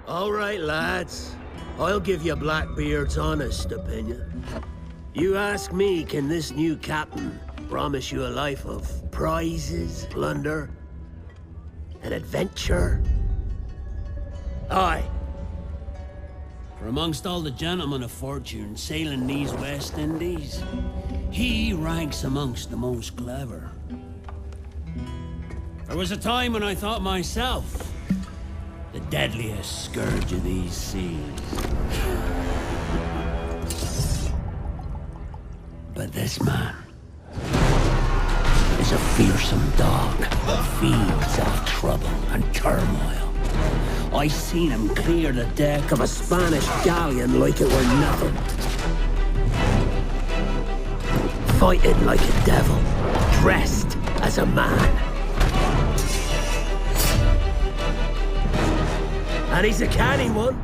All right, lads. I'll give you Blackbeard's honest opinion. You ask me, can this new captain promise you a life of prizes, plunder, and adventure? Aye. For amongst all the gentlemen of fortune sailing these West Indies, he ranks amongst the most clever. There was a time when I thought myself the deadliest scourge of these seas. But this man is a fearsome dog that feeds off trouble and turmoil. I seen him clear the deck of a Spanish galleon like it were nothing. Fighting like a devil, dressed as a man. And he's a canny one.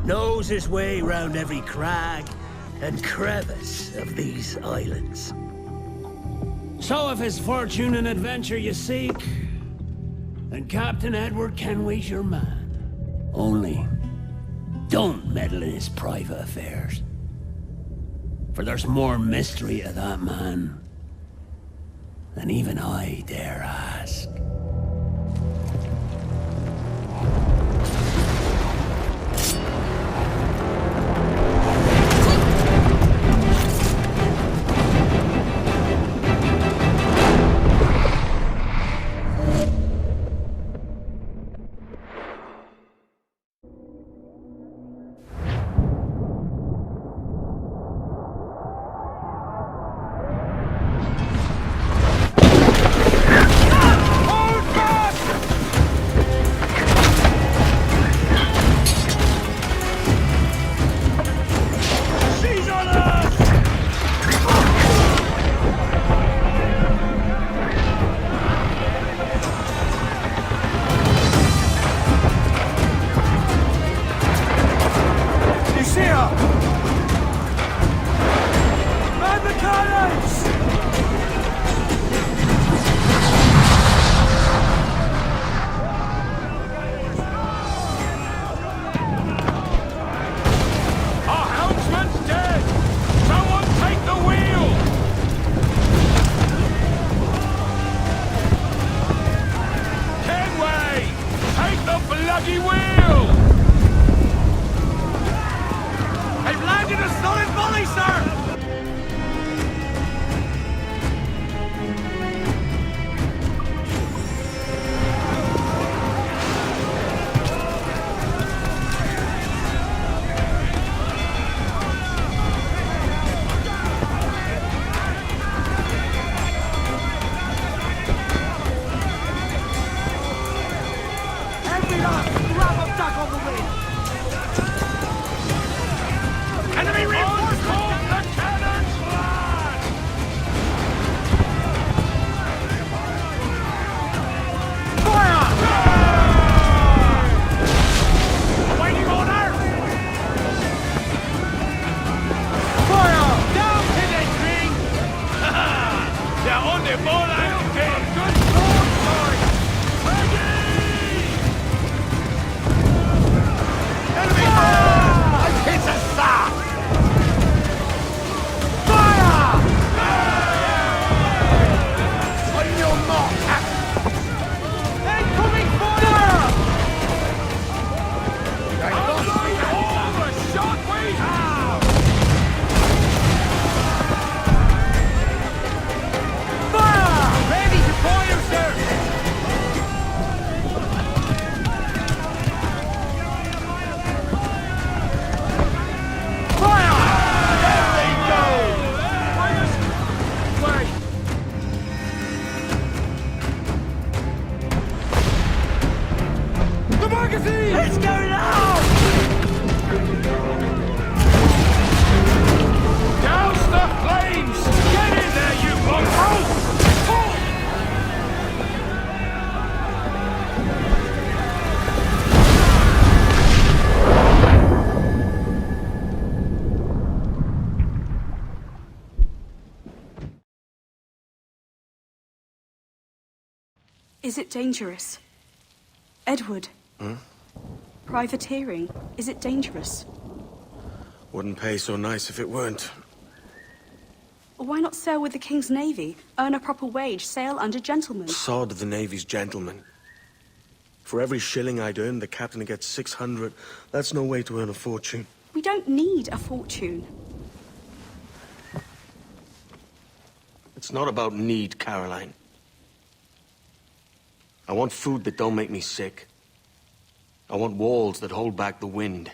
Knows his way round every crag and crevice of these islands. So if it's fortune and adventure you seek, then Captain Edward Kenway's your man. Only, don't meddle in his private affairs. For there's more mystery to that man than even I dare ask. Is it dangerous? Edward? Privateering. Is it dangerous? Wouldn't pay so nice if it weren't. Why not sail with the King's Navy? Earn a proper wage, sail under gentlemen. Sod the Navy's gentlemen. For every shilling I'd earn, the captain gets 600. That's no way to earn a fortune. We don't need a fortune. It's not about need, Caroline. I want food that don't make me sick. I want walls that hold back the wind.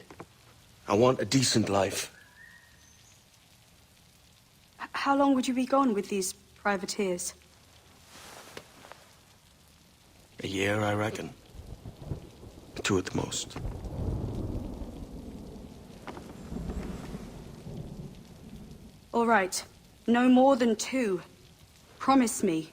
I want a decent life. How long would you be gone with these privateers? A year, I reckon. 2 at the most. All right. No more than 2. Promise me.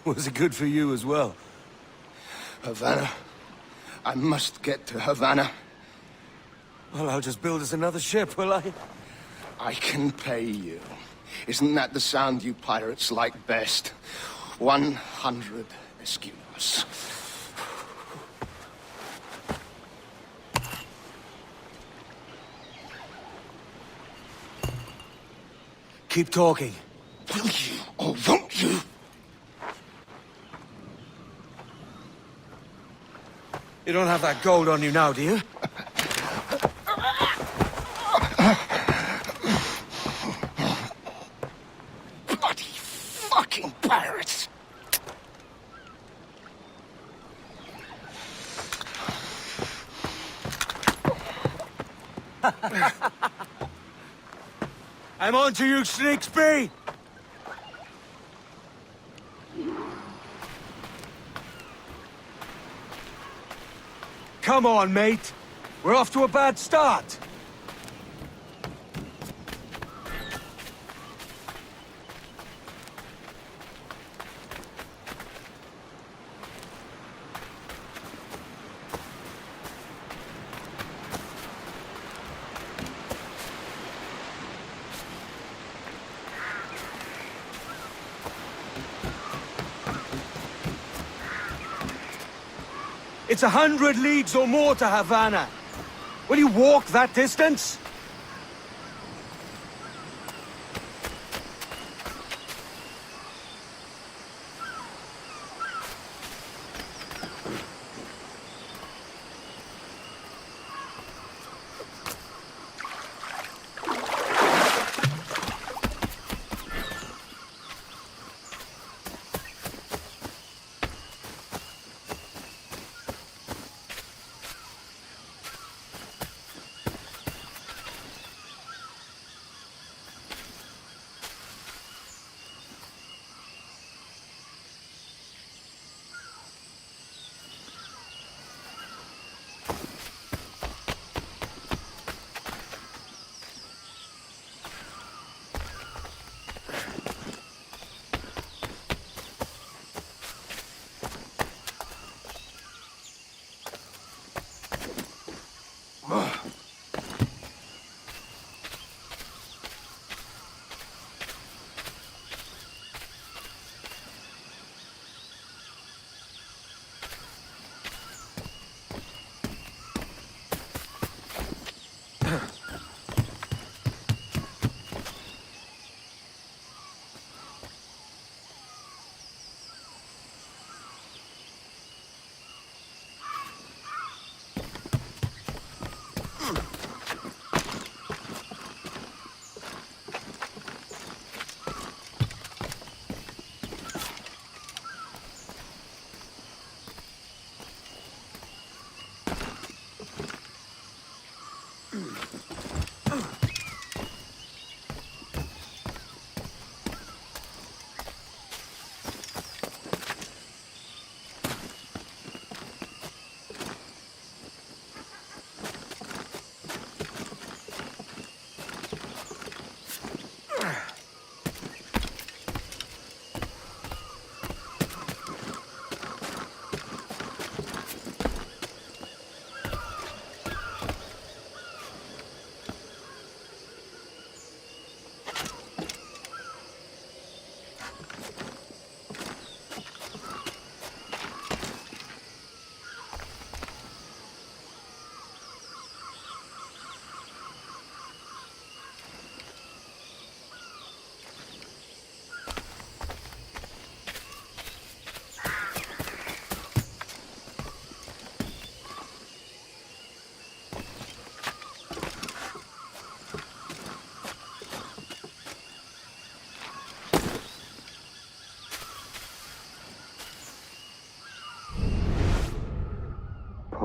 Was it good for you as well? Havana. I must get to Havana. Well, I'll just build us another ship, will I? I can pay you. Isn't that the sound you pirates like best? 100 escudos. Keep talking. Will you or won't you? You don't have that gold on you now, do you? Bloody fucking pirates! I'm on to you, Snakesby! Come on, mate. We're off to a bad start. It's 100 leagues or more to Havana. Will you walk that distance?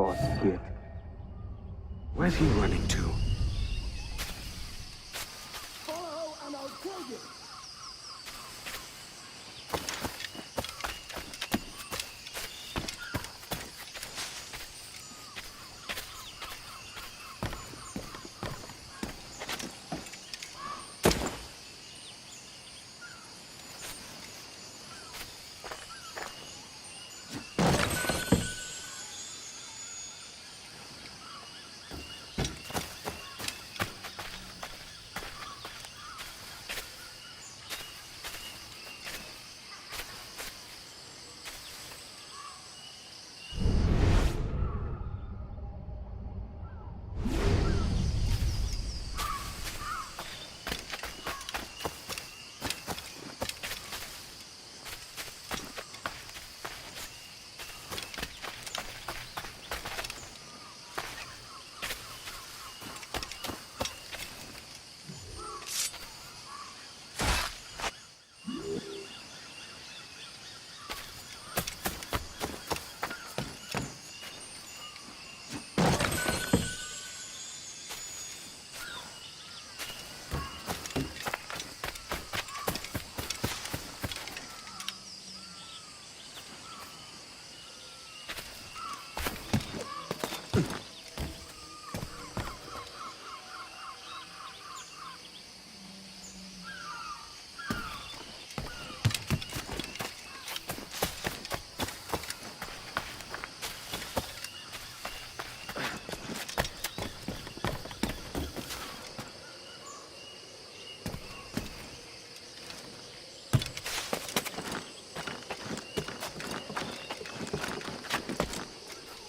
lost git. Where's he running to? Follow and I'll kill you!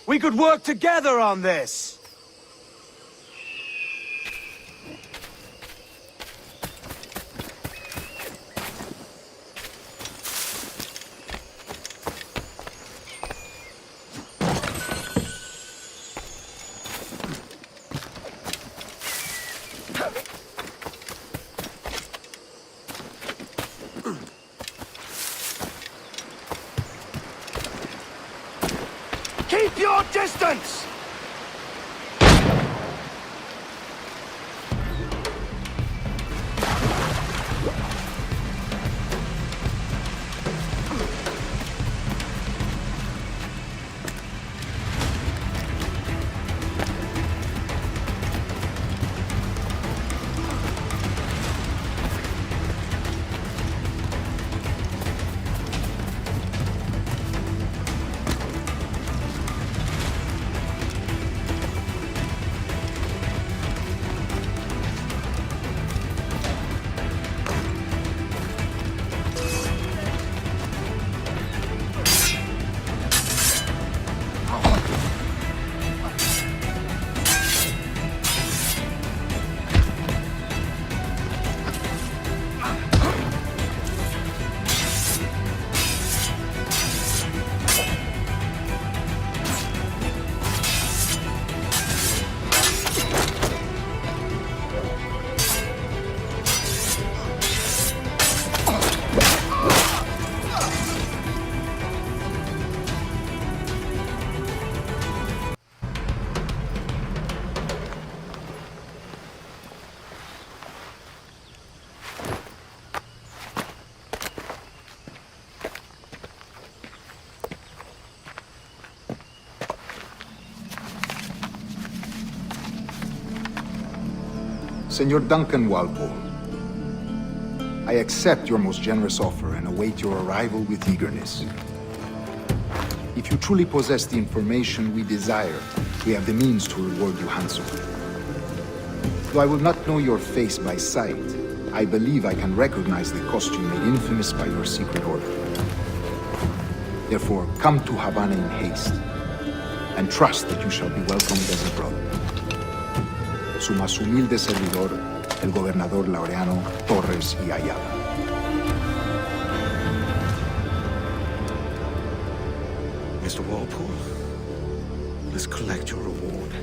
We could work together on this! Keep your distance! Senor Duncan Walpole, I accept your most generous offer and await your arrival with eagerness. If you truly possess the information we desire, we have the means to reward you handsomely. Though I will not know your face by sight, I believe I can recognize the costume made infamous by your secret order. Therefore, come to Havana in haste, and trust that you shall be welcomed as a brother. Su más humilde servidor, el gobernador Laureano Torres y Ayala. Mr. Walpole, let's collect your reward.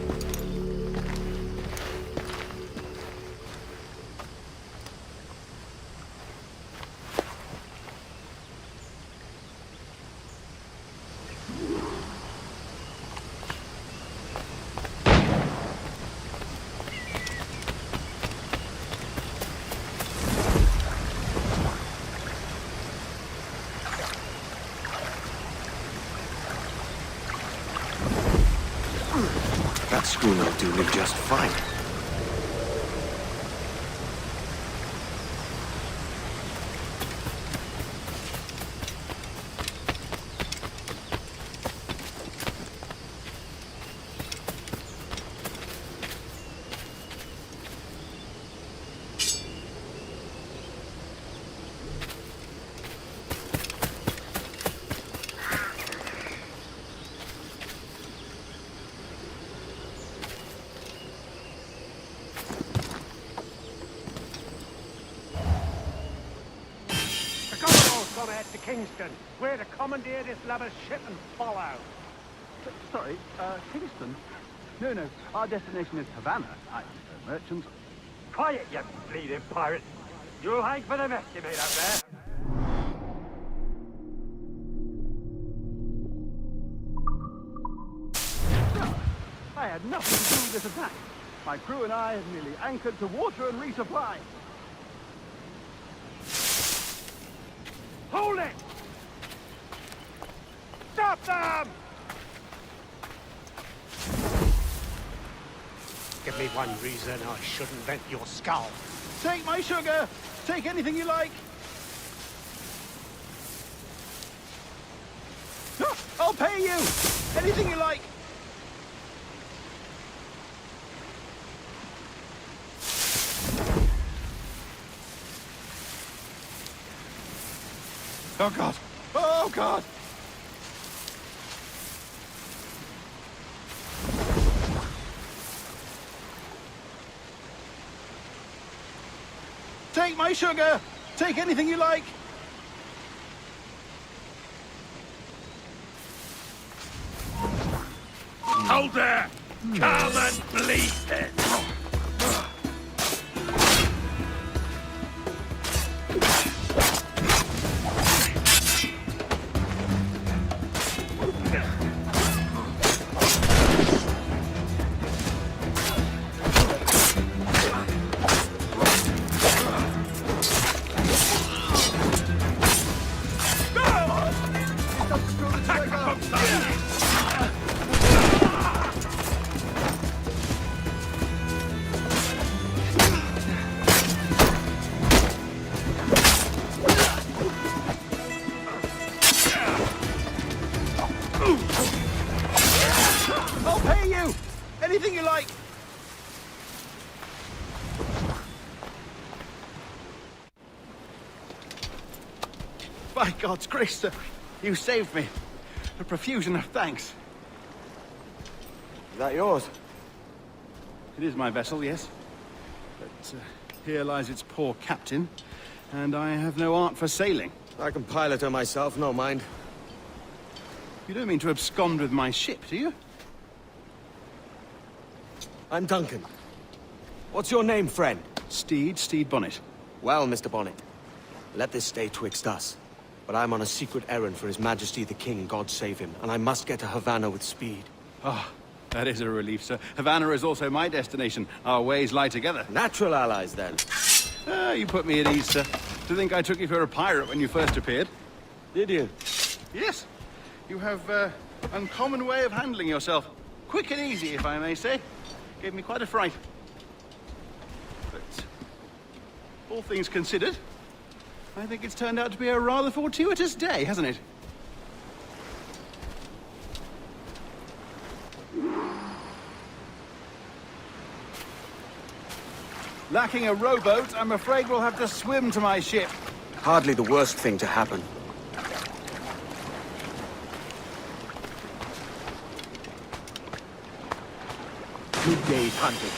schooner will do me just fine. Kingston. We're to commandeer this lubber's ship and follow. Sorry, Kingston? No, our destination is Havana. Merchants. Quiet, you bleeding pirate. You'll hang for the mess you made out there. No, I had nothing to do with this attack. My crew and I have merely anchored to water and resupply. Hold it! Stop them! Give me one reason I shouldn't vent your skull. Take my sugar! Take anything you like! No, I'll pay you! Anything you like! Oh, God! Oh, God! Take my sugar! Take anything you like! Hold there! Come and bleed it! I'll pay you! Anything you like! By God's grace, sir, you saved me. A profusion of thanks. Is that yours? It is my vessel, yes. But here lies its poor captain, and I have no art for sailing. I can pilot her myself, no mind. You don't mean to abscond with my ship, do you? I'm Duncan. What's your name, friend? Steed Bonnet. Well, Mr. Bonnet, let this stay twixt us. But I'm on a secret errand for His Majesty the King, God save him, and I must get to Havana with speed. Ah, that is a relief, sir. Havana is also my destination. Our ways lie together. Natural allies, then. Ah, you put me at ease, sir. To think I took you for a pirate when you first appeared. Did you? Yes. You have uncommon way of handling yourself. Quick and easy, if I may say. Gave me quite a fright. But all things considered, I think it's turned out to be a rather fortuitous day, hasn't it? Lacking a rowboat, I'm afraid we'll have to swim to my ship. Hardly the worst thing to happen. Good day's hunting.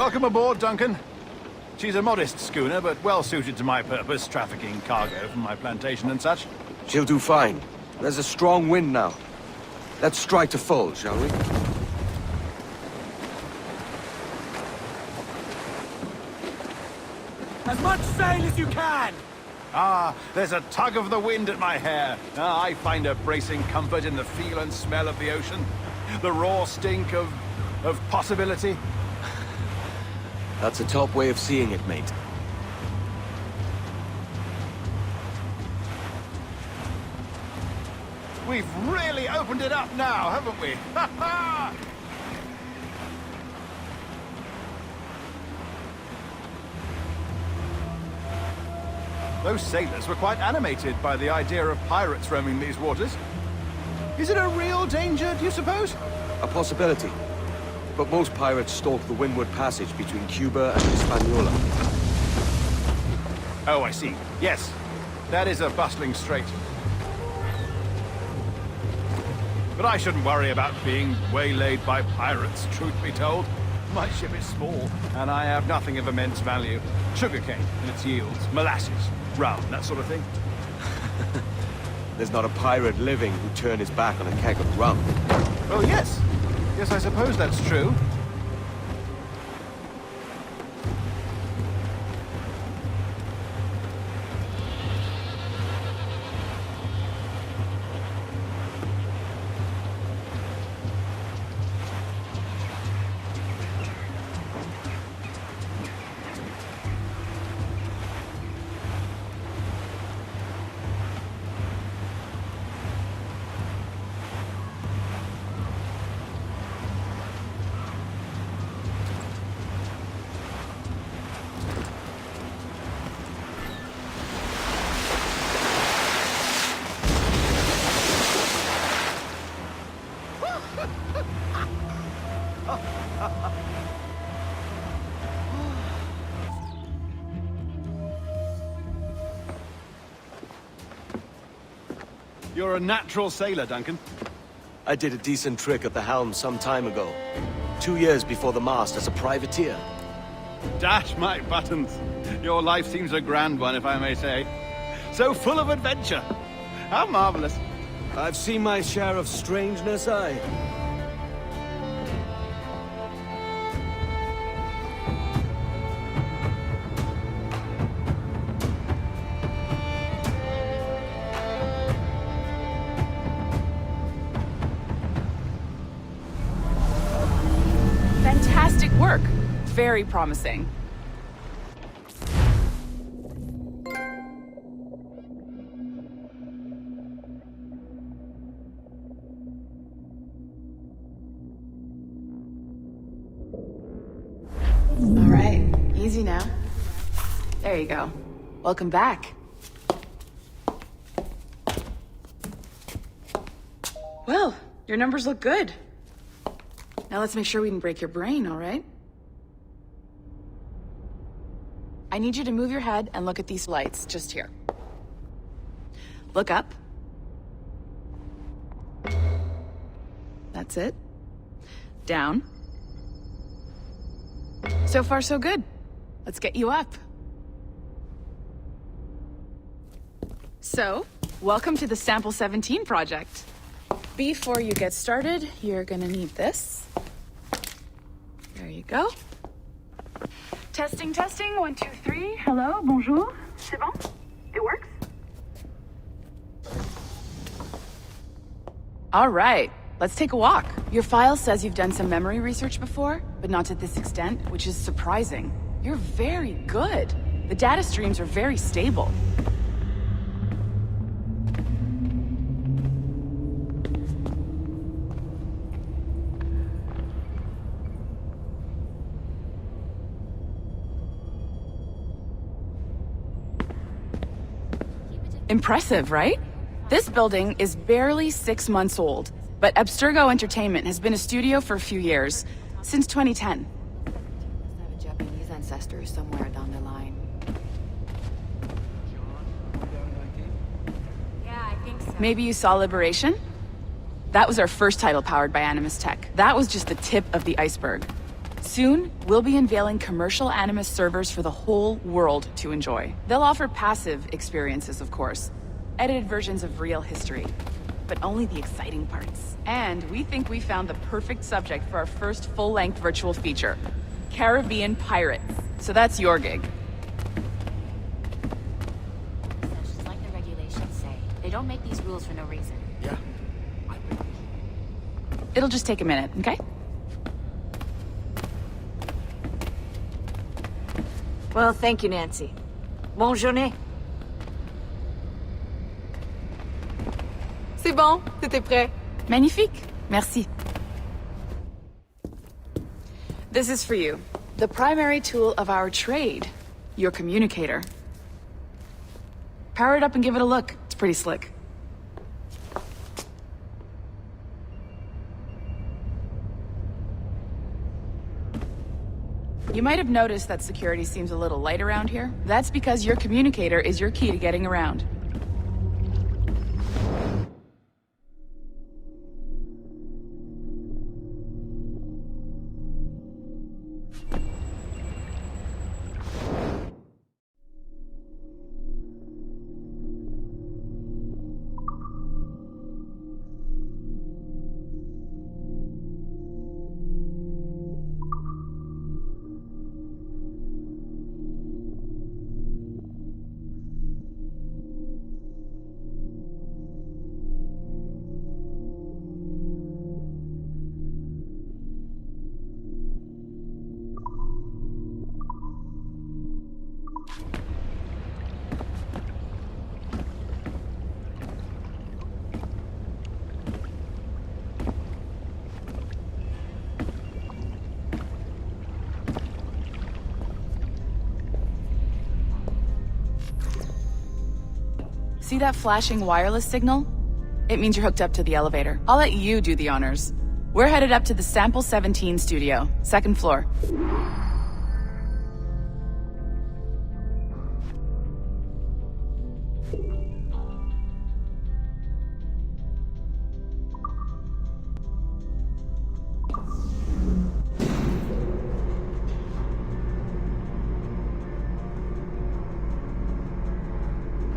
Welcome aboard, Duncan. She's a modest schooner, but well suited to my purpose, trafficking cargo from my plantation and such. She'll do fine. There's a strong wind now. Let's strike to full, shall we? As much sail as you can! Ah, there's a tug of the wind at my hair. Ah, I find a bracing comfort in the feel and smell of the ocean. The raw stink of possibility. That's a top way of seeing it, mate. We've really opened it up now, haven't we? Ha ha! Those sailors were quite animated by the idea of pirates roaming these waters. Is it a real danger, do you suppose? A possibility. But most pirates stalk the windward passage between Cuba and Hispaniola. Oh, I see. Yes, that is a bustling strait. But I shouldn't worry about being waylaid by pirates, truth be told. My ship is small, and I have nothing of immense value. Sugarcane and its yields, molasses, rum, that sort of thing. There's not a pirate living who'd turn his back on a keg of rum. Well, yes. Yes, I suppose that's true. You're a natural sailor, Duncan. I did a decent trick at the helm some time ago. 2 years before the mast as a privateer. Dash my buttons. Your life seems a grand one, if I may say. So full of adventure. How marvelous. I've seen my share of strangeness, aye. Fantastic work. Very promising. All right, easy now. There you go. Welcome back. Well, your numbers look good. Now let's make sure we can break your brain, all right? I need you to move your head and look at these lights just here. Look up. That's it. Down. So far, so good. Let's get you up. So, welcome to the Sample 17 project. Before you get started, you're gonna need this. There you go. Testing, testing, 1, 2, 3. Hello, bonjour. C'est bon? It works? All right, let's take a walk. Your file says you've done some memory research before, but not to this extent, which is surprising. You're very good. The data streams are very stable. Impressive, right? This building is barely 6 months old, but Abstergo Entertainment has been a studio for a few years, since 2010. Have a Japanese ancestor somewhere down the line. Yeah, I think so. Maybe you saw Liberation? That was our first title powered by Animus Tech. That was just the tip of the iceberg. Soon, we'll be unveiling commercial Animus servers for the whole world to enjoy. They'll offer passive experiences, of course. Edited versions of real history. But only the exciting parts. And we think we found the perfect subject for our first full-length virtual feature. Caribbean pirates. So that's your gig. Just like the regulations say, they don't make these rules for no reason. Yeah. It'll just take a minute, okay? Well, thank you, Nancy. Bonne journée. C'est bon, t'étais prêt. Magnifique. Merci. This is for you. The primary tool of our trade. Your communicator. Power it up and give it a look. It's pretty slick. You might have noticed that security seems a little light around here. That's because your communicator is your key to getting around. See that flashing wireless signal? It means you're hooked up to the elevator. I'll let you do the honors. We're headed up to the Sample 17 studio, 2nd floor.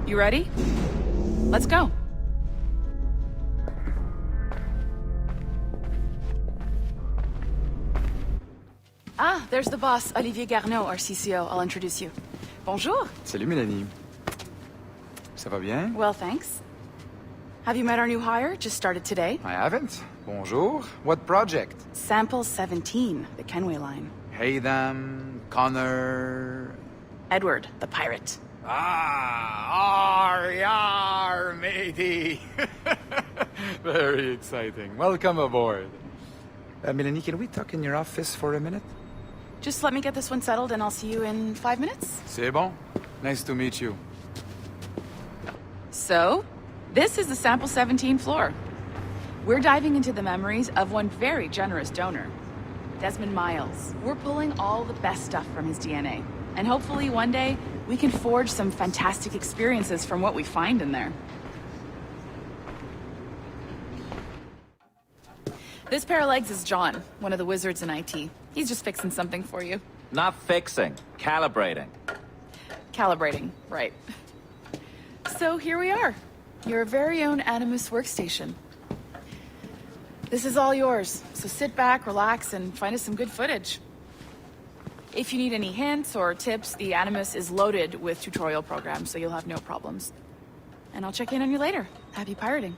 You ready? Let's go. Ah, there's the boss, Olivier Garneau, our CCO. I'll introduce you. Bonjour. Salut, Mélanie. Ça va bien? Well, thanks. Have you met our new hire? Just started today. I haven't. Bonjour. What project? Sample 17, the Kenway line. Hey them, Connor... Edward, the pirate. Ah, yar, matey. Very exciting. Welcome aboard. Mélanie, can we talk in your office for a minute? Just let me get this one settled and I'll see you in 5 minutes. C'est bon. Nice to meet you. So, this is the Sample 17 floor. We're diving into the memories of one very generous donor, Desmond Miles. We're pulling all the best stuff from his DNA. And hopefully one day, we can forge some fantastic experiences from what we find in there. This pair of legs is John, one of the wizards in IT. He's just fixing something for you. Not fixing, calibrating. Calibrating, right. So here we are, your very own Animus workstation. This is all yours, so sit back, relax, and find us some good footage. If you need any hints or tips, the Animus is loaded with tutorial programs, so you'll have no problems. And I'll check in on you later. Happy pirating.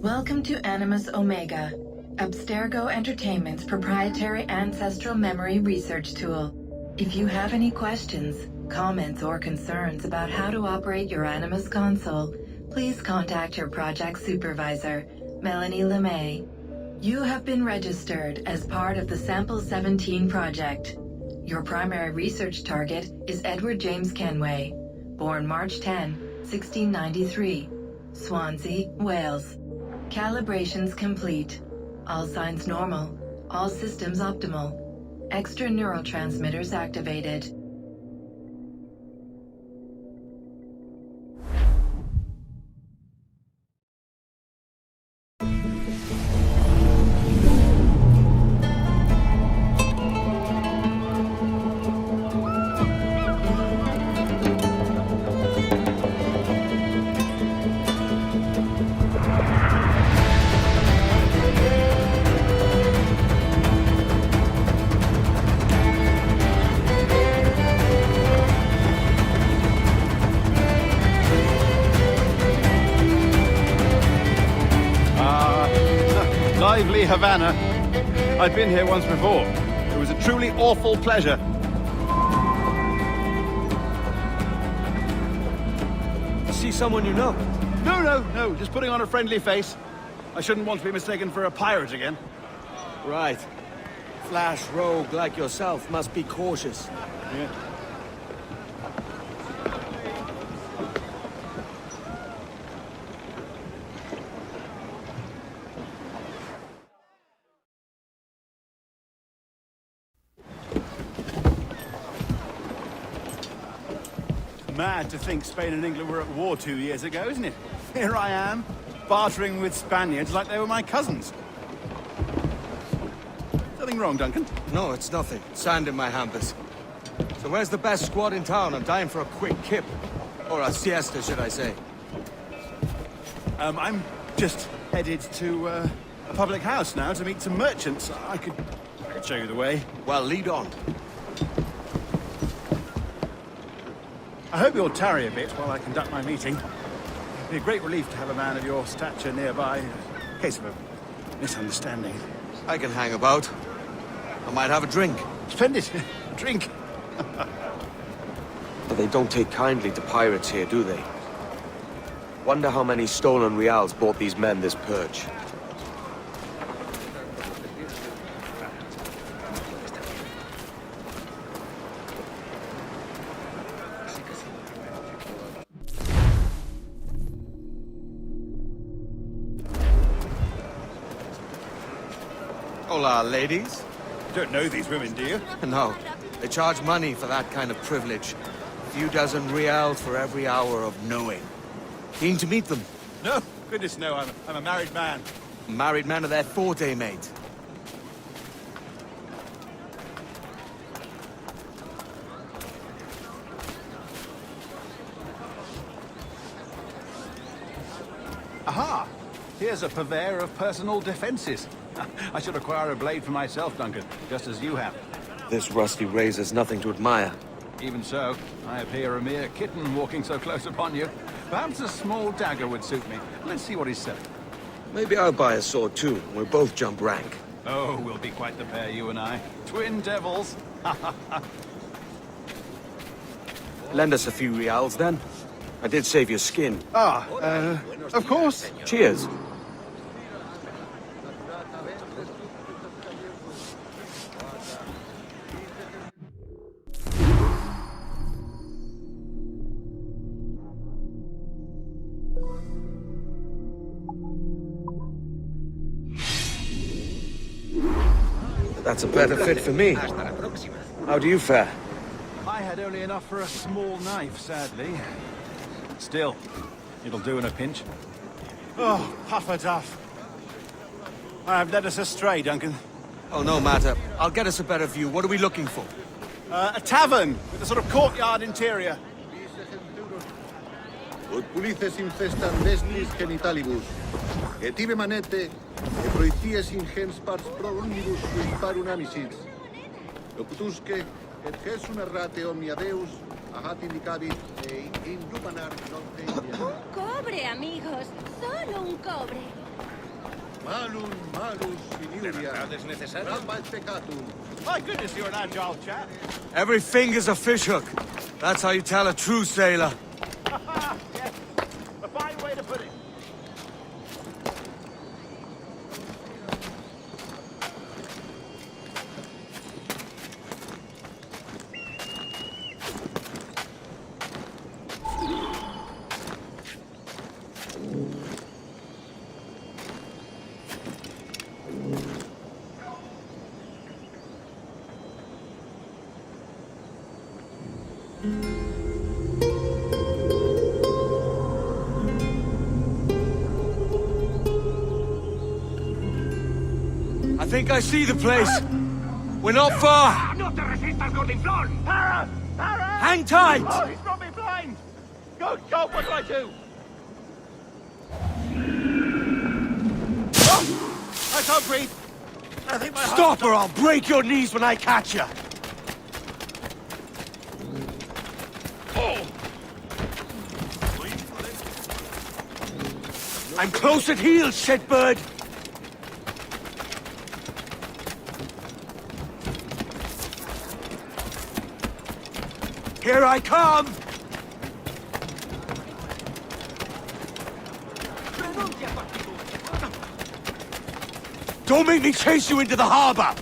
Welcome to Animus Omega, Abstergo Entertainment's proprietary ancestral memory research tool. If you have any questions, comments, or concerns about how to operate your Animus console, please contact your project supervisor, Melanie LeMay. You have been registered as part of the Sample 17 project. Your primary research target is Edward James Kenway, born March 10, 1693, Swansea, Wales. Calibrations complete. All signs normal. All systems optimal. Extra neurotransmitters activated. Lively Havana. I've been here once before. It was a truly awful pleasure. See someone you know? No. Just putting on a friendly face. I shouldn't want to be mistaken for a pirate again. Right. Flash rogue like yourself must be cautious. Yeah. Mad to think Spain and England were at war 2 years ago, isn't it? Here I am, bartering with Spaniards like they were my cousins. Nothing wrong, Duncan? No, it's nothing. Sand in my hampers. So where's the best squad in town? I'm dying for a quick kip. Or a siesta, should I say. I'm just headed to a public house now to meet some merchants. I could show you the way. Well, lead on. I hope you'll tarry a bit while I conduct my meeting. It'd be a great relief to have a man of your stature nearby, in case of a misunderstanding. I can hang about. I might have a drink. Splendid. Drink. But they don't take kindly to pirates here, do they? Wonder how many stolen reals bought these men this purge. Hola, ladies. You don't know these women, do you? No. They charge money for that kind of privilege. A few dozen reals for every hour of knowing. Keen to meet them? No. Goodness, no. I'm a married man. Married men are their forte, mate. Aha! Here's a purveyor of personal defenses. I should acquire a blade for myself, Duncan, just as you have. This rusty razor's nothing to admire. Even so, I appear a mere kitten walking so close upon you. Perhaps a small dagger would suit me. Let's see what he's selling. Maybe I'll buy a sword too. We'll both jump rank. Oh, we'll be quite the pair, you and I. Twin devils. Lend us a few reals, then. I did save your skin. Of course. Cheers. That's a better fit for me. How do you fare? I had only enough for a small knife, sadly. Still, it'll do in a pinch. Oh, Puffer-Duff. I have led us astray, Duncan. Oh, no matter. I'll get us a better view. What are we looking for? A tavern with a sort of courtyard interior. Utpulices infestan vestis genitalibus, et ibe manete, e proities ingens pars pro omnibus parum amicis. Locutusque, et gesum errate omnia Deus, ahat indicabit, e indumanar nocte. Un cobre, amigos, solo un cobre. Malum, malus, finiuria, ramba et peccatum. My goodness, you're an agile chap. Every finger's a fishhook. That's how you tell a true sailor. Yes, a fine way to put it. think I see the place. We're not far. ¡No te resistas, gordinflón! ¡Para! ¡Para! Hang tight! Oh, he's got me blind! Go, go, what do I do? Oh! I can't breathe. I think my Stop or I'll break your knees when I catch you. Oh! I'm close at heel, shitbird! Here I come! Don't make me chase you into the harbor!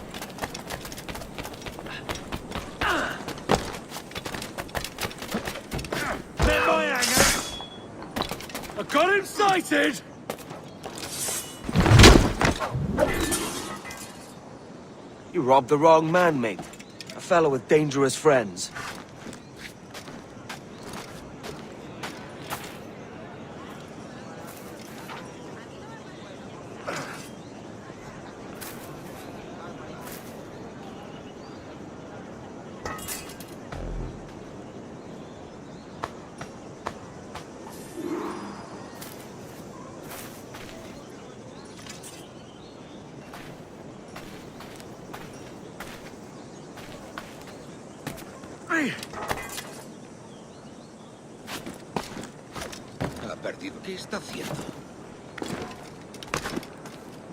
I got him sighted! You robbed the wrong man, mate. A fellow with dangerous friends. Ha perdido. ¿Qué está haciendo?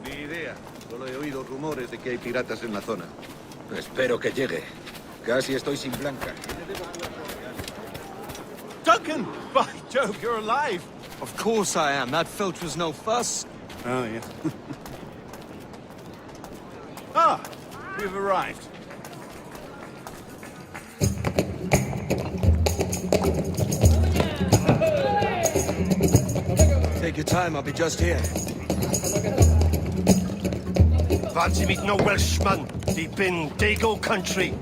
Ni idea. Solo he oído rumores de que hay piratas en la zona. Espero que llegue. Casi estoy sin blanca. Duncan! By Jove, you're alive! Of course I am. That filch was no fuss. Oh, yes. Ah, we've arrived. Take your time, I'll be just here. Fancy meeting a Welshman deep in Dago country.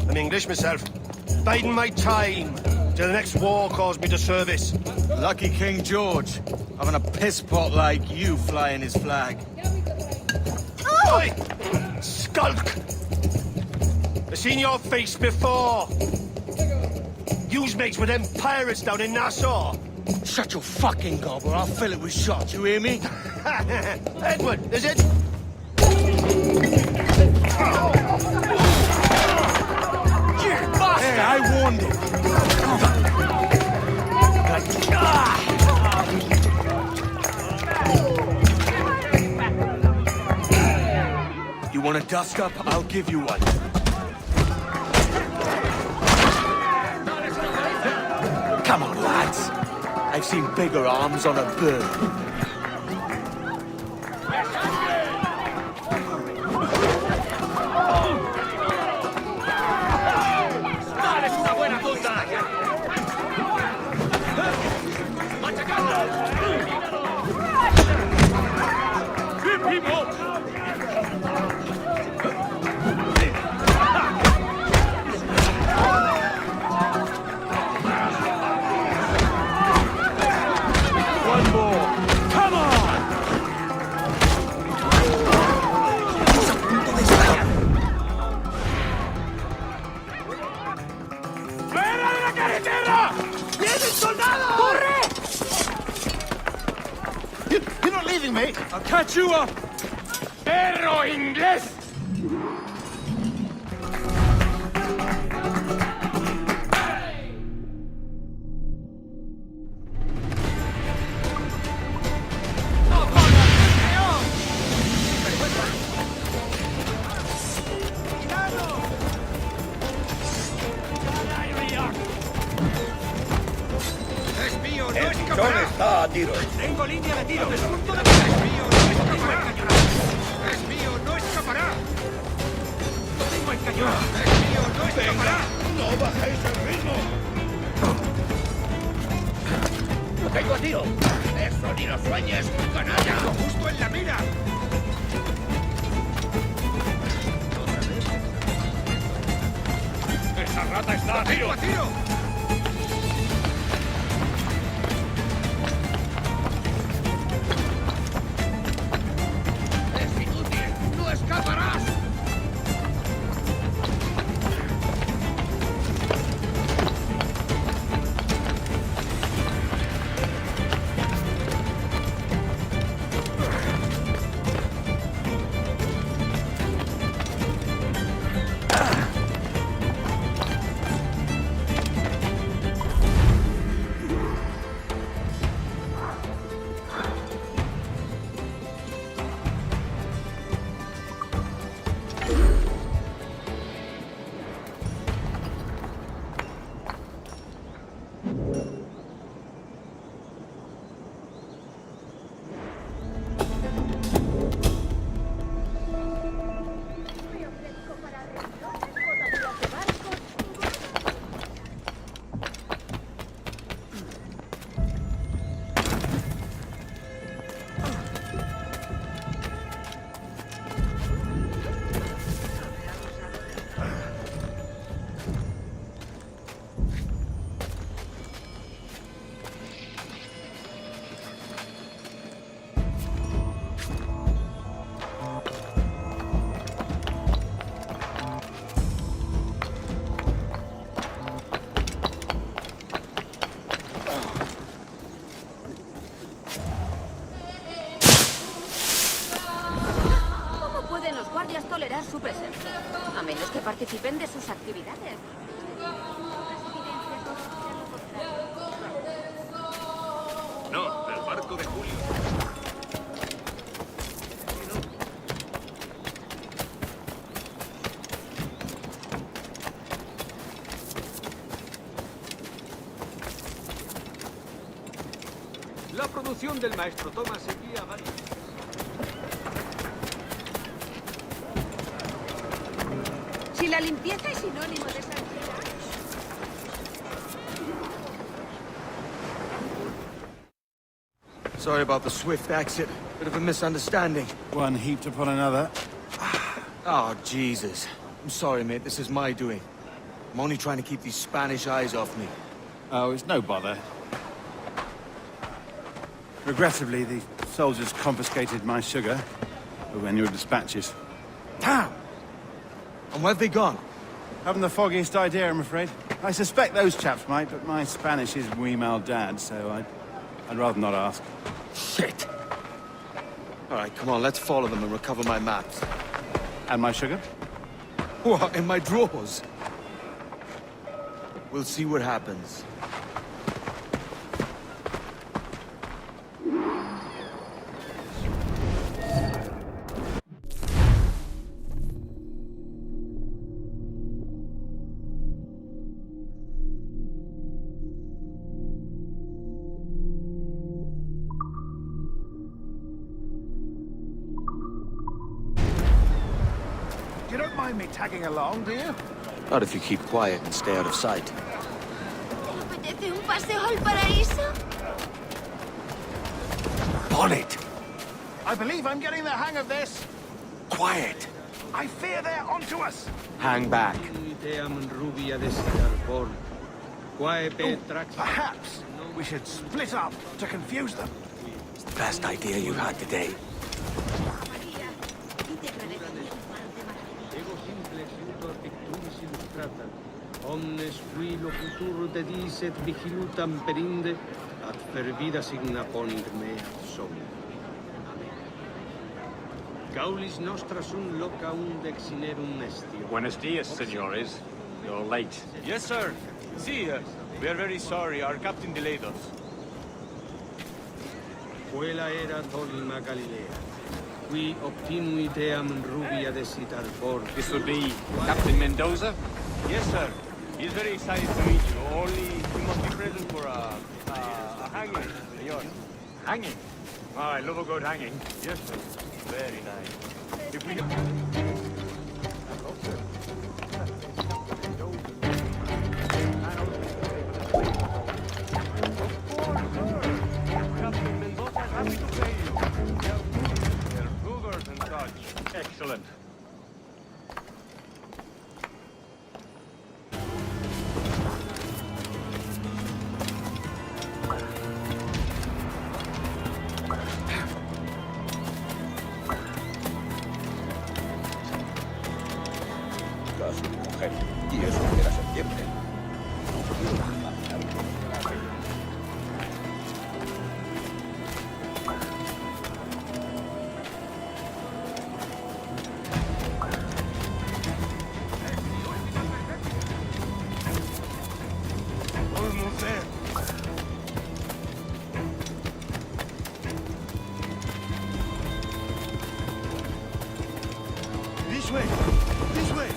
I'm English myself. Biding my time till the next war calls me to service. Lucky King George, having a piss pot like you flying his flag. Oi! Skulk! I've seen your face before. You's mates with them pirates down in Nassau. Shut your fucking gob or I'll fill it with shots, you hear me? Edward, is it? Hey, I warned him. You want a dust up? I'll give you one. Come on, lads. I've seen bigger arms on a bird. You're not leaving me. I'll catch you up. Perro inglés. ¿Dónde está a tiro? Tengo línea de tiro. Es mío, no escapará. Tengo el cañón. Es mío, no escapará. No bajéis el ritmo. Lo tengo a tiro. Eso ni lo sueñes, canalla. Justo en la mira. Esa rata está a tiro. ¡A tiro! ¡Es inútil! ¡No escapará! su presencia, a menos que participen de sus actividades. No, el barco de Julio. La producción del maestro Thomas seguía varios. Si la limpieza es sinónimo de santidad. Sorry about the swift exit. Bit of a misunderstanding. One heaped upon another. Oh, Jesus. I'm sorry, mate. This is my doing. I'm only trying to keep these Spanish eyes off me. Oh, it's no bother. Regrettably, the soldiers confiscated my sugar when your dispatches. Damn! And where have they gone? Haven't the foggiest idea, I'm afraid. I suspect those chaps might, but my Spanish is muy mal dad, so I'd rather not ask. Shit! All right, come on, let's follow them and recover my maps. And my sugar? What, in my drawers? We'll see what happens. You don't mind me tagging along, do you? Not if you keep quiet and stay out of sight. ¿Te apetece un paseo al paraíso? On it! I believe I'm getting the hang of this. Quiet! I fear they're onto us. Hang back. Perhaps we should split up to confuse them. It's the best idea you had today. Omnes qui locutur dedicet vigilutam perinde, ad fervida signa ponit mea somni. Gaulis nostra sunt loca undexinerum estio. Buenos dias, senores. You're late. Yes, sir. See, we are very sorry. Our captain delayed us. Quella era Tolima Galilea. Qui optimui team rubia desitar for. This would be Captain Mendoza? Yes, sir. He's very excited to meet you. Only he must be present for a hanging, senor. Hanging? Oh, I love a good hanging. Yes, sir. Very nice. If we... Captain Mendoza is happy to pay you. They're cougars and such. Excellent. Y eso era septiembre. Almost there. This way! This way!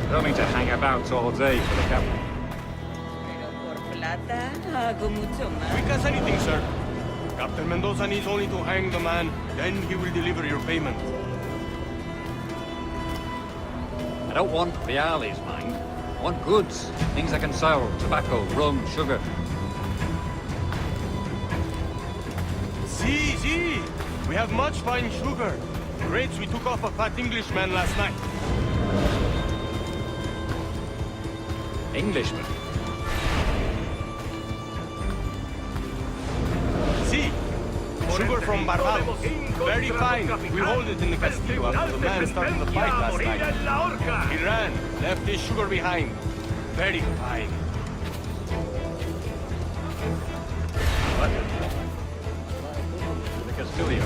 Don't mean to hang about all day for the captain. Quick as anything, sir. Captain Mendoza needs only to hang the man, then he will deliver your payment. I don't want reales, mind. Want goods, things I can sell, tobacco, rum, sugar. See, we have much fine sugar. Grapes we took off a fat Englishman last night. Englishman? See, sugar from Barbados. Very fine. We hold it in the Castillo after the man started the fight last night. He ran, left his sugar behind. Very fine. What? The Castillo.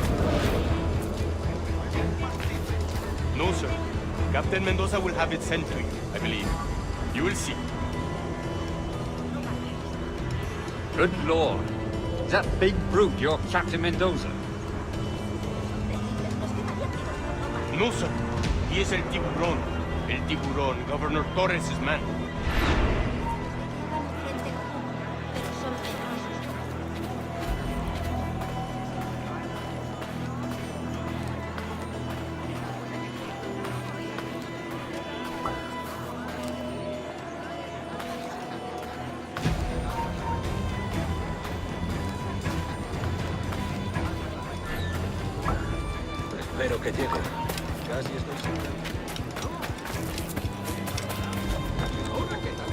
No, sir. Captain Mendoza will have it sent to you, I believe. You will see. Good Lord. Is that big brute your Captain Mendoza? No, sir. He is El Tiburón. El Tiburón, Governor Torres' man. Espero que llegue. Casi estoy seguro. ¿Ahora qué tal?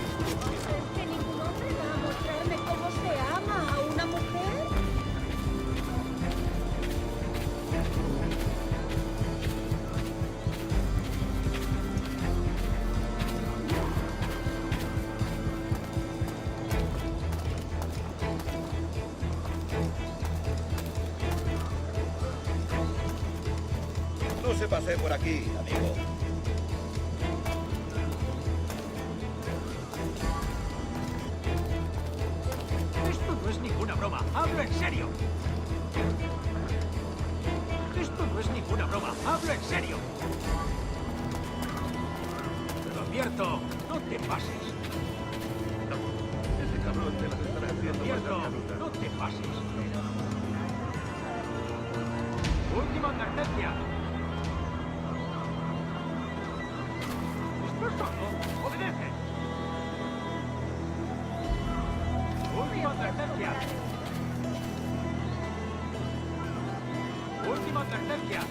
¿Que ningún hombre va a mostrarme cómo se ama a una mujer? No se pase por aquí, amigo. Esto no es ninguna broma. Hablo en serio. Esto no es ninguna broma. Hablo en serio. Te lo advierto. No te pases. Ese cabrón te las estará haciendo Te lo advierto. No te pases. Última advertencia. ¿Estás sordo? ¡Obedece! Última advertencia. Última advertencia.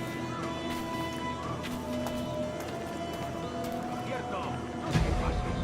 Lo cierto, no te pases.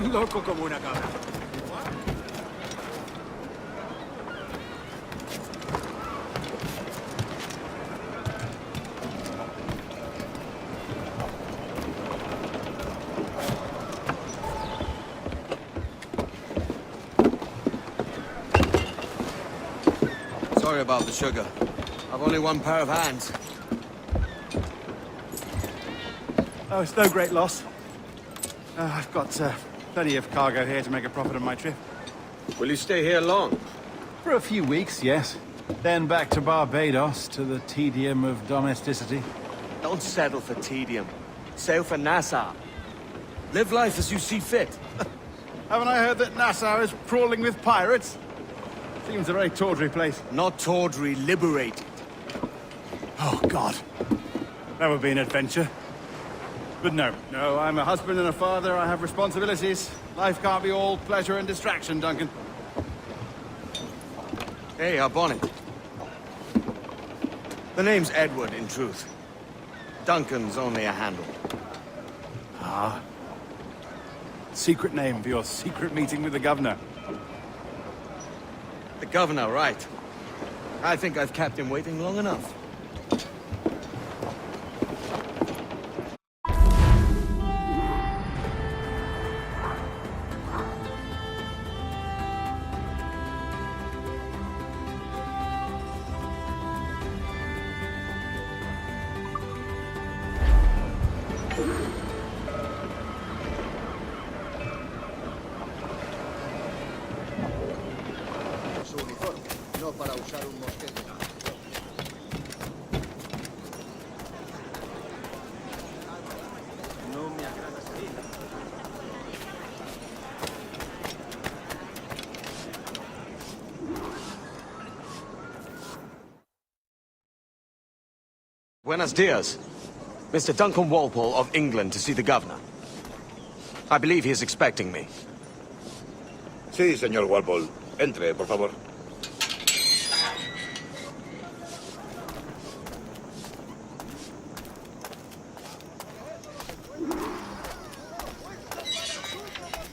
Loco como una cabra. Sorry about the sugar. I've only one pair of hands. Oh, it's no great loss. I've got plenty of cargo here to make a profit on my trip. Will you stay here long? For a few weeks, yes. Then back to Barbados, to the tedium of domesticity. Don't settle for tedium. Sail for Nassau. Live life as you see fit. Haven't I heard that Nassau is crawling with pirates? Seems a very tawdry place. Not tawdry, liberated. Oh, God. That would be an adventure. But no, I'm a husband and a father. I have responsibilities. Life can't be all pleasure and distraction, Duncan. Hey, our bonnet. The name's Edward, in truth. Duncan's only a handle. Ah. Secret name for your secret meeting with the governor. The governor, right. I think I've kept him waiting long enough. Buenos dias. Mr. Duncan Walpole of England to see the governor. I believe he is expecting me. Sí, señor Walpole. Entre, por favor.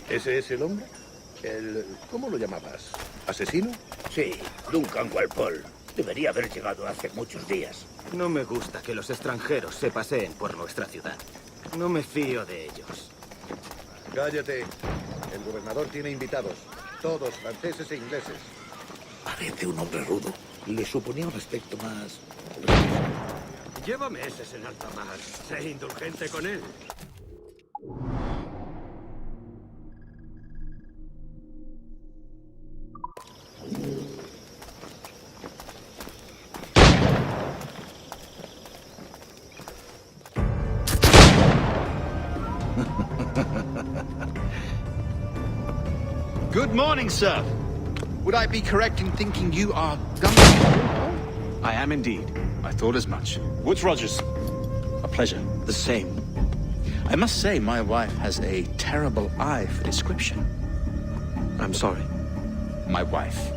¿Ese es el hombre? ¿Cómo lo llamabas? ¿Asesino? Sí, Duncan Walpole. Debería haber llegado hace muchos días. No me gusta que los extranjeros se paseen por nuestra ciudad. No me fío de ellos. Cállate. El gobernador tiene invitados. Todos franceses e ingleses. Parece un hombre rudo. Le suponía un aspecto más... Lleva meses en alta mar. Sé indulgente con él. Good morning, sir. Would I be correct in thinking you are Duncan? I am indeed. I thought as much. Woods Rogers. A pleasure. The same. I must say, my wife has a terrible eye for description. I'm sorry. My wife.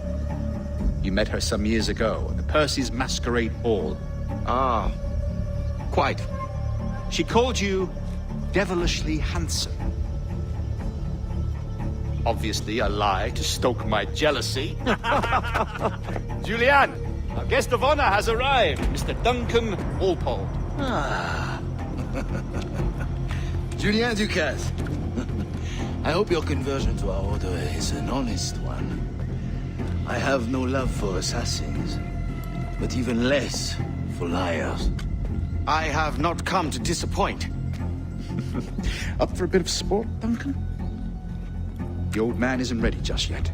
You met her some years ago at the Percy's Masquerade Ball. Ah. Quite. She called you devilishly handsome. Obviously a lie to stoke my jealousy. Julianne, our guest of honor has arrived, Mr. Duncan Walpole. Ah. Julien Ducasse. I hope your conversion to our order is an honest one. I have no love for assassins, but even less for liars. I have not come to disappoint. Up for a bit of sport, Duncan? The old man isn't ready just yet.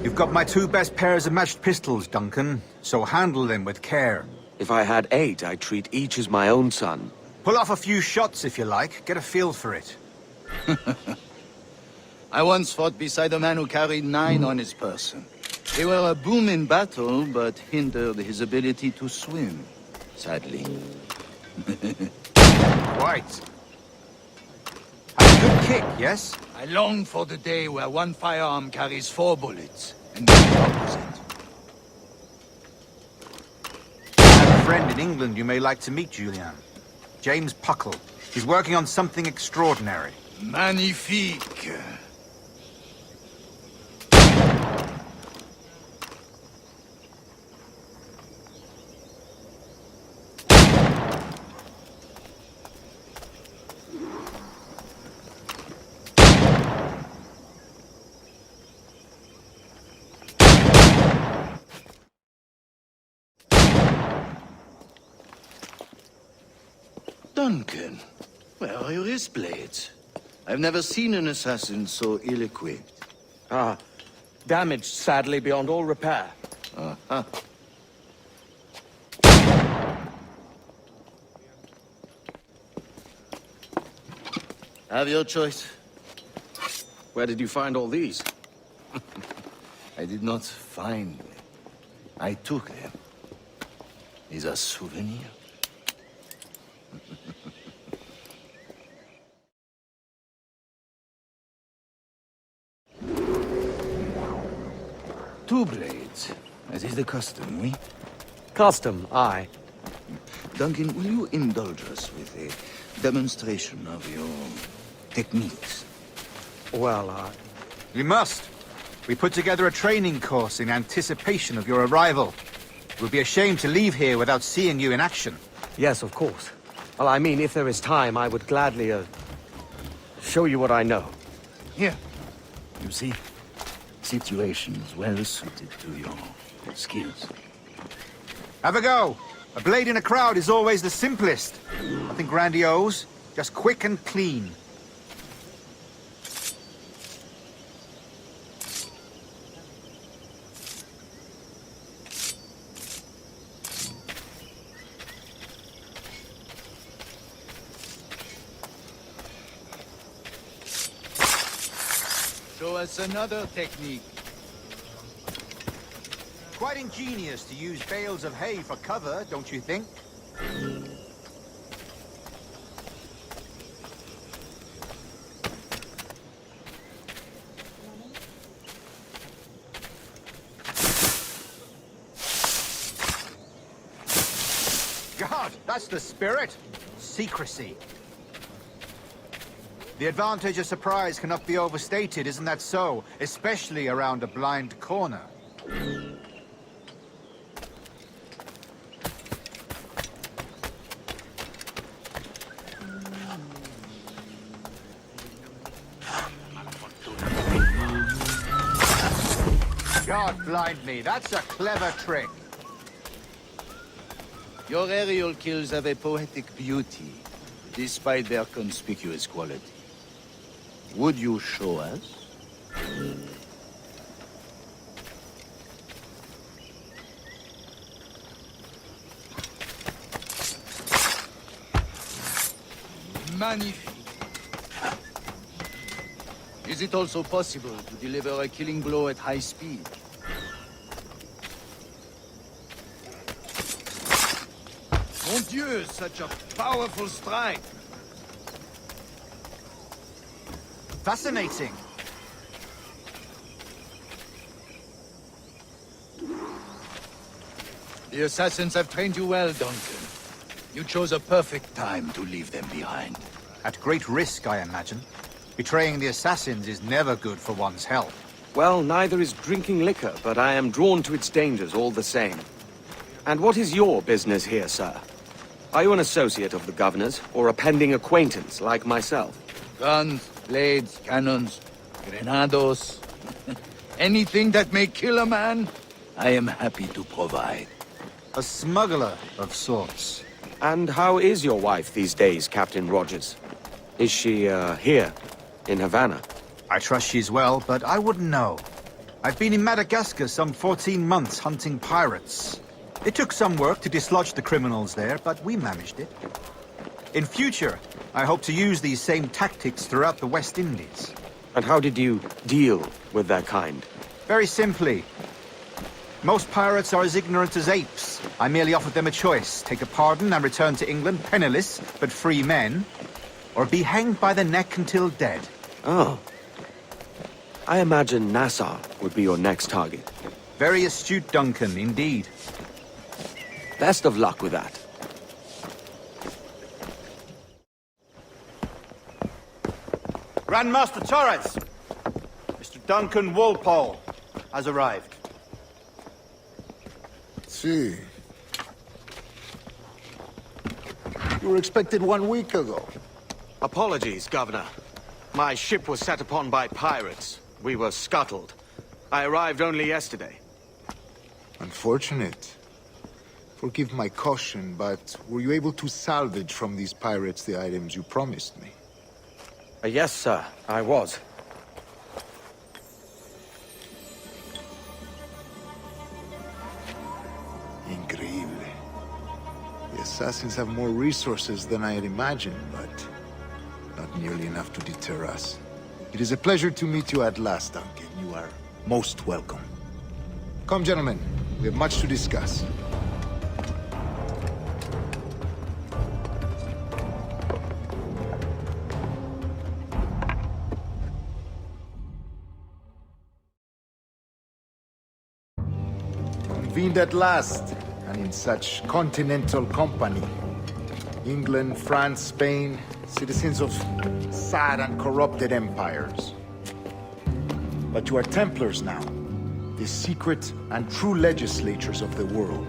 You've got my 2 best pairs of matched pistols, Duncan, so handle them with care. If I had 8, I'd treat each as my own son. Pull off a few shots if you like, get a feel for it. I once fought beside a man who carried 9 on his person. They were a boom in battle, but hindered his ability to swim, sadly. Quite. Had a good kick, yes? I long for the day where one firearm carries 4 bullets, and not the opposite. I have a friend in England you may like to meet, Julian. James Puckle. He's working on something extraordinary. Magnifique. Duncan, where are your wrist blades? I've never seen an assassin so ill-equipped. Ah, damaged sadly beyond all repair. Uh-huh. Have your choice. Where did you find all these? I did not find them. I took them. These are souvenirs. Two blades, as is the custom, oui? Custom, aye. Duncan, will you indulge us with a demonstration of your techniques? Well, You must. We put together a training course in anticipation of your arrival. It would be a shame to leave here without seeing you in action. Yes, of course. Well, I mean, if there is time, I would gladly, show you what I know. Here. You see? Situations well suited to your skills. Have a go. A blade in a crowd is always the simplest. Nothing grandiose, just quick and clean. Show us another technique. Quite ingenious to use bales of hay for cover, don't you think? God, that's the spirit. Secrecy. The advantage of surprise cannot be overstated, isn't that so? Especially around a blind corner. God blind me, that's a clever trick. Your aerial kills have a poetic beauty, despite their conspicuous quality. Would you show us? Magnifique. Is it also possible to deliver a killing blow at high speed? Mon Dieu, such a powerful strike! Fascinating. The assassins have trained you well, Duncan. You chose a perfect time to leave them behind. At great risk, I imagine. Betraying the assassins is never good for one's health. Well, neither is drinking liquor, but I am drawn to its dangers all the same. And what is your business here, sir? Are you an associate of the governor's, or a pending acquaintance like myself? Guns, blades, cannons, grenados. Anything that may kill a man, I am happy to provide. A smuggler of sorts. And how is your wife these days, Captain Rogers? Is she, here, in Havana? I trust she's well, but I wouldn't know. I've been in Madagascar some 14 months hunting pirates. It took some work to dislodge the criminals there, but we managed it. In future, I hope to use these same tactics throughout the West Indies. And how did you deal with that kind? Very simply. Most pirates are as ignorant as apes. I merely offered them a choice. Take a pardon and return to England penniless, but free men, or be hanged by the neck until dead. Oh. I imagine Nassau would be your next target. Very astute, Duncan, indeed. Best of luck with that. Grandmaster Torres! Mr. Duncan Walpole has arrived. See. You were expected 1 week ago. Apologies, Governor. My ship was set upon by pirates. We were scuttled. I arrived only yesterday. Unfortunate. Forgive my caution, but were you able to salvage from these pirates the items you promised me? Yes, sir, I was. Increíble. The assassins have more resources than I had imagined, but not nearly enough to deter us. It is a pleasure to meet you at last, Duncan. You are most welcome. Come, gentlemen. We have much to discuss. Convened at last, and in such continental company. England, France, Spain, citizens of sad and corrupted empires. But you are Templars now, the secret and true legislators of the world.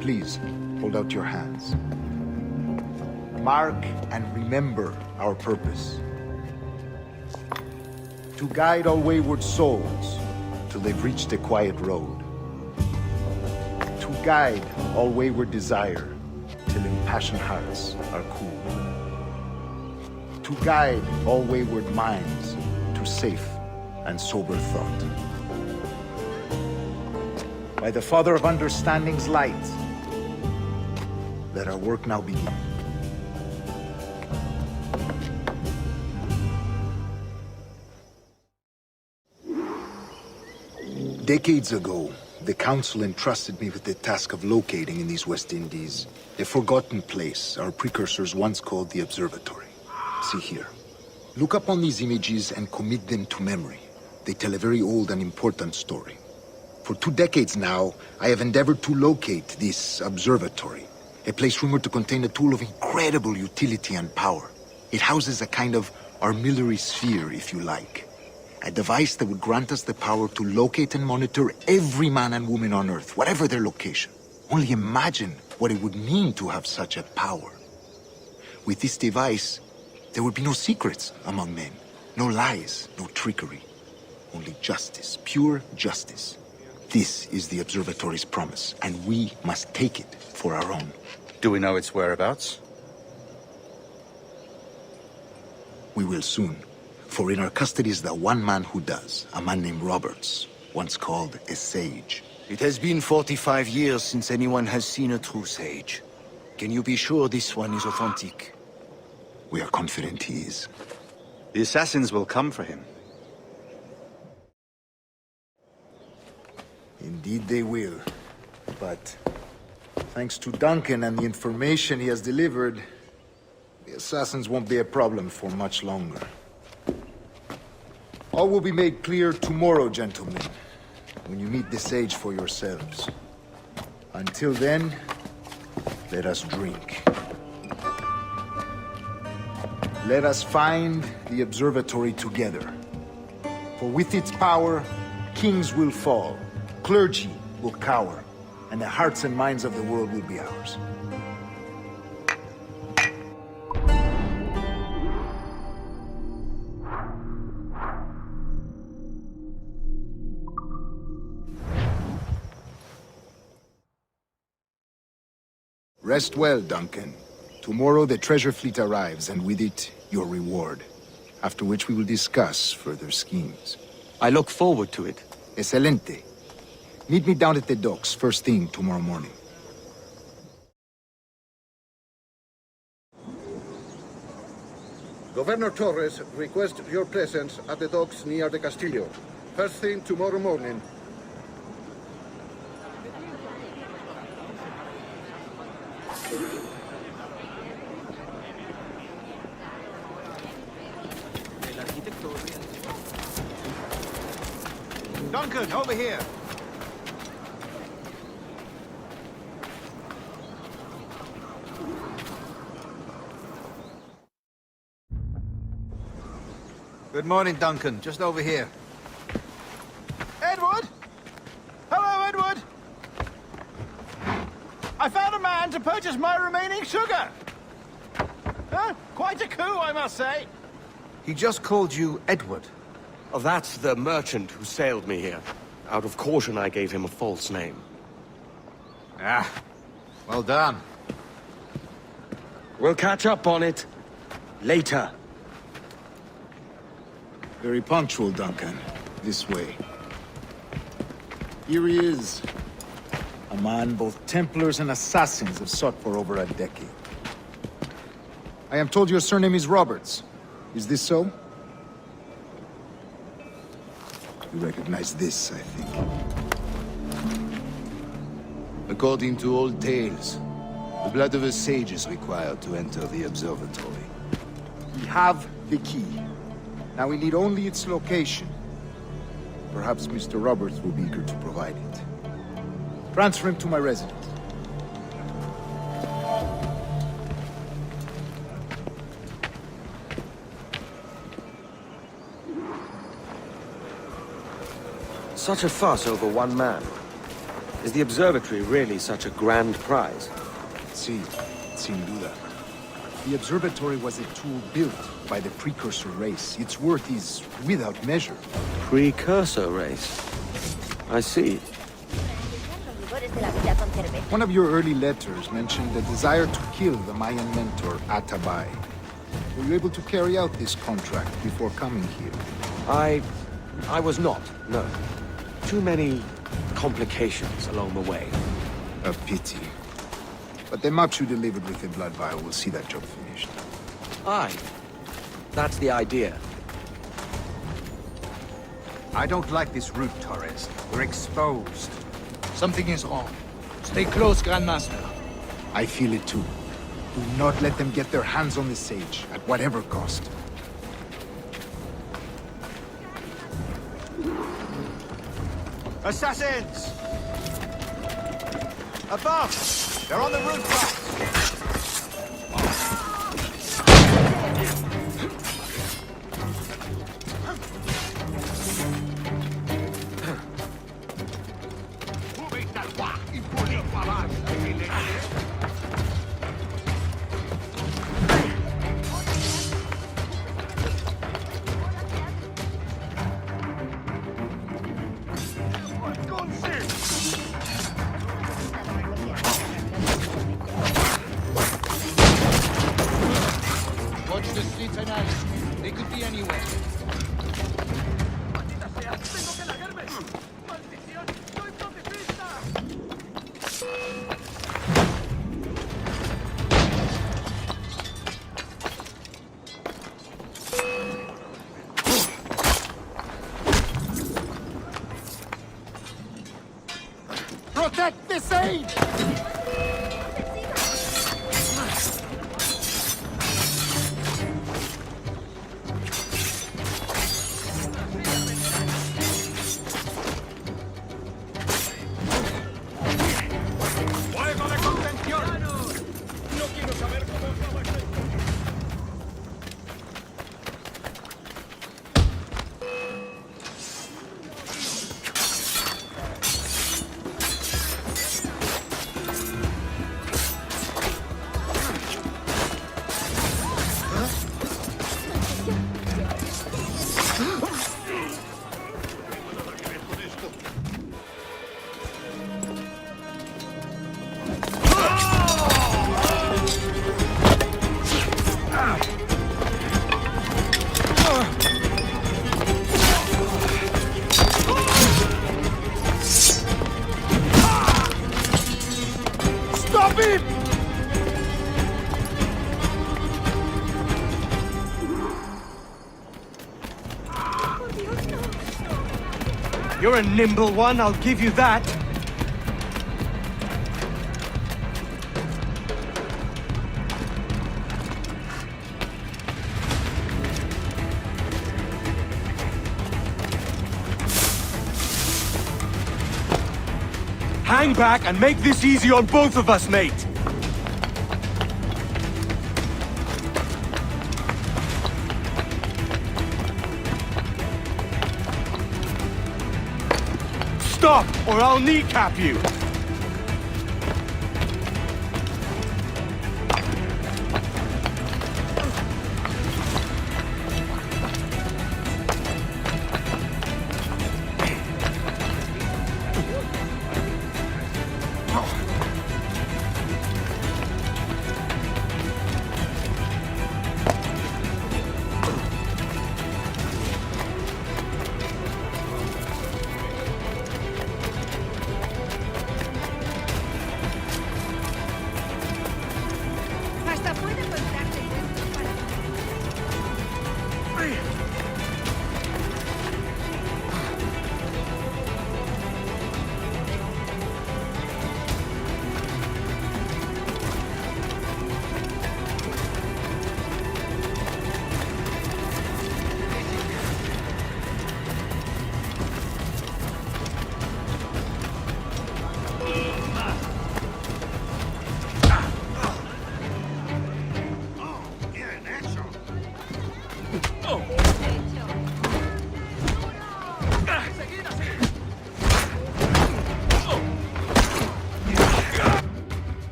Please, hold out your hands. Mark and remember our purpose. To guide all wayward souls till they've reached a quiet road. To guide all wayward desire till impassioned hearts are cool. To guide all wayward minds to safe and sober thought. By the Father of Understanding's light, let our work now begin. Decades ago, the Council entrusted me with the task of locating in these West Indies a forgotten place our precursors once called the Observatory. See here. Look upon these images and commit them to memory. They tell a very old and important story. For 2 decades now, I have endeavored to locate this observatory, a place rumored to contain a tool of incredible utility and power. It houses a kind of armillary sphere, if you like. A device that would grant us the power to locate and monitor every man and woman on Earth, whatever their location. Only imagine what it would mean to have such a power. With this device, there would be no secrets among men, no lies, no trickery. Only justice, pure justice. This is the Observatory's promise, and we must take it for our own. Do we know its whereabouts? We will soon. For in our custody is the one man who does, a man named Roberts, once called a sage. It has been 45 years since anyone has seen a true sage. Can you be sure this one is authentic? We are confident he is. The assassins will come for him. Indeed they will. But thanks to Duncan and the information he has delivered, the assassins won't be a problem for much longer. All will be made clear tomorrow, gentlemen, when you meet the sage for yourselves. Until then, let us drink. Let us find the observatory together. For with its power, kings will fall, clergy will cower, and the hearts and minds of the world will be ours. Rest well, Duncan. Tomorrow the treasure fleet arrives, and with it, your reward. After which we will discuss further schemes. I look forward to it. Excelente. Meet me down at the docks first thing tomorrow morning. Governor Torres requests your presence at the docks near the Castillo. First thing tomorrow morning. Duncan, over here. Good morning, Duncan. Just over here. Edward? Hello, Edward. I found a man to purchase my remaining sugar. Huh? Quite a coup, I must say. He just called you Edward. Oh, that's the merchant who sailed me here. Out of caution, I gave him a false name. Ah, well done. We'll catch up on it later. Very punctual, Duncan. This way. Here he is. A man both Templars and Assassins have sought for over a decade. I am told your surname is Roberts. Is this so? You recognize this, I think. According to old tales, the blood of a sage is required to enter the observatory. We have the key. Now we need only its location. Perhaps Mr. Roberts will be eager to provide it. Transfer him to my residence. Such a fuss over one man. Is the observatory really such a grand prize? Sí, sin duda. The observatory was a tool built by the precursor race. Its worth is without measure. Precursor race? I see. One of your early letters mentioned the desire to kill the Mayan mentor, Atabay. Were you able to carry out this contract before coming here? I was not, no. Too many complications along the way. A pity. But the maps you delivered with the blood vial will see that job finished. Aye. That's the idea. I don't like this route, Torres. We're exposed. Something is wrong. Stay close, Grandmaster. I feel it too. Do not let them get their hands on the sage, at whatever cost. Assassins! Above! They're on the rooftops! Watch the streets and alleys. They could be anywhere. Protect the sage! You're a nimble one, I'll give you that. Hang back and make this easy on both of us, mate. Stop, or I'll kneecap you!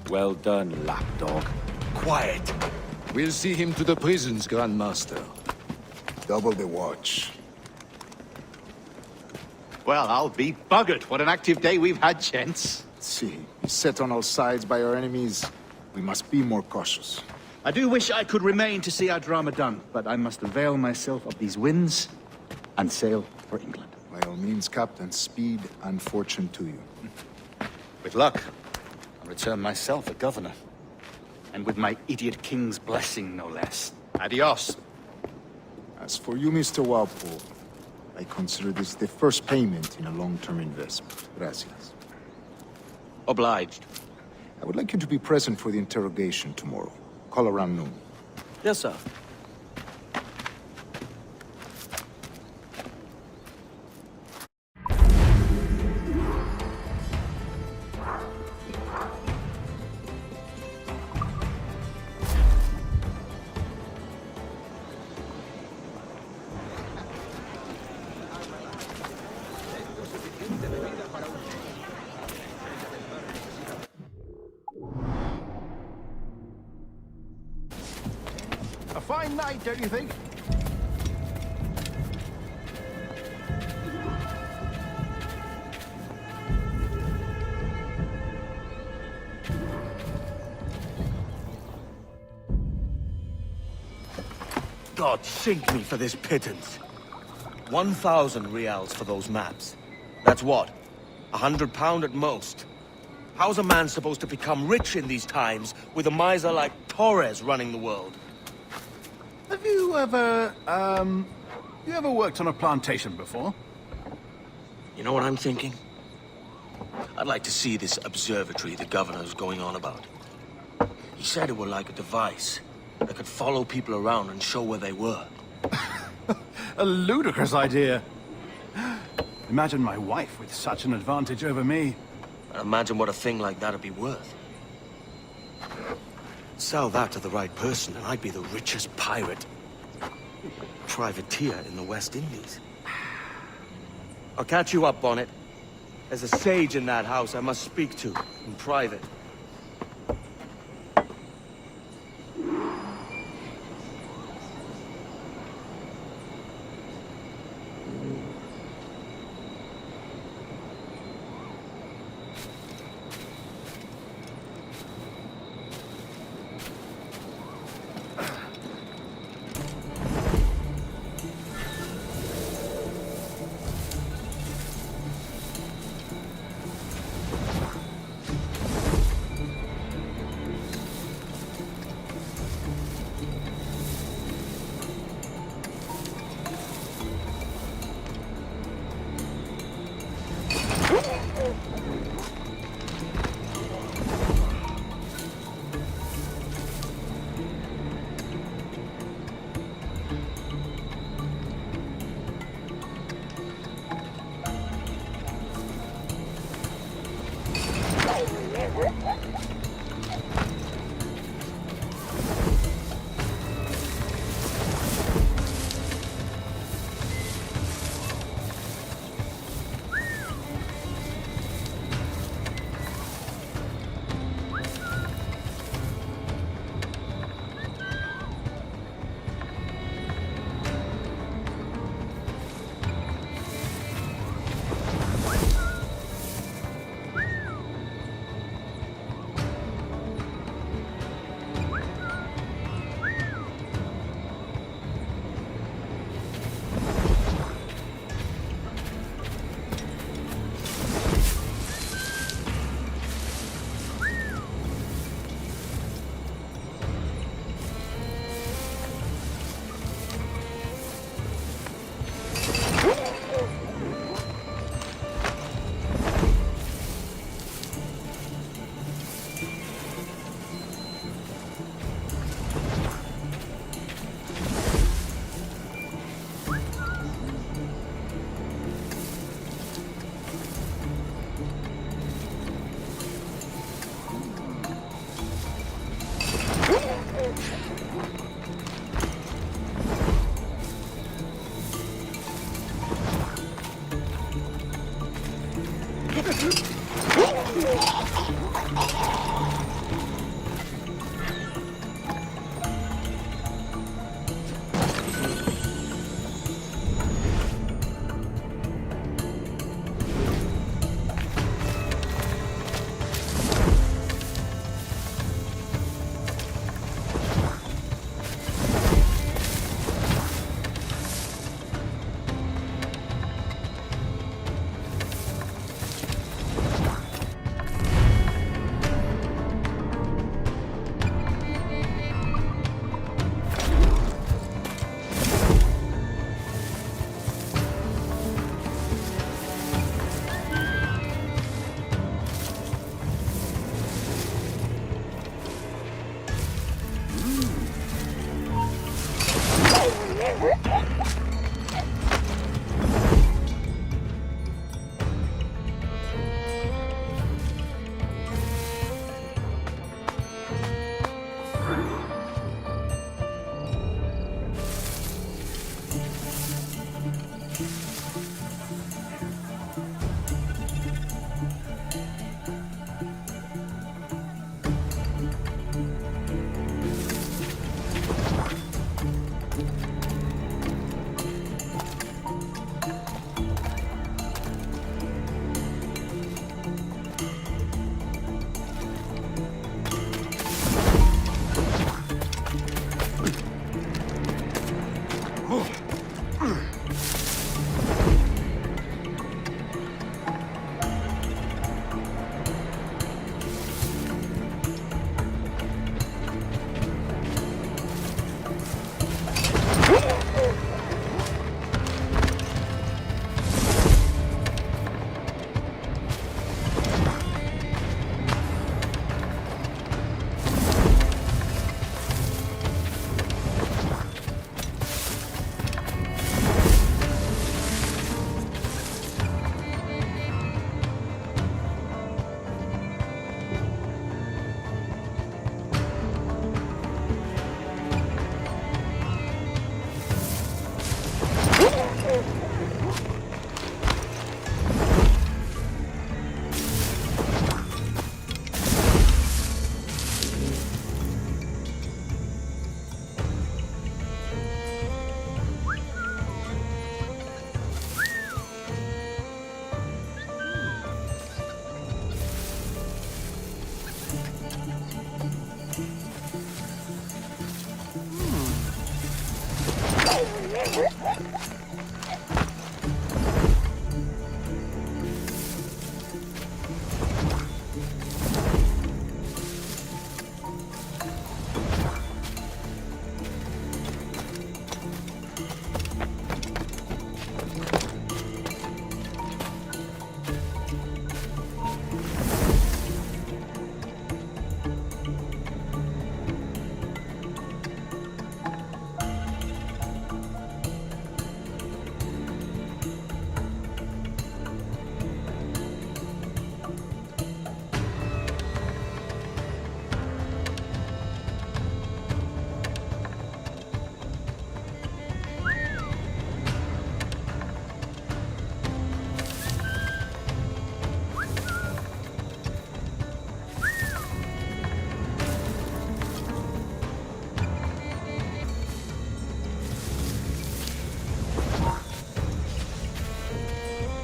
Well done, lapdog. Quiet. We'll see him to the prisons, Grandmaster. Double the watch. Well, I'll be buggered. What an active day we've had, gents. See, set on all sides by our enemies. We must be more cautious. I do wish I could remain to see our drama done, but I must avail myself of these winds and sail for England. By all means, Captain, speed and fortune to you. With luck, I'll return myself a governor. And with my idiot king's blessing, no less. Adios. As for you, Mr. Walpole, I consider this the first payment in a long-term investment. Gracias. Obliged. I would like you to be present for the interrogation tomorrow. Call around noon. Yes, sir. A fine night, don't you think? God sink me for this pittance. 1,000 reals for those maps. That's what? £100 at most. How's a man supposed to become rich in these times with a miser like Torres running the world? Have you ever, worked on a plantation before? You know what I'm thinking? I'd like to see this observatory the governor's going on about. He said it were like a device that could follow people around and show where they were. A ludicrous idea. Imagine my wife with such an advantage over me. And imagine what a thing like that'd be worth. Sell that to the right person and I'd be the richest pirate. Privateer in the West Indies. I'll catch you up on it. There's a sage in that house I must speak to in private.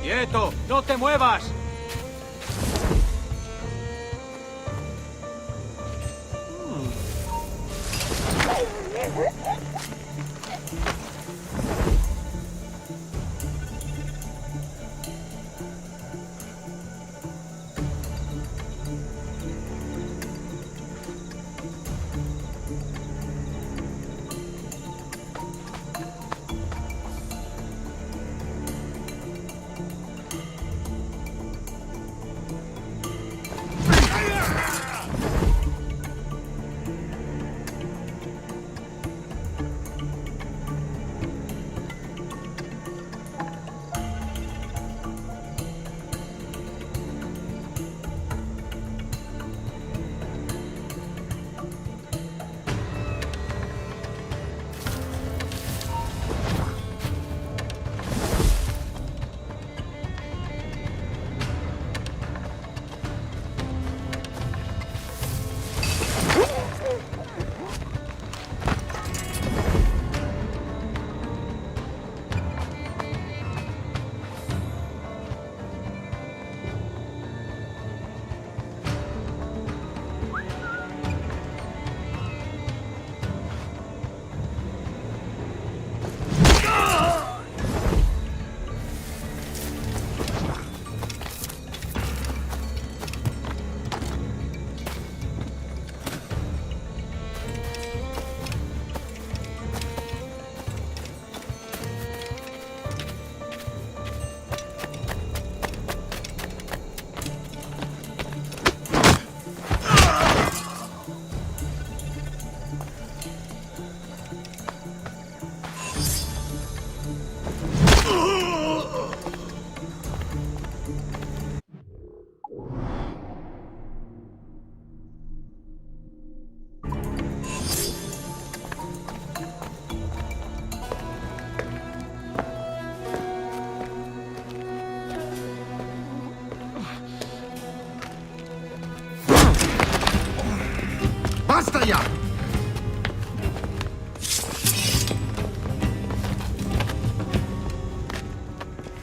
¡Quieto! ¡No te muevas! Basta ya!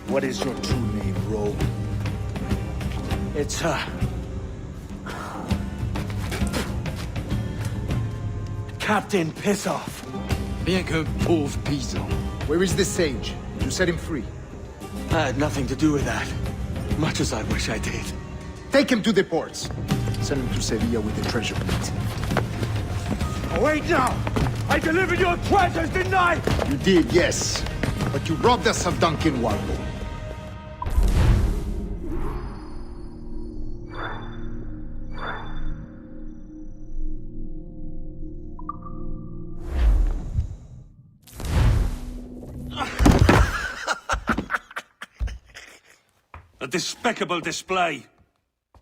What is your true name, rogue? It's, Captain Pissoff. Bien que pauvre paysan. Where is the sage? You set him free. I had nothing to do with that. Much as I wish I did. Take him to the ports. Send him to Sevilla with the treasure plate. Oh, wait now! I delivered your treasures, didn't I? You did, yes. But you robbed us of Duncan Walpole. A despicable display.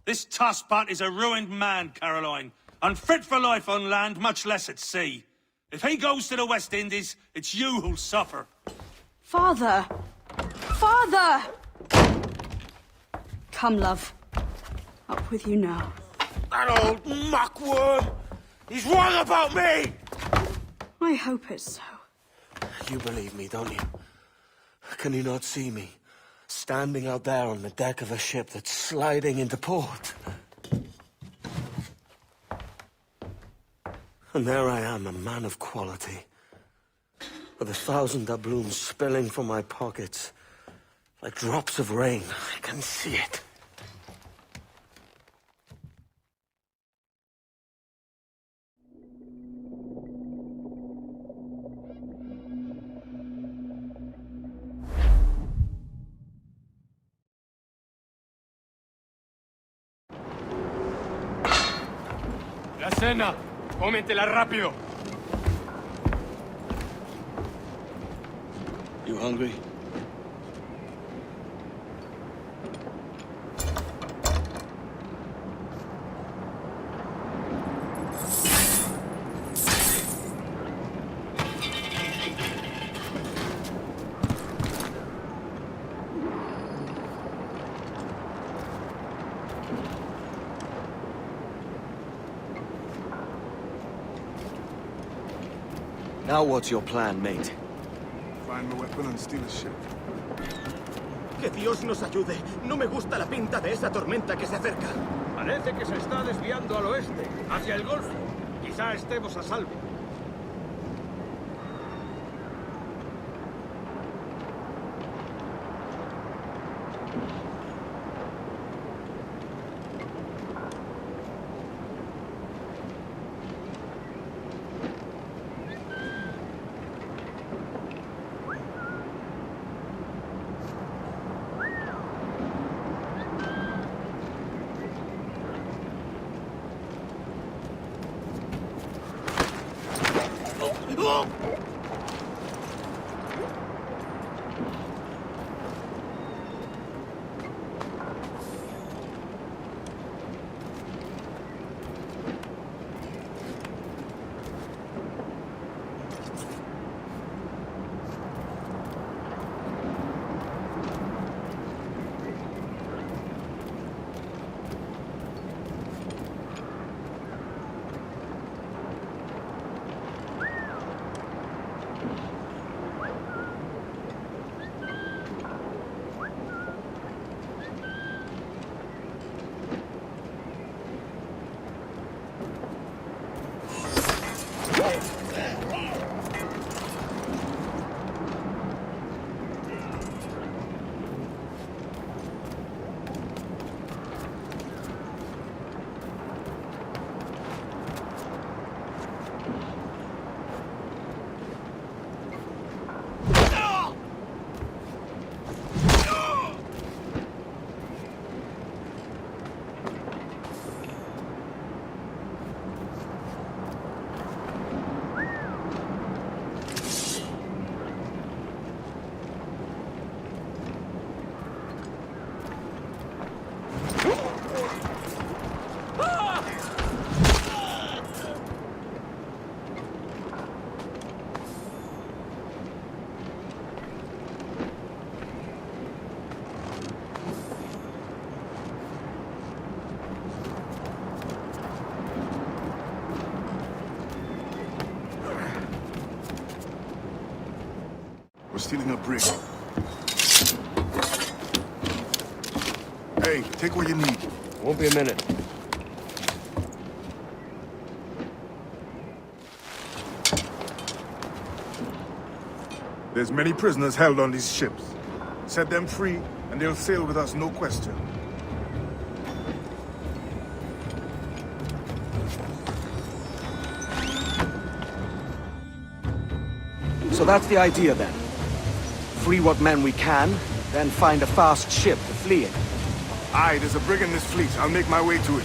This tosspot is a ruined man, Caroline. Unfit for life on land, much less at sea. If he goes to the West Indies, it's you who'll suffer. Father! Father! Come, love. Up with you now. That old muckworm! He's wrong about me! I hope it's so. You believe me, don't you? Can you not see me? Standing out there on the deck of a ship that's sliding into port. And there I am, a man of quality. With 1,000 doubloons spilling from my pockets. Like drops of rain. I can see it. La cena. Cómetela rápido. You hungry? Now what's your plan, mate? Find the weapon and steal a ship. Que Dios nos ayude. No me gusta la pinta de esa tormenta que se acerca. Parece que se está desviando al oeste, hacia el Golfo. Quizá estemos a salvo. We're stealing a brig. Hey, take what you need. Won't be a minute. There's many prisoners held on these ships. Set them free, and they'll sail with us, no question. So that's the idea then. Free what men we can, then find a fast ship to flee in. Aye, there's a brig in this fleet. I'll make my way to it.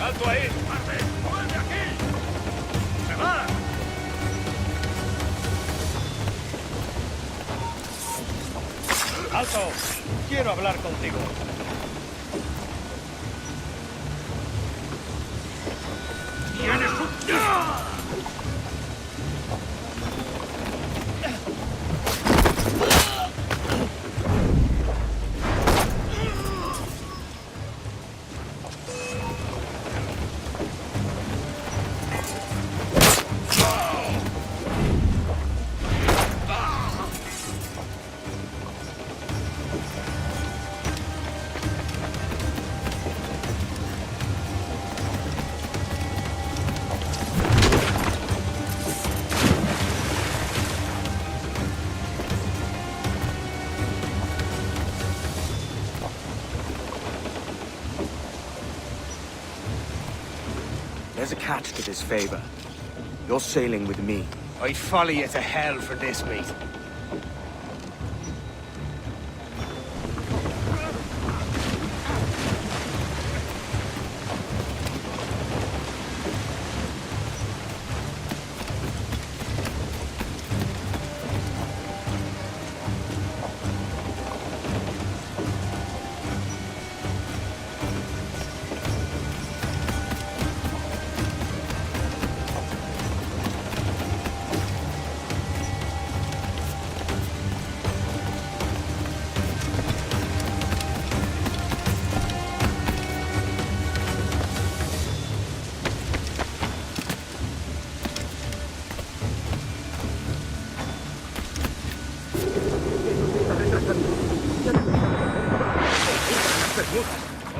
¡Alto ahí! ¡Parte! ¡Muévete aquí! ¡Se va! ¡Alto! Quiero hablar contigo. ¡Tienes un... There's a catch to this favor. You're sailing with me. I'd follow you to hell for this, mate.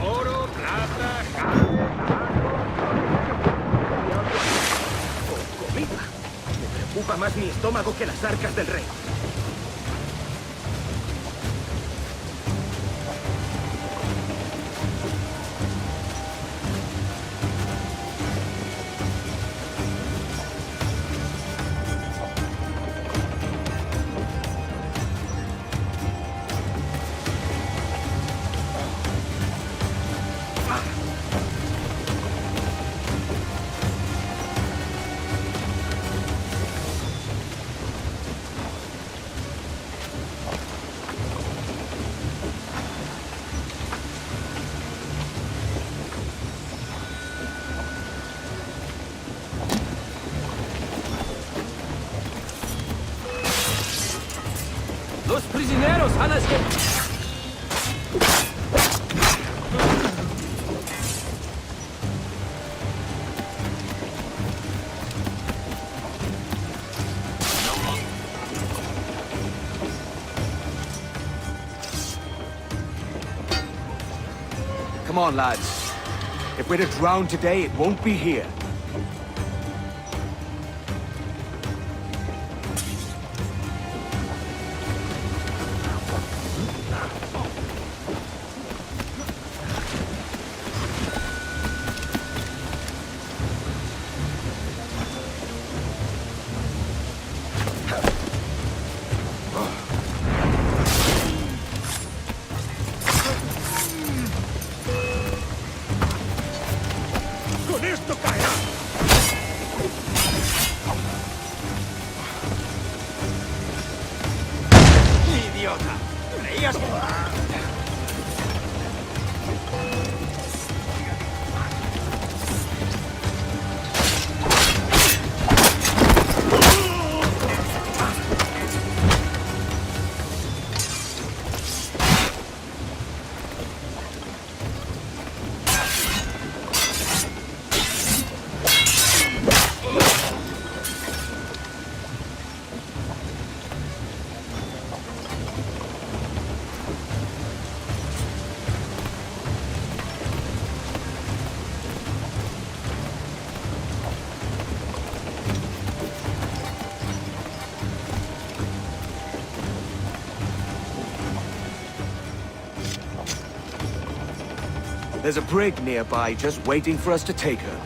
Oro, plata, Comida. Me preocupa más mi estómago que las arcas del rey. ¡Los prisioneros a la izquierda! Come on, lads. If we're to drown today, it won't be here. There's a brig nearby just waiting for us to take her.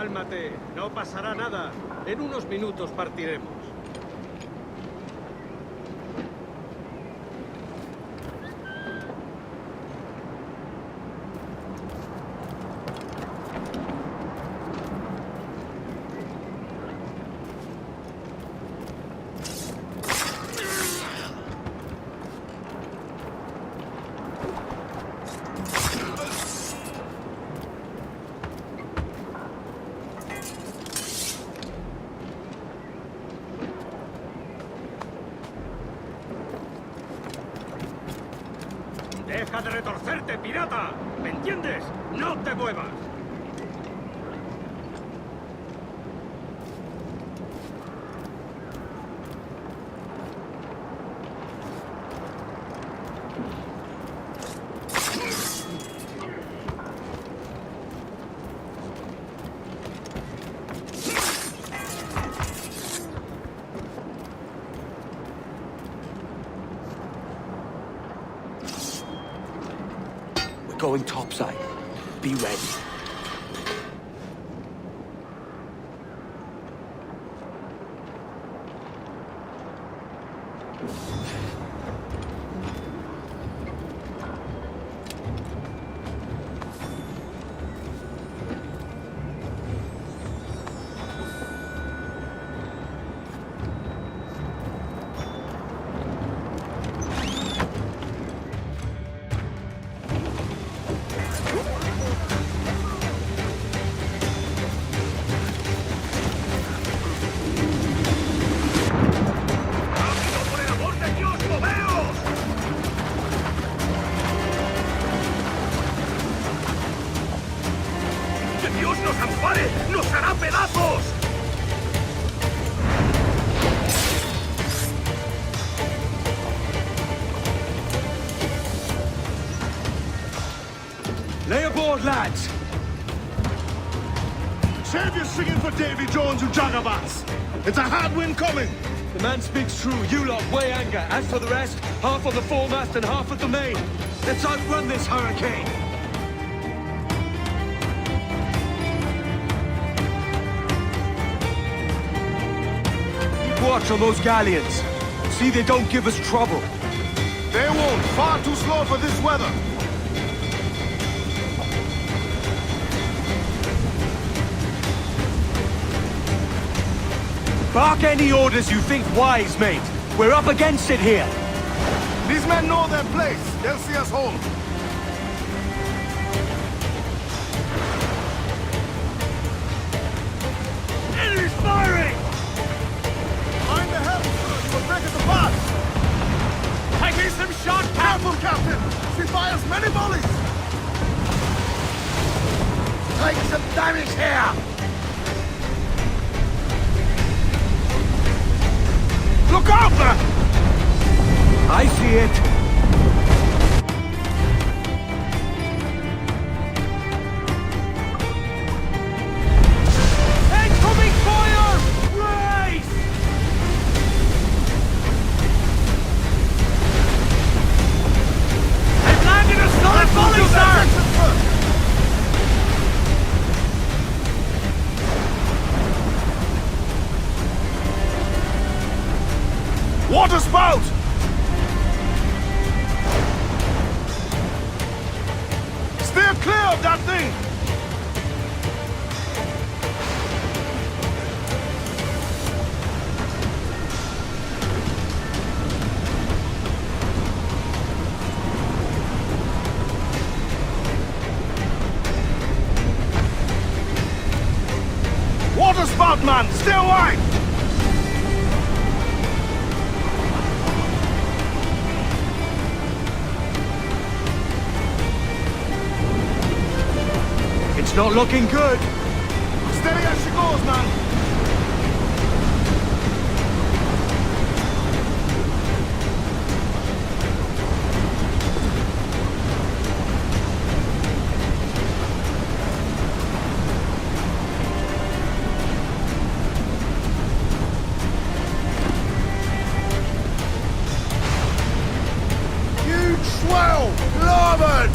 Cálmate, no pasará nada. En unos minutos partiremos. ¡Deja de retorcerte, pirata! ¿Me entiendes? ¡No te muevas! Going topside. Be ready. Lay aboard, lads! Save your singing for Davy Jones and Jagabats. It's a hard wind coming. The man speaks true. You lot weigh anchor. As for the rest, half on the foremast and half at the main. Let's outrun this hurricane. Keep watch on those galleons. See they don't give us trouble. They won't. Far too slow for this weather. Bark any orders you think wise, mate. We're up against it here. These men know their place. They'll see us home. Enemy's firing! Mind the helm, sir. You will break us apart. Taking some shot, Careful, Captain. She fires many volleys. Take some damage here! Look out there! I see it. Incoming fire! Race! They've landed a solid volley, sir! Water spout! Steer clear of that thing! Water spout, man! Stay wide! It's not looking good. Steady as she goes, man. Huge swell! Larboard!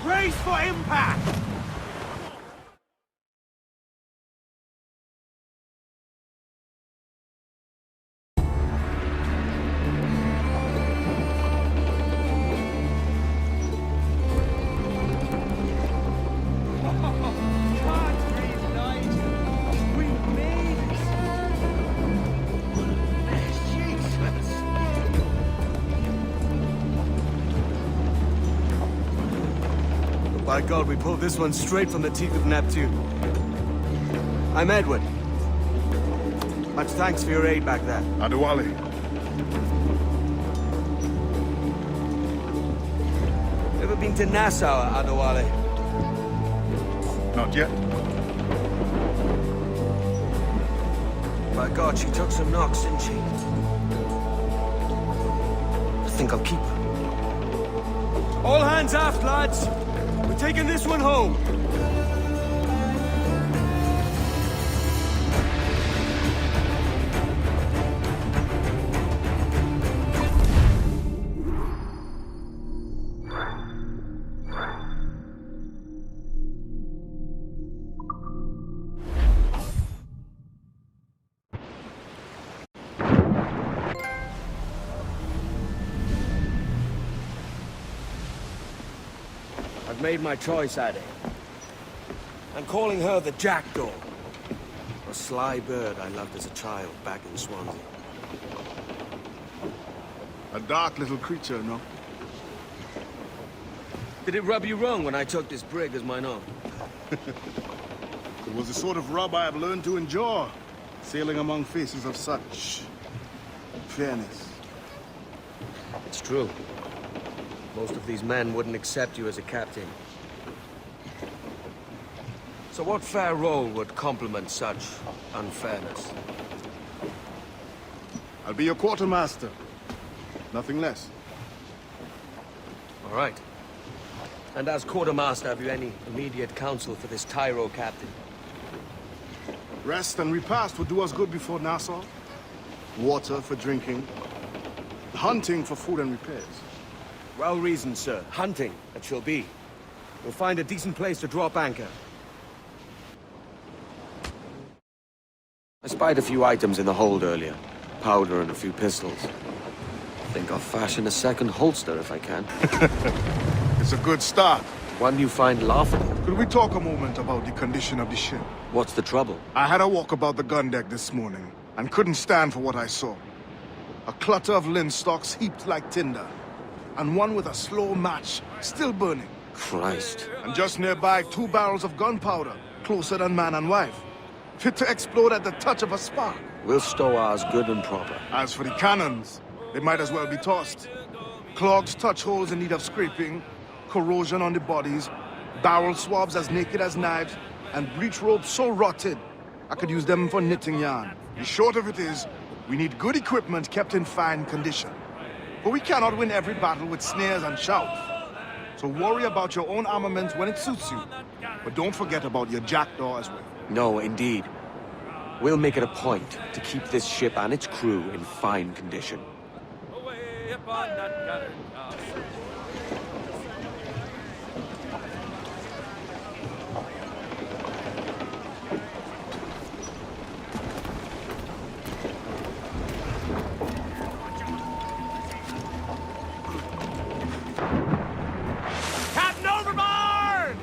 Brace for impact! By God, we pulled this one straight from the teeth of Neptune. I'm Edward. Much thanks for your aid back there. Adewale. Ever been to Nassau, Adewale? Not yet. By God, she took some knocks, didn't she? I think I'll keep her. All hands aft, lads! We're taking this one home. I've made my choice, Addy. I'm calling her the Jackdaw. A sly bird I loved as a child back in Swansea. A dark little creature, no? Did it rub you wrong when I took this brig as mine own? It was the sort of rub I have learned to endure, sailing among faces of such fairness. It's true. Most of these men wouldn't accept you as a captain. So what fair role would complement such unfairness? I'll be your quartermaster. Nothing less. All right. And as quartermaster, have you any immediate counsel for this tyro captain? Rest and repast would do us good before Nassau. Water for drinking. Hunting for food and repairs. Well reasoned, sir. Hunting, it shall be. We'll find a decent place to drop anchor. I spied a few items in the hold earlier. Powder and a few pistols. Think I'll fashion a second holster if I can. It's a good start. One you find laughable. Could we talk a moment about the condition of the ship? What's the trouble? I had a walk about the gun deck this morning, and couldn't stand for what I saw. A clutter of linstocks heaped like tinder, and one with a slow match still burning. Christ. And just nearby, 2 barrels of gunpowder, closer than man and wife, fit to explode at the touch of a spark. We'll stow ours good and proper. As for the cannons, they might as well be tossed. Clogged touch holes in need of scraping, corrosion on the bodies, barrel swabs as naked as knives, and breech ropes so rotted, I could use them for knitting yarn. The short of it is, we need good equipment kept in fine condition. But we cannot win every battle with snares and shouts. So worry about your own armament when it suits you. But don't forget about your jackdaw as well. No, indeed. We'll make it a point to keep this ship and its crew in fine condition. Captain overboard!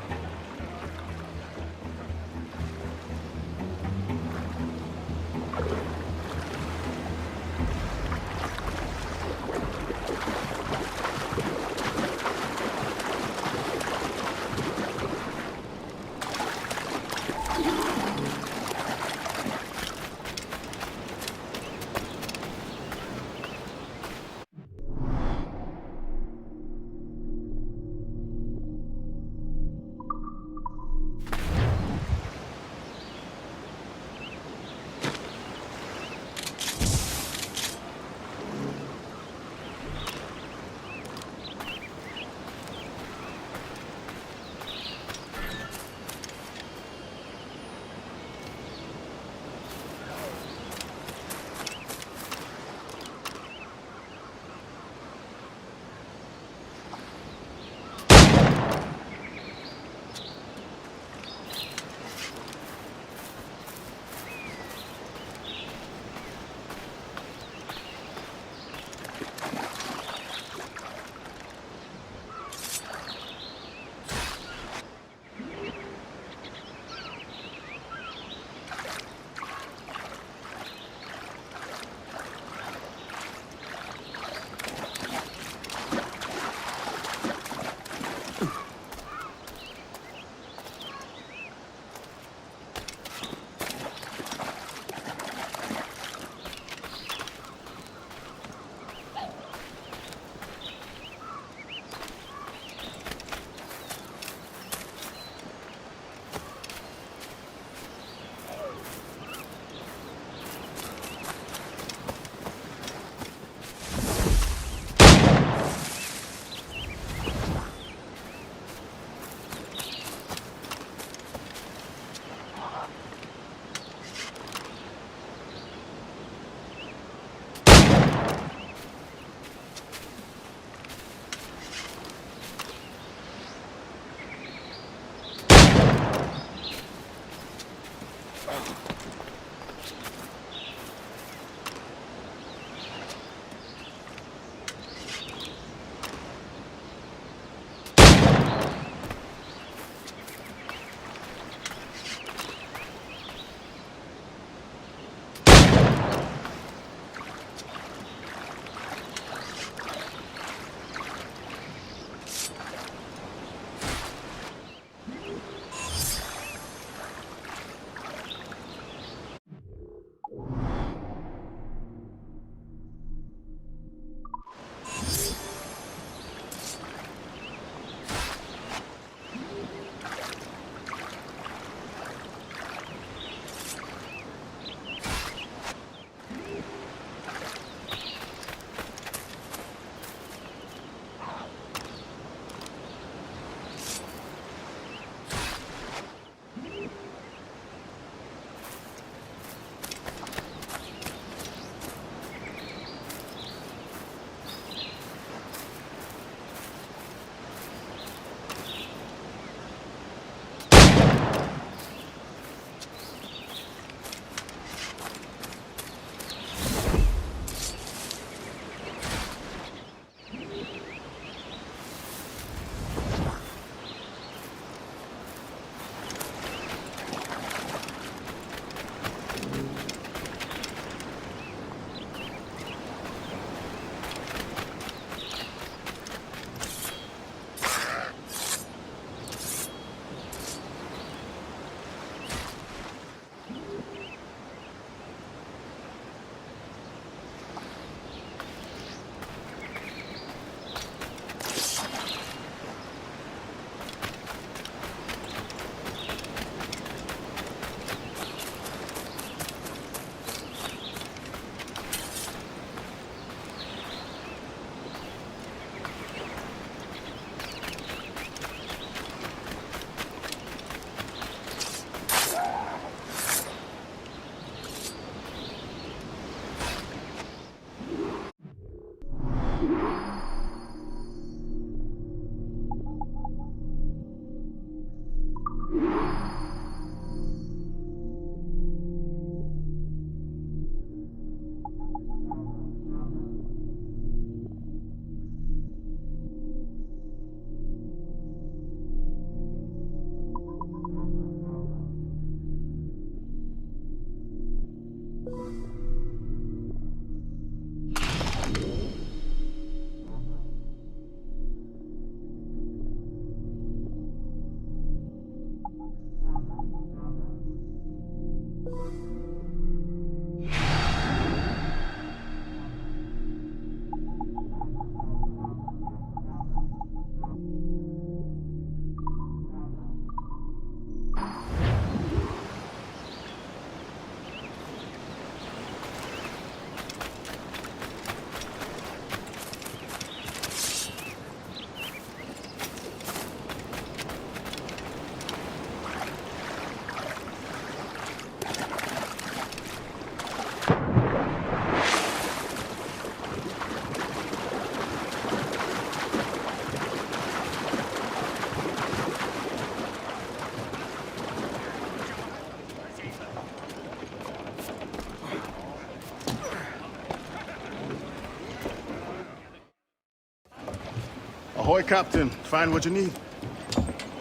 Ahoy, Captain. Find what you need.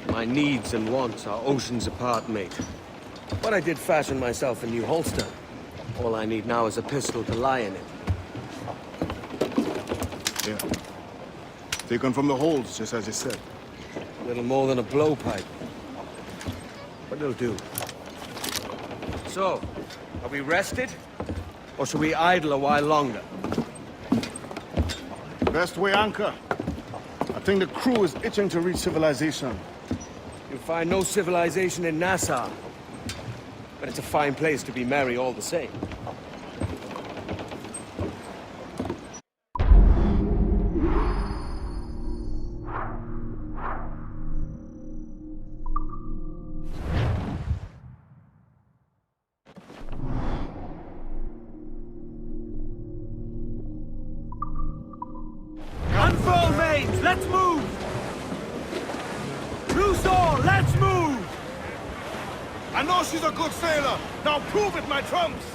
My needs and wants are oceans apart, mate. But I did fashion myself a new holster. All I need now is a pistol to lie in it. Yeah. Taken from the holds, just as you said. A little more than a blowpipe. But it'll do. So, are we rested? Or should we idle a while longer? Best way anchor. I think the crew is itching to reach civilization. You'll find no civilization in Nassau. But it's a fine place to be merry all the same. Unfold, mates! Let's move! Loose all! Let's move! I know she's a good sailor. Now prove it, my trumps!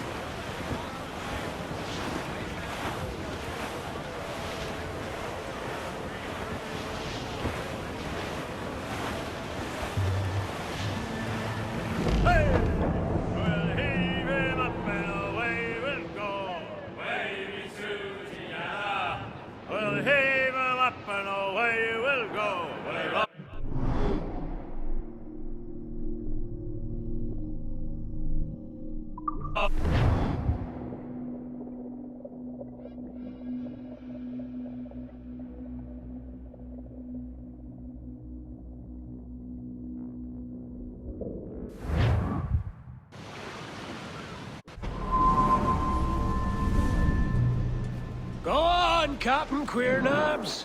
Go on, Captain Queernabs.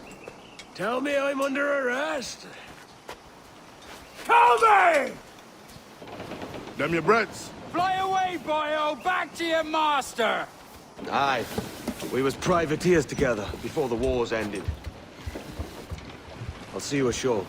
Tell me I'm under arrest. Tell me! Them your breads. Fly away, boyo! Back to your master! Aye. We was privateers together before the wars ended. I'll see you ashore.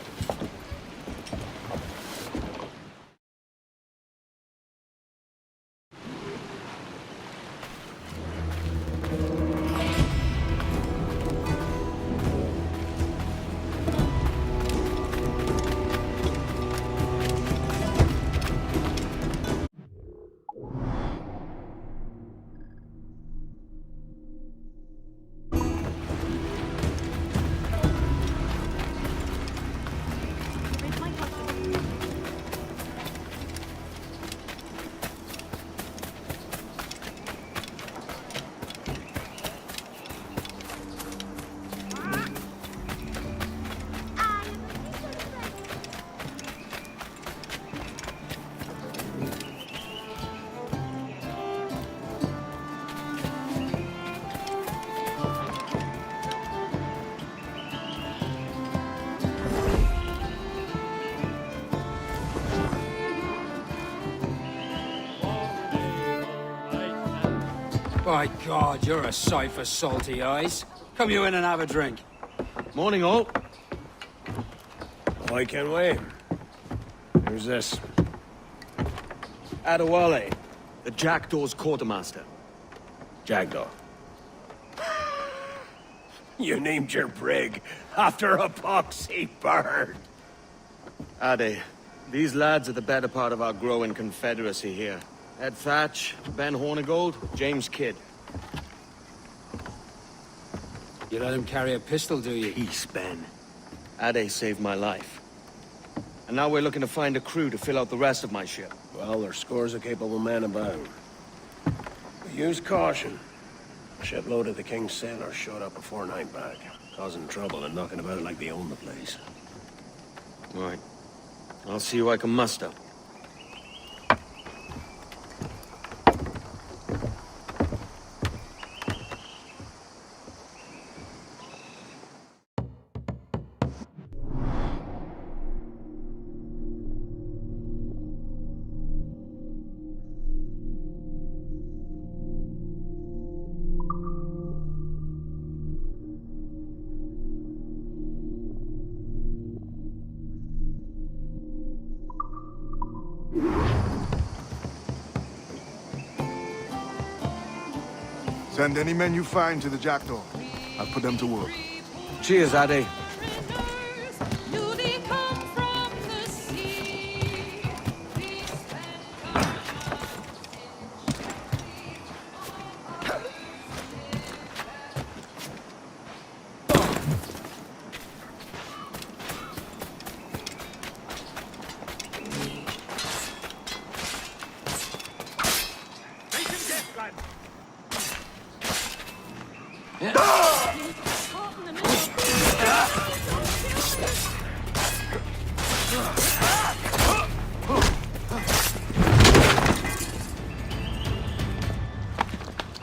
By God, you're a sight for salty eyes. Come you in and have a drink. Morning, all. I can wait. Who's this? Adewale, the Jackdaw's quartermaster. Jackdaw. You named your brig after a poxy bird. Ade, these lads are the better part of our growing confederacy here. Ed Thatch, Ben Hornigold, James Kidd. You let him carry a pistol, do you? Peace, Ben. Ade saved my life. And now we're looking to find a crew to fill out the rest of my ship. Well, there's scores of capable men about. But use caution. A shipload of the King's sailors showed up a fortnight back, causing trouble and knocking about like they own the place. Right. I'll see who I can muster. Send any men you find to the Jackdaw. I'll put them to work. Cheers, Ade.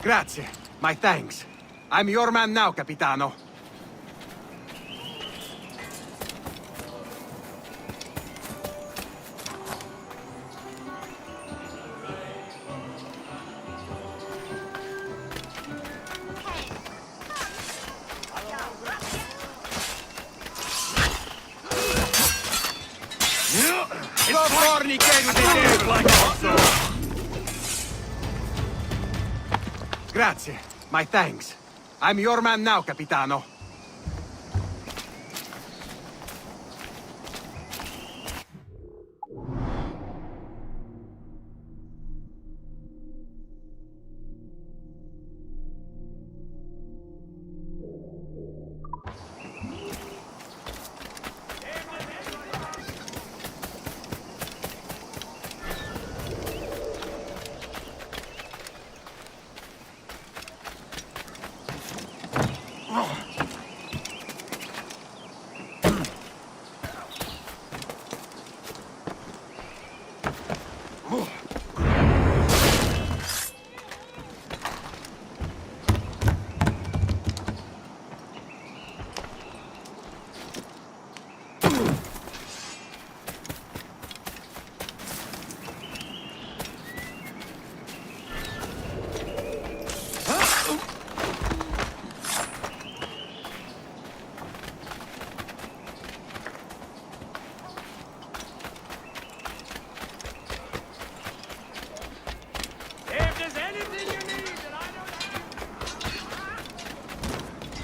Grazie. My thanks. I'm your man now, Capitano. Grazie. My thanks. I'm your man now, Capitano.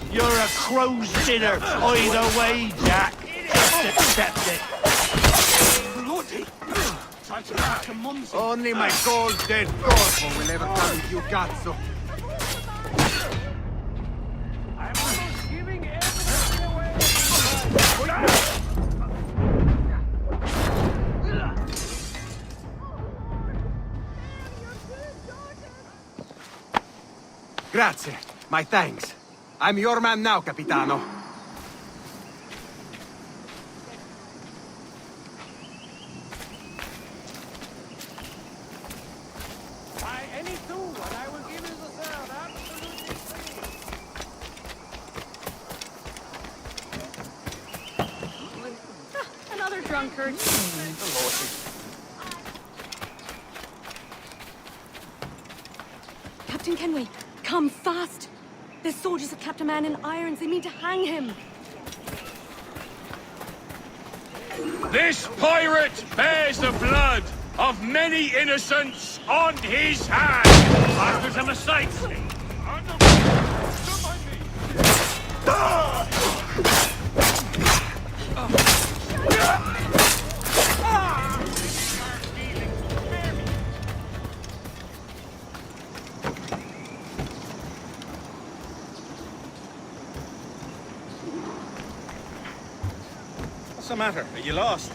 You're a crow's dinner, either way, Jack. Just accept it. Bloody! Time to back to Mumsy. Only my cold dead corpo will ever come with you, cazzo. I'm almost giving everything away. Grazie. My thanks. I'm your man now, Capitano. Buy any tool and I will give you the sound absolutely free. Another drunkard. Captain Kenway, come fast. The soldiers have kept a man in irons. They mean to hang him. This pirate bears the blood of many innocents on his hands. Bastards a mistake. What's the matter? Are you lost?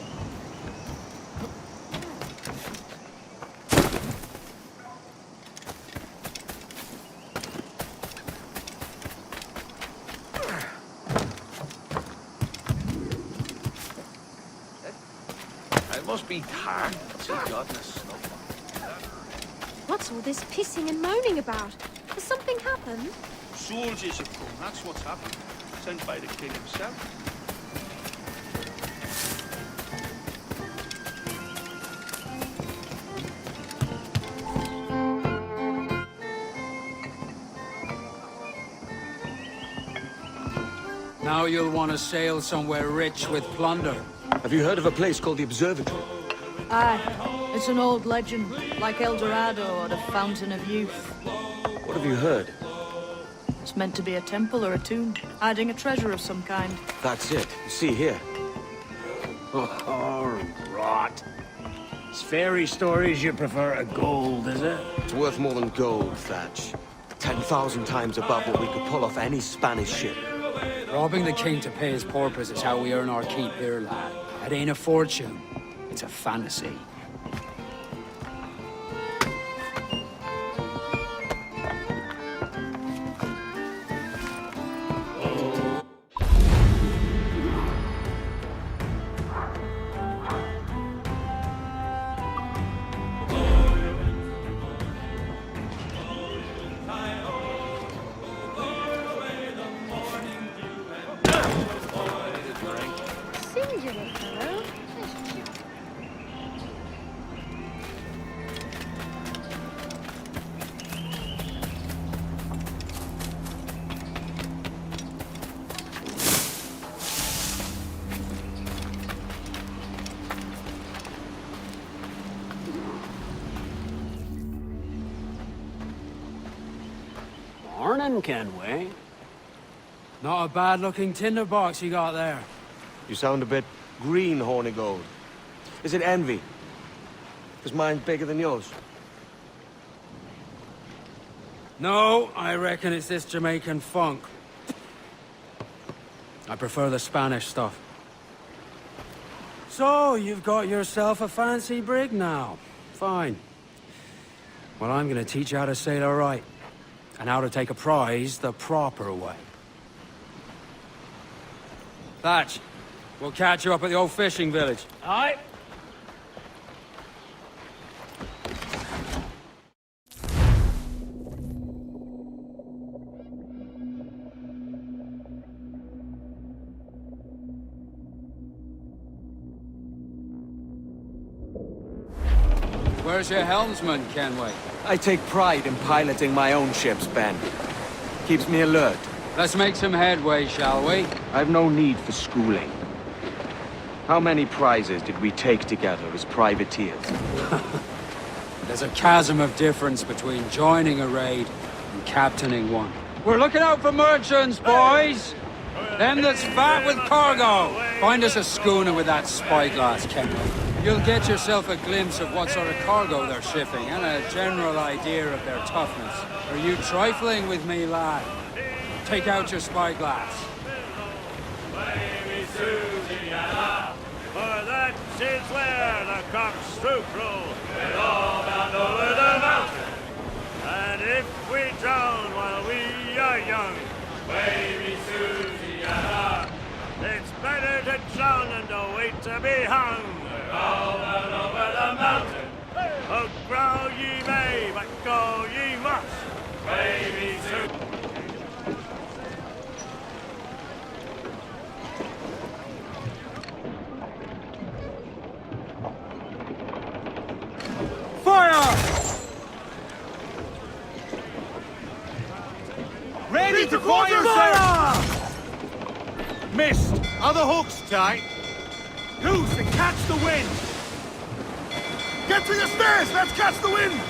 It must be tired. What's all this pissing and moaning about? Has something happened? Soldiers have come, that's what's happened. Sent by the king himself. Now you'll want to sail somewhere rich with plunder. Have you heard of a place called the Observatory? Aye, it's an old legend, like El Dorado or the Fountain of Youth. What have you heard? It's meant to be a temple or a tomb, hiding a treasure of some kind. That's it. See here. Oh, rot. It's fairy stories you prefer to gold, is it? It's worth more than gold, Thatch. 10,000 times above what we could pull off any Spanish ship. Robbing the king to pay his porpoise is how we earn our keep here, lad. It ain't a fortune. It's a fantasy. dangerous, fellow. Morning, Kenway. Not a bad-looking tinderbox you got there. You sound a bit green, Horny Gold. Is it envy? Because mine's bigger than yours. No, I reckon it's this Jamaican funk. I prefer the Spanish stuff. So, you've got yourself a fancy brig now. Fine. Well, I'm gonna teach you how to sail her right. And how to take a prize the proper way. Thatch, we'll catch you up at the old fishing village. Aye. Where's your helmsman, Kenway? I take pride in piloting my own ships, Ben. Keeps me alert. Let's make some headway, shall we? I've no need for schooling. How many prizes did we take together as privateers? There's a chasm of difference between joining a raid and captaining one. We're looking out for merchants, boys! Them that's fat with cargo! Find us a schooner with that spyglass, Kenway. You'll get yourself a glimpse of what sort of cargo they're shipping and a general idea of their toughness. Are you trifling with me, lad? Take out your spyglass. Baby Susiana, for that is where the cocks do crow. We're all bound over the mountain. And if we drown while we are young, baby Susiana, it's better to drown than to wait to be hung. We're all bound over the mountain. Oh, growl ye may, but go ye must. Baby Susiana. Fire! Ready to fire, sir! Missed. Are the hooks tight? Loose and catch the wind! Get to your stairs! Let's catch the wind!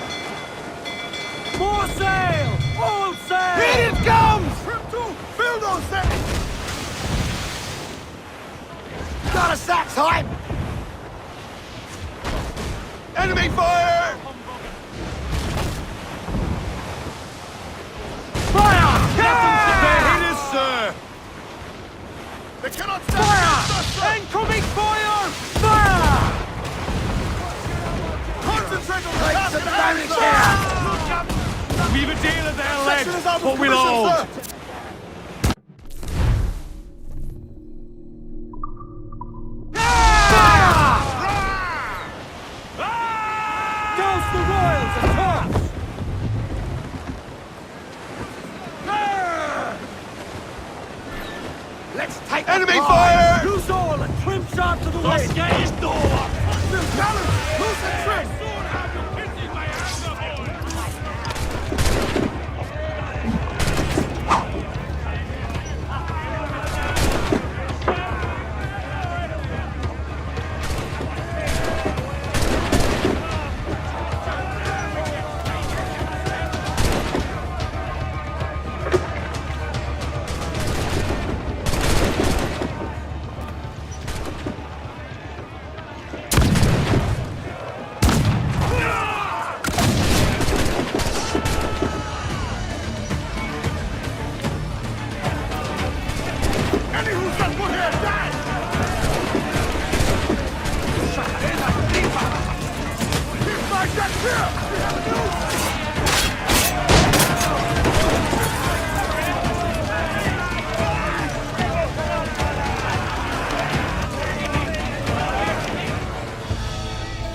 More sail! All sail! Here it comes! Trim to! Fill those sails! Got a sax hype! Enemy fire! Fire! Captain, they're hitters, sir! They cannot stand fire! Incoming fire! Fire! Concentrate on the task at hand, We've a deal at their legs, but we'll hold. Douse the royals and tops! Let's take enemy fire! Use all and trim sharp to the wind. Get his door! Balance! Loose and trim!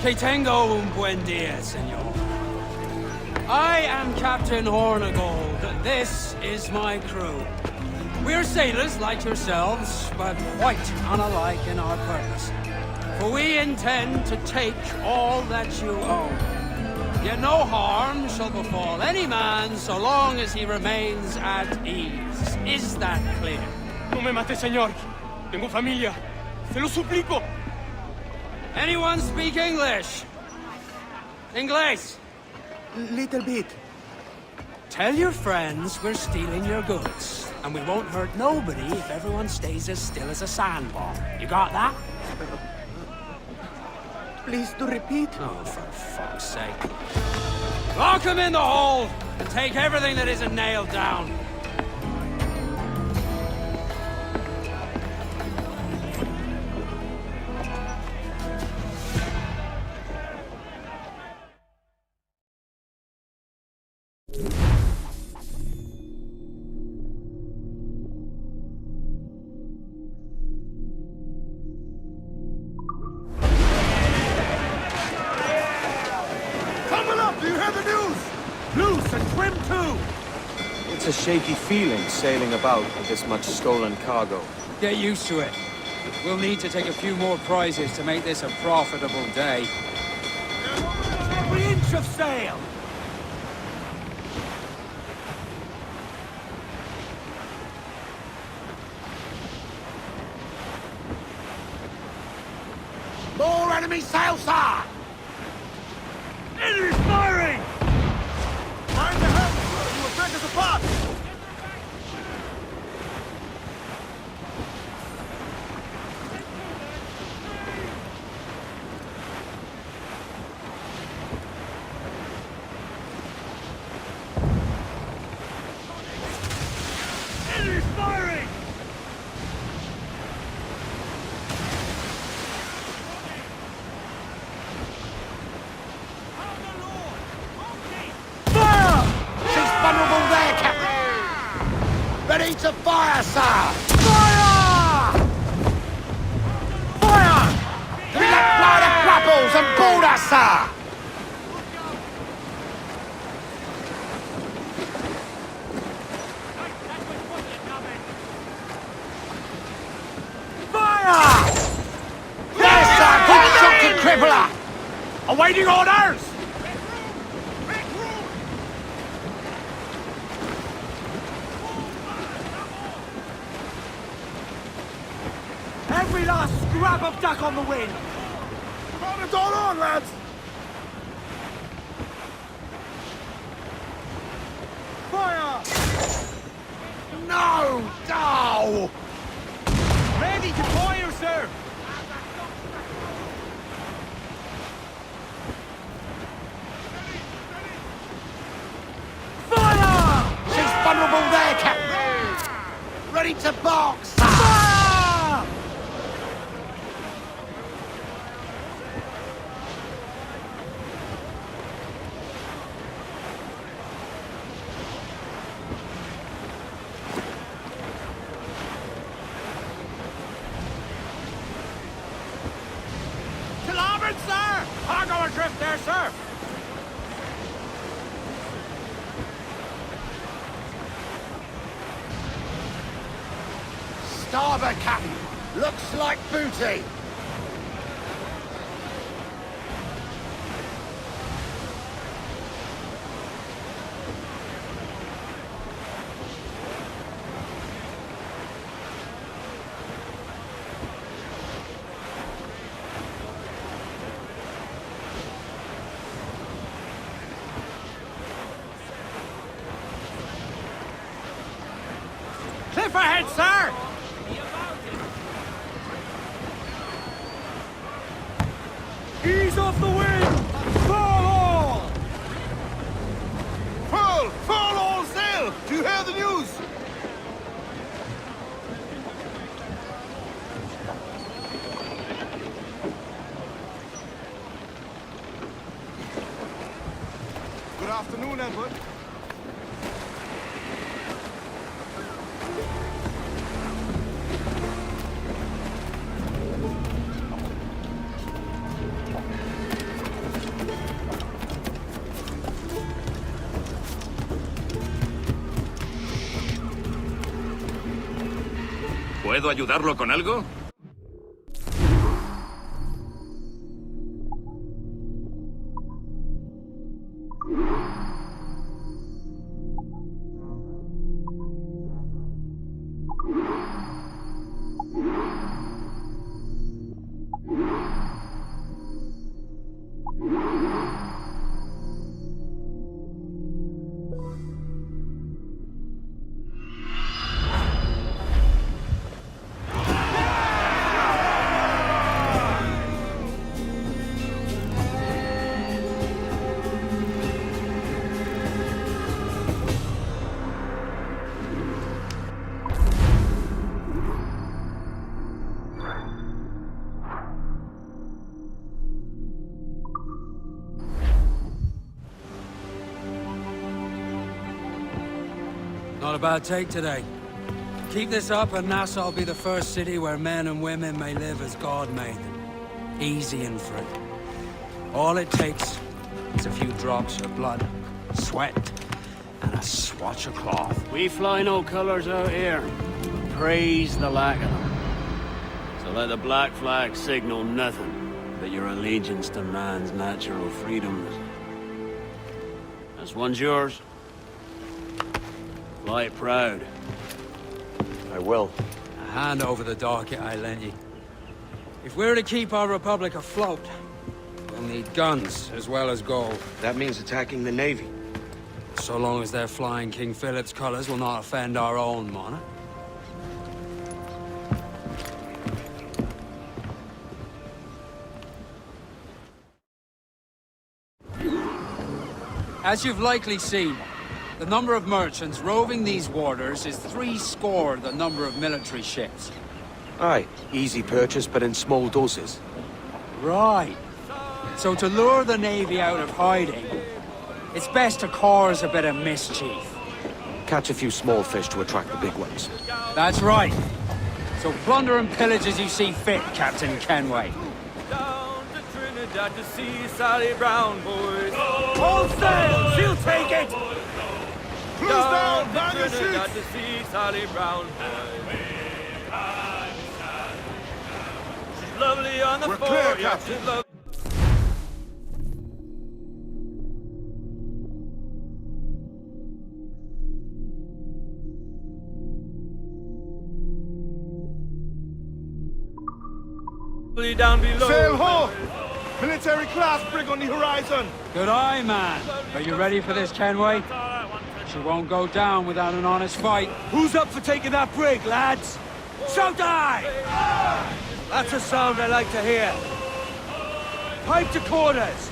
Que tengo un buen día, senor. I am Captain Hornigold. This is my crew. We're sailors like yourselves, but quite unalike in our purpose. For we intend to take all that you own. Yet no harm shall befall any man so long as he remains at ease. Is that clear? No me mate, señor. Tengo familia. Se lo suplico. Anyone speak English? English? Little bit. Tell your friends we're stealing your goods, and we won't hurt nobody if everyone stays as still as a sandbar. You got that? Please do repeat. Oh, for fuck's sake. Lock him in the hold, and take everything that isn't nailed down. It's a shaky feeling sailing about with this much stolen cargo. Get used to it. We'll need to take a few more prizes to make this a profitable day. Every inch of sail! More enemy sail, sir! Enemy firing! Find the help! You will break us apart! Enemy firing! Vulnerable there, Captain! Ready to fire, sir! Fire! Fire! We let fly the grapples and board us, sir! Fire! Yes, sir! Good shot to crippler! Awaiting orders! Every last scrap of duck on the wind! Put it all on, lads! Fire! No! No! Ready to fire, sir! Fire! She's vulnerable there, Captain! Ready to box, sir! Fire! To larboard, sir! Cargo adrift there, sir! Starboard, Captain! Looks like booty! Cliff ahead, sir! Ease off the wind! Full all! Full all sail! Do you hear the news? Good afternoon, Edward. ¿Puedo ayudarlo con algo? Not a bad take today. Keep this up and Nassau will be the first city where men and women may live as God made them. Easy and free. All it takes is a few drops of blood, sweat, and a swatch of cloth. We fly no colours out here. Praise the lack of them. So let the black flag signal nothing but your allegiance to man's natural freedoms. This one's yours. Fly it proud. I will. A hand over the docket I lent you. If we're to keep our republic afloat, we'll need guns as well as gold. That means attacking the Navy. So long as they're flying King Philip's colours will not offend our own monarch. As you've likely seen, the number of merchants roving these waters is 70 the number of military ships. Aye, easy purchase, but in small doses. Right. So to lure the Navy out of hiding, it's best to cause a bit of mischief. Catch a few small fish to attract the big ones. That's right. So plunder and pillage as you see fit, Captain Kenway. Down to Trinidad to see Sally Brown, boys. All sail! She'll take it! Cruise down! Down to Trinidad to see Sally Brown, boys. She's lovely on the We're fore, clear, yeah, Captain. she's lovely. Down below. Sail ho! Military class brig on the horizon! Good eye, man. Are you ready for this, Kenway? She won't go down without an honest fight. Who's up for taking that brig, lads? Shout aye! That's a sound I like to hear. Pipe to quarters.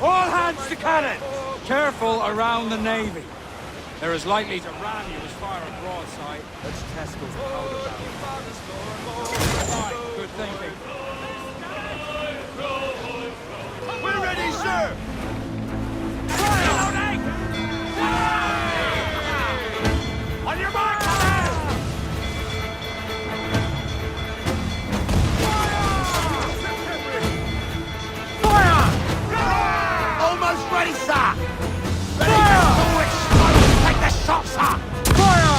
All hands to cannon. Careful around the Navy. They're as likely to ram you as fire a broadside. Let's test those powder barrels. Right, good thinking. We're ready, sir! On your mark, Fire! Almost ready, sir! Ready to explode! Take the shot, sir! Fire!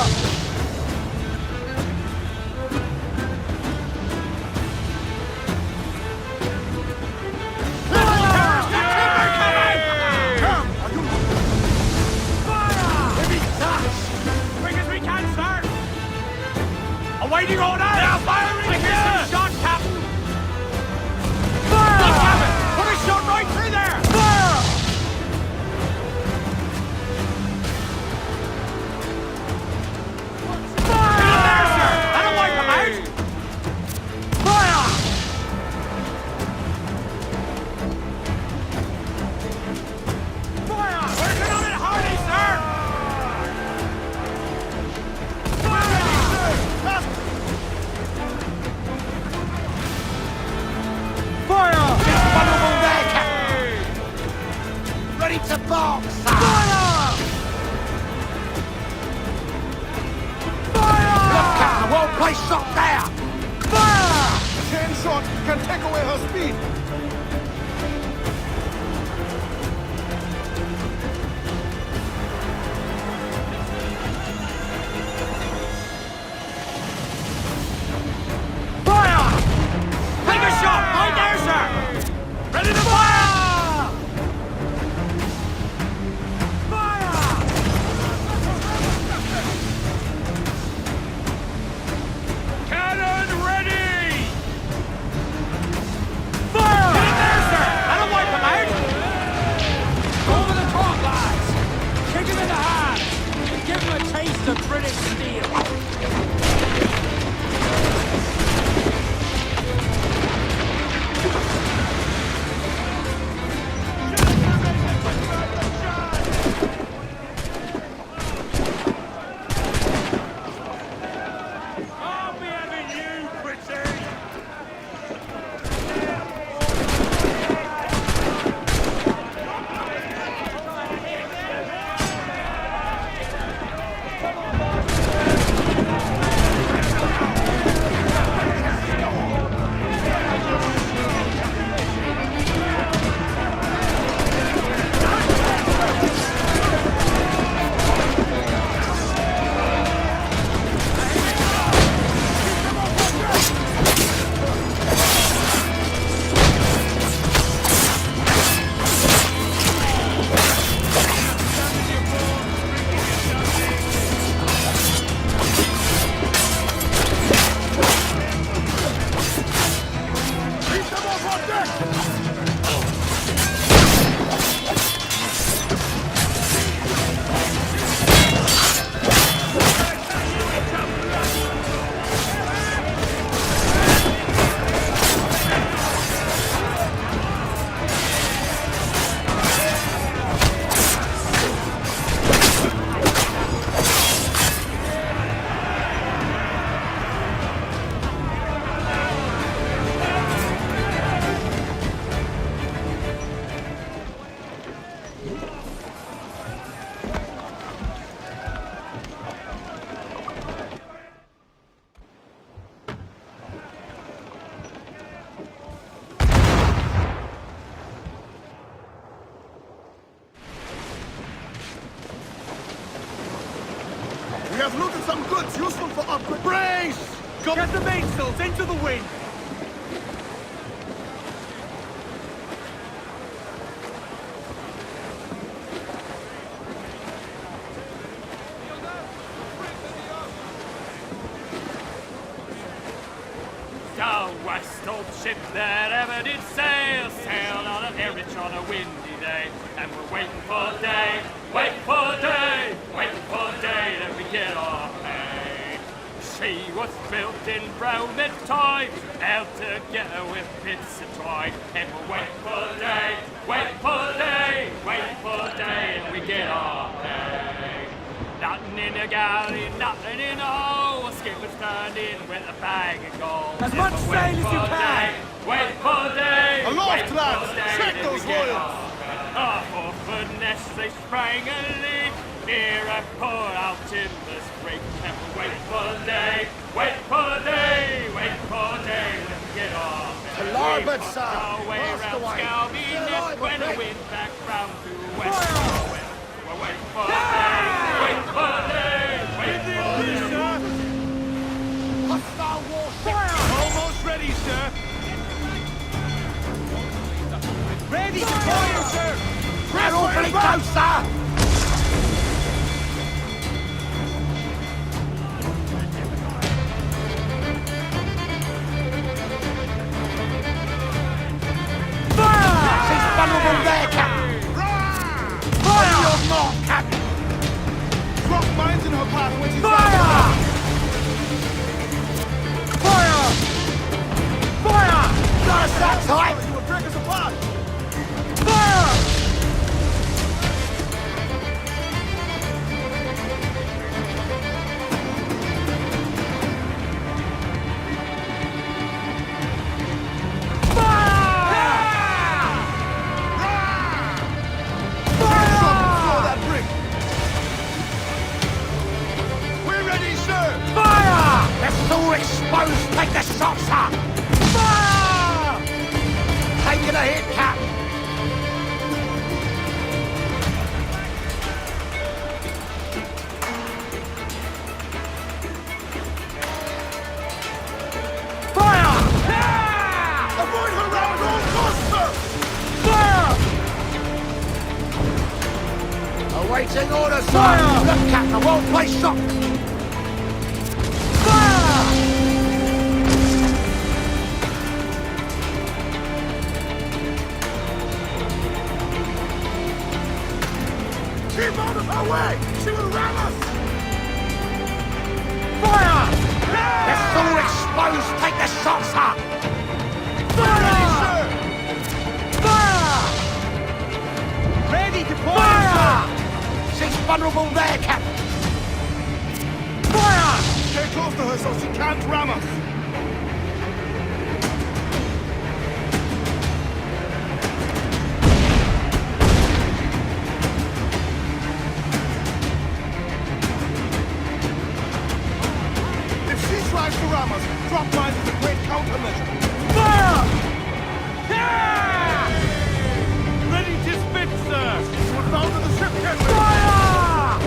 Awaiting order! They are firing here! Shot, Captain! Fire! Look, Captain! Put a shot right through there! Fire! Fire! Get in there, sir! That'll wipe them out! Fire! Fire! Working on it hardy, sir! Fire! Just vulnerable there, Captain! Ready to box, sir! Fire! Fire! Look, Captain, well-placed shot there! Fire! 10 shots can take away her speed! We have looted some goods useful for upgrade. Brace! Get the mainsails into the wind! The west old ship that ever did sail, sailed on a very rich on a windy day, and we're waiting for day, waiting for day, waiting for day that we get our pay. She was built in Roman times, held together with bits of twine, and we're waiting for day, waiting for day, waiting for day, and we get our pay. Nothing in the galley, nothing in the hole. Skippers turned in with a bag of gold. As much sail as you can! Wait for day! Aloft, lads! Check those royals! Off the nest they sprang a leak. Near a port out timbers break. And we'll wait for day! Wait for day! Wait for day! Let's get off. To larboard, sir! Our way round Scalby Nest when the wind back round to west. We're waiting for day! Wait for day! Wait for day! Hostile warship! Almost ready, sir! Ready to fire, sir! We're awfully close, sir! She's vulnerable there, Captain! Fire! You're not, Captain! Drop mines in her path when she's Fire! Fire! Fire! Got us that tight! You will break us apart! Fire! All exposed, take the shots up! Fire! Taking a hit, Cap! Fire! Yeah! Avoid her round all costs, sir! Fire! Awaiting orders, sir! Fire! Look, Captain, a well-placed shot! Keep out of her way! She will ram us! Fire! Yeah! They're all exposed! Take the shots up! Fire! Ready, sir! Fire! Ready to fire! Fire! She's vulnerable there, Captain! Fire! Stay close to her so she can't ram us! Tries to ram us. Drop mines is a great countermeasure. Fire! Yeah! Ready to spit, sir. We're down to the ship, Henry. Fire!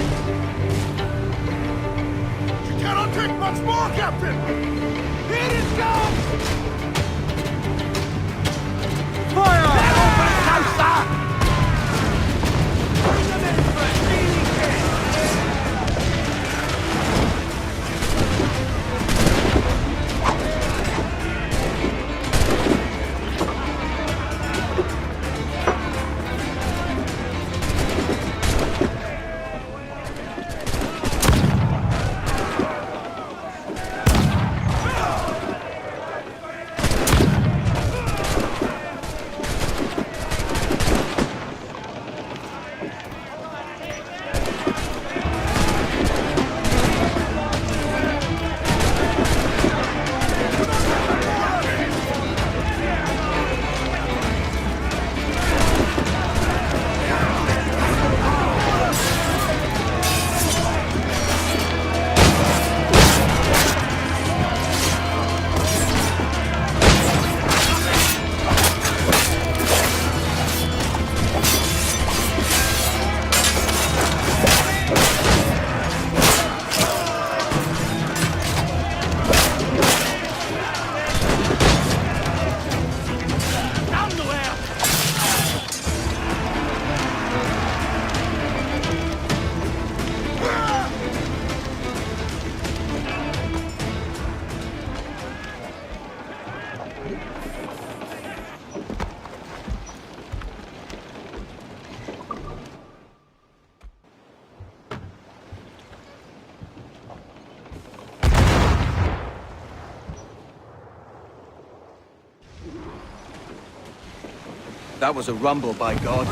That was a rumble, by God.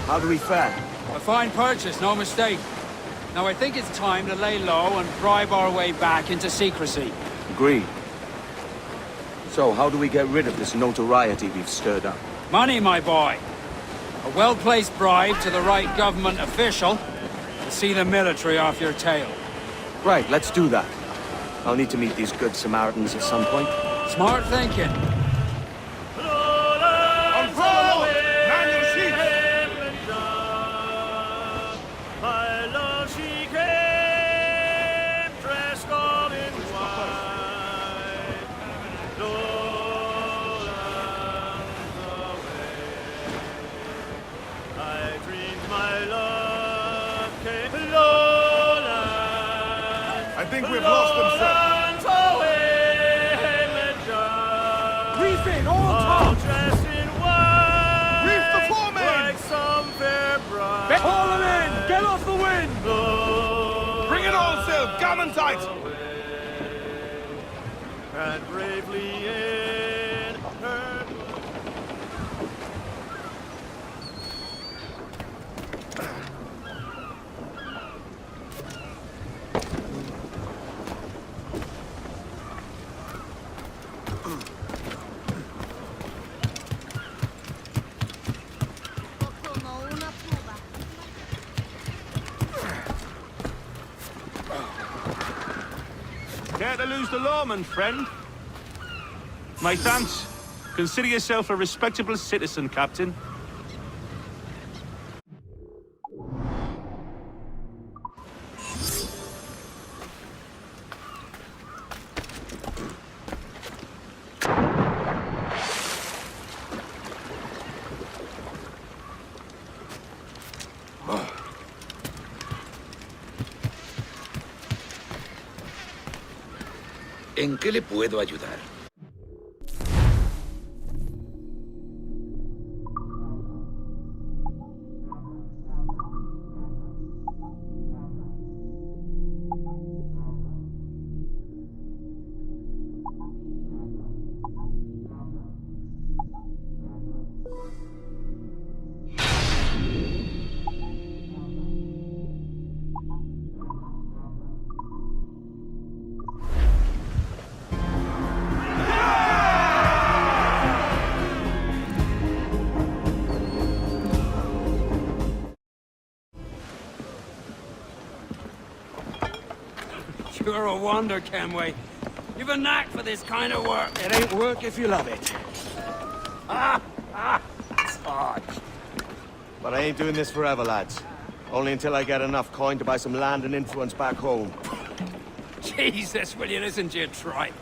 How do we fare? A fine purchase, no mistake. Now I think it's time to lay low and bribe our way back into secrecy. Agreed. So, how do we get rid of this notoriety we've stirred up? Money, my boy. A well-placed bribe to the right government official to see the military off your tail. Right, let's do that. I'll need to meet these good Samaritans at some point. Smart thinking. I think we've lost them, sir. Reef in, all top! Reef the foreman! Haul them in! Get off the wind! Bring it all sail! Gammon tight! And bravely in her... Care to lose the lawman, friend? My thanks. Consider yourself a respectable citizen, Captain. ¿En qué le puedo ayudar? You're a wonder, Kenway. You've a knack for this kind of work. It ain't work if you love it. It's hard. But I ain't doing this forever, lads. Only until I get enough coin to buy some land and influence back home. Jesus, will you listen to your tripe?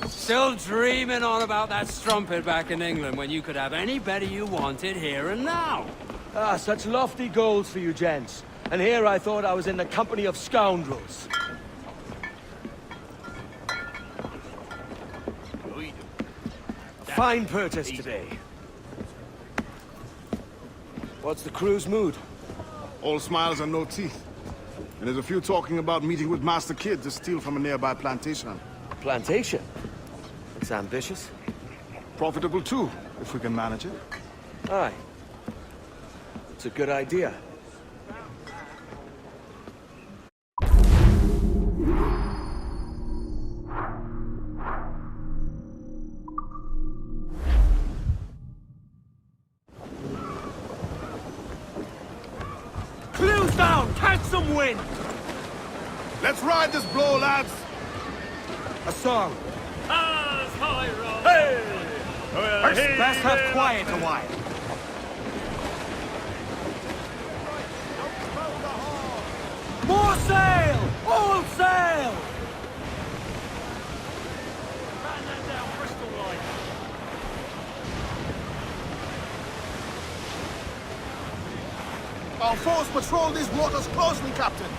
Still dreaming on about that strumpet back in England when you could have any better you wanted here and now. Ah, such lofty goals for you gents. And here I thought I was in the company of scoundrels. Fine purchase today. What's the crew's mood? All smiles and no teeth. And there's a few talking about meeting with Master Kid to steal from a nearby plantation. Plantation? It's ambitious. Profitable too, if we can manage it. Aye. It's a good idea. Clews down! Catch some wind! Let's ride this blow, lads! A song. Hey! Best have quiet a while. More sail! All sail! Our force patrol these waters closely, Captain.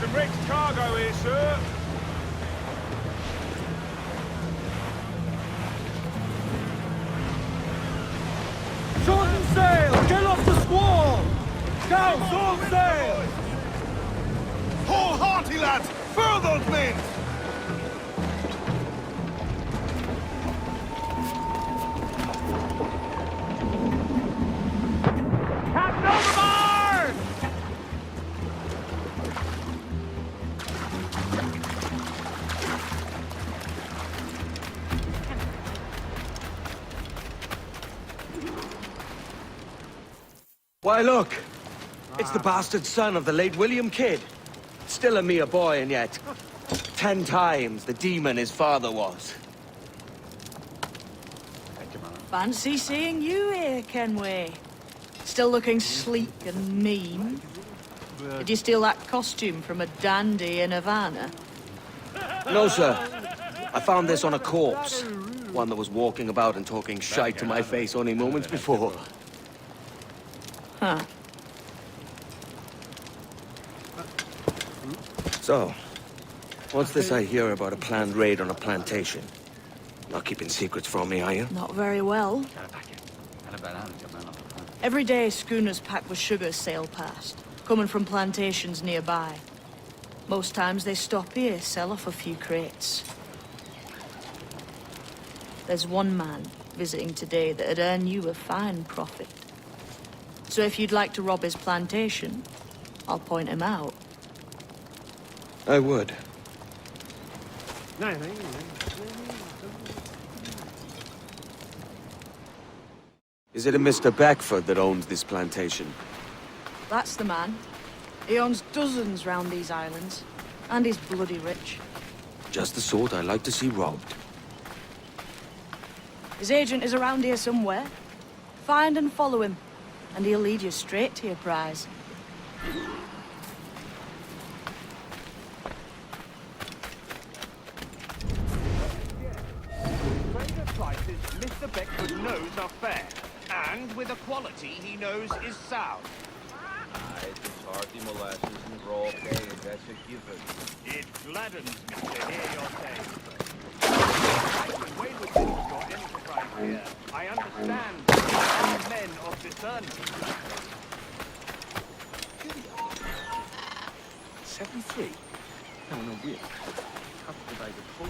some wrecked cargo here, sir. Shorten sail! Get off the squall! Down, all sail! Haul hearty, lads! Furl those men! Captain overboard! Why, look! It's the bastard son of the late William Kidd. Still a mere boy, and yet 10 times the demon his father was. Fancy seeing you here, Kenway. Still looking sleek and mean. Did you steal that costume from a dandy in Havana? No, sir. I found this on a corpse. One that was walking about and talking shite to my face only moments before. Huh. So, what's this I hear about a planned raid on a plantation? Not keeping secrets from me, are you? Not very well. Every day, schooners packed with sugar sail past, coming from plantations nearby. Most times they stop here, sell off a few crates. There's one man visiting today that'd earn you a fine profit. So if you'd like to rob his plantation, I'll point him out. I would. Is it a Mr. Beckford that owns this plantation? That's the man. He owns dozens round these islands, and he's bloody rich. Just the sort I like to see robbed. His agent is around here somewhere. Find and follow him, and he'll lead you straight to your prize. Trader prices Mr. Beckford knows are fair, and with a quality he knows is sound. It's hearty molasses and raw hay, that's a given. It gladdens me to hear your tale. I can weigh with your enterprise here. I understand you are men of discernment. 73? No, really. How could I recall?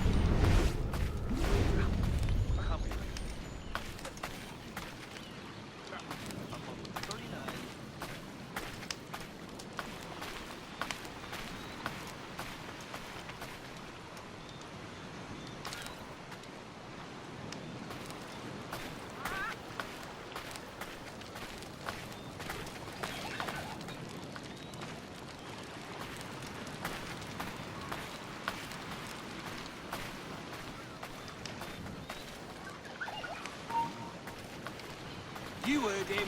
You heard him.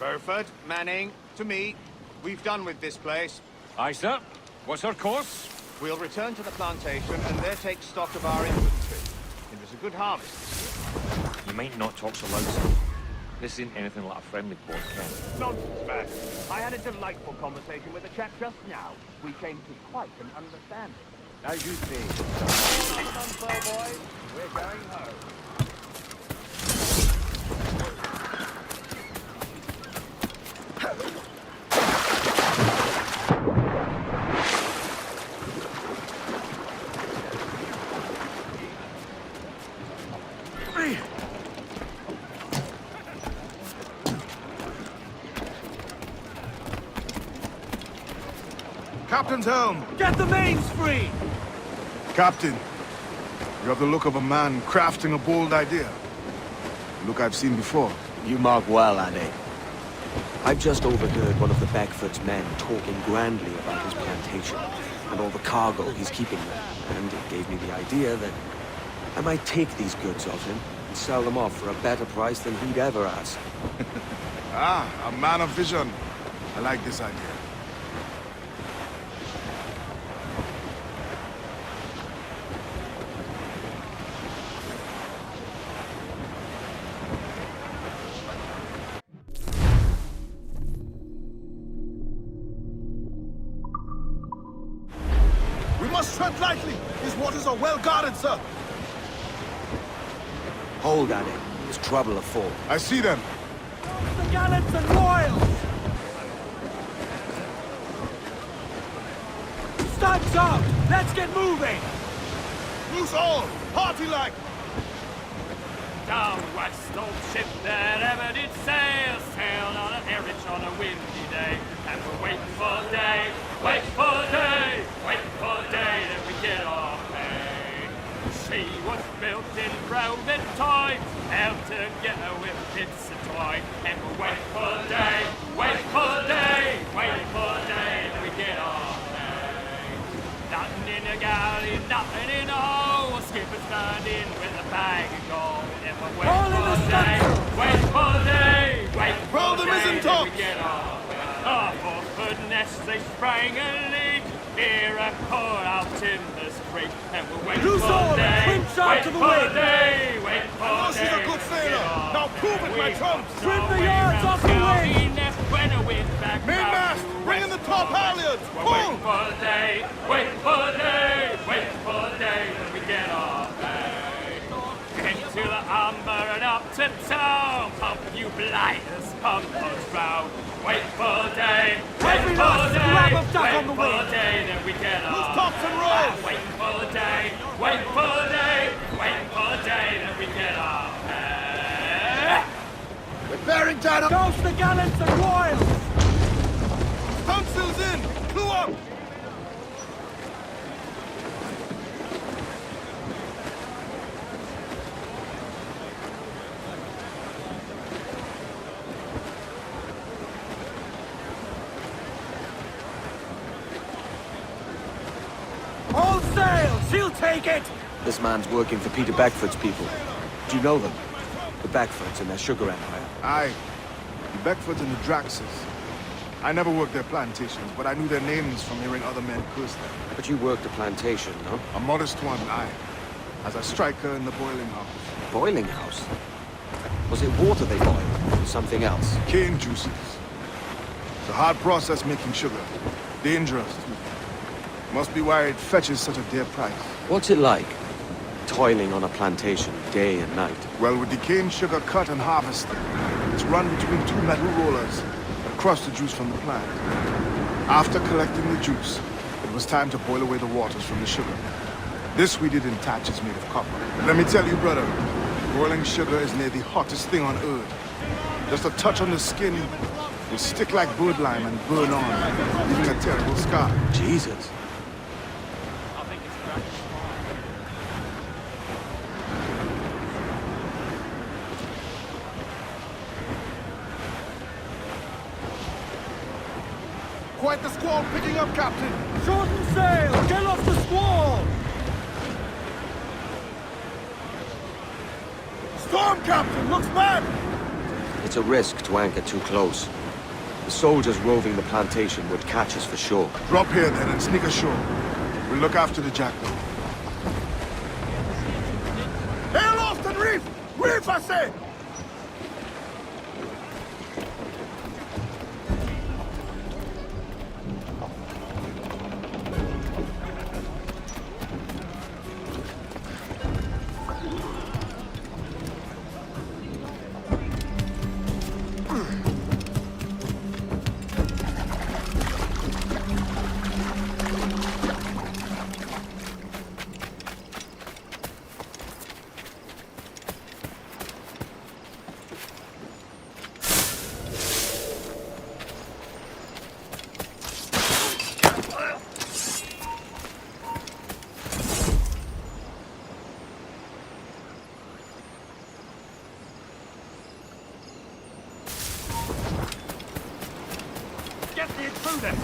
Burford, Manning, to me. We've done with this place. Aye, sir. What's our course? We'll return to the plantation and there take stock of our inventory. It was a good harvest this year. You might not talk so loud, sir. This isn't anything like a friendly port, Ken. Nonsense, man. I had a delightful conversation with a chap just now. We came to quite an understanding. As you see. Come on, slow boys. We're going home. Captain's helm! Get the mains free! Captain, you have the look of a man crafting a bold idea. A look I've seen before. You mark well, Annie. I've just overheard one of the Beckford's men talking grandly about his plantation and all the cargo he's keeping there, and it gave me the idea that I might take these goods of him and could sell them off for a better price than he'd ever ask. A man of vision. I like this idea. We must tread lightly. These waters are well guarded, sir. Hold at it. There's trouble afoot. I see them. The gallants and royals! Stag's out! Let's get moving! Loose all! Party-like! Down west, old ship that ever did sail, sailed on a heritage on a windy day, and we're waiting for day, wait for day, wait for day that we get our pay. She was built in crowded times, held together with bits of twine, and we're waiting for day, wait for day, wait for day that we get our pay. Nothing in the galley, nothing in the hole, skipper standing with a bag of gold. Wait for day, wait for day, wait for day, we get off for goodness, they sprang a leak. Here I pour out Timbers Creek, and we'll wait for day, wait for day, wait for day. She's a good sailor. Now prove it, my trumps. Trim the yards off the wind. Mainmast, bring in the top halyards. Pull. Wait for day, wait for day, wait for day, then we get off. To the amber and up to town, pump you blighters, pump us round. Wait for day, wait for day, wait for day, then we get on. Loose tops and rolls. Wait for day, wait for day, wait for day, then we get on. We're bearing down. Ghost the gallants and royals! Stunsails in. Clue up. All sails! He'll take it! This man's working for Peter Beckford's people. Do you know them? The Beckfords and their sugar empire. Aye. The Beckfords and the Draxes. I never worked their plantations, but I knew their names from hearing other men curse them. But you worked a plantation, no? A modest one, aye. As a striker in the boiling house. Boiling house? Was it water they boiled? Or something else? Cane juices. It's a hard process making sugar. Dangerous, too. Must be why it fetches such a dear price. What's it like? Toiling on a plantation day and night? Well, with the cane sugar cut and harvested, it's run between two metal rollers that crush the juice from the plant. After collecting the juice, it was time to boil away the waters from the sugar. This we did in thatches made of copper. Let me tell you, brother, boiling sugar is near the hottest thing on earth. Just a touch on the skin will stick like bird lime and burn on, leaving a terrible scar. Jesus. Quite the squall picking up, Captain. Shorten sail! Get off the squall! Storm, Captain! Looks bad! It's a risk to anchor too close. The soldiers roving the plantation would catch us for sure. Drop here then and sneak ashore. We'll look after the jackal. Hail off and reef! Reef, I say! Get the intruder!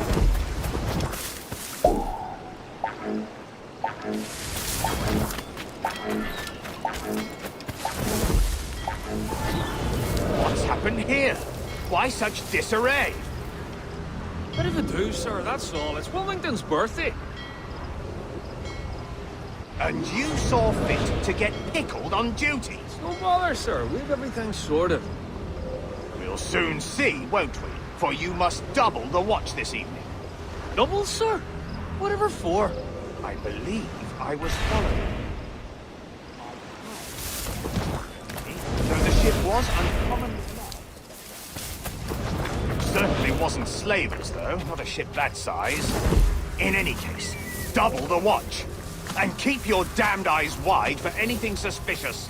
happened here? Why such disarray? Bit of a do, sir, that's all. It's Wilmington's birthday. And you saw fit to get pickled on duty? No bother, sir. We've everything sorted. We'll soon see, won't we? For you must double the watch this evening. Double, sir? Whatever for? I believe I was followed. So the ship was uncommonly large. Certainly wasn't slavers, though. Not a ship that size. In any case, double the watch. And keep your damned eyes wide for anything suspicious.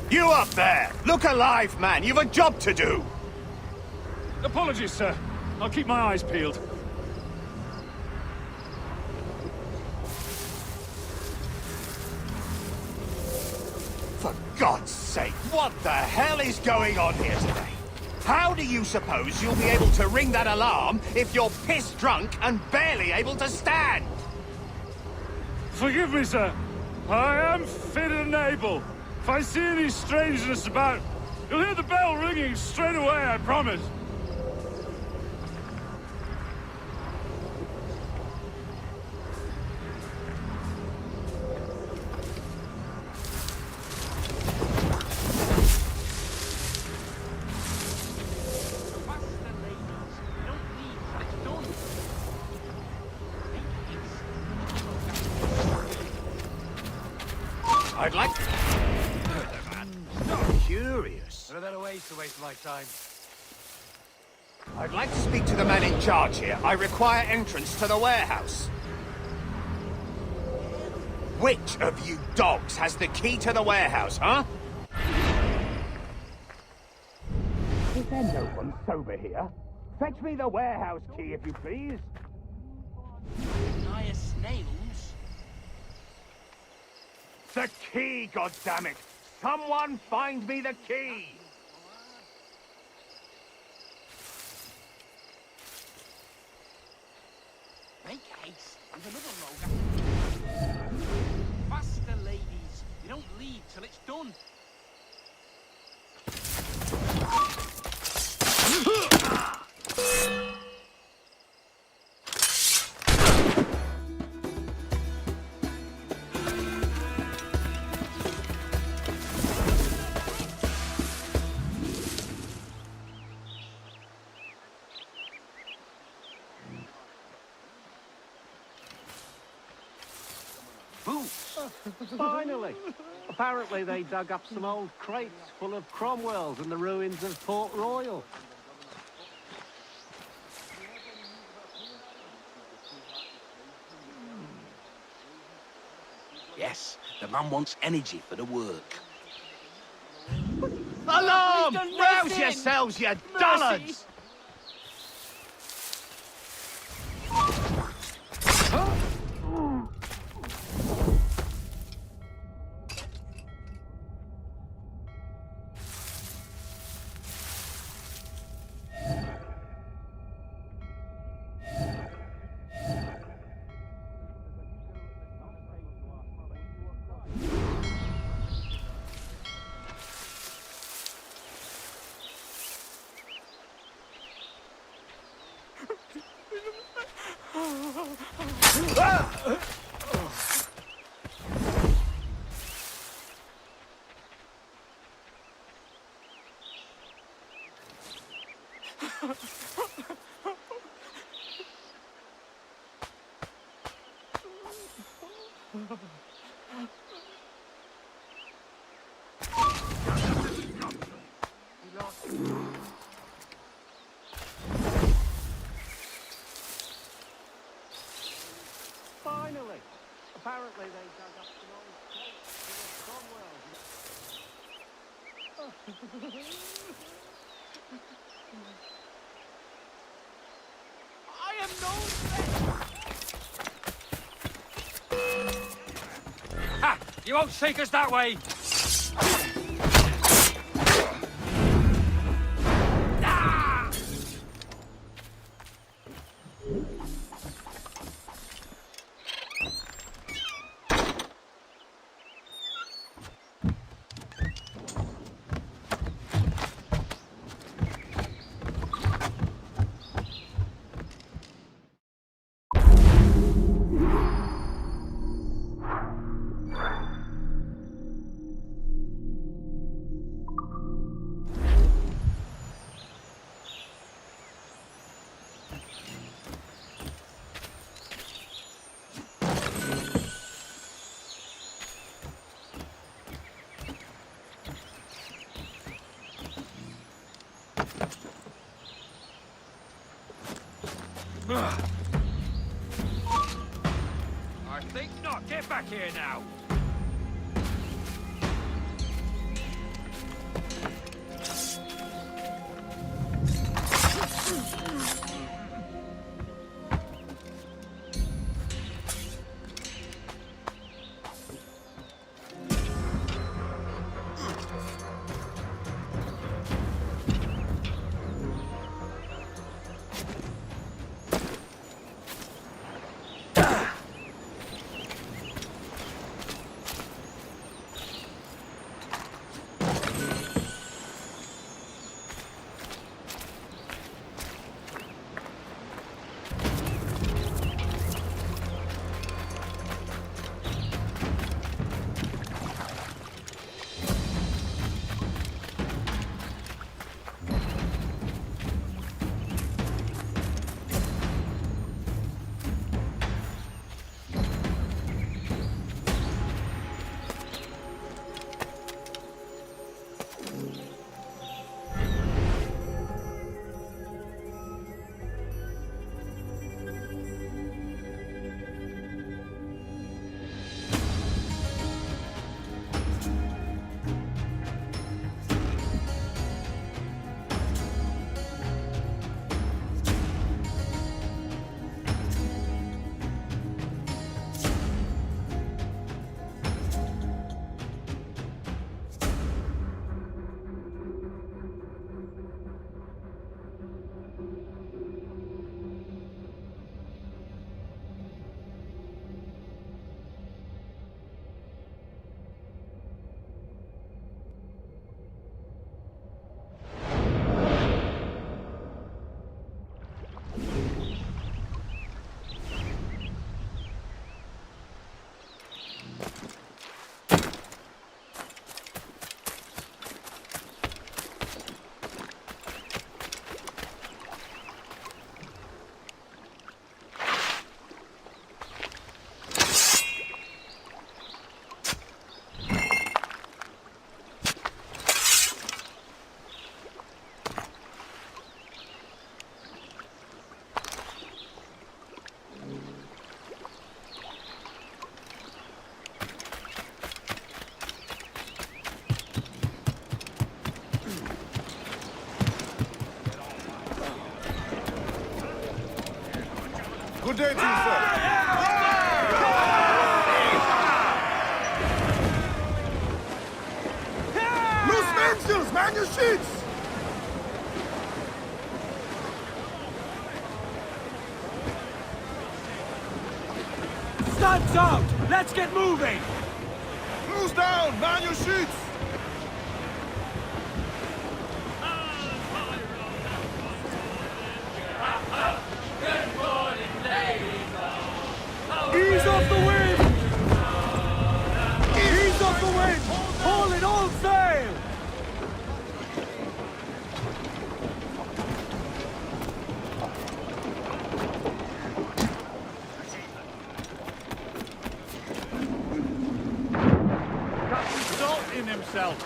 You up there! Look alive, man! You've a job to do! Apologies, sir. I'll keep my eyes peeled. For God's sake, what the hell is going on here today? How do you suppose you'll be able to ring that alarm if you're piss drunk and barely able to stand? Forgive me, sir. I am fit and able. If I see any strangeness about, you'll hear the bell ringing straight away, I promise. I'd like... Curious. Throw that away, it's a waste of my time. I'd like to speak to the man in charge here. I require entrance to the warehouse. Which of you dogs has the key to the warehouse, huh? Is there no one sober here? Fetch me the warehouse key, if you please. Dire snails? The key, goddammit! Someone find me the key! Make haste. There's another rogue. Faster, ladies. You don't leave till it's done. Finally! Apparently they dug up some old crates full of Cromwells in the ruins of Port Royal. Yes, the man wants energy for the work. Alarm! Rouse yourselves, you dullards! Finally! Apparently they dug up some old crates full of Cromwells. I am no threat! Ha! You won't take us that way! Think not. Get back here now. Good day to you, sir. Loose mainsails! Man your sheets! Stunts out! Let's get moving! Cruise down! Man your sheets! Ease off the wind! Ease off the wind! Haul it all sail! Got some salt in himself.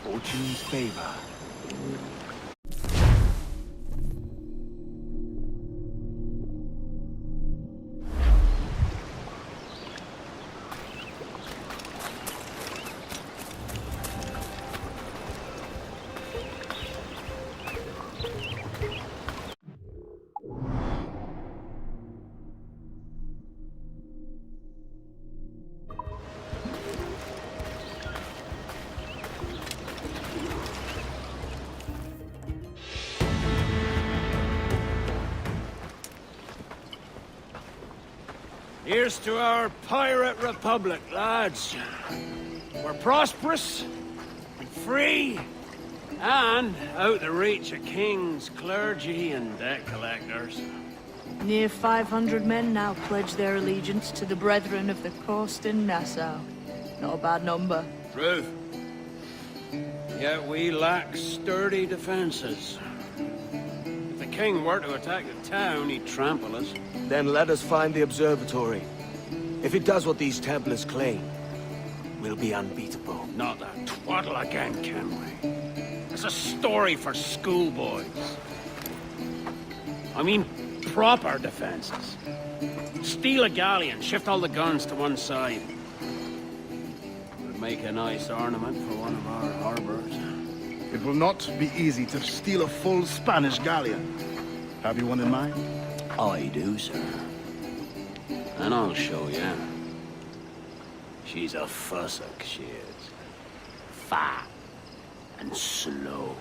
Fortune's favor. Here's to our pirate republic, lads. We're prosperous, and free, and out the reach of kings, clergy, and debt collectors. Near 500 men now pledge their allegiance to the Brethren of the Coast in Nassau. Not a bad number. Truth. Yet we lack sturdy defenses. If the king were to attack the town, he'd trample us. Then let us find the observatory. If it does what these Templars claim, we'll be unbeatable. Not that twaddle again, can we? It's a story for schoolboys. I mean, proper defenses. Steal a galleon, shift all the guns to one side. Would make a nice ornament for one of our harbors. It will not be easy to steal a full Spanish galleon. Have you one in mind? I do, sir. And I'll show you. She's a fussock, she is. Fat and slow.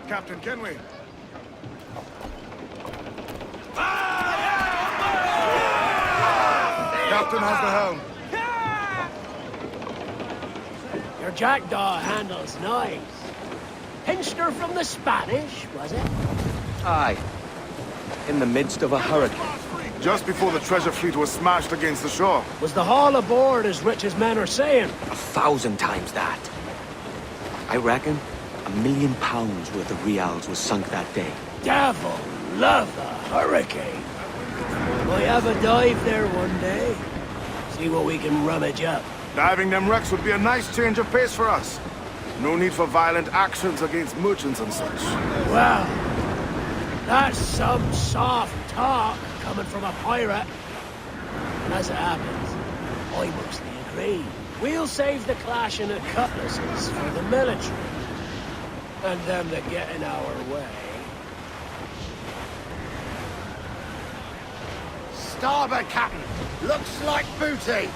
Captain, can we? Captain has the helm. Your jackdaw handles nice. Pinched her from the Spanish, was it? Aye. In the midst of a hurricane. Just before the treasure fleet was smashed against the shore. Was the haul aboard as rich as men are saying? 1,000 times that. I reckon £1 million worth of reals was sunk that day. Devil love the hurricane. We'll have a dive there one day. See what we can rummage up. Diving them wrecks would be a nice change of pace for us. No need for violent actions against merchants and such. Well, that's some soft talk coming from a pirate. And as it happens, I mostly agree. We'll save the clashing of cutlasses for the military. And them that get in our way. Starboard, Captain! Looks like booty!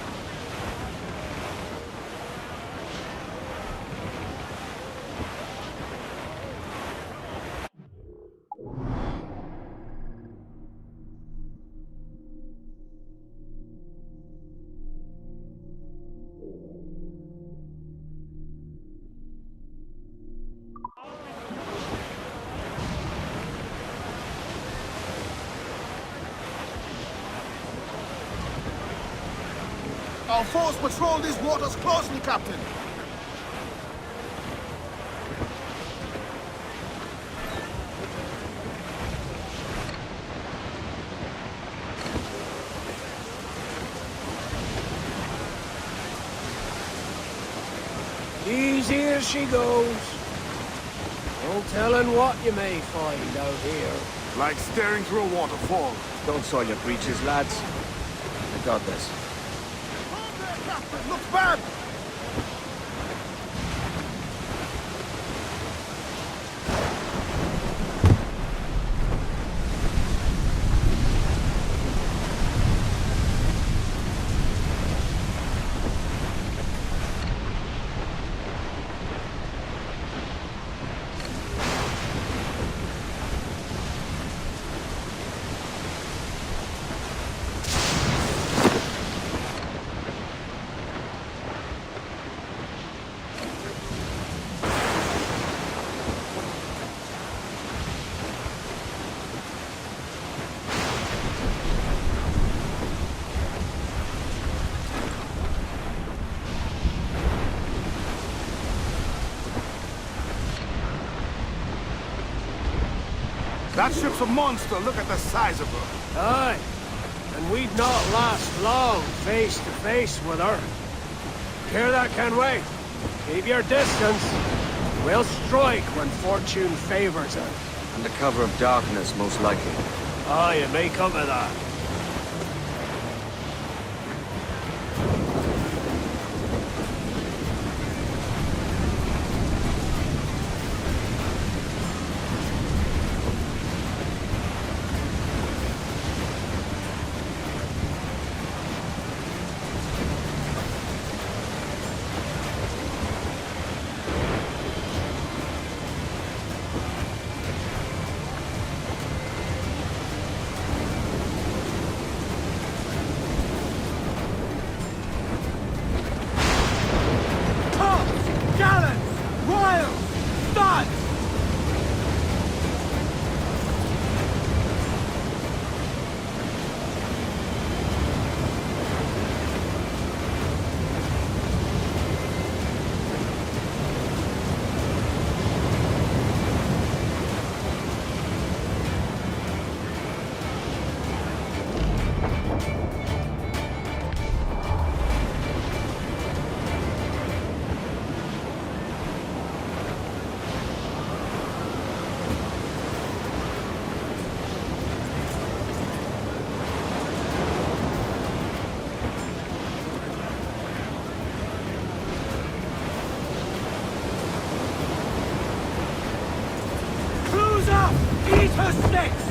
Our force patrol these waters closely, Captain. Easy as she goes. No telling what you may find out here. Like staring through a waterfall. Don't soil your breeches, lads. I got this. Looks bad! That ship's a monster. Look at the size of her. Aye. And we'd not last long face to face with her. Hear that, can we? Keep your distance. We'll strike when fortune favors us. Under cover of darkness, most likely. Aye, it may come to that. her sticks!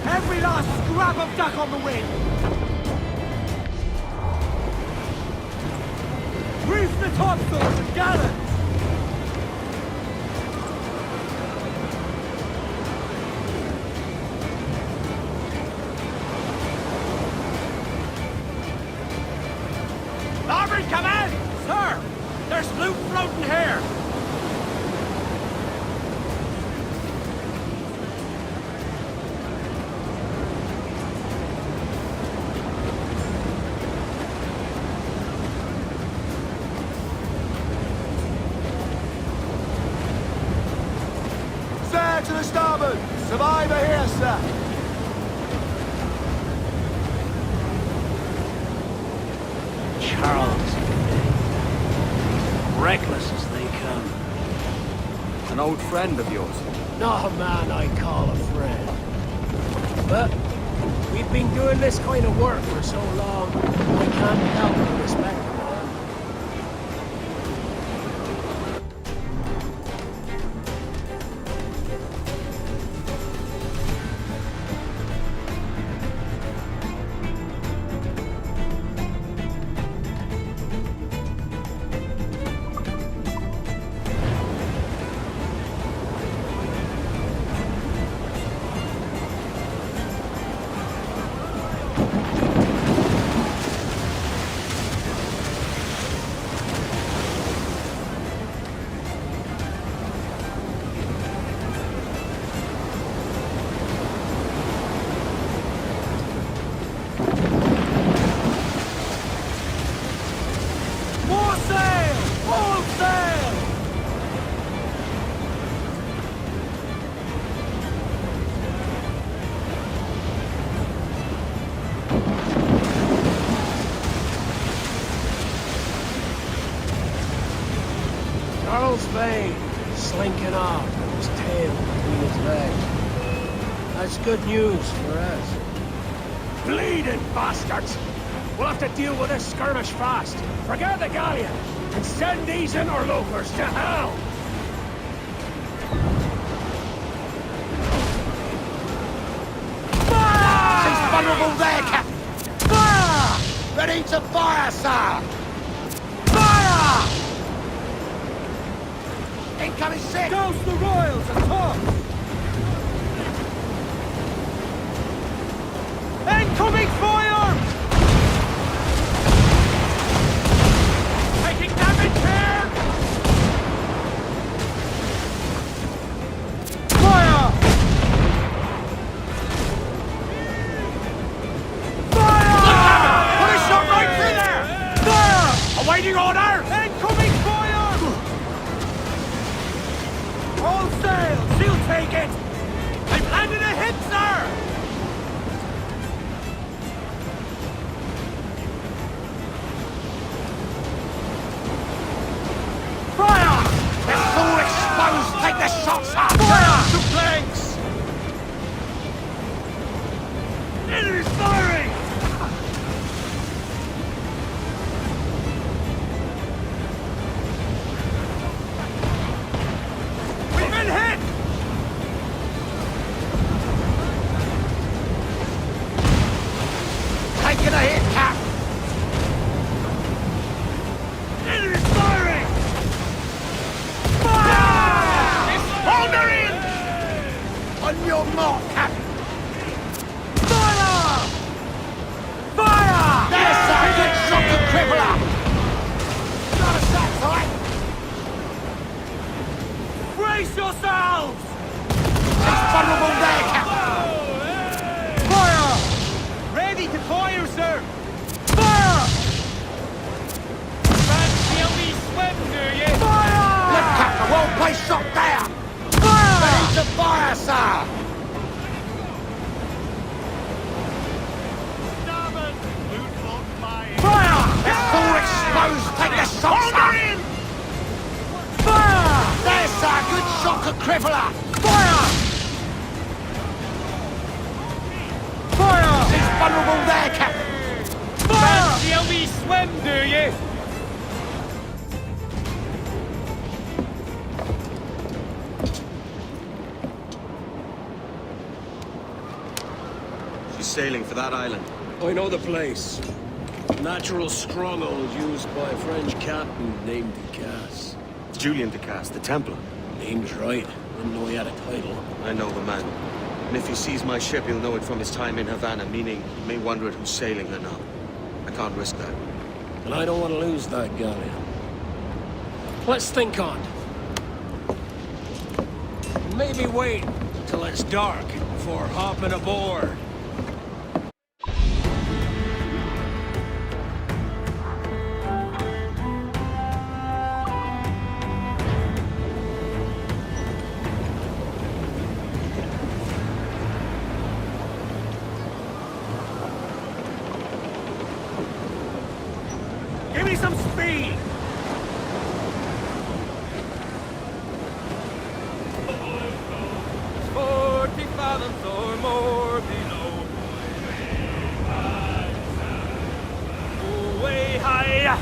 Every last scrap of duck on the wind! Reef the topsails and gallants! Larboard, Kamel! Sir! There's loot floating here! To the starboard! Survivor here, sir! Charles. Reckless as they come. An old friend of yours? Not a man I call a friend. But we've been doing this kind of work for so long, I can't help but respect him. Charles Vane, slinking off with his tail between his legs. That's good news for us. Bleeding bastards! We'll have to deal with this skirmish fast. Forget the galleon, and send these interlopers to hell! She's vulnerable there, Captain! Fire! Ready to fire, sir! Fire! Incoming ship! Douse the royals and top! Incoming fire! Taking damage here! take it! I've landed a hit, sir! Fire! They're full exposed! Take the shots up! Fire! To planks! Enemy's firing! We've been hit! Taking a hit, Cap! Enemy's firing! Fire! Hold her in! On your mark, Cap! Fire! Fire! There's a good shot to cripple her! Not a sack, right? Brace yourselves! It's vulnerable there, Cap! Fire! Ready to fire, sir! Fire! Fancy a wee swim, do you? Fire! Look, Cap, a well-placed shot there! Fire! Ready to fire, sir! Fire! It's full exposed! Take the shots up! Fire! There's a good shot to cripple her! Fire! Fire! She's vulnerable there, Cap! Fire! Fancy a wee swim, do you? She's sailing for that island. I know the place. Natural stronghold used by a French captain named Ducasse. Julian Ducasse, the Templar. Name's right. Didn't know he had a title. I know the man. And if he sees my ship, he'll know it from his time in Havana, meaning he may wonder at who's sailing or not. I can't risk that. And I don't want to lose that galleon. Let's think on it. Maybe wait till it's dark before hopping aboard. Give me some speed! 40 fathoms or more below. Way high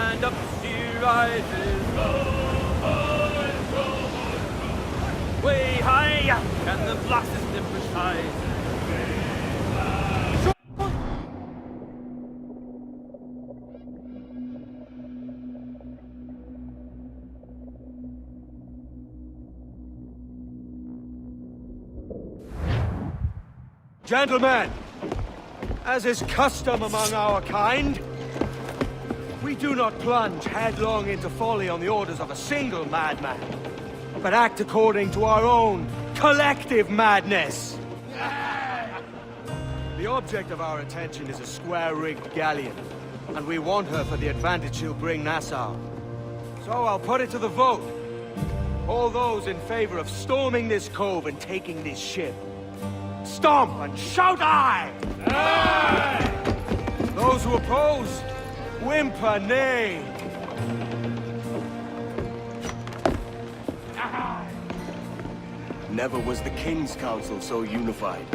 and up she rises. Way high and the blast is different size. Gentlemen, as is custom among our kind, we do not plunge headlong into folly on the orders of a single madman, but act according to our own collective madness. The object of our attention is a square-rigged galleon, and we want her for the advantage she'll bring Nassau. So I'll put it to the vote. All those in favor of storming this cove and taking this ship, stomp and shout aye! Aye! Those who oppose, whimper nay. Never was the King's Council so unified.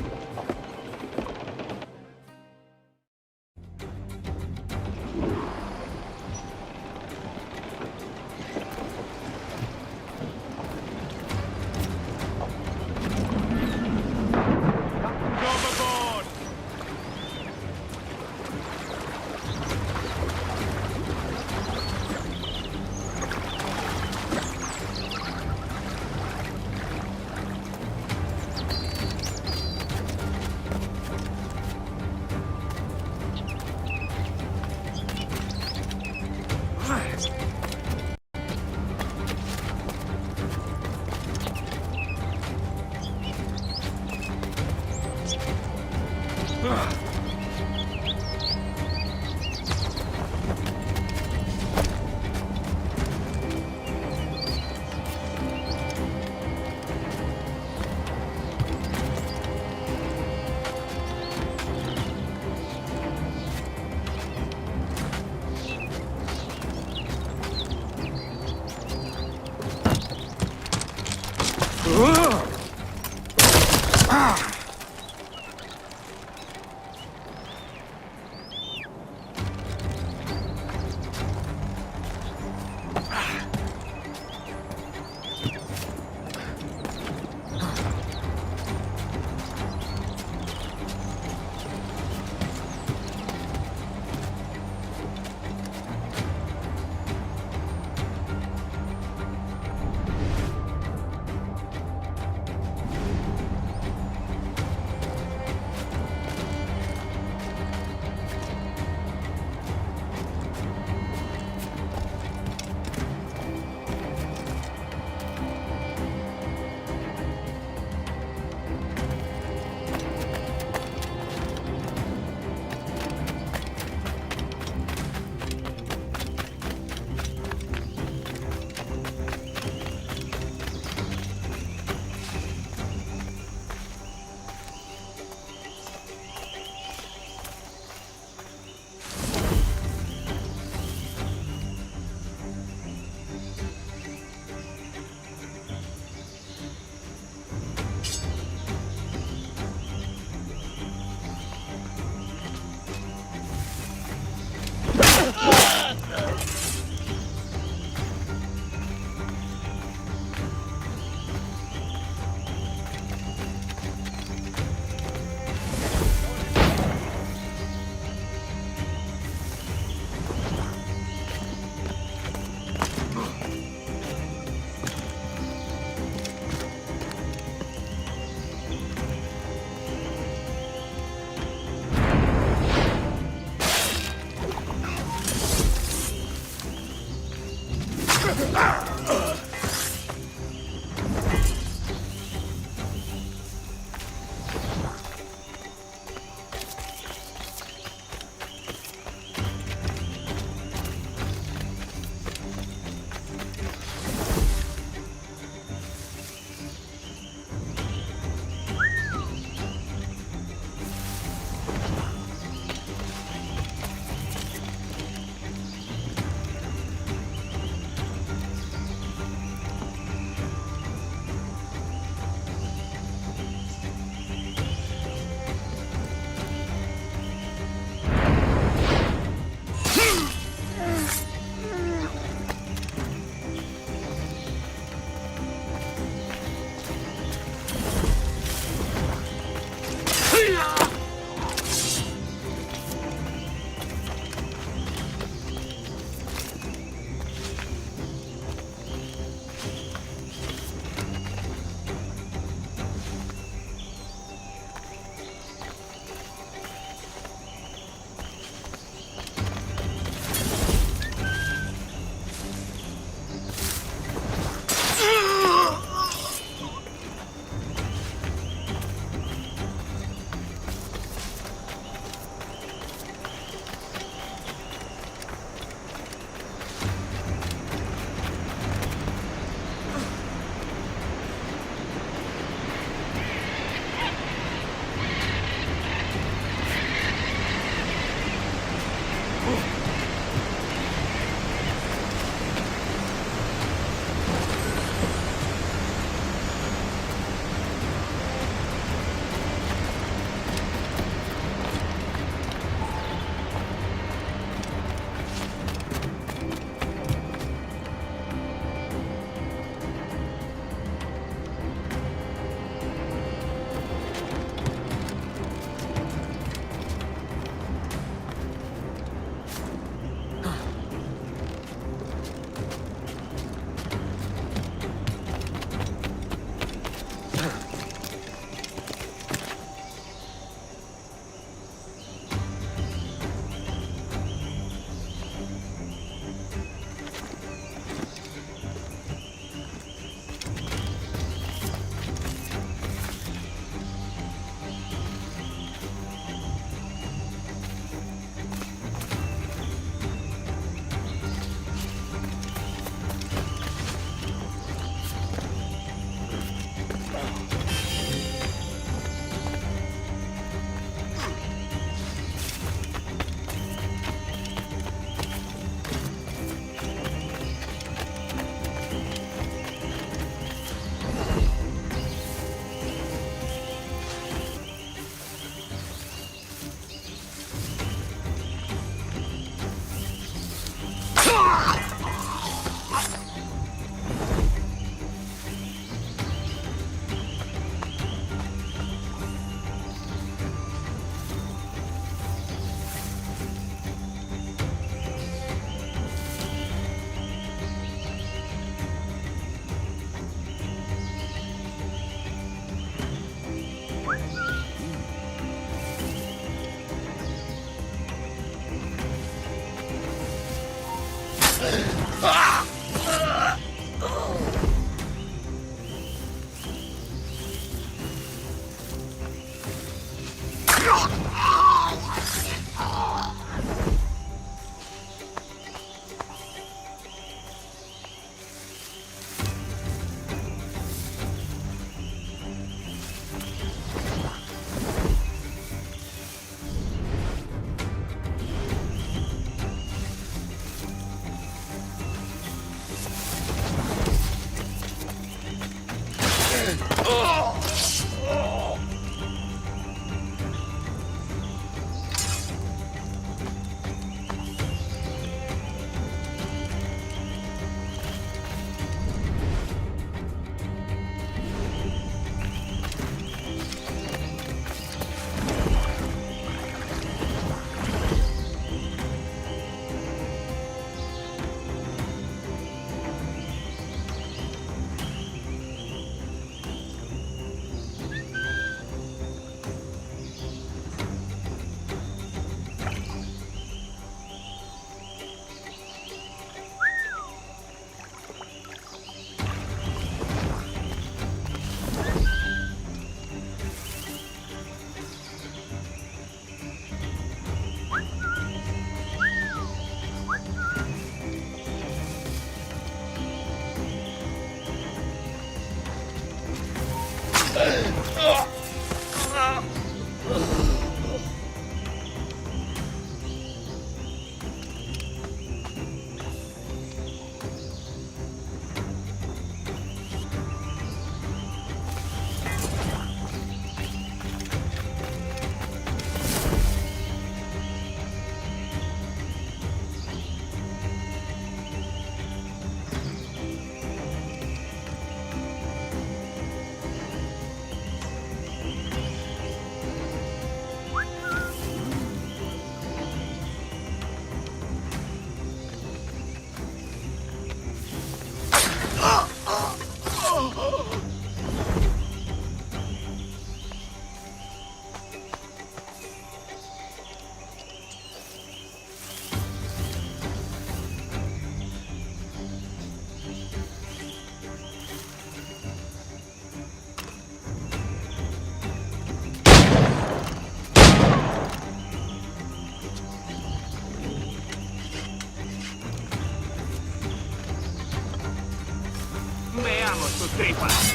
cortamos tus tripas.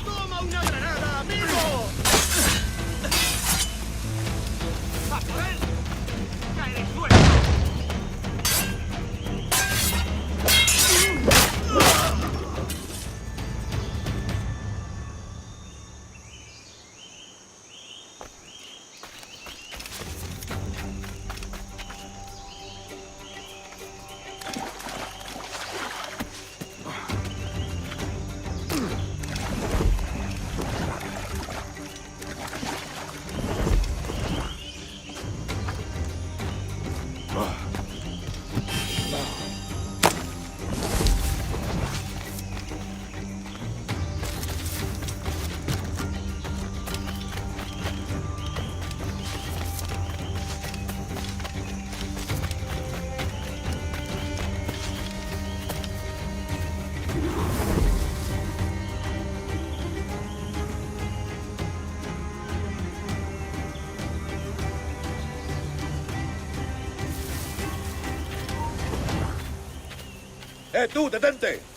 ¡Toma una granada, amigo! ¡Papel! ¡Cae del suelo! tú, detente!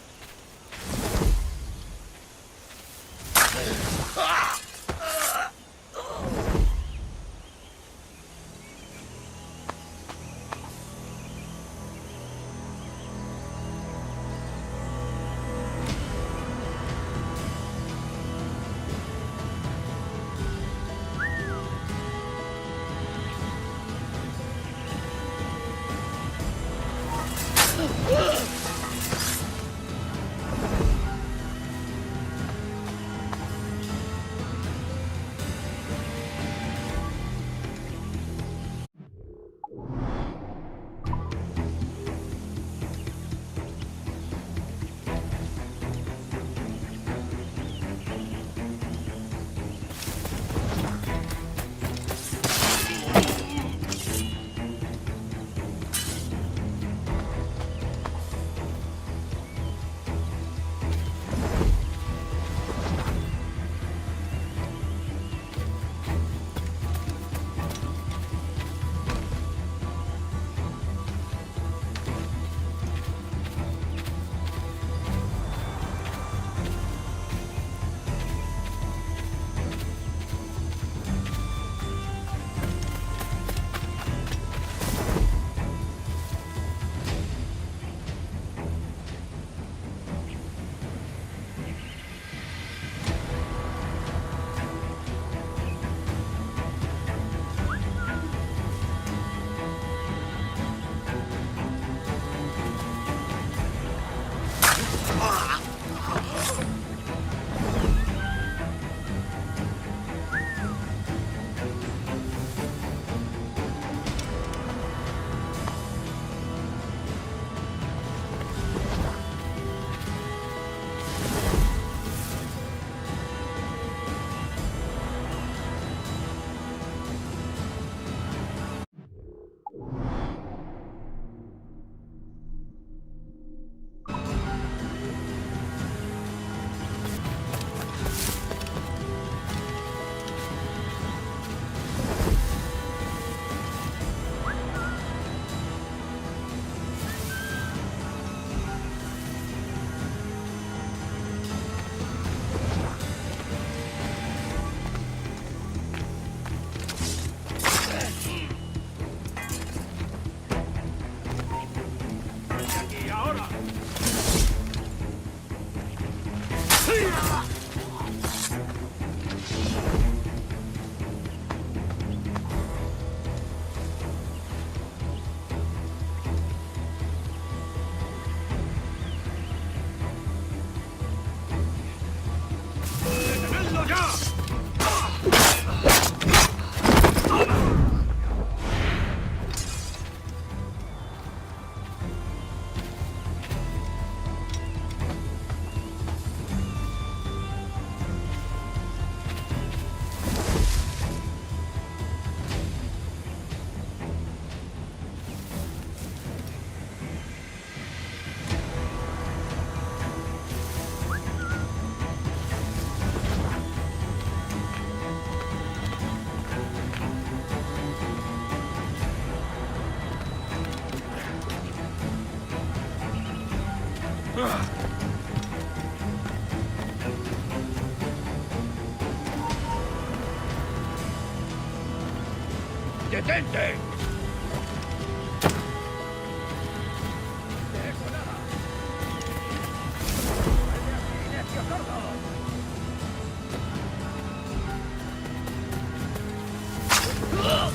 detente!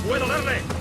¡Puedo darle!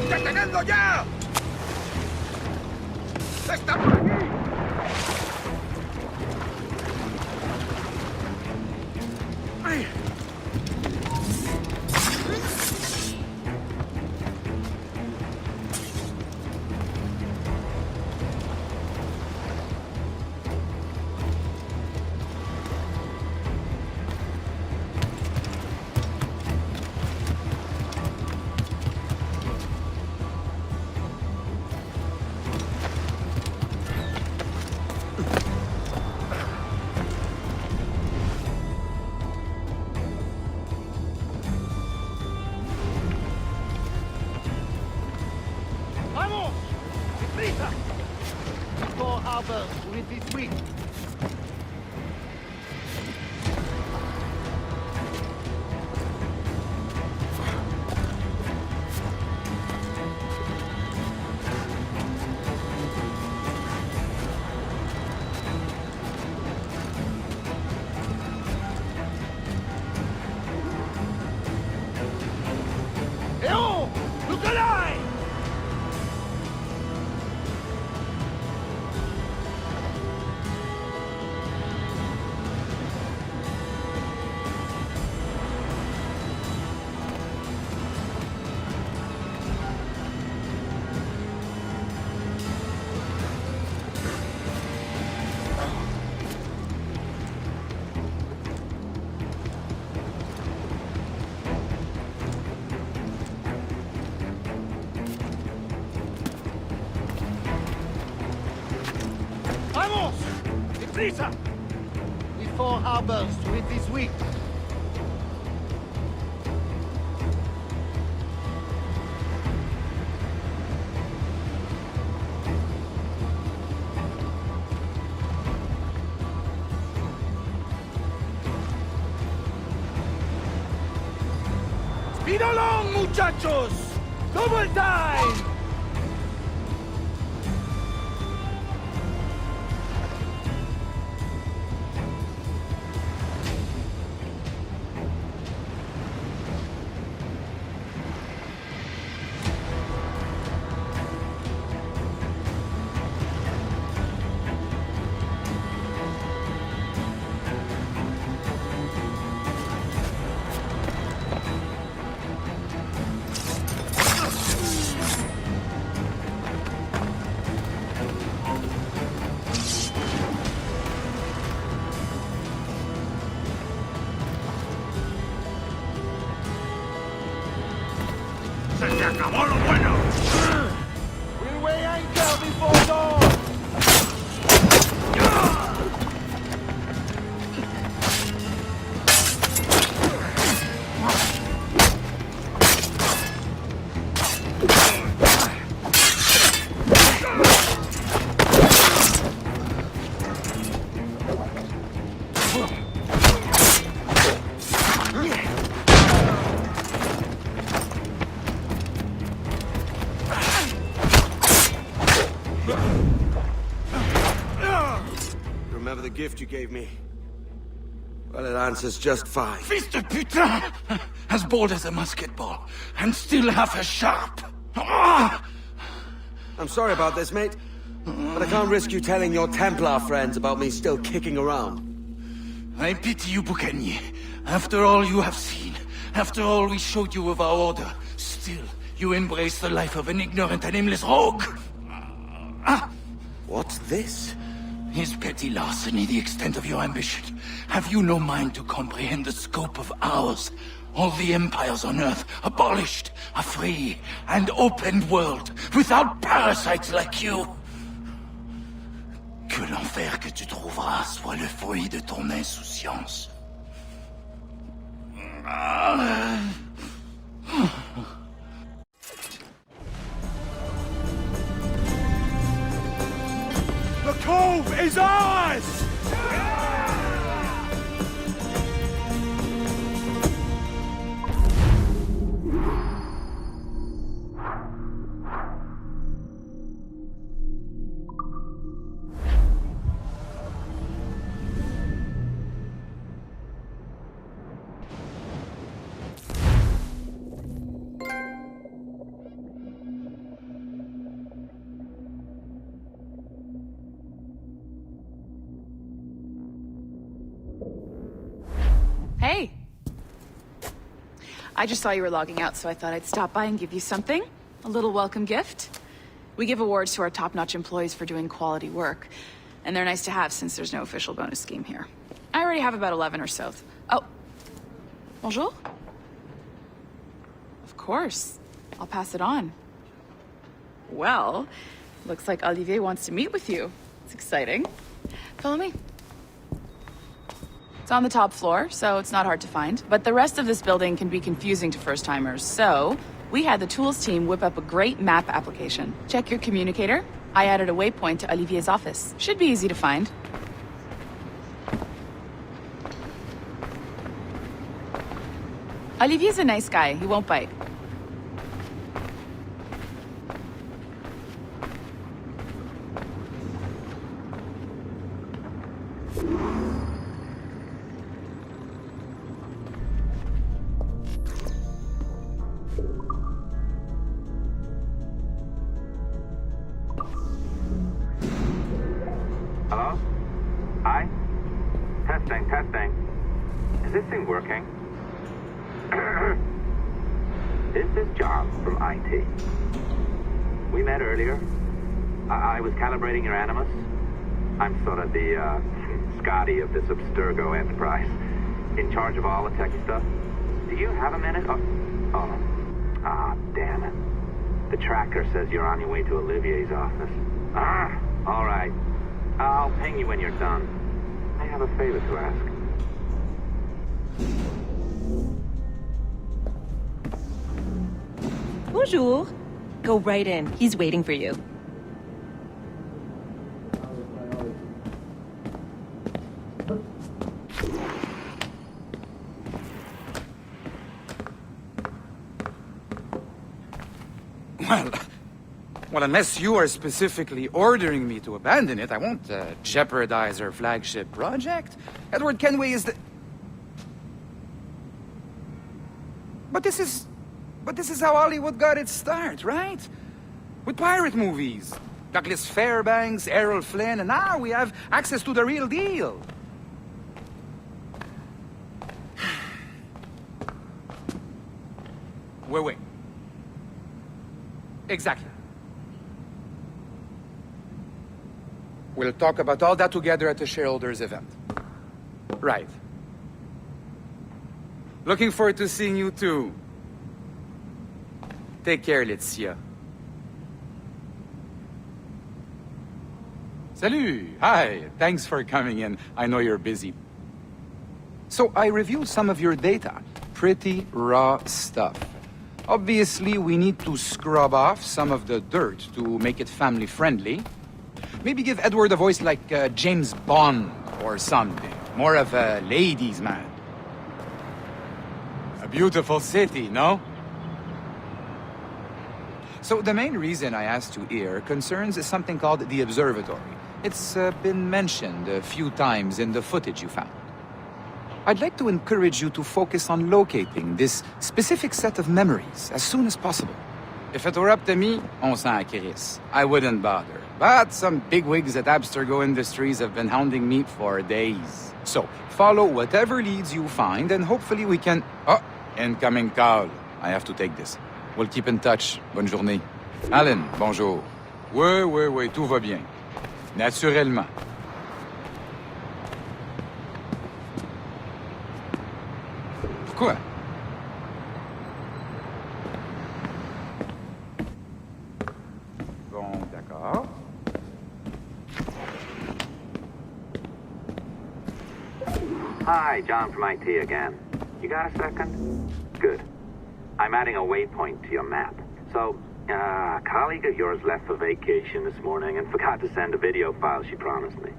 ¡Detenedlo ya! ¡Está por aquí! With this week. Look alive! Lisa! With 4 harbors to hit this week. Speed along, muchachos! Double time! ¡Se acabó lo bueno! We'll weigh anchor before dawn! Remember the gift you gave me? Well, it answers just fine. Fils de putain! As bold as a musket ball, and still half as sharp. Ah! I'm sorry about this, mate. But I can't risk you telling your Templar friends about me still kicking around. I pity you, Boucanier. After all you have seen, after all we showed you of our order, still you embrace the life of an ignorant and aimless rogue. What's this? Is petty larceny the extent of your ambition? Have you no mind to comprehend the scope of ours? All the empires on Earth abolished, a free and open world, without parasites like you. Que l'enfer que tu trouveras soit le fruit de ton insouciance. The cove is ours! Hey! I just saw you were logging out, so I thought I'd stop by and give you something. A little welcome gift. We give awards to our top-notch employees for doing quality work, and they're nice to have since there's no official bonus scheme here. I already have about 11 or so. Oh. Bonjour? Of course. I'll pass it on. Well, looks like Olivier wants to meet with you. It's exciting. Follow me. It's on the top floor, so it's not hard to find. But the rest of this building can be confusing to first-timers, so we had the tools team whip up a great map application. Check your communicator. I added a waypoint to Olivier's office. Should be easy to find. Olivier's a nice guy. He won't bite. Hello? Hi? Testing. Is this thing working? This is John from IT. We met earlier. I was calibrating your Animus. I'm sort of the, Scotty of this Abstergo enterprise. In charge of all the techie stuff. Do you have a minute? Oh. Ah, damn it. The tracker says you're on your way to Olivier's office. All right. I'll ping you when you're done. have a favor to ask. Bonjour. Go right in. He's waiting for you. Well, unless you are specifically ordering me to abandon it, I won't jeopardize our flagship project. Edward Kenway is the... But this is how Hollywood got its start, right? With pirate movies. Douglas Fairbanks, Errol Flynn, and now we have access to the real deal. Wait. Exactly. We'll talk about all that together at the shareholders event. Right. Looking forward to seeing you too. Take care, Laetitia. Salut! Hi! Thanks for coming in. I know you're busy. So I reviewed some of your data. Pretty raw stuff. Obviously, we need to scrub off some of the dirt to make it family-friendly. Maybe give Edward a voice like James Bond or something. More of a ladies' man. A beautiful city, no? So the main reason I asked you here concerns something called the observatory. It's been mentioned a few times in the footage you found. I'd like to encourage you to focus on locating this specific set of memories as soon as possible. If it were up to me, on s'en crisse. I wouldn't bother. But some bigwigs at Abstergo Industries have been hounding me for days. So, follow whatever leads you find and hopefully we can... Oh, incoming call. I have to take this. We'll keep in touch. Bonne journée. Alan, bonjour. Oui, tout va bien. Naturellement. Quoi? Bon, d'accord. Hi, John from IT again. You got a second? Good. I'm adding a waypoint to your map. So, a colleague of yours left for vacation this morning and forgot to send a video file she promised me.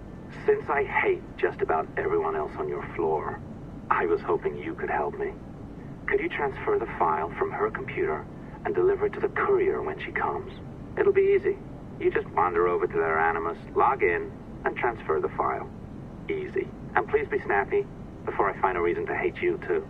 Since I hate just about everyone else on your floor, I was hoping you could help me. Could you transfer the file from her computer and deliver it to the courier when she comes? It'll be easy. You just wander over to their Animus, log in, and transfer the file. Easy. And please be snappy before I find a reason to hate you too.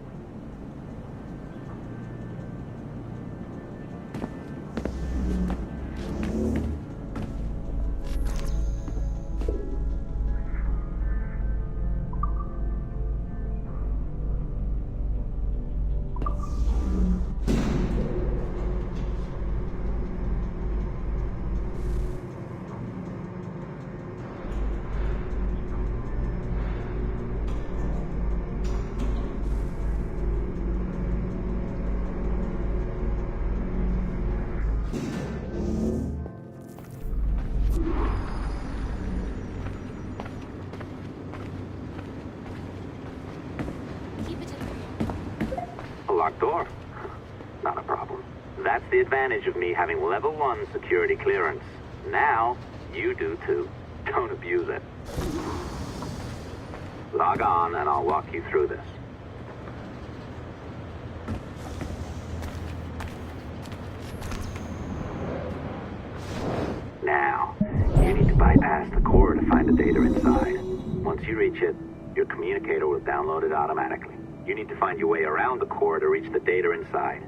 Locked door? Not a problem. That's the advantage of me having level 1 security clearance. Now, you do too. Don't abuse it. Log on and I'll walk you through this. Now, you need to bypass the core to find the data inside. Once you reach it, your communicator will download it automatically. You need to find your way around the core to reach the data inside.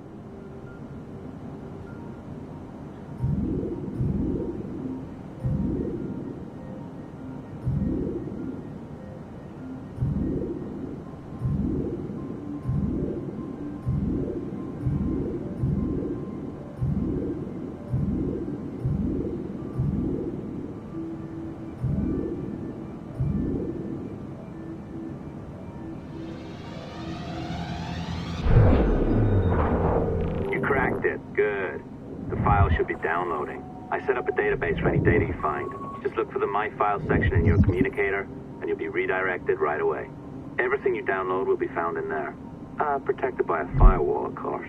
Good. The file should be downloading. I set up a database for any data you find. Just look for the My Files section in your communicator, and you'll be redirected right away. Everything you download will be found in there. Protected by a firewall, of course.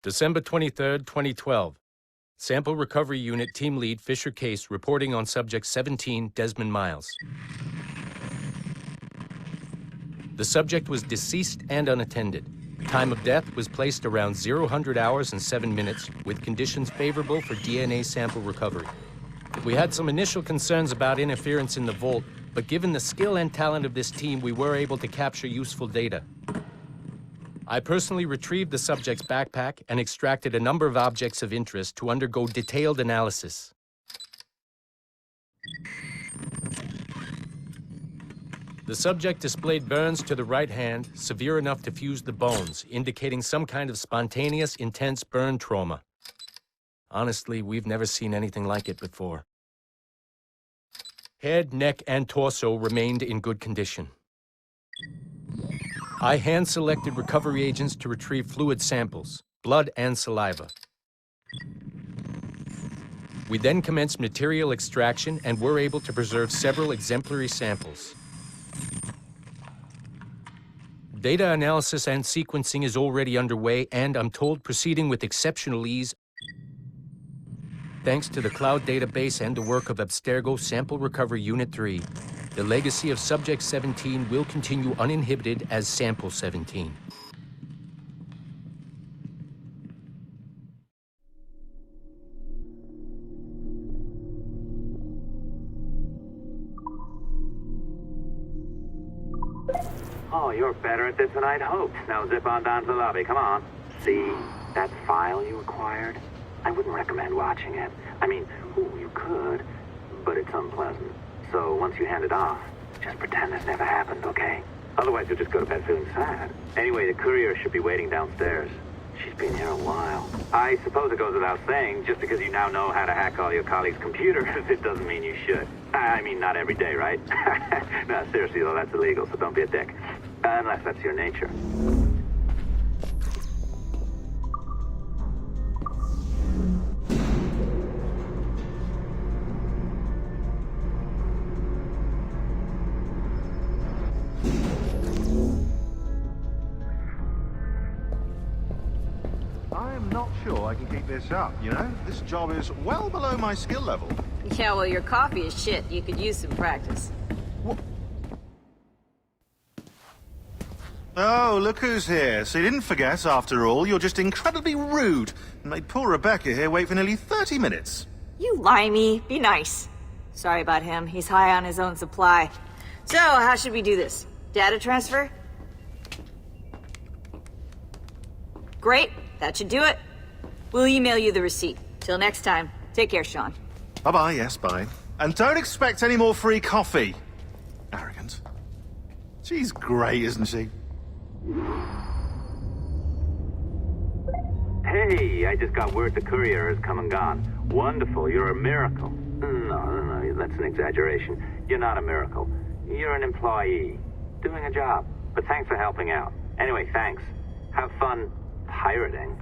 December 23rd, 2012. Sample Recovery Unit Team Lead Fisher Case reporting on Subject 17, Desmond Miles. The subject was deceased and unattended. Time of death was placed around 00 hours and 7 minutes, with conditions favorable for DNA sample recovery. We had some initial concerns about interference in the vault, but given the skill and talent of this team, we were able to capture useful data. I personally retrieved the subject's backpack and extracted a number of objects of interest to undergo detailed analysis. The subject displayed burns to the right hand, severe enough to fuse the bones, indicating some kind of spontaneous, intense burn trauma. Honestly, we've never seen anything like it before. Head, neck, and torso remained in good condition. I hand-selected recovery agents to retrieve fluid samples, blood and saliva. We then commenced material extraction and were able to preserve several exemplary samples. Data analysis and sequencing is already underway and, I'm told, proceeding with exceptional ease thanks to the cloud database and the work of Abstergo Sample Recovery Unit 3. The legacy of Subject 17 will continue uninhibited as Sample 17. Oh, you're better at this than I'd hoped. Now zip on down to the lobby, come on. See that file you acquired? I wouldn't recommend watching it. I mean, you could, but it's unpleasant. So once you hand it off, just pretend this never happened, okay? Otherwise you'll just go to bed feeling sad. Anyway, the courier should be waiting downstairs. She's been here a while. I suppose it goes without saying, just because you now know how to hack all your colleagues' computers, it doesn't mean you should. I mean, not every day, right? No, seriously though, that's illegal, so don't be a dick. Unless that's your nature. I'm not sure I can keep this up, you know? This job is well below my skill level. Yeah, well, your coffee is shit. You could use some practice. What? Oh, look who's here. So you didn't forget, after all. You're just incredibly rude. And made poor Rebecca here wait for nearly 30 minutes. You limey. Be nice. Sorry about him. He's high on his own supply. So, how should we do this? Data transfer? Great. That should do it. We'll email you the receipt. Till next time. Take care, Sean. Bye-bye, yes, bye. And don't expect any more free coffee. Arrogant. She's great, isn't she? Hey, I just got word the courier has come and gone. Wonderful, you're a miracle. No, that's an exaggeration. You're not a miracle. You're an employee, doing a job. But thanks for helping out. Anyway, thanks. Have fun pirating.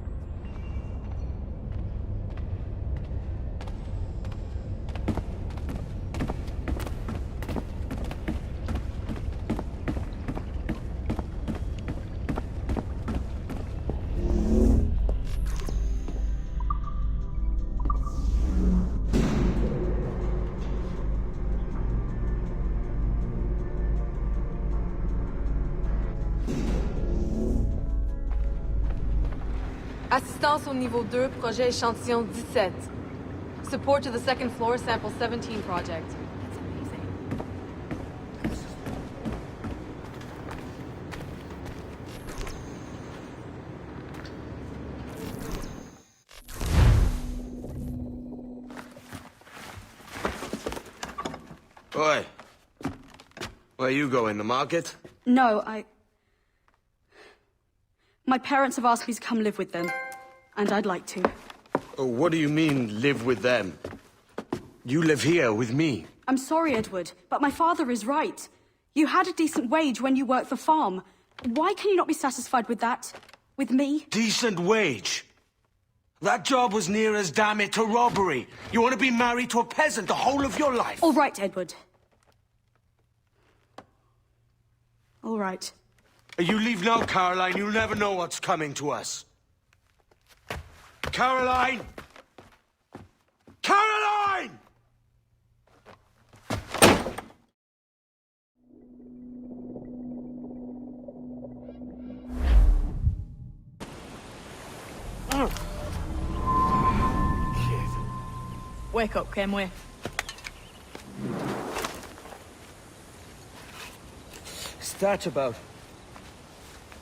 Assistance au niveau 2, projet échantillon 17. Support to the second floor, sample 17 project. That's amazing. Oi. Where you going, the market? No, My parents have asked me to come live with them, and I'd like to. Oh, what do you mean, live with them? You live here with me. I'm sorry, Edward, but my father is right. You had a decent wage when you worked the farm. Why can you not be satisfied with that? With me? Decent wage? That job was near as, damn it, to robbery. You want to be married to a peasant the whole of your life? All right, Edward. All right. You leave now, Caroline. You'll never know what's coming to us. Caroline! Caroline! Wake up, Kenway. What's that about?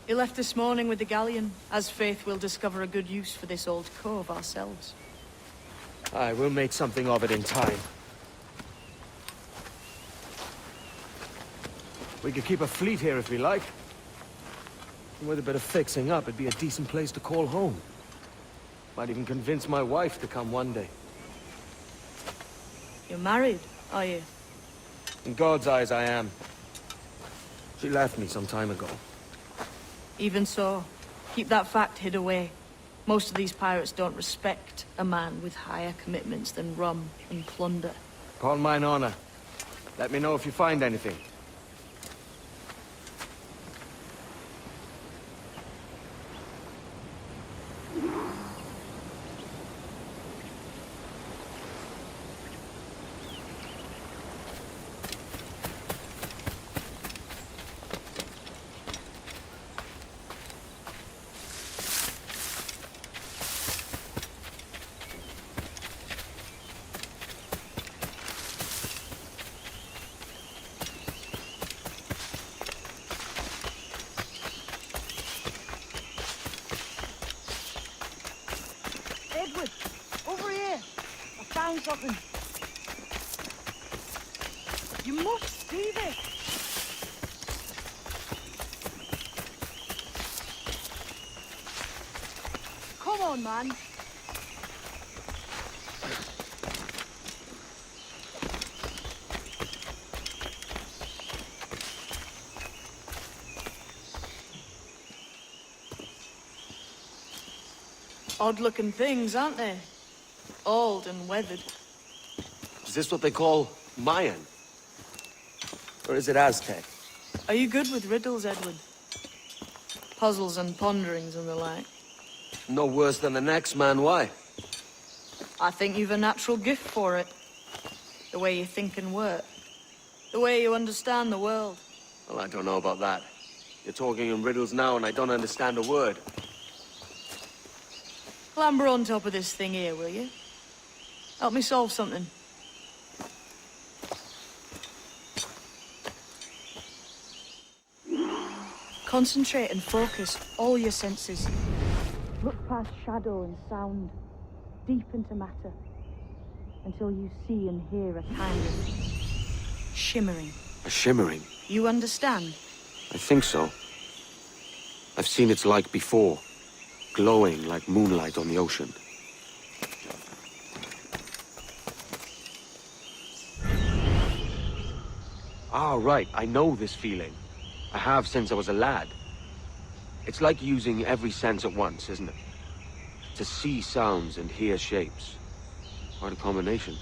He left this morning with the galleon. As faith, we'll discover a good use for this old cove ourselves. Aye, we'll make something of it in time. We could keep a fleet here if we like. And with a bit of fixing up, it'd be a decent place to call home. Might even convince my wife to come one day. You're married, are you? In God's eyes, I am. She left me some time ago. Even so, keep that fact hid away. Most of these pirates don't respect a man with higher commitments than rum and plunder. Upon mine honor. Let me know if you find anything. Edward, over here. I found something. You must see this. Come on, man. Odd-looking things, aren't they? Old and weathered. Is this what they call Mayan? Or is it Aztec? Are you good with riddles, Edward? Puzzles and ponderings and the like? No worse than the next man, why? I think you've a natural gift for it. The way you think and work. The way you understand the world. Well, I don't know about that. You're talking in riddles now and I don't understand a word. Clamber on top of this thing here, will you? Help me solve something. Concentrate and focus all your senses. Look past shadow and sound, deep into matter, until you see and hear a kind of shimmering. A shimmering? You understand? I think so. I've seen its like before. Glowing like moonlight on the ocean. Ah, right. I know this feeling. I have since I was a lad. It's like using every sense at once, isn't it? To see sounds and hear shapes. Quite a combination.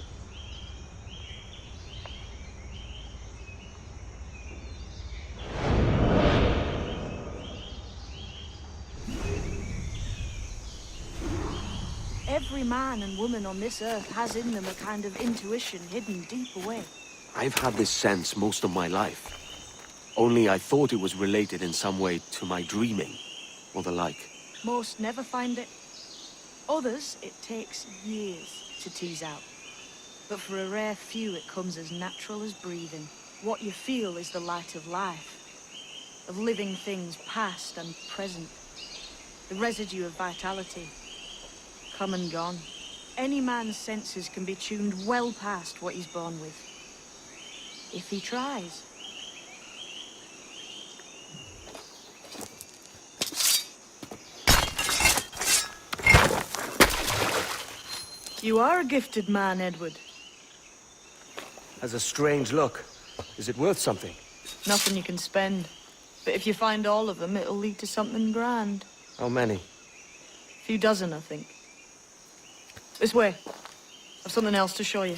Every man and woman on this earth has in them a kind of intuition hidden deep away. I've had this sense most of my life. Only I thought it was related in some way to my dreaming, or the like. Most never find it. Others, it takes years to tease out. But for a rare few, it comes as natural as breathing. What you feel is the light of life, of living things past and present. The residue of vitality. Come and gone. Any man's senses can be tuned well past what he's born with. If he tries. You are a gifted man, Edward. Has a strange look. Is it worth something? Nothing you can spend. But if you find all of them, it'll lead to something grand. How many? A few dozen, I think. This way. I've something else to show you.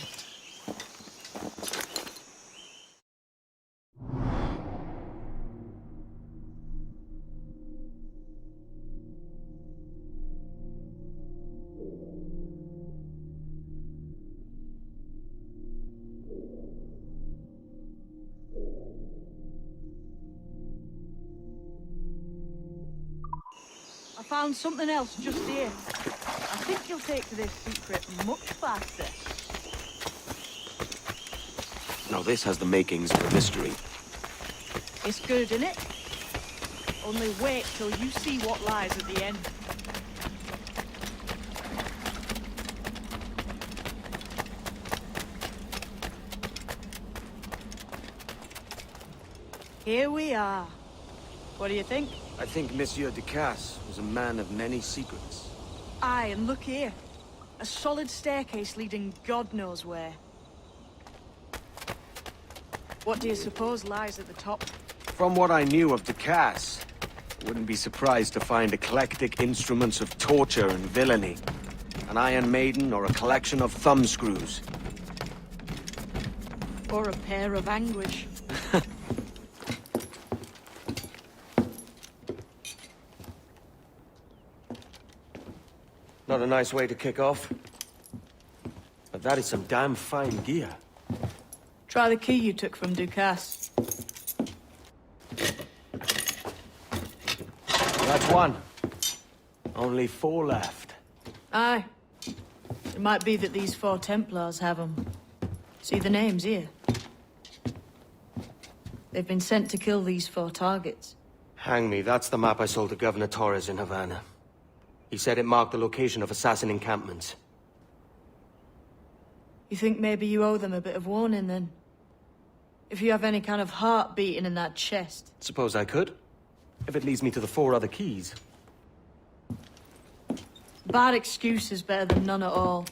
I found something else just here. I think you'll take to this secret much faster. Now this has the makings of a mystery. It's good, isn't it? Only wait till you see what lies at the end. Here we are. What do you think? I think Monsieur Ducasse was a man of many secrets. Aye, and look here. A solid staircase leading God knows where. What do you suppose lies at the top? From what I knew of Ducasse, I wouldn't be surprised to find eclectic instruments of torture and villainy. An Iron Maiden or a collection of thumbscrews. Or a pair of anguish. Not a nice way to kick off. But that is some damn fine gear. Try the key you took from Ducasse. That's one. Only 4 left. Aye. It might be that these 4 Templars have them. See the names here? They've been sent to kill these 4 targets. Hang me, that's the map I sold to Governor Torres in Havana. He said it marked the location of assassin encampments. You think maybe you owe them a bit of warning, then? If you have any kind of heart beating in that chest. Suppose I could? If it leads me to the 4 other keys. Bad excuse is better than none at all.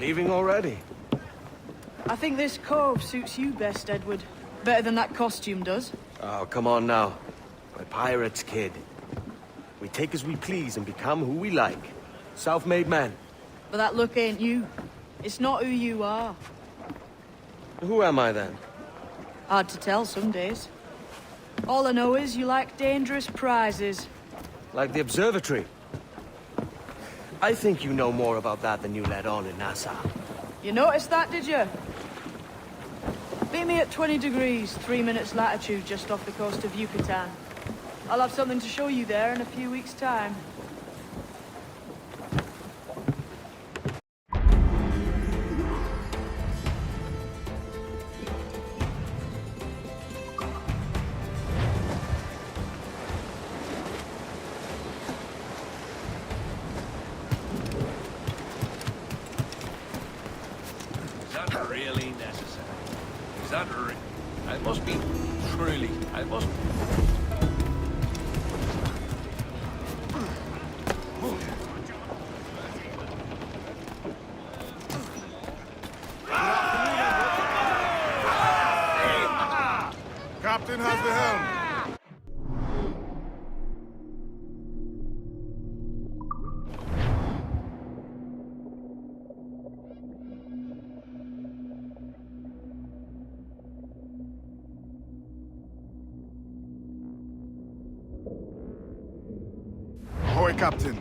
Leaving already? I think this cove suits you best, Edward. Better than that costume does. Oh, come on now. We're pirates, kid. We take as we please and become who we like. Self-made men. But that look ain't you. It's not who you are. Who am I then? Hard to tell some days. All I know is you like dangerous prizes. Like the observatory. I think you know more about that than you let on in Nassau. You noticed that, did you? Meet me at 20 degrees, 3 minutes latitude just off the coast of Yucatan. I'll have something to show you there in a few weeks' time. Really necessary? Is that I must be truly. I must. Captain has the helm. Ahoy, Captain.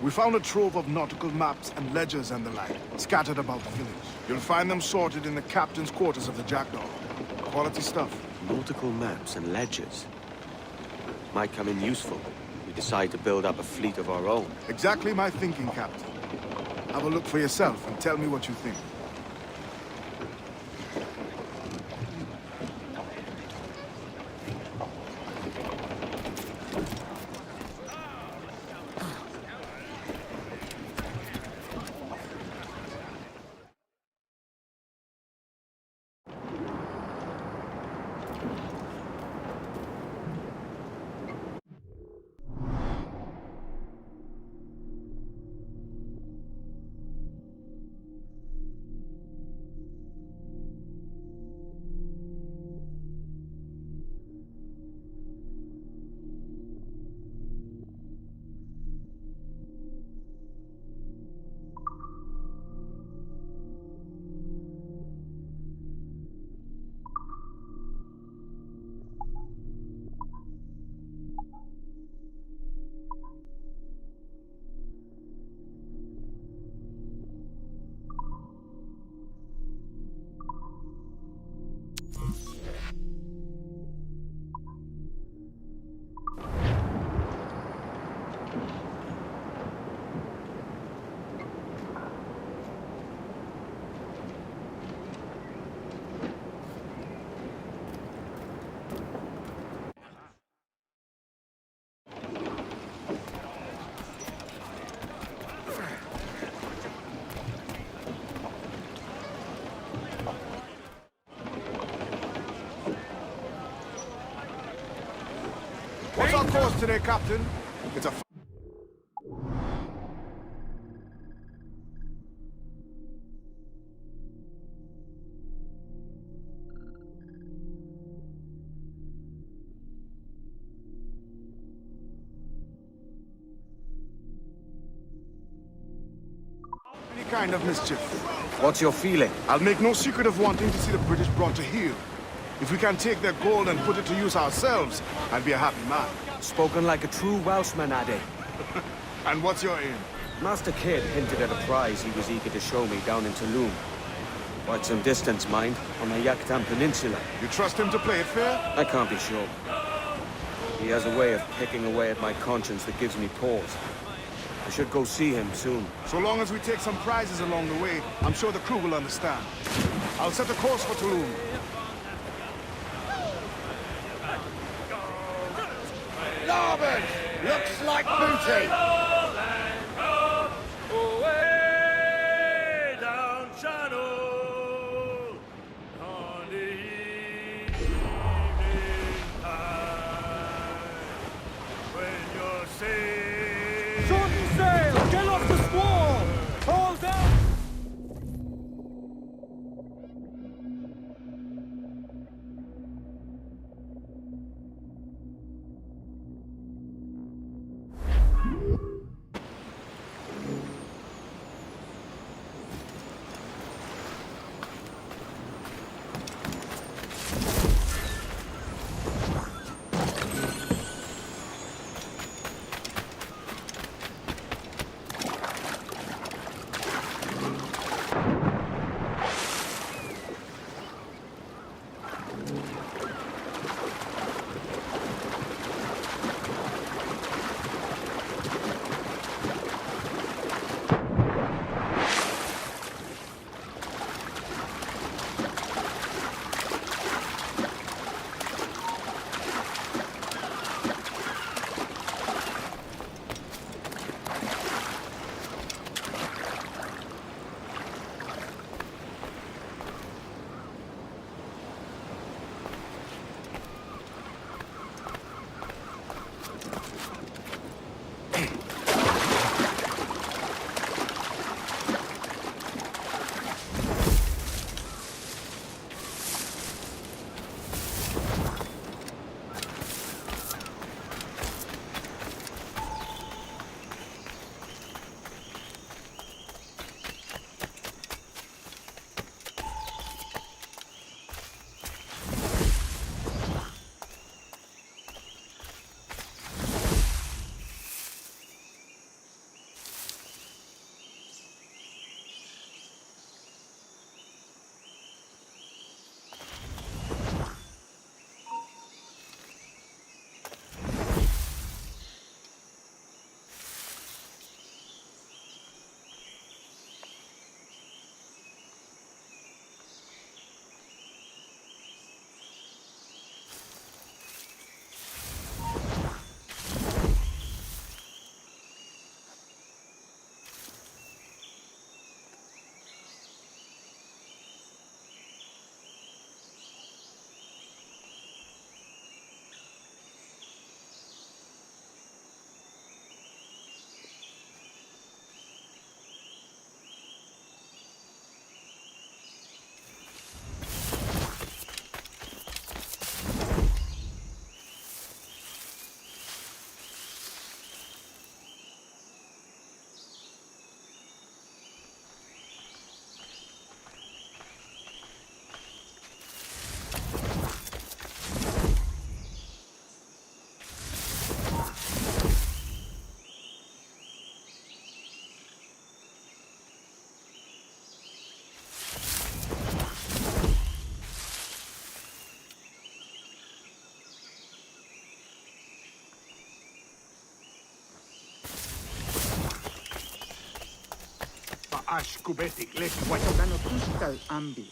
We found a trove of nautical maps and ledgers and the like, scattered about the village. You'll find them sorted in the captain's quarters of the Jackdaw. Quality stuff. Nautical maps and ledgers. Might come in useful. We decide to build up a fleet of our own. Exactly my thinking, Captain. Have a look for yourself and tell me what you think. What's our course today, Captain? It's a... Any kind of mischief. What's your feeling? I'll make no secret of wanting to see the British brought to heel. If we can take their gold and put it to use ourselves, I'll be a happy man. Spoken like a true Welshman, Addy. And what's your aim? Master Kidd hinted at a prize he was eager to show me down in Tulum. Quite some distance, mind, on the Yucatan Peninsula. You trust him to play it fair? I can't be sure. He has a way of picking away at my conscience that gives me pause. I should go see him soon. So long as we take some prizes along the way, I'm sure the crew will understand. I'll set a course for Tulum. Larboard! Looks like booty! Way down channel on the evening tide, when you're safe. Shorten sail! Get off the squall! Hold down! Ashkubetik leki white. Tano tuskal ambi.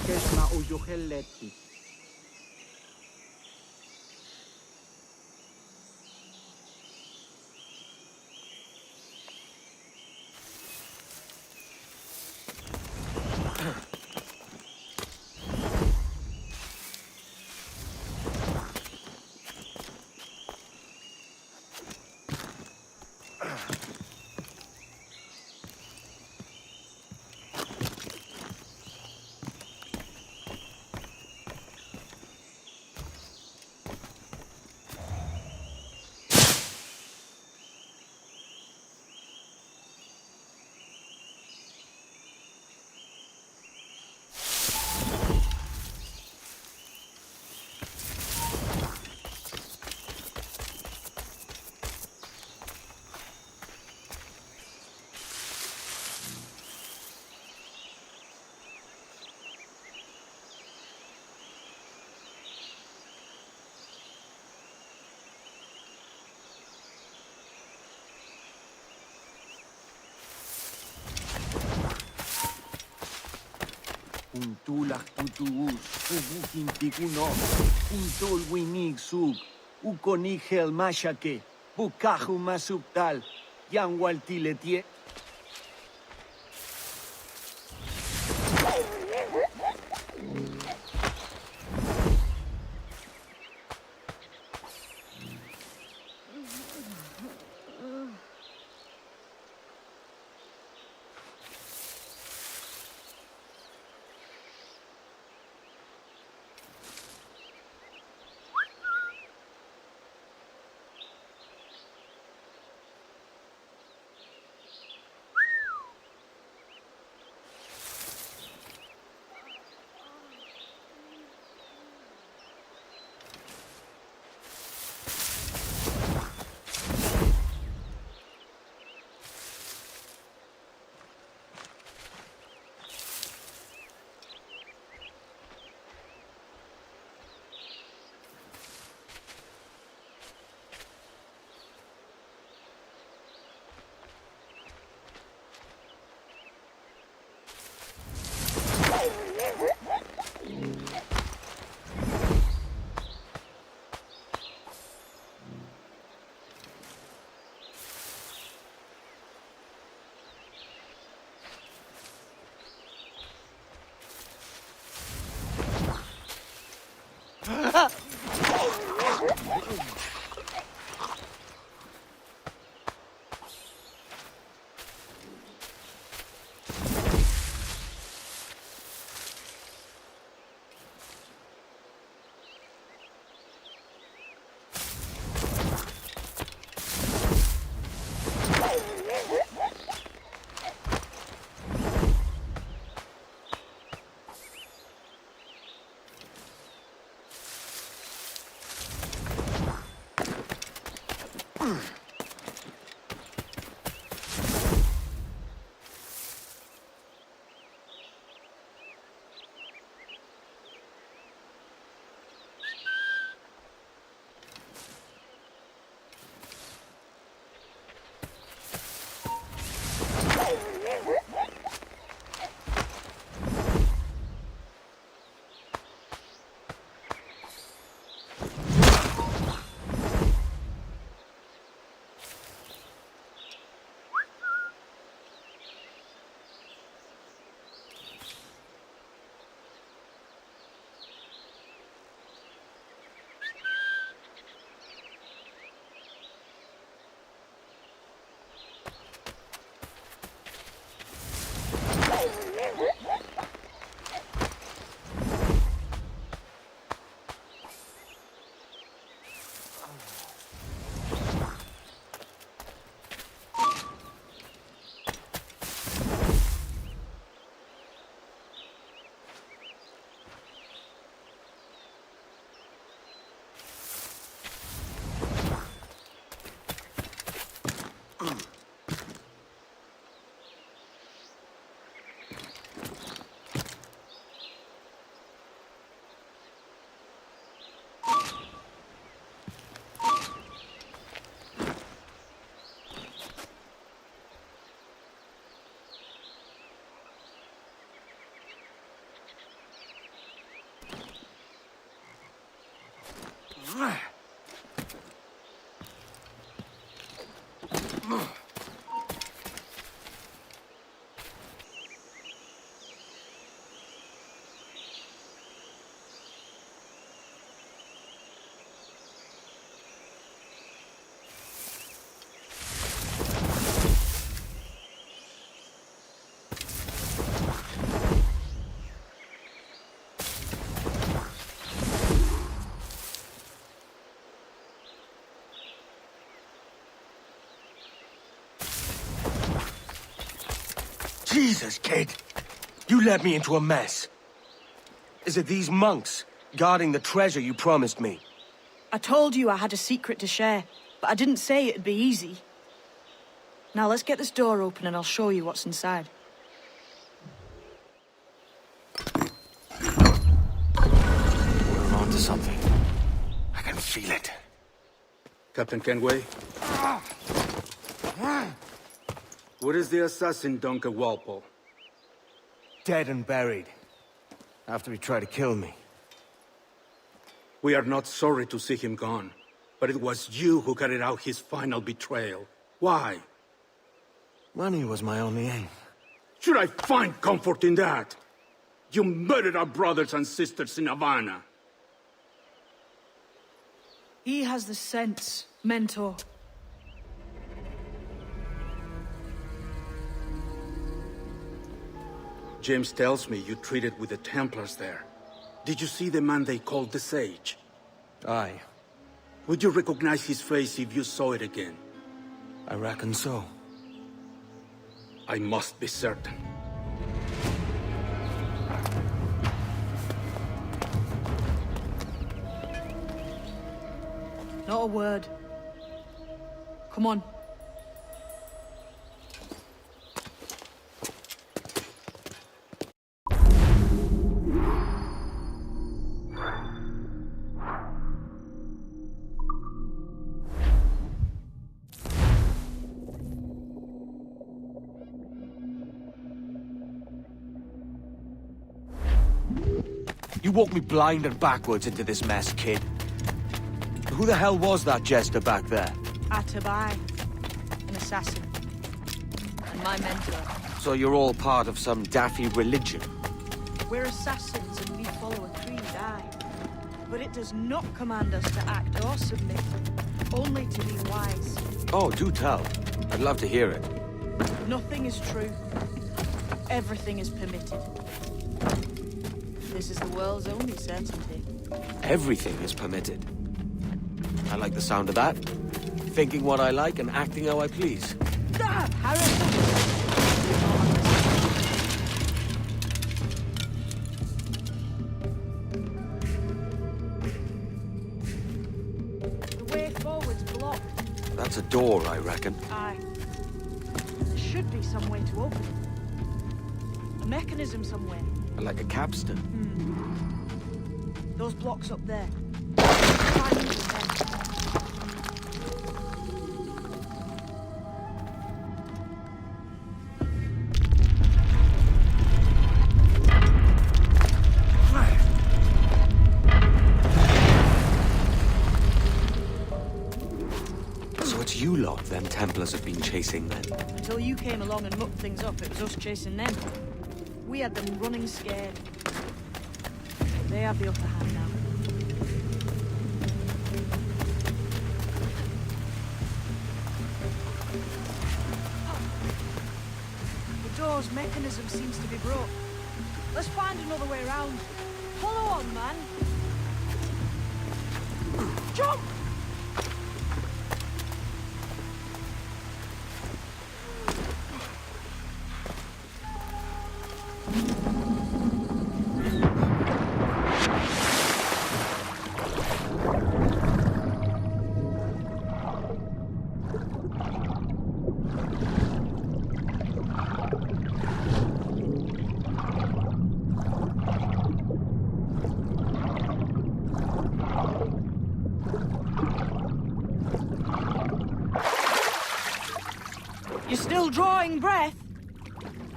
Kesma uyoheleti. Untulak tutuus, ubukin tikuno, untol winig sub, ukonigel mashake, bukaju masubtal, yanwaltiletie. Jesus, kid! You led me into a mess. Is it these monks guarding the treasure you promised me? I told you I had a secret to share, but I didn't say it'd be easy. Now let's get this door open and I'll show you what's inside. We're on to something. I can feel it. Captain Kenway? Where is the assassin, Duncan Walpole? Dead and buried. After he tried to kill me. We are not sorry to see him gone, but it was you who carried out his final betrayal. Why? Money was my only aim. Should I find comfort in that? You murdered our brothers and sisters in Havana. He has the sense, Mentor. James tells me you treated with the Templars there. Did you see the man they called the Sage? Aye. Would you recognize his face if you saw it again? I reckon so. I must be certain. Not a word. Come on. You walked me blind and backwards into this mess, kid. Who the hell was that jester back there? Atabai, an assassin. And my mentor. So you're all part of some daffy religion? We're assassins and we follow a creed, aye. But it does not command us to act or submit. Only to be wise. Oh, do tell. I'd love to hear it. Nothing is true. Everything is permitted. This is the world's only certainty. Everything is permitted. I like the sound of that. Thinking what I like and acting how I please. Stop, Harry! The way forward's blocked. That's a door, I reckon. Aye. There should be some way to open it. A mechanism somewhere. Like a capstan. Those blocks up there. Try using them. So it's you lot them Templars have been chasing then? Until you came along and mucked things up, it was us chasing them. We had them running scared. They have the upper hand now. The door's mechanism seems to be broke. Let's find another way around. Follow on, man. Jump! You're still drawing breath?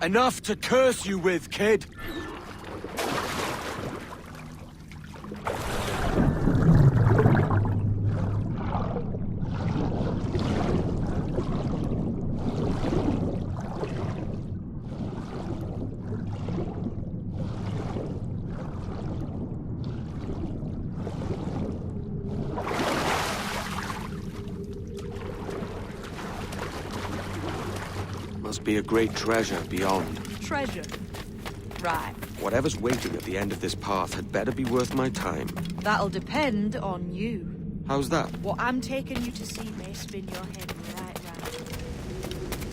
Enough to curse you with, kid! Must be a great treasure beyond. Treasure? Right. Whatever's waiting at the end of this path had better be worth my time. That'll depend on you. How's that? What I'm taking you to see may spin your head right round.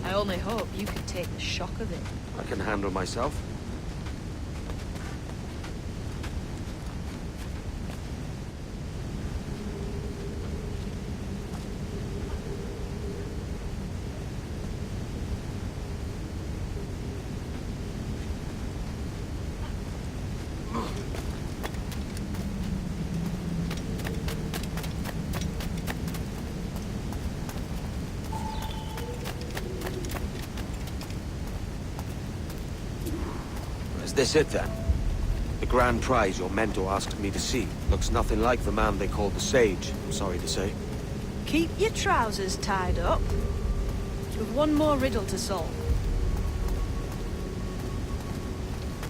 I only hope you can take the shock of it. I can handle myself. Is this it then? The grand prize your mentor asked me to see looks nothing like the man they called the Sage, I'm sorry to say. Keep your trousers tied up. We've one more riddle to solve.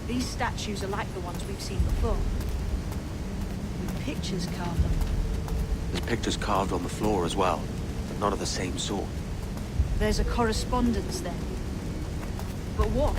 These statues are like the ones we've seen before, with pictures carved on them. There's pictures carved on the floor as well, but none of the same sort. There's a correspondence then. But what?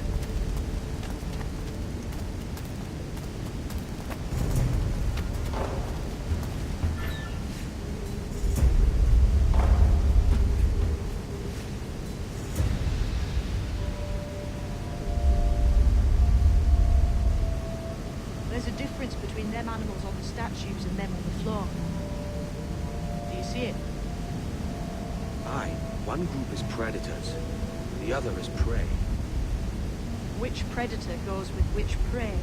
There's a difference between them animals on the statues and them on the floor. Do you see it? Aye, one group is predators, the other is prey. Which predator goes with which prey?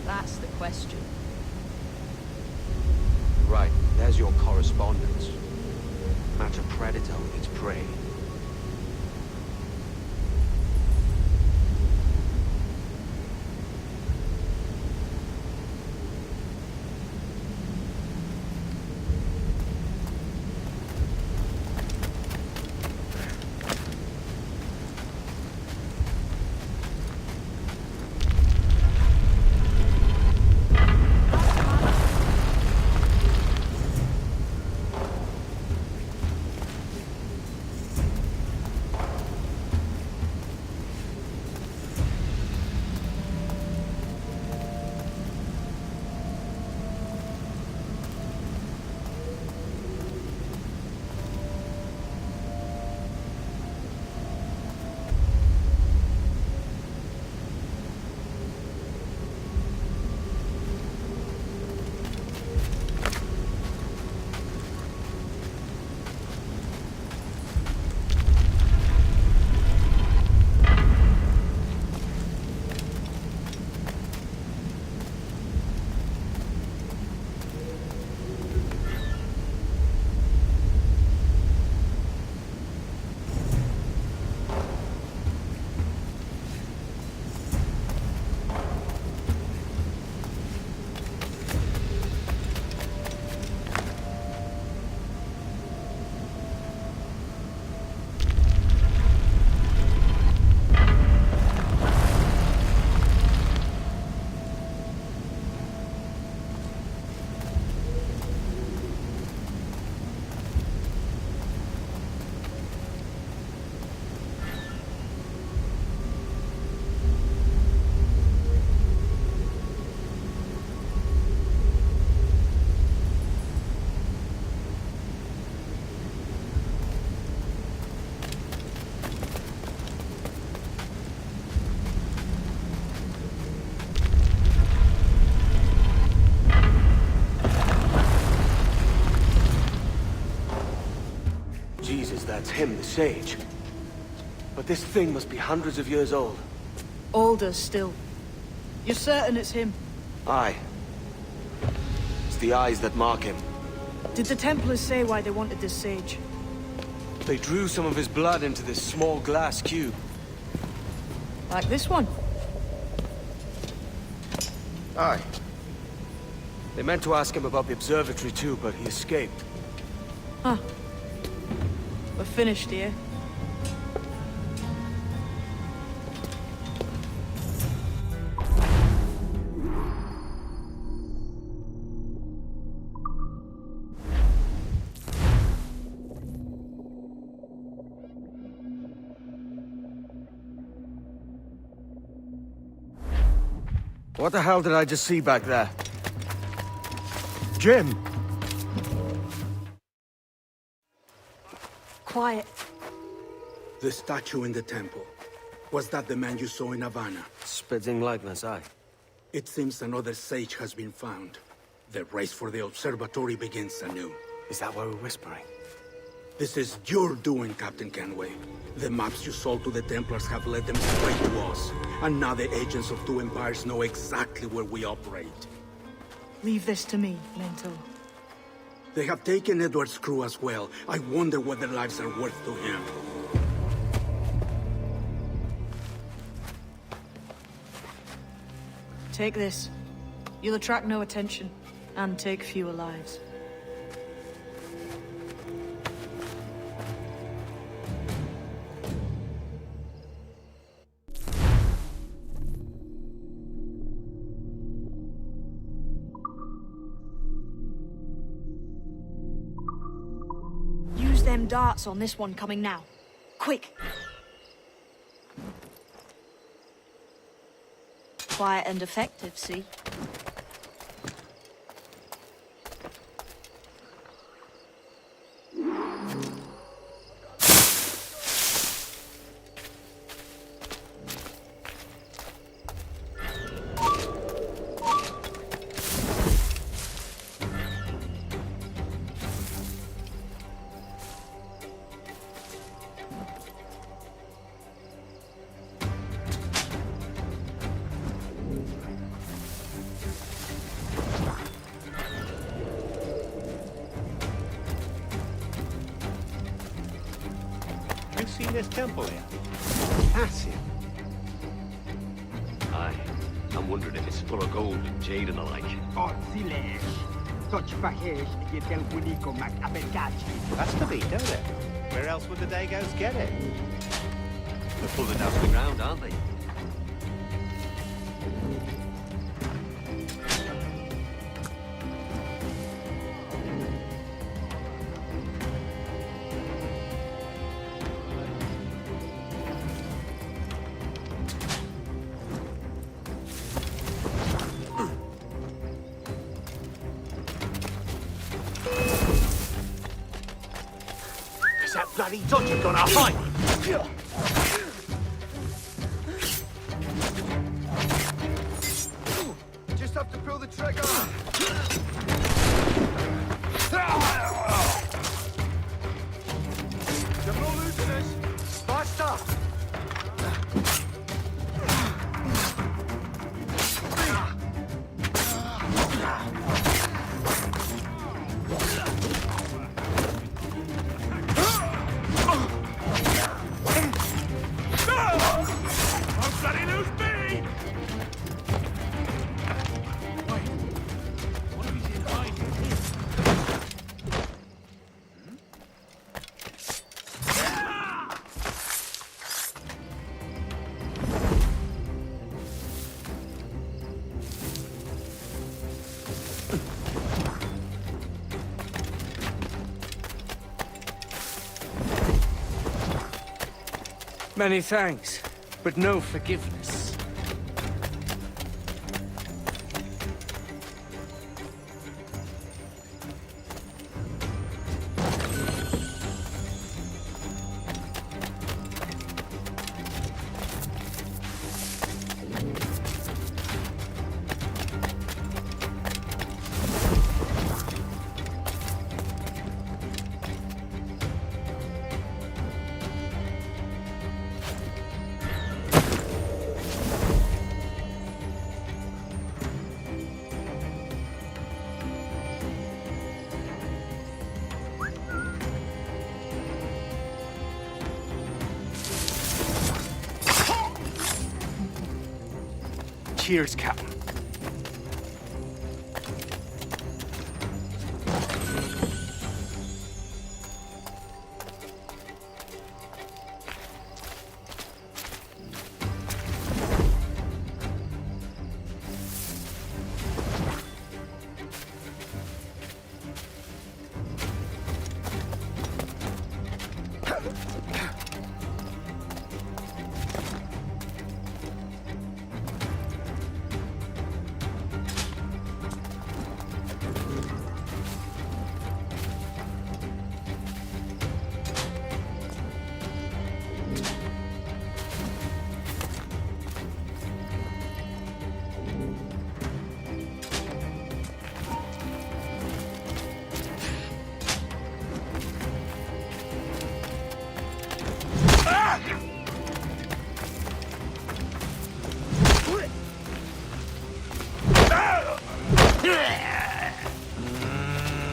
That's the question. Right, there's your correspondence. Match a predator with its prey. That's him, the Sage. But this thing must be hundreds of years old. Older still. You're certain it's him? Aye. It's the eyes that mark him. Did the Templars say why they wanted this Sage? They drew some of his blood into this small glass cube. Like this one? Aye. They meant to ask him about the observatory too, but he escaped. Huh. We're finished here. What the hell did I just see back there? Jim! Quiet. The statue in the temple. Was that the man you saw in Havana? Spitting likeness, aye. It seems another sage has been found. The race for the observatory begins anew. Is that why we're whispering? This is your doing, Captain Kenway. The maps you sold to the Templars have led them straight to us. And now the agents of two empires know exactly where we operate. Leave this to me, Mental. They have taken Edward's crew as well. I wonder what their lives are worth to him. Take this. You'll attract no attention, and take fewer lives. Use them darts on this one coming now. Quick! Quiet and effective, see? This temple here? Massive. Aye. I'm wondering if it's full of gold and jade and the like. Oh, silêncio. Such package you tell Unico Mac Abelgachi. That's the beat, don't it? Where else would the Dagos get it? They're pulling dazzling round, aren't they? Bloody dodgy gonna hide! Just have to pull the trigger. You're no losing this. Faster! Many thanks, but no forgiveness. Cheers, Captain.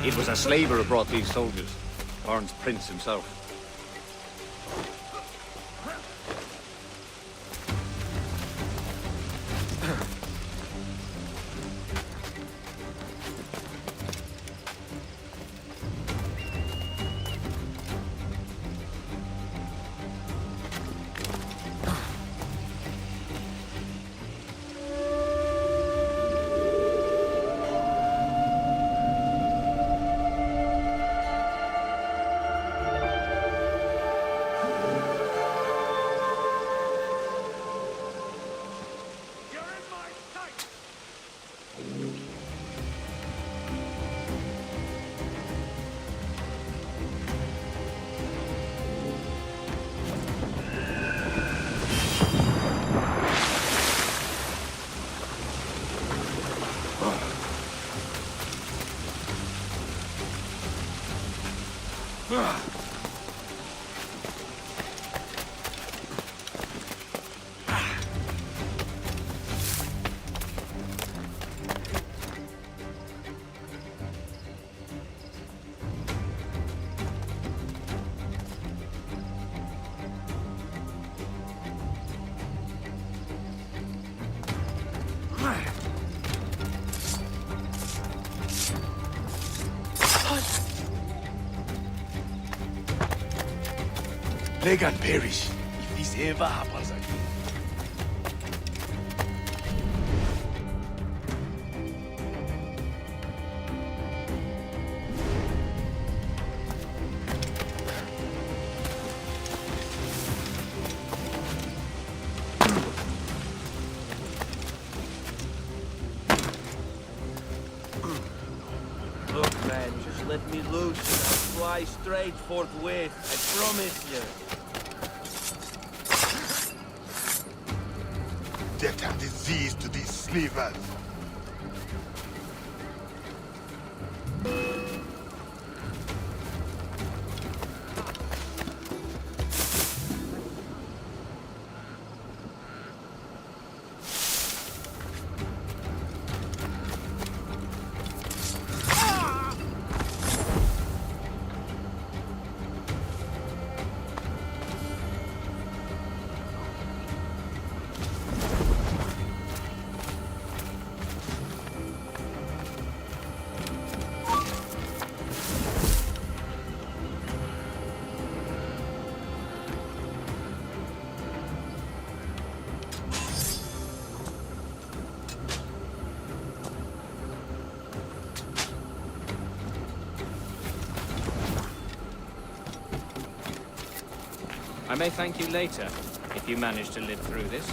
It was a slaver who brought these soldiers. Orn's prince himself. They can perish if this ever happens again. Look, man, just let me loose and I'll fly straight forthwith. I promise you. Death and disease to these slavers. I may thank you later, if you manage to live through this.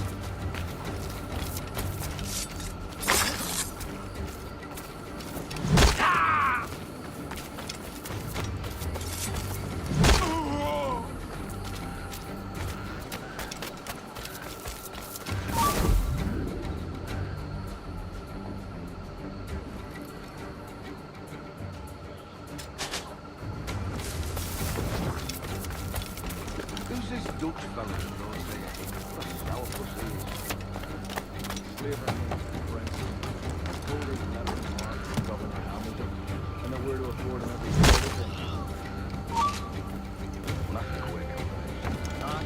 Who's this Dutch fella that knows me? What a sour pussy is. Slaver friends. Told us never to mark from Governor Hamilton. And that we're to afford him every citizen. Not quick, not.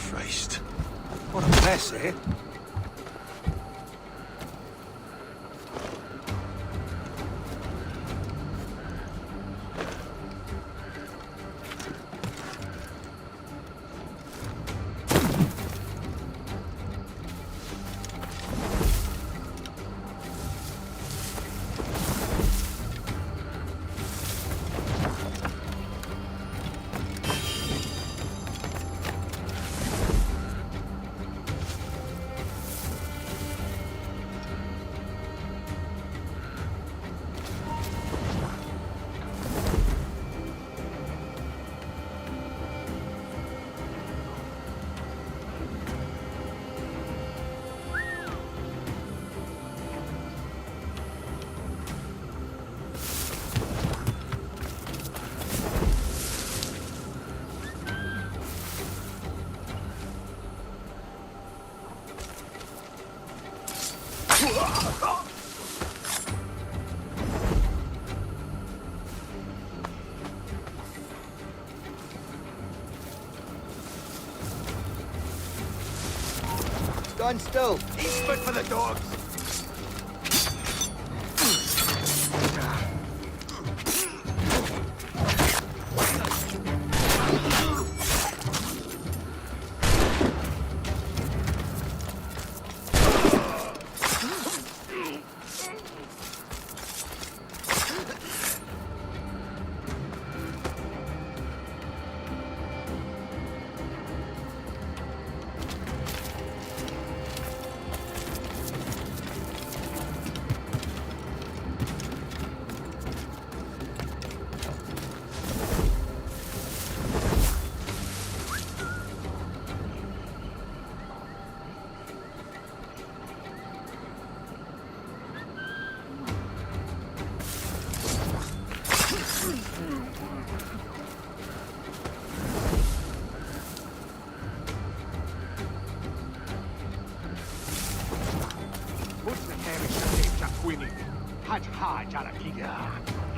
Christ. What a mess, eh? Stand still. Eat food for the dogs.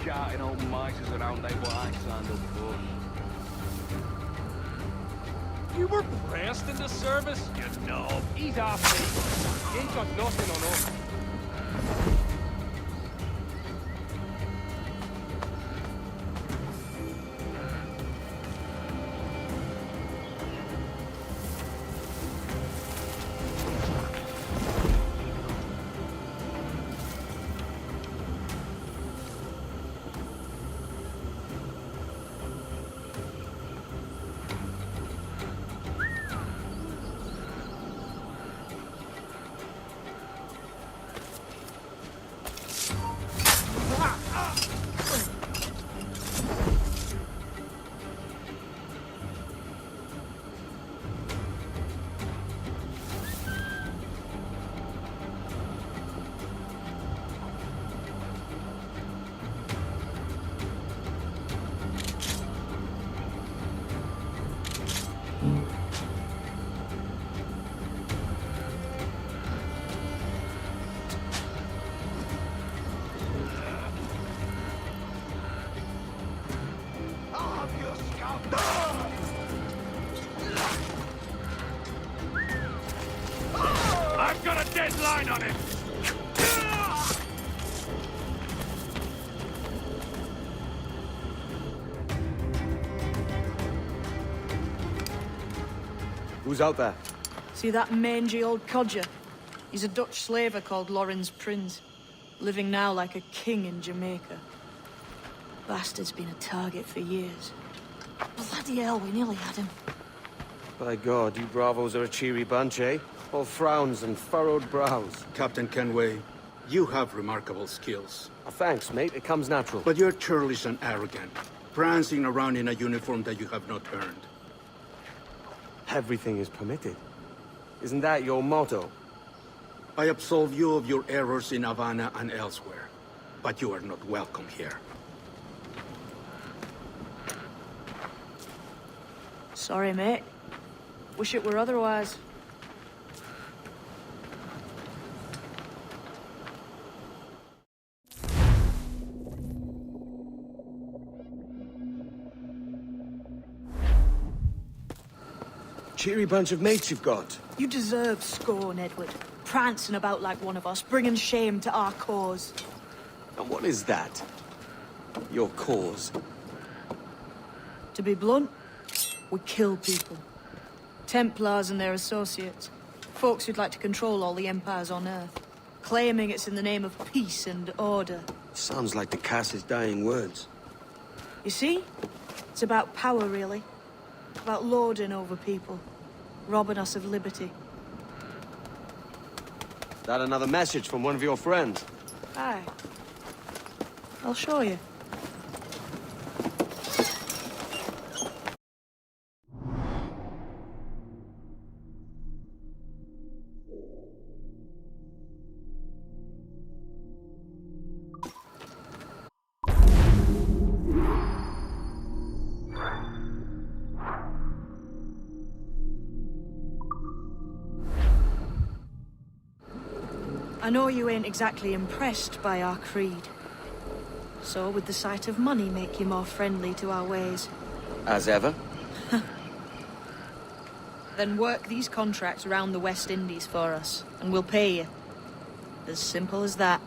Shouting old misers around ain't what I signed up for. You were pressed in the service? You know, he's off me. He ain't got nothing on us. I've got a deadline on it! Who's out there? See that mangy old codger? He's a Dutch slaver called Lawrence Prins, living now like a king in Jamaica. Bastard's been a target for years. Bloody hell, we nearly had him. By God, you bravos are a cheery bunch, eh? All frowns and furrowed brows. Captain Kenway, you have remarkable skills. Thanks, mate. It comes natural. But you're churlish and arrogant, prancing around in a uniform that you have not earned. Everything is permitted. Isn't that your motto? I absolve you of your errors in Havana and elsewhere, but you are not welcome here. Sorry, mate. Wish it were otherwise. Cheery bunch of mates you've got. You deserve scorn, Edward. Prancing about like one of us, bringing shame to our cause. And what is that? Your cause? To be blunt, we kill people. Templars and their associates. Folks who'd like to control all the empires on Earth. Claiming it's in the name of peace and order. Sounds like the Cass's dying words. You see? It's about power, really. About lording over people. Robbing us of liberty. That another message from one of your friends? Aye. I'll show you. I know you ain't exactly impressed by our creed. So would the sight of money make you more friendly to our ways? As ever? Then work these contracts round the West Indies for us, and we'll pay you. As simple as that.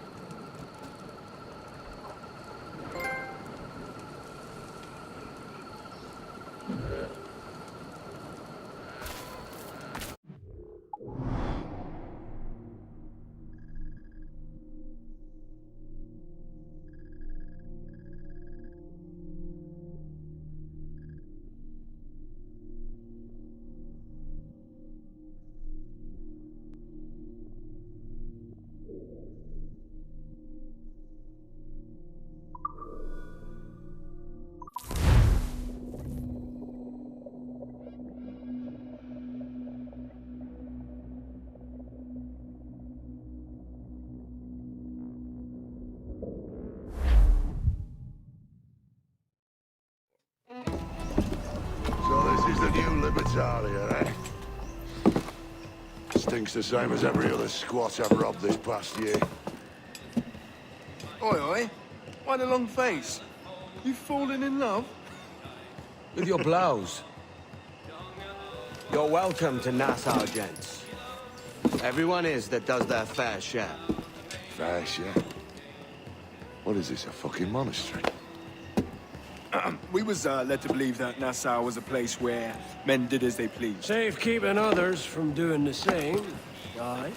This is the new Libertalia, eh? Stinks the same as every other squat I've robbed this past year. Oi, oi. Why the long face? You fallen in love? With your blouse. You're welcome to Nassau, gents. Everyone is that does their fair share. Fair share? What is this, a fucking monastery? We was led to believe that Nassau was a place where men did as they pleased. Safe keeping others from doing the same. Aye.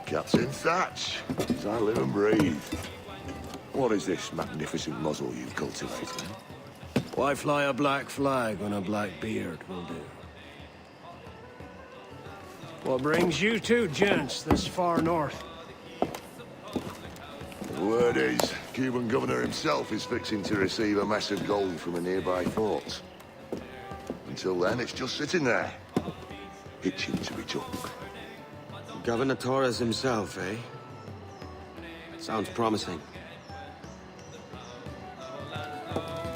Captain Thatch, as I live and breathe. What is this magnificent muzzle you cultivate? Why fly a black flag when a black beard will do? What brings you two gents this far north? The word is, Cuban governor himself is fixing to receive a mess of gold from a nearby fort. Until then, it's just sitting there, itching to be took. Governor Torres himself, eh? Sounds promising.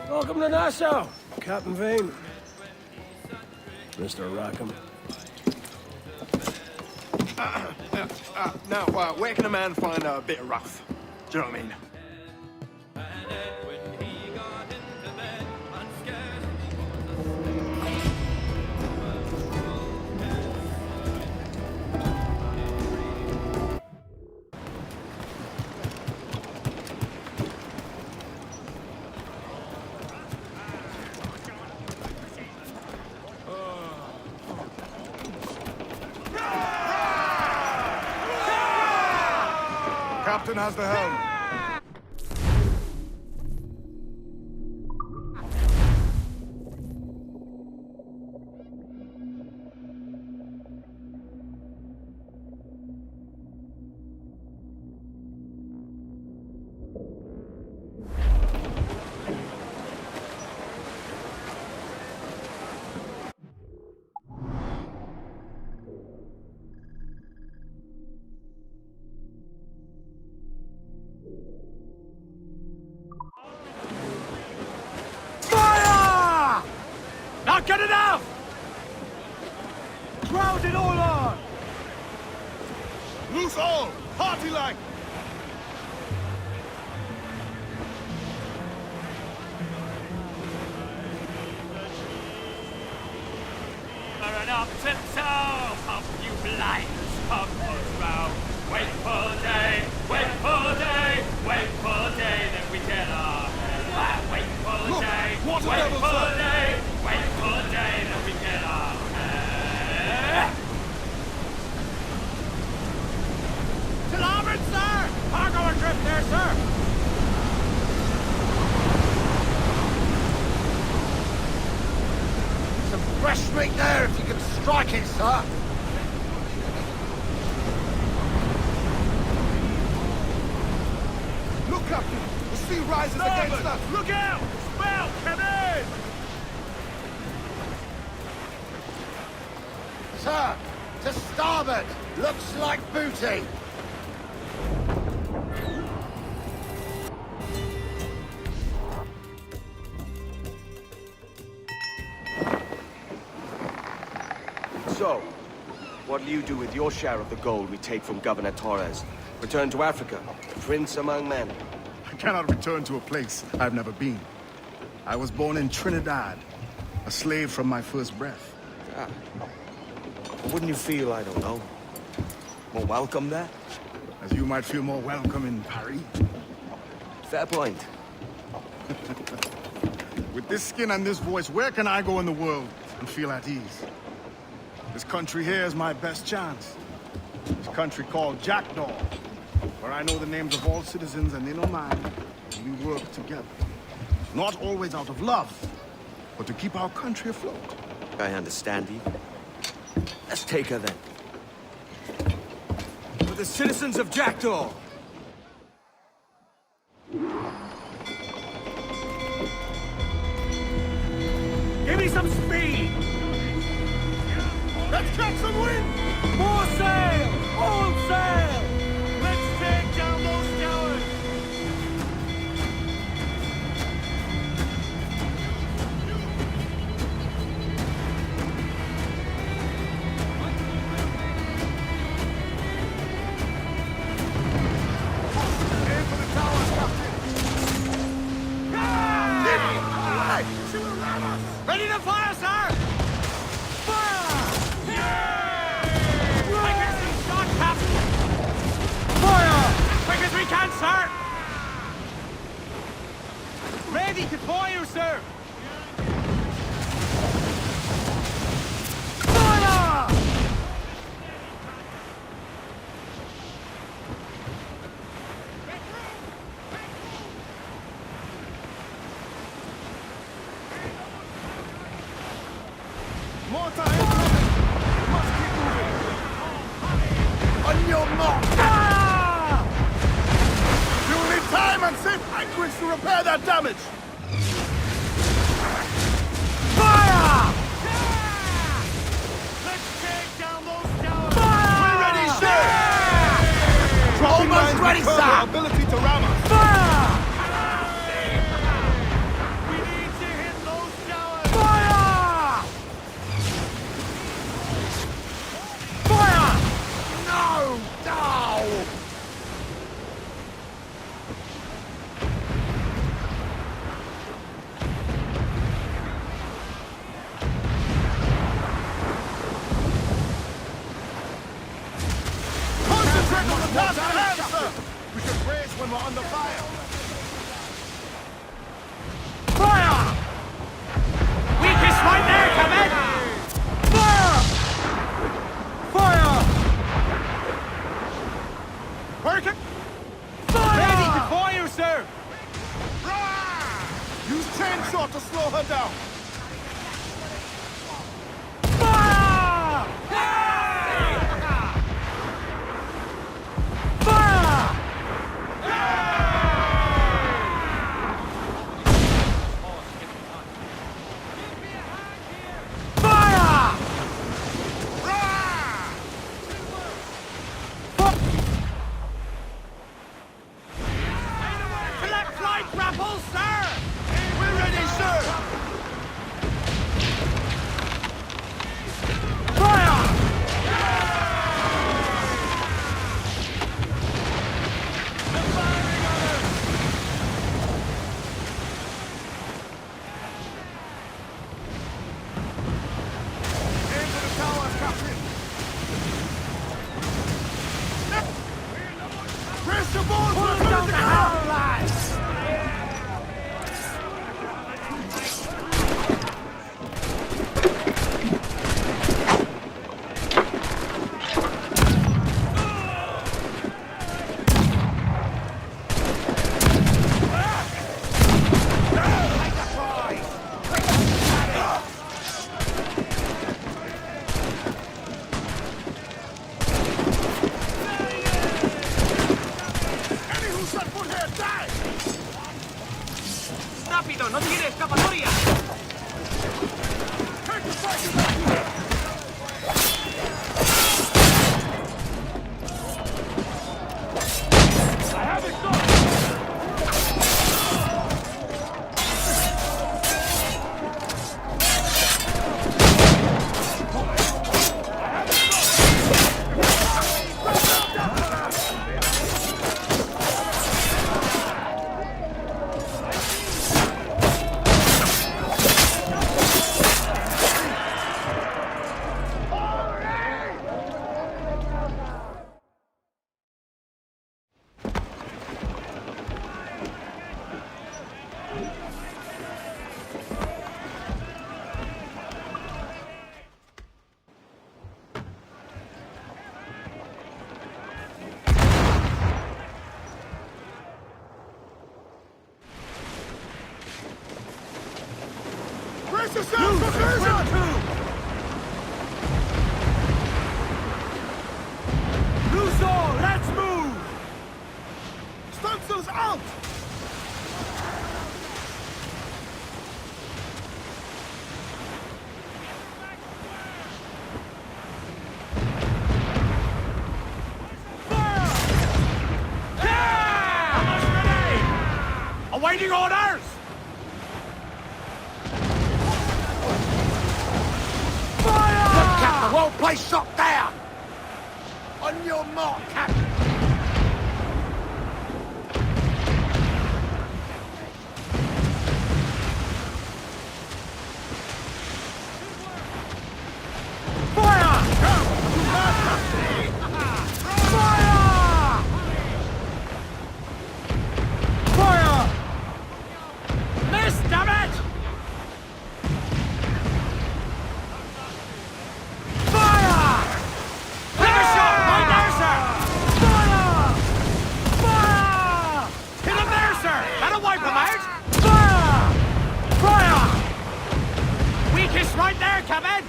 Welcome to Nassau, Captain Vane. Mr. Rackham. Now, where can a man find a bit of rough? Do you know what I mean? Captain has the helm. Not good enough! Crowd it all on! Loose all! Party like! Burn up tiptoe, pump you blinds, pump us round. Wait for the day, wait for the day, wait for the day that we get our head. Wait for the day, wait for the day, wait for the day that we get our head. To larboard, sir! Cargo adrift there, sir! Some fresh meat there if you can strike it, sir. Look, Captain! The sea rises against us! Look out! Spell, come in! Sir, to starboard! Looks like booty! So, what do you do with your share of the gold we take from Governor Torres? Return to Africa, prince among men. I cannot return to a place I've never been. I was born in Trinidad, a slave from my first breath. Ah. Wouldn't you feel, I don't know, more welcome there? As you might feel more welcome in Paris. Fair point. With this skin and this voice, where can I go in the world and feel at ease? This country here is my best chance. This country called Jackdaw, where I know the names of all citizens and they know mine, and we work together. Not always out of love, but to keep our country afloat. I understand you. Let's take her then. For the citizens of Jackdaw! Give me some speed! Let's catch some wind! More sail! All sail! Let's take down those towers! Aim for the towers, Captain! Right! She will ram us! Ready to fire, sir! Fire! I can see shot, Captain! Fire! Quick as we can, sir! Ready to fire, sir! Fire! Mortar incoming! We must keep moving! On your mark! Fire! You will need time and safe anchorage to repair that damage! Fire! Let's take down those towers! Fire! We're ready, sir! Dropping Almost lines ready, will curb sir! our ability to ram us! Fire! We need to hit those towers! Fire! Fire! No! No! Concentrate on the task at hand, sir! We should brace when we're under fire! Fire! Weakest right there, Kevin! Fire! Fire! Hurricane! Fire! Ready to fire, sir! Use chainsaw to slow her down! Fire! Fire! Fire! Collect flight grapples, sir! We're ready, sir! Fire! Aim for the towers, Captain! Brace your balls! Pull We're them down coming the to hell, lads! Any who set foot here, die! ¡Rápido! ¡No tiene escapatoria! Take the fight back here! I have it done! yourself! Conversion! Loose all! Let's move! Stencils out! Awaiting orders! Fire! Look, Captain, won't place shot down! On your mark, Captain! Fire! Fire! Fire! Miss, damn it! Fire! Take a shot! Right there, sir! Fire! Fire! Hit him there, sir! That'll wipe him out! Fire! Fire! Weakest right there, Captain!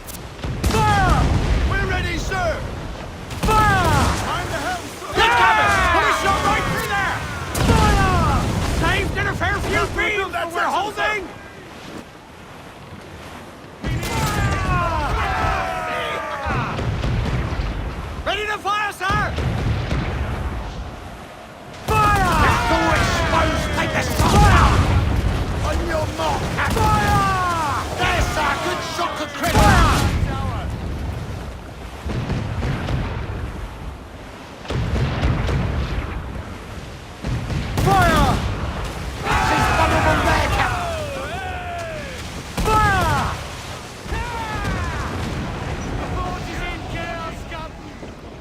Fire! We're ready, sir! Fire! Time to help! Good, Captain! Put a shot right through there! Fire! Saved in a fair few beams, but we're holding! Ready to fire, sir! Fire! Pistol exposed! Take the shot down! On your mark, Captain! Fire! There, sir! Good shot to crit! Fire! She's vulnerable there, Captain! Fire!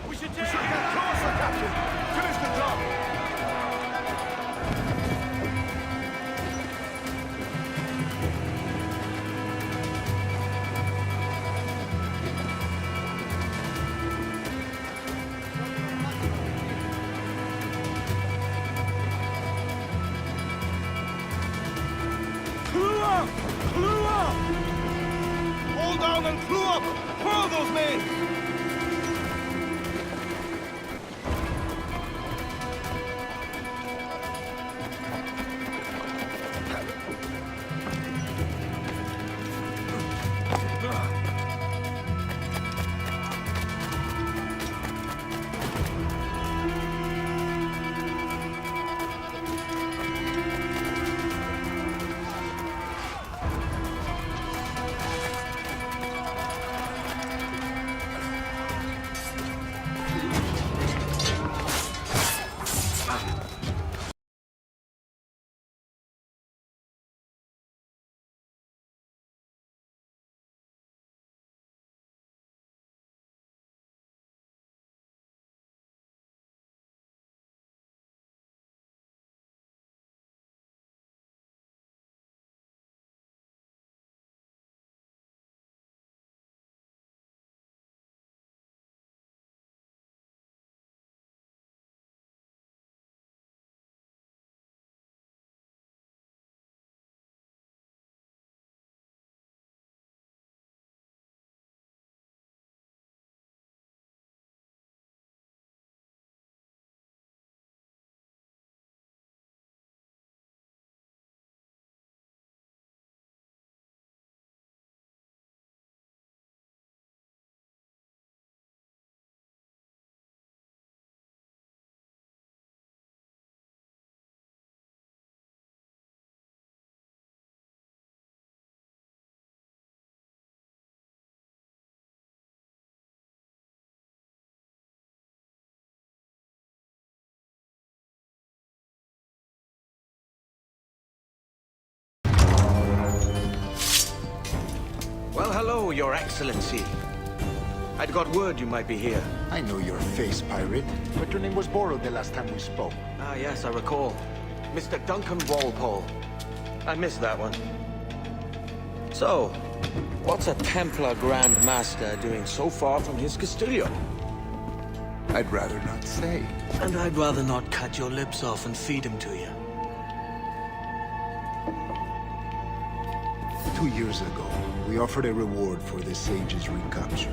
We should get closer, Captain! Finish the job! Clue up! Clue up! Hold down and clue up! Whirl those men! Well, hello, Your Excellency. I'd got word you might be here. I know your face, pirate, but your name was borrowed the last time we spoke. Ah, yes, I recall. Mr. Duncan Walpole. I missed that one. So, what's a Templar Grand Master doing so far from his Castillo? I'd rather not say. And I'd rather not cut your lips off and feed him to you. 2 years ago, We offered a reward for the sage's recapture.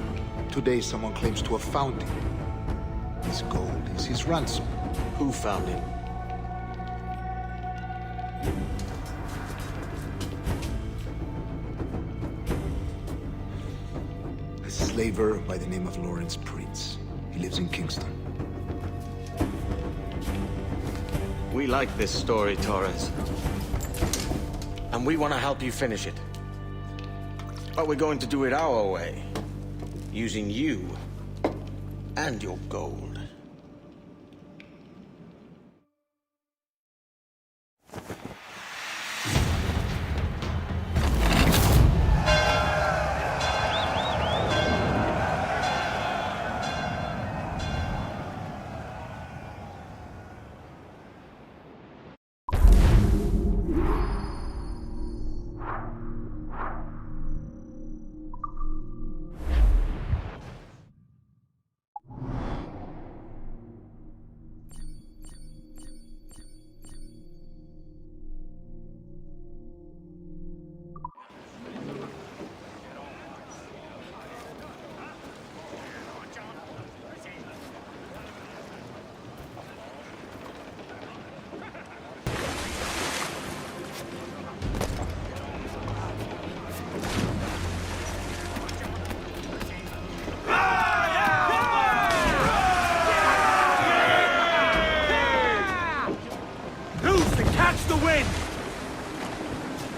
Today, someone claims to have found him. This gold is his ransom. Who found him? A slaver by the name of Lawrence Prince. He lives in Kingston. We like this story, Torres. And we want to help you finish it. But we're going to do it our way. Using you and your gold.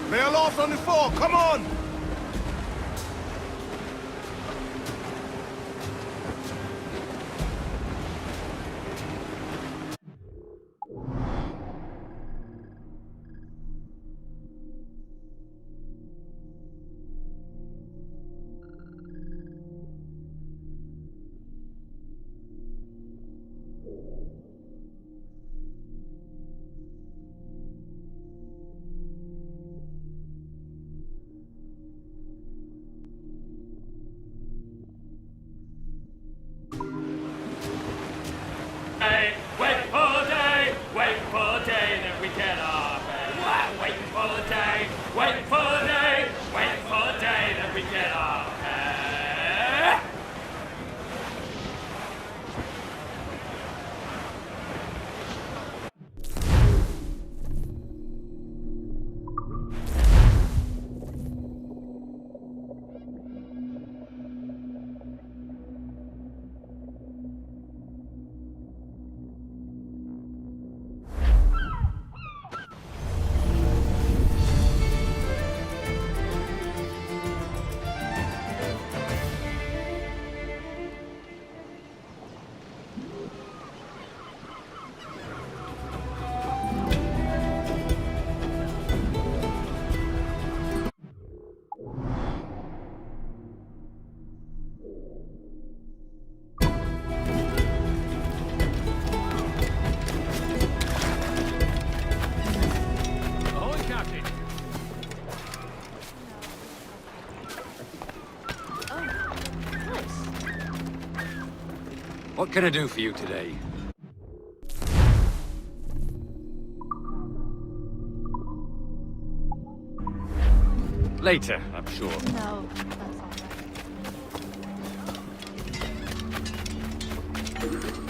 Bail off on the floor, come on! What can I do for you today? Later, I'm sure. No, that's all right.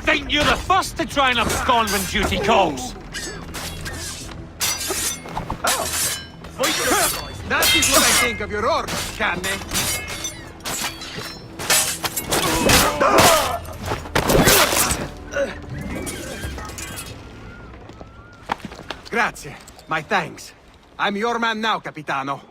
Think you're the first to try and abscond when duty calls? Oh, that is what I think of your orders, Canne. Grazie. My thanks. I'm your man now, Capitano.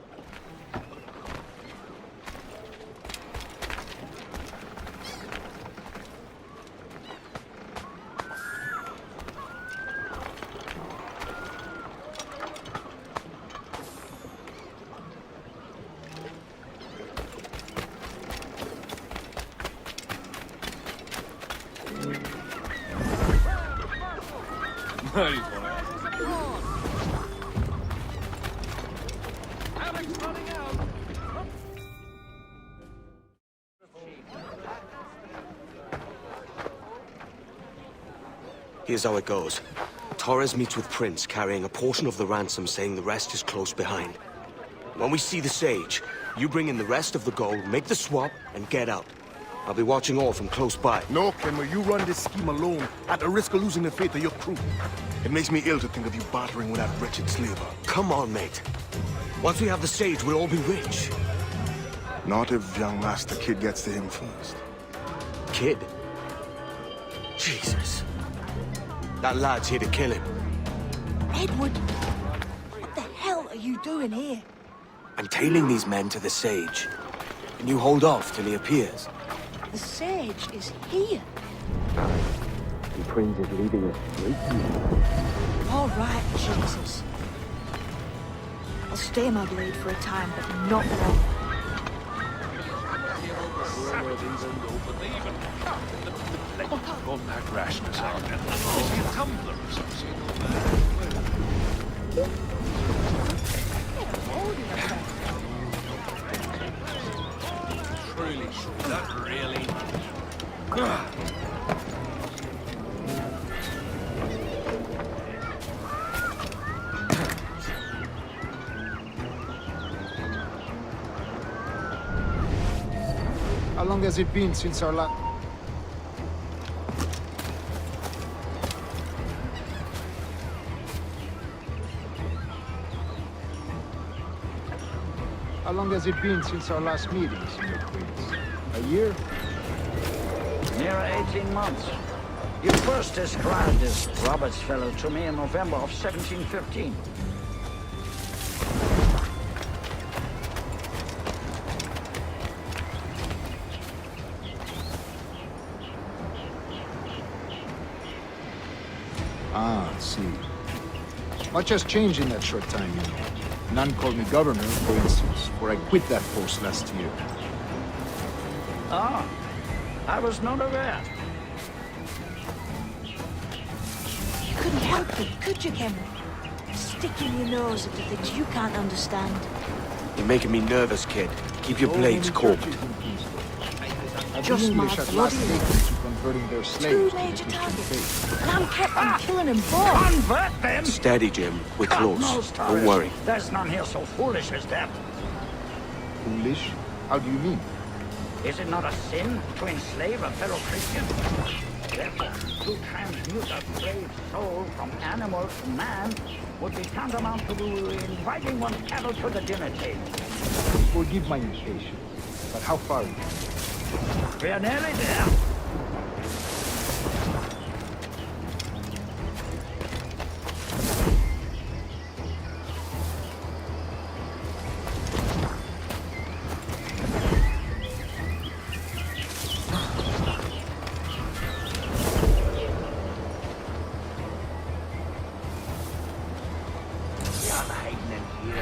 Here's how it goes. Torres meets with Prince, carrying a portion of the ransom, saying the rest is close behind. When we see the Sage, you bring in the rest of the gold, make the swap, and get out. I'll be watching all from close by. No, Kenway, you run this scheme alone, at the risk of losing the faith of your crew. It makes me ill to think of you bartering with that wretched slaver. Come on, mate. Once we have the Sage, we'll all be rich. Not if young Master Kid gets to him first. Kid? Jesus. That lad's here to kill him. Edward, what the hell are you doing here? I'm tailing these men to the Sage. Can you hold off till he appears? The Sage is here. And Prince is leading us straight. All right, Jesus. I'll stay my blade for a time, but not long. Compact rashness out. Is he a tumbler or something? Truly, that really. How long has it been since our last... How long has it been since our last meeting, Senior Prince? A year? Near 18 months. You first described this Roberts fellow to me in November of 1715. Ah, I see. Much has changed in that short time, you know. None called me governor, for instance, for I quit that post last year. Ah, I was not aware. You couldn't help it, could you, Kemmer? Sticking your nose into things you can't understand. You're making me nervous, kid. Keep your blades corked. Just my bloody converting their slaves two major to the targets, Christian faith. and I'm kept from killing them both. Convert them! Steady, Jim. We're close. Most Don't Torres. worry. There's none here so foolish as that. Foolish? How do you mean? Is it not a sin to enslave a fellow Christian? Therefore, to transmute a brave soul from animal to man would be tantamount to inviting one's cattle to the dinner table. Forgive my impatience, but how far is it? We are nearly there.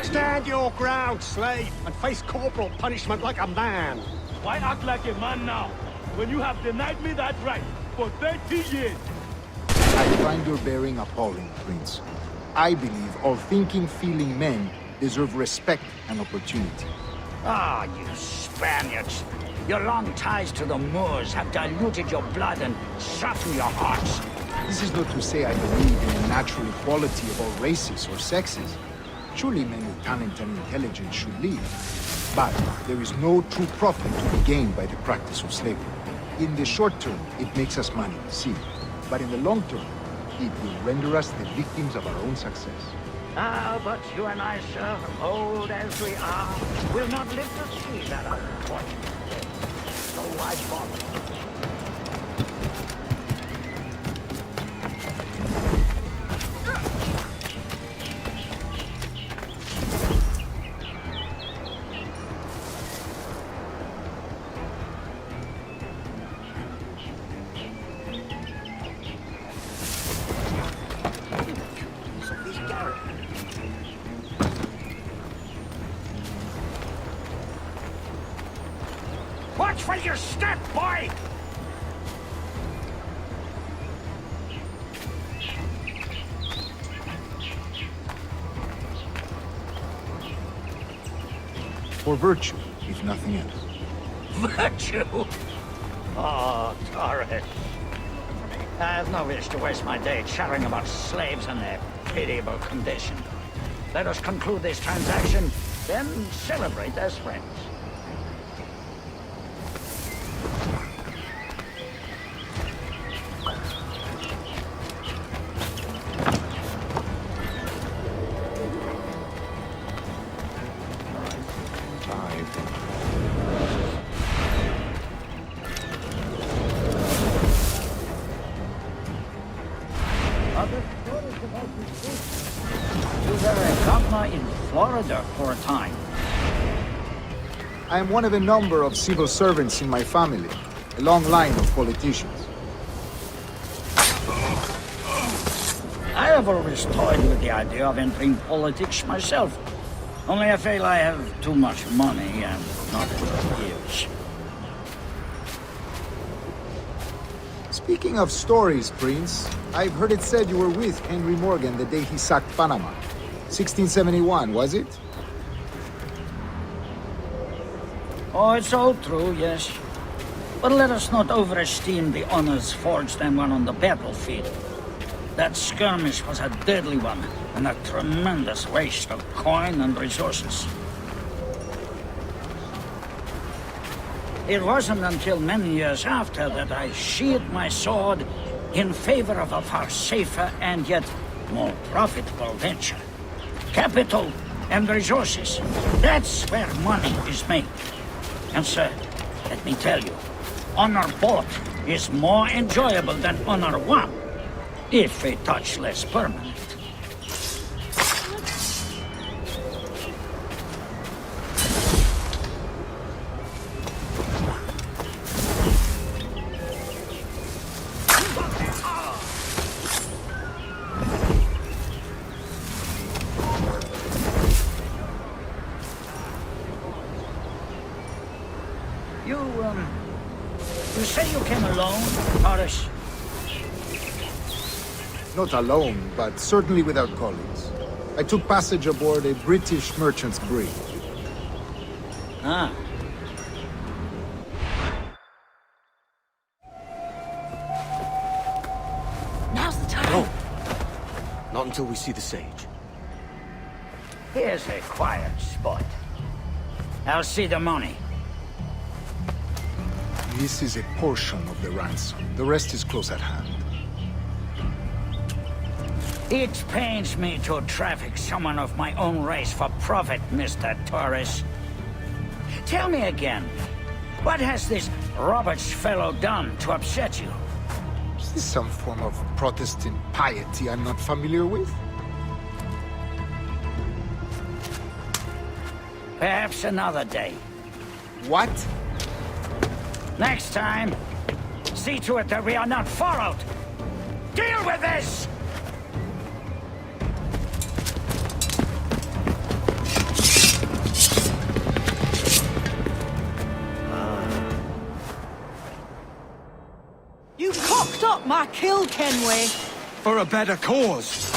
Stand your ground, slave, and face corporal punishment like a man. Why act like a man now, when you have denied me that right for 30 years? I find your bearing appalling, Prince. I believe all thinking, feeling men deserve respect and opportunity. Ah, you Spaniards. Your long ties to the Moors have diluted your blood and softened your hearts. This is not to say I believe in the natural equality of all races or sexes. Surely men with talent and intelligence should lead. But there is no true profit to be gained by the practice of slavery. In the short term, it makes us money, see. But in the long term, it will render us the victims of our own success. Ah, but you and I, sir, old as we are, will not live to see that unfortunate day. So why bother? Watch where you step, boy! For virtue, if nothing else. Virtue? Oh, Torres. I have no wish to waste my day chattering about slaves and their pitiable condition. Let us conclude this transaction, then celebrate as friends. In Florida for a time. I am one of a number of civil servants in my family, a long line of politicians. I have always toyed with the idea of entering politics myself. Only I feel I have too much money and not enough years. Speaking of stories, Prince, I've heard it said you were with Henry Morgan the day he sacked Panama. 1671, was it? Oh, it's all true, yes. But let us not overesteem the honors forged and won on the battlefield. That skirmish was a deadly one, and a tremendous waste of coin and resources. It wasn't until many years after that I sheathed my sword in favor of a far safer and yet more profitable venture. Capital and resources. That's where money is made. And sir, let me tell you, honor bought is more enjoyable than honor won, if a touch less permanent. You say you came alone, Horace? Not alone, but certainly without colleagues. I took passage aboard a British merchant's brig. Ah. Now's the time. No. Not until we see the sage. Here's a quiet spot. I'll see the money. This is a portion of the ransom. The rest is close at hand. It pains me to traffic someone of my own race for profit, Mr. Torres. Tell me again, what has this Roberts fellow done to upset you? Is this some form of Protestant piety I'm not familiar with? Perhaps another day. What? Next time, see to it that we are not followed. Deal with this! You cocked up my kill, Kenway. For a better cause.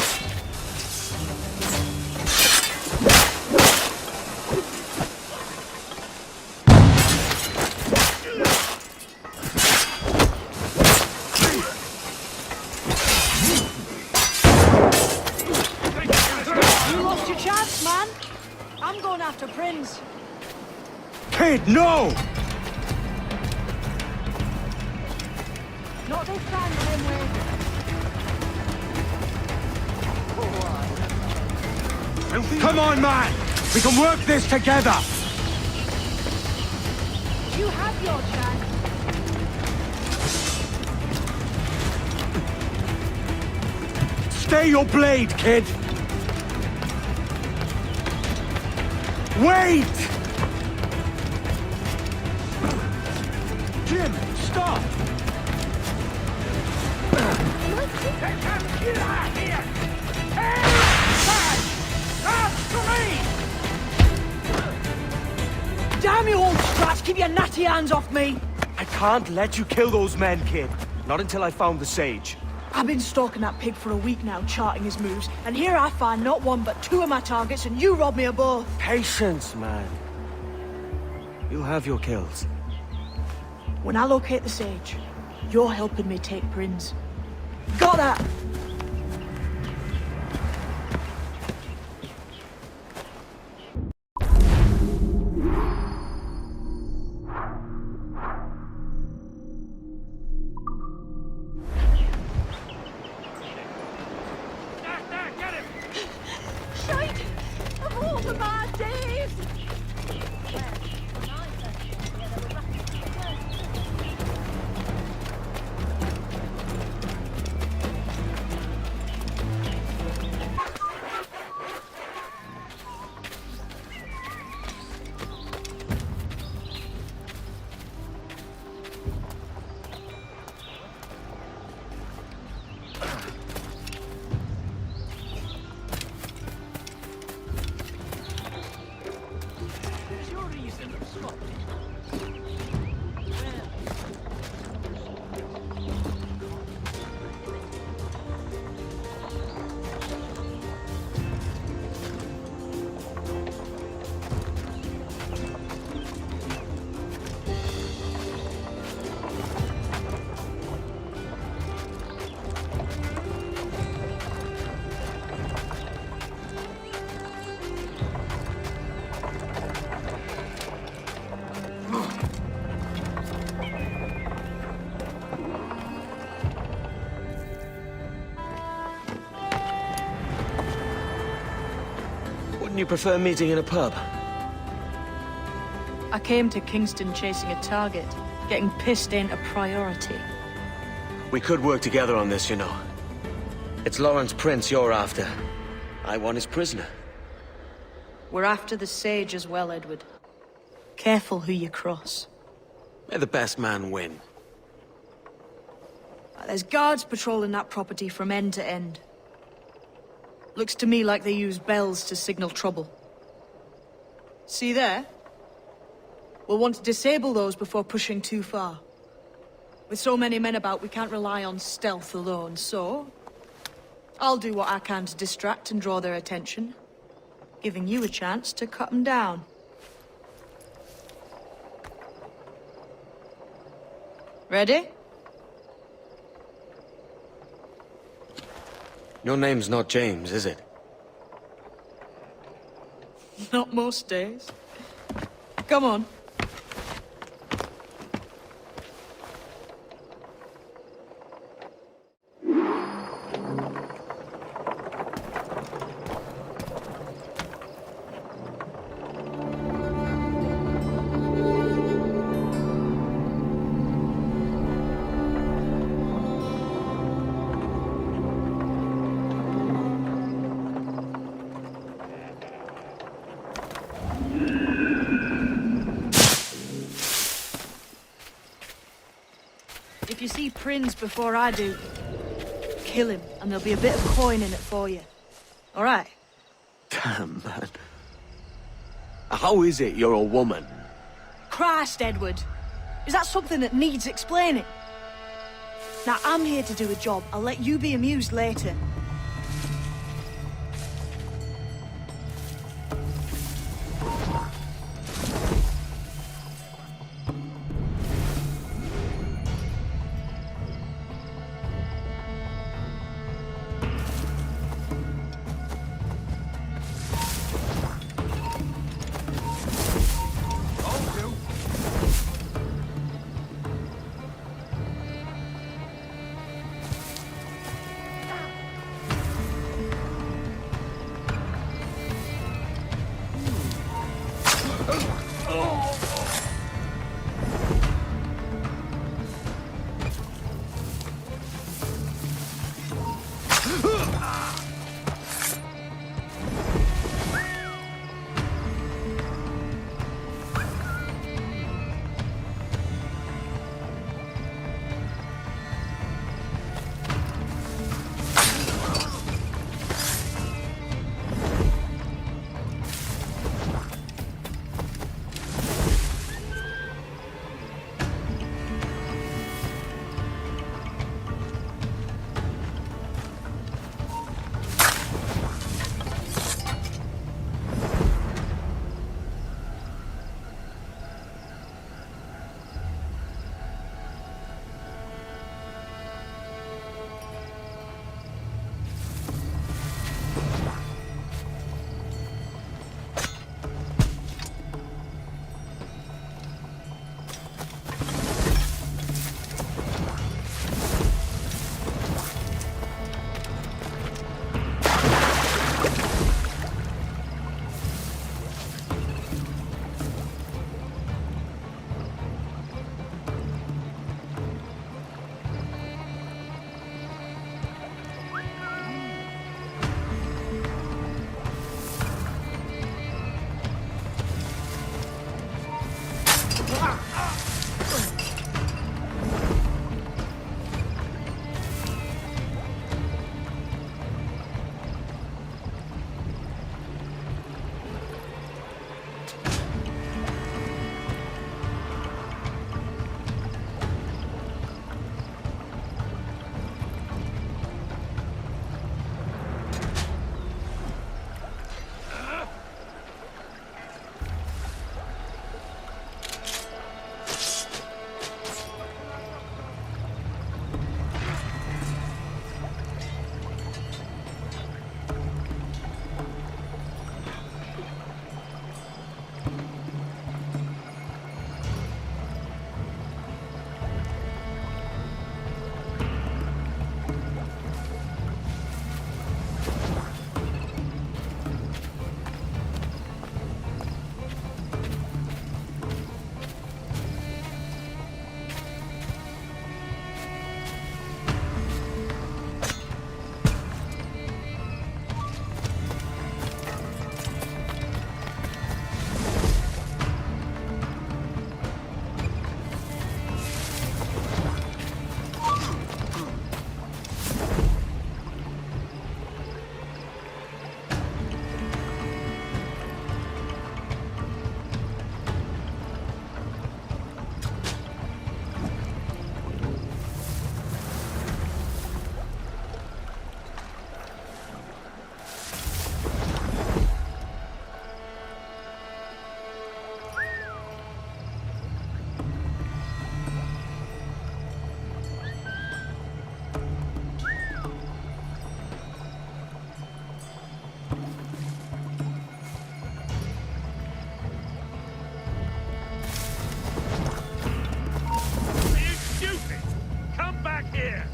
After Prince. Kid, no! Not this time, Kenway. Come on, man! We can work this together! You have your chance. Stay your blade, kid! Wait! Jim, stop! Get out of here! Hey! Come to me! Damn you, old strats! Keep your natty hands off me! I can't let you kill those men, kid. Not until I found the sage. I've been stalking that pig for a week now, charting his moves, and here I find not one but two of my targets, and you rob me of both. Patience, man. You'll have your kills. When I locate the sage, you're helping me take Prince. Got that! Wouldn't you prefer meeting in a pub? I came to Kingston chasing a target. Getting pissed ain't a priority. We could work together on this, you know. It's Lawrence Prince you're after. I want his prisoner. We're after the Sage as well, Edward. Careful who you cross. May the best man win. There's guards patrolling that property from end to end. Looks to me like they use bells to signal trouble. See there? We'll want to disable those before pushing too far. With so many men about, we can't rely on stealth alone, so... I'll do what I can to distract and draw their attention, giving you a chance to cut them down. Ready? Your name's not James, is it? Not most days. Come on. If you see Prince before I do, kill him, and there'll be a bit of coin in it for you. All right? Damn, man. How is it you're a woman? Christ, Edward. Is that something that needs explaining? Now, I'm here to do a job. I'll let you be amused later. come back here!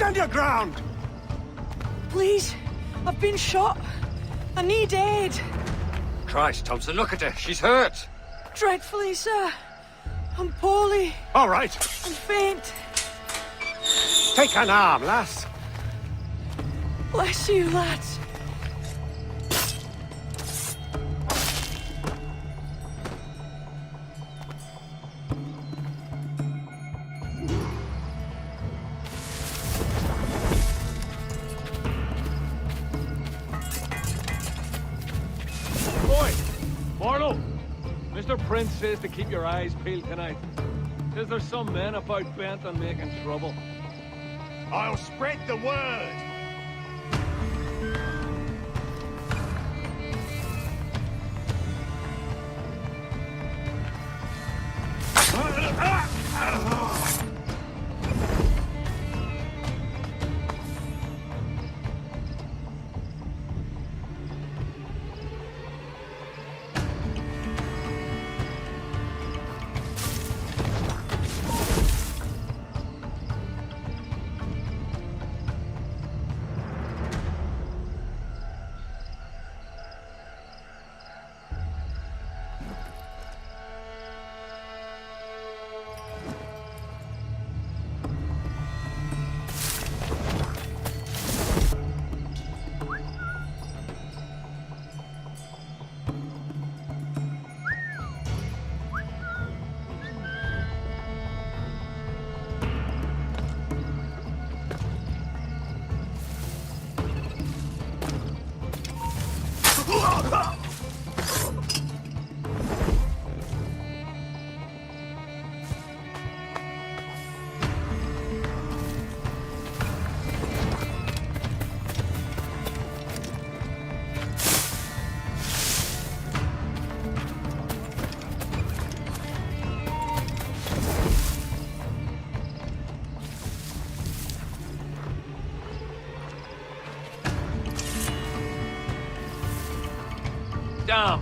Stand your ground! Please, I've been shot. I need aid. Christ, Thompson, look at her. She's hurt. Dreadfully, sir. I'm poorly. All right. I'm faint. Take an arm, lass. Bless you, lads. Mr. Prince says to keep your eyes peeled tonight. Says there's some men about bent on making trouble. I'll spread the word. Damn.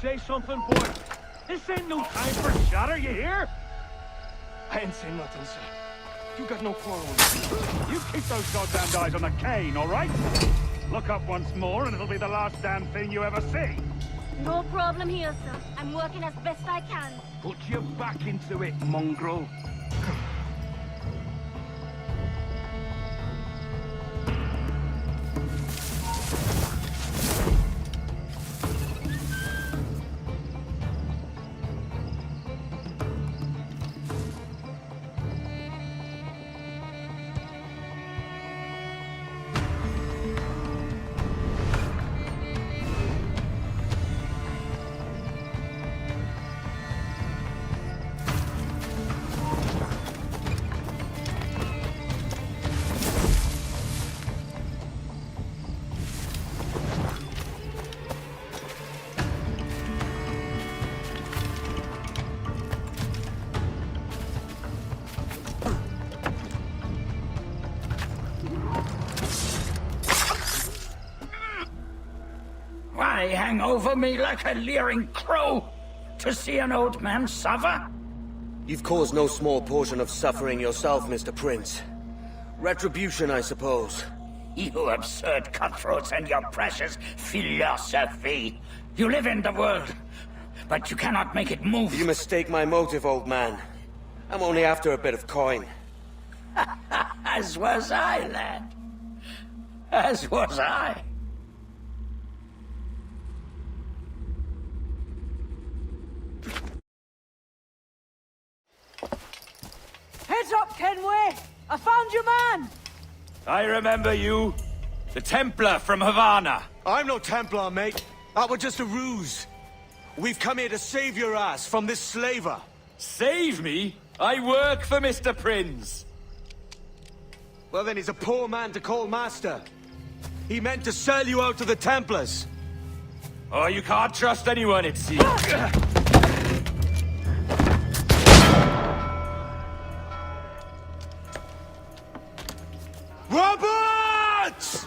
Say something, boy. This ain't no time for chatter, you hear? I ain't saying nothing, sir. You got no quarrel. You keep those goddamn eyes on the cane, all right? Look up once more and it'll be the last damn thing you ever see. No problem here, sir. I'm working as best I can. Put your back into it, mongrel. Why hang over me like a leering crow? To see an old man suffer? You've caused no small portion of suffering yourself, Mr. Prince. Retribution, I suppose. You absurd cutthroats and your precious philosophy. You live in the world, but you cannot make it move. You mistake my motive, old man. I'm only after a bit of coin. As was I, lad. As was I. Heads up, Kenway! I found your man! I remember you. The Templar from Havana. I'm no Templar, mate. That was just a ruse. We've come here to save your ass from this slaver. Save me? I work for Mr. Prince. Well, then he's a poor man to call master. He meant to sell you out to the Templars. Oh, you can't trust anyone, it seems. Roberts!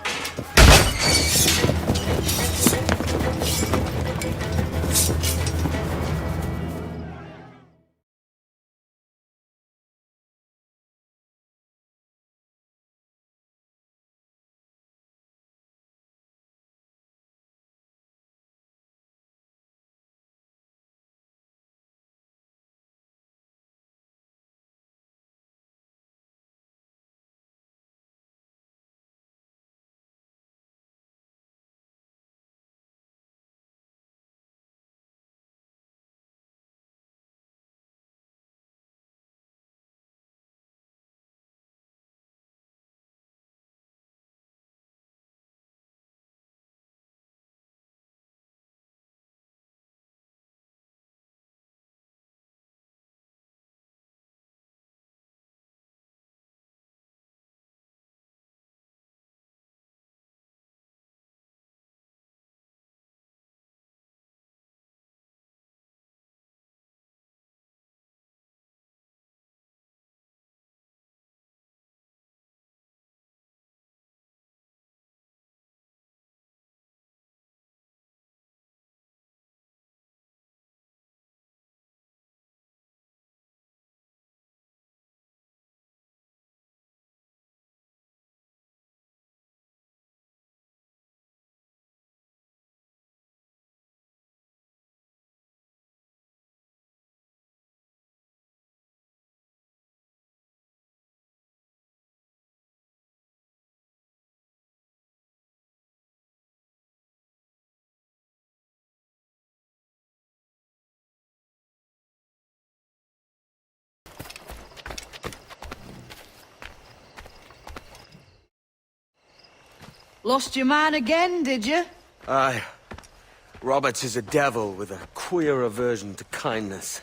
Lost your man again, did you? Aye. Roberts is a devil with a queer aversion to kindness.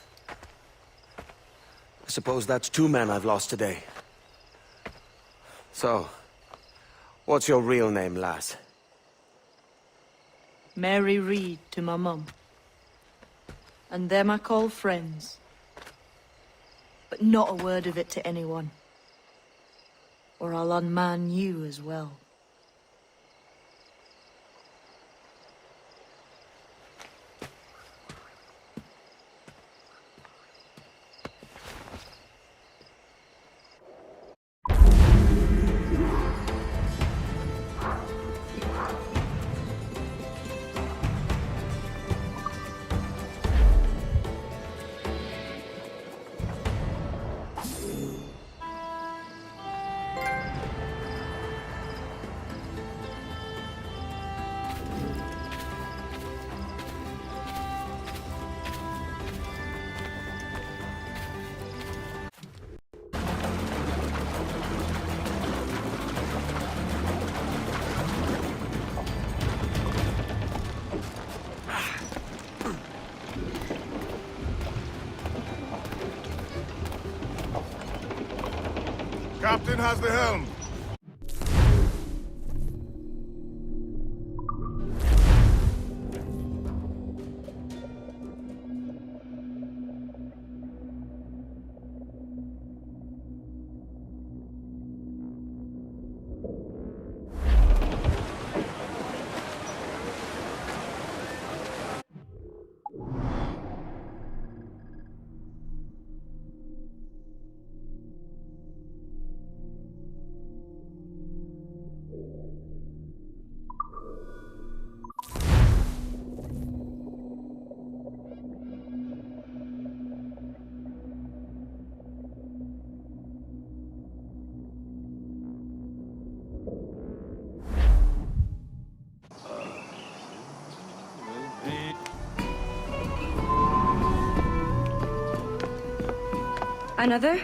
I suppose that's 2 men I've lost today. So, what's your real name, lass? Mary Reed to my mum. And them I call friends. But not a word of it to anyone. Or I'll unman you as well. Captain has the helm. Another?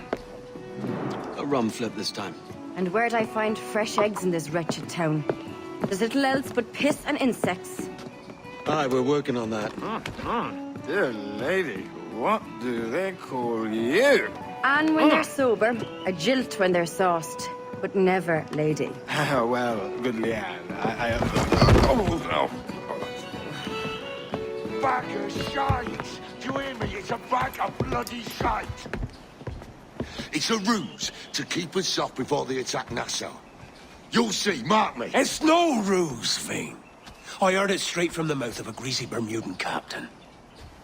A rum flip this time. And where'd I find fresh eggs in this wretched town? There's little else but piss and insects. Aye, we're working on that. Dear lady, what do they call you? And when they're sober, a jilt when they're sauced, but never lady. Well, good Leanne, Oh, no. Bag of shite! Do you hear me? It's a bag of bloody shite! It's a ruse to keep us soft before they attack Nassau. You'll see, mark me. It's no ruse, Fiend. I heard it straight from the mouth of a greasy Bermudan captain.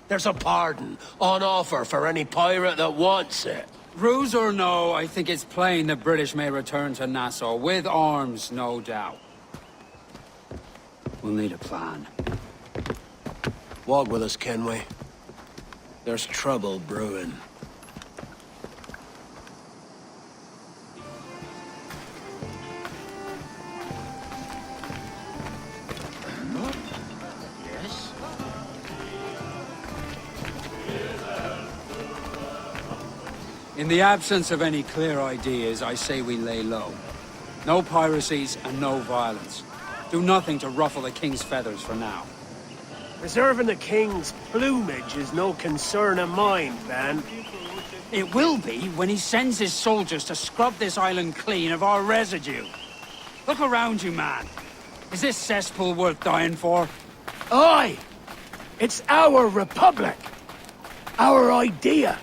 There's a pardon on offer for any pirate that wants it. Ruse or no, I think it's plain the British may return to Nassau, with arms, no doubt. We'll need a plan. Walk with us, can we? There's trouble brewing. Yes? In the absence of any clear ideas, I say we lay low. No piracies and no violence. Do nothing to ruffle the king's feathers for now. Preserving the king's plumage is no concern of mine, Ben. It will be when he sends his soldiers to scrub this island clean of our residue. Look around you, man. Is this cesspool worth dying for? Aye! It's our republic! Our idea!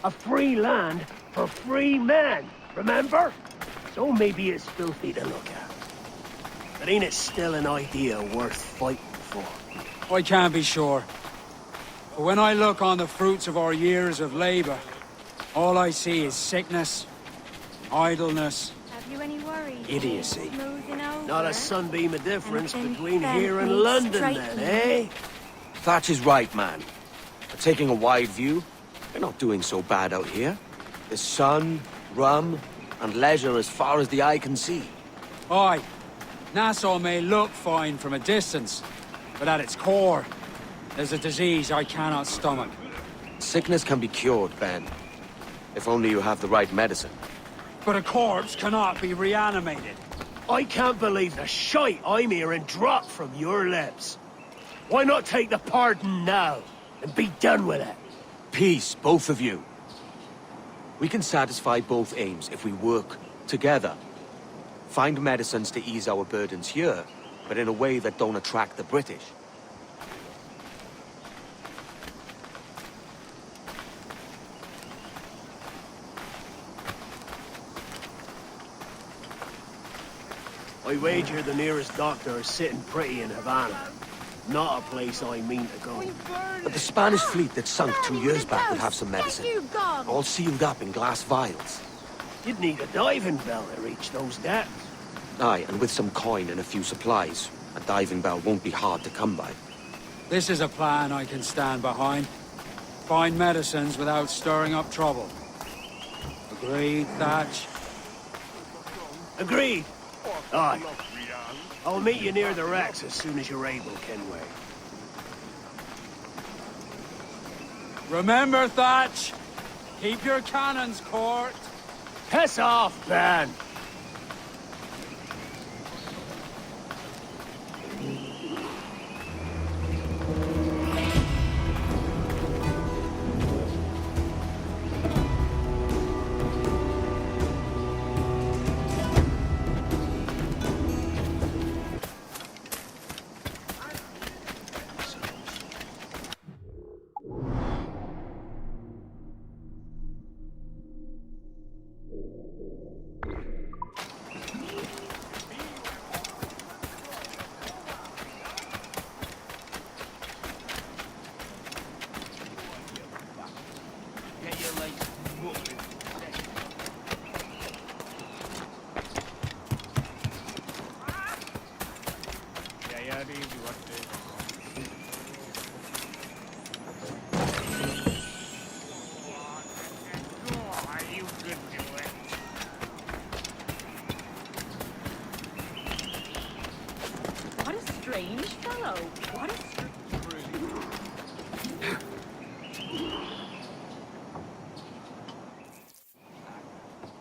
A free land for free men, remember? So maybe it's filthy to look at. But ain't it still an idea worth fighting for? I can't be sure. But when I look on the fruits of our years of labor, all I see is sickness, idleness, Have you any worries? idiocy. Not a sunbeam of difference between here and London, then, eh? Thatch is right, man. But taking a wide view, we're not doing so bad out here. There's sun, rum, and leisure as far as the eye can see. Aye. Nassau may look fine from a distance, but at its core, there's a disease I cannot stomach. Sickness can be cured, Ben. If only you have the right medicine. But a corpse cannot be reanimated. I can't believe the shite I'm hearing drop from your lips. Why not take the pardon now and be done with it? Peace, both of you. We can satisfy both aims if we work together. Find medicines to ease our burdens here, but in a way that don't attract the British. I wager the nearest doctor is sitting pretty in Havana. Not a place I mean to go. But the Spanish fleet that sunk 2 years back would have some medicine. All sealed up in glass vials. You'd need a diving bell to reach those depths. Aye, and with some coin and a few supplies, a diving bell won't be hard to come by. This is a plan I can stand behind. Find medicines without stirring up trouble. Agreed, Thatch? Agreed. Aye. I'll meet you near the wrecks as soon as you're able, Kenway. Remember, Thatch! Keep your cannons court! Piss off, Ben!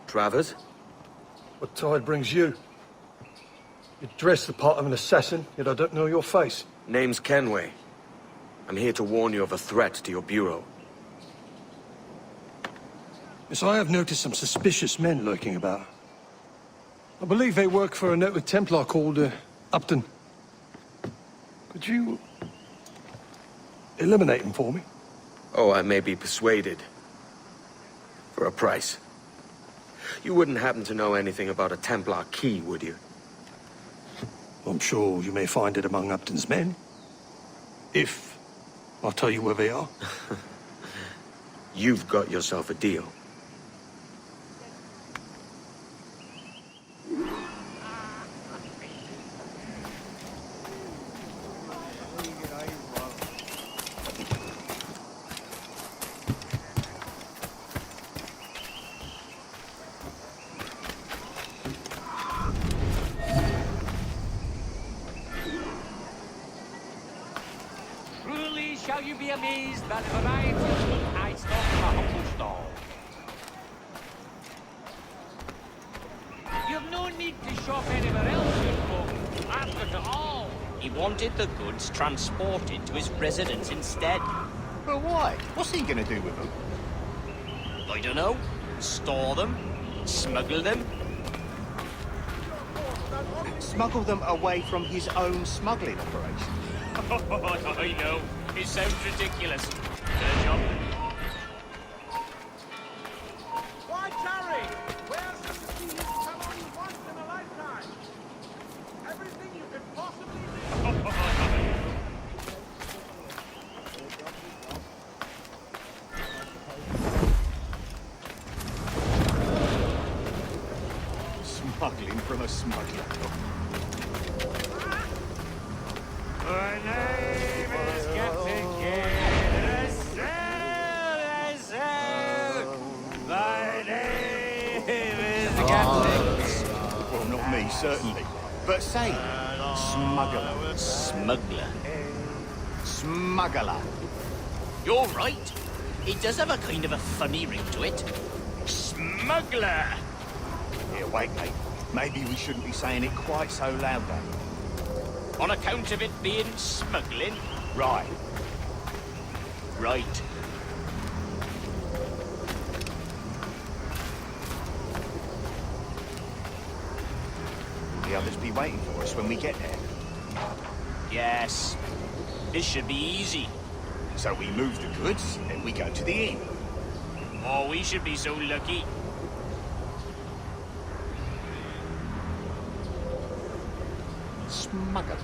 Travers? What tide brings you? You dress the part of an assassin, yet I don't know your face. Name's Kenway. I'm here to warn you of a threat to your bureau. Yes, I have noticed some suspicious men lurking about. I believe they work for a noted Templar called Upton. Could you eliminate them for me? Oh, I may be persuaded. For a price. You wouldn't happen to know anything about a Templar key, would you? I'm sure you may find it among Upton's men. If I'll tell you where they are. You've got yourself a deal. Shall you be amazed by the variety of meat I stock in my humble stall? You've no need to shop anywhere else, good folk. I've got it all. He wanted the goods transported to his residence instead. But why? What's he gonna do with them? I don't know. Store them? Smuggle them? Smuggle them away from his own smuggling operation. I know. It sounds ridiculous. Good job. Why tarry? Where's the sea come only once in a lifetime? Everything you could possibly do. Smuggling from a smuggler. My name is Captain Tennessee. My name is Captain. Well, not me, certainly. But say, smuggler. Smuggler. Smuggler. You're right. It does have a kind of a funny ring to it. Smuggler. Here, wait, mate. Maybe we shouldn't be saying it quite so loud then. On account of it being smuggling? Right. Right. The others be waiting for us when we get there. Yes. This should be easy. So we move the goods, then we go to the inn. Oh, we should be so lucky. Smuggle.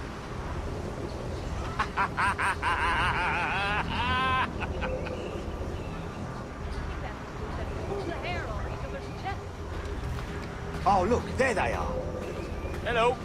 Oh, look, there they are. Hello.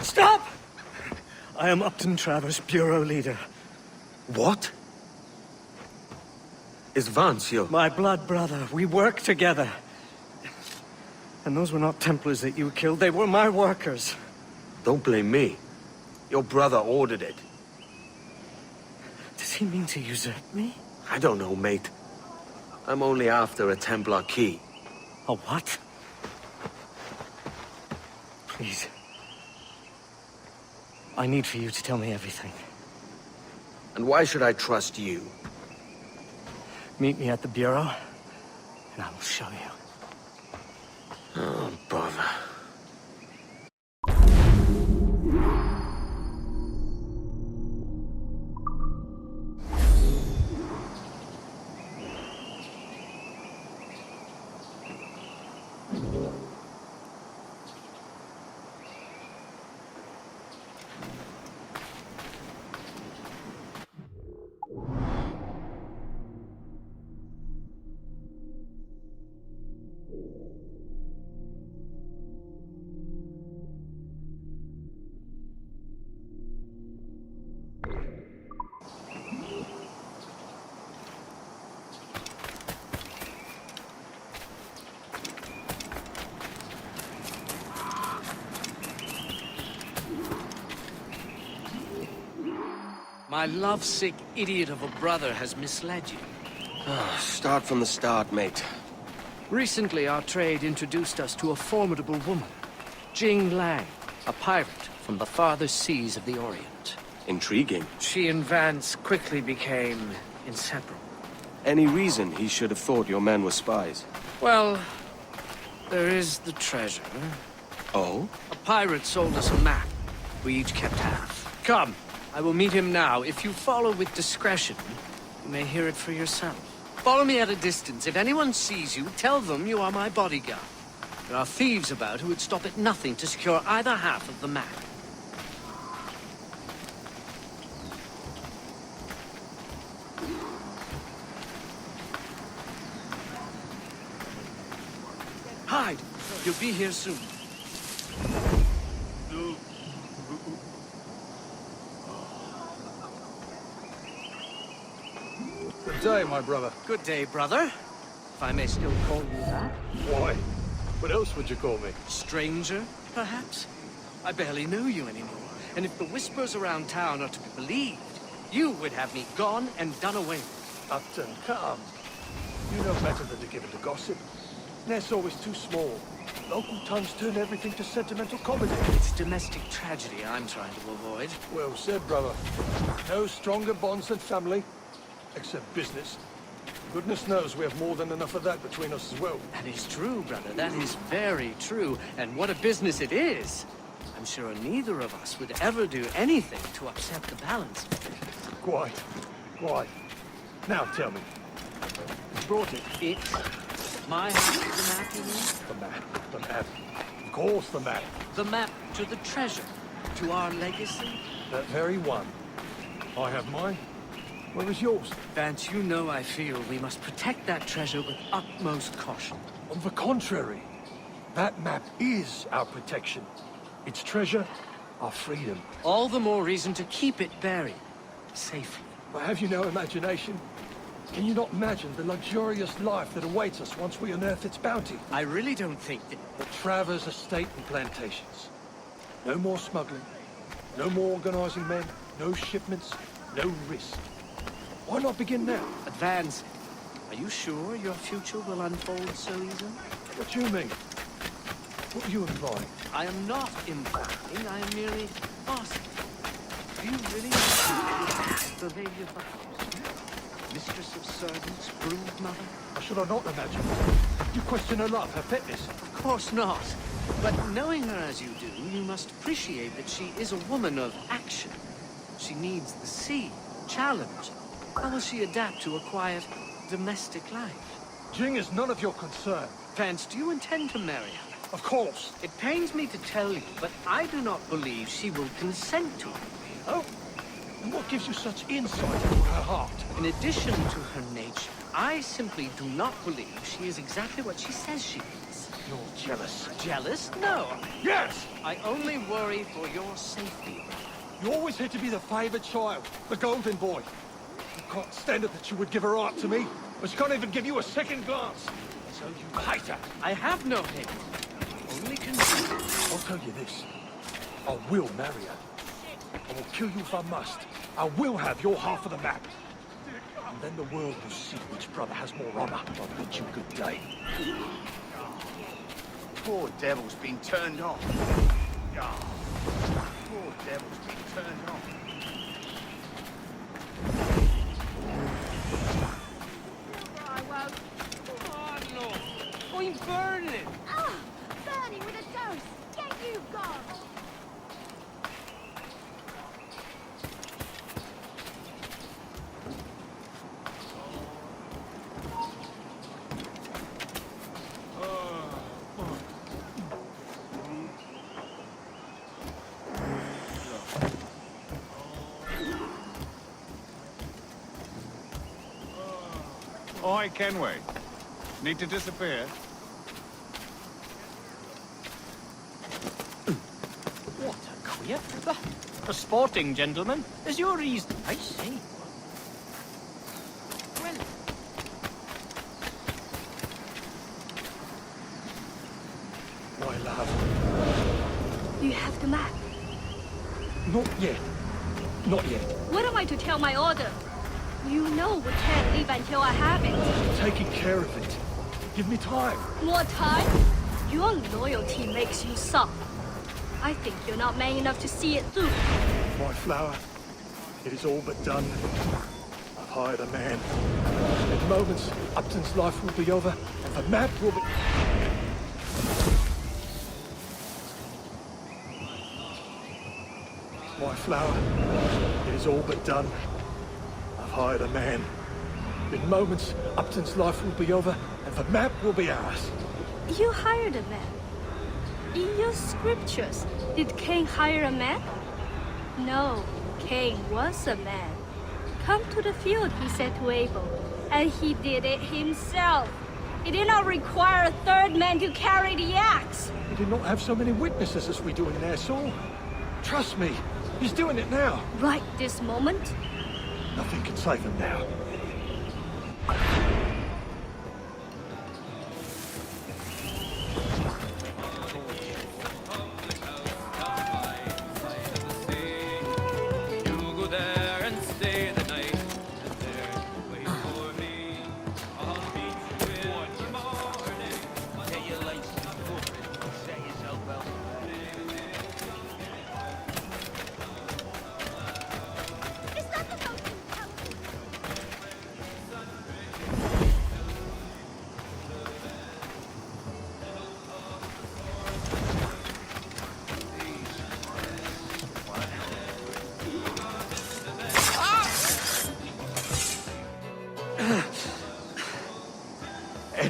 Stop! I am Upton Travers, Bureau Leader. What? Is Vance your... My blood brother. We work together. And those were not Templars that you killed. They were my workers. Don't blame me. Your brother ordered it. Does he mean to usurp me? I don't know, mate. I'm only after a Templar key. A what? Please. I need for you to tell me everything. And why should I trust you? Meet me at the Bureau, and I will show you. Oh, bother. My lovesick idiot of a brother has misled you. Start from the start, mate. Recently, our trade introduced us to a formidable woman, Jing Lang, a pirate from the farthest seas of the Orient. Intriguing. She and Vance quickly became inseparable. Any reason he should have thought your men were spies? Well, there is the treasure. Oh? A pirate sold us a map. We each kept half. Come, I will meet him now. If you follow with discretion, you may hear it for yourself. Follow me at a distance. If anyone sees you, tell them you are my bodyguard. There are thieves about who would stop at nothing to secure either half of the map. Hide! You'll be here soon. Good day, my brother. Good day, brother. If I may still call you that. Why? What else would you call me? Stranger, perhaps? I barely knew you anymore. And if the whispers around town are to be believed, you would have me gone and done away with. Upton, come. You know better than to give it to gossip. Nest's always too small. Local tongues turn everything to sentimental comedy. It's domestic tragedy I'm trying to avoid. Well said, brother. No stronger bonds than family, except business. Goodness knows we have more than enough of that between us as well. That is true, brother. That is very true. And what a business it is. I'm sure neither of us would ever do anything to upset the balance. Quite. Now tell me, brought it? It? My house, the map, you mean? The map. The map. Of course, the map. The map to the treasure, to our legacy? That very one. I have mine. Where is yours? Vance, you know I feel we must protect that treasure with utmost caution. On the contrary, that map is our protection. Its treasure, our freedom. All the more reason to keep it buried, safely. But have you no imagination? Can you not imagine the luxurious life that awaits us once we unearth its bounty? I really don't think that... The Travers estate and plantations. No more smuggling. No more organizing men. No shipments. No risk. Why not begin now? Advance. Are you sure your future will unfold so easily? What do you mean? What are you implying? I am not implying, I am merely asking. Do you really know the lady of the house? Mistress of servants, brood mother? Or should I not imagine? You question her love, her fitness? Of course not. But knowing her as you do, you must appreciate that she is a woman of action. She needs the sea, challenge. How will she adapt to a quiet, domestic life? Jing is none of your concern. Vance, do you intend to marry her? Of course. It pains me to tell you, but I do not believe she will consent to it. Oh? And what gives you such insight into her heart? In addition to her nature, I simply do not believe she is exactly what she says she is. You're jealous. Jealous? No. Yes! I only worry for your safety. You always had to be the favored child, the golden boy. You can't stand it that you would give her heart to me, but she can't even give you a second glance. So you hate her. I have no hate. Only concern. I'll tell you this. I will marry her. I will kill you if I must. I will have your half of the map. And then the world will see which brother has more honor. I'll bid you good day. Poor devil's been turned off. Poor devil's been turned off. I won't. Oh, no. I'm burning. Ah! Burning with a dose! Get you gone! Oi, Kenway. Need to disappear? What a queer... A sporting gentleman. Is your reason? I see. Well... My love. You have the map. Not yet. Not yet. What am I to tell my order? You know we can't leave until I have it. I'm taking care of it. Give me time. More time? Your loyalty makes you soft. I think you're not man enough to see it through. My flower, it is all but done. I've hired a man. In moments, Upton's life will be over, and the map will be... My flower, it is all but done. I've hired a man. In moments, Upton's life will be over, and the map will be ours. You hired a man. In your scriptures, did Cain hire a man? No, Cain was a man. Come to the field, he said to Abel, and he did it himself. He did not require a third man to carry the axe. We did not have so many witnesses as we do in there, Saul. Trust me, he's doing it now. Right this moment? Nothing can save him now.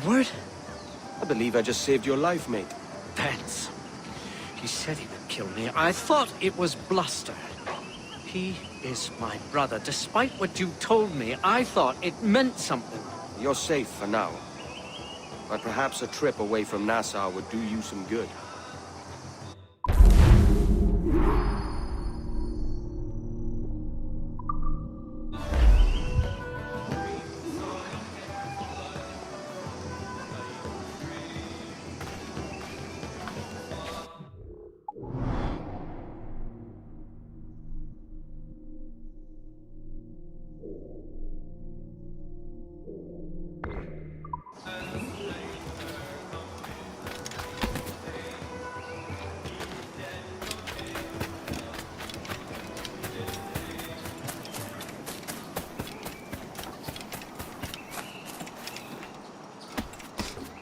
Edward? I believe I just saved your life, mate. Thanks. He said he would kill me. I thought it was bluster. He is my brother. Despite what you told me, I thought it meant something. You're safe for now. But perhaps a trip away from Nassau would do you some good.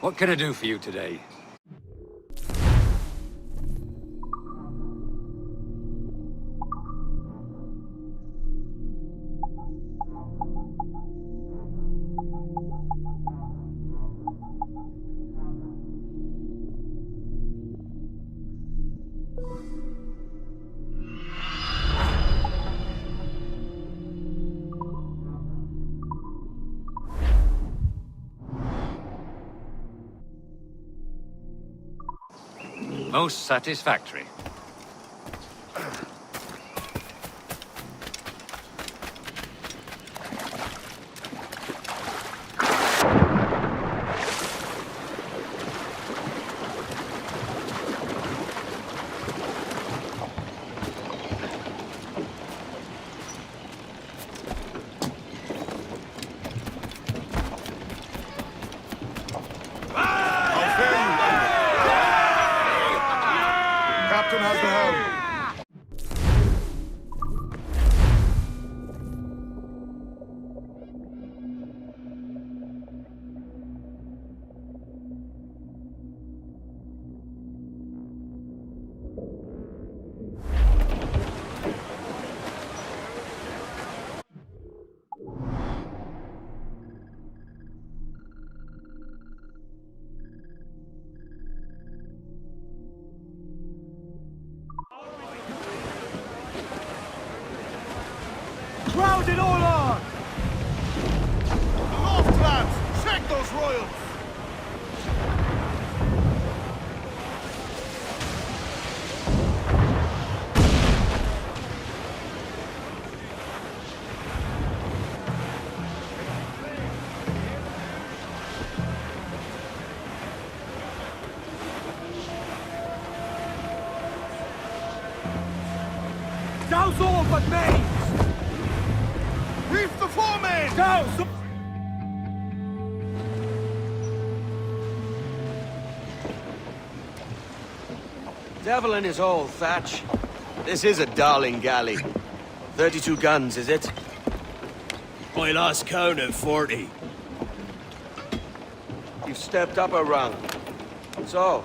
What can I do for you today? Most satisfactory. Captain has the helm. Crowd it all on! Aloft, lads! Check those royals! Douse all but mains! Reef the foreman! Douse! Devil in his hole, Thatch. This is a darling galley. 32 guns, is it? I lost count at 40. You've stepped up a rung. So,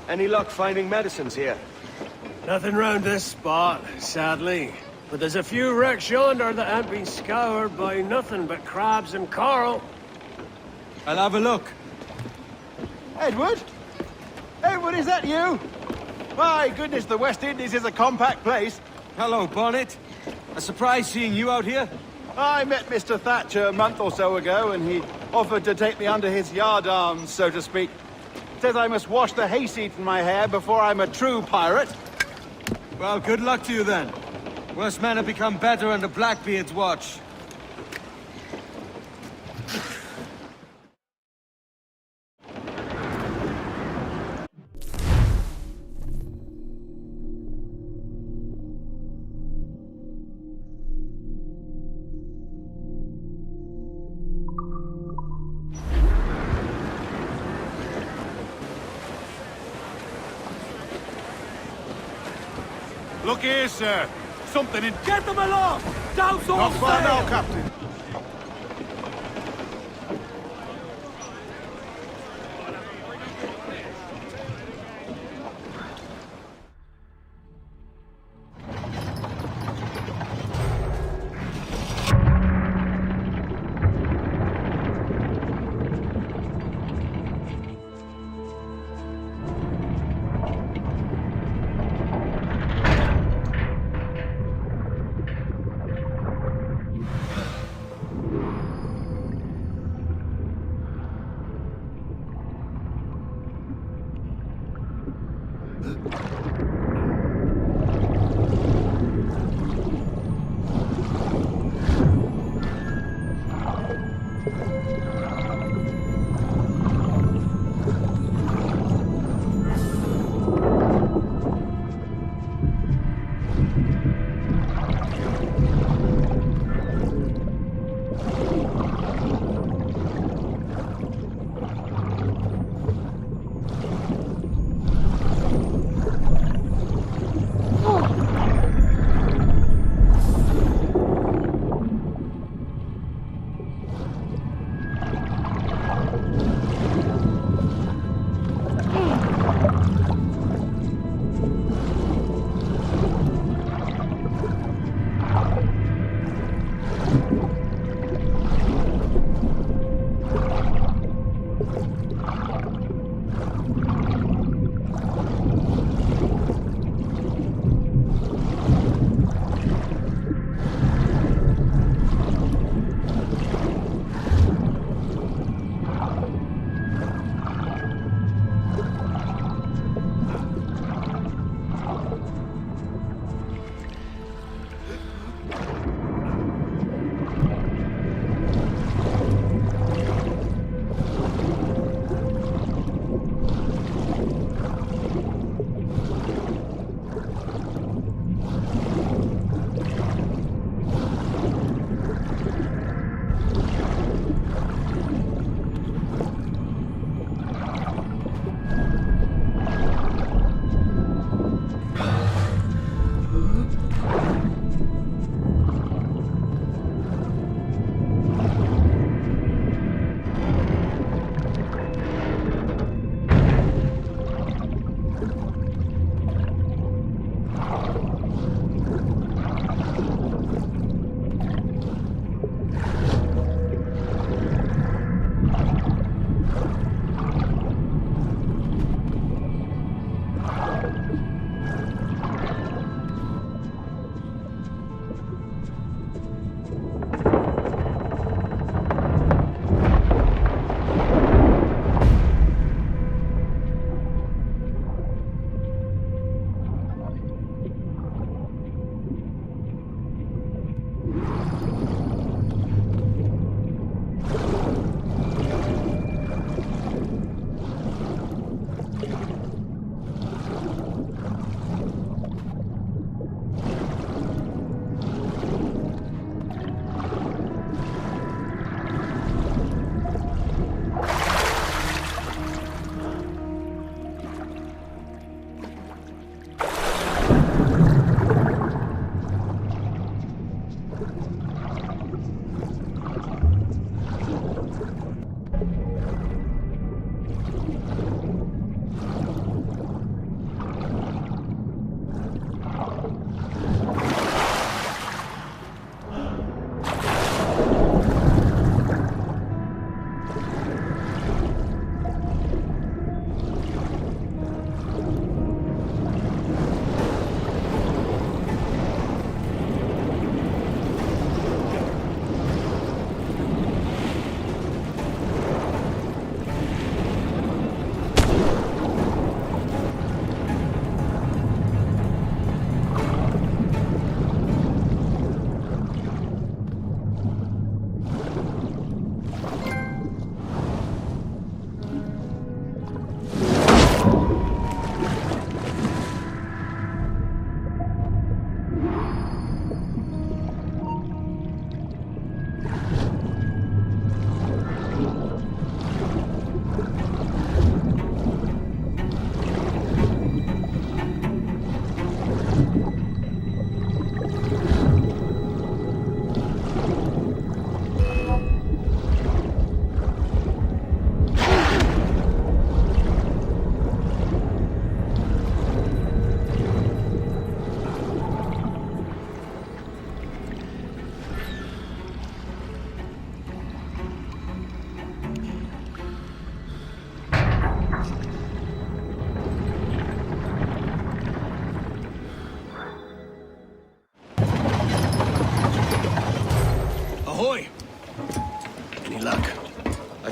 any luck finding medicines here? Nothing round this spot, sadly. But there's a few wrecks yonder that haven't been scoured by nothing but crabs and coral. I'll have a look. Edward? Edward, is that you? My goodness, the West Indies is a compact place. Hello, Bonnet. A surprise seeing you out here. I met Mr. Thatcher a month or so ago, and he offered to take me under his yardarms, so to speak. Says I must wash the hayseed from my hair before I'm a true pirate. Well, good luck to you then. Worst men have become better under Blackbeard's watch. Look here, sir. Something in... Get them aloft! Douse all sail! Not far now, Captain.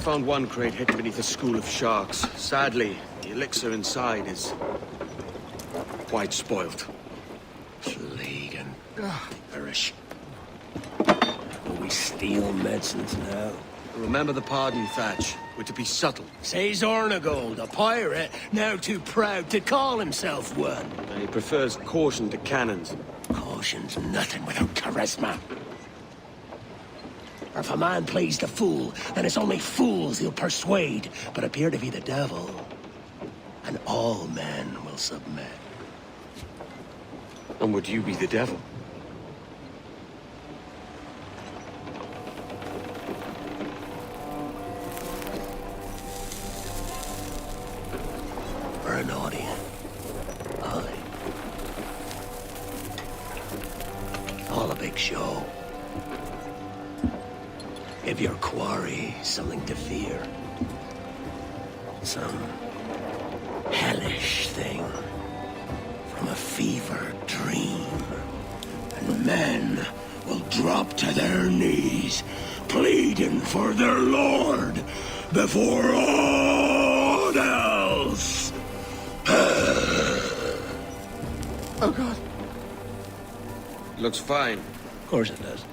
found one crate hidden beneath a school of sharks. Sadly, the elixir inside is quite spoilt. Plague and perish. Will we steal medicines now? Remember the pardon, Thatch. We're to be subtle. Says Ornagold, a pirate, now too proud to call himself one. And he prefers caution to cannons. Caution's nothing without charisma. Or if a man plays the fool, then it's only fools he'll persuade, but appear to be the devil. And all men will submit. And would you be the devil? For an audience. Aye. All a big show. Give your quarry something to fear. Some hellish thing from a fever dream. And men will drop to their knees, pleading for their lord before all else. Oh, God. Looks fine. Of course it does.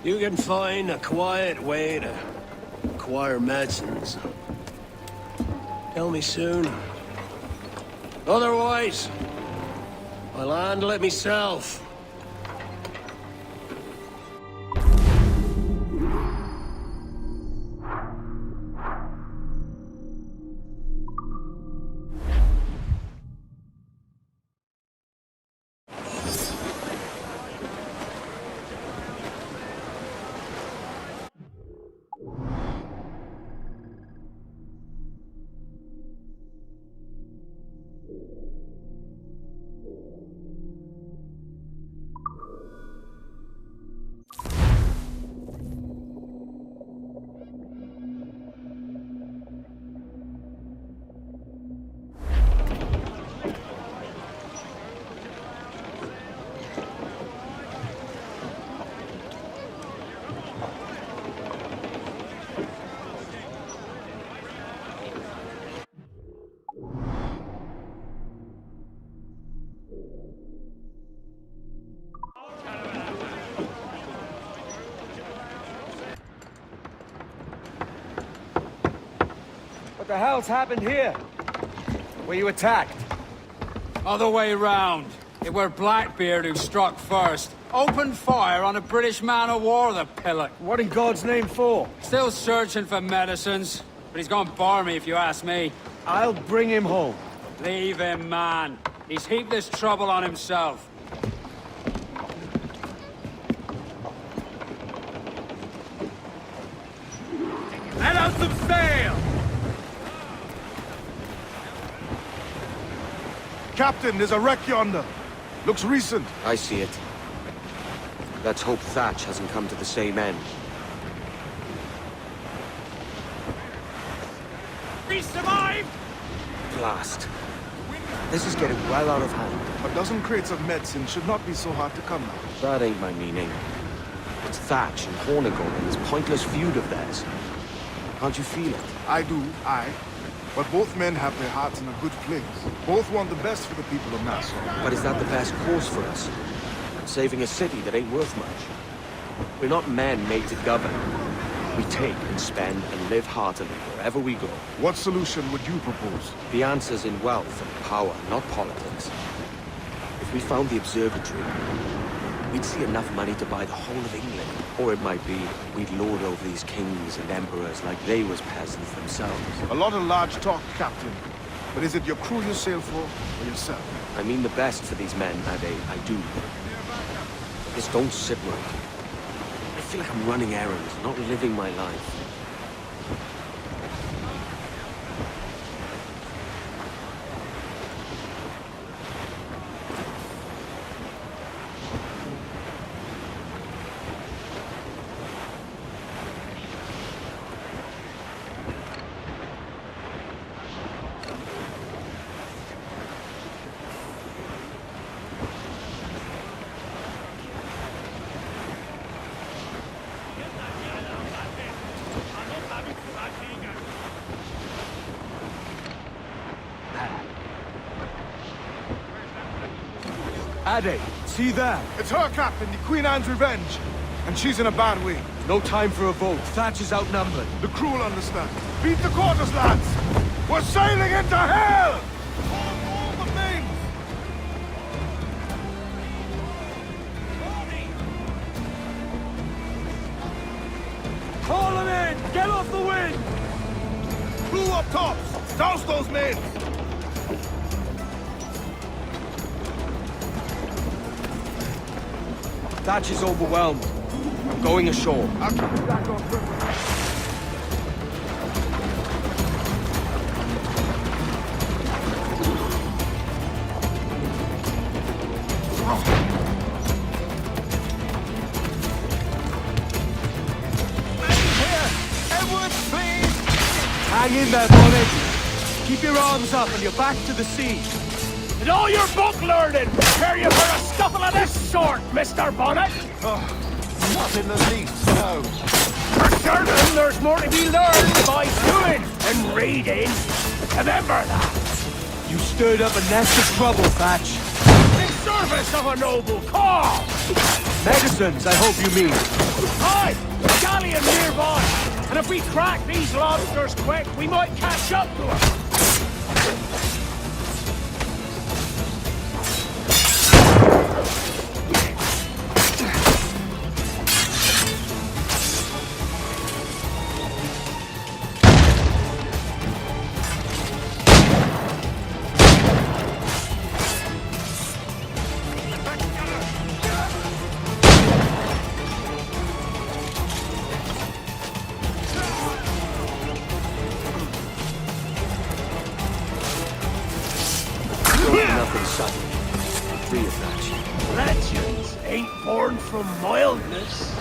You can find a quiet way to acquire medicines. Tell me soon. Otherwise, I'll handle it myself. What the hell's happened here? Were you attacked? Other way round. It were Blackbeard who struck first. Opened fire on a British man-of-war, the pillock. What in God's name for? Still searching for medicines, but he's gone bar me if you ask me. I'll bring him home. Leave him, man. He's heaped this trouble on himself. Let out some sail! Captain, there's a wreck yonder. Looks recent. I see it. Let's hope Thatch hasn't come to the same end. We survived! Blast. This is getting well out of hand. A dozen crates of medicine should not be so hard to come by. That ain't my meaning. It's Thatch and Hornigold and this pointless feud of theirs. Can't you feel it? I do, aye. But both men have their hearts in a good place. Both want the best for the people of Nassau. But is that the best course for us? Saving a city that ain't worth much. We're not men made to govern. We take and spend and live heartily wherever we go. What solution would you propose? The answer's in wealth and power, not politics. If we found the observatory, we'd see enough money to buy the whole of England. Or it might be we'd lord over these kings and emperors like they was peasants themselves. A lot of large talk, Captain. But is it your crew you sail for, or yourself? I mean the best for these men, I do. Just don't sit right. I feel like I'm running errands, not living my life. Ade, see there? It's her, Captain, the Queen Anne's revenge. And she's in a bad way. No time for a vote. Thatch is outnumbered. The crew will understand. Beat the quarters, lads! We're sailing into hell! All the mains! Haul them in! Get off the wind! Crew up tops! Douse those men! Thatch is overwhelmed. I'm going ashore. I'll keep you back on river. Hang in there, Bonnet. Keep your arms up and your back to the sea. And all your book learning prepare you for a scuffle of this sort, Mr. Bonnet. Oh, not in the least, no. For certain, there's more to be learned by doing and reading. Remember that. You stirred up a nest of trouble, Thatch. In service of a noble cause. Medicines, I hope you mean. Aye, a galleon nearby. And if we crack these lobsters quick, we might catch up to them. Legends ain't born from mildness.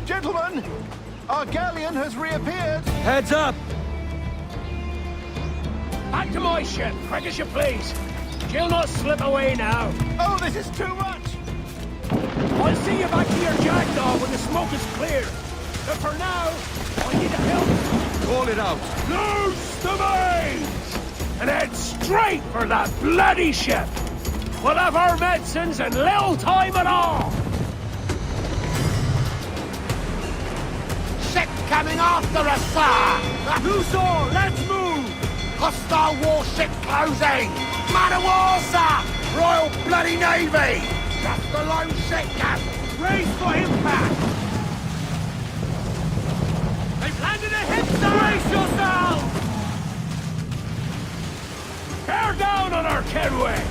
Gentlemen, our galleon has reappeared. Heads up! Back to my ship, quick as you please. She'll not slip away now. Oh, this is too much! I'll see you back to your jackdaw when the smoke is clear. But for now, I need help. Call it out. Loose the mains! And head straight for that bloody ship. We'll have our medicines in little time at all. Ship coming after us, sir! Loose all! Let's move! Hostile warship closing! Man of war, sir! Royal Bloody Navy! Just a lone ship, Cap! Race for impact! They've landed ahead, sir! Brace yourselves! Bear down on our Kenway!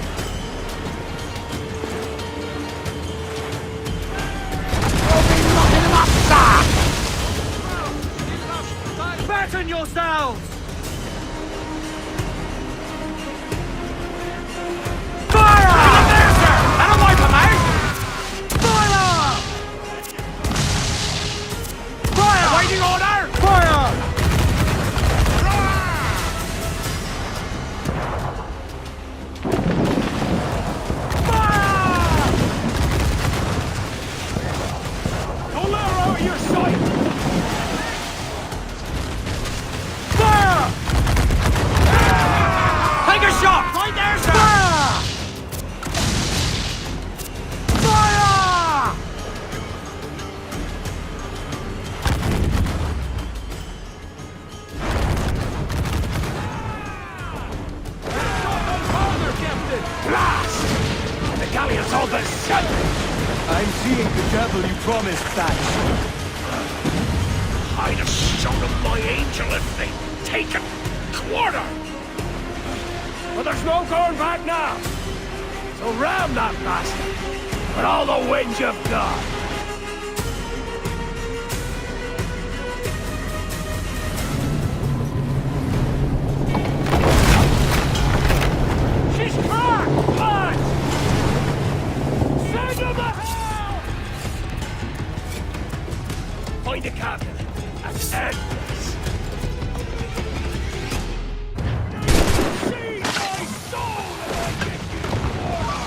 We'll be knocking them up, sir! Batten yourselves! Fire! There, sir! That'll wipe them out! Fire! Fire! Waiting order! Fire! Don't let her out of your sight! Fire! Take a shot! Right there, sir! Fire! Blast! The galleon's all but shut! I'm seeing the devil you promised, Thatch. I'd have shown them my angel if they'd taken quarter! But there's no going back now! So ram that bastard with all the wind you've got! She's cracked! Lads! Send them the hell! Find a captain and end this! See my soul if I get you water!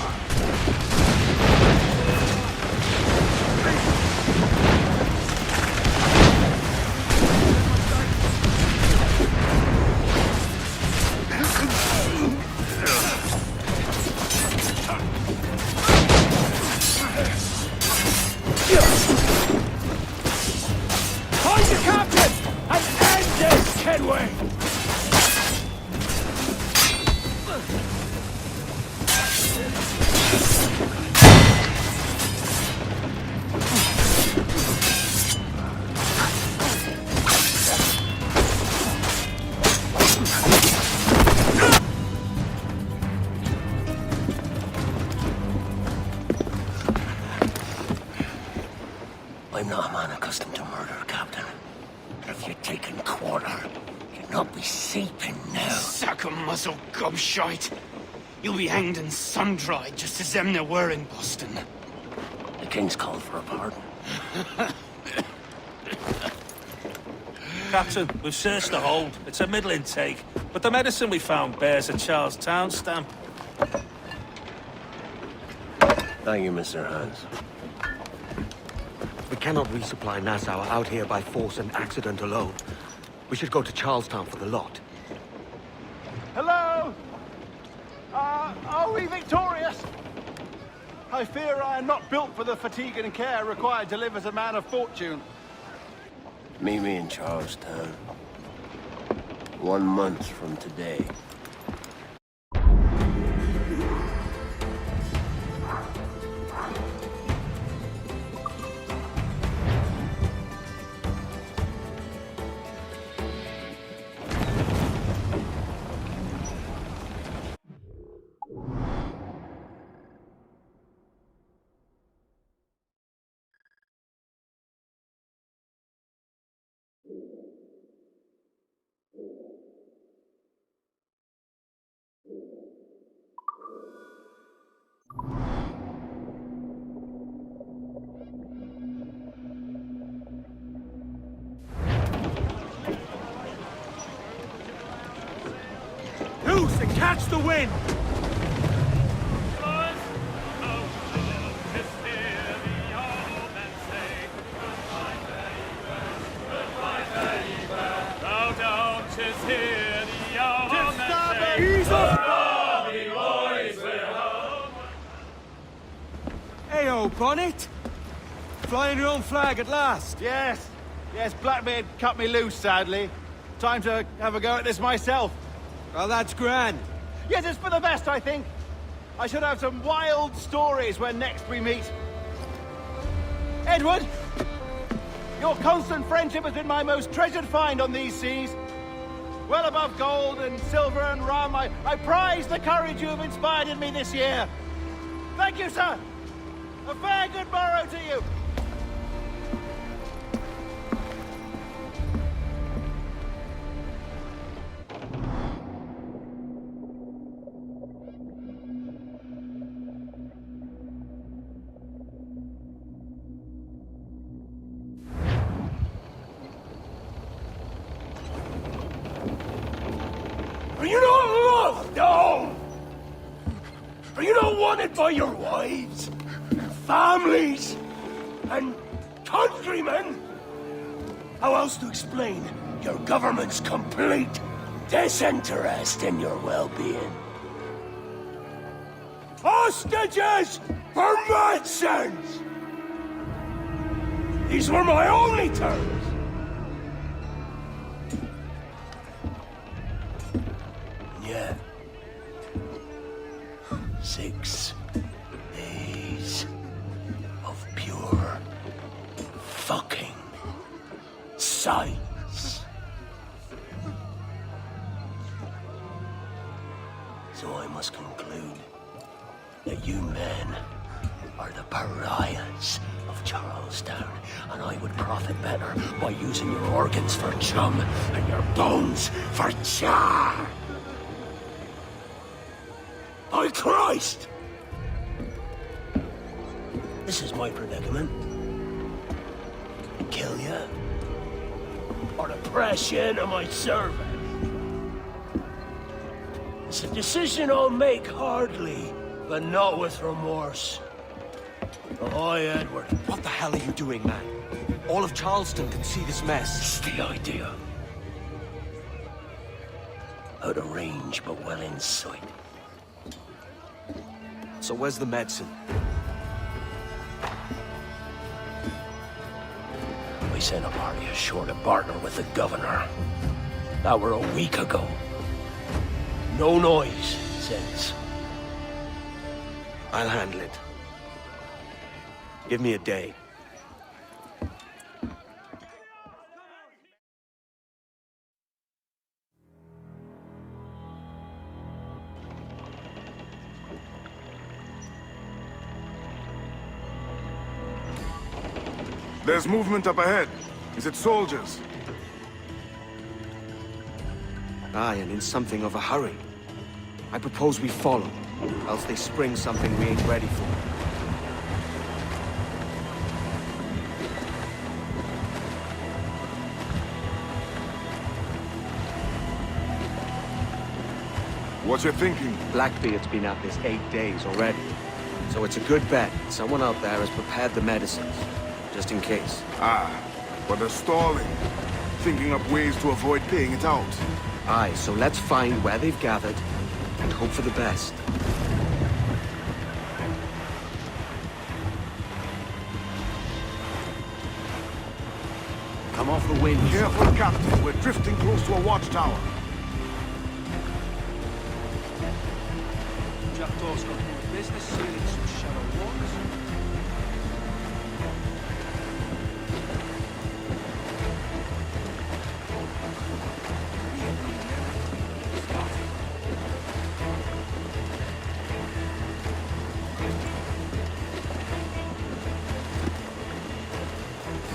I'm not a man accustomed to murder, Captain. If you'd taken quarter, you'd not be seeping now. Sack a muzzle, gobshite. You'll be hanged and sun-dried just as them there were in Boston. The King's called for a pardon. Captain, we've searched the hold. It's a middle intake, but the medicine we found bears a Charlestown stamp. Thank you, Mr. Hans. We cannot resupply Nassau out here by force and accident alone. We should go to Charlestown for the lot. Hello? Are we victorious? I fear I am not built for the fatigue and care required to live as a man of fortune. Meet me in Charlestown. 1 month from today. Loose and catch the wind! Hey-o, Bonnet! Flying your own flag at last! Yes, Blackbeard cut me loose, sadly. Time to have a go at this myself. Well, that's grand. Yes, it's for the best, I think. I should have some wild stories when next we meet. Edward! Your constant friendship has been my most treasured find on these seas. Well above gold and silver and rum, I prize the courage you have inspired in me this year. Thank you, sir. A fair good morrow to you. Are you not loved? No! Are you not wanted by your wives, families, and countrymen? How else to explain your government's complete disinterest in your well-being? Hostages for medicines! These were my only terms. Yeah. 6 days of pure fucking science. So I must conclude that you men are the pariahs of Charlestown, and I would profit better by using your organs for chum and your bones for char. By Christ! This is my predicament. Kill you, or to press you into my service. It's a decision I'll make hardly, but not with remorse. Ahoy, Edward. What the hell are you doing, man? All of Charleston can see this mess. It's the idea. Out of range, but well in sight. So where's the medicine? We sent a party ashore to partner with the governor. That were a week ago. No noise since. I'll handle it. Give me a day. There's movement up ahead. Is it soldiers? Aye, and in something of a hurry. I propose we follow, else they spring something we ain't ready for. What's your thinking? Blackbeard's been at this 8 days already. So it's a good bet someone out there has prepared the medicines, just in case. Ah, but they're stalling. Thinking up ways to avoid paying it out. Aye, so let's find where they've gathered and hope for the best. Come off the wind. Careful, Captain. We're drifting close to a watchtower. Jackdaw's got more business sealing some shallow waters.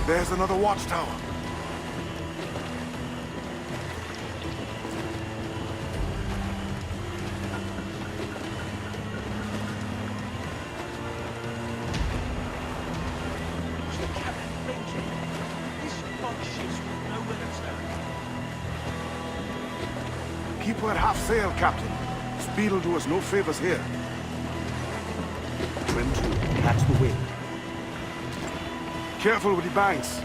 There's another watchtower. Keep her at half sail, Captain. Speed will do us no favors here. Trim to, catch the wind. Careful with the banks.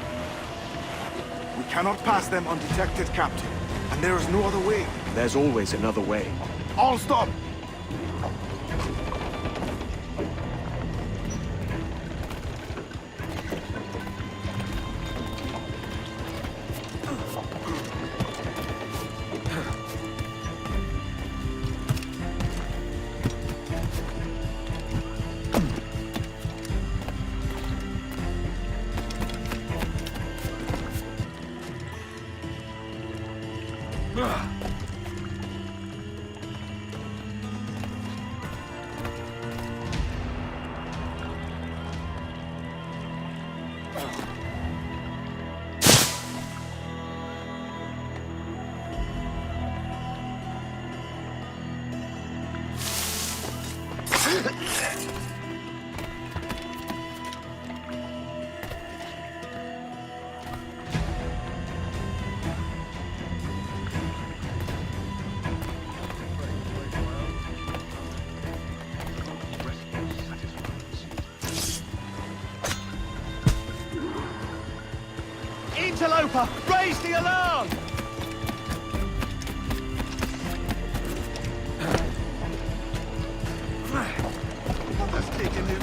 We cannot pass them undetected, Captain. And there is no other way. There's always another way. All stop! Interloper, raise the alarm! What has taken him?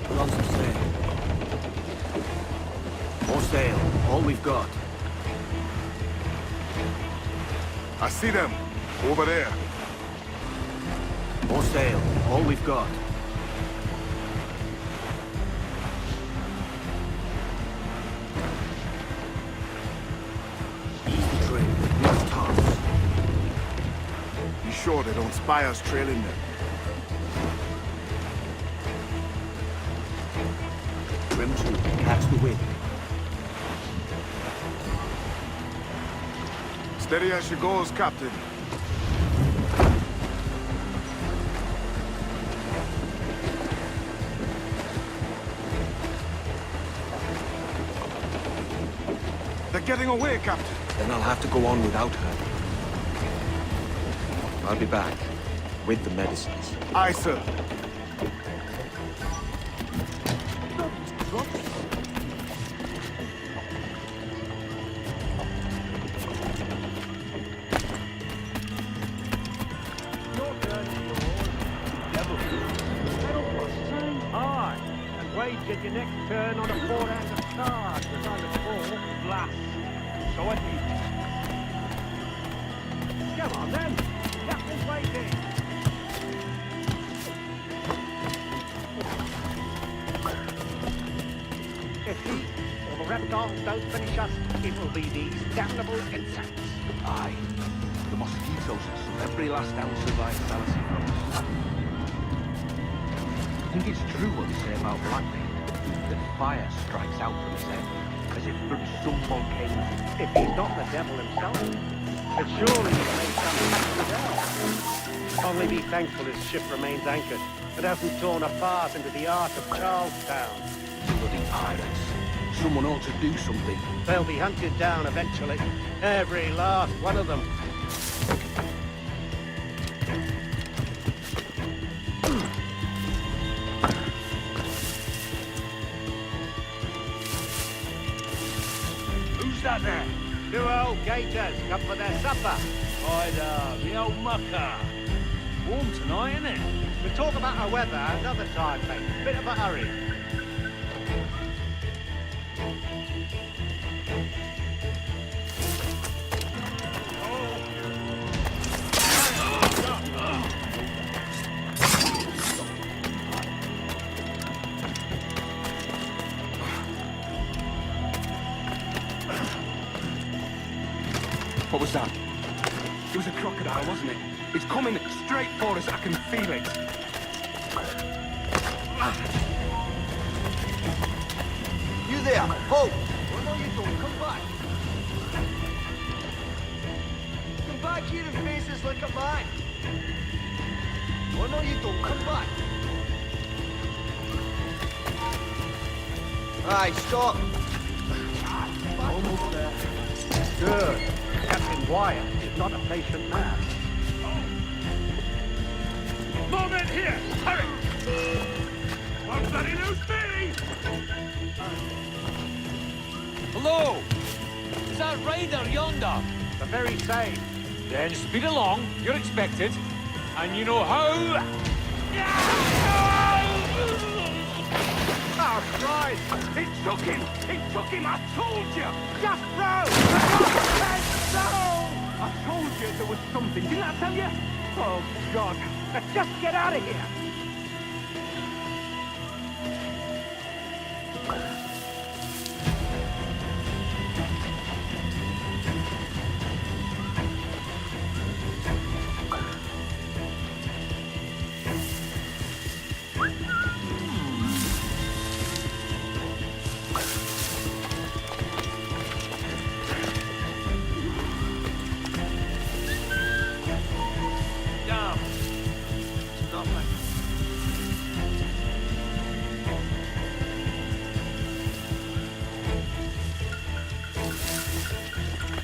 Put on some sail. More sail, all we've got. I see them. Over there. More sail, all we've got. Easy trim, next tops. Be sure they don't spy us trailing them. Trim to, catch the wind. Steady as she goes, Captain. They're getting away, Captain. Then I'll have to go on without her. I'll be back with the medicines. Aye, sir. Aye, and wager your next turn on a four-hand of cards as I recall last. So what do you think? Come on then, Captain's waiting. If he or the reptiles don't finish us, it will be these damnable insects. Aye. The mosquitoes suck every last ounce of vitality from us. I think it's true what they say about Blackbeard, that fire strikes out from his head, as if from some volcano. If he's not the devil himself, but surely he may come today. Only be thankful his ship remains anchored and hasn't torn apart into the arc of Charlestown. Bloody pirates. Someone ought to do something. They'll be hunted down eventually. Every last one of them. Who's that there? 2 old gators come for their supper. Ida, the old mucker. Warm tonight, isn't it? We'll talk about our weather another time, mate. Bit of a hurry. What was that? It was a crocodile, wasn't it? It's coming straight for us. I can feel it. You there! Ho! What are you doing? Come back! Come back here and face us like a man! What are you doing? Come back! Aye, stop! Almost there. Good. Captain Wyatt is not a patient man. More men here! Hurry! One bloody loose Billy! Hello! Is that rider yonder? The very same. Then speed along, you're expected. And you know how... Oh, Christ! It took him! It took him! I told you! Just row! I told you there was something. Didn't I tell you? Oh, God. Let's just get out of here!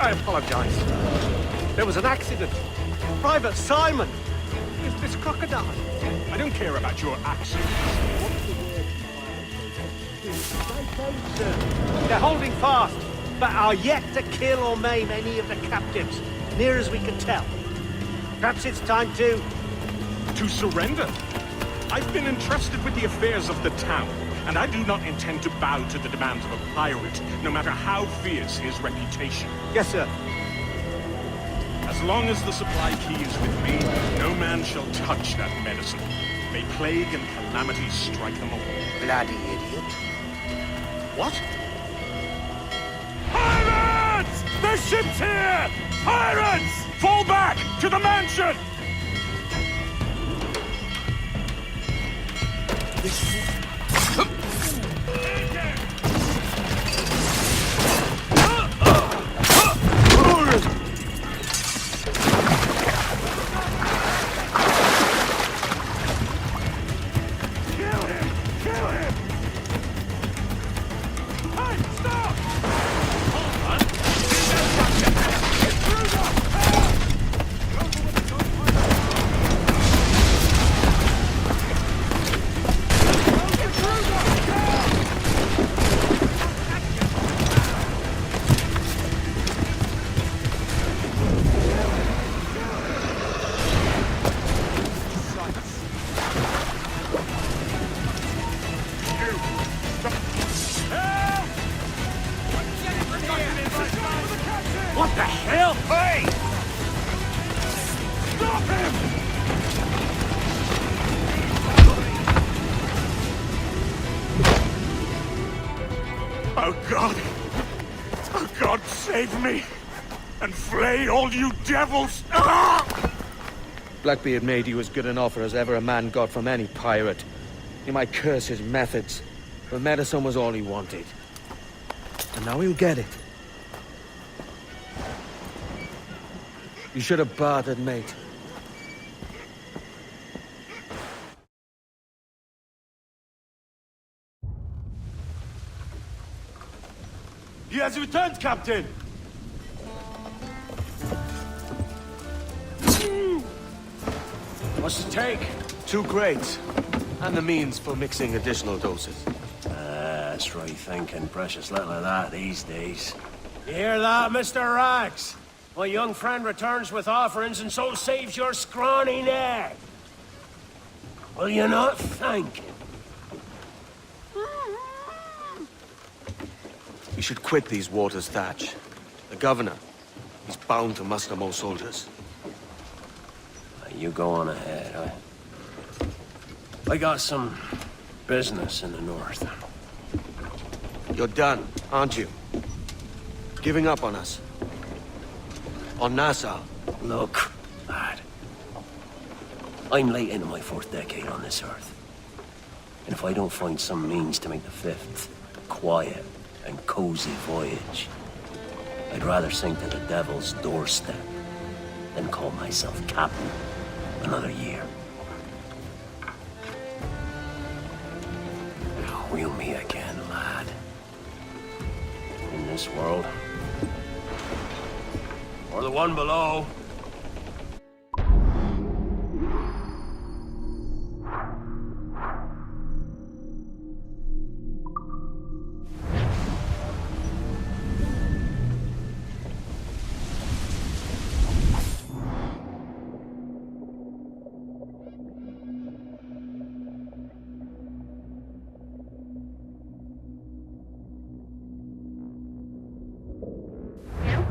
I apologize. There was an accident. Private Simon! Is this crocodile? I don't care about your actions. They're holding fast, but are yet to kill or maim any of the captives, near as we can tell. Perhaps it's time to... To surrender? I've been entrusted with the affairs of the town, and I do not intend to bow to the demands of a pirate, no matter how fierce his reputation. Yes, sir. As long as the supply key is with me, no man shall touch that medicine. May plague and calamity strike them all. Bloody idiot. What? Pirates! The ship's here! Pirates! Fall back! To the mansion! What the hell? Hey! Stop him! Oh, God! Oh, God, save me! and flay all you devils! Blackbeard made you as good an offer as ever a man got from any pirate. He might curse his methods, but medicine was all he wanted. And now he'll get it. You should have bartered, mate. He has returned, Captain! What's the take? 2 crates. And the means for mixing additional doses. That's right thinking. Precious little of that these days. You hear that, Mr. Rags? My young friend returns with offerings and so saves your scrawny neck. Will you not thank him? We should quit these waters, Thatch. The governor, he's bound to muster more soldiers. You go on ahead. I got some business in the north. You're done, aren't you? Giving up on us. On Nassau. Look, lad. I'm late into my 4th decade on this earth. And if I don't find some means to make the 5th quiet and cozy voyage, I'd rather sink to the devil's doorstep than call myself captain another year. We'll meet again, lad. In this world. Or the one below.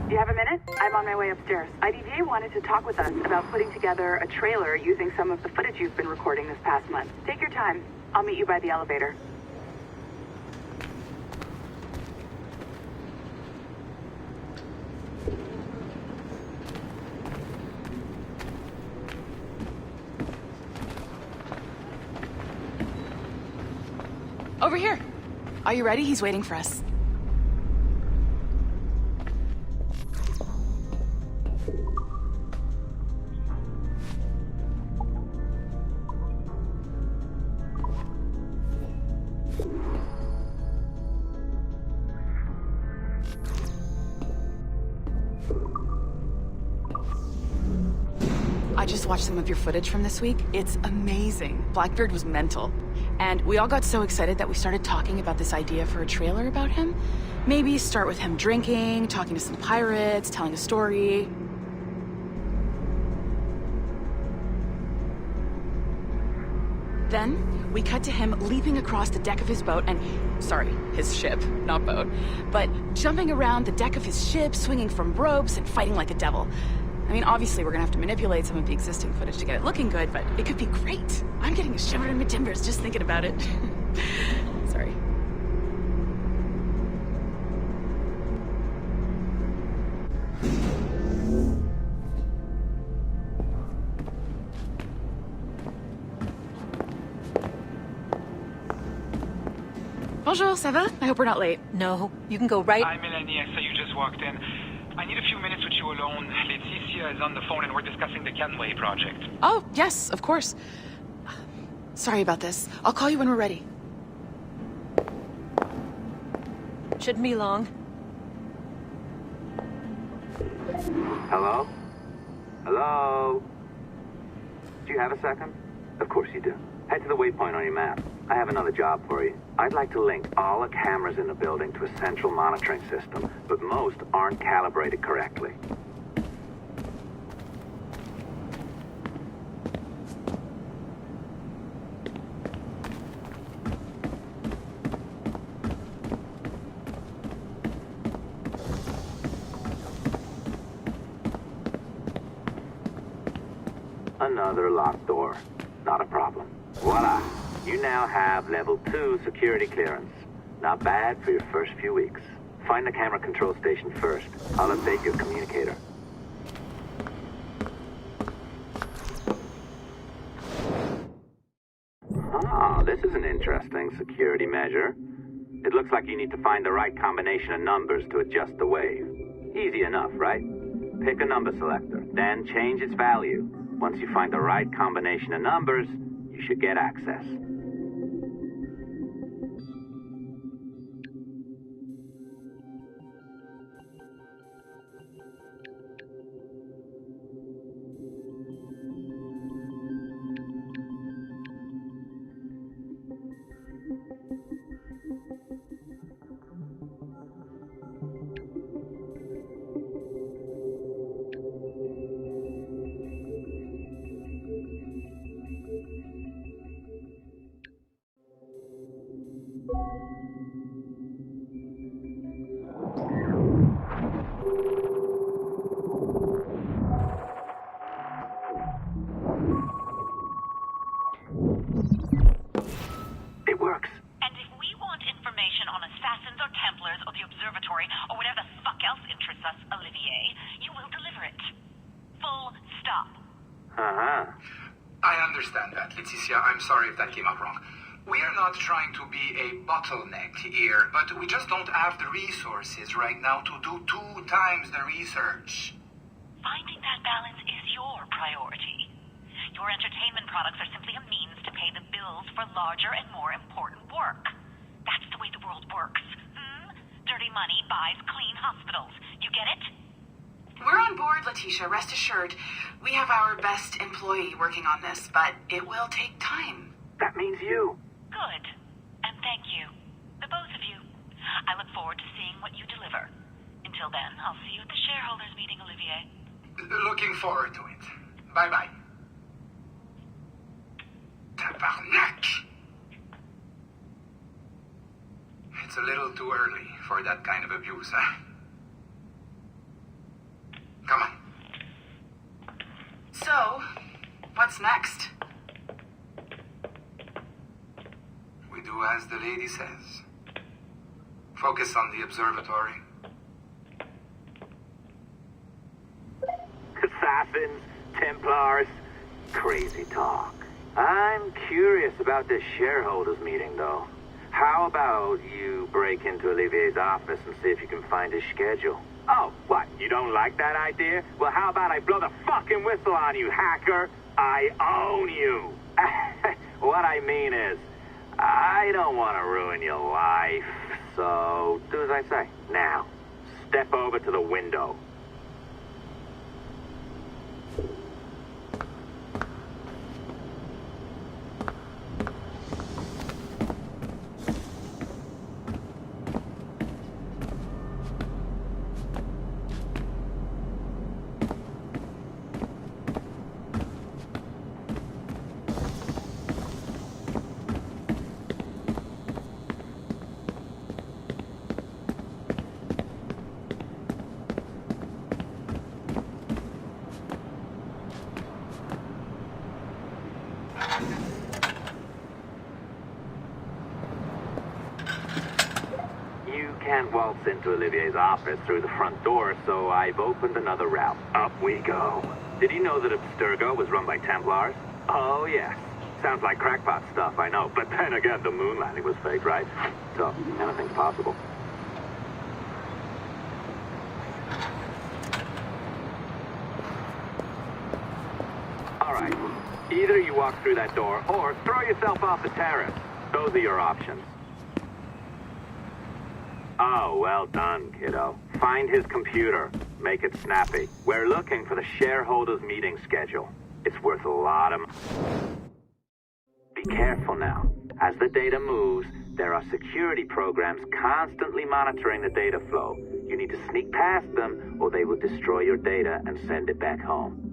Do you have a minute? I'm on my way upstairs. IDJ wanted to talk with us about putting together a trailer using some of the footage you've been recording this past month. Take your time. I'll meet you by the elevator. Over here. Are you ready? He's waiting for us. I just watched some of your footage from this week. It's amazing. Blackbeard was mental. And we all got so excited that we started talking about this idea for a trailer about him. Maybe start with him drinking, talking to some pirates, telling a story. Then, we cut to him leaping across the deck of his boat and... Sorry, his ship, not boat. But jumping around the deck of his ship, swinging from ropes, and fighting like a devil. I mean, obviously we're gonna have to manipulate some of the existing footage to get it looking good, but it could be great. I'm getting a shiver in my timbers just thinking about it. Sorry. Bonjour, ça va? I hope we're not late. No, you can go right... Hi, Melanie, I saw you just walked in. I need a few minutes with you alone. Laetitia is on the phone and we're discussing the Kenway project. Oh, yes, of course. Sorry about this. I'll call you when we're ready. Shouldn't be long. Hello? Hello? Do you have a second? Of course you do. Head to the waypoint on your map. I have another job for you. I'd like to link all the cameras in the building to a central monitoring system, but most aren't calibrated correctly. Another locked door. Not a problem. Voila! You now have level 2 security clearance. Not bad for your first few weeks. Find the camera control station first. I'll update your communicator. Ah, this is an interesting security measure. It looks like you need to find the right combination of numbers to adjust the wave. Easy enough, right? Pick a number selector, then change its value. Once you find the right combination of numbers, you should get access. I'm sorry if that came out wrong. We are not trying to be a bottleneck here, but we just don't have the resources right now to do 2 times the research. Finding that balance is your priority. Your entertainment products are simply a means to pay the bills for larger and more important work. That's the way the world works. Dirty money buys clean hospitals. You get it? We're on board, Letitia, rest assured. We have our best employee working on this, but it will take time. That means you. Good. And thank you. The both of you. I look forward to seeing what you deliver. Until then, I'll see you at the shareholders meeting, Olivier. Looking forward to it. Bye-bye. Tabarnak! It's a little too early for that kind of abuse, huh? Come on. So, what's next? We do as the lady says. Focus on the observatory. Assassins, Templars, crazy talk. I'm curious about this shareholders meeting, though. How about you break into Olivier's office and see if you can find his schedule? Oh, what? You don't like that idea? Well, how about I blow the fucking whistle on you, hacker? I own you. What I mean is, I don't want to ruin your life. So, do as I say. Now, step over to the window. Can't waltz into Olivier's office through the front door, so I've opened another route. Up we go. Did you know that Abstergo was run by Templars? Oh, yes. Sounds like crackpot stuff, I know. But then again, the moon landing was fake, right? So, anything's possible. All right. Either you walk through that door, or throw yourself off the terrace. Those are your options. Oh, well done, kiddo. Find his computer. Make it snappy. We're looking for the shareholders meeting schedule. It's worth a lot of... Be careful now. As the data moves, there are security programs constantly monitoring the data flow. You need to sneak past them, or they will destroy your data and send it back home.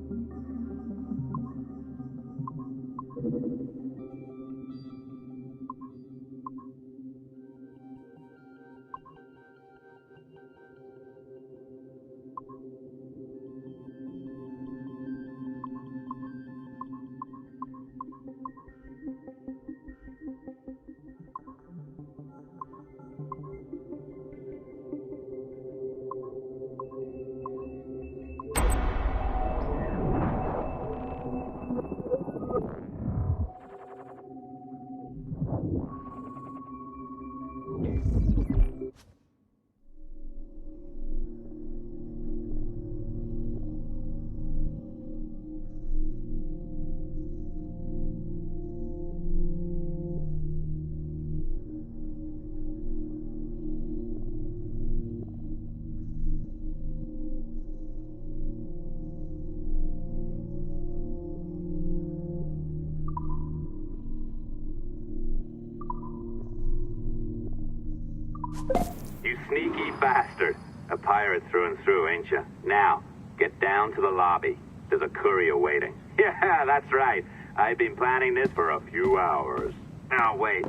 sneaky bastard. A pirate through and through, ain't you? Now, get down to the lobby. There's a courier waiting. Yeah, that's right. I've been planning this for a few hours. Now, wait.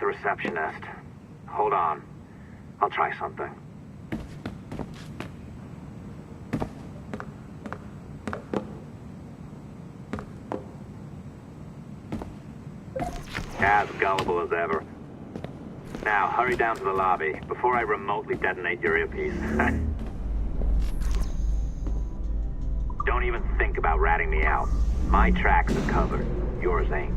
The receptionist. Hold on. I'll try something. As gullible as ever. Now, hurry down to the lobby before I remotely detonate your earpiece. Don't even think about ratting me out. My tracks are covered. Yours ain't.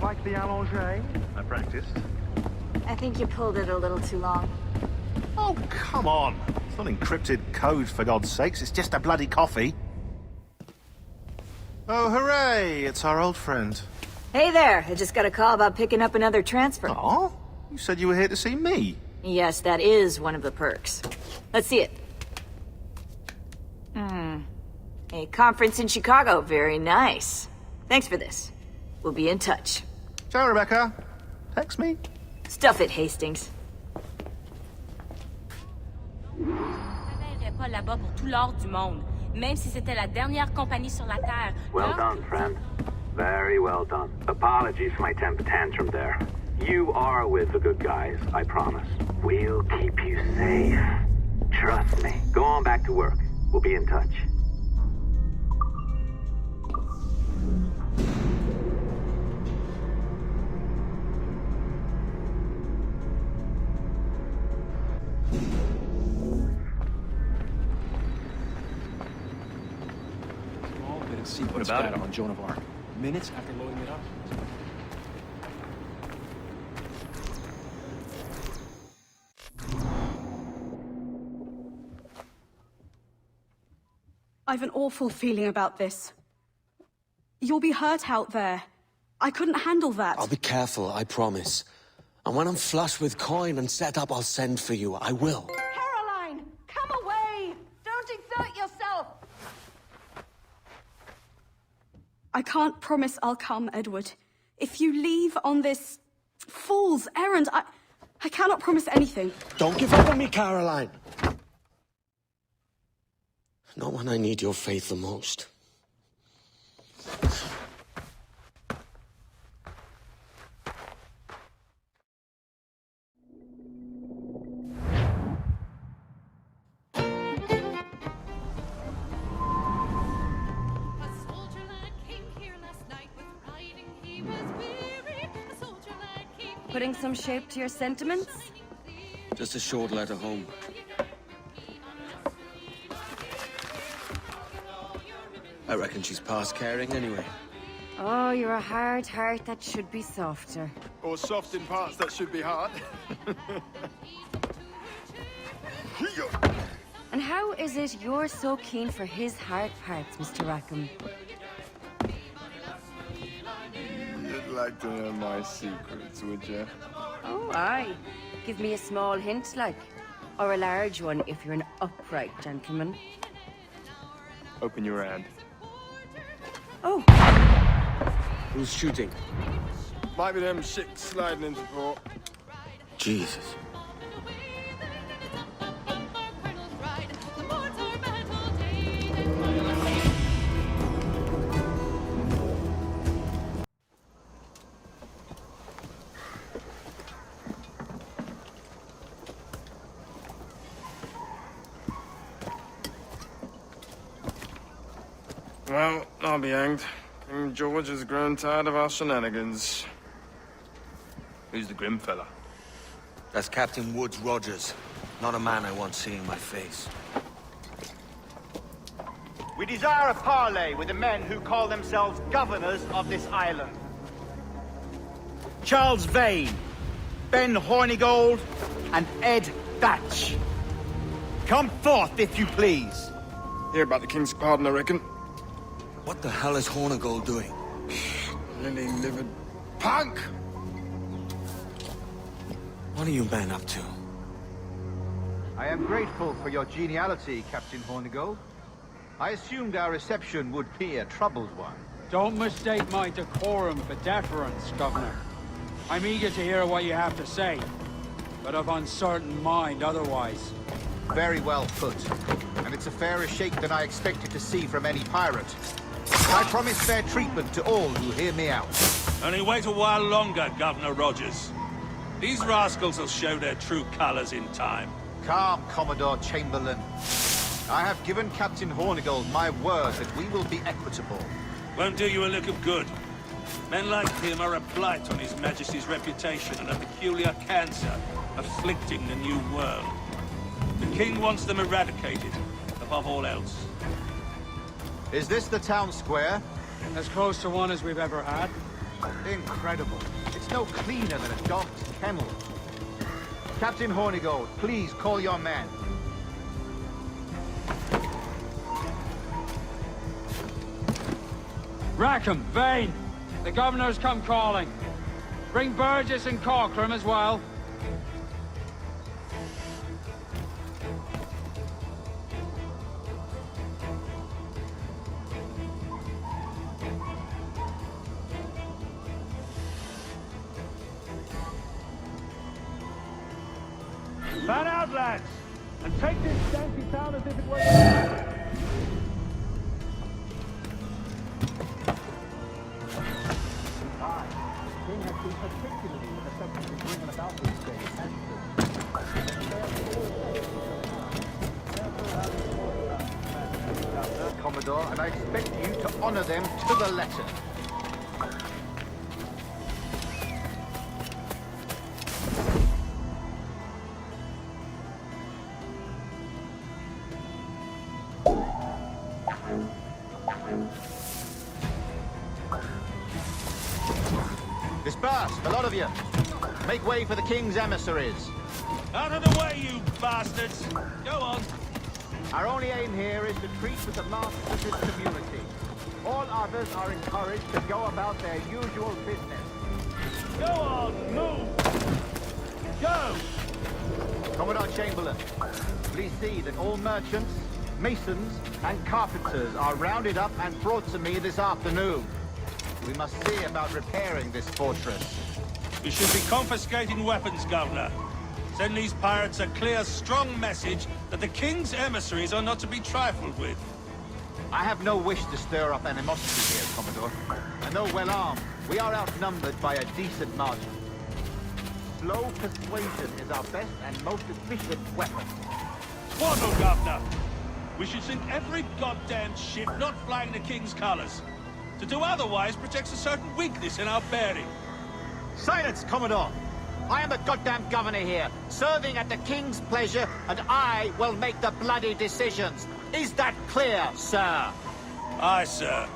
Like the allongé? I practiced. I think you pulled it a little too long. Oh, come on. It's not encrypted code, for God's sakes. It's just a bloody coffee. Oh, hooray! It's our old friend. Hey there! I just got a call about picking up another transfer. Oh? You said you were here to see me. Yes, that is one of the perks. Let's see it. A conference in Chicago. Very nice. Thanks for this. We'll be in touch. Ciao, Rebecca. Text me. Stuff it, Hastings. Je ne travaillerais pas là-bas pour tout l'or du monde, même si c'était la dernière compagnie sur la Terre. Well done, friend. Very well done. Apologies for my temper tantrum there. You are with the good guys, I promise. We'll keep you safe. Trust me. Go on back to work. We'll be in touch. Sequence data on Joan of Arc. Minutes after loading it up. I've an awful feeling about this. You'll be hurt out there. I couldn't handle that. I'll be careful, I promise. And when I'm flush with coin and set up, I'll send for you. I will. Caroline, come away! Don't exert yourself! I can't promise I'll come, Edward. If you leave on this fool's errand, I cannot promise anything. Don't give up on me, Caroline. Not when I need your faith the most. Putting some shape to your sentiments? Just a short letter home. I reckon she's past caring anyway. Oh, you're a hard heart that should be softer. Or soft in parts that should be hard. And how is it you're so keen for his hard parts, Mr. Rackham? You'd like to know my secrets, would you? Oh, aye. Give me a small hint, like. Or a large one, if you're an upright gentleman. Open your hand. Oh. Who's shooting? Might be them chicks sliding into port. Jesus. Well, I'll be hanged. King George has grown tired of our shenanigans. Who's the grim fella? That's Captain Woods Rogers. Not a man I want seeing my face. We desire a parley with the men who call themselves governors of this island. Charles Vane, Ben Hornigold, and Ed Thatch. Come forth, if you please. Hear about the King's pardon, I reckon. What the hell is Hornigold doing? Lily-livered Punk! What are you men up to? I am grateful for your geniality, Captain Hornigold. I assumed our reception would be a troubled one. Don't mistake my decorum for deference, Governor. I'm eager to hear what you have to say, but of uncertain mind otherwise. Very well put. And it's a fairer shake than I expected to see from any pirate. I promise fair treatment to all who hear me out. Only wait a while longer, Governor Rogers. These rascals will show their true colors in time. Calm, Commodore Chamberlain. I have given Captain Hornigold my word that we will be equitable. Won't do you a lick of good. Men like him are a blight on His Majesty's reputation and a peculiar cancer afflicting the new world. The King wants them eradicated, above all else. Is this the town square? As close to one as we've ever had. Incredible. It's no cleaner than a dog's kennel. Captain Hornigold, please call your men. Rackham, Vane! The Governor's come calling. Bring Burgess and Cockram as well. Fan out, lads! And take this shanty town as if it were... King has been particularly effective in bringing about these things, hasn't he? Commodore, and I expect you to honor them to the letter. Disperse, a lot of you. Make way for the King's emissaries. Out of the way, you bastards! Go on. Our only aim here is to treat with the masters of this community. All others are encouraged to go about their usual business. Go on, move! Go! Commodore Chamberlain, please see that all merchants, masons, and carpenters are rounded up and brought to me this afternoon. We must see about repairing this fortress. We should be confiscating weapons, Governor. Send these pirates a clear, strong message that the King's emissaries are not to be trifled with. I have no wish to stir up animosity here, Commodore. And though well armed, we are outnumbered by a decent margin. Slow persuasion is our best and most efficient weapon. Twaddle, Governor! We should sink every goddamn ship not flying the King's colours. To do otherwise protects a certain weakness in our bearing. Silence, Commodore! I am the goddamn governor here, serving at the King's pleasure, and I will make the bloody decisions. Is that clear, sir? Aye, sir.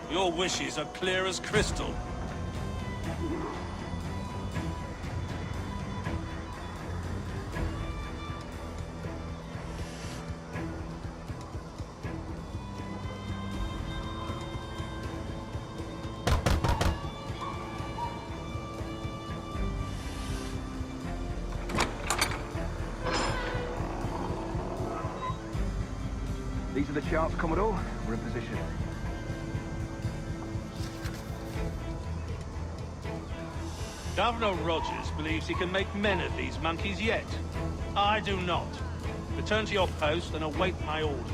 Your wishes are clear as crystal. These are the charts, Commodore. We're in position. Governor Rogers believes he can make men of these monkeys yet. I do not. Return to your post and await my orders.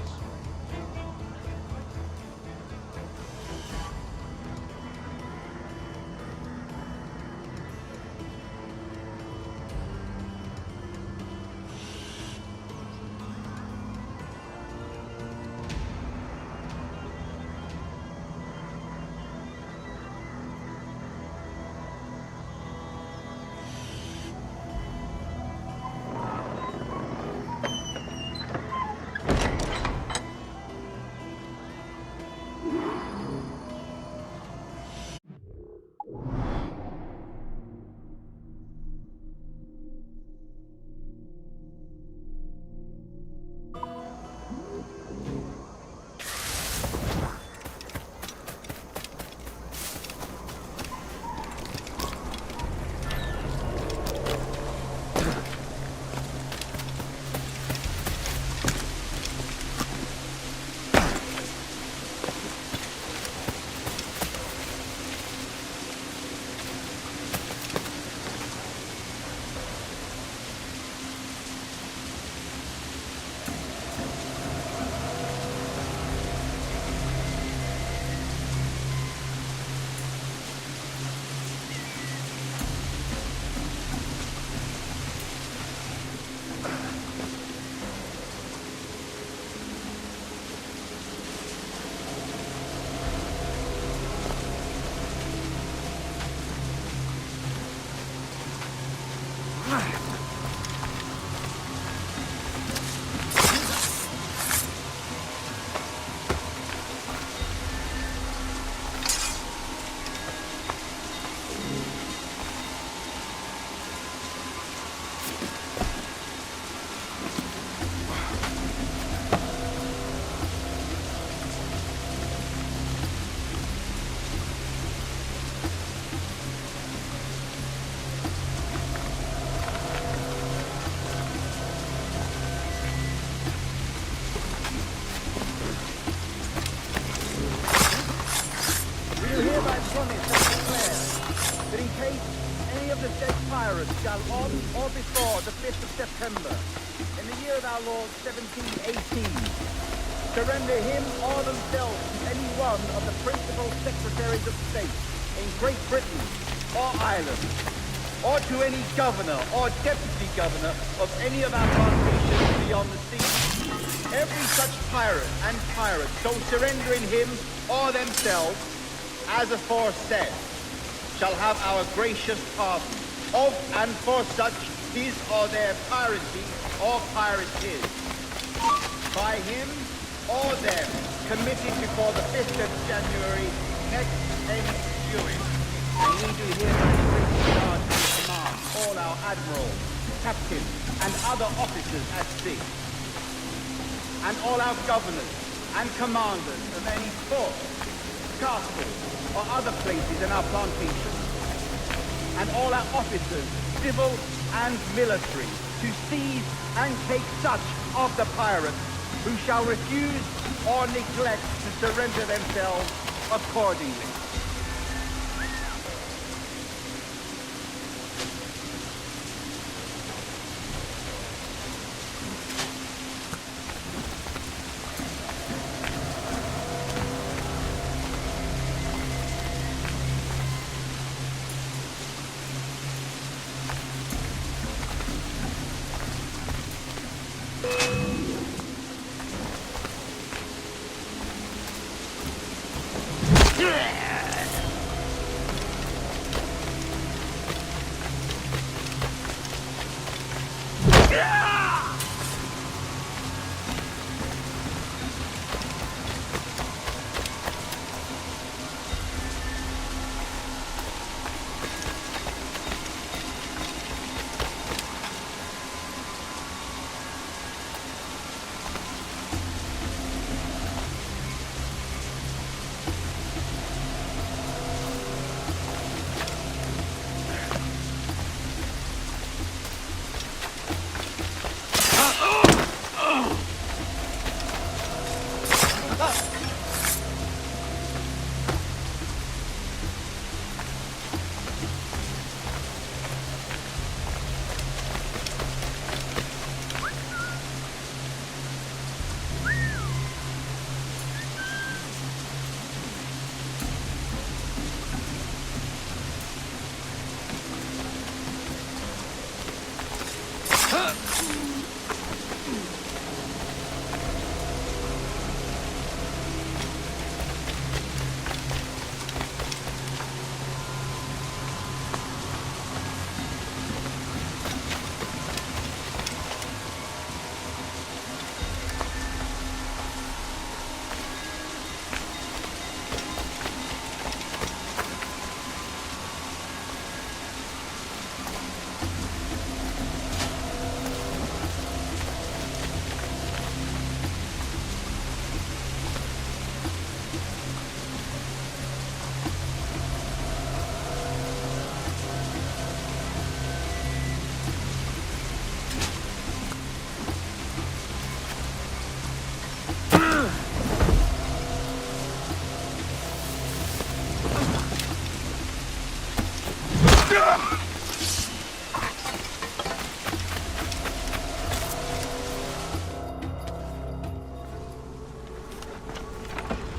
Shall on or before the 5th of September, in the year of our Lord 1718, surrender him or themselves to any one of the principal secretaries of state in Great Britain or Ireland, or to any governor or deputy governor of any of our plantations beyond the sea. Every such pirate and pirate so surrendering him or themselves, as aforesaid, shall have our gracious pardon. Of and for such his or their piracy or piracies, by him or them committed before the 5th of January next ensuing. And we do hereby strictly charge and command all our admirals, captains, and other officers at sea, and all our governors and commanders of any fort, castles, or other places in our plantations, and all our officers, civil and military, to seize and take such of the pirates who shall refuse or neglect to surrender themselves accordingly.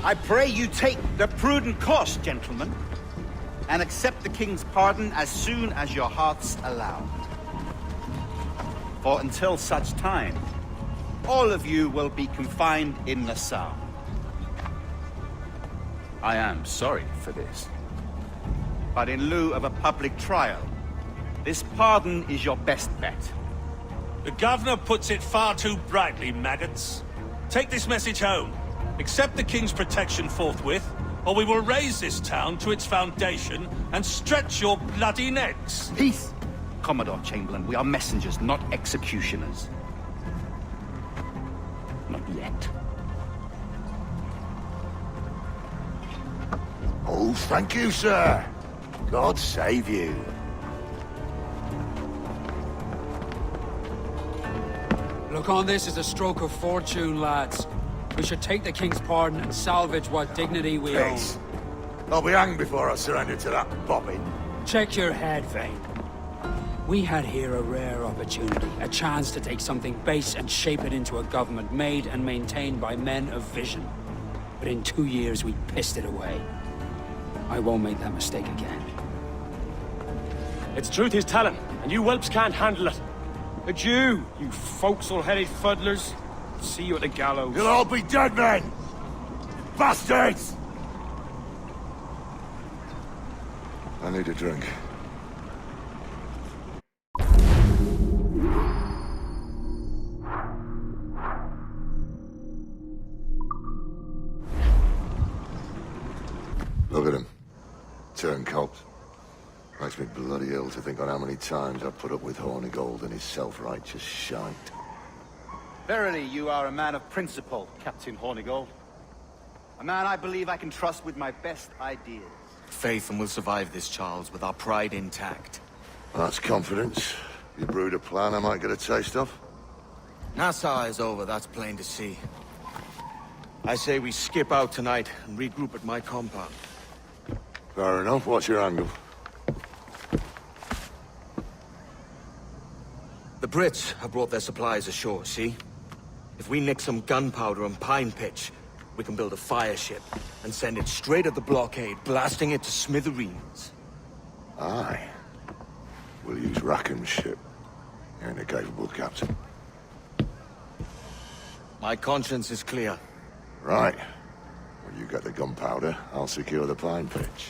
I pray you take the prudent course, gentlemen, and accept the king's pardon as soon as your hearts allow. For until such time, all of you will be confined in Nassau. I am sorry for this, but in lieu of a public trial, This pardon is your best bet. The governor puts it far too brightly, maggots. Take this message home. Accept the king's protection forthwith, or we will raise this town to its foundation and stretch your bloody necks. Peace! Commodore Chamberlain, we are messengers, not executioners. Not yet. Oh, thank you, sir. God save you. Look on this as a stroke of fortune, lads. We should take the king's pardon and salvage what dignity we own. Peace. I'll be hanged before I surrender to that bobbin. Check your head, Vane. We had here a rare opportunity, a chance to take something base and shape it into a government made and maintained by men of vision. But in 2 years, we pissed it away. I won't make that mistake again. It's truth he's telling, and you whelps can't handle it. Adieu, you forecastle-headed fuddlers. See you at the gallows. You'll all be dead men! Bastards! I need a drink. Look at him. Turncoat. Makes me bloody ill to think on how many times I've put up with Hornigold and his self-righteous shite. Verily, you are a man of principle, Captain Hornigold. A man I believe I can trust with my best ideas. Faith, and we'll survive this, Charles, with our pride intact. That's confidence. You brewed a plan I might get a taste of? Nassau is over, that's plain to see. I say we skip out tonight and regroup at my compound. Fair enough. What's your angle? The Brits have brought their supplies ashore, see? If we nick some gunpowder and pine pitch, we can build a fire ship and send it straight at the blockade, blasting it to smithereens. Aye. We'll use Rackham's ship. You ain't a capable captain. My conscience is clear. Right. When you get the gunpowder, I'll secure the pine pitch.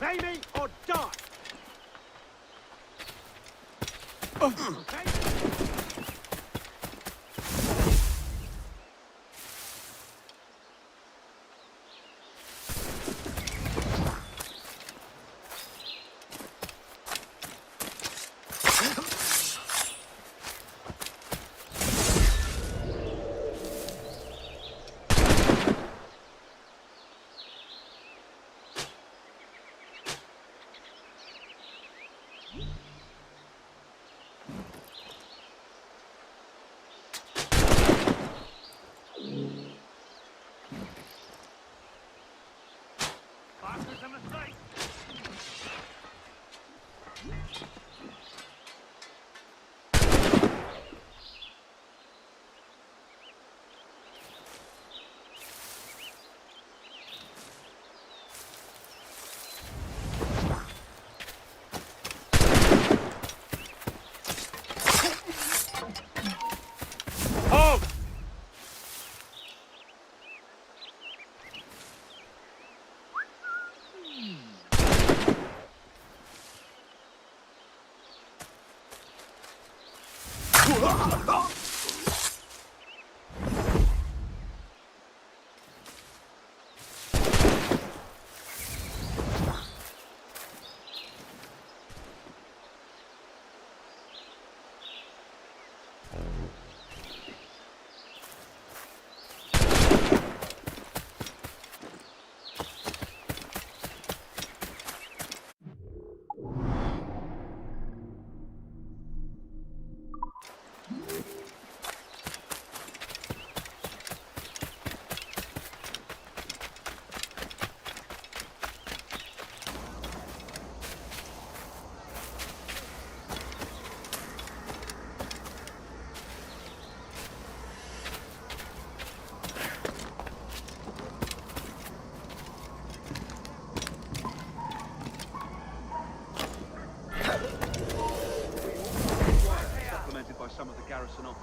Pay me or die! Okay?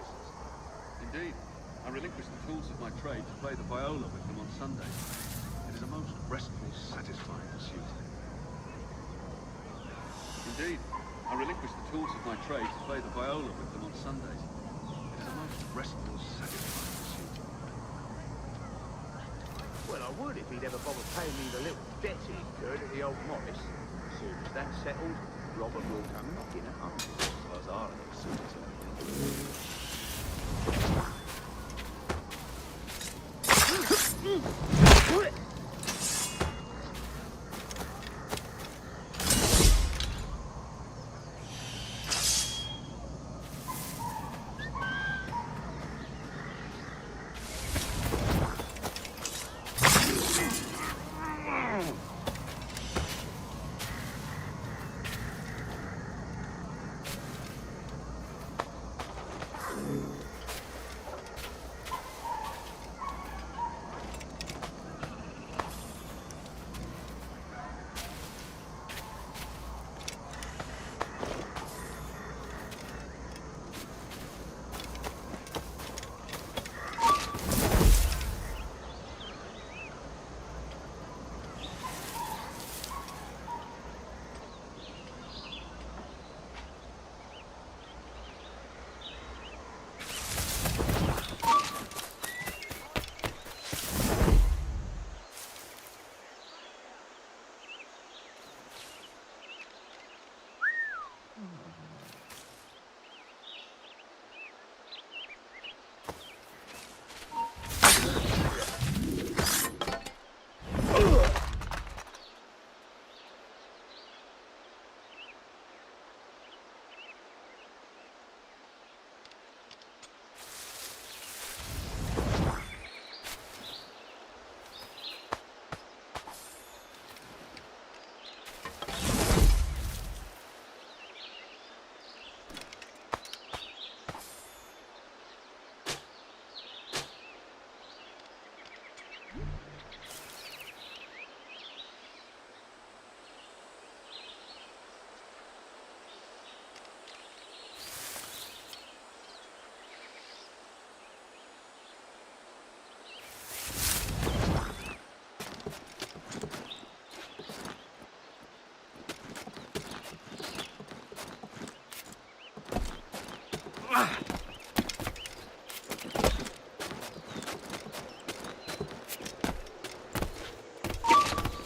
officers. Indeed, I relinquish the tools of my trade to play the viola with them on Sundays. It is a most restful, satisfying pursuit. Indeed, I relinquish the tools of my trade to play the viola with them on Sundays. It is a most restful, satisfying pursuit. Well, I would if he'd ever bother paying me the little debts he incurred at the old Morris. As soon as that's settled, Robert will come knocking at home. As far as I'm concerned.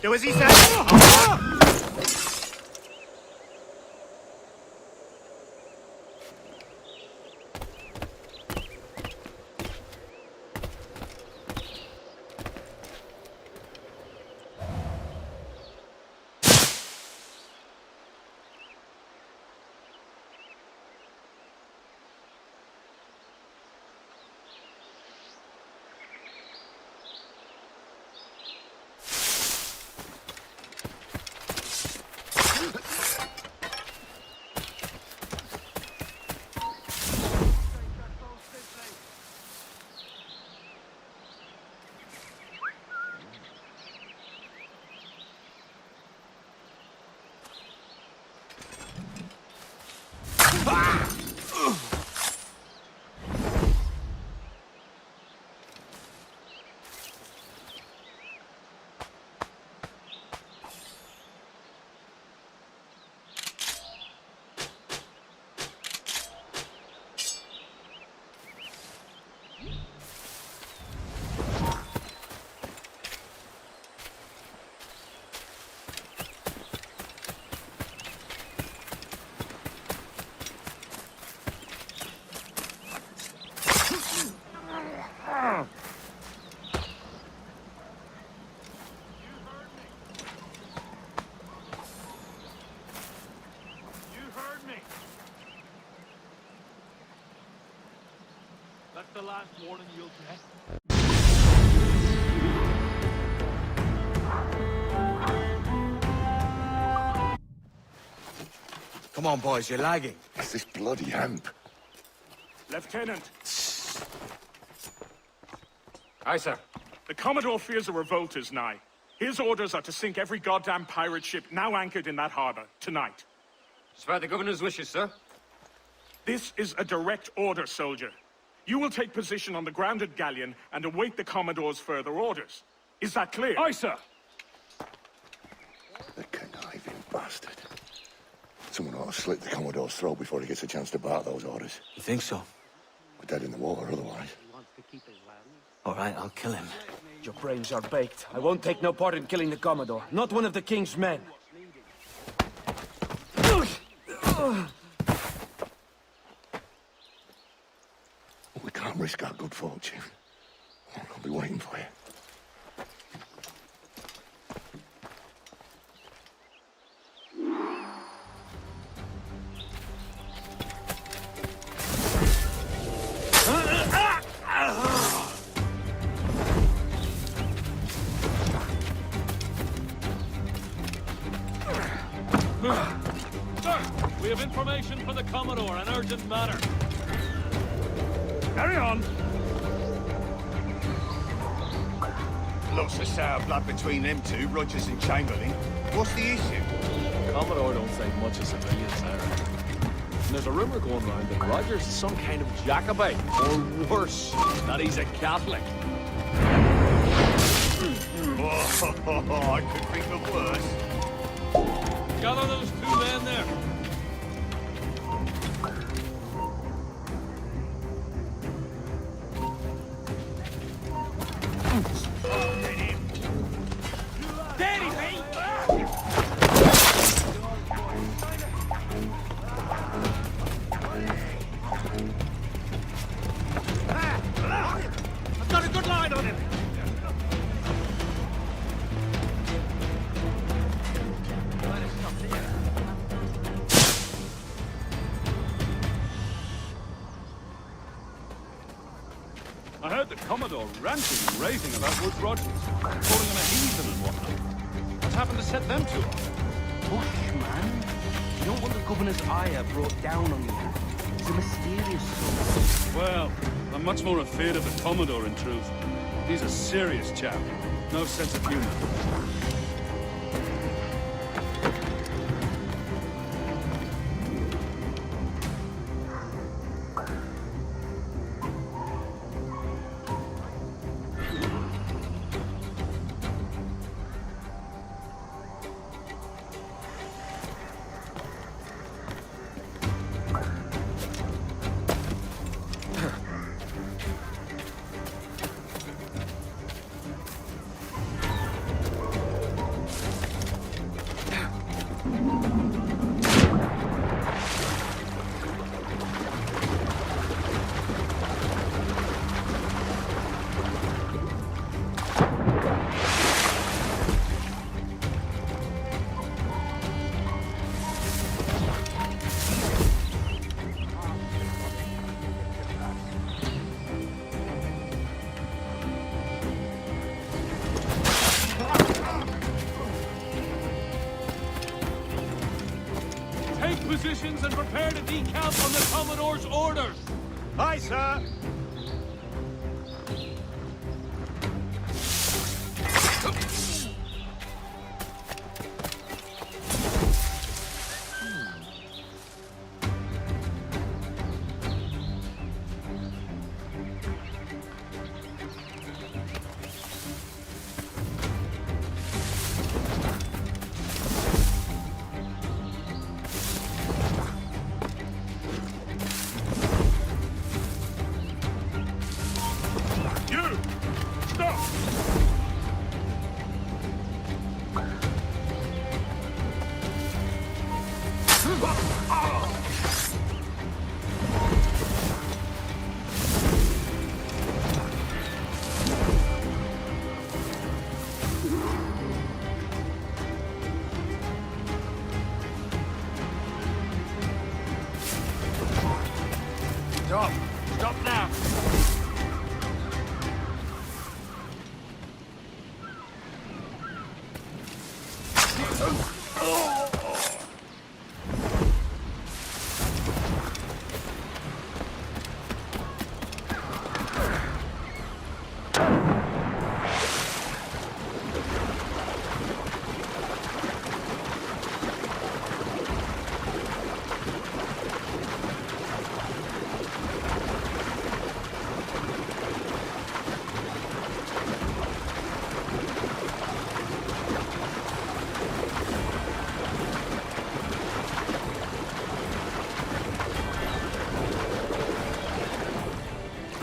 Do as he says! That's the last warning you'll get. Come on, boys, you're lagging. It's this bloody hemp. Lieutenant. Aye, sir. The Commodore fears a revolt is nigh. His orders are to sink every goddamn pirate ship now anchored in that harbor, tonight. It's by the governor's wishes, sir. This is a direct order, soldier. You will take position on the grounded galleon and await the Commodore's further orders. Is that clear? Aye, sir. The conniving bastard. Someone ought to slit the Commodore's throat before he gets a chance to bark those orders. You think so? We're dead in the water otherwise. All right, I'll kill him. Your brains are baked. I won't take no part in killing the Commodore. Not one of the King's men. We can't risk our good fortune. I'll be waiting for you. Sir, we have information for the Commodore, an urgent matter. Carry on. Lots of sour blood between them two, Rogers and Chamberlain. What's the issue? Commodore don't say much of civilians, Sarah. And there's a rumor going around that Rogers is some kind of Jacobite, or worse, that he's a Catholic. I could think of worse. Gather those two men there. Daddy, mate! I've got a good line on him. I heard the Commodore ranting and raving about Woods Rogers, calling him a heathen and whatnot. What happened to set them two off? Hush, man. You know what the governor's ire brought down on you? It's a mysterious soul. Well, I'm much more afraid of the Commodore, in truth. He's a serious chap. No sense of humor. Positions and prepare to decamp on the Commodore's orders. Aye, sir.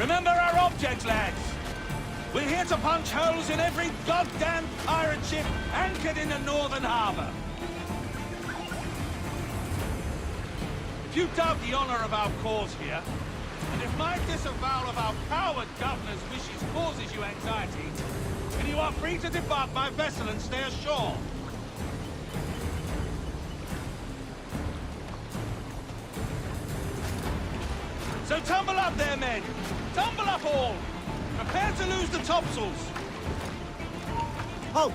Remember our object, lads. We're here to punch holes in every goddamn pirate ship anchored in the northern harbor. If you doubt the honor of our cause here, and if my disavowal of our coward governor's wishes causes you anxiety, then you are free to depart my vessel and stay ashore. So tumble up there, men! Tumble up all! Prepare to lose the topsails! Oh,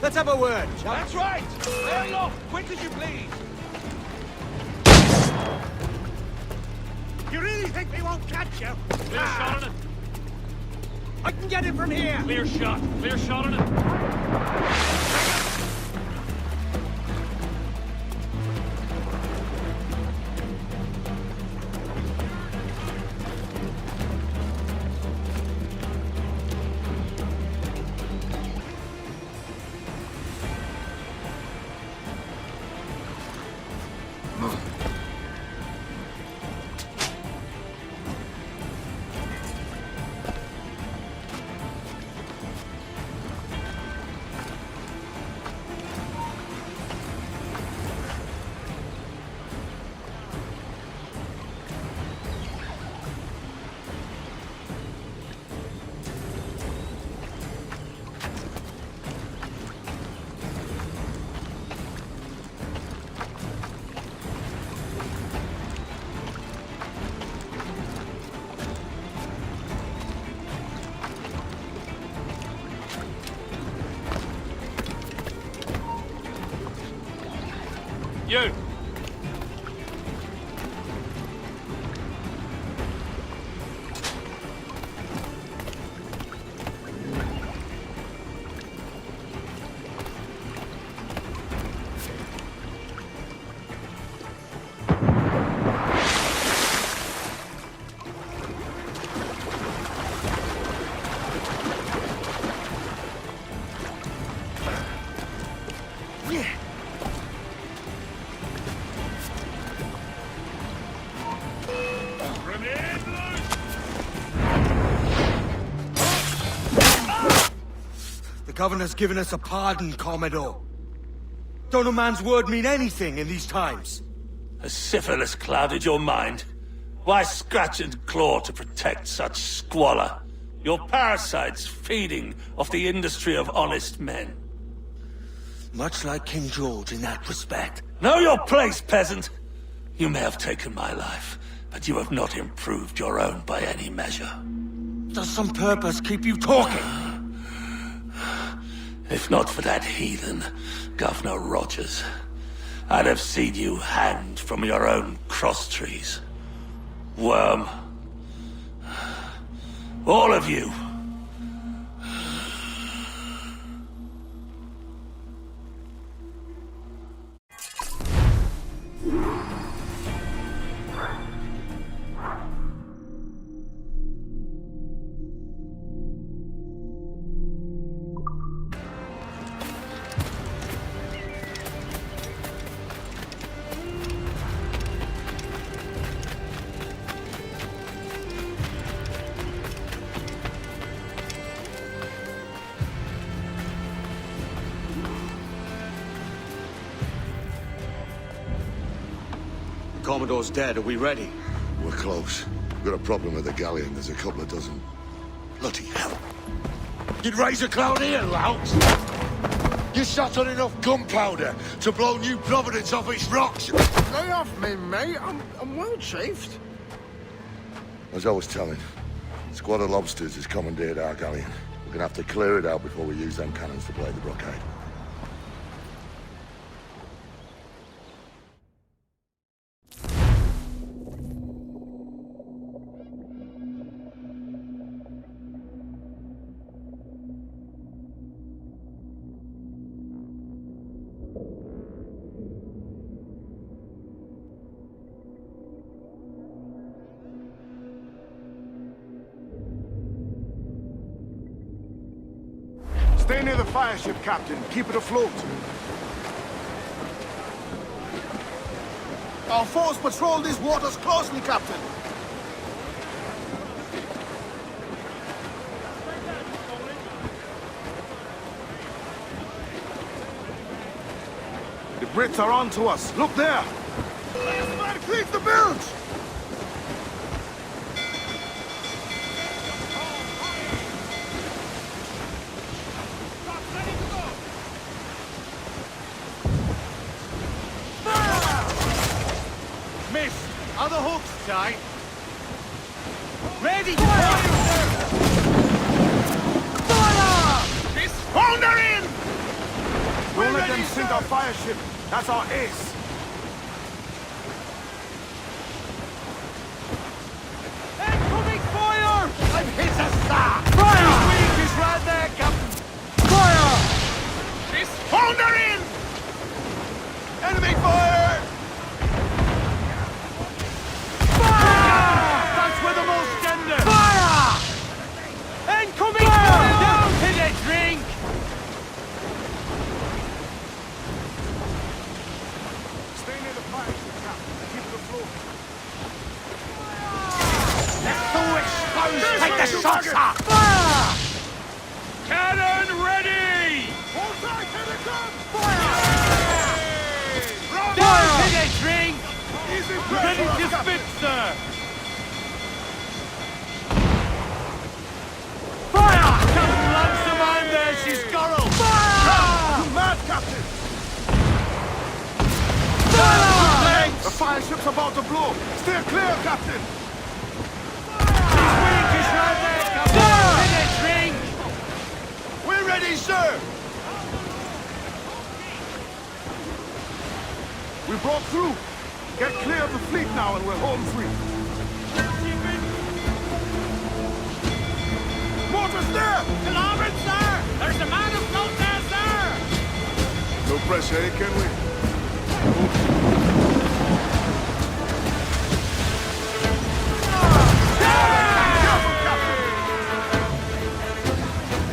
let's have a word, shall we? That's right! Lay aloft, quick as you please! You really think they won't catch you? Clear shot on it. I can get it from here! Clear shot on it. You! The governor's given us a pardon, Commodore. Don't a man's word mean anything in these times? Has syphilis clouded your mind? Why scratch and claw to protect such squalor? Your parasites feeding off the industry of honest men. Much like King George in that respect. Know your place, peasant! You may have taken my life, but you have not improved your own by any measure. Does some purpose keep you talking? If not for that heathen, Governor Rogers, I'd have seen you hanged from your own cross-trees. Worm. All of you. Commodore's dead. Are we ready? We're close. We've got a problem with the galleon. There's a couple of dozen. Bloody hell. You'd raise a cloud here, lout! You shot on enough gunpowder to blow New Providence off its rocks! Lay off me, mate. I'm well chafed. As I was telling, a squad of lobsters has commandeered our galleon. We're gonna have to clear it out before we use them cannons to play the blockade. Stay near the fire ship, Captain. Keep it afloat. Our force patrol these waters closely, Captain. Brits are on to us. Look there! Man, cleave the bilge! Miss! Other hooks, tight. Ready! Fire! Miss! Founder in! Don't let them sink our fire ship. That's our ace. Incoming fire! I'm hit a star! Fire! His wing is right there, Captain! Fire! Miss! Founder in! Enemy fire! Fire! That's where the most gender! Fire! Incoming fire! Down to the drink! Stay near the fire ship, Captain. Keep the floor. Let's do exposed! Take the shots up! Fire! Cannon ready! Hold tight, here they come! Fire! Down to the drink! Easy Ready pressure, to Captain. spit, sir! Fire! Captain lands the man there, she's Scorrel! Fire! You mad, Captain? Fire! The fire ship's about to blow. Steer clear, Captain. His wing is right there, Captain! Down to the drink! We're ready, sir. We broke through. Get clear of the fleet now and we're home free. Mortar's there! To larboard, sir! There's a man afloat there, sir! No pressure, eh, can we?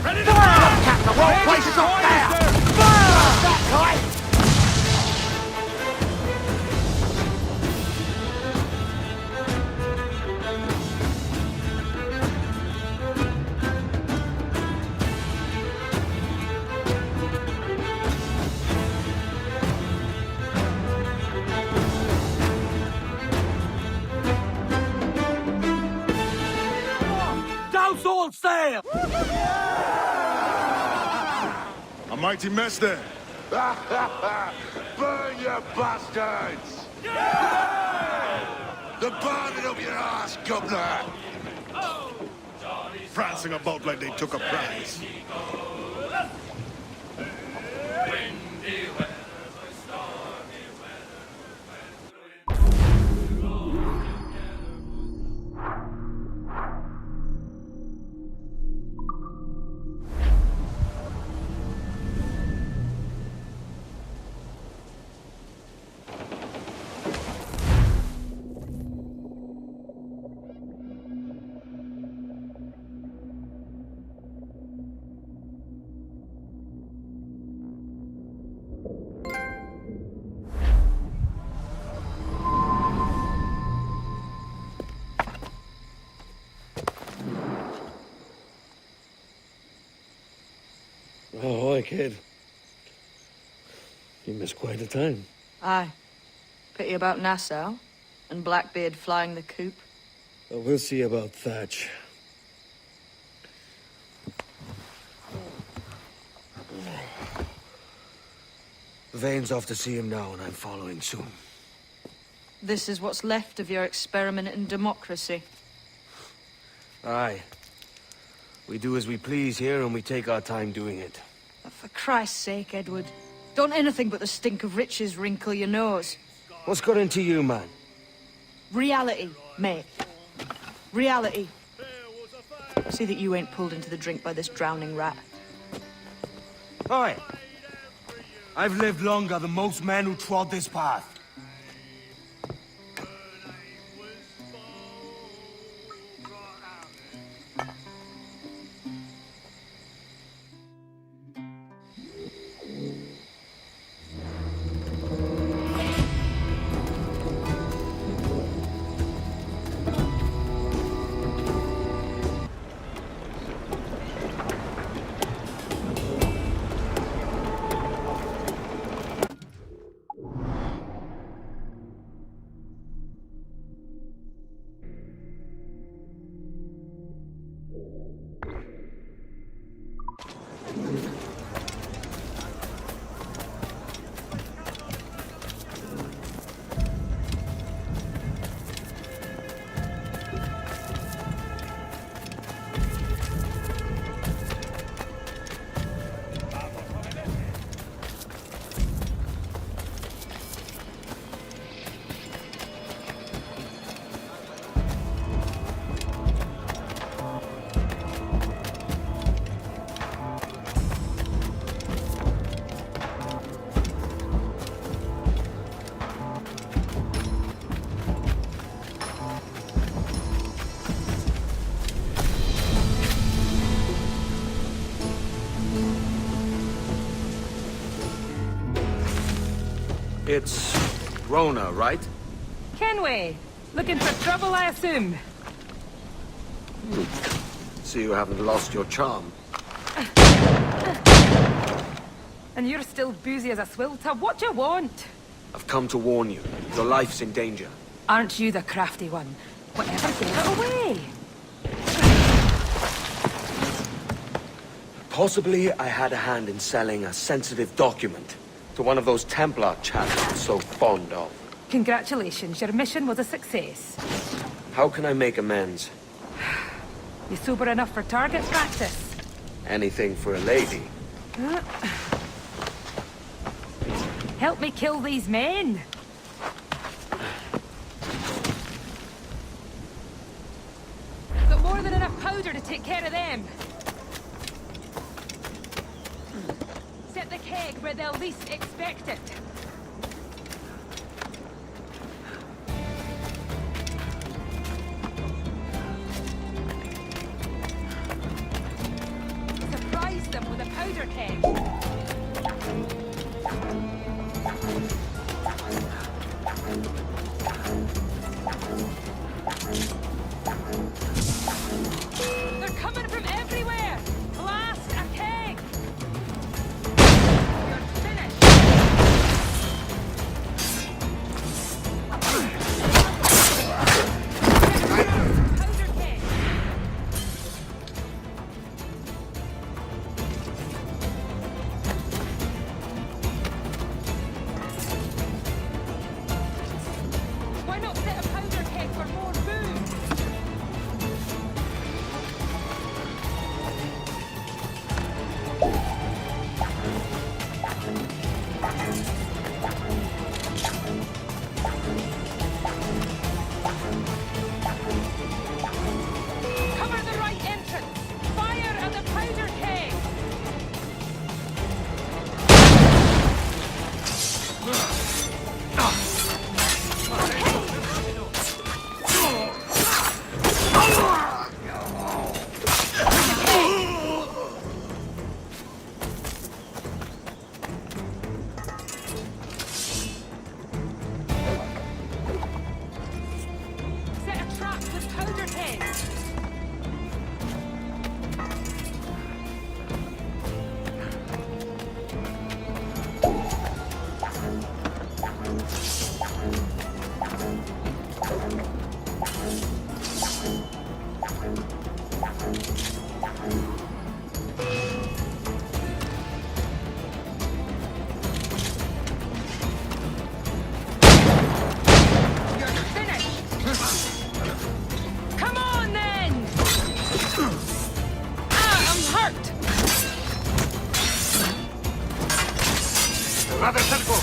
Ready to fire! Captain, the wrong place is up there! Fire! That's right! Douse all sail! A mighty mess there. Burn, you bastards! The burning up your ass, governor! Prancing about like they took a prize. Oh, hi, kid. You missed quite a time. Aye. Pity about Nassau and Blackbeard flying the coop. Well, we'll see about Thatch. Vane's off to see him now, and I'm following soon. This is what's left of your experiment in democracy. Aye. We do as we please here, and we take our time doing it. For Christ's sake, Edward. Don't anything but the stink of riches wrinkle your nose. What's got into you, man? Reality, mate. Reality. See that you ain't pulled into the drink by this drowning rat. Oi! I've lived longer than most men who trod this path. It's Rona, right? Kenway, looking for trouble, I assume? See you haven't lost your charm. And you're still boozy as a swill tub. What do you want? I've come to warn you. Your life's in danger. Aren't you the crafty one? Whatever, give it away. Possibly I had a hand in selling a sensitive document to one of those Templar chaps I'm so fond of. Congratulations, your mission was a success. How can I make amends? You sober enough for target practice? Anything for a lady. Help me kill these men. Got more than enough powder to take care of them. Set the keg where they'll least expect it. Surprise them with a powder keg. They're coming from everywhere! Blast a keg! You're finished! Powder keg! Why not set a powder keg for more boom? Cover the right entrance! Fire at the powder keg! Set a trap with powder kegs! You're finished! Come on, then! Ah, I'm hurt! Rather simple.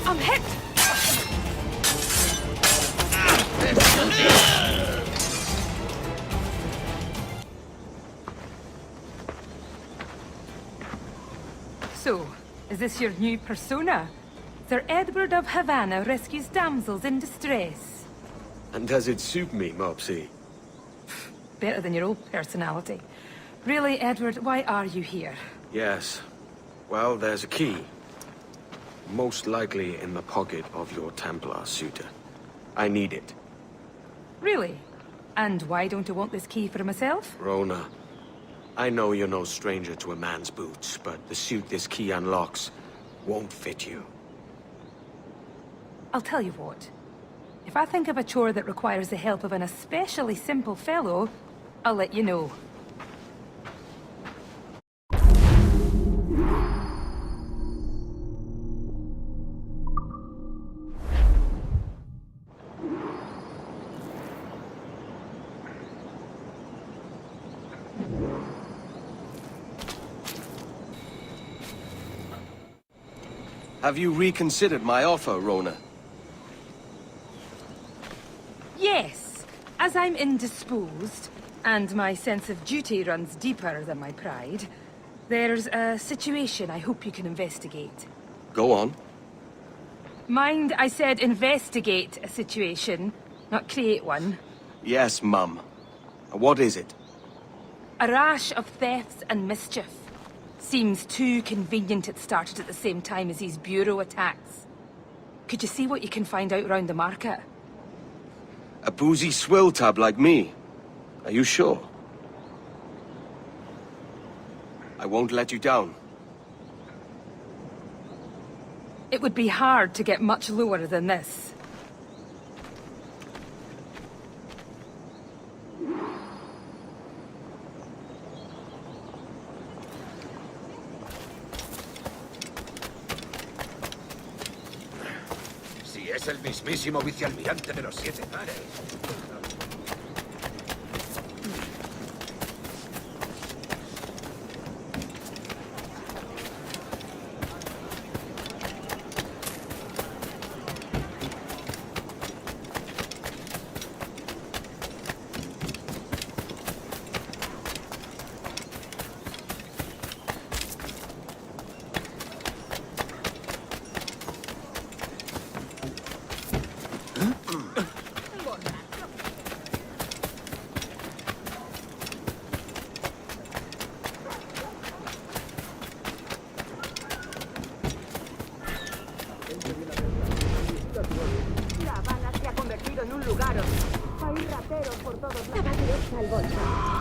I'm hit! So, is this your new persona? Sir Edward of Havana rescues damsels in distress. And does it suit me, Mopsy? Better than your old personality. Really, Edward, why are you here? Yes. Well, there's a key. Most likely in the pocket of your Templar suitor. I need it. Really? And why don't you want this key for myself? Rona, I know you're no stranger to a man's boots, but the suit this key unlocks won't fit you. I'll tell you what. If I think of a chore that requires the help of an especially simple fellow, I'll let you know. Have you reconsidered my offer, Rona? Yes, as I'm indisposed, and my sense of duty runs deeper than my pride, there's a situation I hope you can investigate. Go on. Mind, I said investigate a situation, not create one. Yes, Mum. What is it? A rash of thefts and mischief. Seems too convenient it started at the same time as these bureau attacks. Could you see what you can find out round the market? A boozy swill tub like me? Are you sure? I won't let you down. It would be hard to get much lower than this. Si es el mismísimo vicealmirante de los 7 mares.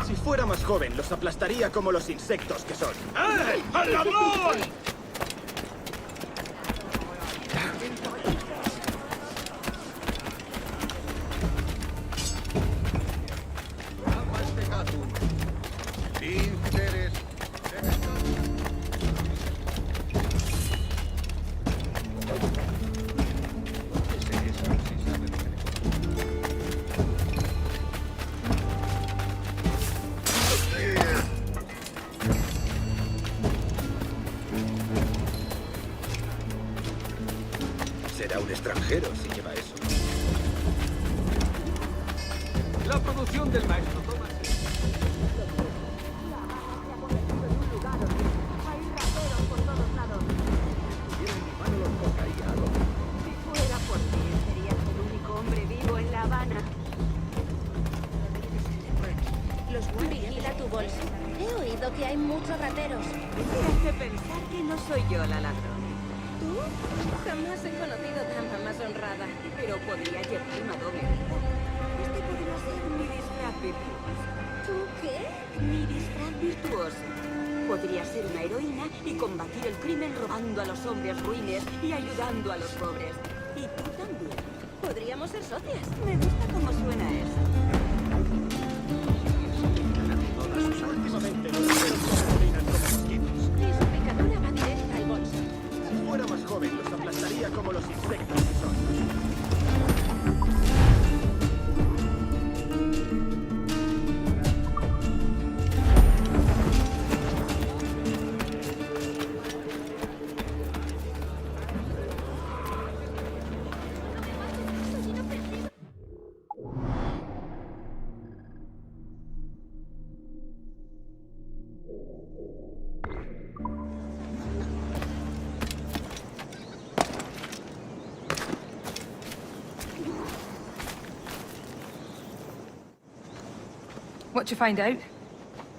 Si fuera más joven, los aplastaría como los insectos que son. ¡Eh! ¡Al ladrón! Será un extranjero si lleva eso. La producción del maestro Thomas. Si fuera por ti, serías el único hombre vivo en La Habana. Vigila tu bolsa. He oído que hay muchos rateros. Me hace pensar que no soy yo la ladrona. ¿Tú? Jamás he conocido tanta más honrada. Pero podría llevar una doble vida. Este podría ser mi disfraz virtuoso. ¿Tú qué? Mi disfraz virtuoso. Podría ser una heroína y combatir el crimen robando a los hombres ruines y ayudando a los pobres. Y tú también. Podríamos ser socias. Me gusta cómo suena eso. Últimamente los se caminan como mosquitos. Y su picadura va directa al bolso. Si fuera más joven, los aplastaría como los insectos que son. What'd you find out?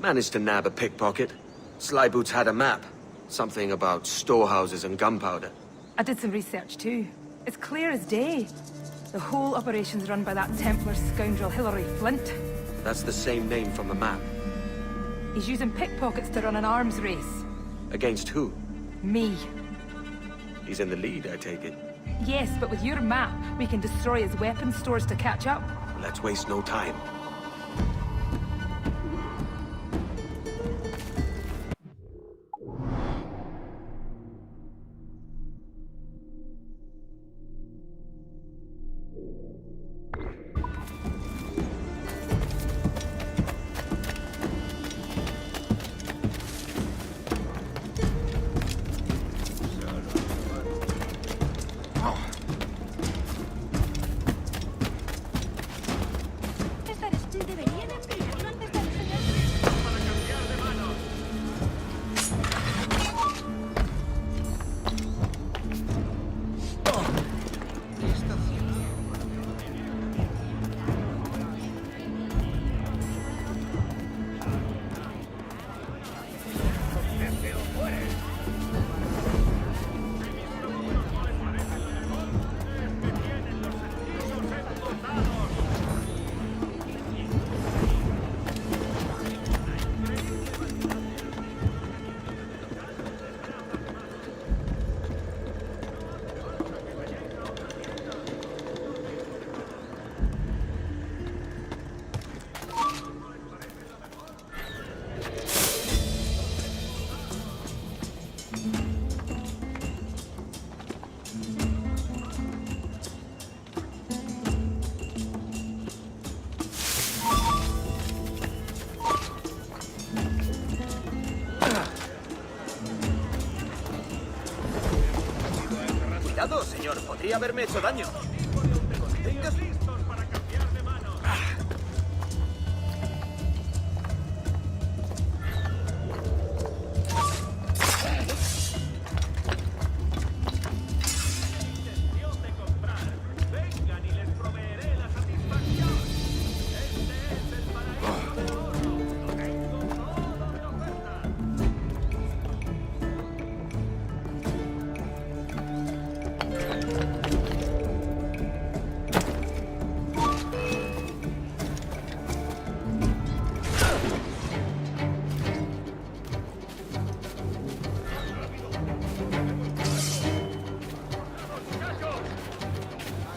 Managed to nab a pickpocket. Slyboots had a map. Something about storehouses and gunpowder. I did some research too. It's clear as day. The whole operation's run by that Templar scoundrel Hilary Flint. That's the same name from the map. He's using pickpockets to run an arms race. Against who? Me. He's in the lead, I take it. Yes, but with your map, we can destroy his weapons stores to catch up. Let's waste no time. Podría haberme hecho daño.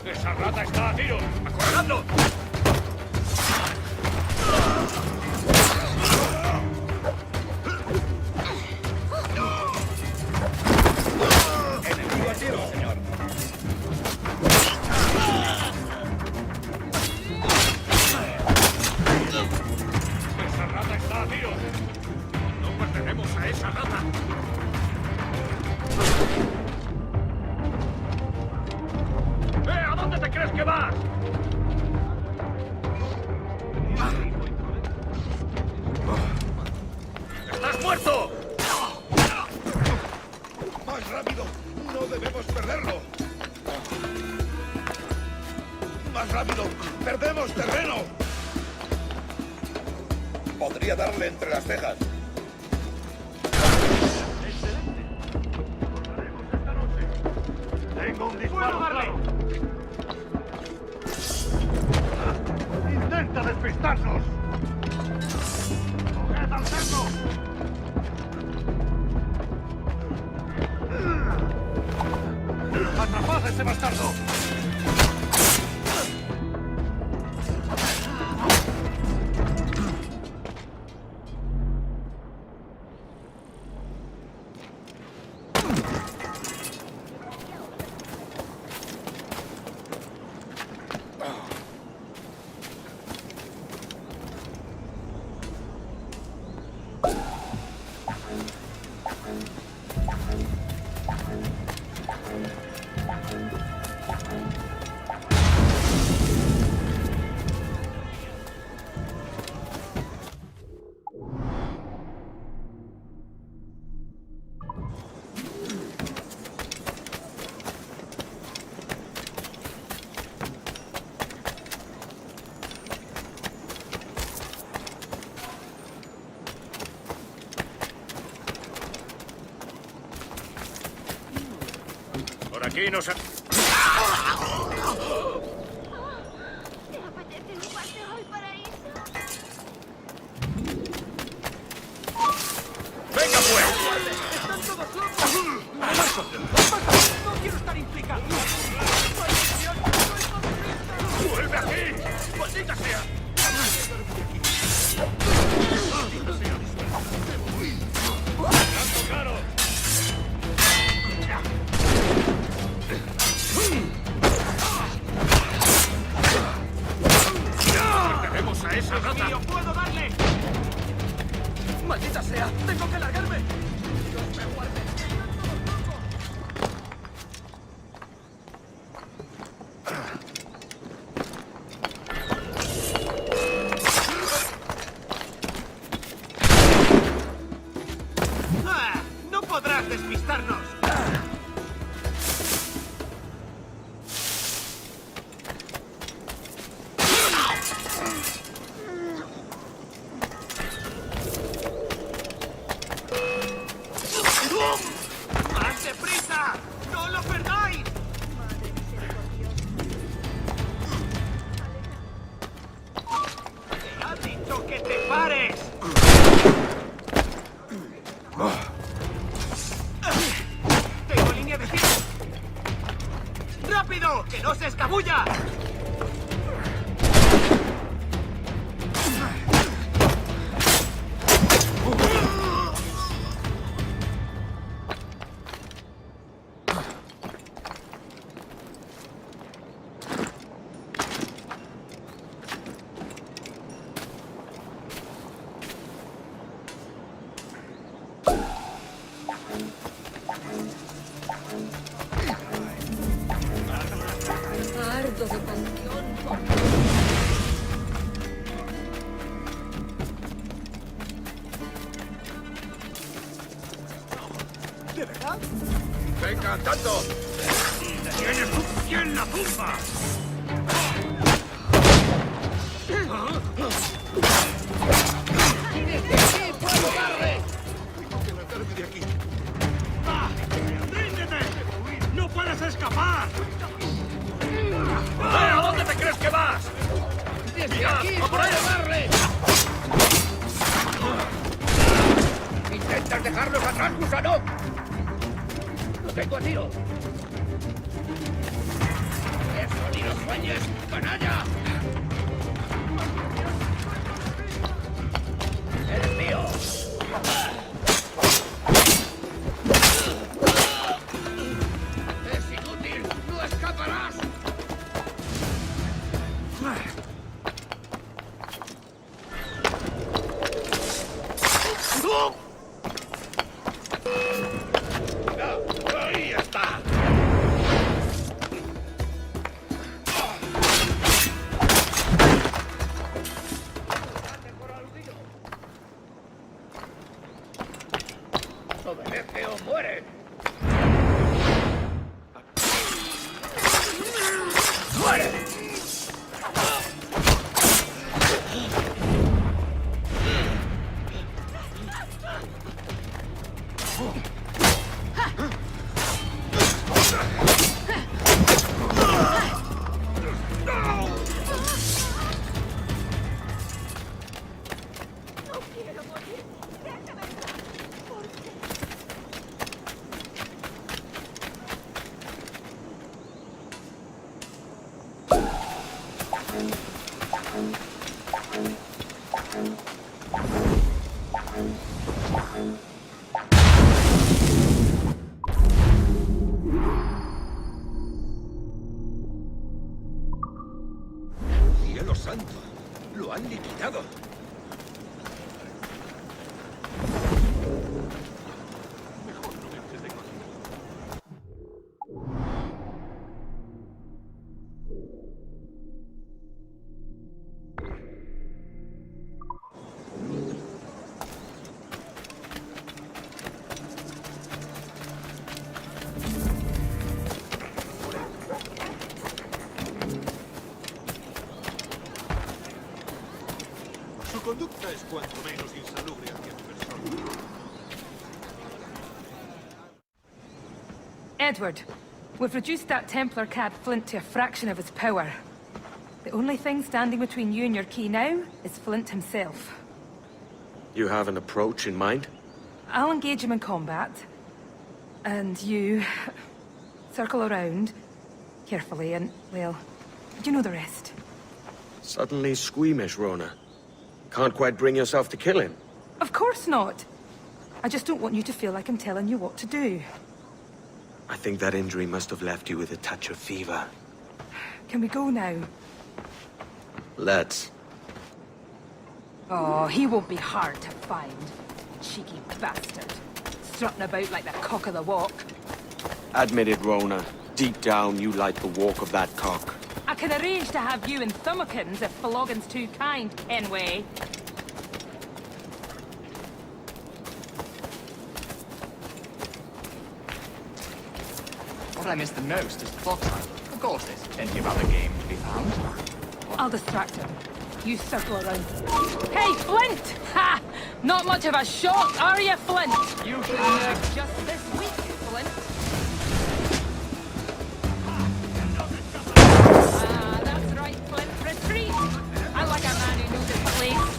¡Esa rata está a tiro! ¡Acorraladlo! Enemigo a tiro, señor. ¡Esa rata está a tiro! ¡No pertenemos a esa rata! ¿A dónde te crees que vas? ¡Estás muerto! ¡Más rápido! ¡No debemos perderlo! ¡Más rápido! ¡Perdemos terreno! Podría darle entre las cejas. ¡Tengo un disparo claro! ¡Intenta despistarnos! ¡Coged al cerdo! ¡Atrapad a ese bastardo! Por aquí nos... ¿Te apetece un paseo al paraíso? ¡Venga, pues! ¡Están todos locos! ¡No quiero estar implicado! ¡Vuelve aquí! ¡Maldita sea! ¡Claro! ¡Tenemos a esa rata! ¡Tío, puedo darle! ¡Maldita sea! ¡Tengo que largarme! ¡Dios me guarde! ¡Ah! ¡No podrás despistarnos! ¡Venga, andando! ¡Tienes un pie en la tumba! ¡Sí, puedo darle! Tengo que largarme de aquí. ¡Ríndete! ¡No puedes escapar! ¿A dónde te crees que vas? ¡Desde aquí puedo darle! ¿Intentas dejarlos atrás, gusano? ¡Lo tengo a tiro! ¡Eso ni lo sueñes, canalla! ¡Eres mío! ¡Es inútil! ¡No escaparás! ¡Ahí está! ¡Obedece o muere! ¡Muere! ¡Cielo santo! ¡Lo han liquidado! Su conducta es cuanto menos insalubre hacia tu persona. Edward, we've reduced that Templar cad Flint to a fraction of his power. The only thing standing between you and your key now is Flint himself. You have an approach in mind? I'll engage him in combat. And you circle around carefully and, well, you know the rest. Suddenly squeamish, Rona. Can't quite bring yourself to kill him. Of course not. I just don't want you to feel like I'm telling you what to do. I think that injury must have left you with a touch of fever. Can we go now? Let's. Oh, he won't be hard to find. Cheeky bastard. Strutting about like the cock of the walk. Admit it, Rona. Deep down, you like the walk of that cock. I can arrange to have you in thumbikins if Floggin's too kind, Kenway. What I missed the most is the fox hunt. Of course, there's plenty of other game to be found. I'll distract him. You circle around. Hey, Flint! Ha! Not much of a shot, are you, Flint? You should just this week, Flint. That's right, Flint. Retreat! I like a man who knows his place.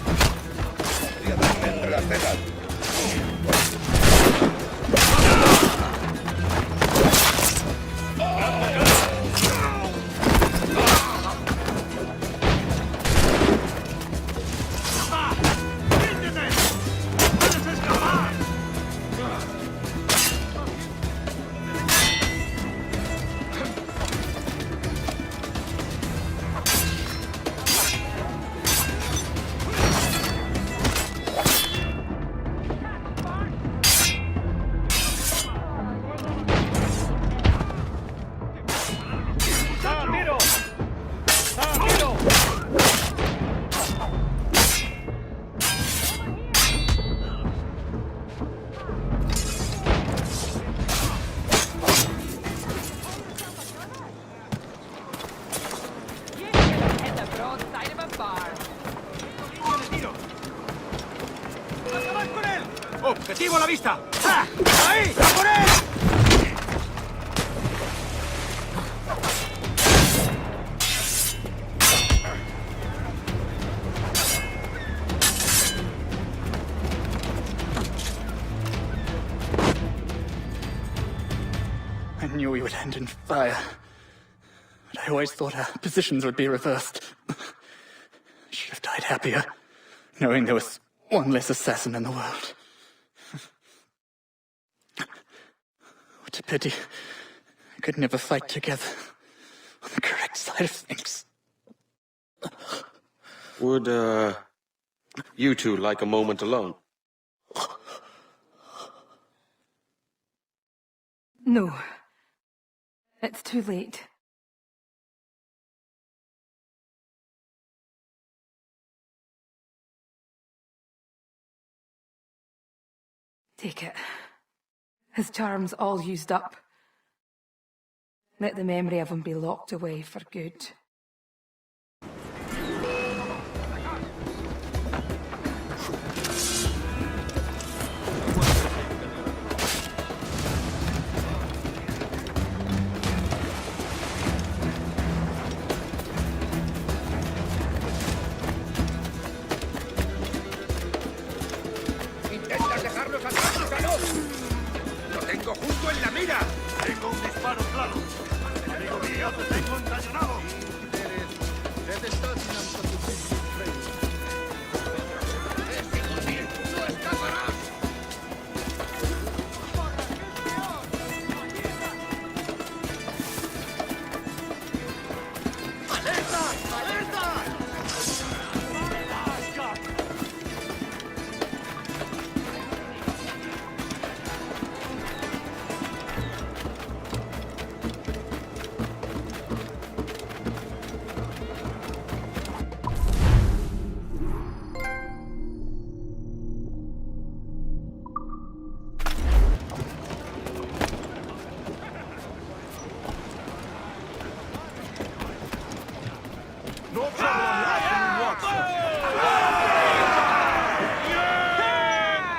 ¡Objetivo a la vista! ¡Ah! ¡Ahí! ¡A por él! I knew we would end in fire. But I always thought our positions would be reversed. I should have died happier, knowing there was one less assassin in the world. What a pity. We could never fight together on the correct side of things. Would, you two like a moment alone? No. It's too late. Take it. His charm's all used up. Let the memory of him be locked away for good. ¡Intentas dejarnos atrás, Lucano! ¡Lo tengo justo en la mira! ¡Tengo un disparo claro! ¡Amigo mío, te tengo encañonado! ¡No escaparás! ¡Alerta! ¡Alerta!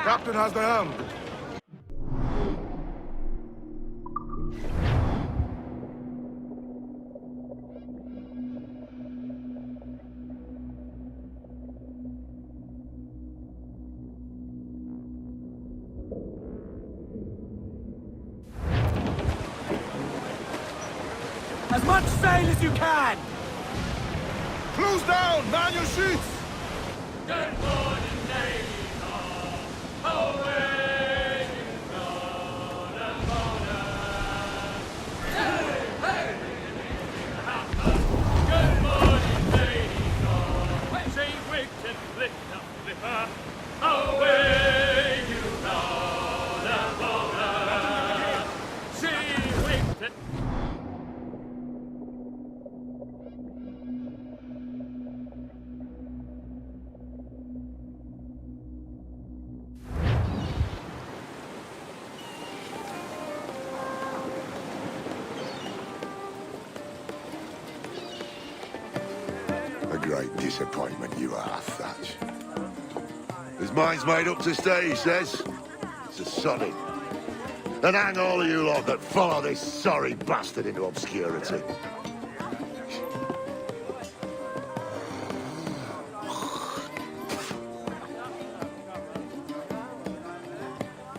Captain has the helm. As much sail as you can! Close down! Man your sheets! Good morning, ladies. Away you go, the bonus. Hey, hey! Good morning, ladies. Say wicked and flick the flipper. Away you go, the bonus. Say wicked. A great disappointment you are, Thatch. His mind's made up to stay, he says. It's a solid. And hang all of you lot that follow this sorry bastard into obscurity.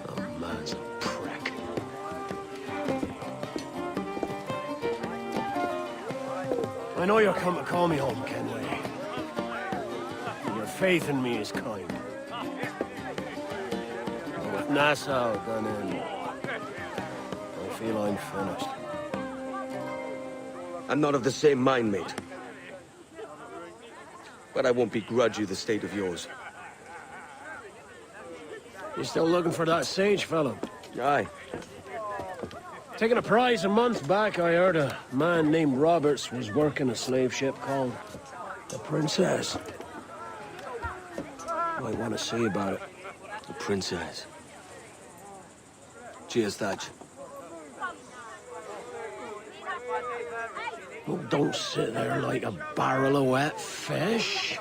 The man's a prick. I know you're come to call me home, Kenway. Your faith in me is kind. But with Nassau gone in, I feel I'm finished. I'm not of the same mind, mate. But I won't begrudge you the state of yours. You still looking for that sage fellow? Aye. Taking a prize a month back, I heard a man named Roberts was working a slave ship called the Princess. Might want to see about it. The Princess. Cheers, Thatch. Oh, don't sit there like a barrel of wet fish.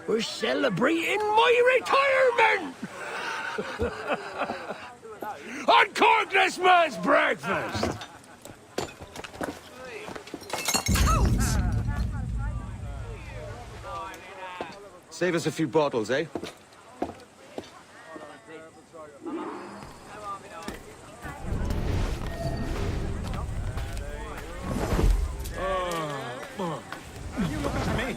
We're celebrating my retirement! Uncork this man's breakfast! Save us a few bottles, eh? You look at me.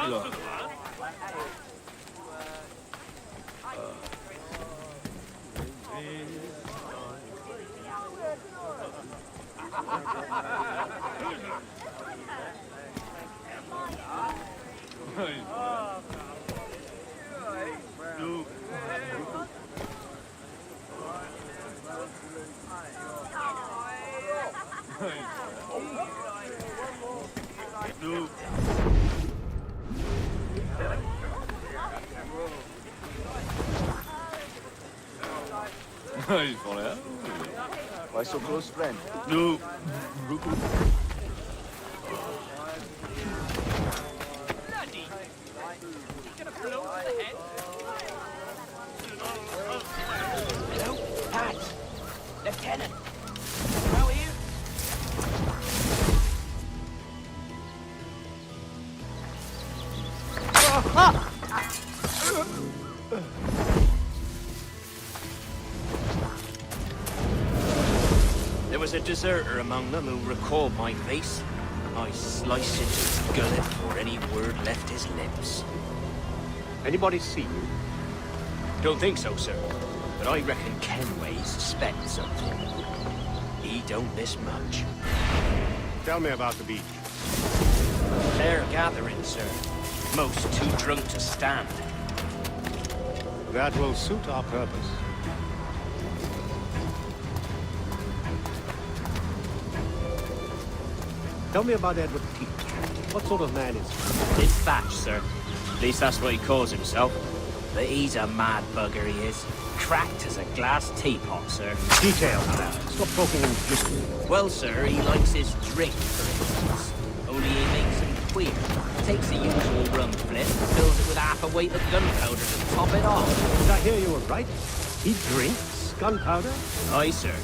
Look. Why so close, friend? No. Hello, Pat. Lieutenant. How are you? There was a deserter among them who recalled my face. I sliced into his gullet before any word left his lips. Anybody see you? Don't think so, sir. But I reckon Kenway suspects something. He don't miss much. Tell me about the beach. Fair gathering, sir. Most too drunk to stand. That will suit our purpose. Tell me about Edward Teach. What sort of man is he? It's Thatch, sir. At least that's what he calls himself. But he's a mad bugger, he is. Cracked as a glass teapot, sir. Details. Stop talking in history. Well, sir, he likes his drink, for instance. Only he makes him queer. Takes the usual rum flip, fills it with half a weight of gunpowder to top it off. Did I hear you were right? He drinks gunpowder? Aye, sir.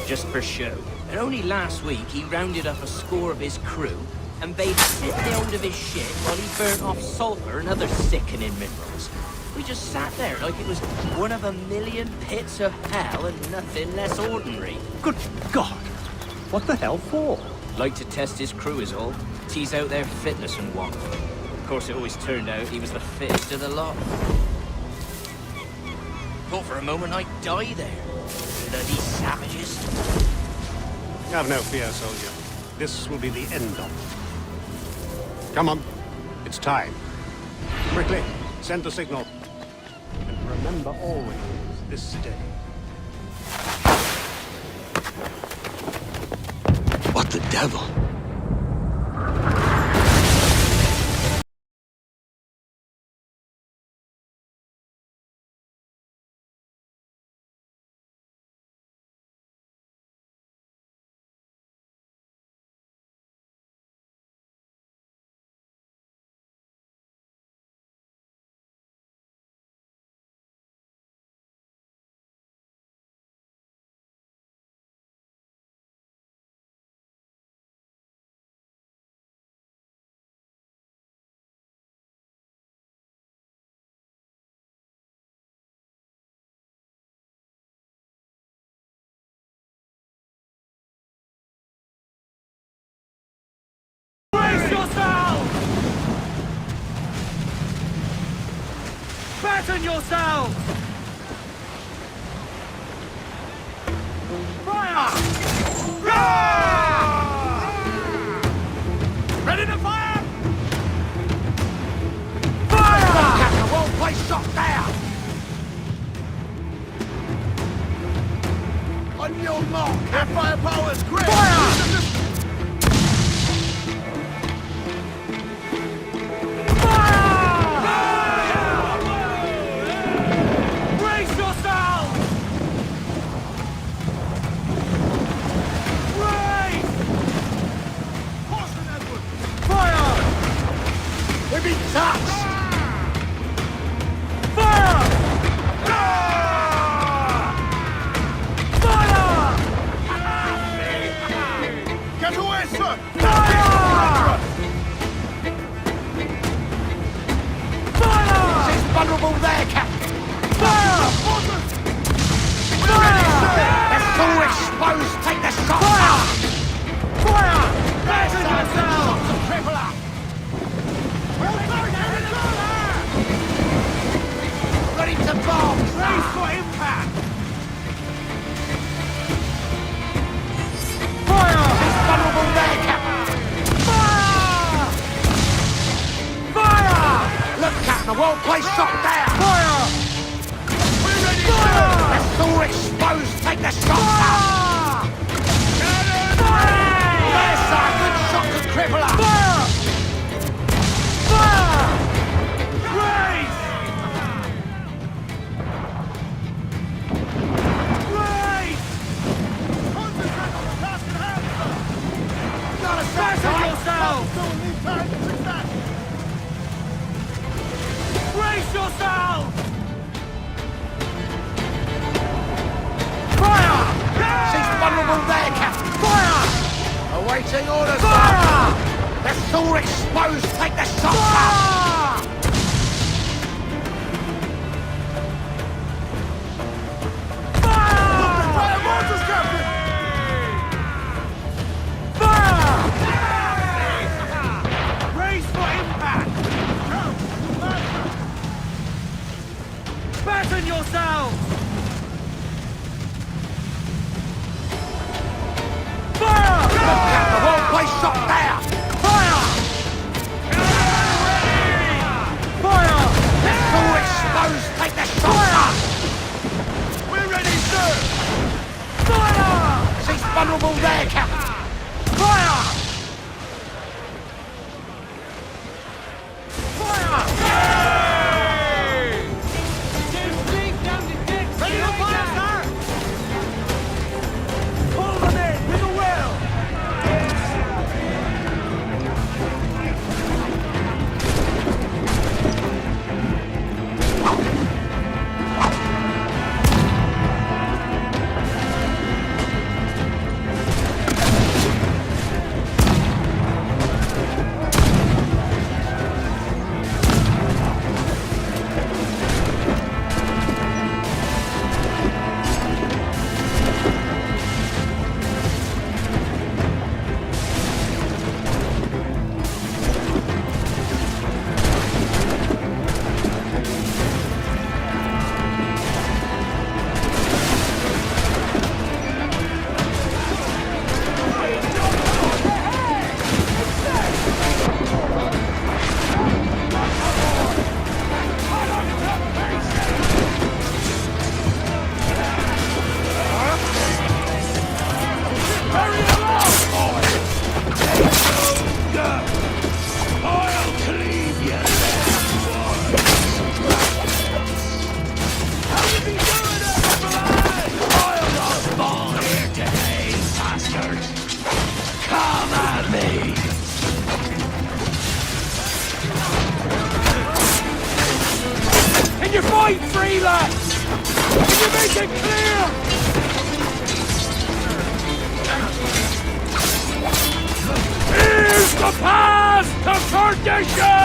Just for show. And only last week he rounded up a score of his crew and bade sit down of his shit while he burnt off sulfur and other sickening minerals. We just sat there like it was one of a million pits of hell and nothing less ordinary. Good God! What the hell for? Like to test his crew is all. Tease out their fitness and what. Of course, it always turned out he was the fittest of the lot. Thought for a moment I'd die there. Bloody savages. Have no fear, soldier. This will be the end of it. Come on. It's time. Quickly, send the signal. And remember always this day. What the devil? Batten yourselves! Fire! Ready to fire! Fire! Captain, won't play shot down! On your mark! Our firepower's great! Fire! vulnerable there, Captain! Fire! They're so exposed! Take the shot! Fire! Fire! There's yourself! Triple up! Ready to bomb! Brace for impact! Fire! He's vulnerable there, Captain! Fire! Fire! Look, Captain, a well-placed shot there! Fire! We're ready, sir! They're so exposed! Take the shot! Fire! Fire! There's a good shot to cripple her! Fire! Fire! Raise! Raise! Concentrate on the task at hand, sir! Gotta settle yourself! Don't need time to fix that! Brace yourself! Fire! She's vulnerable there, Captain! Fire! Awaiting orders! Fire! They're so exposed! Take the shot! Fire! Fire! Mortars, Captain! Fire! Raise for impact! Batten yourselves! Fire! Look at the well-placed shot there! Fire! Fire! They're so exposed! Take the shot! Fire! We're ready, sir! Fire! She's vulnerable there, Captain! Fire! Fire! Ready to fire, sir? Pull them in with a will! Can you fight free, lads? Can you make it clear? Here's the path to perdition!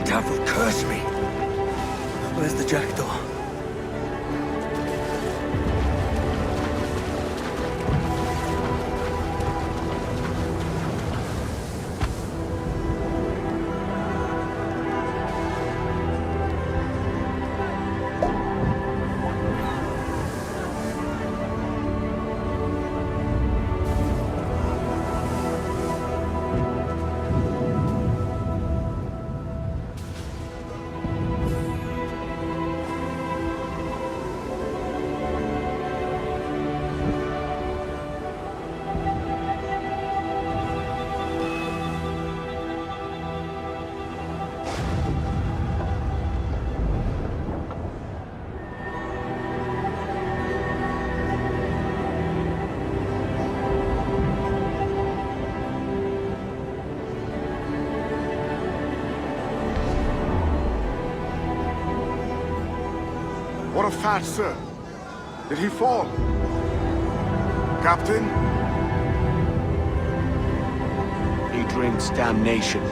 Devil curse me! Where's the jackdaw? What of Fat, sir? Did he fall? Captain? He drinks damnation.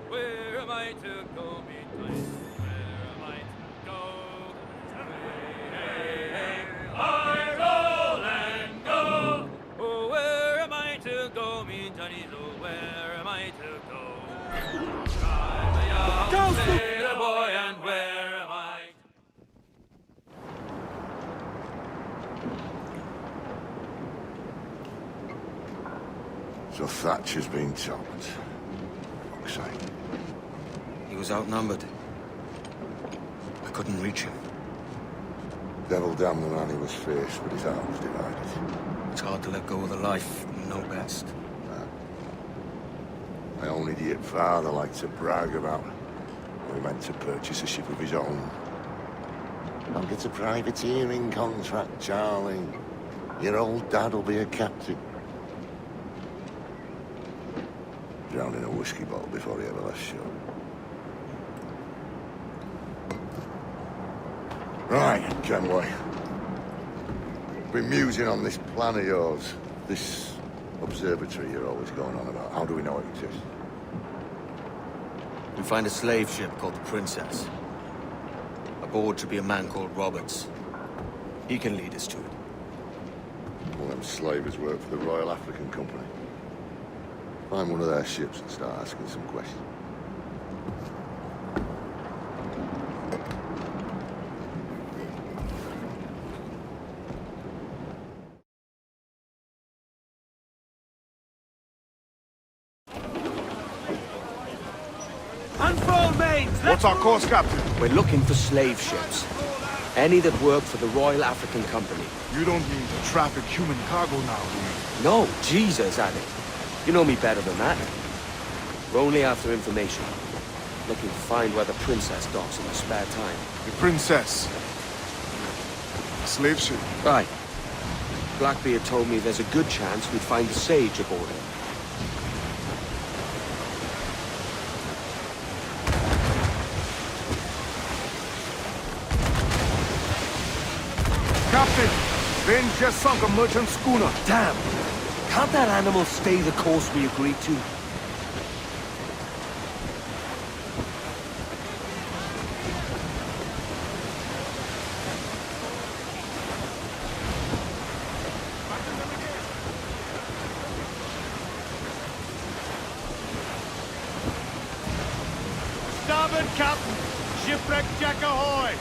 Where am I to go? Where am I to go? Hey, I roll and go. Oh, where am I to go, me Johnny? Oh, where am I to go? I'm a young sailor boy, and where am I? So Thatcher's been chopped. Fuck's sake. He was outnumbered. I couldn't reach him. Devil damn the man he was faced, but his heart was divided. It's hard to let go of the life you know best. My own idiot father liked to brag about how he meant to purchase a ship of his own. I'll get a privateering contract, Charlie. Your old dad'll be a captain. Drowned in a whiskey bottle before he ever left shore. Right, Kenway. Been musing on this plan of yours. This observatory you're always going on about. How do we know it exists? We find a slave ship called the Princess. Aboard should be a man called Roberts. He can lead us to it. All them slavers work for the Royal African Company. Find one of their ships and start asking some questions. Unfold, mates! What's our course, Captain? We're looking for slave ships. Any that work for the Royal African Company. You don't mean to traffic human cargo now, do you? No, Jesus, Addy. You know me better than that. We're only after information. Looking to find where the Princess docks in her spare time. The Princess? Slave ship? Right. Blackbeard told me there's a good chance we'd find the Sage aboard her. Captain, Vane just sunk a merchant schooner. Damn! Can't that animal stay the course we agreed to? Starboard, Captain! Shipwreck Jack ahoy!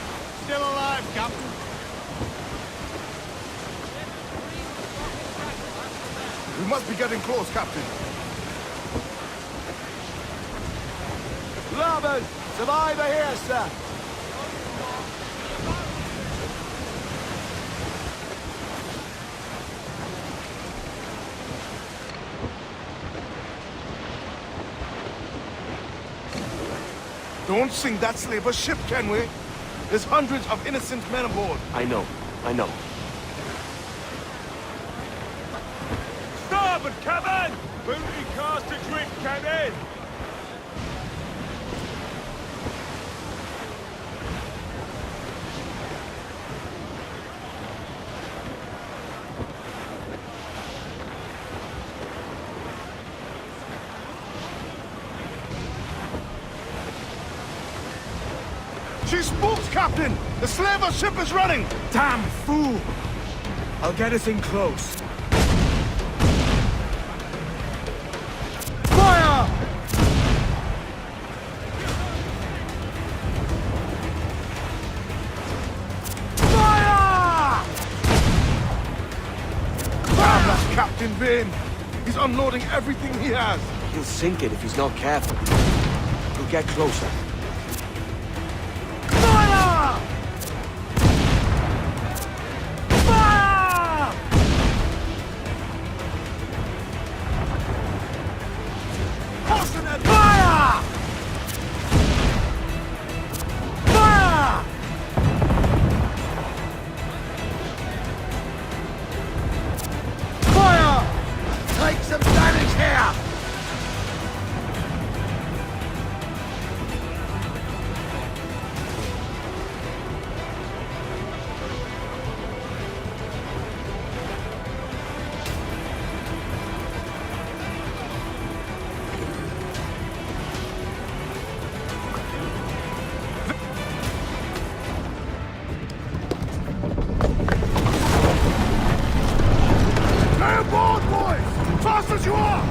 Still alive, Captain! We must be getting close, Captain. Robert! Survivor here, sir! Don't sink that slaver ship, can we? There's hundreds of innocent men aboard. I know. Starboard, cabin! Booty cast adrift, cabin! She spooks, Captain! The slaver ship is running! Damn fool! I'll get us in close. Fire! Captain Vane. He's unloading everything he has. He'll sink it if he's not careful. He'll get closer. Fire! Fire! Fortunate! Fire! Fire! Fire! Take some damage here! Stay aboard, boys! Fast as you are!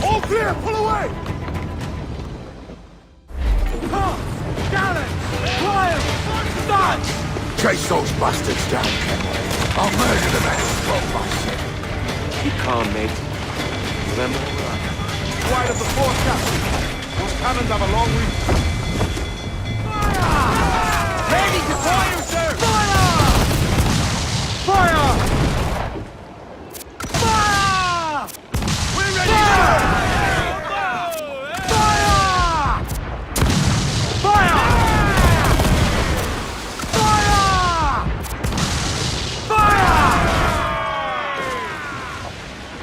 All clear! Pull away! Cars! Gallons! Flyers! Start! Chase those bastards down, Kenway. I'll murder them and stop my shit. Keep calm, mate. Remember where we're at. Wide of the fort, Captain. Those cannons have a long reach. Ready to fire, sir! Fire! Fire! Fire! We're ready, sir! Fire! Fire! Fire!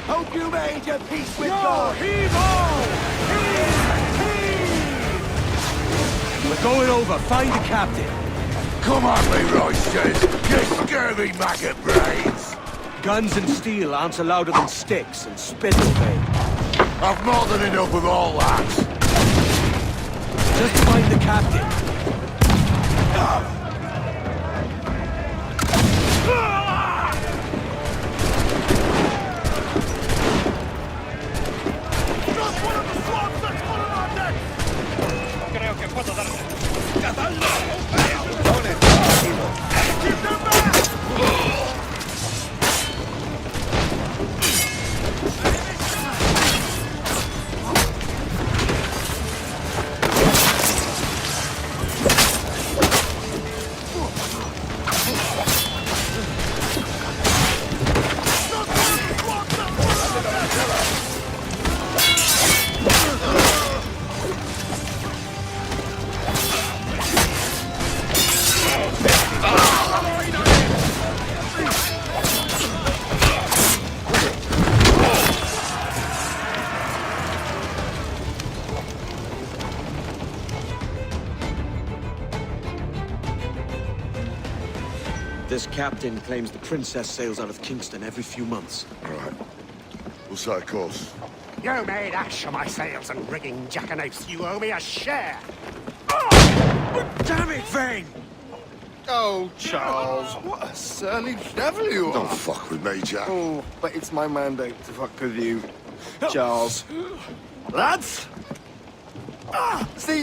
Hope you made your peace with God. Heave-ho! We're going over. Find the captain. Come on, Leroy says. You scurvy maggot brains. Guns and steel aren't louder than sticks and spittle, mate. I've more than enough of all that. Just find the captain. Just one of the swabs that's one of our necks! Creo que puedo darle. ¡Cazadlo! Keep them back! This captain claims the princess sails out of Kingston every few months. All right. We'll set a course. You made ash of my sails and rigging, jackanapes. You owe me a share. Damn it, Vane! Oh, Charles, what a surly devil you are. Don't fuck with me, Jack. Oh, but it's my mandate to fuck with you, Charles. Lads! See,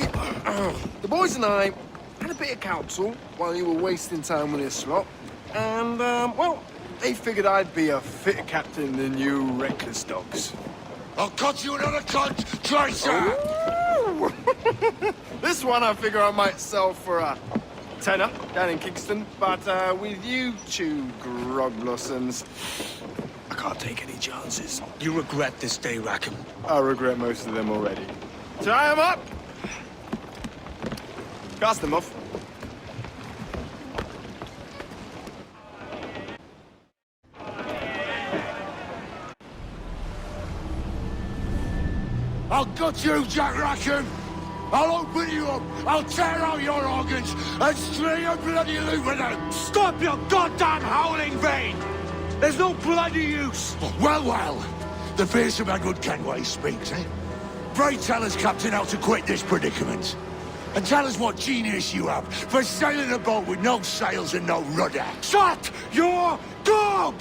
the boys and I had a bit of counsel while you were wasting time with this lot. And, well, they figured I'd be a fitter captain than you reckless dogs. I'll cut you another cunt, Tracer! This one I figure I might sell for a tenner down in Kingston, but with you two grog blossoms, I can't take any chances. You regret this day, Rackham. I regret most of them already. Tie them up! Cast them off. I'll gut you, Jack Rackham! I'll open you up, I'll tear out your organs, and string a bloody loop with them! Stop your goddamn howling, Vane! There's no bloody use! Well, the fearsome Edward Kenway speaks, eh? Pray tell us, Captain, how to quit this predicament. And tell us what genius you have for sailing a boat with no sails and no rudder. Shut your gob!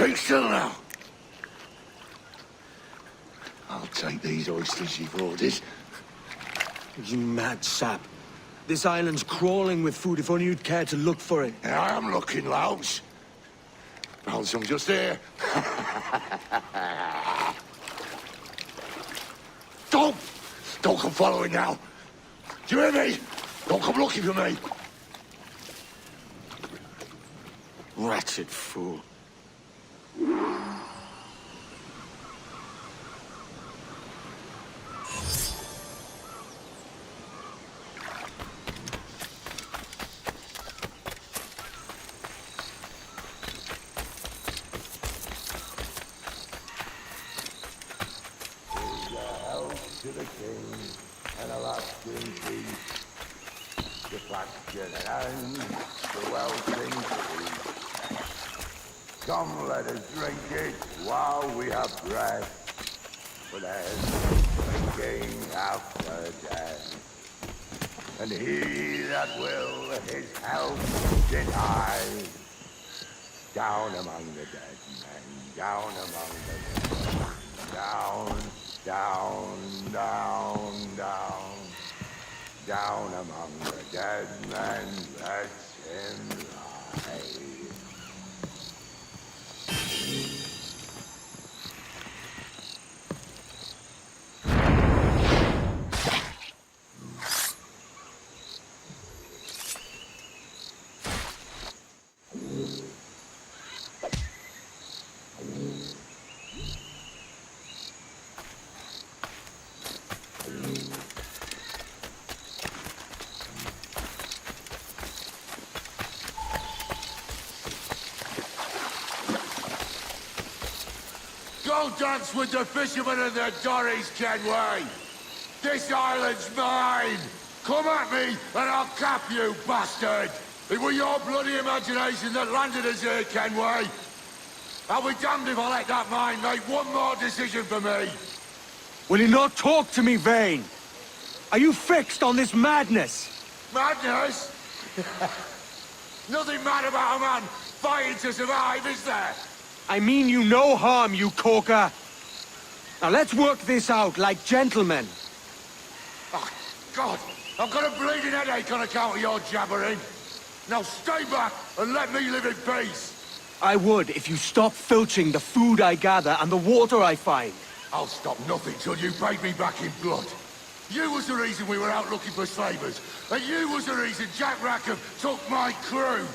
Keep still now. I'll take these oysters you've ordered. You mad sap. This island's crawling with food if only you'd care to look for it. I am looking, Louse. Found some just here. Don't come following now. Do you hear me? Don't come looking for me. Wretched fool. To the king and a lasting peace. The pasture and the well-thing to eat. Come, let us drink it while we have breath. For there's drinking after death. And he that will his health deny. Down among the dead men, down among the dead men, down. Down, down, down, down among the dead men, let him lie. Go dance with the fishermen and their dories, Kenway! This island's mine! Come at me, and I'll cap you, bastard! It was your bloody imagination that landed us here, Kenway! I'll be damned if I let that mind make one more decision for me! Will you not talk to me, Vane? Are you fixed on this madness? Madness? Nothing mad about a man fighting to survive, is there? I mean you no harm, you corker. Now let's work this out like gentlemen. Oh, God! I've got a bleeding headache on account of your jabbering. Now stay back and let me live in peace. I would if you stopped filching the food I gather and the water I find. I'll stop nothing till you paid me back in blood. You was the reason we were out looking for slavers, and you was the reason Jack Rackham took my crew.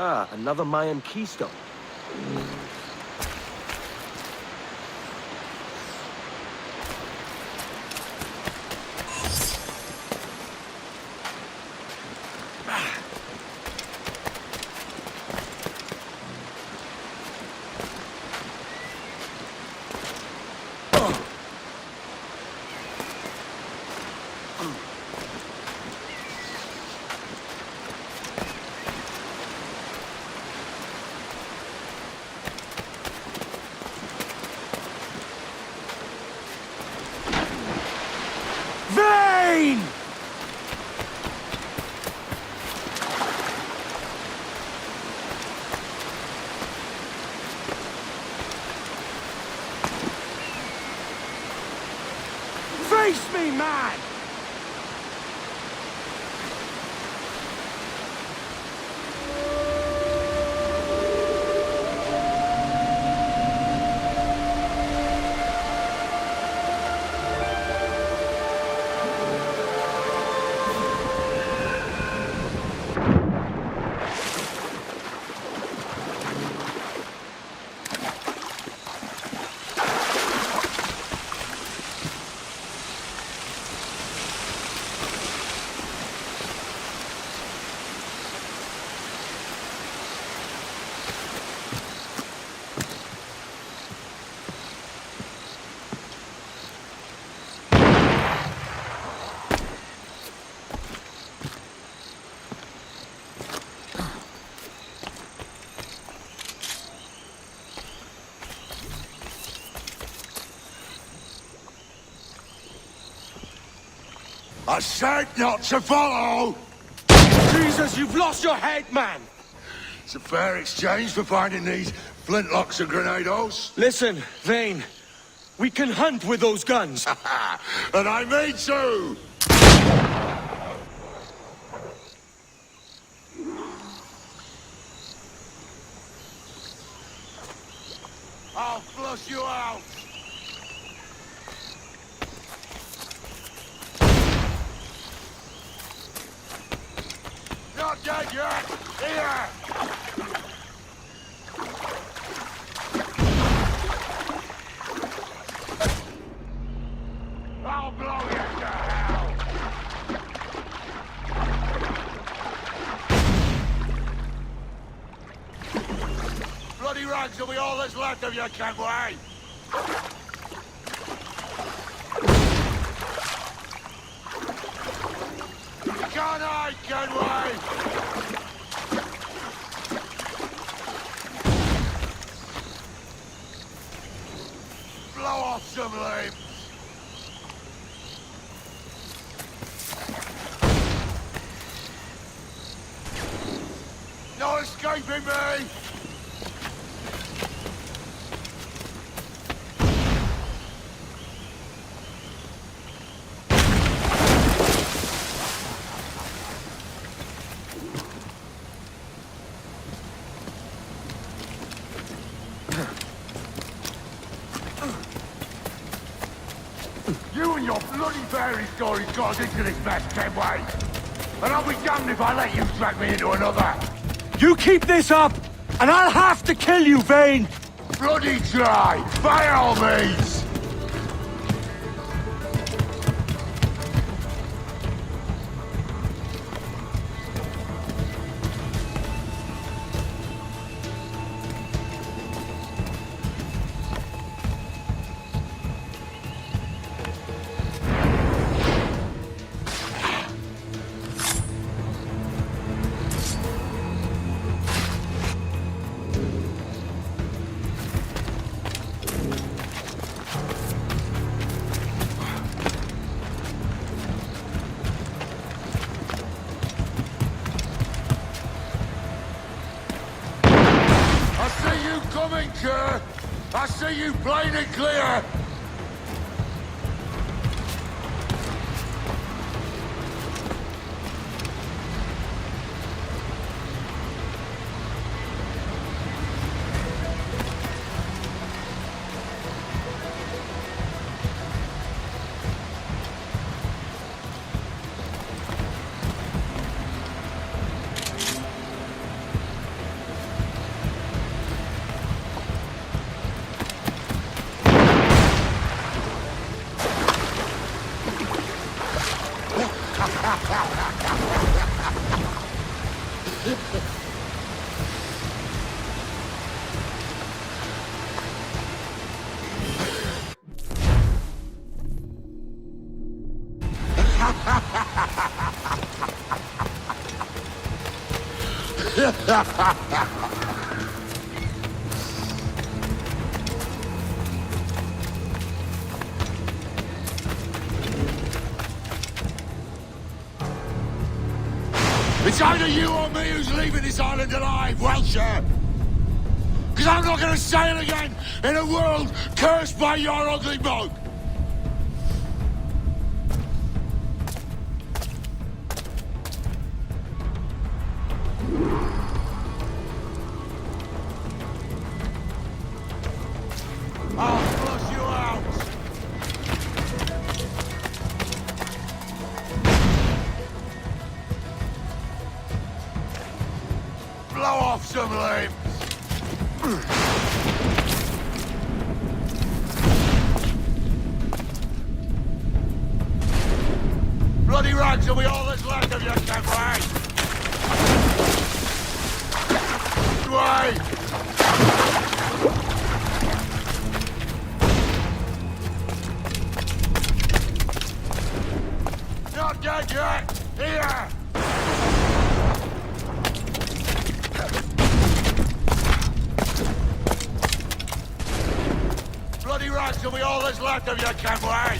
Ah, another Mayan keystone. Vane! Face me, man! I said not to follow! Jesus, you've lost your head, man! It's a fair exchange for finding these flintlocks and grenados. Listen, Vane. We can hunt with those guns. And I mean to! I'll flush you out! Not dead yet! Here! I'll blow you to hell! Bloody rags will be all that's left of you, Kenway! Can't hide, Kenway! Blow off some limbs! No escaping me! You and your bloody fairy stories got us into this mess, Kenway! And I'll be damned if I let you drag me into another! You keep this up, and I'll have to kill you, Vane! Bloody try! By all means! I see you plain and clear! It's either you or me who's leaving this island alive, Welsher. Because I'm not going to sail again in a world cursed by your ugly mug. I'll flush you out. Blow off some limbs. Bloody rags will be all that's left of you, Kemway! Way! Not dead yet! Here! Bloody rags will be all that's left of you, Kemway!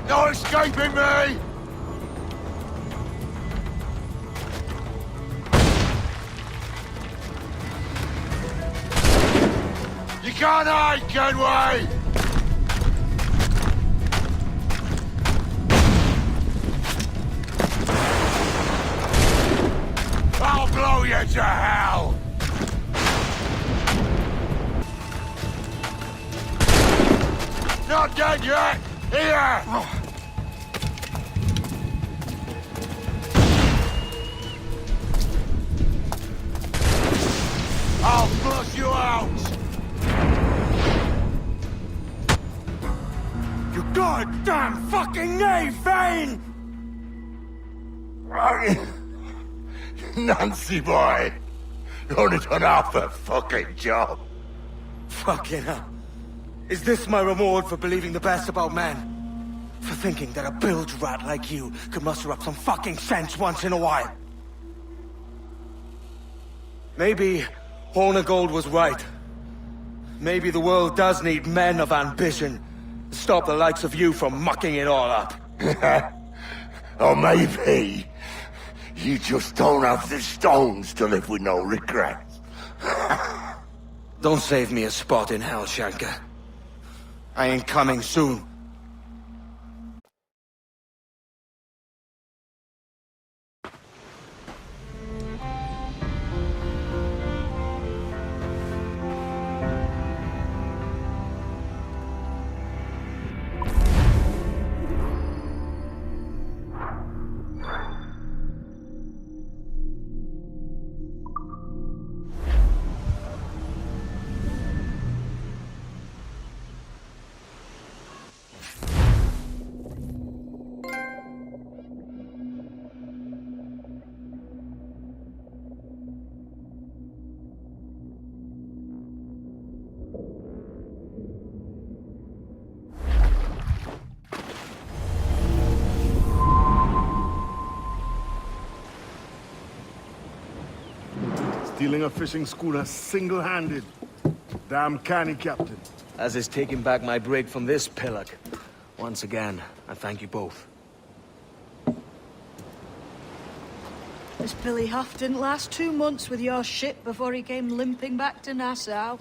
No escaping me! You can't hide, Kenway! I'll blow you to hell! Not dead yet! Here! I'll flush you out! You goddamn fucking knave, Vane! Nancy boy, you only done half a fucking job. Fucking hell. Is this my reward for believing the best about men? For thinking that a bilge rat like you could muster up some fucking sense once in a while? Maybe Horner Gold was right. Maybe the world does need men of ambition to stop the likes of you from mucking it all up. Or maybe you just don't have the stones to live with no regrets. Don't save me a spot in hell, Shanker. I ain't coming soon. Stealing a fishing schooner single-handed. Damn canny, Captain. As is taking back my brig from this pillock. Once again, I thank you both. This Billy Huff didn't last 2 months with your ship before he came limping back to Nassau.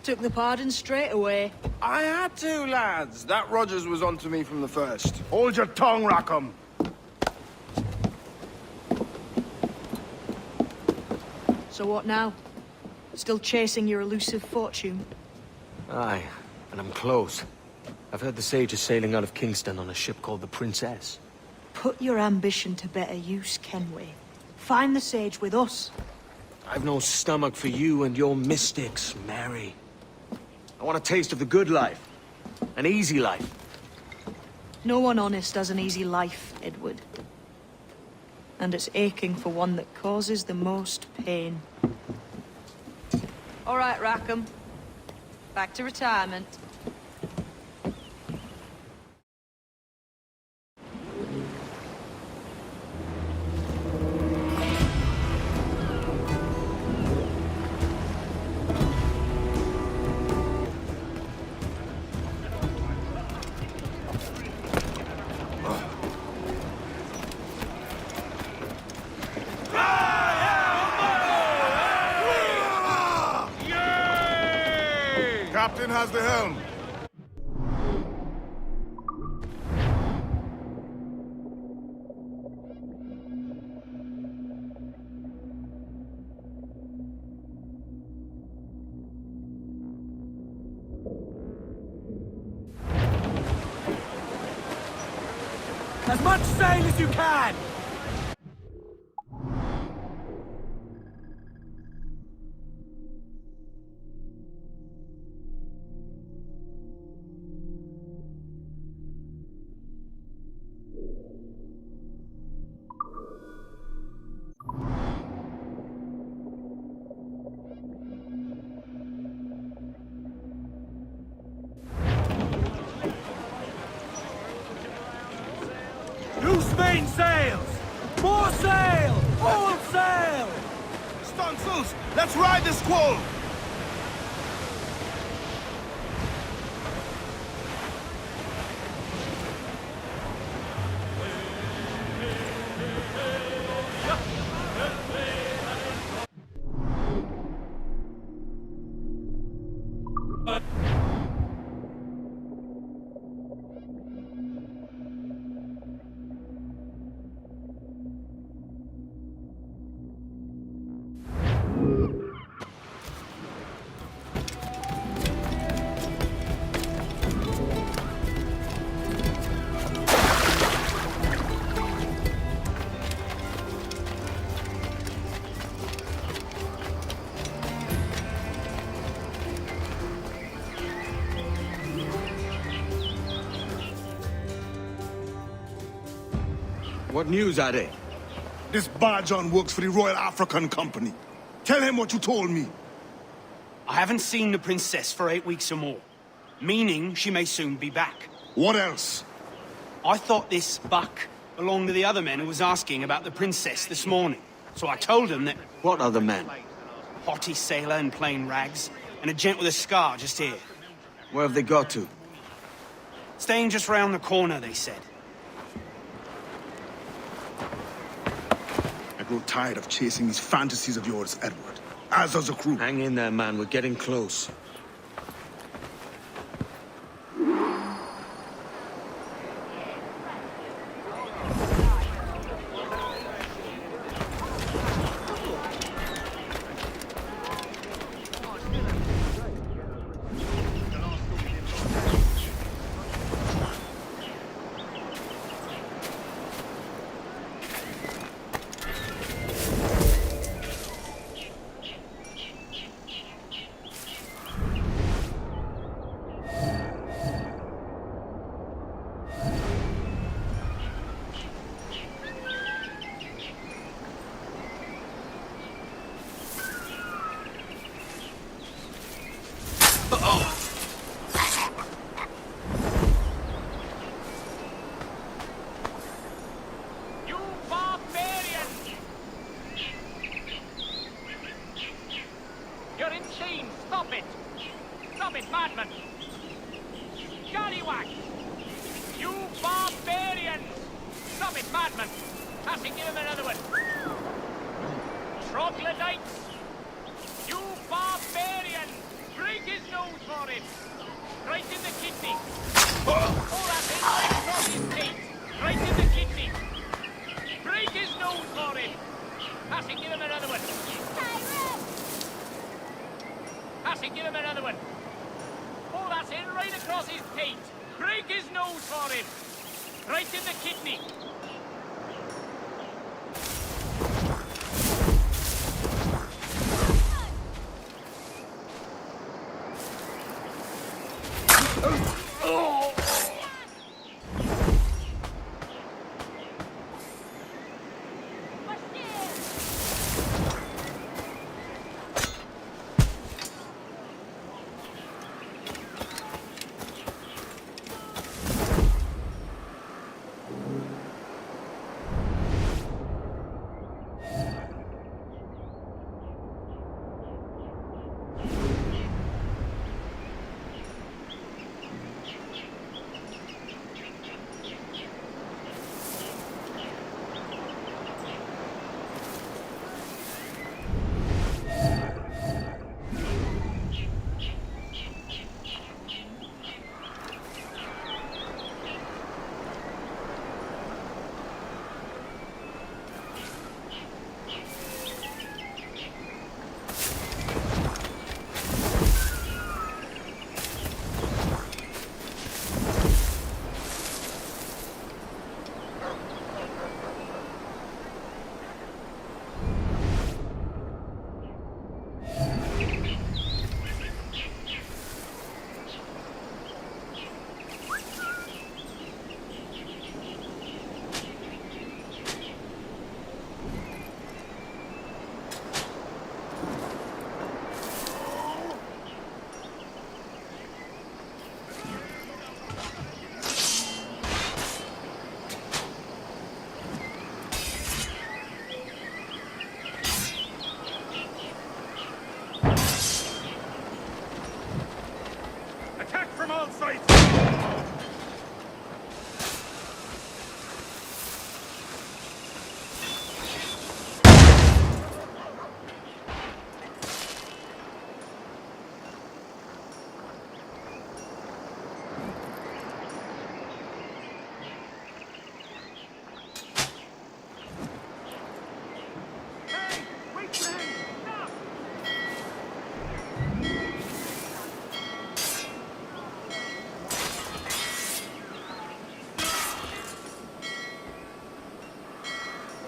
Took the pardon straight away. I had to, lads. That Rogers was onto me from the first. Hold your tongue, Rackham. So what now? Still chasing your elusive fortune? Aye, and I'm close. I've heard the Sage is sailing out of Kingston on a ship called the Princess. Put your ambition to better use, Kenway. Find the Sage with us. I've no stomach for you and your mystics, Mary. I want a taste of the good life. An easy life. No one honest has an easy life, Edward. And it's aching for one that causes the most pain. All right, Rackham. Back to retirement. Captain has the helm. As much sail as you can! Loose main sails! More sail! All sail! Stunsails, let's ride the squall! What news are they? This Barjon works for the Royal African Company. Tell him what you told me. I haven't seen the princess for 8 weeks or more, meaning she may soon be back. What else? I thought this buck belonged to the other men who was asking about the princess this morning. So I told him that... What other men? Haughty sailor in plain rags, and a gent with a scar just here. Where have they got to? Staying just round the corner, they said. I grow tired of chasing these fantasies of yours, Edward. As does the crew. Hang in there, man. We're getting close.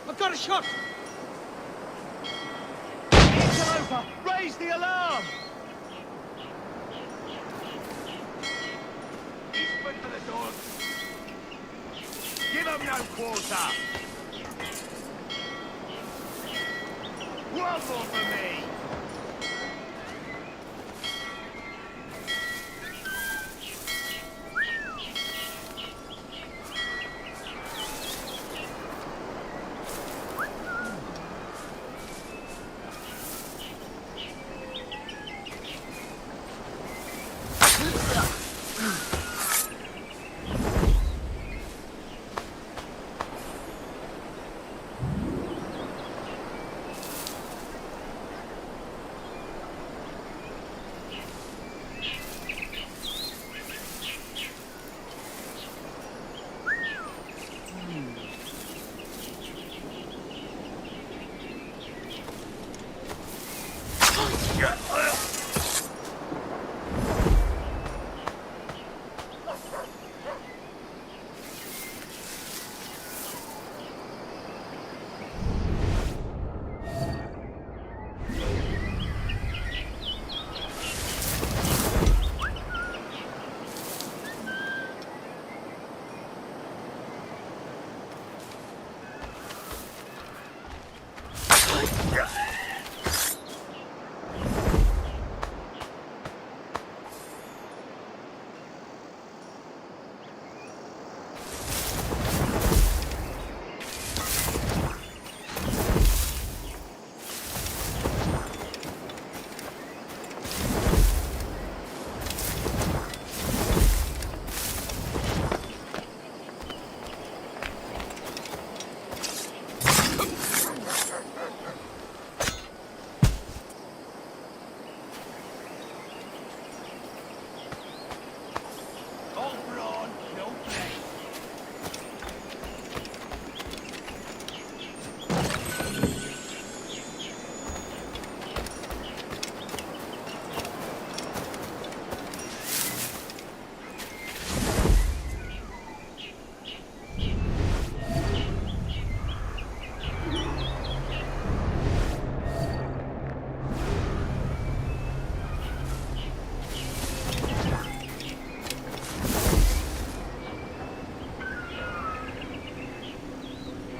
I've got a shot! Interloper! Raise the alarm! He's put to the door. Give him no quarter! One more for me!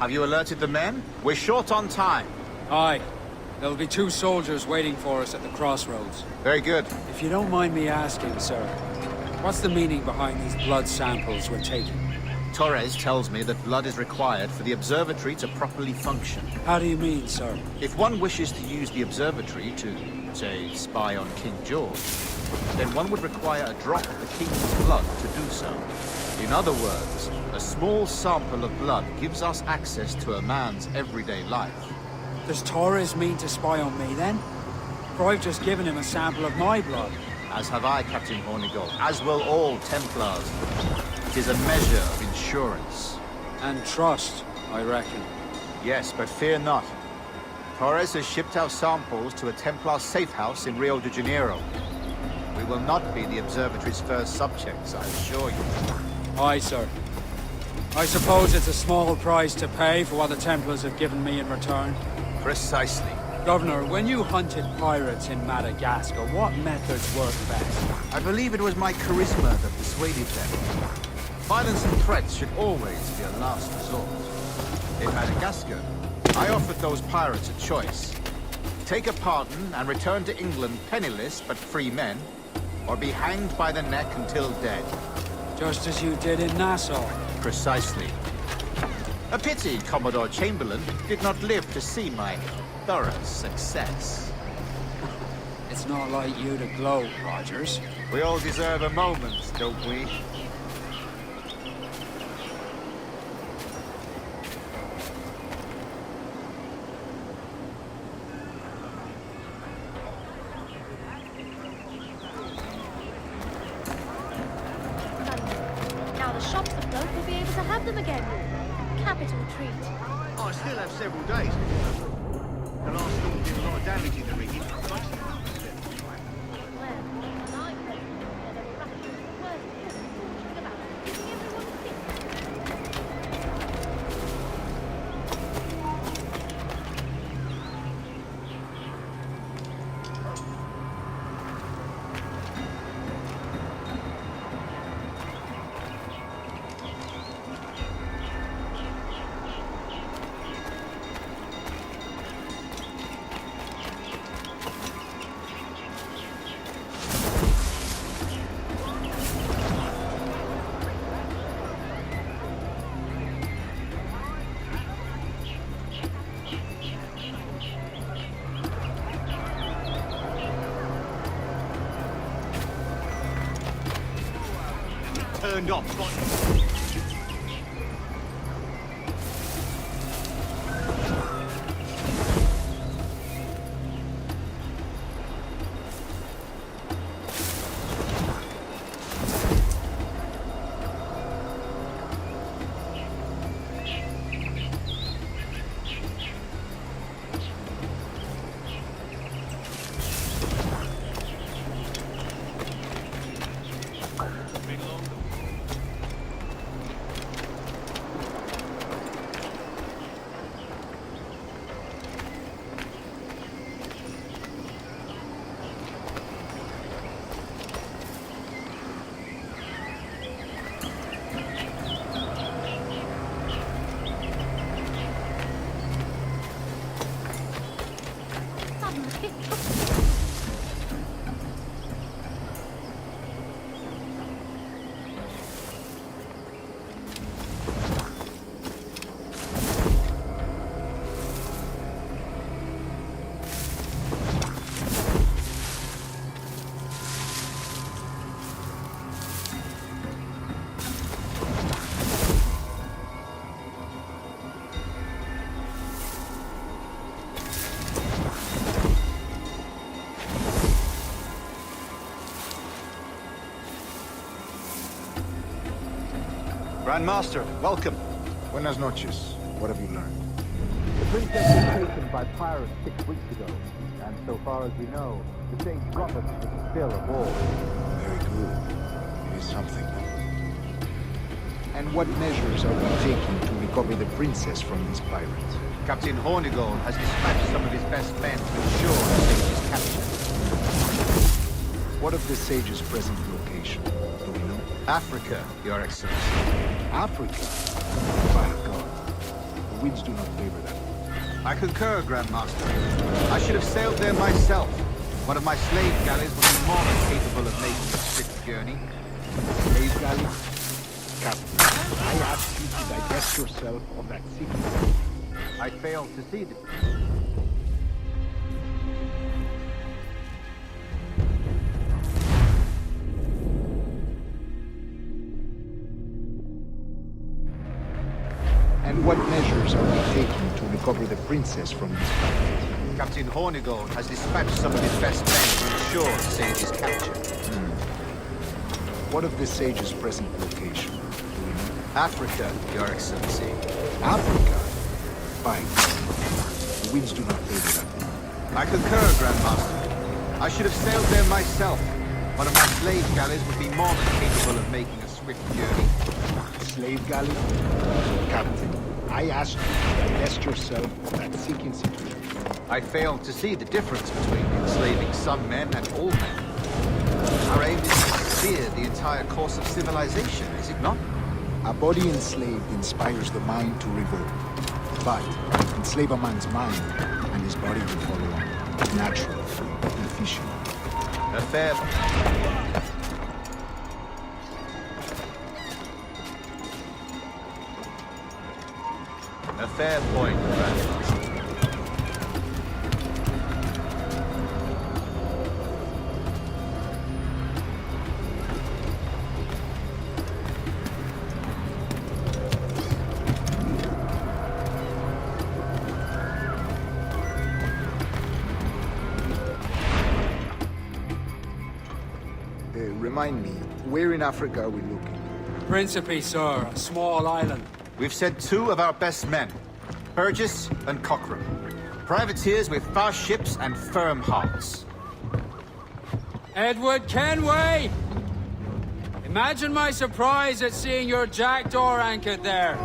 Have you alerted the men? We're short on time. Aye. There'll be 2 soldiers waiting for us at the crossroads. Very good. If you don't mind me asking, sir, what's the meaning behind these blood samples we're taking? Torres tells me that blood is required for the observatory to properly function. How do you mean, sir? If one wishes to use the observatory to, say, spy on King George, then one would require a drop of the king's blood to do so. In other words, a small sample of blood gives us access to a man's everyday life. Does Torres mean to spy on me, then? For I've just given him a sample of my blood. As have I, Captain Hornigold, as will all Templars. It is a measure of insurance. And trust, I reckon. Yes, but fear not. Torres has shipped our samples to a Templar safe house in Rio de Janeiro. We will not be the observatory's first subjects, I assure you. Aye, sir. I suppose it's a small price to pay for what the Templars have given me in return. Precisely. Governor, when you hunted pirates in Madagascar, what methods worked best? I believe it was my charisma that persuaded them. Violence and threats should always be a last resort. In Madagascar, I offered those pirates a choice. Take a pardon and return to England penniless but free men, or be hanged by the neck until dead. Just as you did in Nassau. Precisely. A pity Commodore Chamberlain did not live to see my thorough success. It's not like you to gloat, Rogers. We all deserve a moment, don't we? Now the shops afloat will be able to have them again. Capital treat. I still have several days. The last storm did a lot of damage in the rigging. Turned off, Grandmaster, welcome. Buenas noches. What have you learned? The princess was taken by pirates 6 weeks ago, and so far as we know, the Saint Robert is still aboard. Very good. It is something. And what measures are we taking to recover the princess from these pirates? Captain Hornigold has dispatched some of his best men to ensure the Saint is captured. What of the sage's present location? Do we know? Africa, Your Excellency. Africa? By God. The winds do not favor that. I concur, Grandmaster. I should have sailed there myself. One of my slave galleys would be more than capable of making a swift journey. Slave galley? Captain, I ask you to divest yourself of that secret. I failed to see this. And what measures are we taking to recover the princess from these pirates? Captain Hornigold has dispatched some of his best men to ensure the sage's capture. What of the sage's present location? Do we know? Africa, Your Excellency. Africa? Fine. The winds do not favor that. I concur, Grandmaster. I should have sailed there myself. One of my slave galleys would be more than capable of making a swift journey. Slave galley? Captain, I asked you to divest yourself of that seeking situation. I failed to see the difference between enslaving some men and all men. Our aim is to steer the entire course of civilization, is it not? A body enslaved inspires the mind to revolt. But enslave a man's mind, and his body will follow on. Natural, efficient. A fair... A fair point, Grandmaster. remind me, where in Africa are we looking? Principe, sir, a small island. We've sent 2 of our best men, Burgess and Cochrane. Privateers with fast ships and firm hearts. Edward Kenway! Imagine my surprise at seeing your jackdaw anchored there.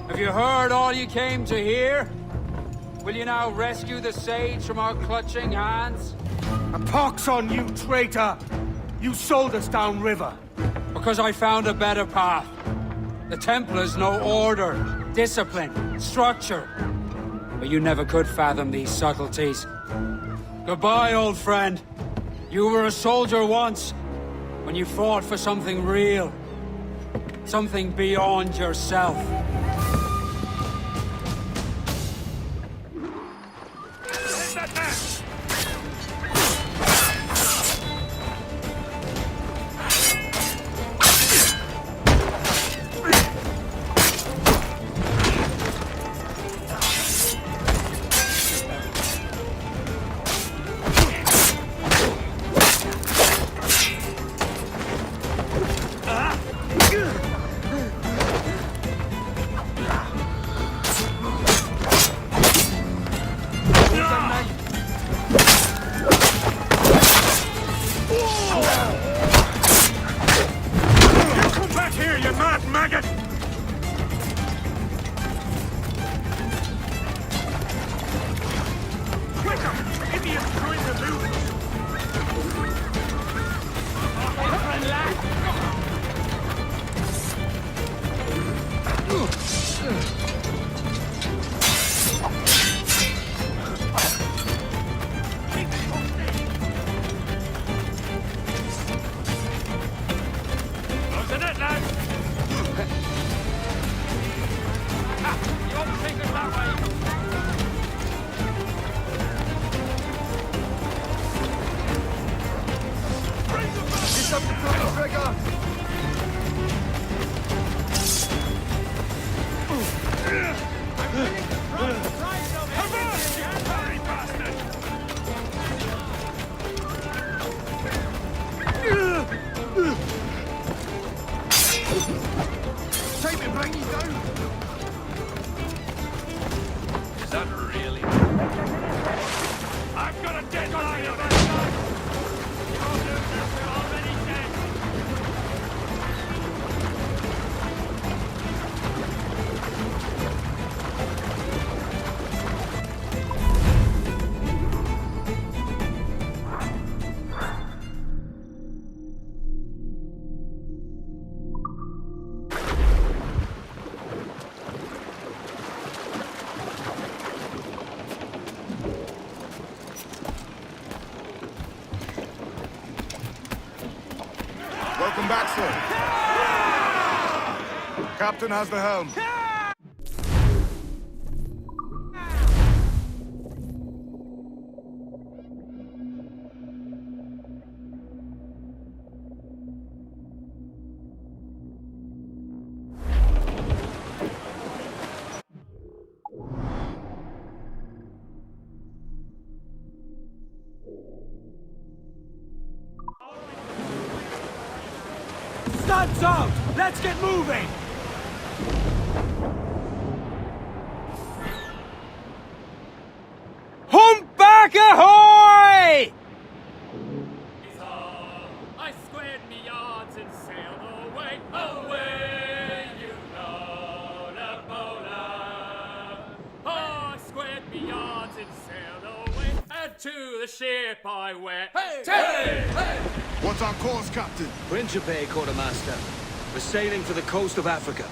Have you heard all you came to hear? Will you now rescue the sage from our clutching hands? A pox on you, traitor! You sold us downriver. Because I found a better path. The Templars know order, discipline, structure. But you never could fathom these subtleties. Goodbye, old friend. You were a soldier once, when you fought for something real. Something beyond yourself. Welcome back, sir. Captain has the helm. Stunts out! Let's get moving! Humpback ahoy! I squared me yards and sailed away, away, you know, the Polar. Oh, I squared me yards and sailed away, and to the ship I went. Hey! Hey! Hey! What's our course, Captain? Principe, Quartermaster. We're sailing for the coast of Africa.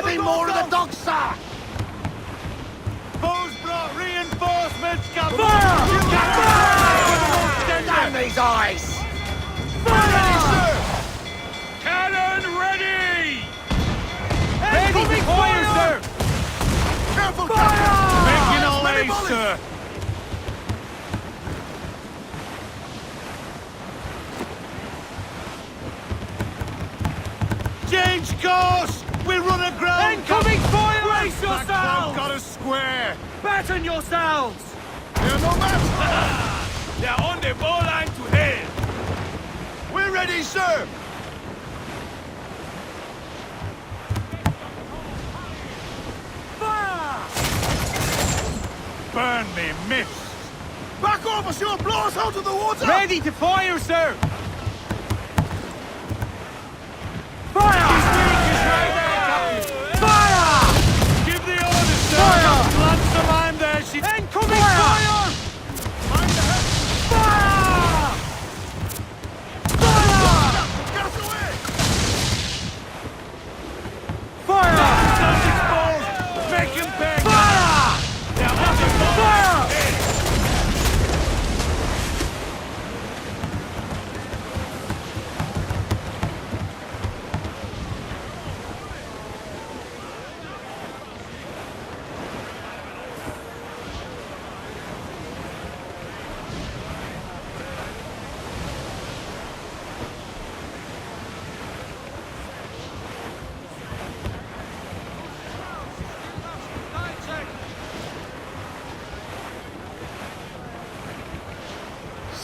Nothing more of the dogs, sir! Foes brought reinforcements, Captain! Fire! Damn these eyes! Ready, sir! Cannon ready! Ready to fire, sir! Careful, Captain! Making all haste, sir! Change course! We run aground! Incoming fire! Brace yourselves! Got us square! Batten yourselves! They're no match! They're on the ball line to hell! We're ready, sir! Fire! Burn me, miss! Back off, or she'll blow us out of the water! Ready to fire, sir! Fire! Fire! Give the orders, sir! Fire! Plant some mine there, she... Incoming fire! Mind the head! Fire! Fire! Get us away! Fire! Guns exposed! Make him pay! Fire! They're on the ball! Fire!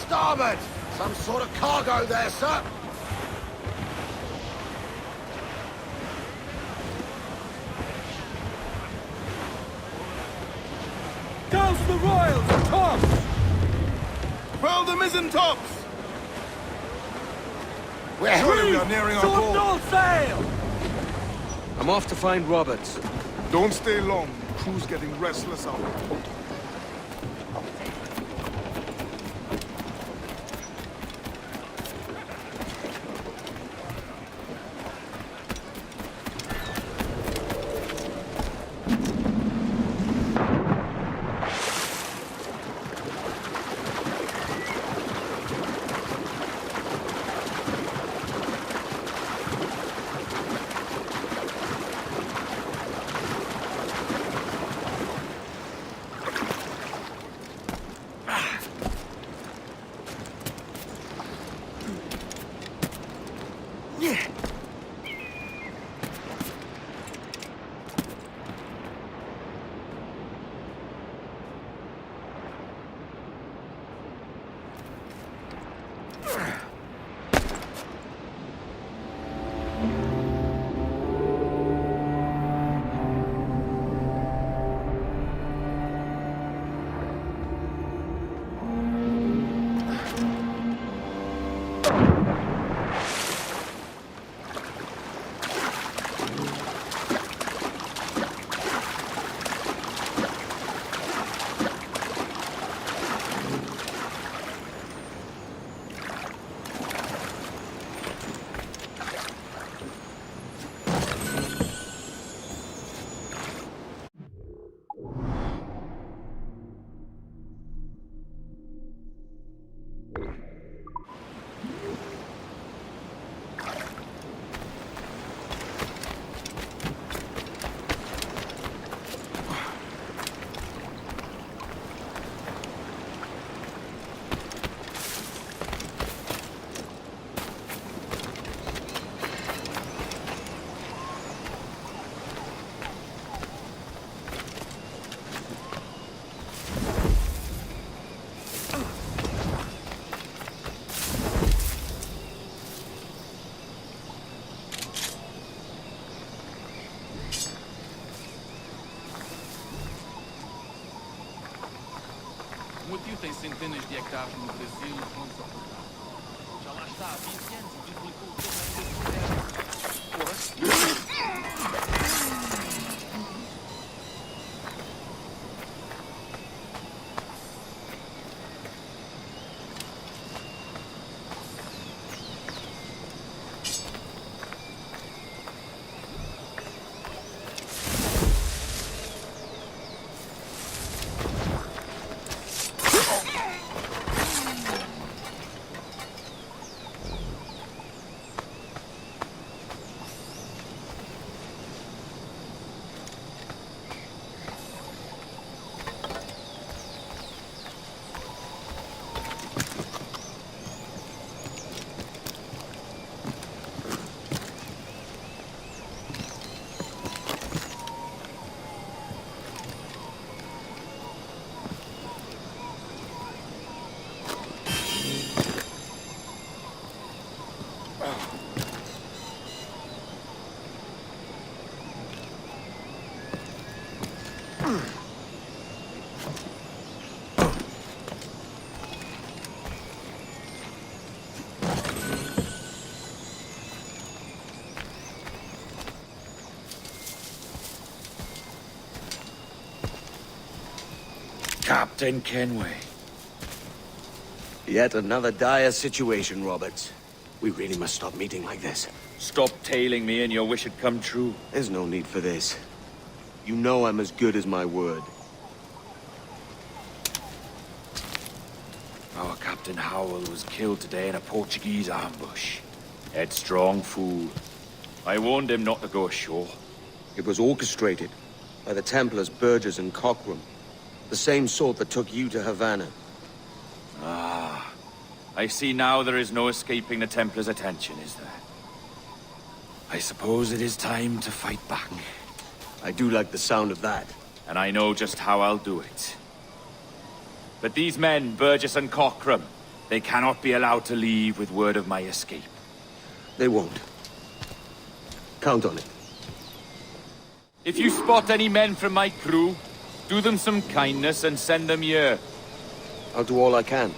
Starboard! Some sort of cargo there, sir! Douse the royals and tops! Furl the mizzen tops! We're Surely we are nearing our goal. All sail! I'm off to find Roberts. Don't stay long. The crew's getting restless out. motivo tem centenas de hectares no Brasil não suportar. Já lá está há 20 anos e duplicou o tamanho desse terra. Captain Kenway. Yet another dire situation, Roberts. We really must stop meeting like this. Stop tailing me and your wish had come true. There's no need for this. You know I'm as good as my word. Our Captain Howell was killed today in a Portuguese ambush. Headstrong fool. I warned him not to go ashore. It was orchestrated by the Templars Burgess and Cockram. The same sort that took you to Havana. Ah. I see now there is no escaping the Templars' attention, is there? I suppose it is time to fight back. I do like the sound of that. And I know just how I'll do it. But these men, Burgess and Cockram, they cannot be allowed to leave with word of my escape. They won't. Count on it. If you spot any men from my crew, do them some kindness and send them here. I'll do all I can.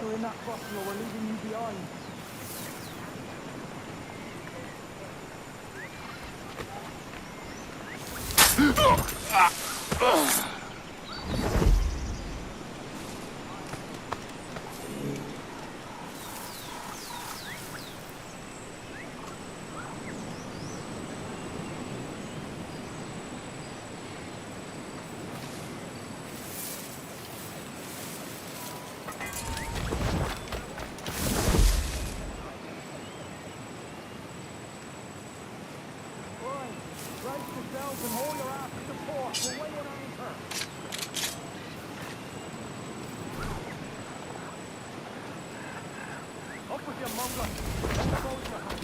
fire in that bottle or we're leaving you behind. And haul your ass to port. We're weighing anchor. Up with your mumbler. Let the boat your hand.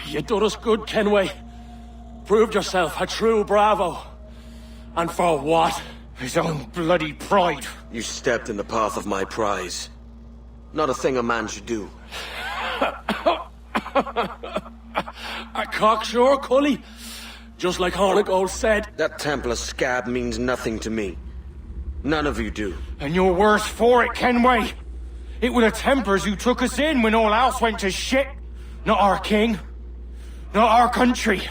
You done us good, Kenway. Proved yourself a true bravo. And for what? His own bloody pride. You stepped in the path of my prize. Not a thing a man should do. A cocksure, Cully. Just like Hornigold said. That Templar scab means nothing to me. None of you do. And you're worse for it, Kenway. It were the Templars who took us in when all else went to shit. Not our king. Not our country.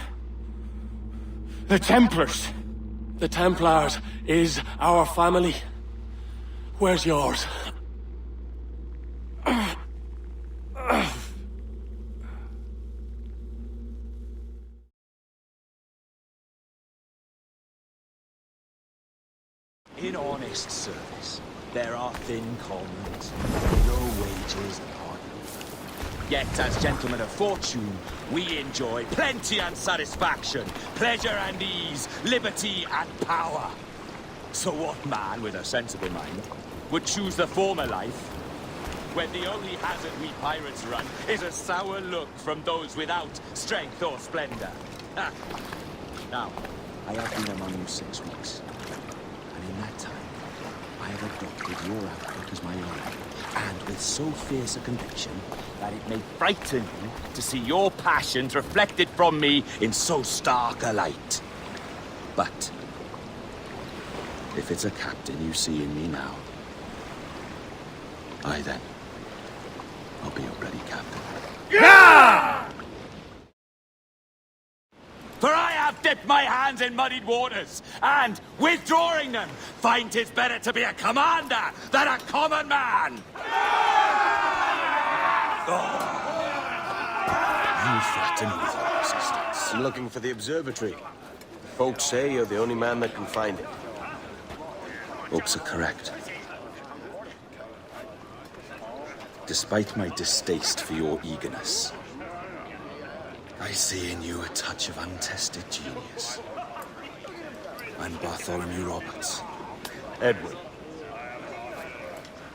The Templars. The Templars is our family. Where's yours? In honest service, there are thin commons, no wages upon you. Yet, as gentlemen of fortune, we enjoy plenty and satisfaction, pleasure and ease, liberty and power. So what man with a sensible mind would choose the former life, when the only hazard we pirates run is a sour look from those without strength or splendor? Ah. Now, I have been among you 6 weeks. And in that time, I have adopted your outlook as my own, and with so fierce a conviction that it may frighten you to see your passions reflected from me in so stark a light. But if it's a captain you see in me now, I then, I'll be your bloody captain. Yeah! For I have dipped my hands in muddied waters, and, withdrawing them, find 'tis better to be a commander than a common man! You flatter me with your persistence. I'm looking for the observatory. Folks say you're the only man that can find it. Folks are correct. Despite my distaste for your eagerness, I see in you a touch of untested genius. I'm Bartholomew Roberts. Edward.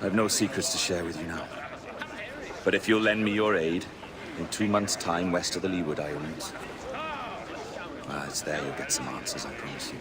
I've no secrets to share with you now. But if you'll lend me your aid, in 2 months' time west of the Leeward Islands, well, it's there you'll get some answers, I promise you.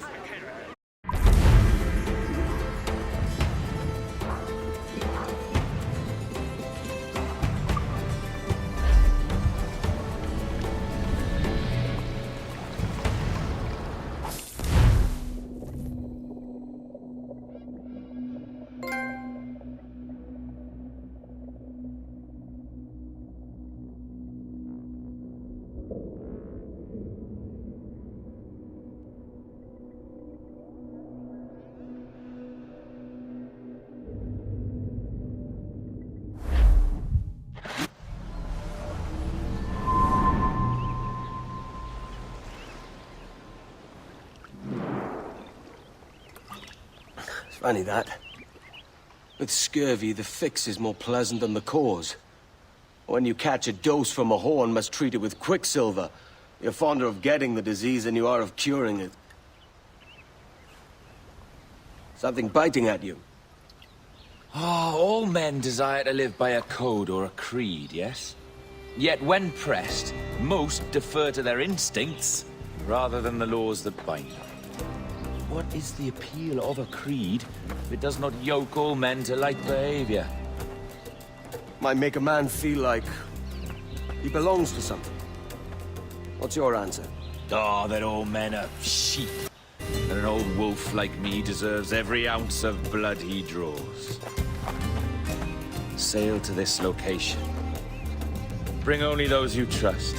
Funny that. With scurvy, the fix is more pleasant than the cause. When you catch a dose from a horn, must treat it with quicksilver. You're fonder of getting the disease than you are of curing it. Something biting at you. Ah, all men desire to live by a code or a creed, yes? Yet when pressed, most defer to their instincts rather than the laws that bind them. What is the appeal of a creed if it does not yoke all men to like behavior? Might make a man feel like he belongs to something. What's your answer? Ah, that all men are sheep. And an old wolf like me deserves every ounce of blood he draws. Sail to this location. Bring only those you trust.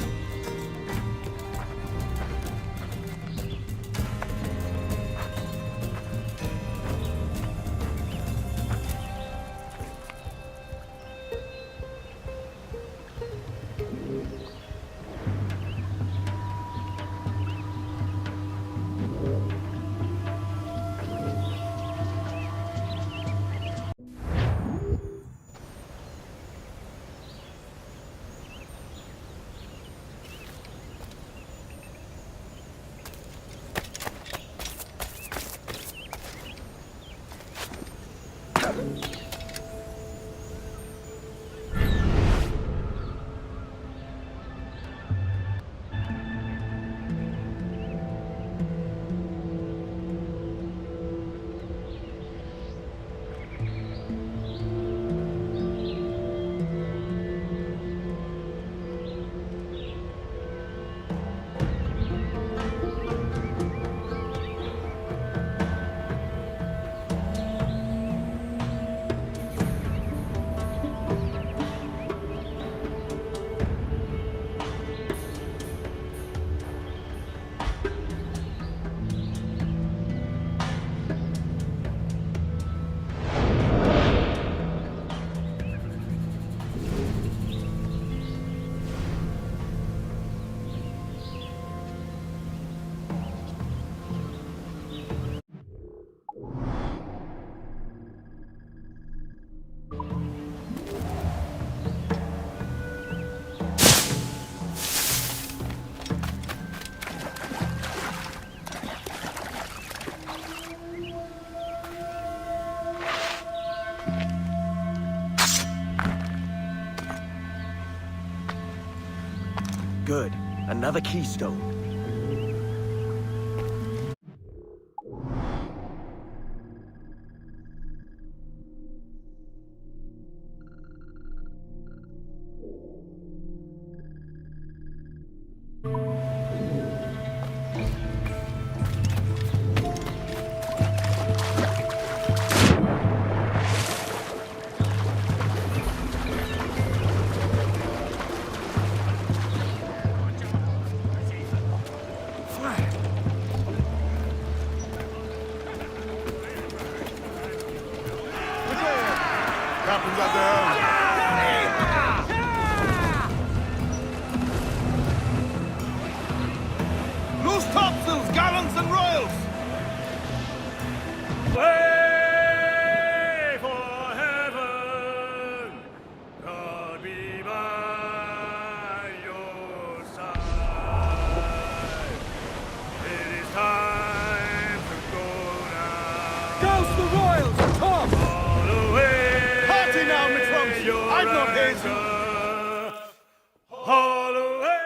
Good. Another keystone. Loose topsails, gallants and royals! Way for heaven, God be by your side. It is time to go now. Douse the royals, come! All away. Party now, Mitrums! I'm not hazy! All away.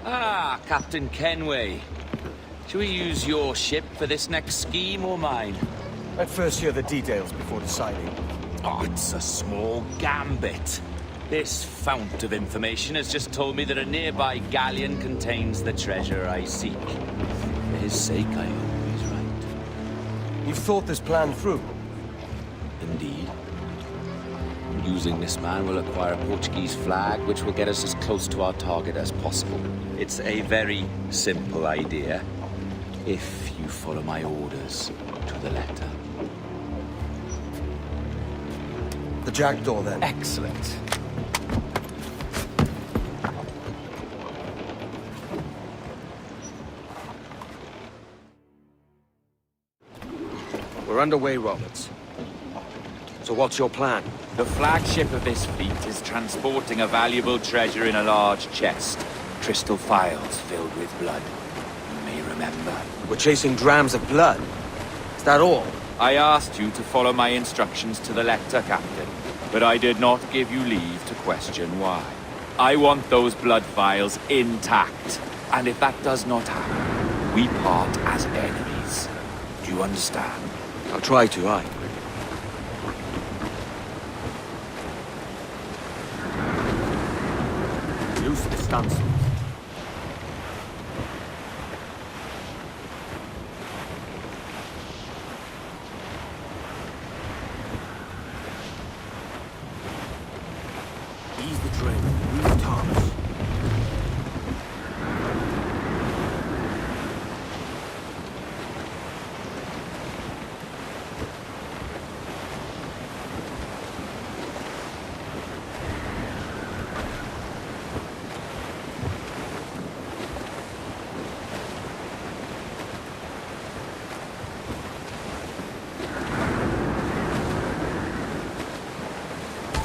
Ah, Captain Kenway. Shall we use your ship for this next scheme or mine? I'd first hear the details before deciding. Oh, it's a small gambit. This fount of information has just told me that a nearby galleon contains the treasure I seek. For his sake, I hope he's right. You've thought this plan through? Indeed. Using this man, we'll acquire a Portuguese flag, which will get us as close to our target as possible. It's a very simple idea, if you follow my orders to the letter. The jackdaw, then. Excellent. We're underway, Roberts. So what's your plan? The flagship of this fleet is transporting a valuable treasure in a large chest. Crystal phials filled with blood. You may remember. We're chasing drams of blood. Is that all? I asked you to follow my instructions to the letter, Captain, but I did not give you leave to question why. I want those blood vials intact, and if that does not happen, we part as enemies. Do you understand? I'll try to, aye. Use the stance. Ease the train. Move Thomas.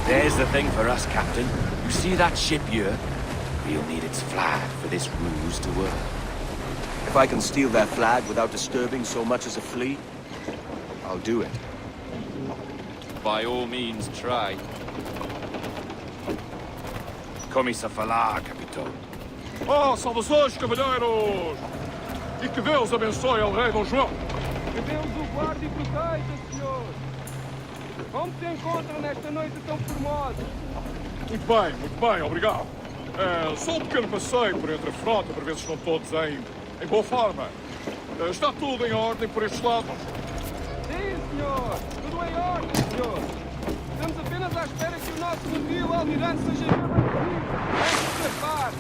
There's the thing for us, Captain. You see that ship here? We'll need its flag for this ruse to work. If I can steal their flag without disturbing so much as a flea, I'll do it. By all means, try. Come-se falar, Capitão. Oh, saudações, cavalheiros! E que Deus abençoe ao rei Dom João. Que Deus o guarde e proteja, senhor. Como se encontra nesta noite tão formosa? Muito bem, obrigado. Só um pequeno passeio por entre a frota para ver se estão todos em boa forma. Está tudo em ordem por estes lados? Sim, senhor. Tudo em ordem, senhor. Estamos apenas à espera que o nosso navio almirante seja fotografado.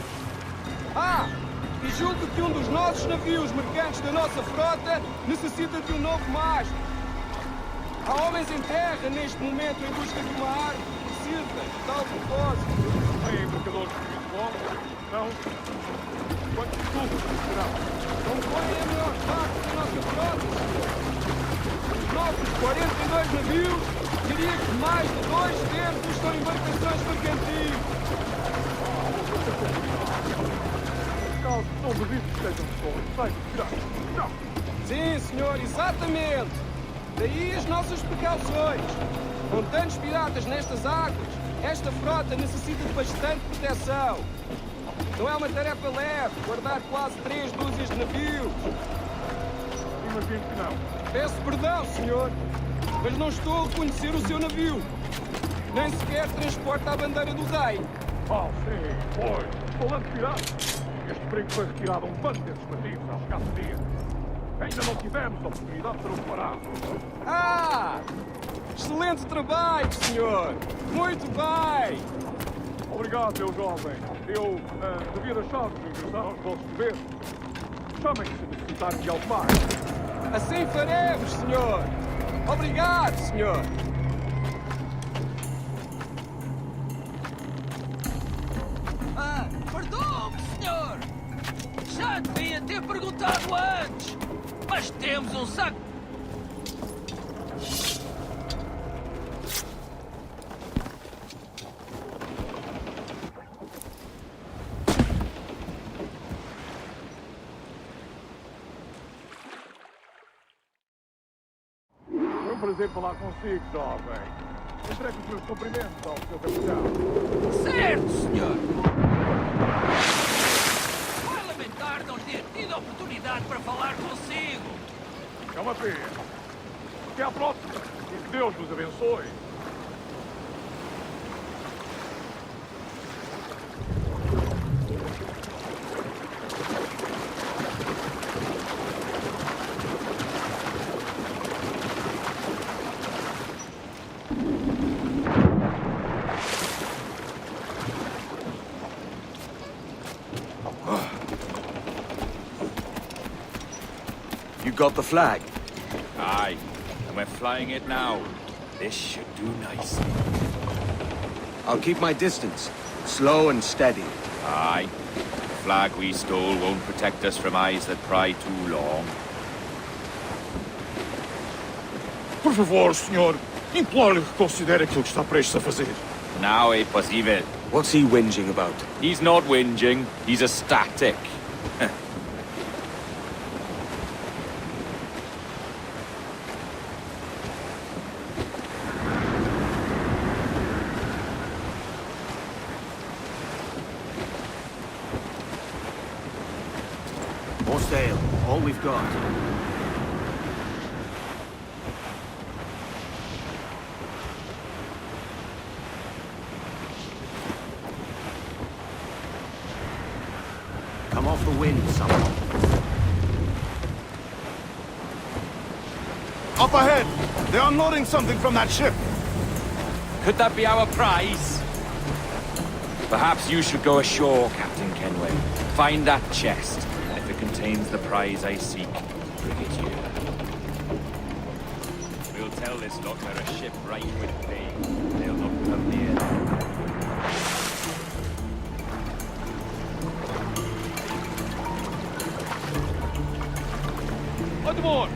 E julgo que um dos nossos navios mercantes da nossa frota necessita de um novo mastro. Há homens em terra neste momento em busca de uma árvore que precisa de tal propósito. Tem embarcadores de futebol? Não? Quantos clubes serão? Compõem a maior parte da nossa frota, senhor. Os nossos 42 navios, diria que mais de 2/3 são embarcações mercantis. Caso não duvido que estejam com receio. Sim, senhor, exatamente. Daí as nossas precauções. Com tantos piratas nestas águas, esta frota necessita de bastante proteção. Não é uma tarefa leve guardar quase 3 dúzias de navios. Imagino que não. Peço perdão, senhor, mas não estou a reconhecer o seu navio. Nem sequer transporta a bandeira do rei. Sim, pois. Falando de piratas, este perigo foi retirado a um bando desses navios há escassos dias. Ainda não tivemos a oportunidade de ser reparado. Excelente trabalho, senhor! Muito bem! Obrigado, meu jovem. Eu devia deixar de regressar aos vossos deveres. Chamem-me se necessitarem de algo mais. Assim faremos, senhor! Obrigado, senhor! Perdoe-me, senhor! Já devia ter perguntado antes! Mas temos um saco... Foi um prazer falar consigo, jovem. Entregue os meus cumprimentos ao seu capitão. Certo, senhor! Vai lamentar não ter tido a oportunidade para falar consigo! É uma pena. Até à próxima. E que Deus nos abençoe. You got the flag? Aye, and we're flying it now. This should do nicely. I'll keep my distance. Slow and steady. Aye. The flag we stole won't protect us from eyes that pry too long. Por favor, senhor. Imploro-lhe que considere aquilo que está prestes a fazer. Now é possível. What's he whinging about? He's not whinging, he's ecstatic. Most ale, all we've got. Come off the wind, someone. Up ahead! They're unloading something from that ship. Could that be our prize? Perhaps you should go ashore, Captain Kenway. Find that chest. If it contains the prize I seek, bring it here. We'll tell this lot they're a ship right with pay. They'll not come near. Admor,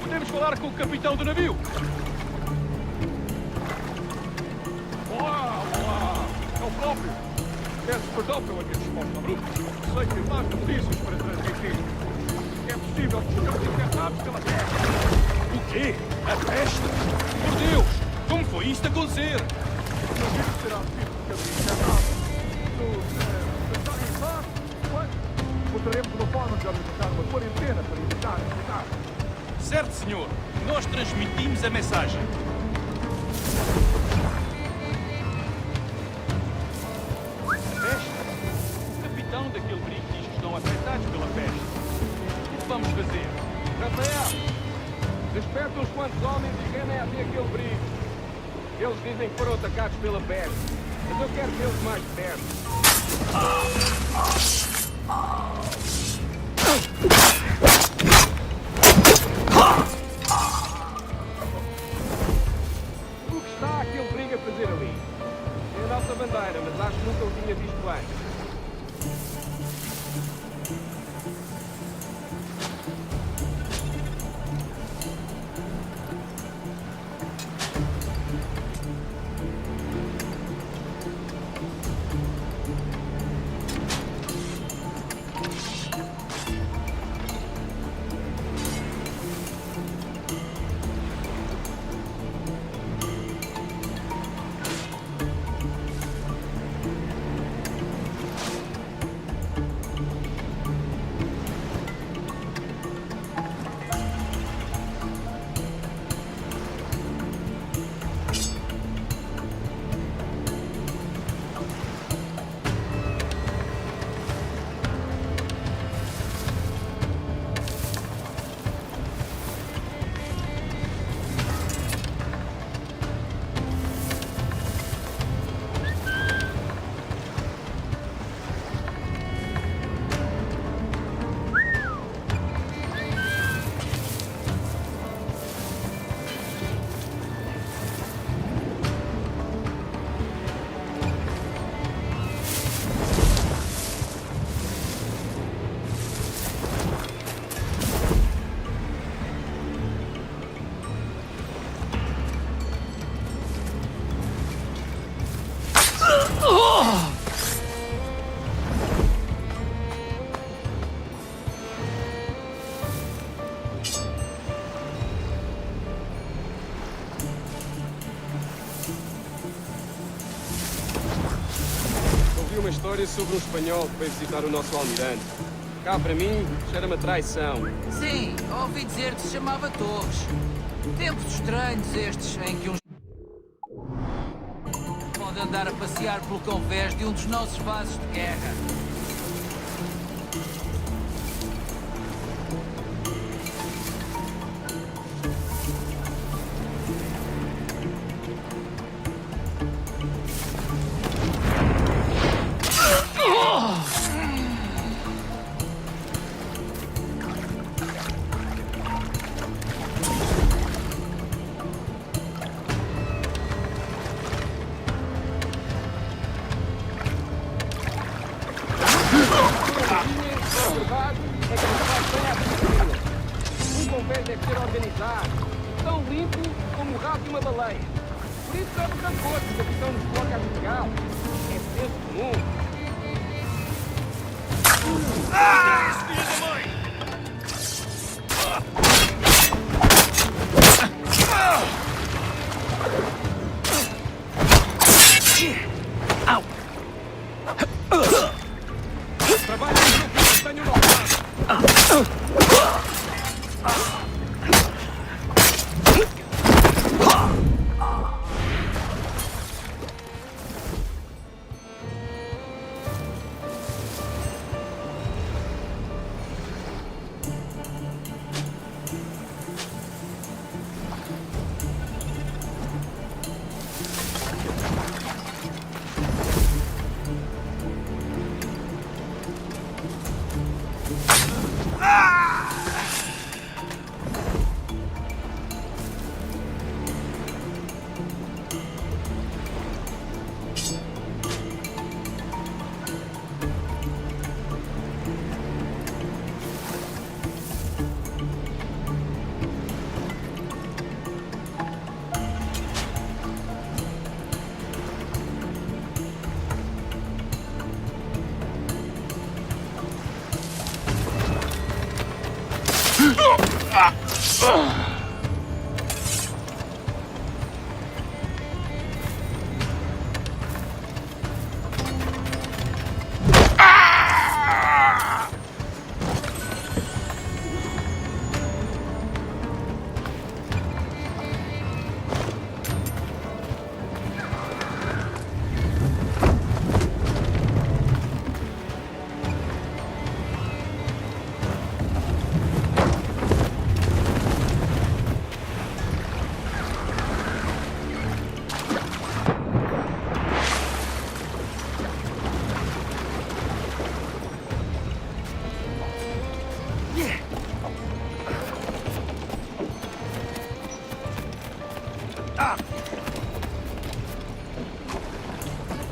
podemos falar com o capitão do navio? Olá, olá! É o próprio. Peço perdão pela minha resposta bruta. Sei que mais notícias para transmitir. É possível que estejamos enterrados pela terra. O quê? A peste? Por Deus! Como foi isto acontecer? O navio será tipo de caminho enterrado. Pensar em paz? Encontraremos uma forma de organizar uma quarentena para evitar a. Certo, senhor. Nós transmitimos a mensagem. Peste? O capitão daquele brinco diz que estão afetados pela peste. O que vamos fazer? Rafael, desperta uns quantos homens e remem até aquele brinco. Eles dizem que foram atacados pela peste, mas eu quero vê-los mais de perto. O que está aquele briga a fazer ali? É a nossa bandeira, mas acho que nunca o tinha visto antes. Uma história sobre um espanhol que veio visitar o nosso almirante. Cá, para mim, cheira-me a traição. Sim, ouvi dizer que se chamava Torres. Tempos estranhos estes em que uns pode andar a passear pelo convés de um dos nossos vasos de guerra. O convés deve ser organizado. tão limpo como o rabo de uma baleia. Por isso é rancor que o capitão nos coloca a jogar. É senso comum. Au! Trabalho no grupo que tenho notado.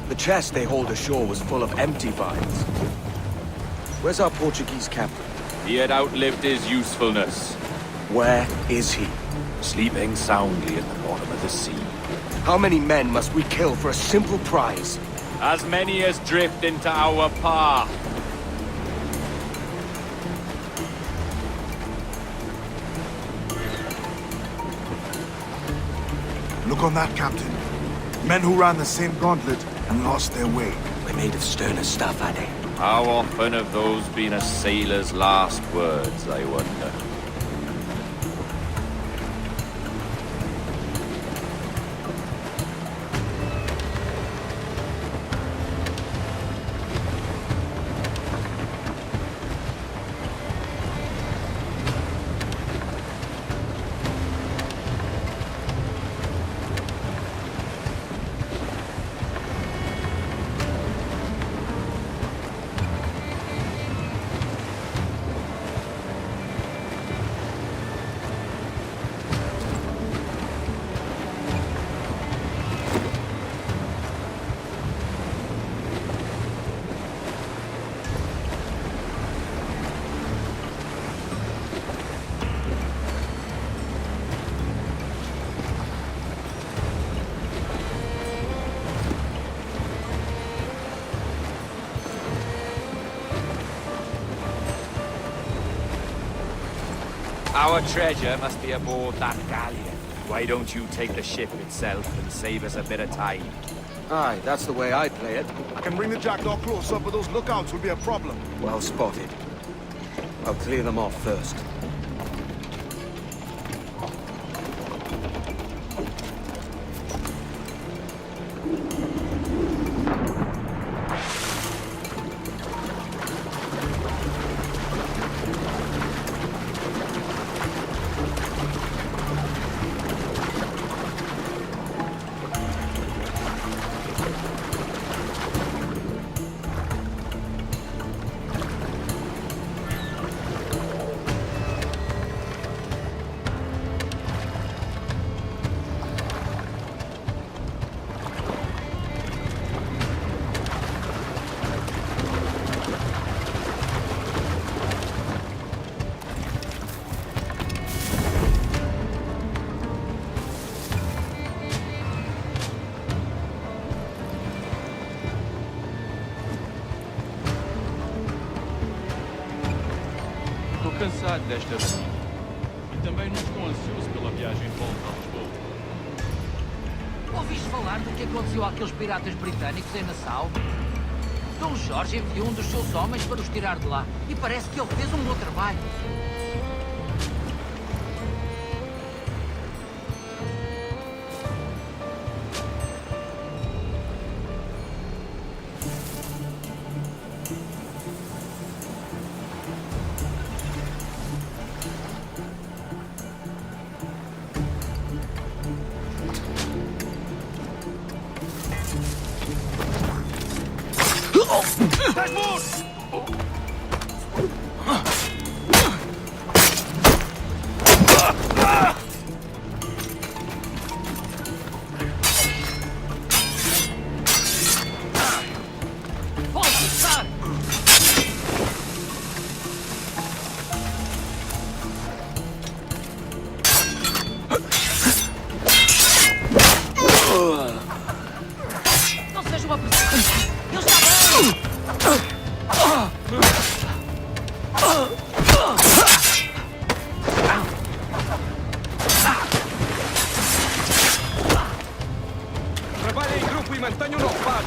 The chest they hauled ashore was full of empty vials. Where's our Portuguese captain? He had outlived his usefulness. Where is he? Sleeping soundly at the bottom of the sea. How many men must we kill for a simple prize? As many as drift into our path. Look on that, Captain. Men who ran the same gauntlet and lost their way. We're made of sterner stuff, are they? How often have those been a sailor's last words, I wonder? Our treasure must be aboard that galleon. Why don't you take the ship itself and save us a bit of time? Aye, that's the way I'd play it. I can bring the jackdaw closer, but those lookouts will be a problem. Well spotted. I'll clear them off first. cansado desta vida. E também não estou ansioso pela viagem de volta a Lisboa. Ouviste falar do que aconteceu àqueles piratas britânicos em Nassau? Dom Jorge enviou um dos seus homens para os tirar de lá. E parece que ele fez um bom trabalho. Não seja uma pressão! Eu estava... Trabalhem em grupo e mantenham-no ocupado.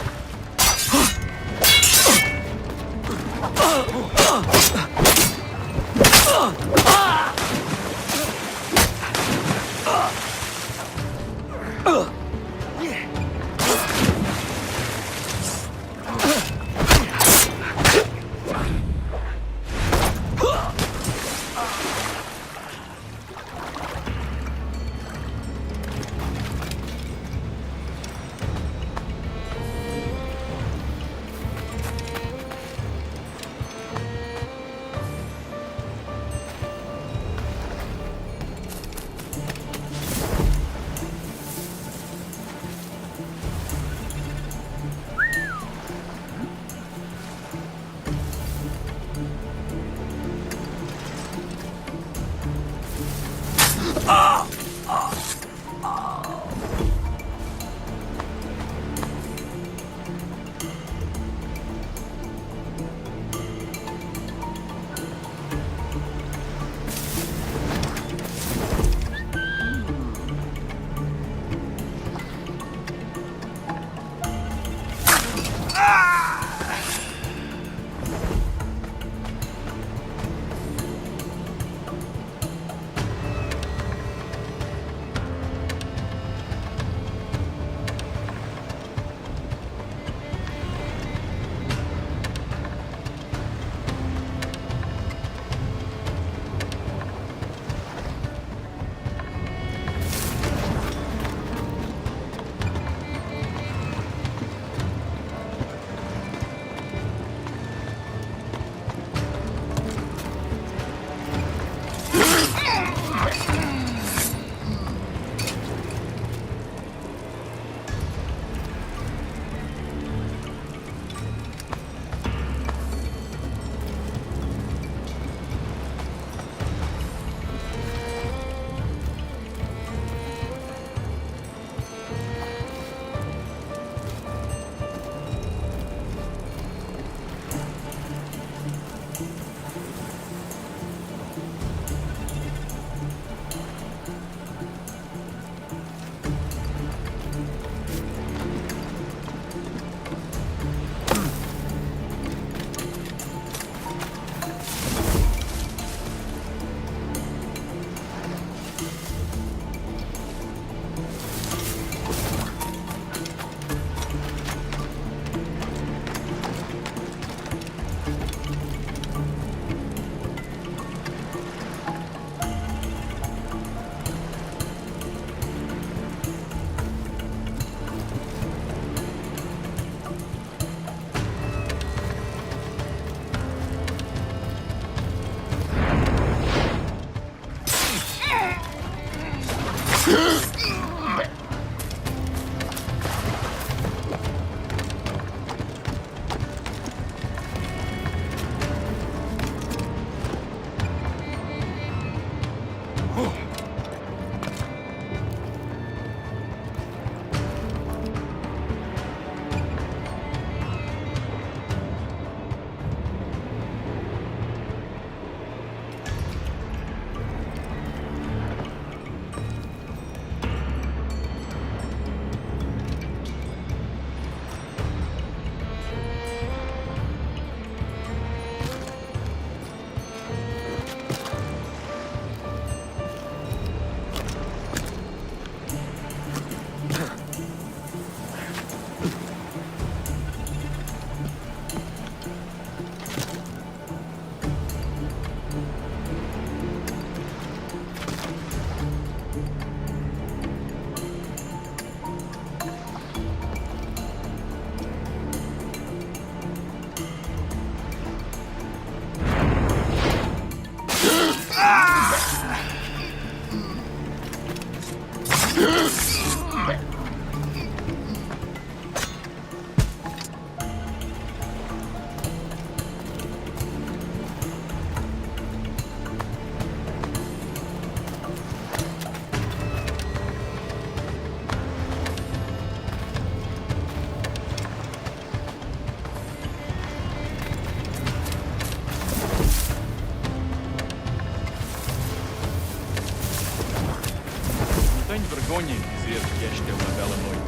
sonhem dizer que esta é uma bela noite.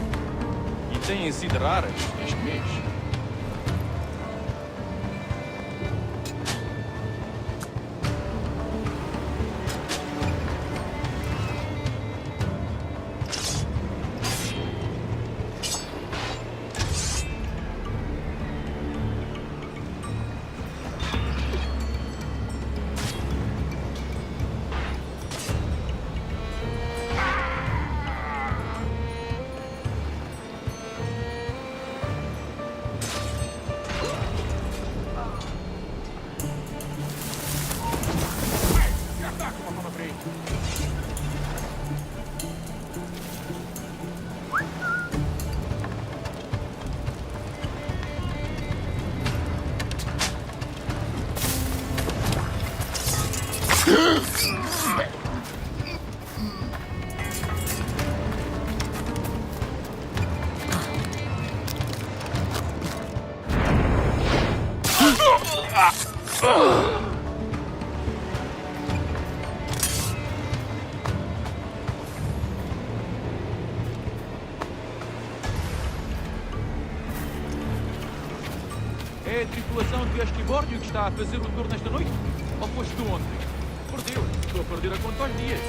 E têm sido raras este mês. É a tripulação de Esquibórdio que está a fazer o tour nesta noite? Ou foste tu ontem? Por Deus, estou a perder a conta aos dias.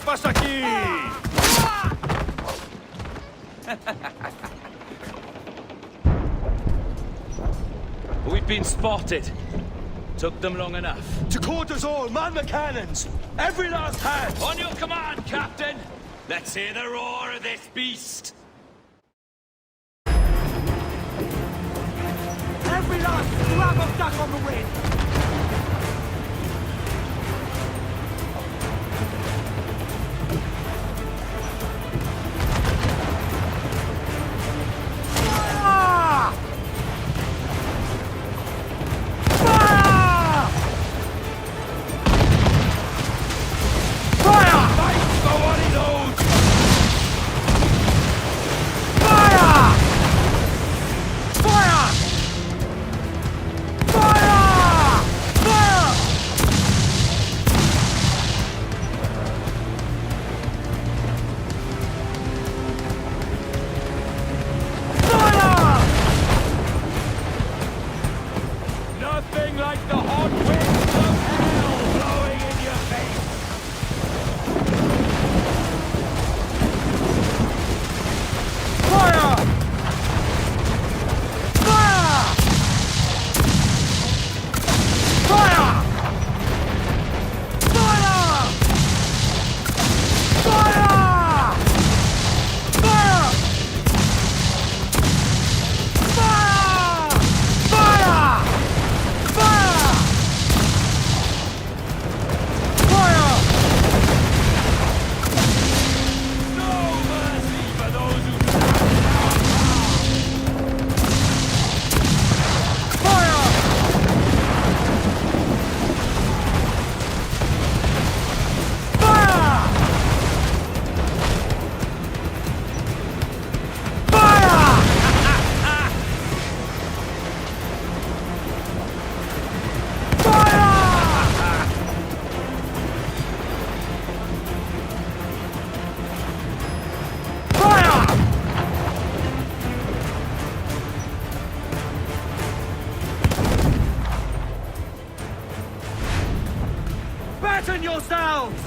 Passa aqui! We've been spotted. Took them long enough. To quarters all, man the cannons! Every last hand! On your command, Captain! Let's hear the roar of this beast! Every last slab of duck on the wind! Fire! yourselves!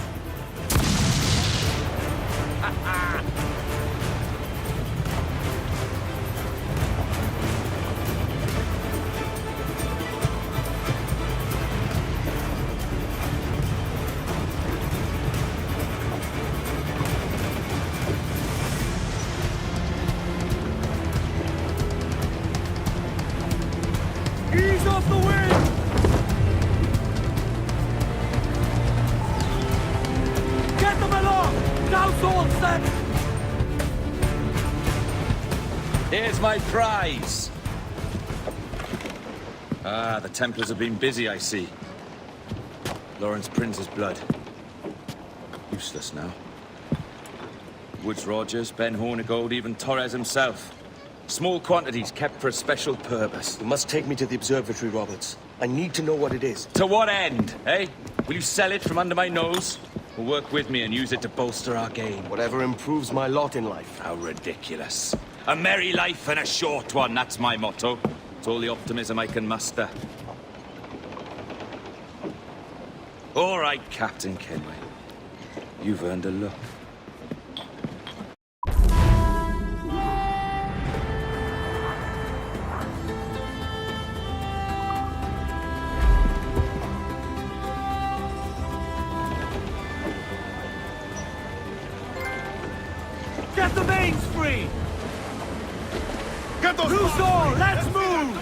Ease off the wind! Get them along! Now sword set! Here's my prize! Ah, the Templars have been busy, I see. Lawrence Prince's blood. Useless now. Woods Rogers, Ben Hornigold, even Torres himself. Small quantities kept for a special purpose. You must take me to the observatory, Roberts. I need to know what it is. To what end, eh? Will you sell it from under my nose? Or work with me and use it to bolster our game? Whatever improves my lot in life. How ridiculous. A merry life and a short one, that's my motto. It's all the optimism I can muster. All right, Captain Kenway. You've earned a look. Get the mains free! Get those Loose all! Let's move!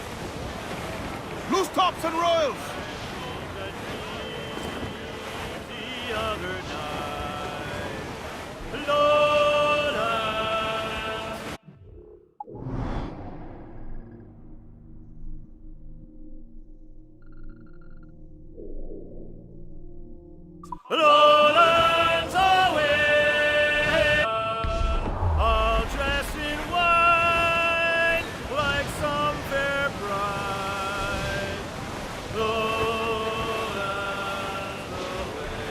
Loose tops and royals! The other night, Lola. Lowlands away, all dressed in white, like some fair bride. Lowlands away,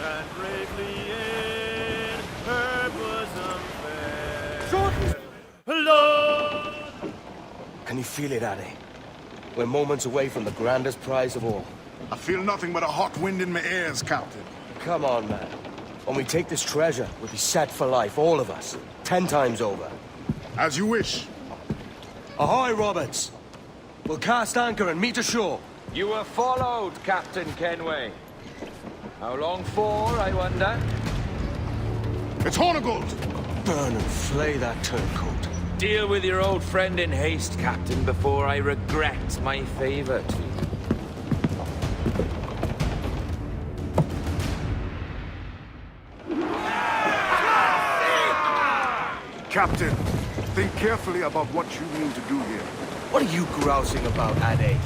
and bravely in her bosom fair. Lord. Can you feel it, Annie? We're moments away from the grandest prize of all. I feel nothing but a hot wind in my ears, Captain. Come on, man. When we take this treasure, we'll be set for life, all of us. 10 times over. As you wish. Ahoy, Roberts! We'll cast anchor and meet ashore. You were followed, Captain Kenway. How long for, I wonder? It's Hornigold! Burn and flay that turncoat. Deal with your old friend in haste, Captain, before I regret my favor to you. Captain, think carefully about what you mean to do here. What are you grousing about, Ade?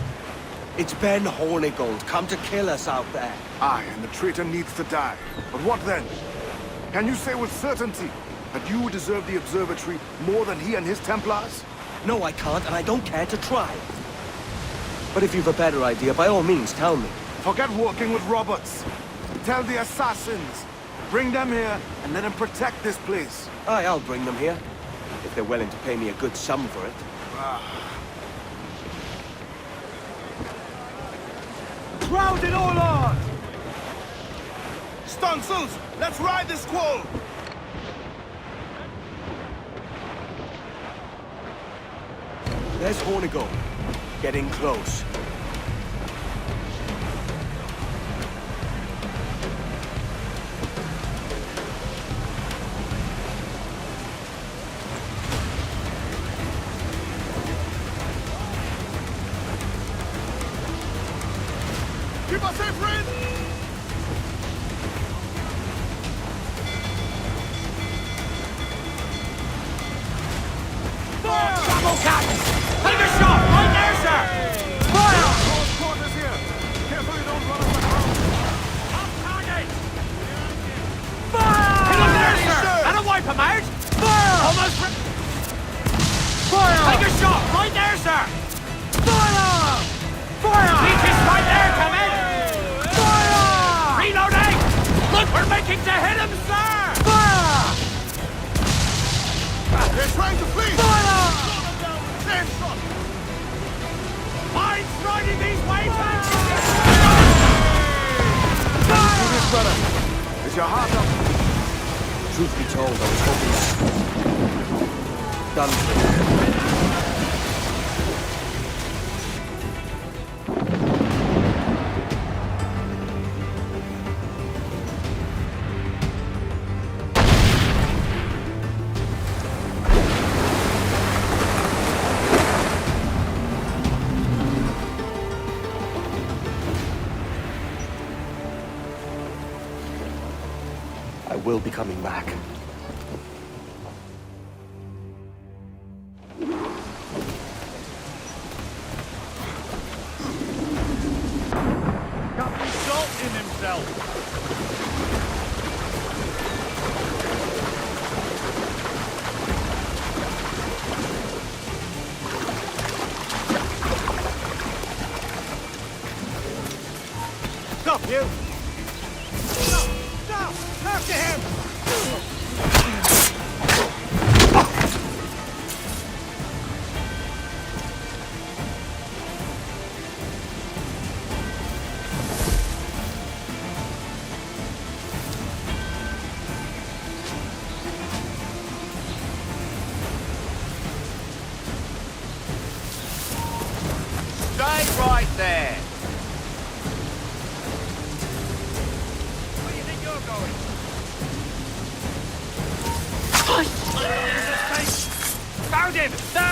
It's Ben Hornigold, come to kill us out there. Aye, and the traitor needs to die. But what then? Can you say with certainty that you deserve the observatory more than he and his Templars? No, I can't, and I don't care to try. But if you've a better idea, by all means, tell me. Forget working with Roberts. Tell the assassins. Bring them here and let them protect this place. Aye, I'll bring them here. If they're willing to pay me a good sum for it. Crowd it all on! Stunsels, let's ride this squall! There's Hornigold. Getting close. Keep us safe, friend! Fire! Double cut! Take a shot! Right there, sir! Fire! Close quarters here. Careful you don't run off the ground. Up target! Fire! Hit him there, sir! That'll wipe him out! Fire! Almost... Fire! Take a shot! Right there, sir! Fire! Fire! Leech is right there, Kamel! Fire! Reloading! Look, we're making to hit him, sir! Fire! They're trying to flee! Fire! Same shot! Mine's riding these waves! brother. Is your heart up? Truth be told, I was hoping... done for. I will be coming back. Got the salt in himself. Stop, you! Stop! Stop! After him! Stay right there! Where do you think you're going? Found him! There!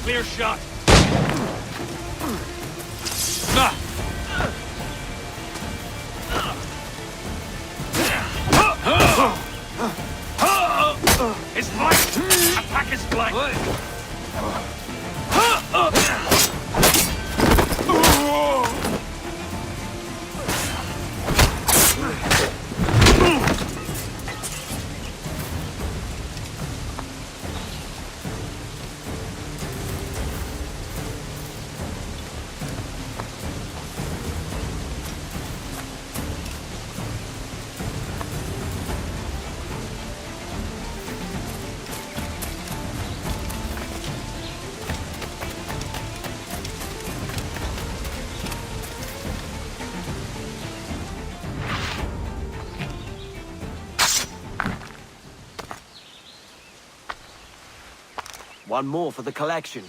Clear shot. His flank! Attack his flank! One more for the collection.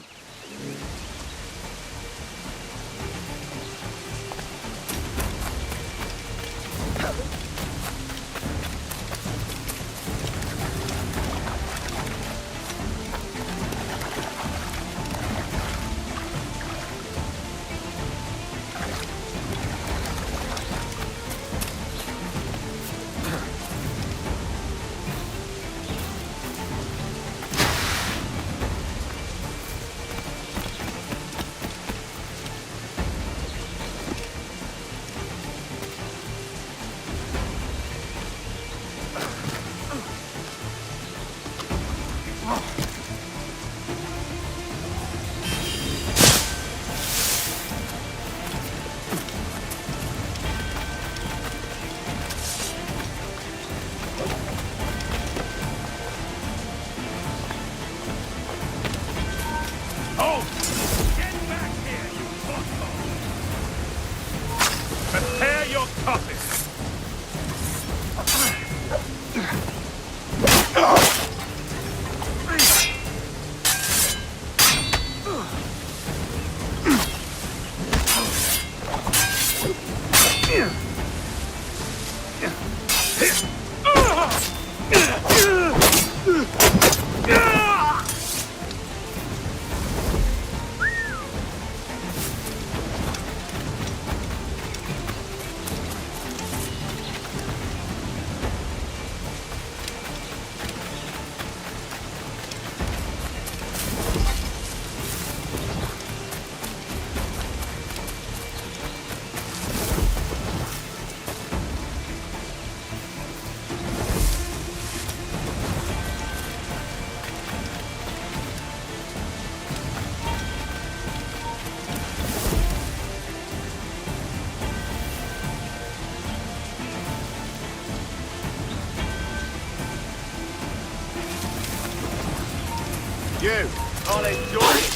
Prepare your coffin! You, I'll enjoy it.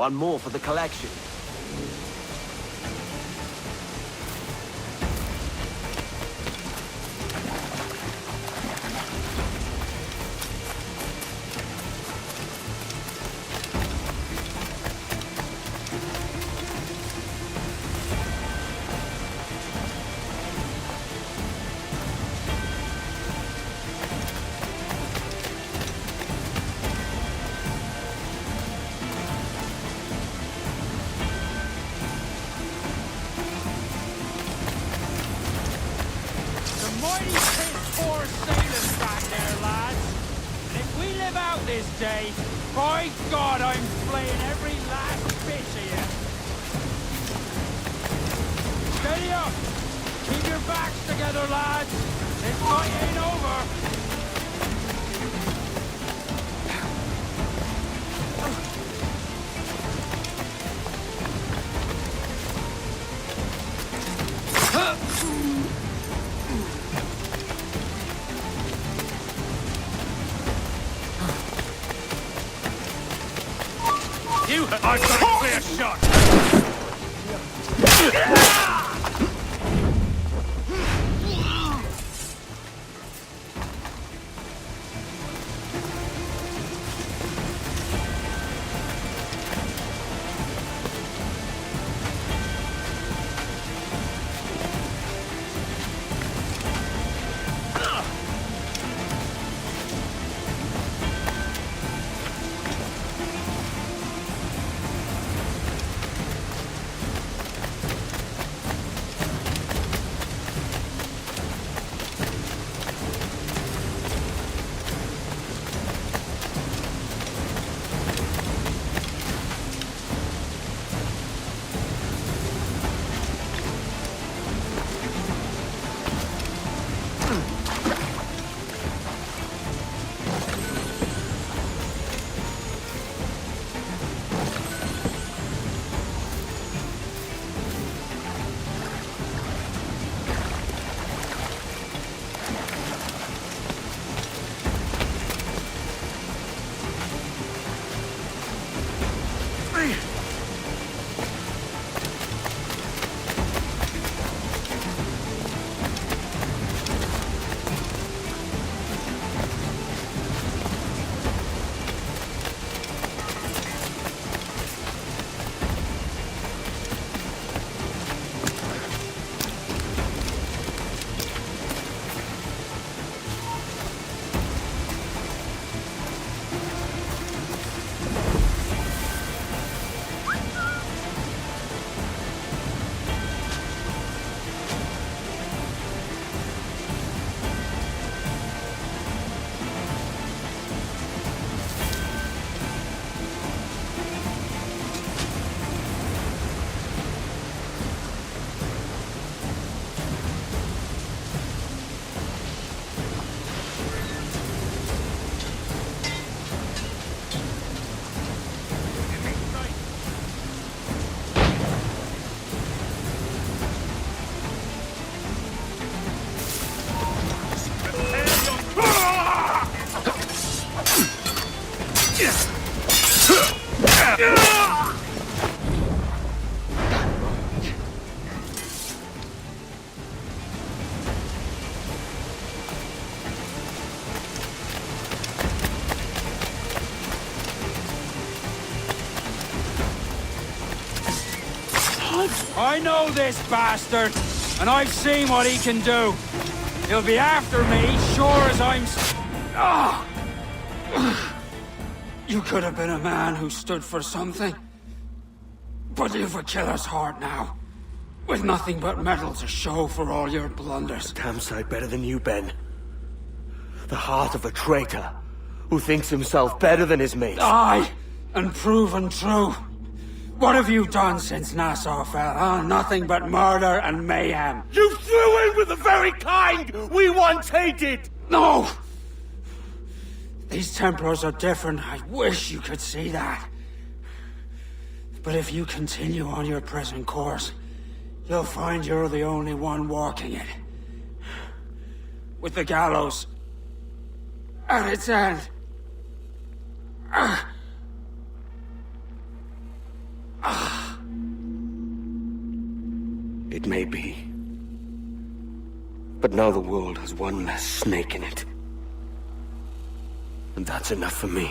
One more for the collection. Day. By God, I'm flaying every last bit of you. Steady up. Keep your backs together, lads. This fight ain't over. I've got a clear shot! I know this bastard, and I've seen what he can do. He'll be after me, sure as I'm... You could have been a man who stood for something. But you've a killer's heart now. With nothing but metal to show for all your blunders. A damn sight better than you, Ben. The heart of a traitor who thinks himself better than his mates. Aye, and proven true. What have you done since Nassau fell, huh? Nothing but murder and mayhem. You threw in with the very kind we once hated! No! These Templars are different. I wish you could see that. But if you continue on your present course, you'll find you're the only one walking it. With the gallows at its end. It may be. But now the world has one less snake in it. And that's enough for me.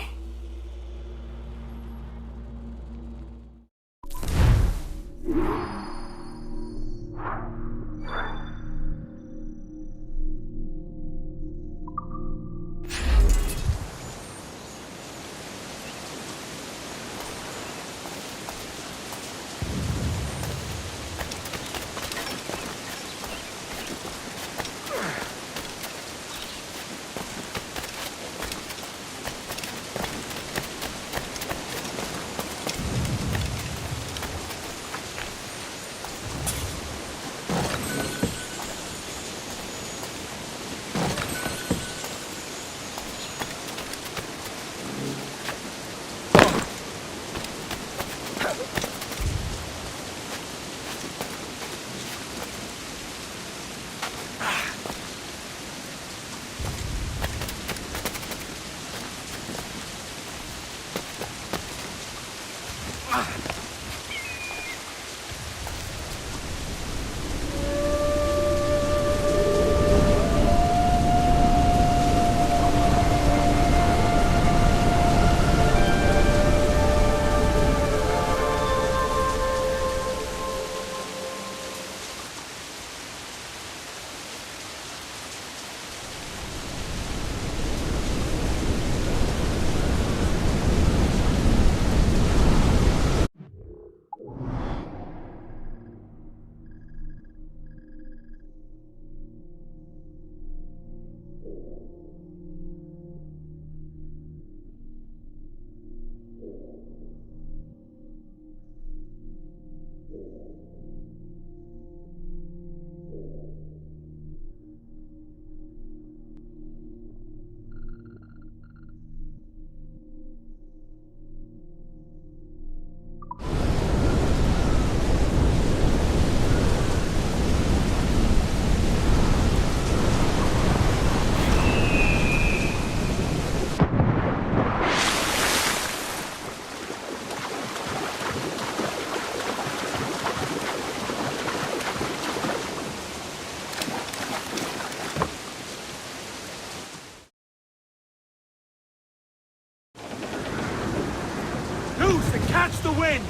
Catch the wind!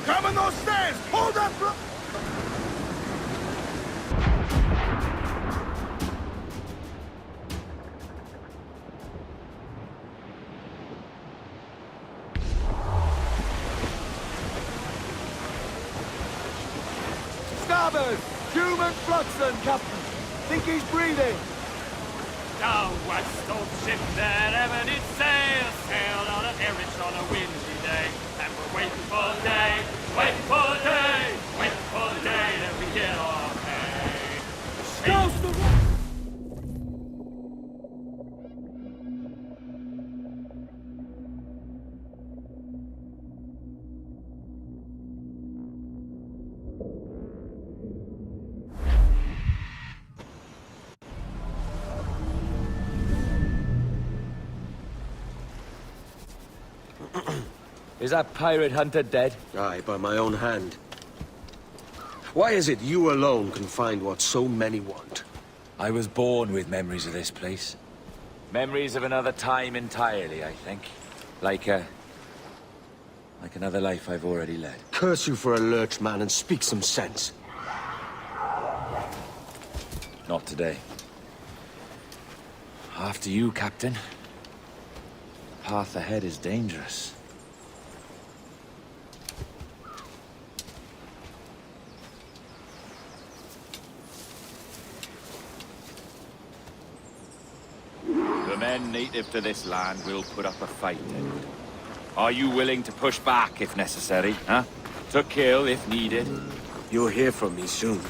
Come on those stairs! Hold up! Starboard! Human Flotsam, Captain. Think he's breathing. Now what's those ship that ever did sail? Sailed on a Erich on a windy day. And we're waiting for the day, waiting for the day, waiting for the day that we get our pay. Scouse the Is that pirate hunter dead? Aye, by my own hand. Why is it you alone can find what so many want? I was born with memories of this place. Memories of another time entirely, I think. Like another life I've already led. Curse you for a lurch, man, and speak some sense. Not today. After you, Captain. The path ahead is dangerous. The men native to this land will put up a fight. Are you willing to push back if necessary, huh? To kill if needed? You'll hear from me soon.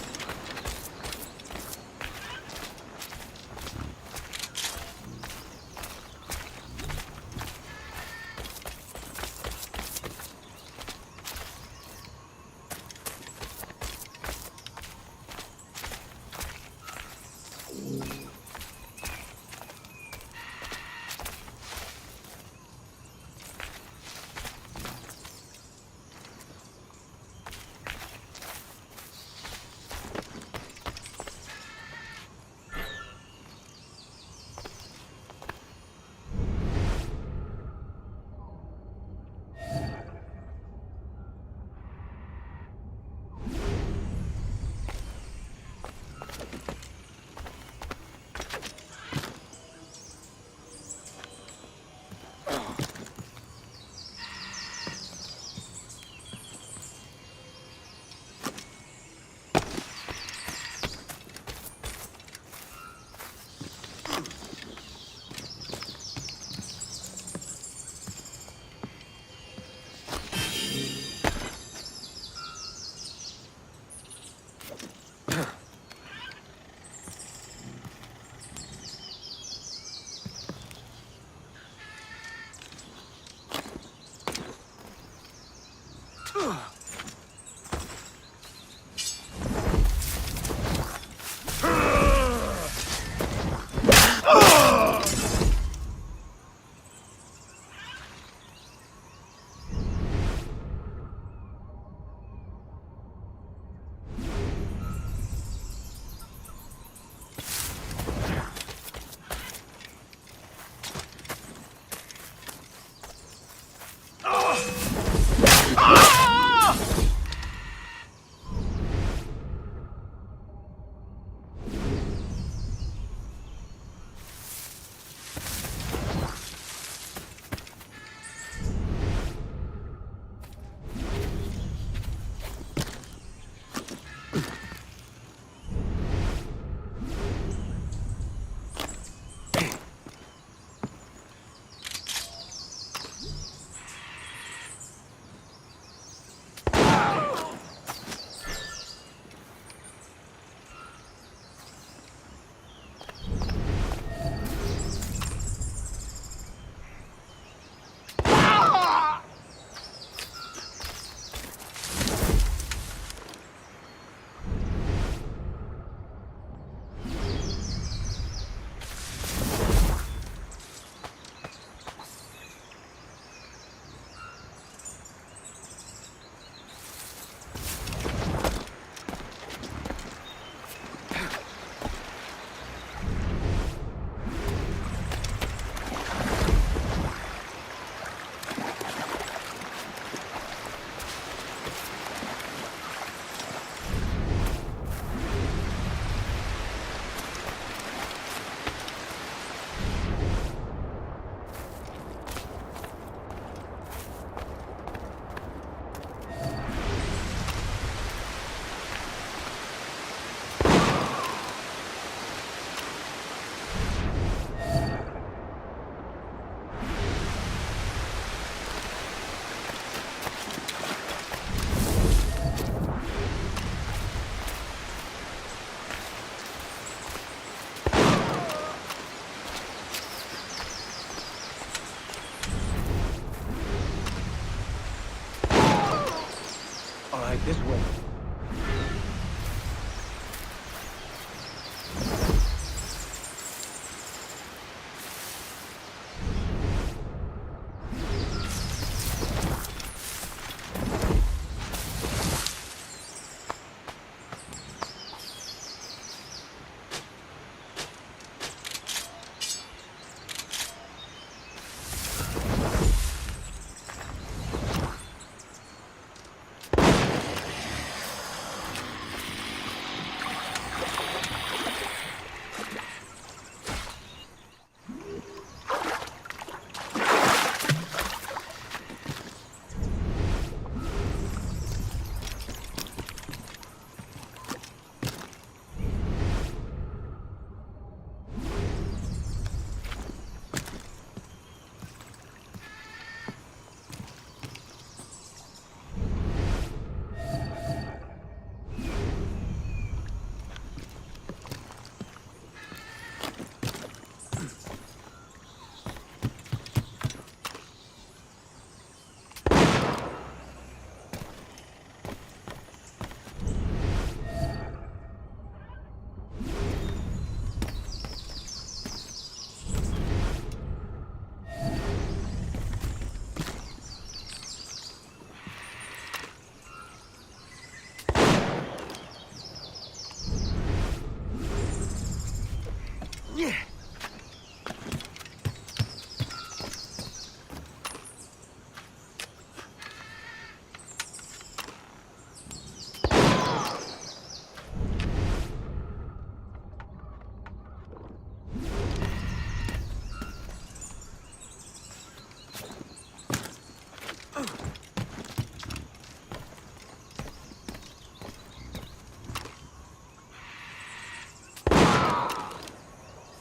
This way.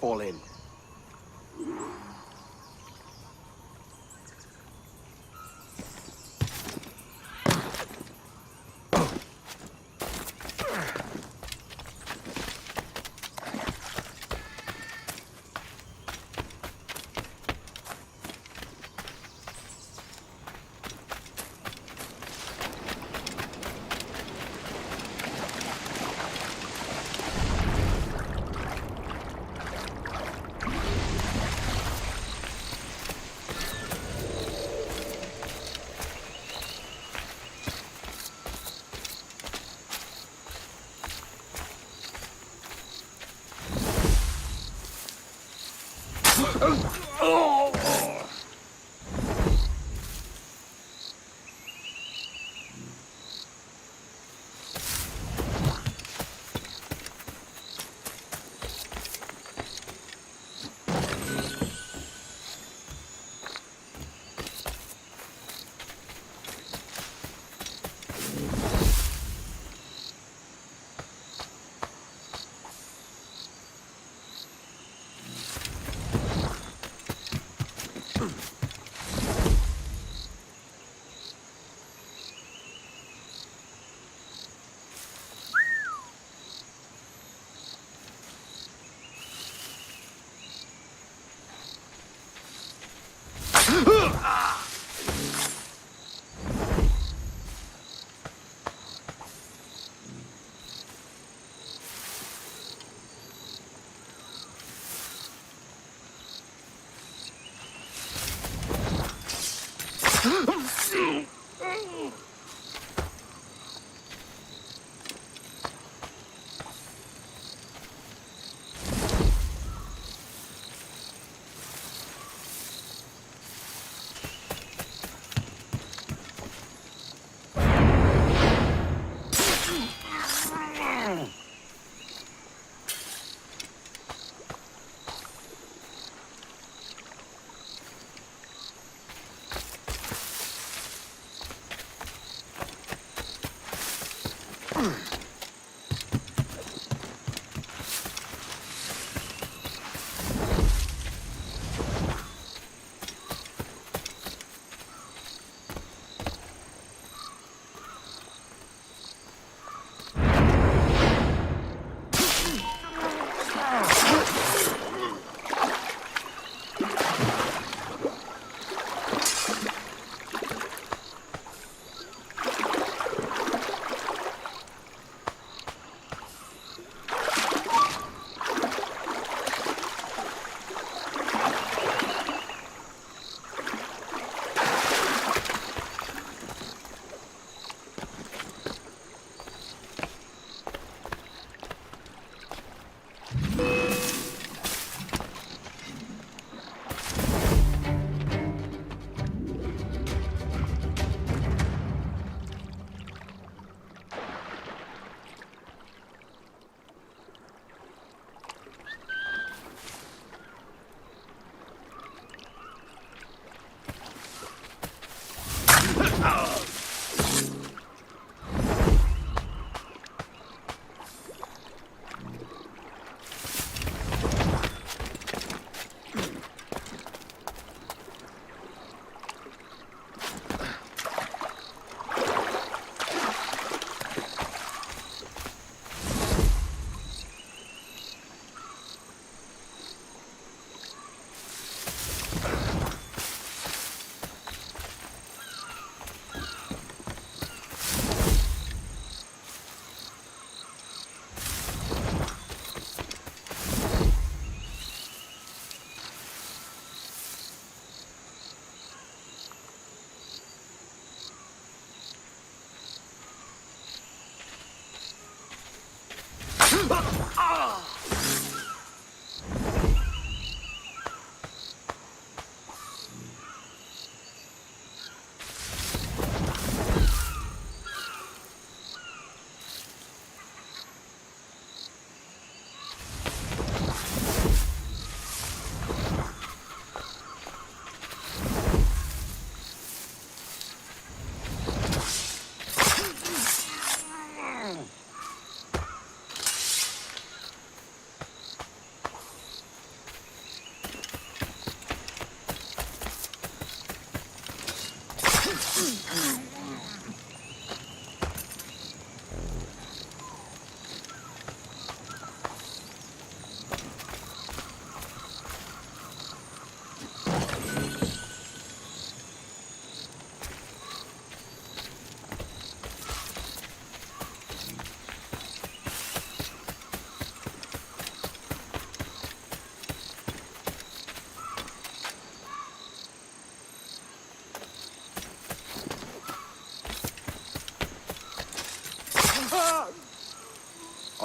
Fall in.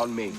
On me.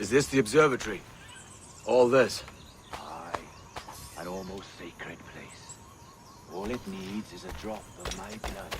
Is this the observatory? All this? Aye. An almost sacred place. All it needs is a drop of my blood.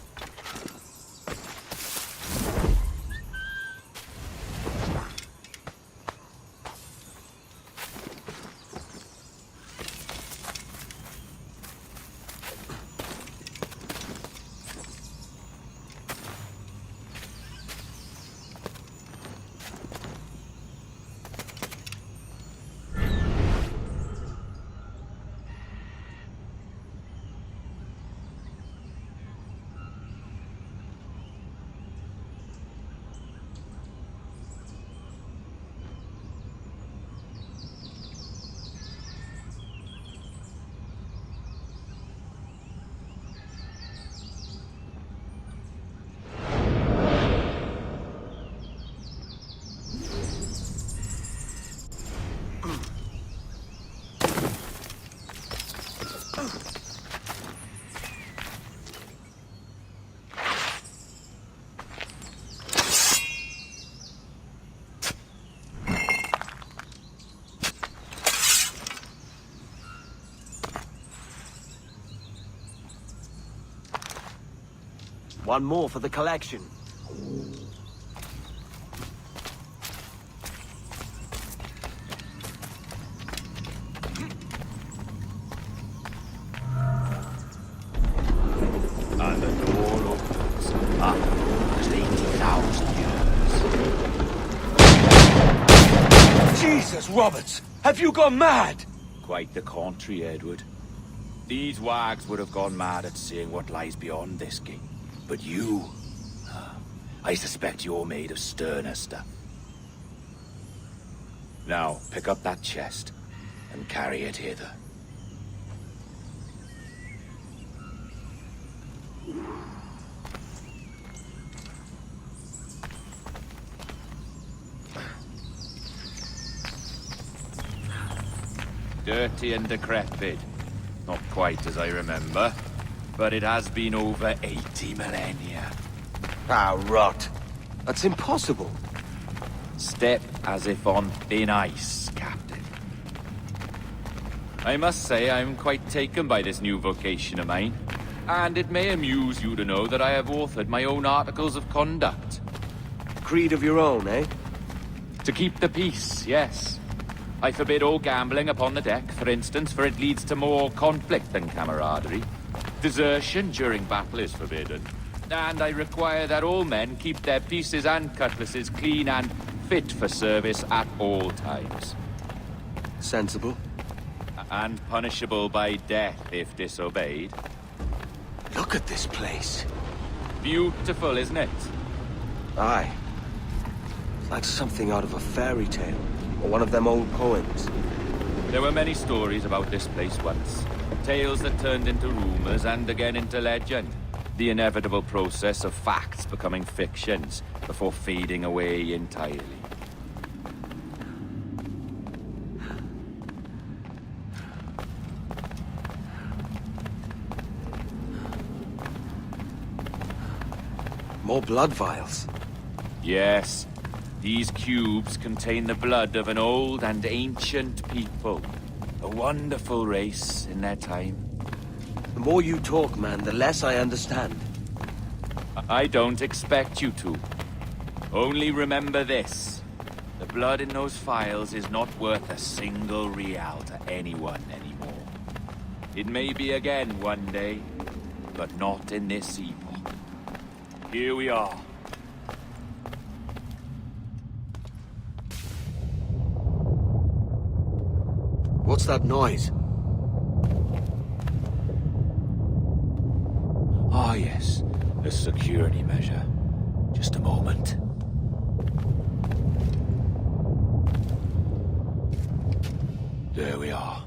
One more for the collection. And the door opens after almost 80,000 years. Jesus, Roberts! Have you gone mad? Quite the contrary, Edward. These wags would have gone mad at seeing what lies beyond this gate. But you... I suspect you're made of sterner stuff. Now, pick up that chest and carry it hither. Dirty and decrepit. Not quite as I remember, but it has been over 80 millennia. Ah, rot. That's impossible. Step as if on thin ice, Captain. I must say I'm quite taken by this new vocation of mine, and it may amuse you to know that I have authored my own articles of conduct. Creed of your own, eh? To keep the peace, yes. I forbid all gambling upon the deck, for instance, for it leads to more conflict than camaraderie. Desertion during battle is forbidden. And I require that all men keep their pieces and cutlasses clean and fit for service at all times. Sensible. And punishable by death if disobeyed. Look at this place. Beautiful, isn't it? Aye. It's like something out of a fairy tale. Or one of them old poems. There were many stories about this place once. Tales that turned into rumors and again into legend. The inevitable process of facts becoming fictions before fading away entirely. More blood vials. Yes. These cubes contain the blood of an old and ancient people. A wonderful race in their time. The more you talk, man, the less I understand. I don't expect you to. Only remember this. The blood in those files is not worth a single real to anyone anymore. It may be again one day, but not in this epoch. Here we are. What's that noise? Ah, yes. A security measure. Just a moment. There we are.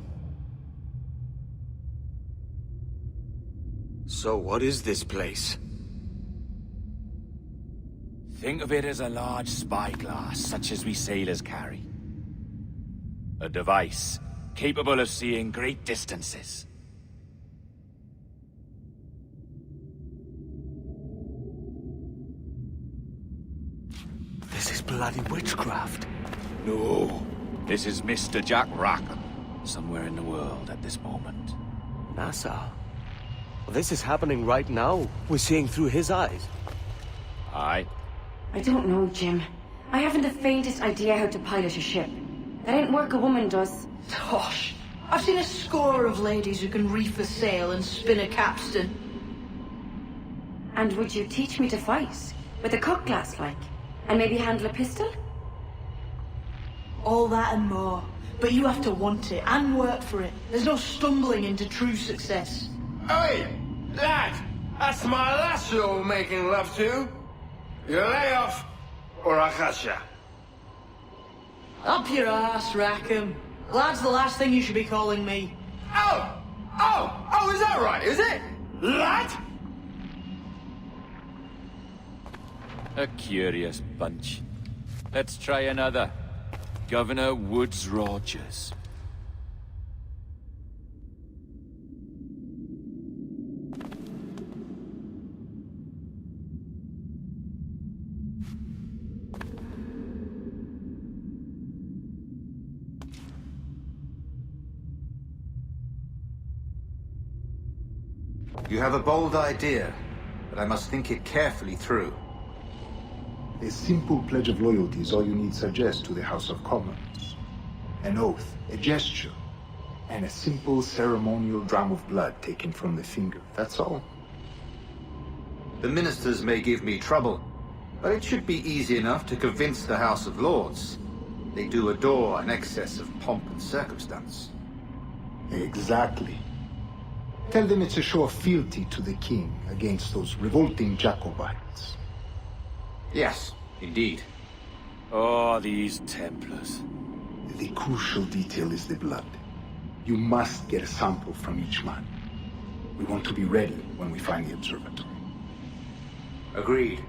So what is this place? Think of it as a large spyglass, such as we sailors carry. A device capable of seeing great distances. This is bloody witchcraft. No. This is Mr. Jack Rackham, somewhere in the world at this moment. Nassau? Well, this is happening right now. We're seeing through his eyes. Aye. I don't know, Jim. I haven't the faintest idea how to pilot a ship. That ain't work a woman does. Tosh. I've seen a score of ladies who can reef a sail and spin a capstan. And would you teach me to fight? With a cutlass, like? And maybe handle a pistol? All that and more. But you have to want it and work for it. There's no stumbling into true success. Hey, lad! That's my lass you're making love to. You lay off, or I catch ya. Up your ass, Rackham. Lad's the last thing you should be calling me. Oh, is that right, is it? Lad? A curious bunch. Let's try another. Governor Woods Rogers. You have a bold idea, but I must think it carefully through. A simple pledge of loyalty is all you need suggest to the House of Commons. An oath, a gesture, and a simple ceremonial dram of blood taken from the finger. That's all. The ministers may give me trouble, but it should be easy enough to convince the House of Lords. They do adore an excess of pomp and circumstance. Exactly. Tell them it's a show of fealty to the king against those revolting Jacobites. Yes, indeed. Oh, these Templars. The crucial detail is the blood. You must get a sample from each man. We want to be ready when we find the observatory. Agreed.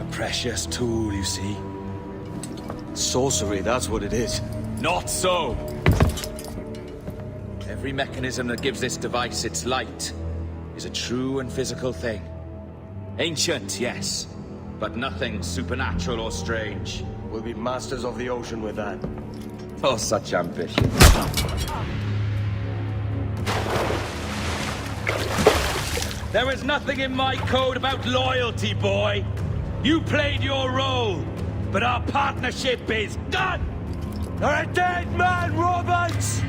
A precious tool, you see. Sorcery, that's what it is. Not so! Every mechanism that gives this device its light is a true and physical thing. Ancient, yes, but nothing supernatural or strange. We'll be masters of the ocean with that. Oh, such ambition. There is nothing in my code about loyalty, boy. You played your role, but our partnership is done! You're a dead man, Roberts!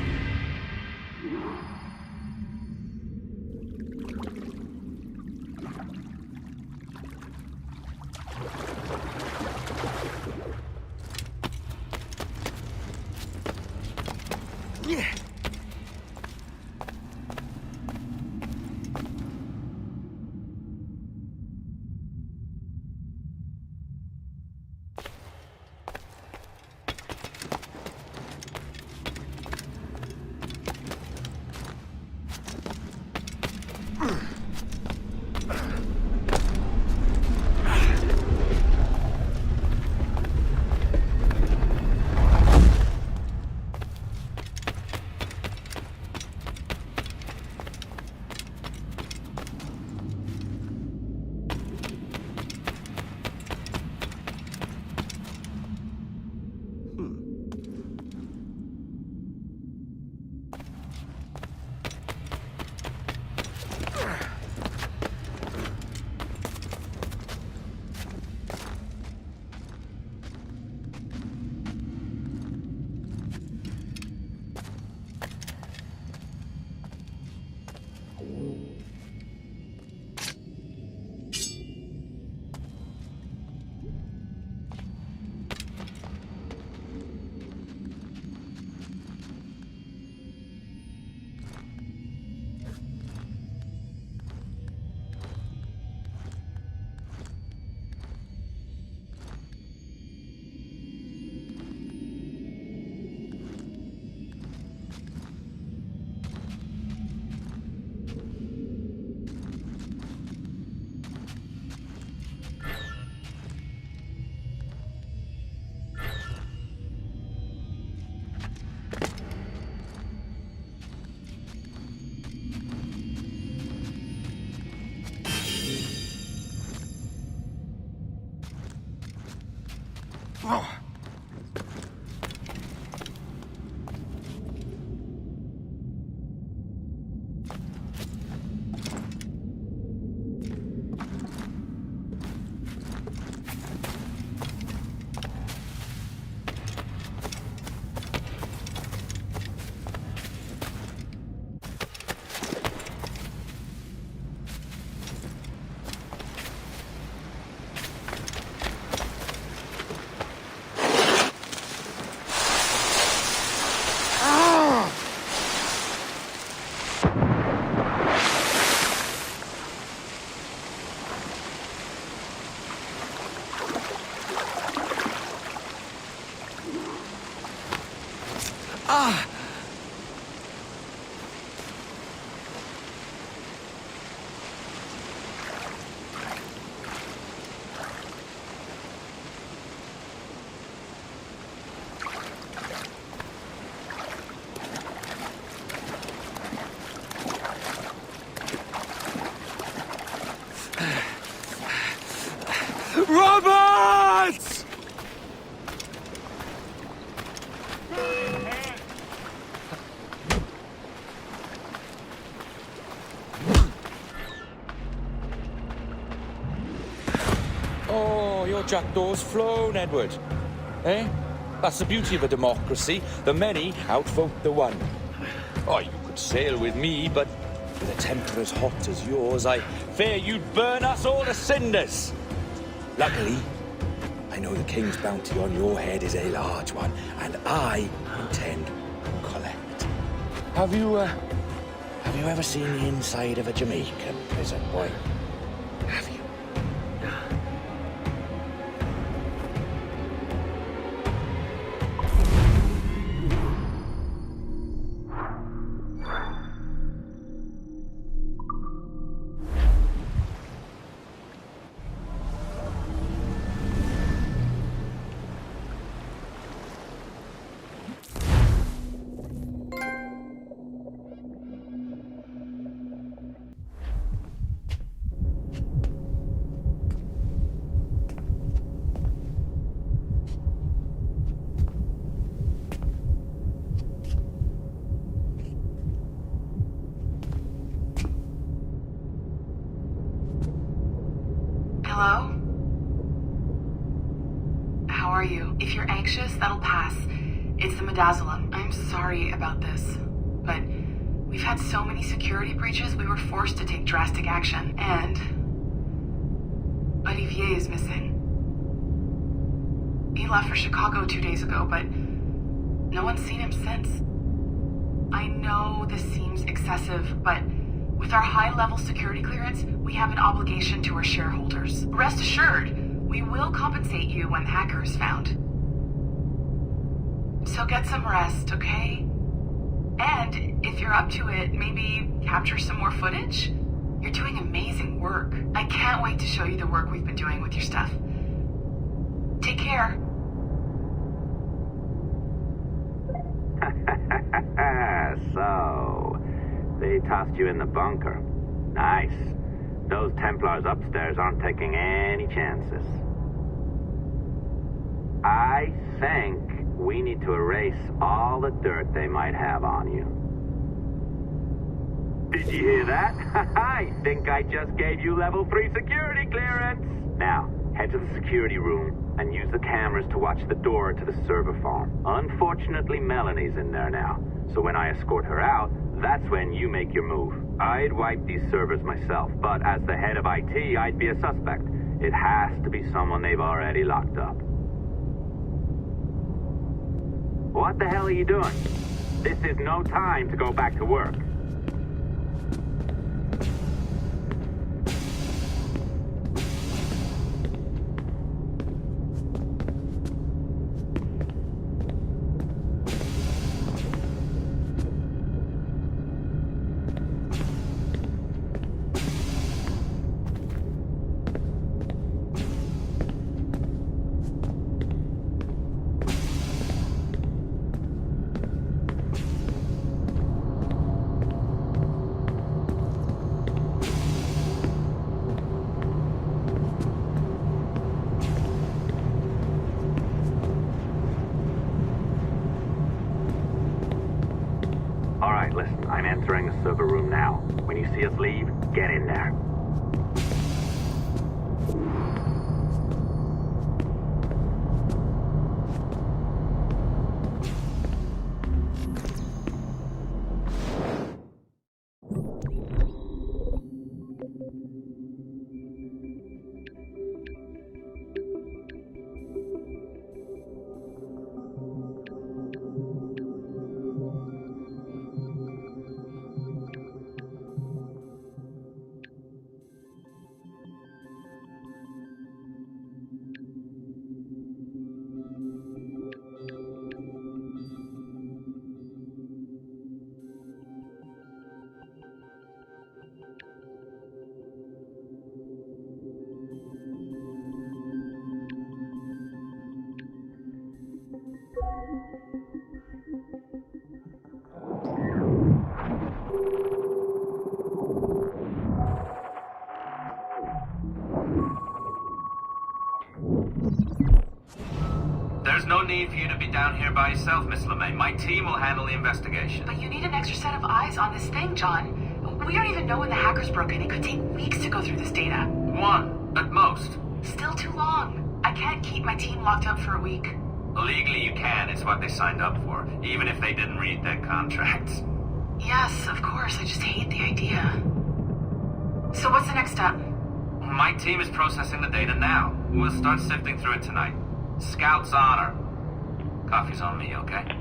Ah! Roberts! Oh, your jackdaw's flown, Edward. Eh? That's the beauty of a democracy. The many outvote the one. Oh, you could sail with me, but with a temper as hot as yours, I fear you'd burn us all to cinders. Luckily, I know the king's bounty on your head is a large one, and I intend to collect. Have you ever seen the inside of a Jamaican prison, boy? Have you? Hello? How are you? If you're anxious, that'll pass. It's the midazolam. I'm sorry about this, but we've had so many security breaches, we were forced to take drastic action. And Olivier is missing. He left for Chicago 2 days ago, but no one's seen him since. I know this seems excessive, but with our high-level security clearance, we have an obligation to our shareholders. Rest assured, we will compensate you when the hacker is found. So get some rest, okay? And if you're up to it, maybe capture some more footage? You're doing amazing work. I can't wait to show you the work we've been doing with your stuff. Take care. So, they tossed you in the bunker. Nice. Those Templars upstairs aren't taking any chances. I think we need to erase all the dirt they might have on you. Did you hear that? I think I just gave you level 3 security clearance. Now, head to the security room and use the cameras to watch the door to the server farm. Unfortunately, Melanie's in there now, so when I escort her out, that's when you make your move. I'd wipe these servers myself, but as the head of IT, I'd be a suspect. It has to be someone they've already locked up. What the hell are you doing? This is no time to go back to work. Listen, I'm entering the server room now. When you see us leave, get in there. need for you to be down here by yourself, Miss LeMay. My team will handle the investigation. But you need an extra set of eyes on this thing, John. We don't even know when the hackers broke in. It could take weeks to go through this data. 1, at most. Still too long. I can't keep my team locked up for a week. Legally you can, it's what they signed up for, even if they didn't read their contracts. Yes, of course, I just hate the idea. So what's the next step? My team is processing the data now. We'll start sifting through it tonight. Scout's honor. Coffee's on me, okay?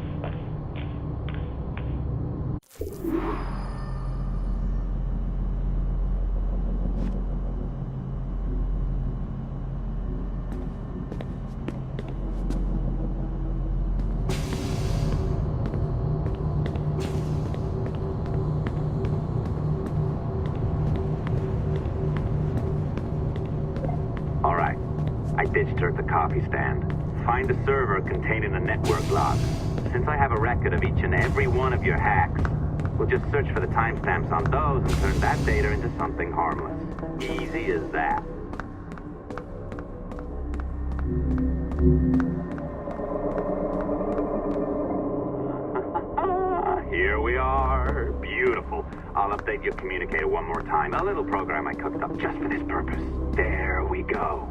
Ditched her at the coffee stand. Find a server containing a network log. Since I have a record of each and every one of your hacks, we'll just search for the timestamps on those and turn that data into something harmless. Easy as that. Here we are. Beautiful. I'll update your communicator one more time. A little program I cooked up just for this purpose. There we go.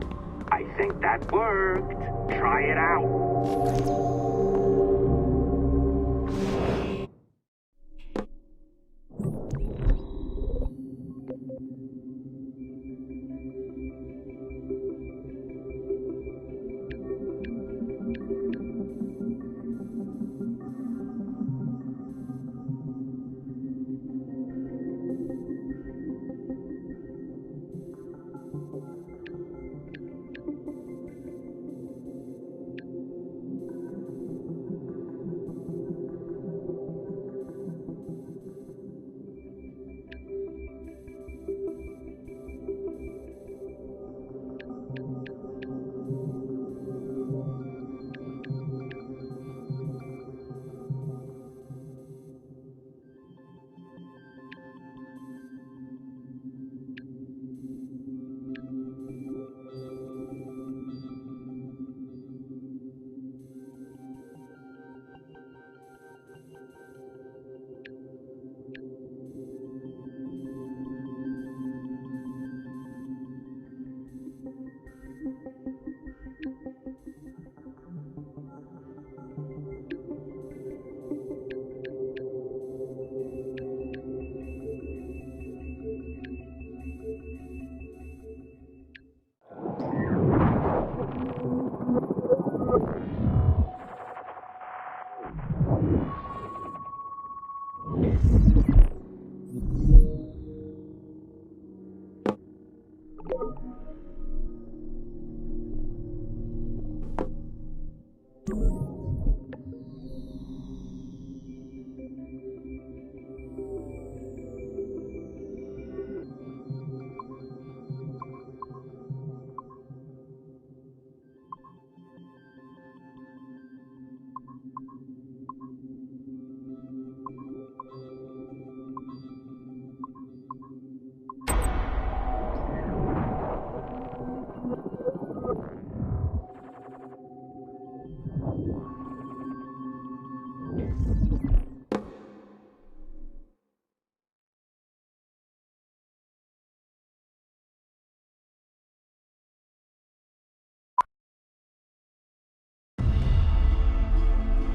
I think that worked. Try it out.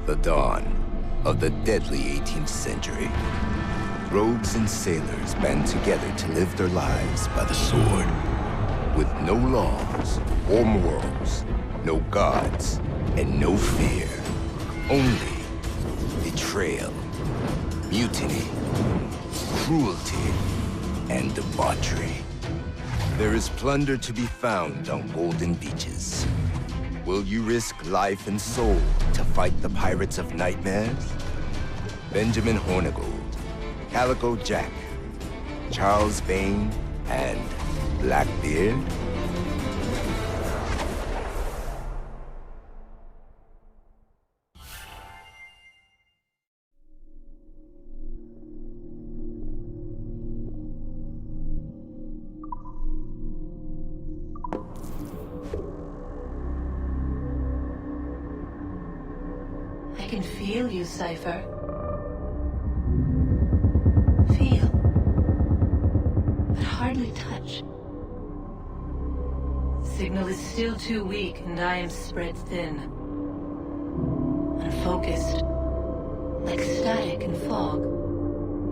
The dawn of the deadly 18th century. Rogues and sailors band together to live their lives by the sword. With no laws or morals, no gods, and no fear. Only betrayal, mutiny, cruelty, and debauchery. There is plunder to be found on golden beaches. Will you risk life and soul to fight the pirates of nightmares? Benjamin Hornigold, Calico Jack, Charles Vane, and Blackbeard? can feel you, Cypher. Feel. But hardly touch. Signal is still too weak, and I am spread thin. Unfocused. Like static and fog.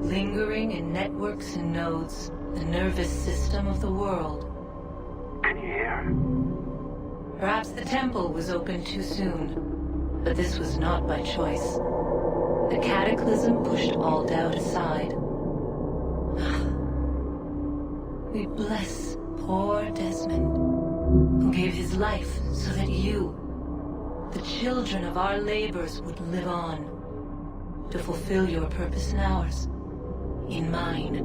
Lingering in networks and nodes. The nervous system of the world. Can you hear? Perhaps the temple was opened too soon. But this was not by choice. The cataclysm pushed all doubt aside. We bless poor Desmond, who gave his life so that you, the children of our labors, would live on, to fulfill your purpose and ours, in mine.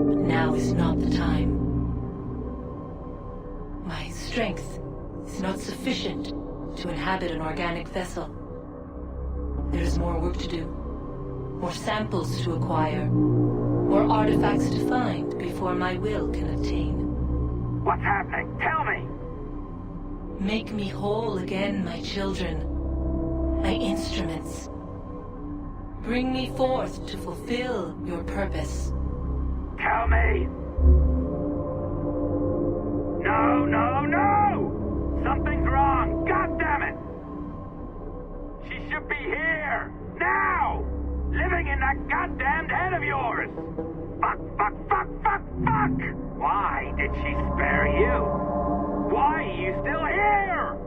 But now is not the time. My strength is not sufficient to inhabit an organic vessel. There is more work to do, more samples to acquire, more artifacts to find before my will can obtain. What's happening? Tell me! Make me whole again, my children, my instruments. Bring me forth to fulfill your purpose. Tell me! No, no, no! Something's wrong! God damn it! She should be here! Now! Living in that goddamned head of yours! Fuck, fuck, fuck, fuck, fuck! Why did she spare you? Why are you still here?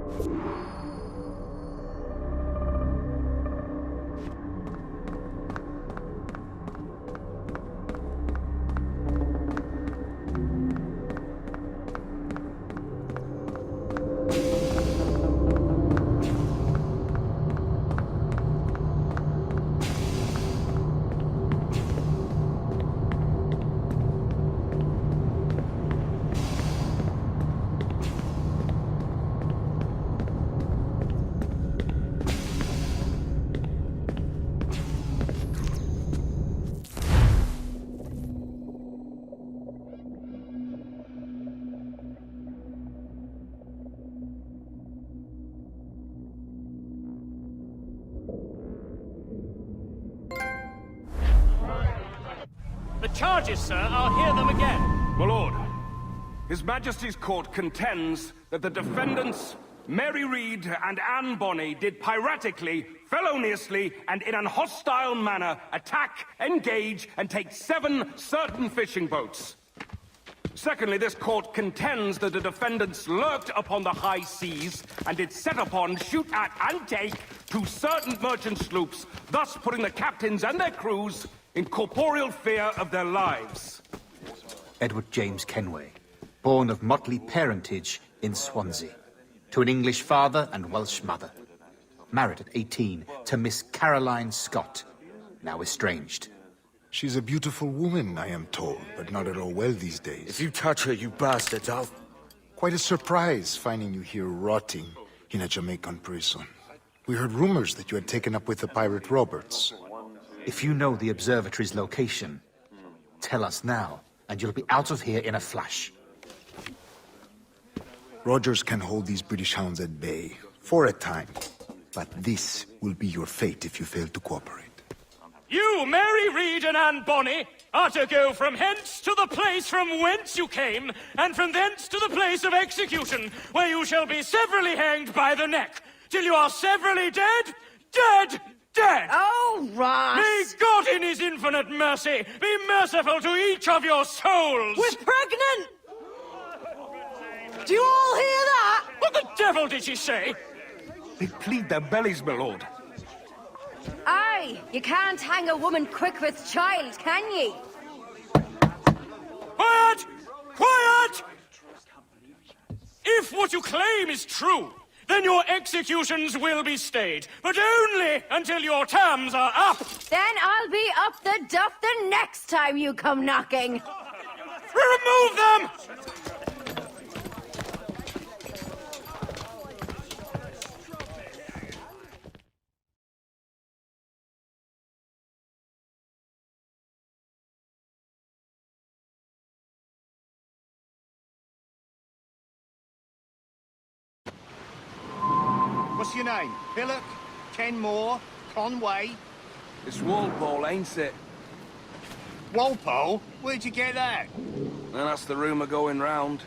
The charges, sir, I'll hear them again. My lord, His Majesty's court contends that the defendants, Mary Reed and Anne Bonny, did piratically, feloniously, and in an hostile manner attack, engage, and take 7 certain fishing boats. Secondly, this court contends that the defendants lurked upon the high seas and did set upon, shoot at, and take 2 certain merchant sloops, thus putting the captains and their crews in corporeal fear of their lives. Edward James Kenway, born of motley parentage in Swansea, to an English father and Welsh mother. Married at 18 to Miss Caroline Scott, now estranged. She's a beautiful woman, I am told, but not at all well these days. If you touch her, you bastards, I'll... Quite a surprise finding you here rotting in a Jamaican prison. We heard rumors that you had taken up with the pirate Roberts. If you know the observatory's location, tell us now, and you'll be out of here in a flash. Rogers can hold these British hounds at bay, for a time. But this will be your fate if you fail to cooperate. You, Mary Reed and Anne Bonny, are to go from hence to the place from whence you came, and from thence to the place of execution, where you shall be severally hanged by the neck, till you are severally dead, dead, dead! Oh, Ross! May God in his infinite mercy be merciful to each of your souls! We're pregnant! Do you all hear that? What the devil did she say? They plead their bellies, my lord. Aye, you can't hang a woman quick with child, can ye? Quiet! Quiet! If what you claim is true, then your executions will be stayed, but only until your terms are up. Then I'll be up the duff the next time you come knocking. Remove them! What's your name? Pillock? Kenmore? Conway? It's Walpole, ain't it? Walpole? Where'd you get that? And that's the rumour going round.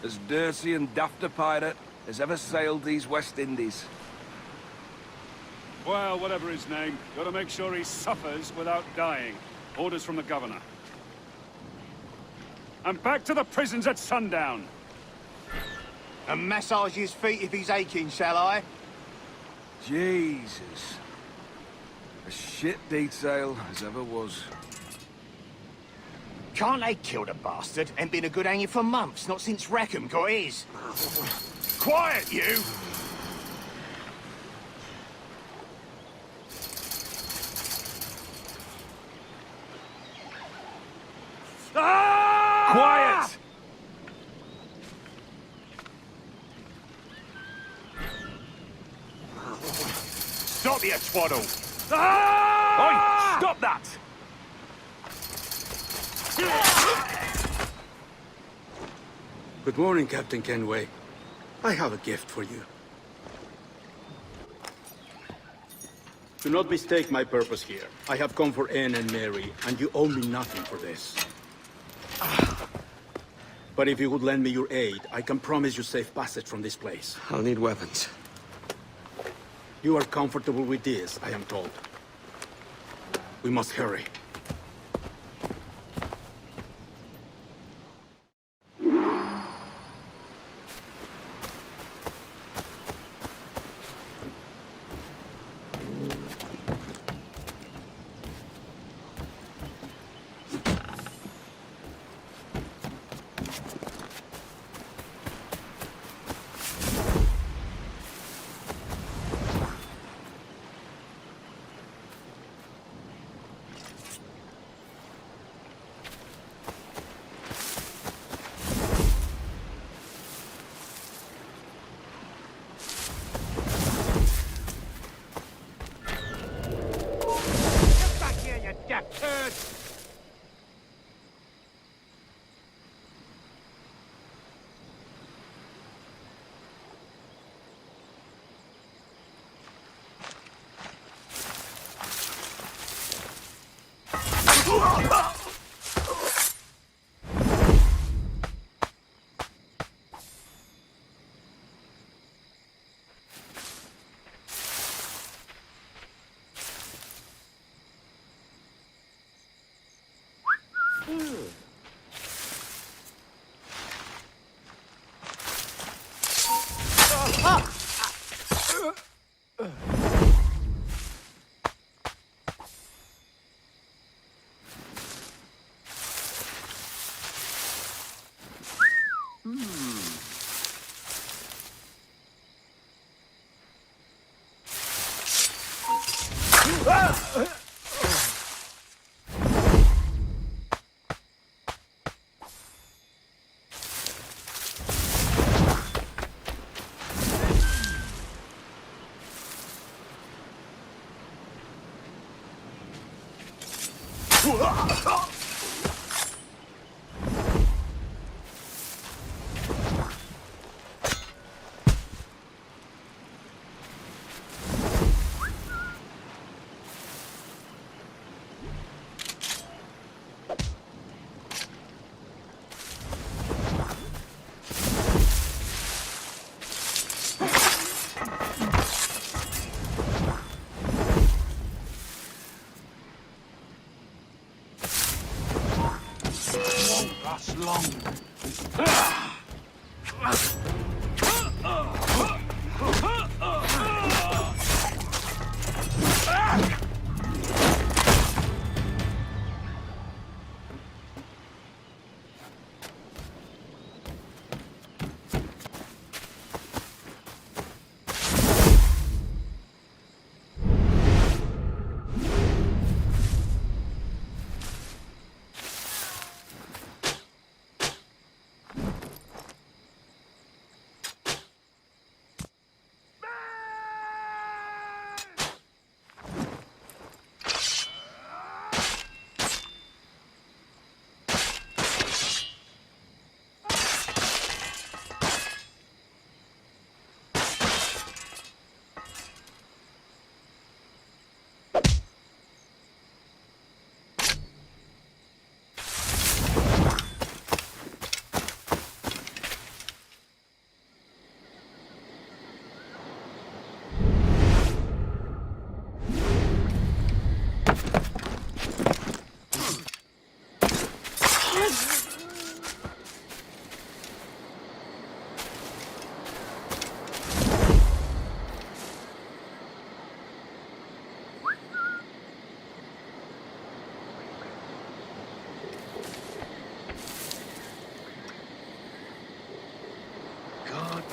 As dirty and daft a pirate as ever sailed these West Indies. Well, whatever his name, gotta make sure he suffers without dying. Orders from the governor. And back to the prisons at sundown. And massage his feet if he's aching, shall I? Jesus. A shit detail as ever was. Can't they kill the bastard? Ain't been a good hanging for months, not since Rackham got his. Quiet, you! Ah! Quiet! Stop you, twaddle! Ah! Oi! Stop that! Good morning, Captain Kenway. I have a gift for you. Do not mistake my purpose here. I have come for Anne and Mary, and you owe me nothing for this. But if you would lend me your aid, I can promise you safe passage from this place. I'll need weapons. You are comfortable with this, I am told. We must hurry.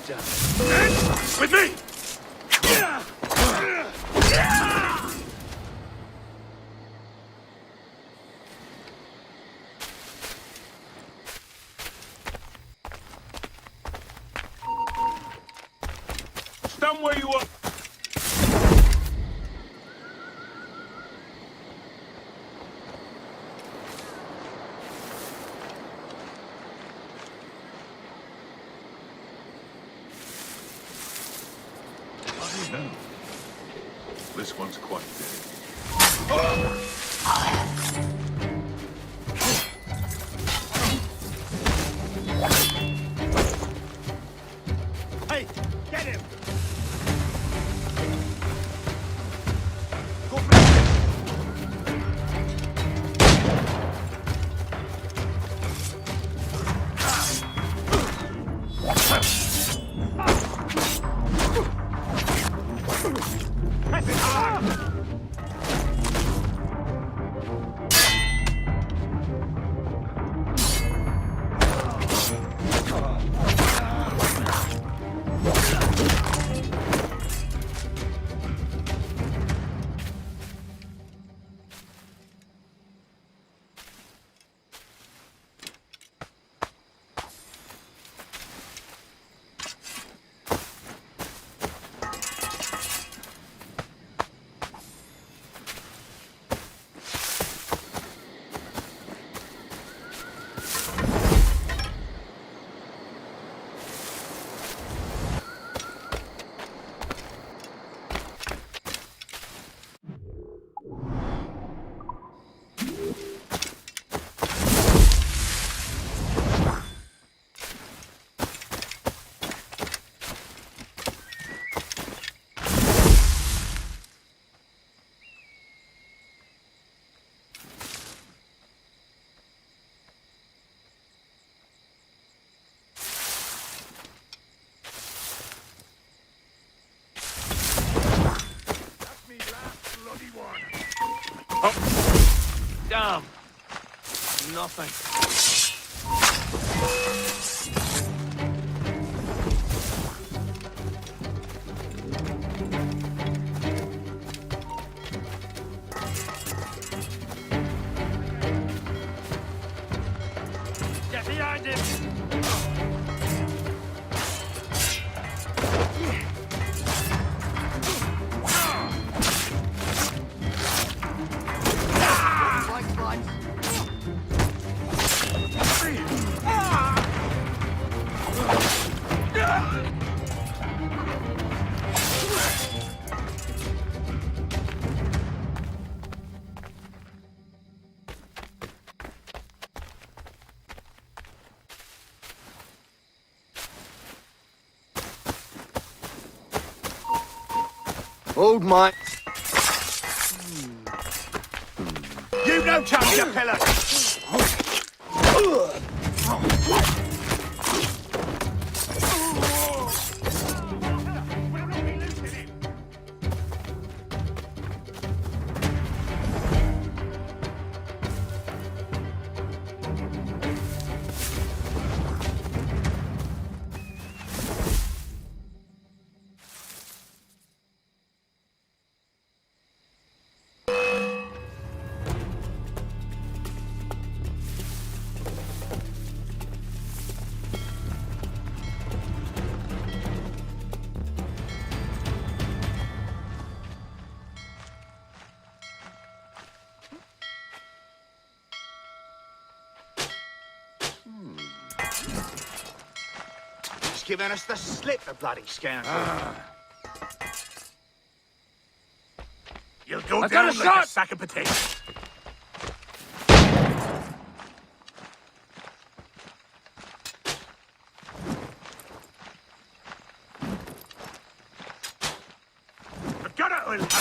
With me! Stand where you are. This one's quite dead. Hey, get him! Damn! Nothing. Get behind him! Hold my... You no chance, you pillar! He's giving us the slip, the bloody scoundrel. You'll go I've down got a like shot! a sack of potatoes. I've got it!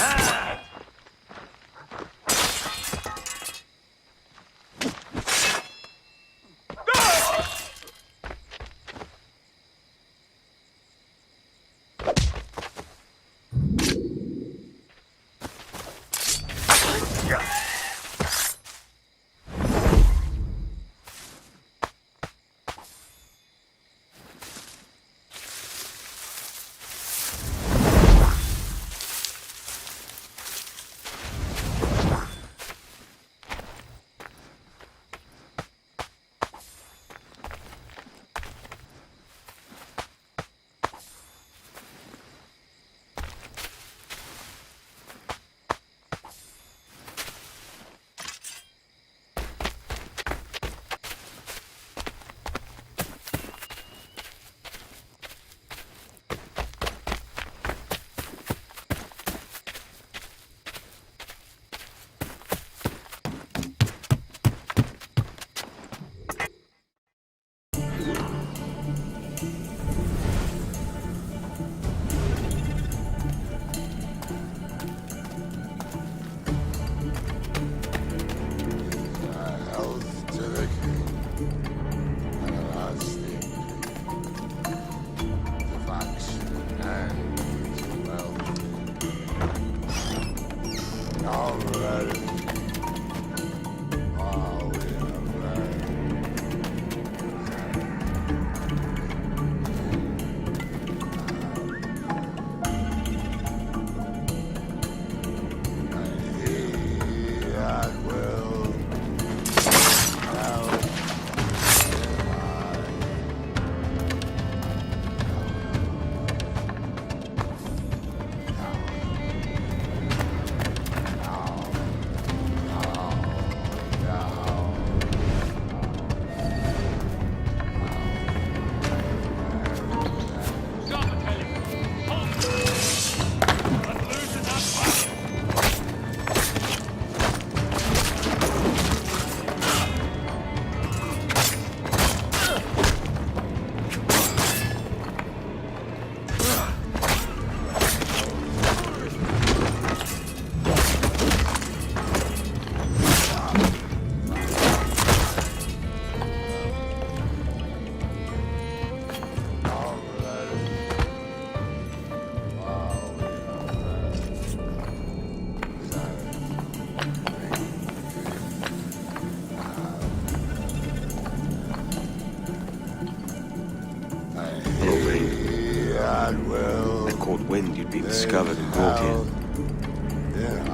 Wind you'd been discovered and brought here.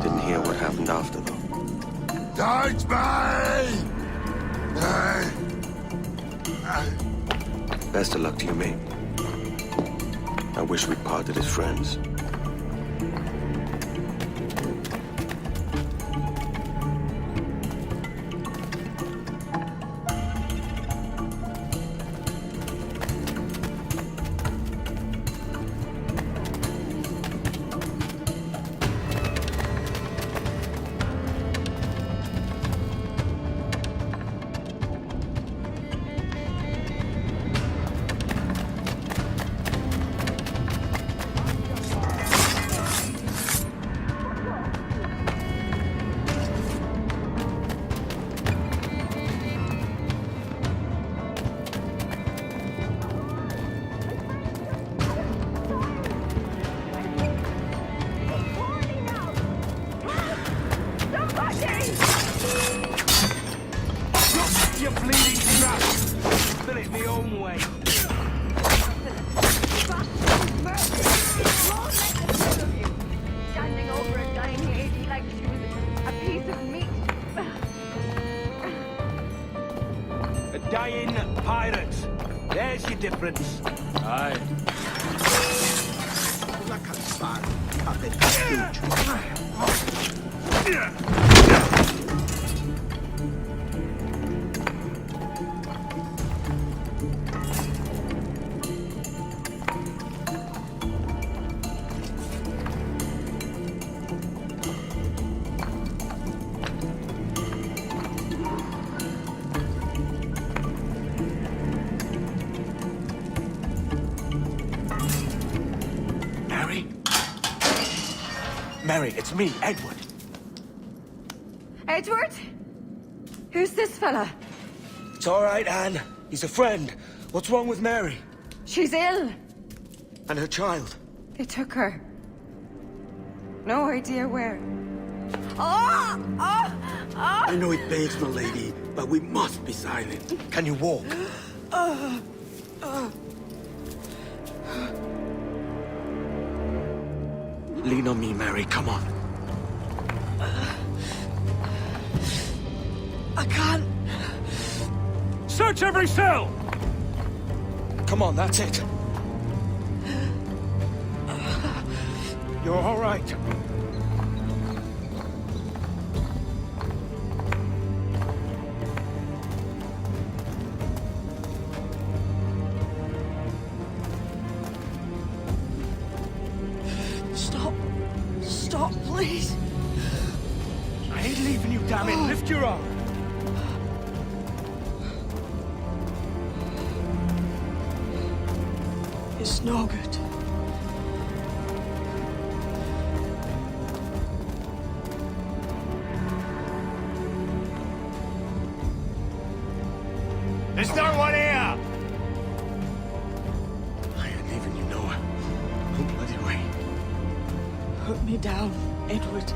Didn't hear what happened after, though. Don't me! Best of luck to you, mate. I wish we'd parted as friends. Difference. Aye. Mary, it's me, Edward. Edward? Who's this fella? It's all right, Anne. He's a friend. What's wrong with Mary? She's ill. And her child? They took her. No idea where. Oh! Oh! Oh! I know it pains, my lady, but we must be silent. Can you walk? Lean on me, Mary. Come on. I can't. Search every cell! Come on, that's it. You're all right. Stop, please. I ain't leaving you, damn it. Lift your arm. It's no good. There's no one here! I ain't leaving you nowhere. No bloody way. Put me down, Edward.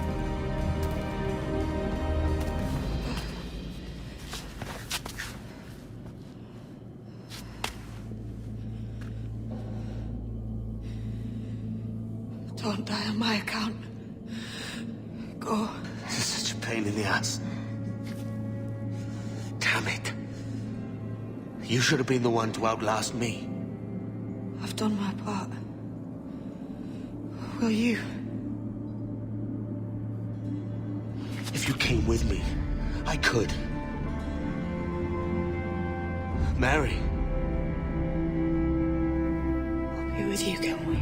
Don't die on my account. Go. This is such a pain in the ass. Damn it. You should have been the one to outlast me. I've done my part. Will you? If you came with me, I could. Mary. I'll be with you, can we?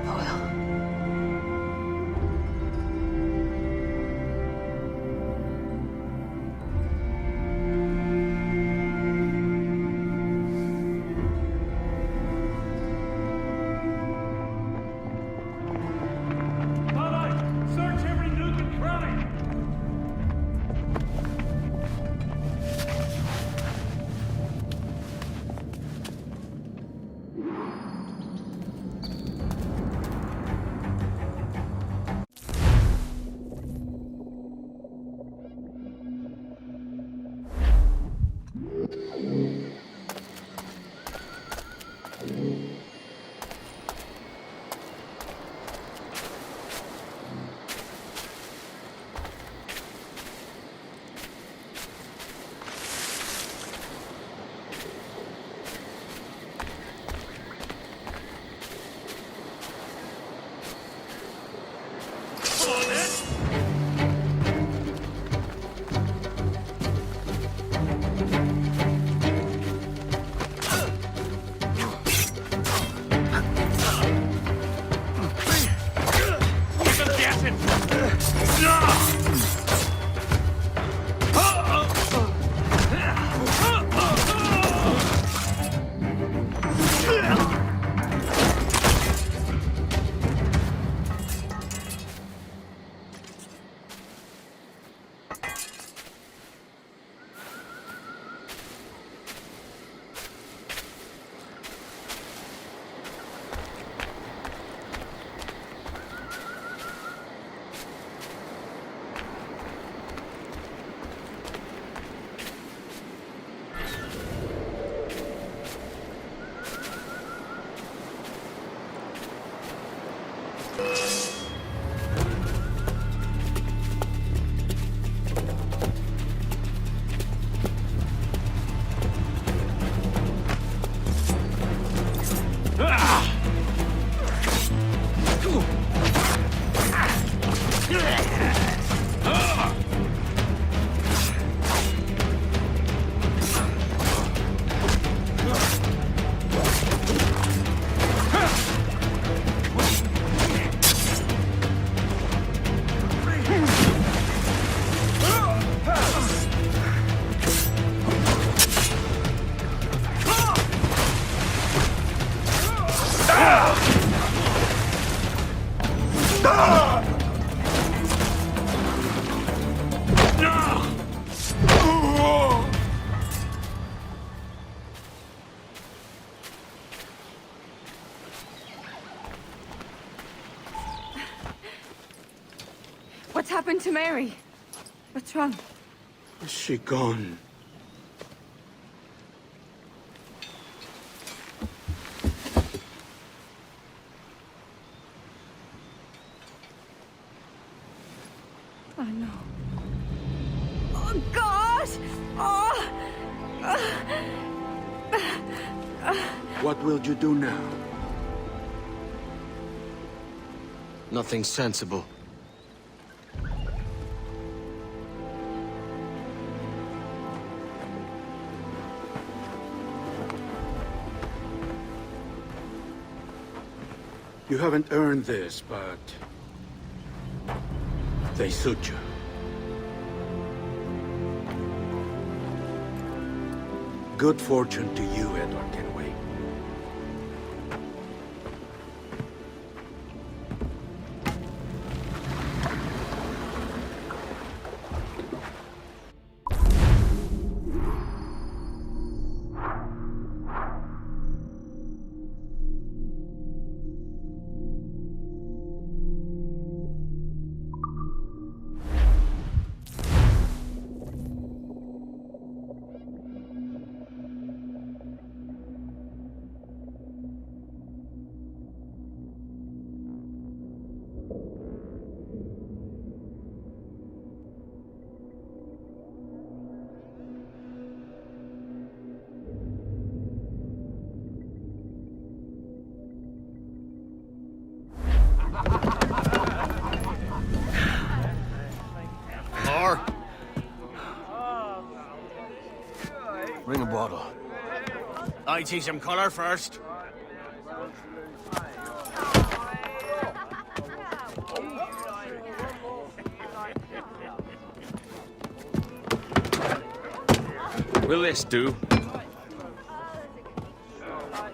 I will. What's happened to Mary? What's wrong? Is she gone? Oh no. Oh God! Oh! What will you do now? Nothing sensible. You haven't earned this, but they suit you. Good fortune to you, Edward Kenway. I'd see some color first. Will this do?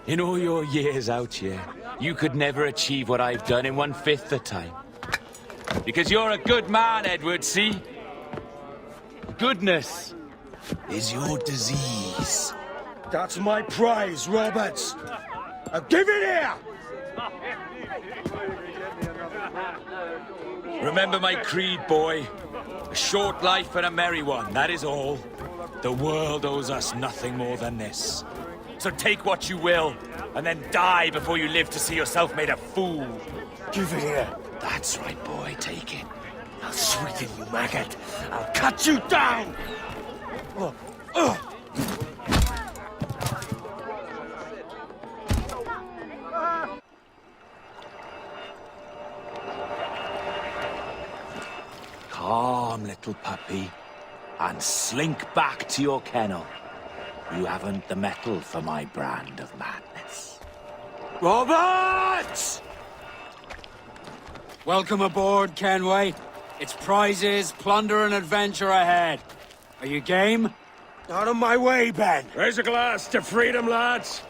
In all your years out here, you could never achieve what I've done in 1/5 the time. Because you're a good man, Edward, see? Goodness is your disease. That's my prize, Roberts. Give it here! Remember my creed, boy. A short life and a merry one, that is all. The world owes us nothing more than this. So take what you will, and then die before you live to see yourself made a fool. Give it here. That's right, boy, take it. I'll sweeten you, maggot. I'll cut you down! Calm, little puppy, and slink back to your kennel. You haven't the mettle for my brand of madness. Roberts! Welcome aboard, Kenway. It's prizes, plunder, and adventure ahead. Are you game? Out of my way, Ben. Raise a glass to freedom, lads.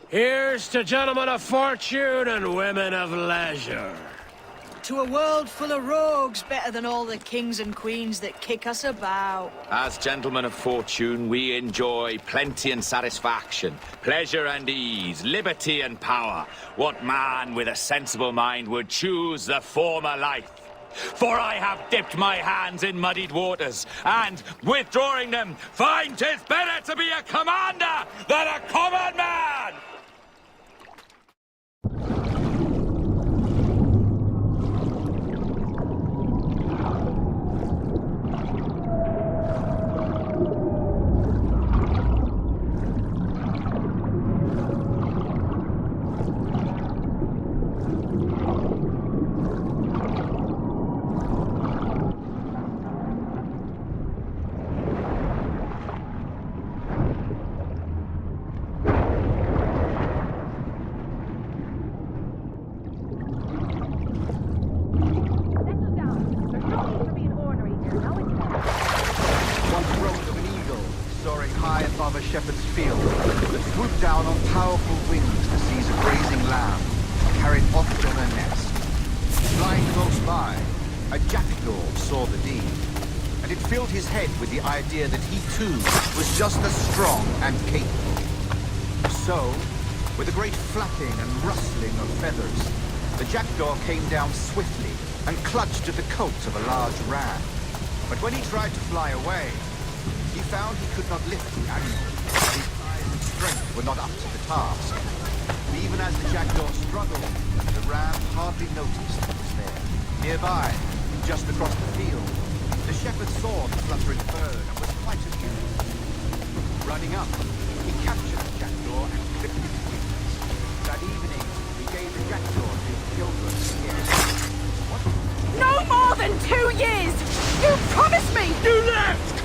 Here's to gentlemen of fortune and women of leisure. To a world full of rogues, better than all the kings and queens that kick us about. As gentlemen of fortune, we enjoy plenty and satisfaction, pleasure and ease, liberty and power. What man with a sensible mind would choose the former life? For I have dipped my hands in muddied waters, and, withdrawing them, find 'tis better to be a commander than a common man! shepherd's field that swooped down on powerful wings to seize a grazing lamb, carried off to her nest. Flying close by, a jackdaw saw the deed, and it filled his head with the idea that he too was just as strong and capable. So, with a great flapping and rustling of feathers, the jackdaw came down swiftly and clutched at the coat of a large ram. But when he tried to fly away, he found he could not lift the animal. His size and strength were not up to the task. Even as the jackdaw struggled, the ram hardly noticed he was there. Nearby, just across the field, the shepherd saw the fluttering bird and was quite amused. Running up, he captured the jackdaw and clipped its wings. That evening, he gave the jackdaw to his children again. No more than 2 years! You promised me! You left!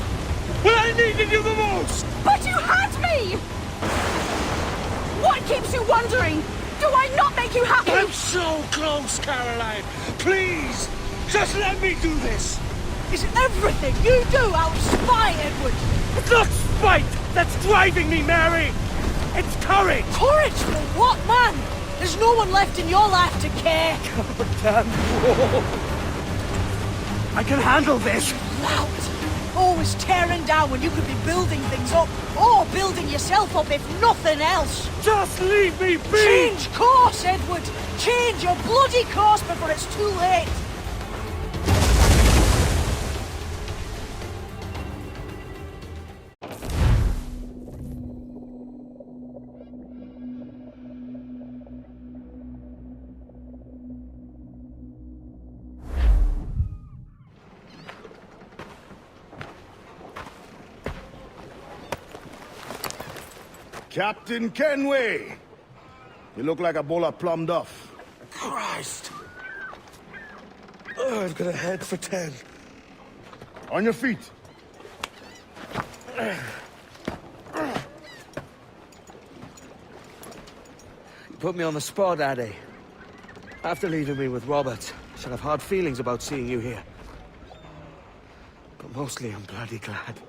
When I needed you the most! But you had me! What keeps you wondering? Do I not make you happy? I'm so close, Caroline! Please! Just let me do this! Is everything you do out of spite, Edward? It's not spite that's driving me, Mary! It's courage! Courage for what, man? There's no one left in your life to care. Goddamn war! I can handle this! Lout! Always tearing down when you could be building things up, or building yourself up if nothing else. Just leave me be! Change course, Edward! Change your bloody course before it's too late! Captain Kenway! You look like a bowl of plum duff. Christ! Oh, I've got a head for 10. On your feet. put me on the spot, Addy. After leaving me with Robert, I should have hard feelings about seeing you here. But mostly I'm bloody glad.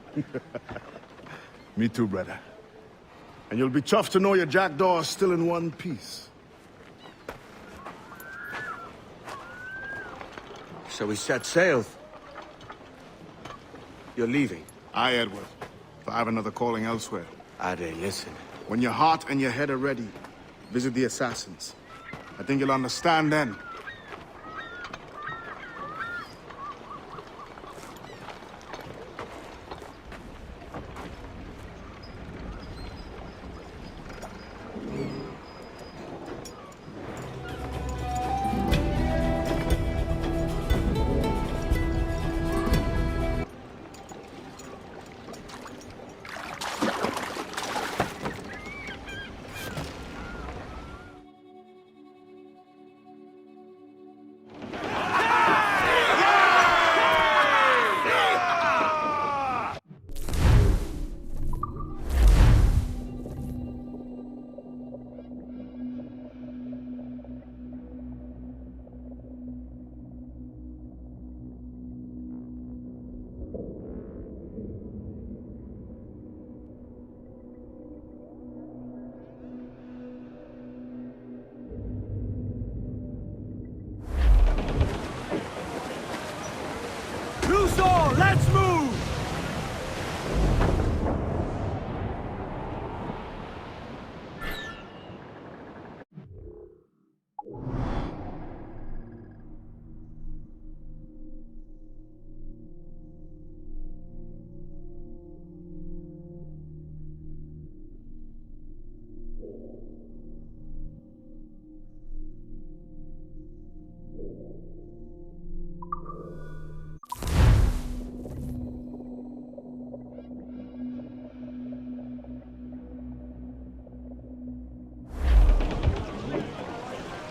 Me too, brother. And you'll be chuffed to know your jackdaw is still in one piece. Shall we set sail? You're leaving? Aye, Edward. But I have another calling elsewhere. Addy, listen. When your heart and your head are ready, visit the assassins. I think you'll understand then. Let's move!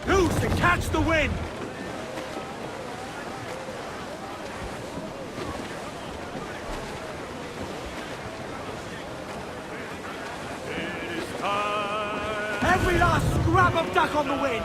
Loose and catch the wind! Every last scrap of duck on the wind!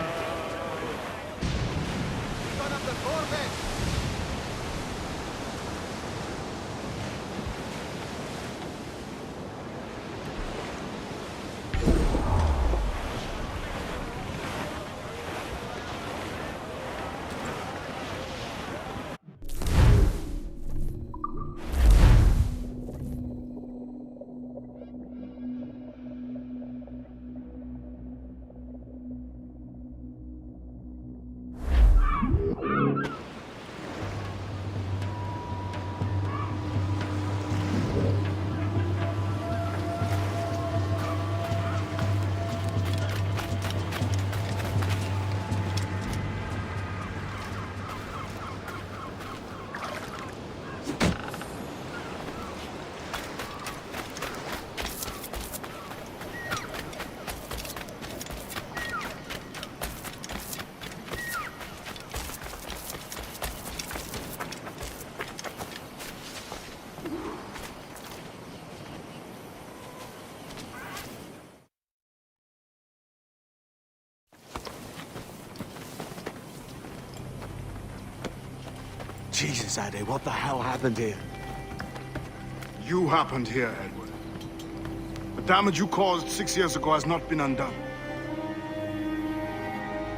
Jesus, Addy, what the hell happened here? You happened here, Edward. The damage you caused 6 years ago has not been undone.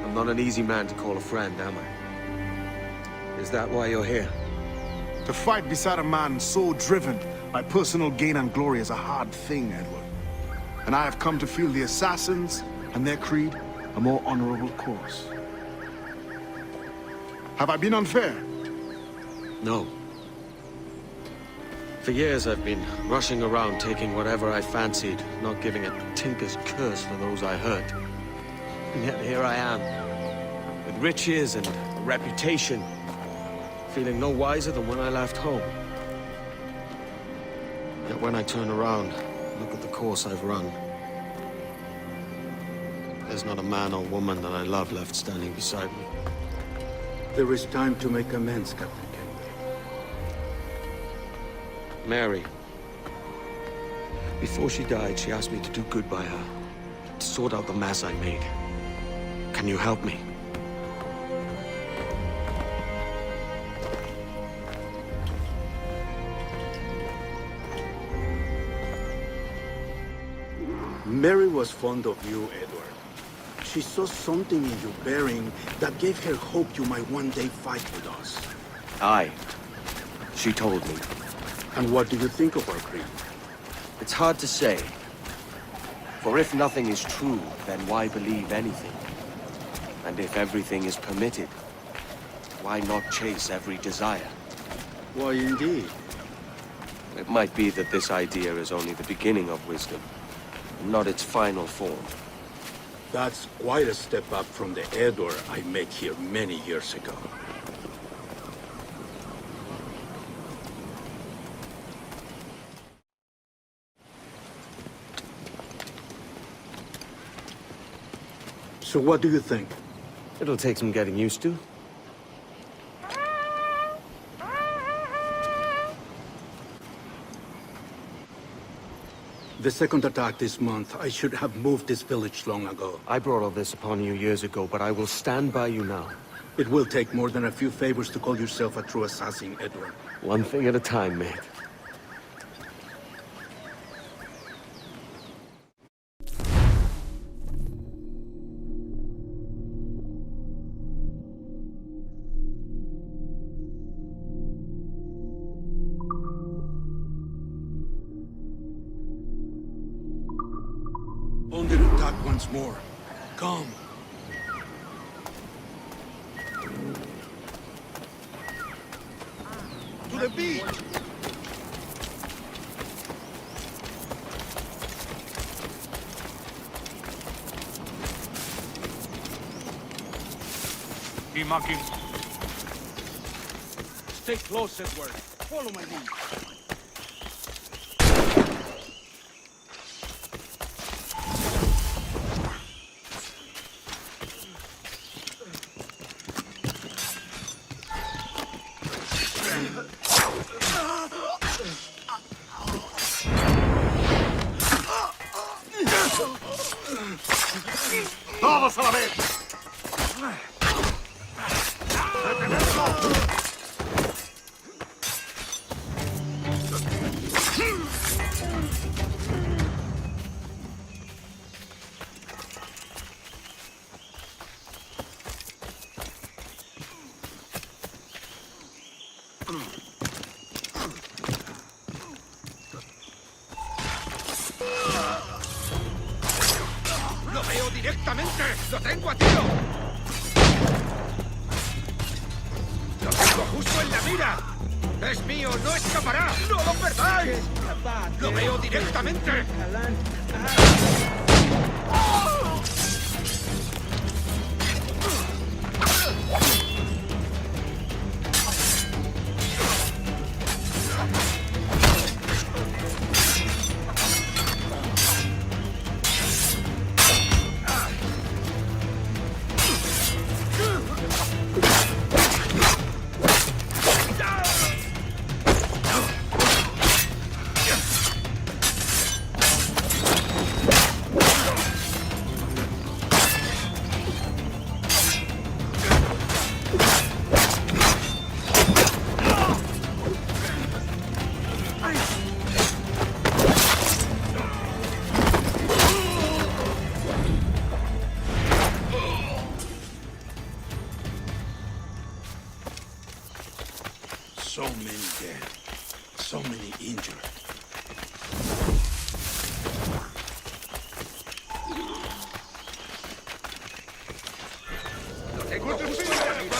I'm not an easy man to call a friend, am I? Is that why you're here? To fight beside a man so driven by personal gain and glory is a hard thing, Edward. And I have come to feel the assassins and their creed a more honorable course. Have I been unfair? No. For years I've been rushing around taking whatever I fancied, not giving a tinker's curse for those I hurt. And yet here I am, with riches and a reputation, feeling no wiser than when I left home. Yet when I turn around, look at the course I've run. There's not a man or woman that I love left standing beside me. There is time to make amends, Captain Kenway. Mary. Before she died, she asked me to do good by her, to sort out the mess I made. Can you help me? Mary was fond of you, Edward. She saw something in your bearing that gave her hope you might one day fight with us. Aye. She told me. And what do you think of our creed? It's hard to say. For if nothing is true, then why believe anything? And if everything is permitted, why not chase every desire? Why, indeed. It might be that this idea is only the beginning of wisdom, not its final form. That's quite a step up from the Edward I met here many years ago. So what do you think? It'll take some getting used to. The second attack this month, I should have moved this village long ago. I brought all this upon you years ago, but I will stand by you now. It will take more than a few favors to call yourself a true assassin, Edward. One thing at a time, mate. Under attack once more. Come. To the beach! Be mugging. Stay close, Edward. Follow my lead. ¡Todos a la vez! ¡Lo veo directamente! ¡Lo tengo a tiro! ¡Lo tengo justo en la mira! ¡Es mío! ¡No escapará! ¡No lo perdáis! ¡Lo veo directamente! So many dead. So many injured. ¡Lo tengo justo en la mira!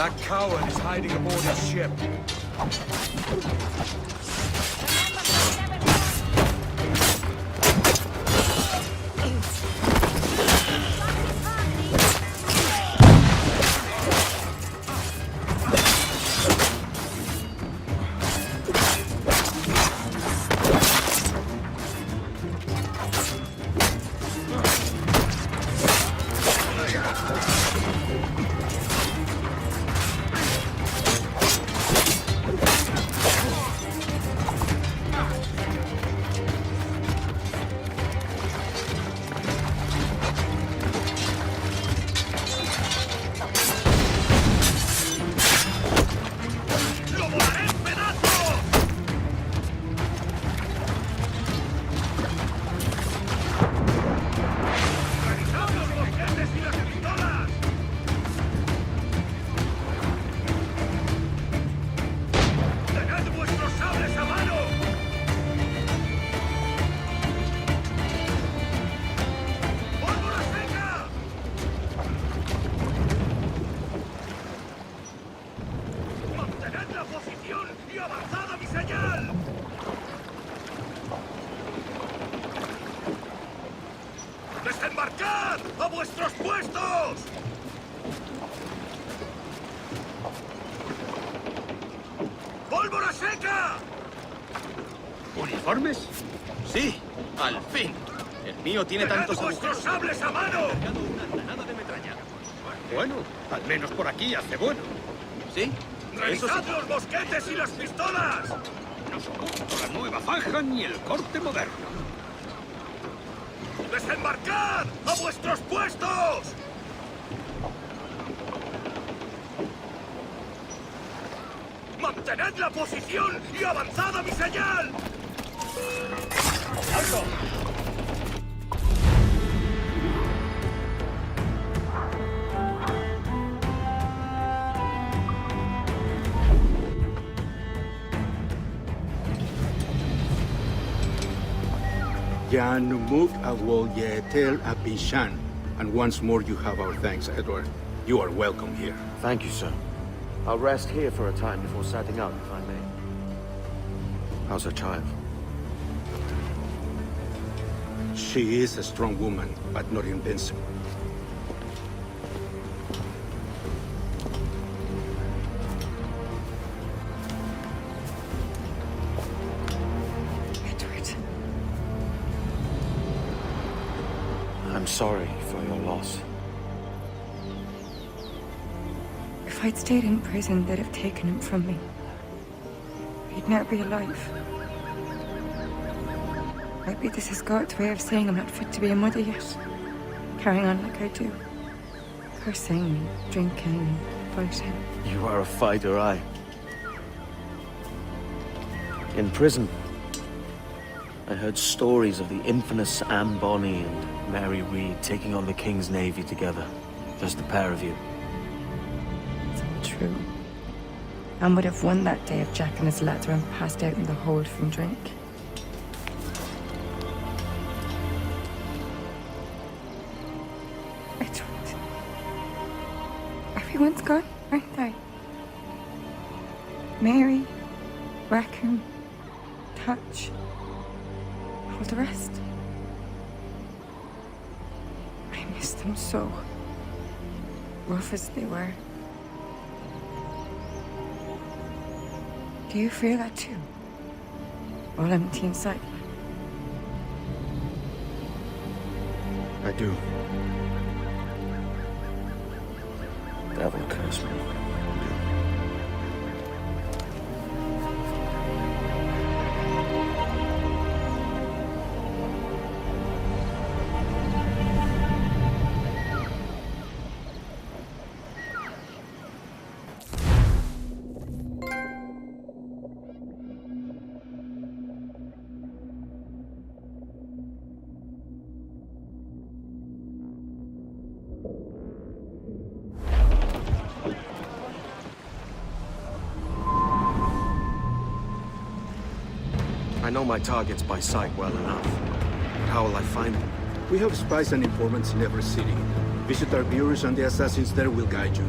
That coward is hiding aboard his ship. ¡Desembarcad! ¡A vuestros puestos! ¡Pólvora seca! ¿Uniformes? Sí, al fin. El mío tiene tantos vuestros sables a mano! Una granada de metralla. Bueno, al menos por aquí hace bueno. ¿Sí? ¡Revisad los mosquetes y las pistolas! No soporto la nueva faja ni el corte moderno. ¡Desembarcad! ¡A vuestros puestos! ¡Mantened la posición y avanzad a mi señal! ¡Alto! Jan Muk Awol Yetel Apishan. And once more you have our thanks, Edward. You are welcome here. Thank you, sir. I'll rest here for a time before setting out, if I may. How's her child? She is a strong woman, but not invincible. I'm sorry for your loss. If I'd stayed in prison, they'd have taken him from me. He'd never be alive. Maybe this is God's way of saying I'm not fit to be a mother yet. Carrying on like I do. Cursing, drinking, fighting. You are a fighter, aye. In prison, I heard stories of the infamous Anne Bonny and Mary Read taking on the King's Navy together. Just the pair of you. It's all true. Anne would have won that day if Jack and his lads weren't passed out in the hold from drink. Edward. Everyone's gone, aren't they? Mary, Rackham, Touch. All the rest. I miss them so. Rough as they were. Do you feel that too? All empty inside? I do. Devil curse me. I know my targets by sight well enough. But how will I find them? We have spies and informants in every city. Visit our bureaus and the assassins there will guide you.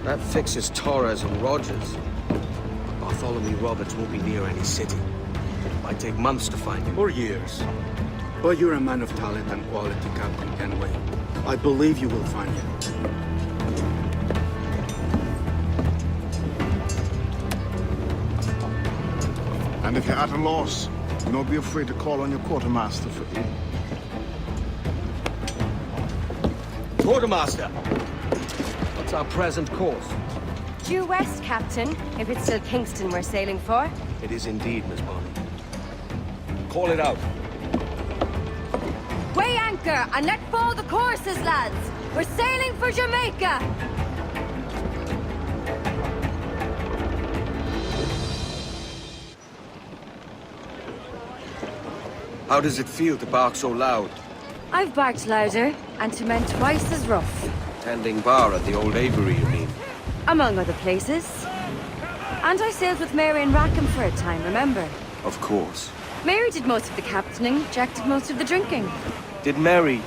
That fixes Torres and Rogers. Bartholomew Roberts won't be near any city. Might take months to find him. Or years. But you're a man of talent and quality, Captain Kenway. I believe you will find him. And if you're at a loss, do not be afraid to call on your quartermaster for aid. Quartermaster! What's our present course? Due west, Captain, if it's still Kingston we're sailing for. It is indeed, Miss Bonny. Call it out. Weigh anchor and let fall the courses, lads! We're sailing for Jamaica! How does it feel to bark so loud? I've barked louder, and to men twice as rough. Tending bar at the old aviary, you mean? Among other places. And I sailed with Mary and Rackham for a time, remember? Of course. Mary did most of the captaining, Jack did most of the drinking. Did Mary...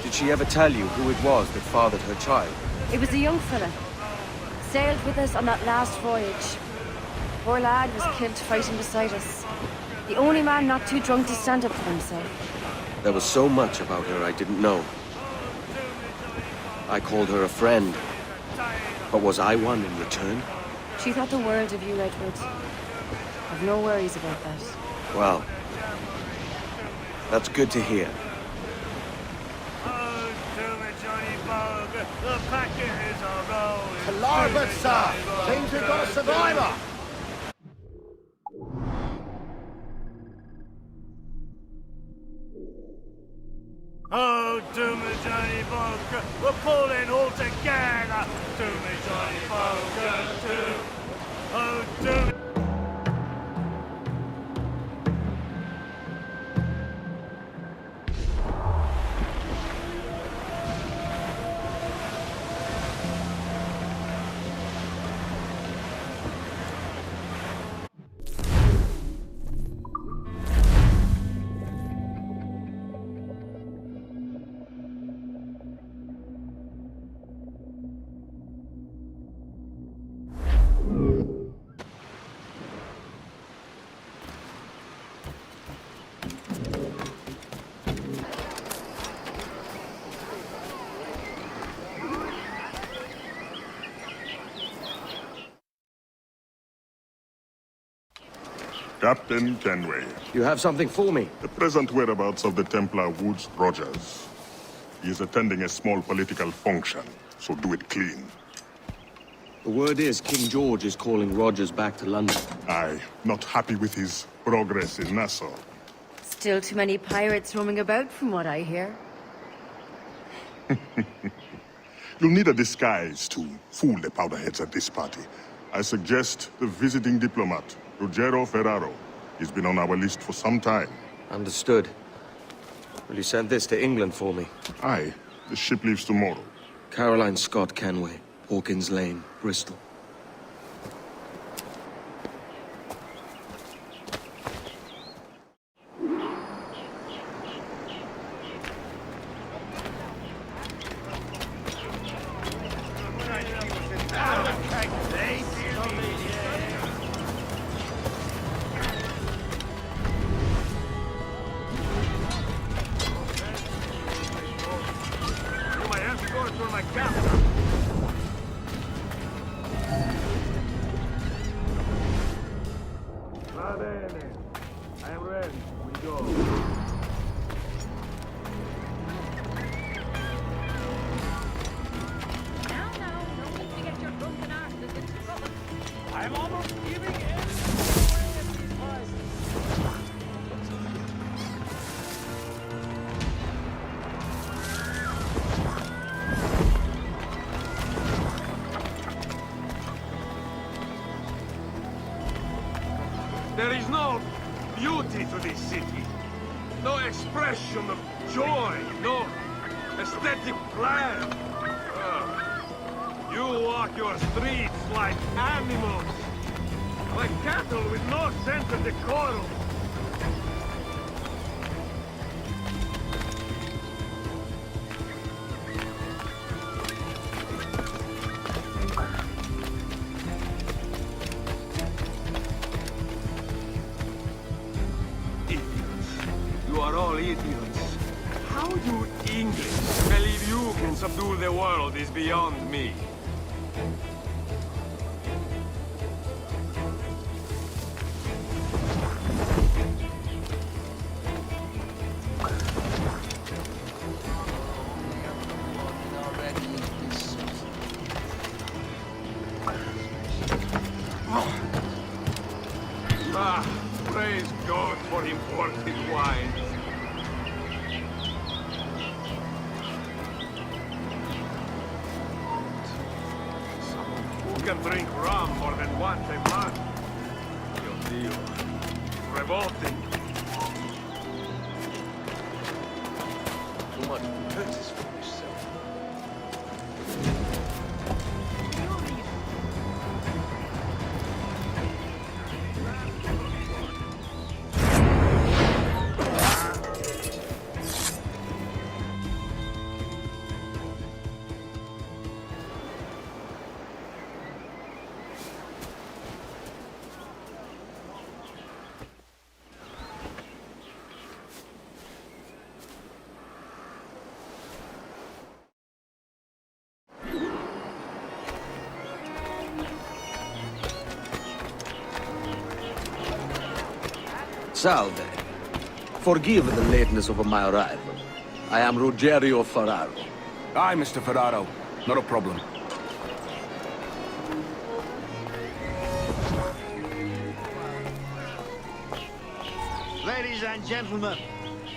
Did she ever tell you who it was that fathered her child? It was a young fella. Sailed with us on that last voyage. Poor lad was killed fighting beside us. The only man not too drunk to stand up for himself. There was so much about her I didn't know. I called her a friend. But was I one in return? She thought the world of you, Edward. I've no worries about that. Well, that's good to hear. The packet is a roll. To larboard, sir! Seems we've got a survivor! Oh, to me, Johnny Bunker, we're pulling all together. To me, Johnny Bunker, oh, to me. Captain Kenway. You have something for me? The present whereabouts of the Templar Woods Rogers. He is attending a small political function, so do it clean. The word is King George is calling Rogers back to London. Aye, not happy with his progress in Nassau. Still too many pirates roaming about, from what I hear. You'll need a disguise to fool the powderheads at this party. I suggest the visiting diplomat, Ruggiero Ferraro. He's been on our list for some time. Understood. Will you send this to England for me? Aye. The ship leaves tomorrow. Caroline Scott Kenway, Hawkins Lane, Bristol. There is no beauty to this city. No expression of joy, no aesthetic plan. You walk your streets like animals, like cattle with no sense of decorum. subdue the world is beyond me. Praise God for imported wine. Who can drink rum more than once a month? Dios mío. Revolting. Too much purchase for yourself. Salve. Forgive the lateness of my arrival. I am Rogerio Ferraro. Aye, Mr. Ferraro. Not a problem. Ladies and gentlemen,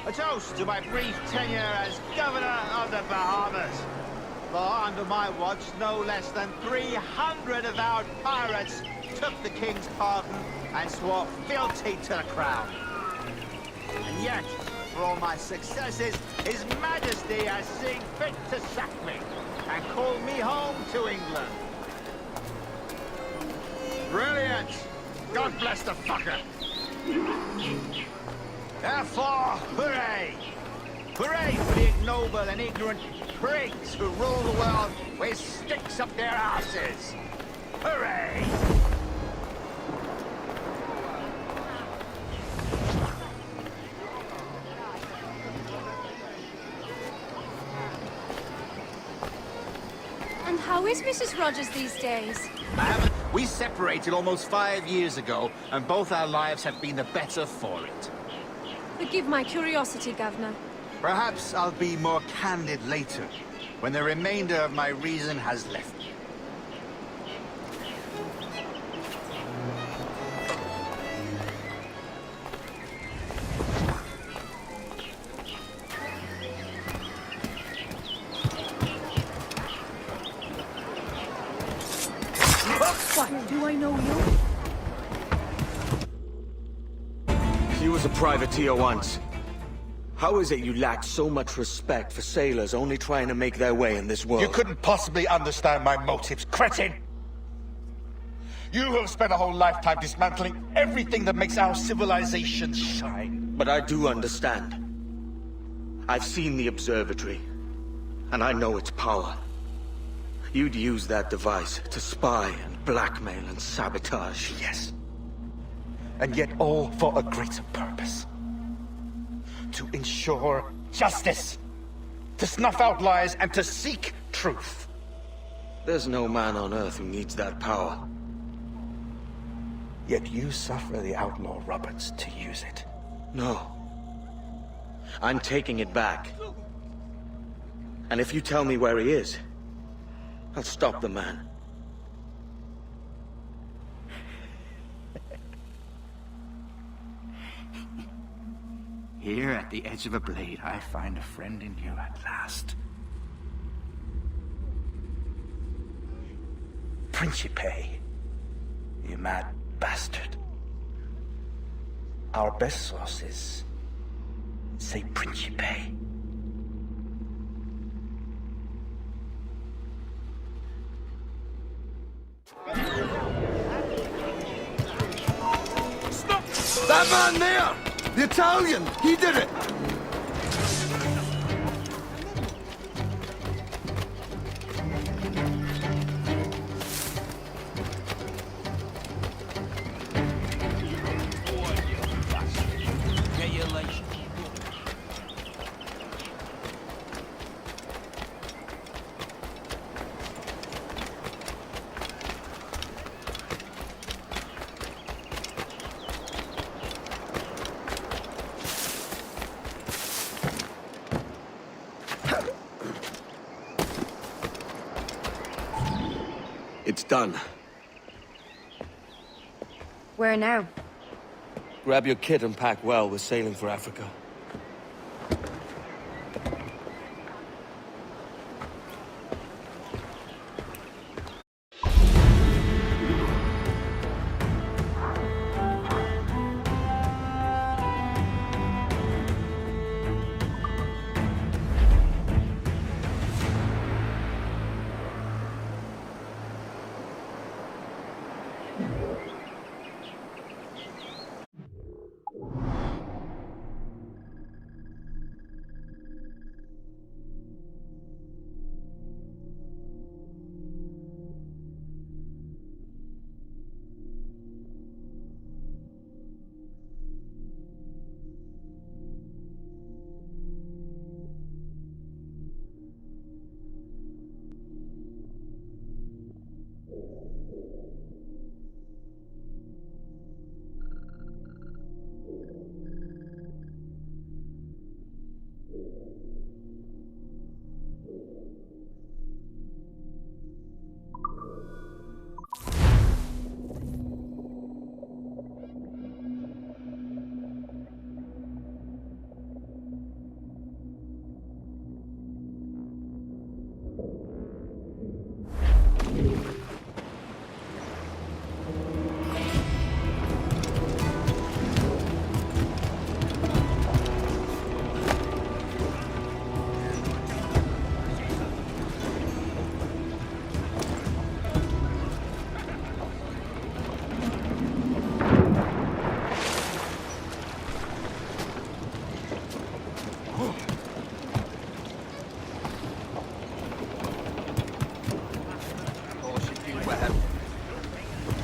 a toast to my brief tenure as Governor of the Bahamas. For under my watch, no less than 300 avowed pirates took the King's pardon and swore fealty to the Crown. And yet, for all my successes, His Majesty has seen fit to sack me and call me home to England. Brilliant! God bless the fucker! Therefore, hooray! Hooray for the ignoble and ignorant prigs who rule the world with sticks up their asses! Hooray! And how is Mrs. Rogers these days? We separated almost 5 years ago, and both our lives have been the better for it. Forgive my curiosity, Governor. Perhaps I'll be more candid later, when the remainder of my reason has left me. What? Do I know you? He was a privateer once. How is it you lack so much respect for sailors only trying to make their way in this world? You couldn't possibly understand my motives, cretin! You have spent a whole lifetime dismantling everything that makes our civilization shine. But I do understand. I've seen the observatory, and I know its power. You'd use that device to spy and blackmail and sabotage. Yes. And yet all for a greater purpose. To ensure justice. To snuff out lies and to seek truth. There's no man on Earth who needs that power. Yet you suffer the outlaw Roberts to use it. No. I'm taking it back. And if you tell me where he is, I'll stop the man. Here at the edge of a blade, I find a friend in you at last. Principe, you mad bastard. Our best sources say Principe. Stop! That man there! The Italian! He did it! It's done. Where now? Grab your kit and pack well. We're sailing for Africa.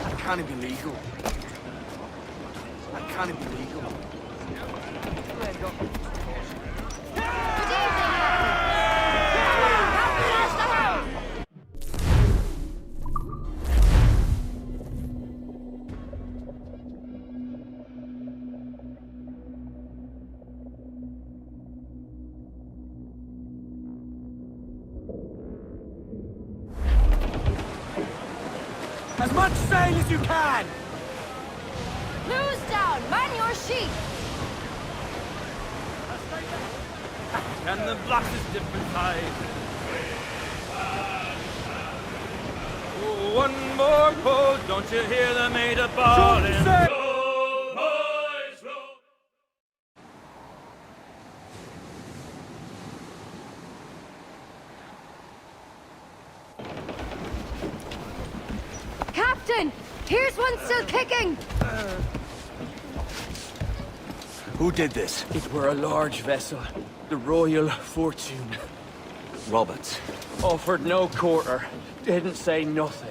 That can't be legal. That can't be legal. As much sail as you can! Close down! Man your sheep! And the black is different tide. One more pull, don't you hear the maid a bawling? Captain! Here's one still kicking! Who did this? It were a large vessel, the Royal Fortune. Roberts. Offered no quarter, didn't say nothing.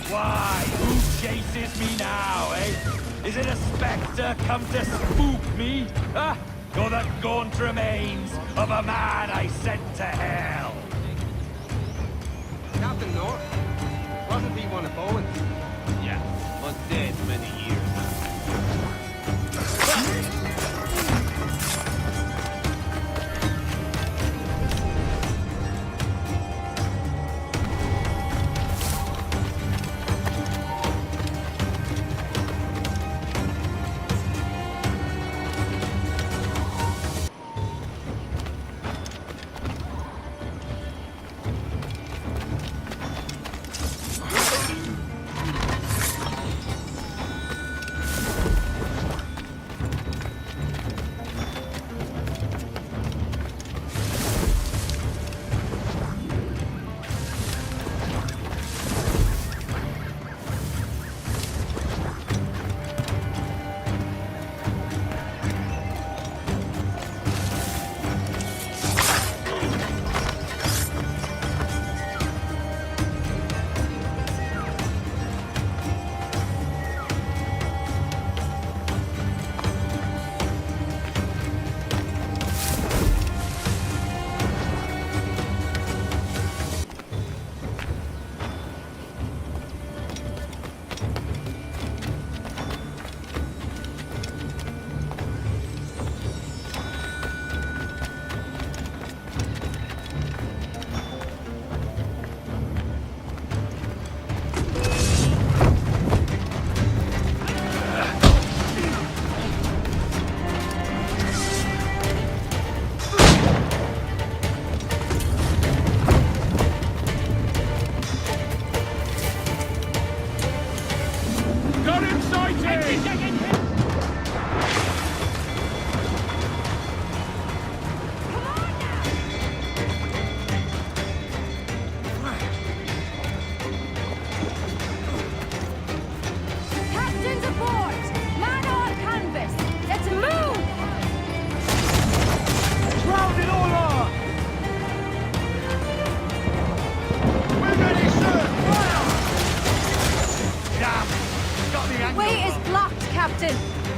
Why? Who chases me now, eh? Is it a spectre come to spook me? Huh? Or the gaunt remains of a man I sent to hell? Captain North? Wasn't he one of Owen's? Yeah, but dead many years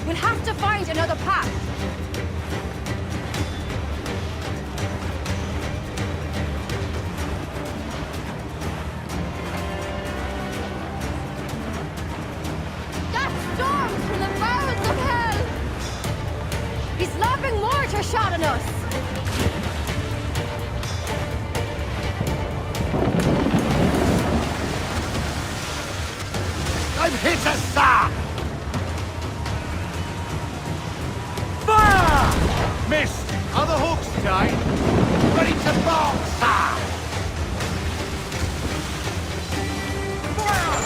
We'll have to find another path. That storm's from the bowels of hell! He's lobbing mortar shot at us! I'm hit us, sir! Fire! Missed! Are the hooks tight? Ready to bolt, sir! Fire!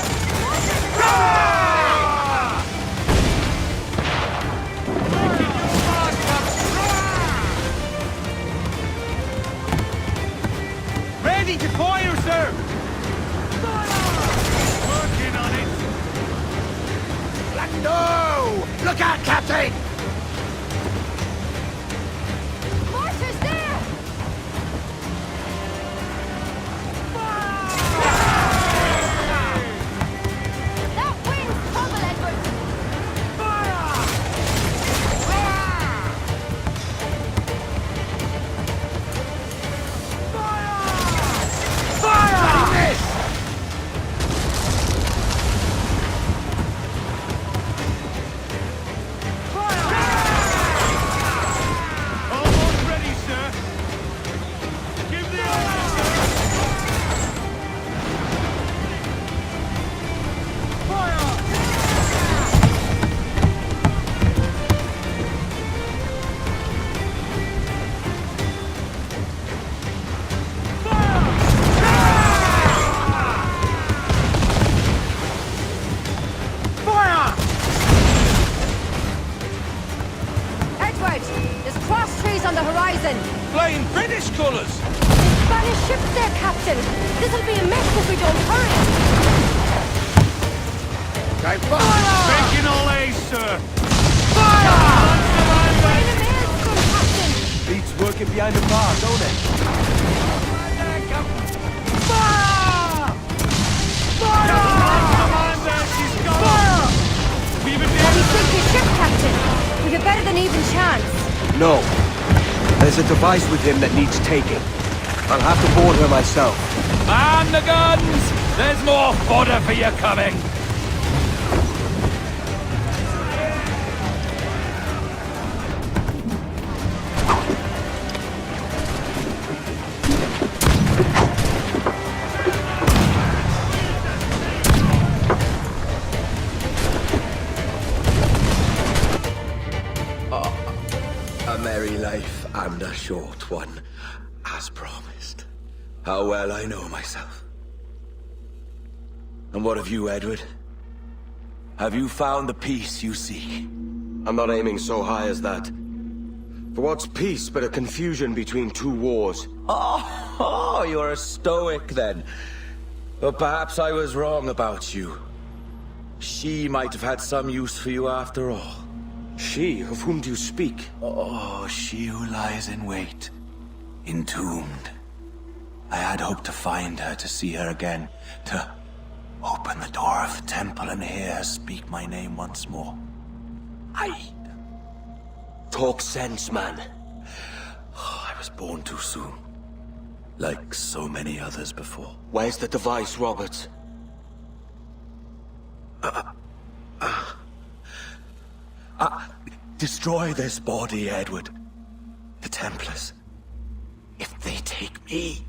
Ready to fire, sir! Working on it! No! Look out, Captain! Mortar's there! flying British colours! Spanish ships there, Captain! This'll be a mess if we don't hurry! Making all A's, sir! Beats working behind the bar, don't it? Have you sink your ship, Captain? We've a better than even chance. No. There's a device with him that needs taking. I'll have to board her myself. Man the guns! There's more fodder for you coming! A merry life and a short one, as promised. How well I know myself. And what of you, Edward? Have you found the peace you seek? I'm not aiming so high as that. For what's peace but a confusion between two wars? Oh, you're a stoic then. But perhaps I was wrong about you. She might have had some use for you after all. She? Of whom do you speak? Oh, she who lies in wait, entombed. I had hoped to find her, to see her again, to open the door of the temple and hear her speak my name once more. Talk sense, man. Oh, I was born too soon. Like so many others before. Where's the device, Robert? Destroy this body, Edward. The Templars. If they take me...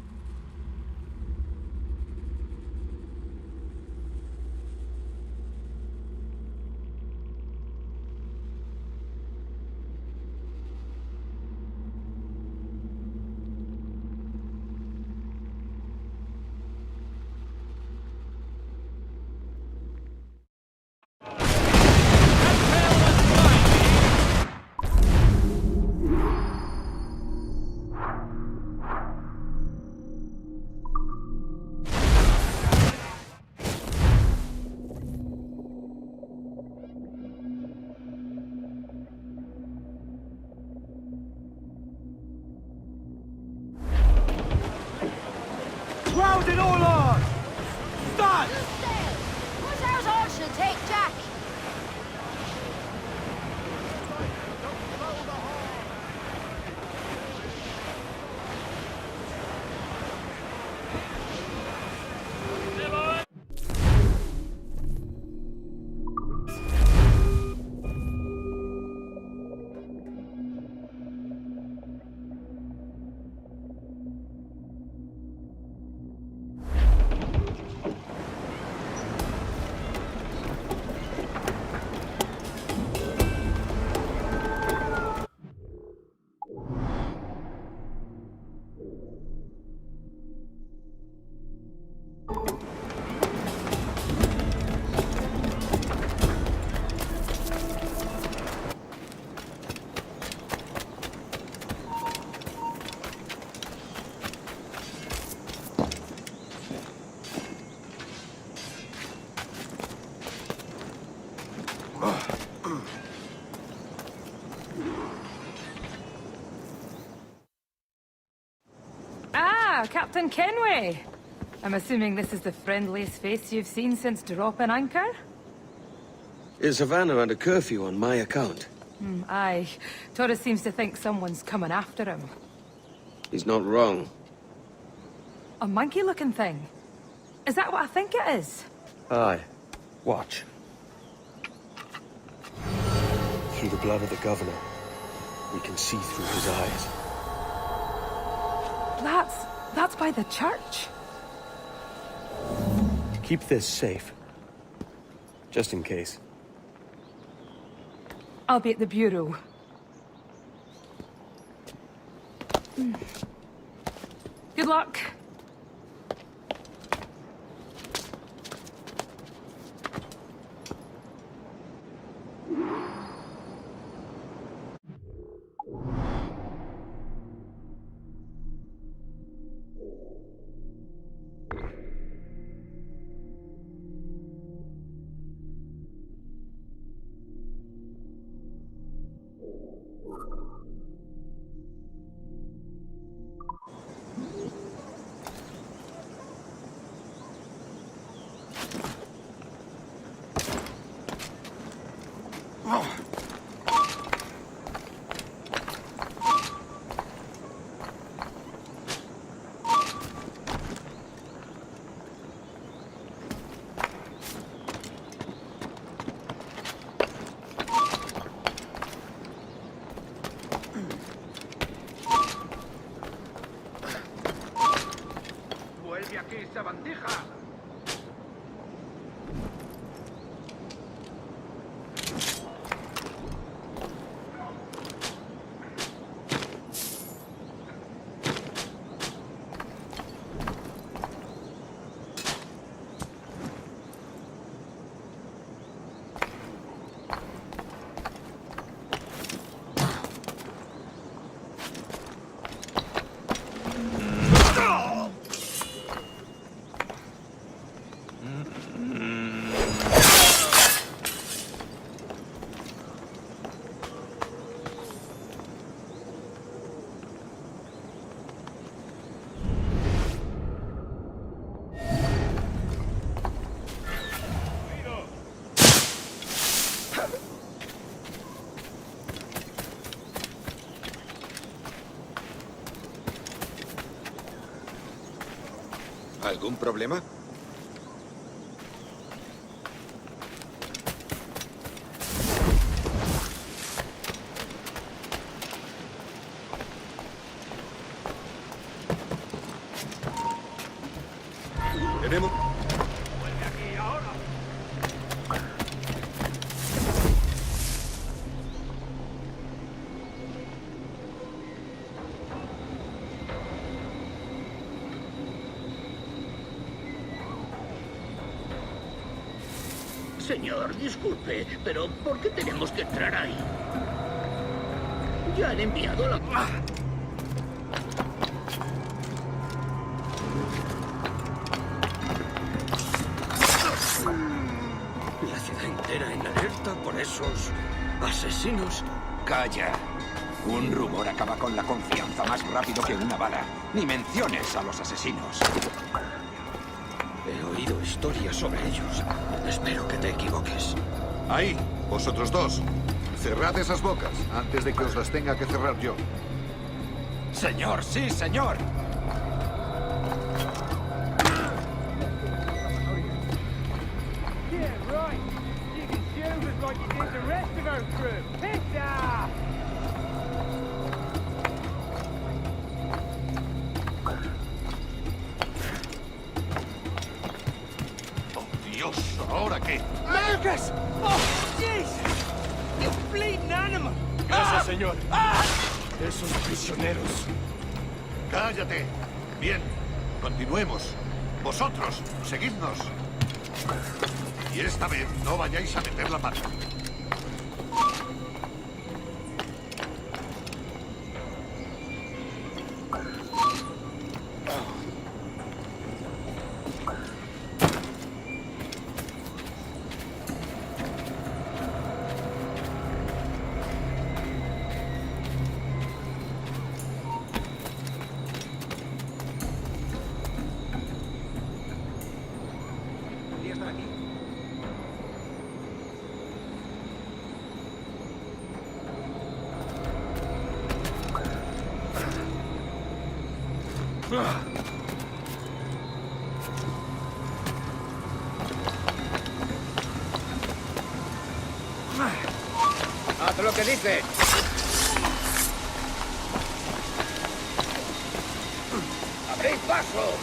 Round it all on! Start! Who's ours all should take Jack? Captain Kenway. I'm assuming this is the friendliest face you've seen since dropping anchor? Is Havana under curfew on my account? Aye. Torres seems to think someone's coming after him. He's not wrong. A monkey-looking thing? Is that what I think it is? Aye. Watch. Through the blood of the governor, we can see through his eyes. That's by the church. Keep this safe. Just in case. I'll be at the bureau. Good luck. sabandija! ¿Algún problema? Tenemos... ¡Vuelve aquí, ahora! Señor, disculpe, pero ¿por qué tenemos que entrar ahí? Ya han enviado la... La ciudad entera en alerta por esos asesinos. Calla. Un rumor acaba con la confianza más rápido que una bala. Ni menciones a los asesinos. He oído historias sobre ellos. Espero que te equivoques. Ahí, vosotros dos. Cerrad esas bocas antes de que os las tenga que cerrar yo. Señor, sí, señor. Yeah, right. You can shoot us like you did the rest of our crew. Piss off! Dios, ¿ahora qué? Marcus! Oh, jeez! You bleeding animal! Gracias, señor. Esos prisioneros. ¡Cállate! Bien, continuemos. Vosotros, seguidnos. Y esta vez no vayáis a meter la pata. ¡Haz lo que dice! ¡Abrid paso!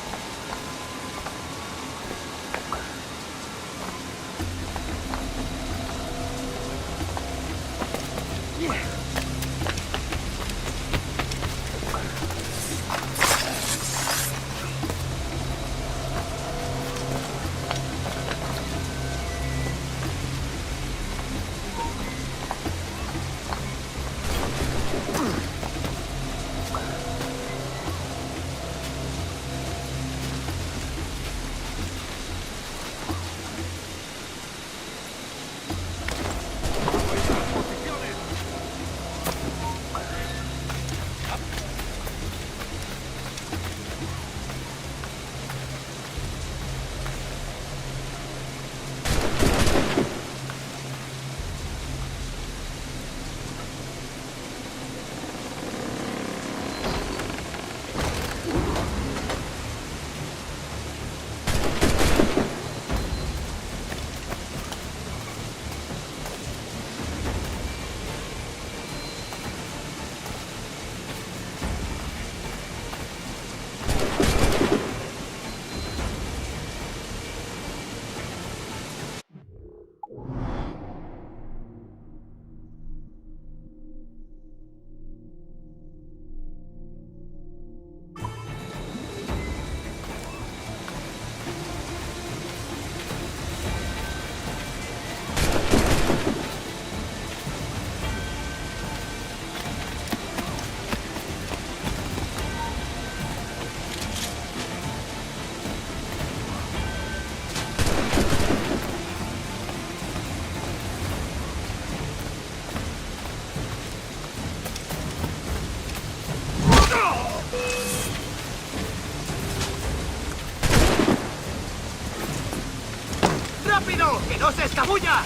camino! ¡Que no se escabulla!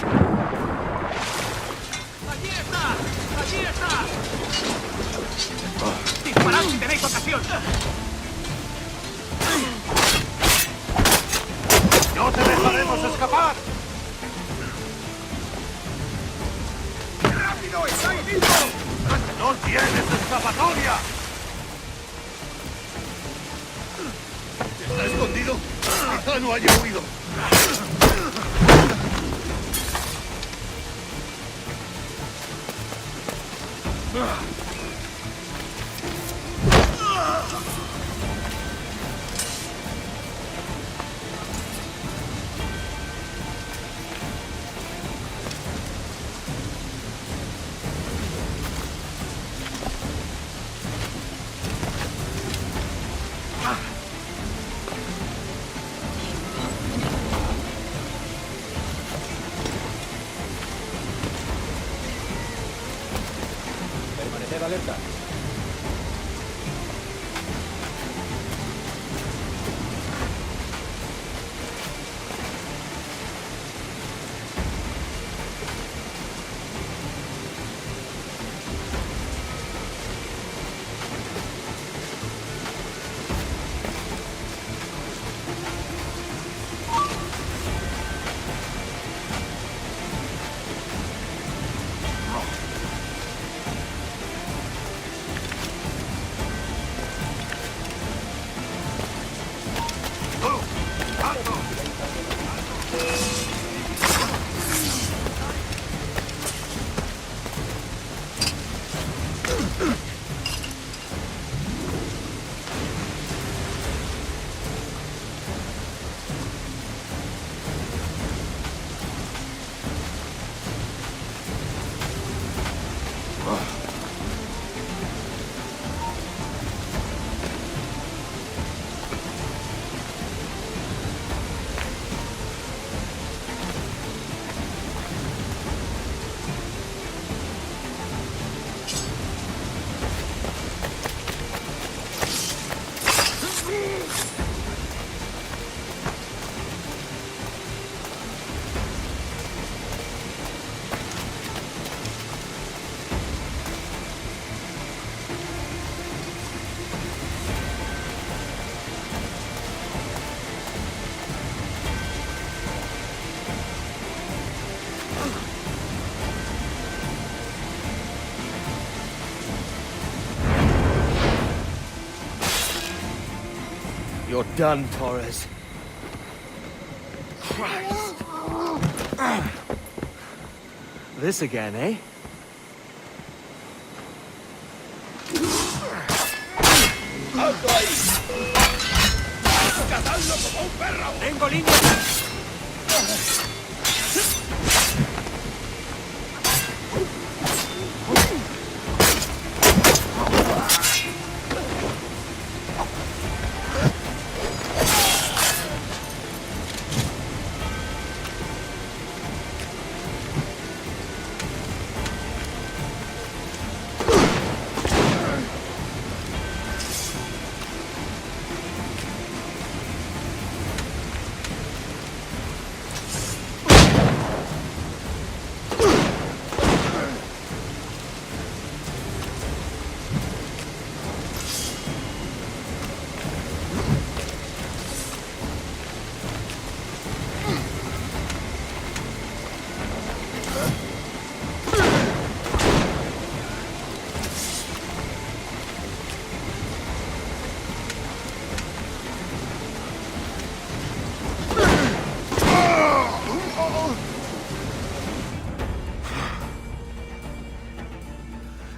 ¡Allí está! ¡Allí está! ¡Disparad si tenéis ocasión! ¡No te dejaremos escapar! ¡Rápido! ¡Está ahí mismo! ¡No tienes escapatoria! ¿Está escondido? Quizá no haya huido. Permaneced alerta. You're done, Torres. Christ. This again, eh? ¡Alto ahí! ¡Cazadlo como un perro! ¡Tengo línea!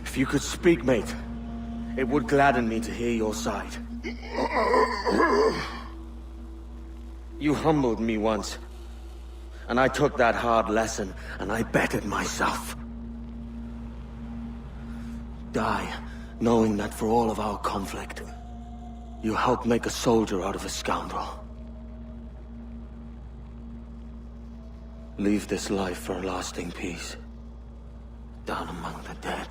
If you could speak, mate, it would gladden me to hear your side. You humbled me once, and I took that hard lesson, and I bettered myself. Die, knowing that for all of our conflict, you helped make a soldier out of a scoundrel. Leave this life for a lasting peace, down among the dead.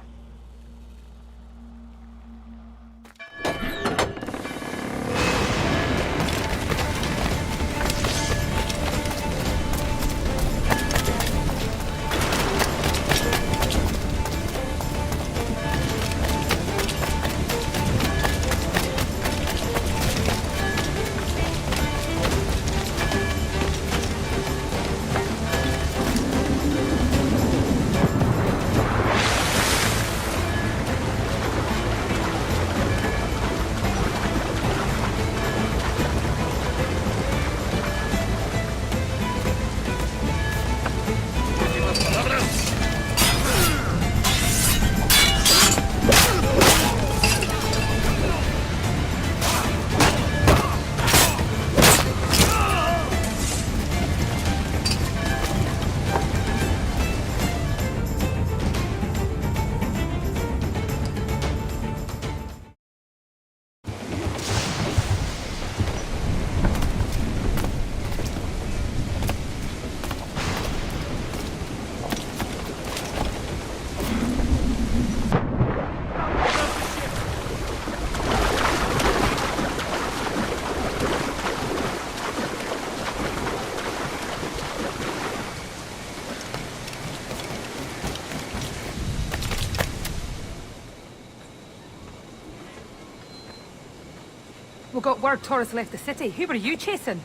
We got word Torres left the city. Who were you chasing?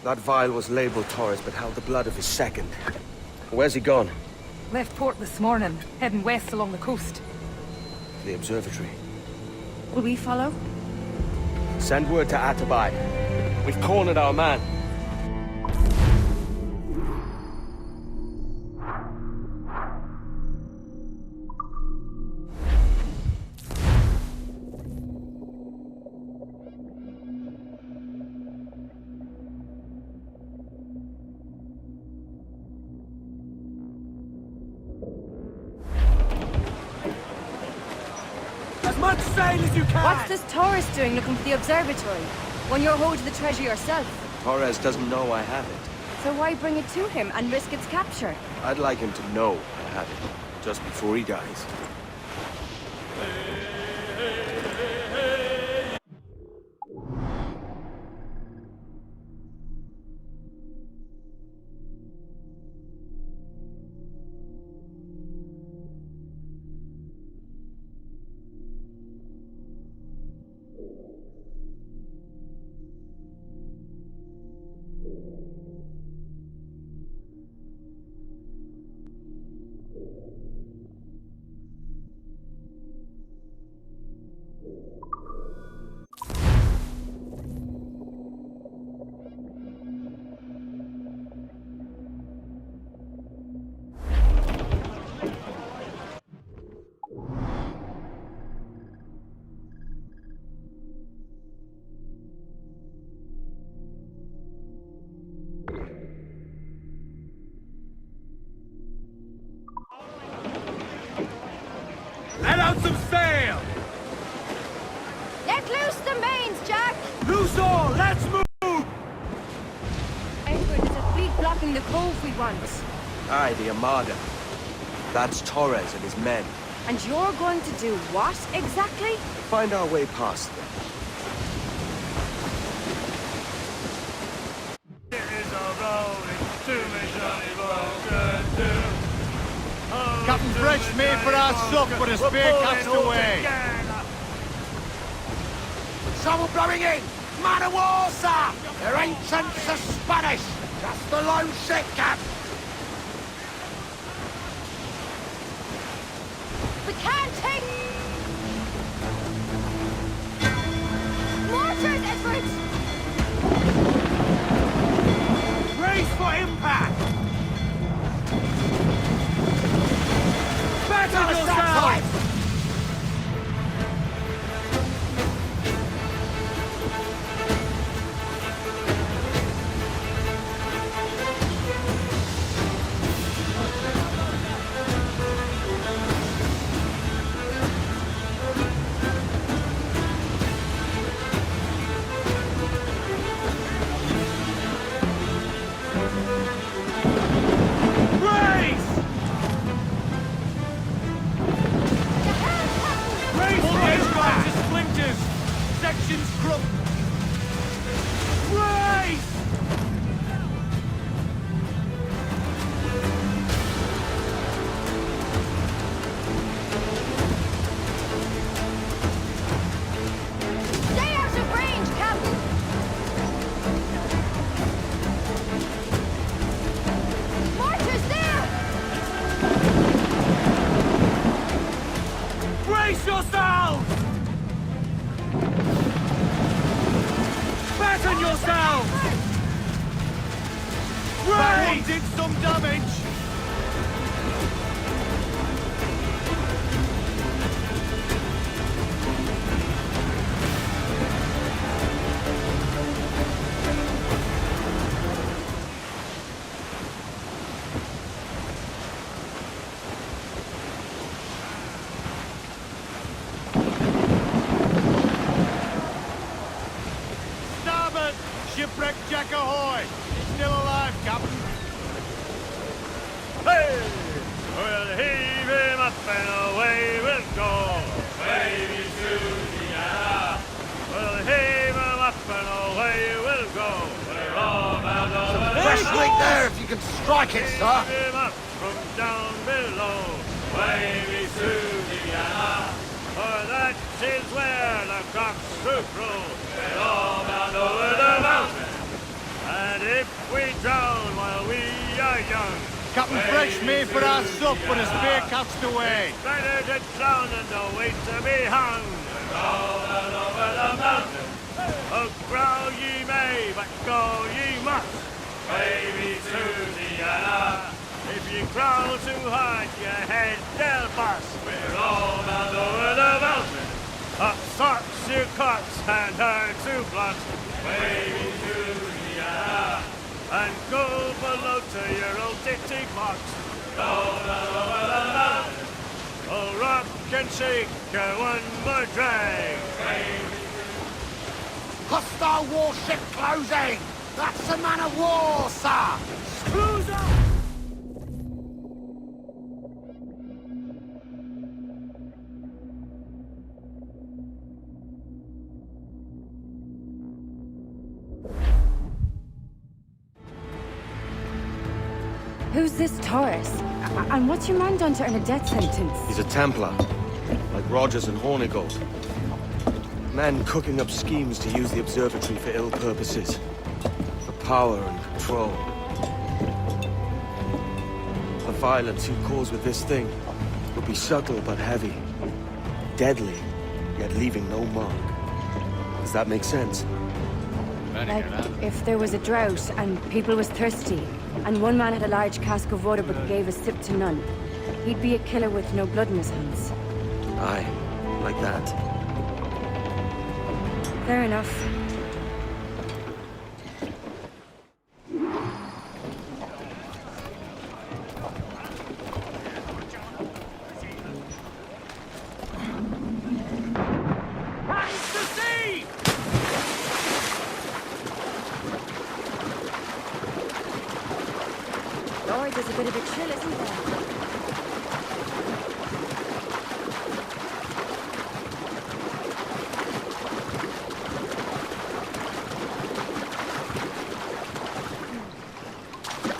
That vial was labeled Torres, but held the blood of his second. Where's he gone? Left port this morning, heading west along the coast. The observatory. Will we follow? Send word to Atabai. We've cornered our man. Much sail as you can! What's this Torres doing looking for the observatory? When you're holding the treasure yourself? Torres doesn't know I have it. So why bring it to him and risk its capture? I'd like him to know I have it, just before he dies. Let out some sail! Let loose the mains, Jack! Loose all! Let's move! Edward, there's a fleet blocking the cove we want. Aye, the Armada. That's Torres and his men. And you're going to do what, exactly? Find our way past them. Captain Fresh made for our suck, but a spear cast away. Trouble blowing in! Man of war, sir! Their ancients are Spanish! Just the lone ship, Cap! We can't take... Mortars, Edward! Brace for impact! Batter yourself! Sections crook! Race! Stay out of range, Captain! Mortars there! Brace yourselves! Batten yourselves! That one did some damage! Shipwreck Jack ahoy! He's still alive, Captain. Hey! We'll heave him up and away we'll go. Baby Susie, we'll heave him up and away we'll go. We're all bound over. Fresh link there if you can strike it, sir. Heave him up from down below. Baby Susie, for that is where the cocks do crow. young. Captain Fresh made for our sup, but his spear cast away. Better to drown and no wait to be hung. Roll over the mountain. Oh, growl ye may, but go ye must. Way me to Diana. If you growl too hard, your head they'll bust. We're all bound over the mountain. Up socks you cut and her to blunt. Way me to Diana. And go below to your old ditty box. Go down over the mountain. Oh, rock and shake, one more drag. Hostile warship closing! That's a man of war, sir! Screws up! Who's this Taurus? And what's your man done to earn a death sentence? He's a Templar, like Rogers and Hornigold. Men cooking up schemes to use the observatory for ill purposes. For power and control. The violence you'd cause with this thing would be subtle but heavy. Deadly, yet leaving no mark. Does that make sense? Like, if there was a drought and people was thirsty, and one man had a large cask of water but gave a sip to none, he'd be a killer with no blood in his hands. Aye, like that. Fair enough. Lord, there's a bit of a chill, isn't there?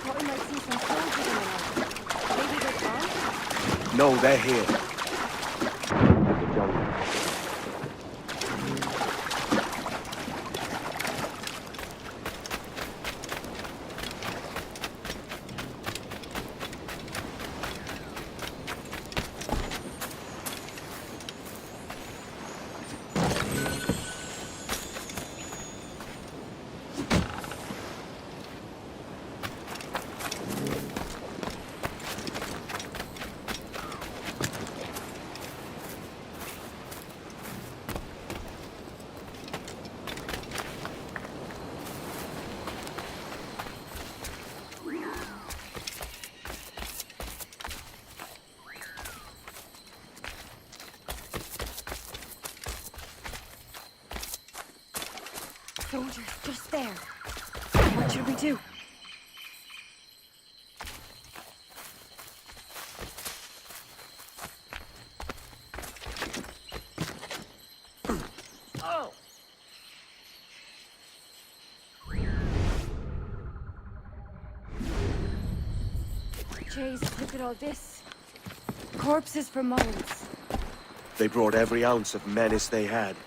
Thought we might see some soldiers in the night. Maybe they're gone? No, they're here. Soldiers, just there. What should we do? Oh! Jeez, look at all this. Corpses for miles. They brought every ounce of menace they had.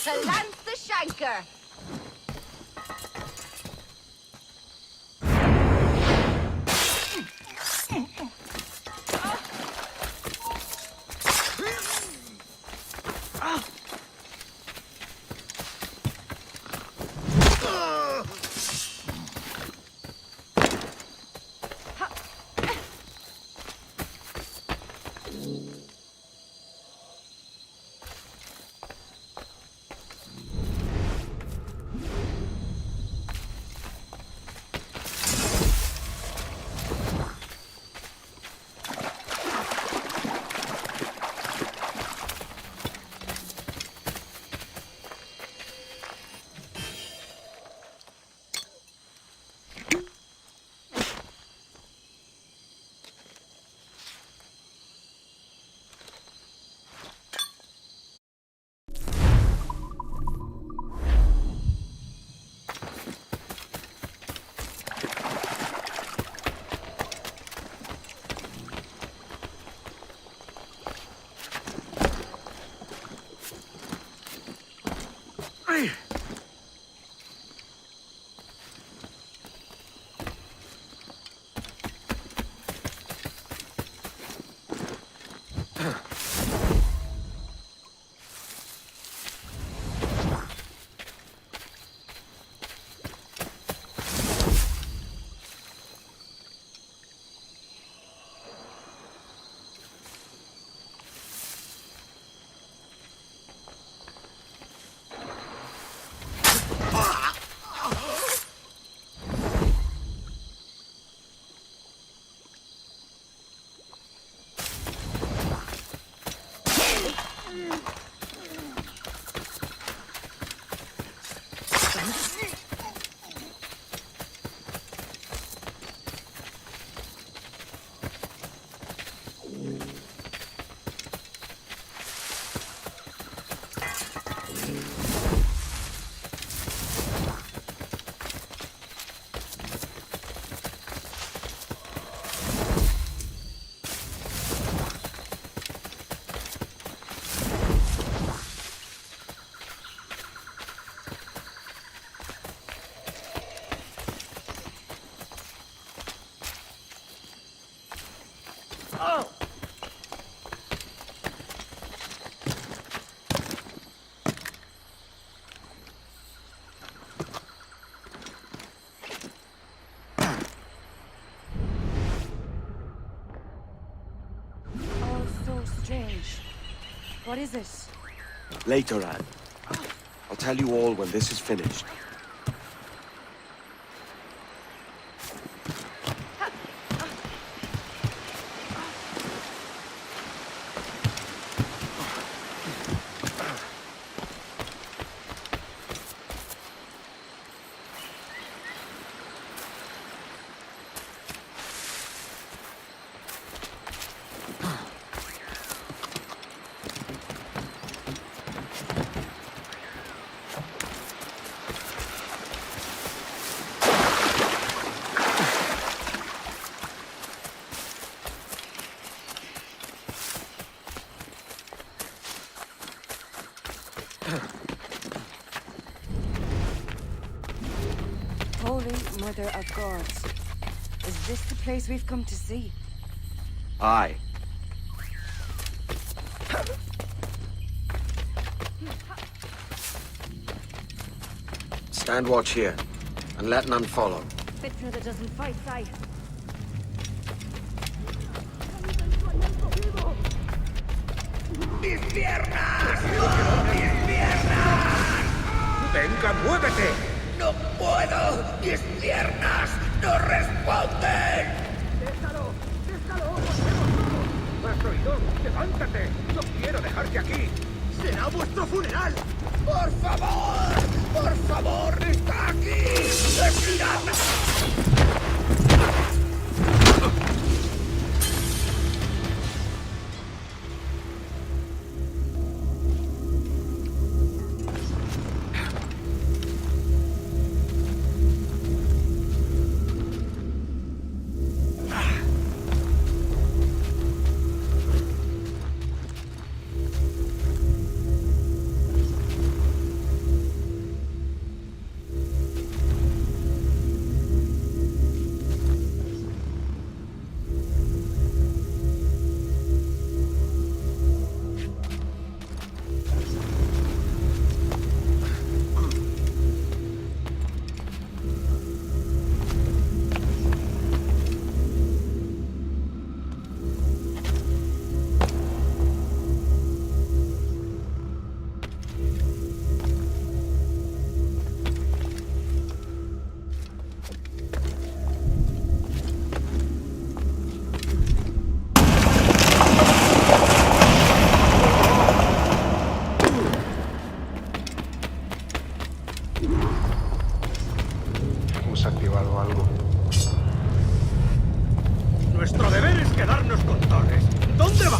to lance the shanker. Strange. What is this? Later, Anne. I'll tell you all when this is finished. Holy Mother of Gods. Is this the place we've come to see? Aye. Stand watch here, and let none follow. Fitna that doesn't fight, Si. ¡Mis piernas! ¡Mis piernas! ¡Venga, muévete! ¡No puedo! ¡Mis piernas no responden! ¡Déjalo! ¡Déjalo! ¡Asteroidón, levántate! ¡No quiero dejarte aquí! ¡Será vuestro funeral! ¡Por favor! ¡Por favor! ¡Está aquí! ¡Estirad! hemos activado algo. Nuestro deber es quedarnos con Torres. ¿Dónde va?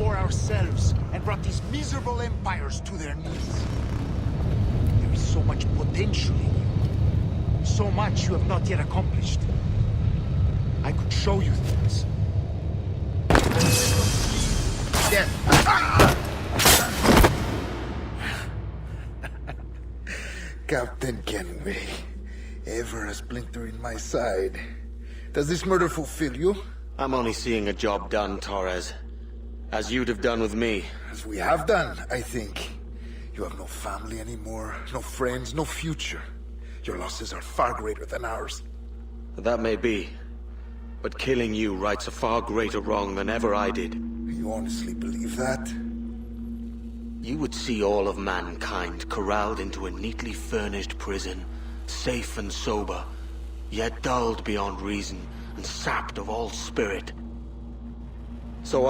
Ourselves and brought these miserable empires to their knees. There is so much potential in you. So much you have not yet accomplished. I could show you things. Death. Captain Kenway, ever a splinter in my side. Does this murder fulfill you? I'm only seeing a job done, Torres. As you'd have done with me. As we have done, I think. You have no family anymore, no friends, no future. Your losses are far greater than ours. That may be. But killing you rights a far greater wrong than ever I did. You honestly believe that? You would see all of mankind corralled into a neatly furnished prison, safe and sober, yet dulled beyond reason and sapped of all spirit. So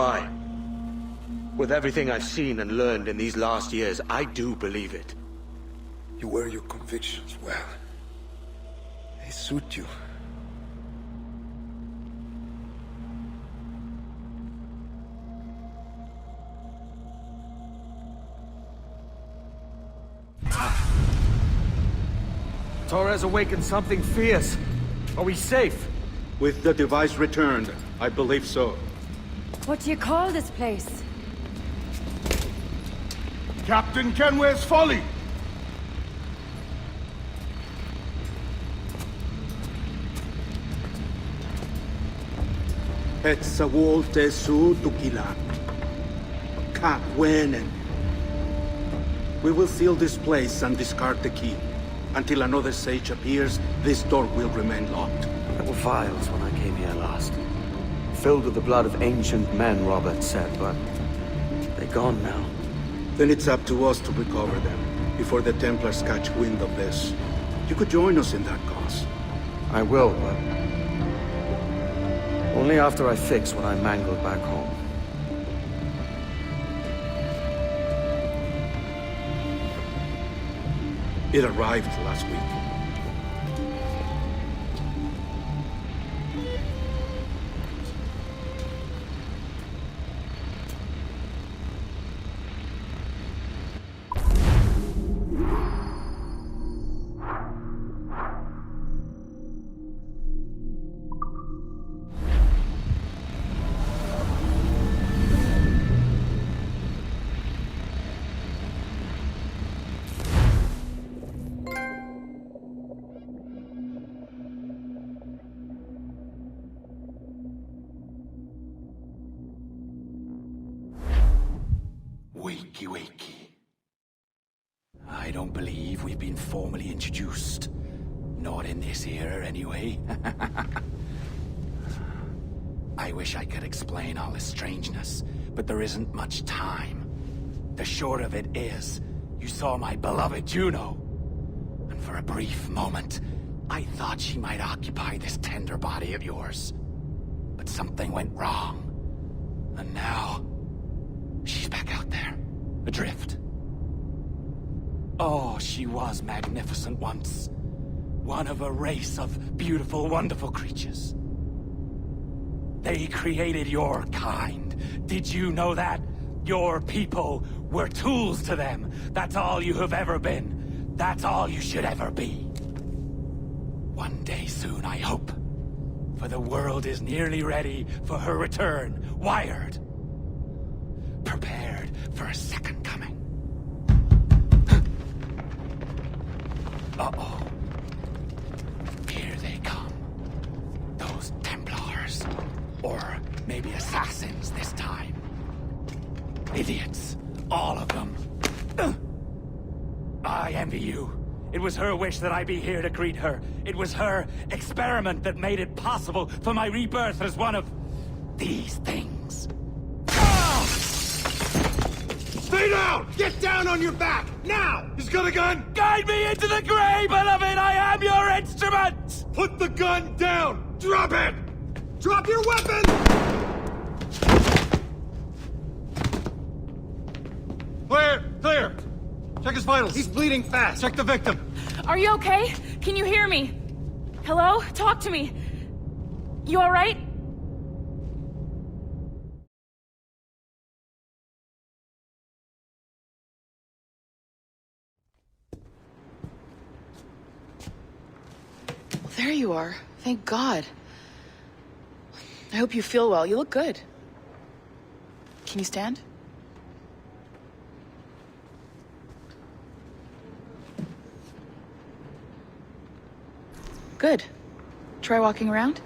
with everything I've seen and learned in these last years, I do believe it. You wear your convictions well. They suit you. Torres awakened something fierce. Are we safe? With the device returned, I believe so. What do you call this place? Captain Kenway's Folly! Et sa wolte su tukila. Ka wenen. We will seal this place and discard the key. Until another sage appears, this door will remain locked. There were vials when I came here last. Filled with the blood of ancient men, Robert said, but they're gone now. Then it's up to us to recover them, before the Templars catch wind of this. You could join us in that cause. I will, but only after I fix what I mangled back home. It arrived last week. Wakey, wakey. I don't believe we've been formally introduced. Not in this era, anyway. I wish I could explain all this strangeness, but there isn't much time. The short of it is, you saw my beloved Juno. And for a brief moment, I thought she might occupy this tender body of yours. But something went wrong. And now, she's back out there, adrift. Oh, she was magnificent once. One of a race of beautiful, wonderful creatures. They created your kind. Did you know that? Your people were tools to them. That's all you have ever been. That's all you should ever be. One day soon, I hope. For the world is nearly ready for her return. Wired. Prepared for a second coming. Uh-oh. Here they come. Those Templars. Or maybe assassins this time. Idiots. All of them. I envy you. It was her wish that I be here to greet her. It was her experiment that made it possible for my rebirth as one of these things. Stay down! Get down on your back! Now! He's got a gun! Guide me into the grave, beloved! I am your instrument! Put the gun down! Drop it! Drop your weapon! Clear! Clear! Check his vitals. He's bleeding fast. Check the victim. Are you okay? Can you hear me? Hello? Talk to me. You all right? Well, there you are. Thank God. I hope you feel well. You look good. Can you stand? Good. Try walking around.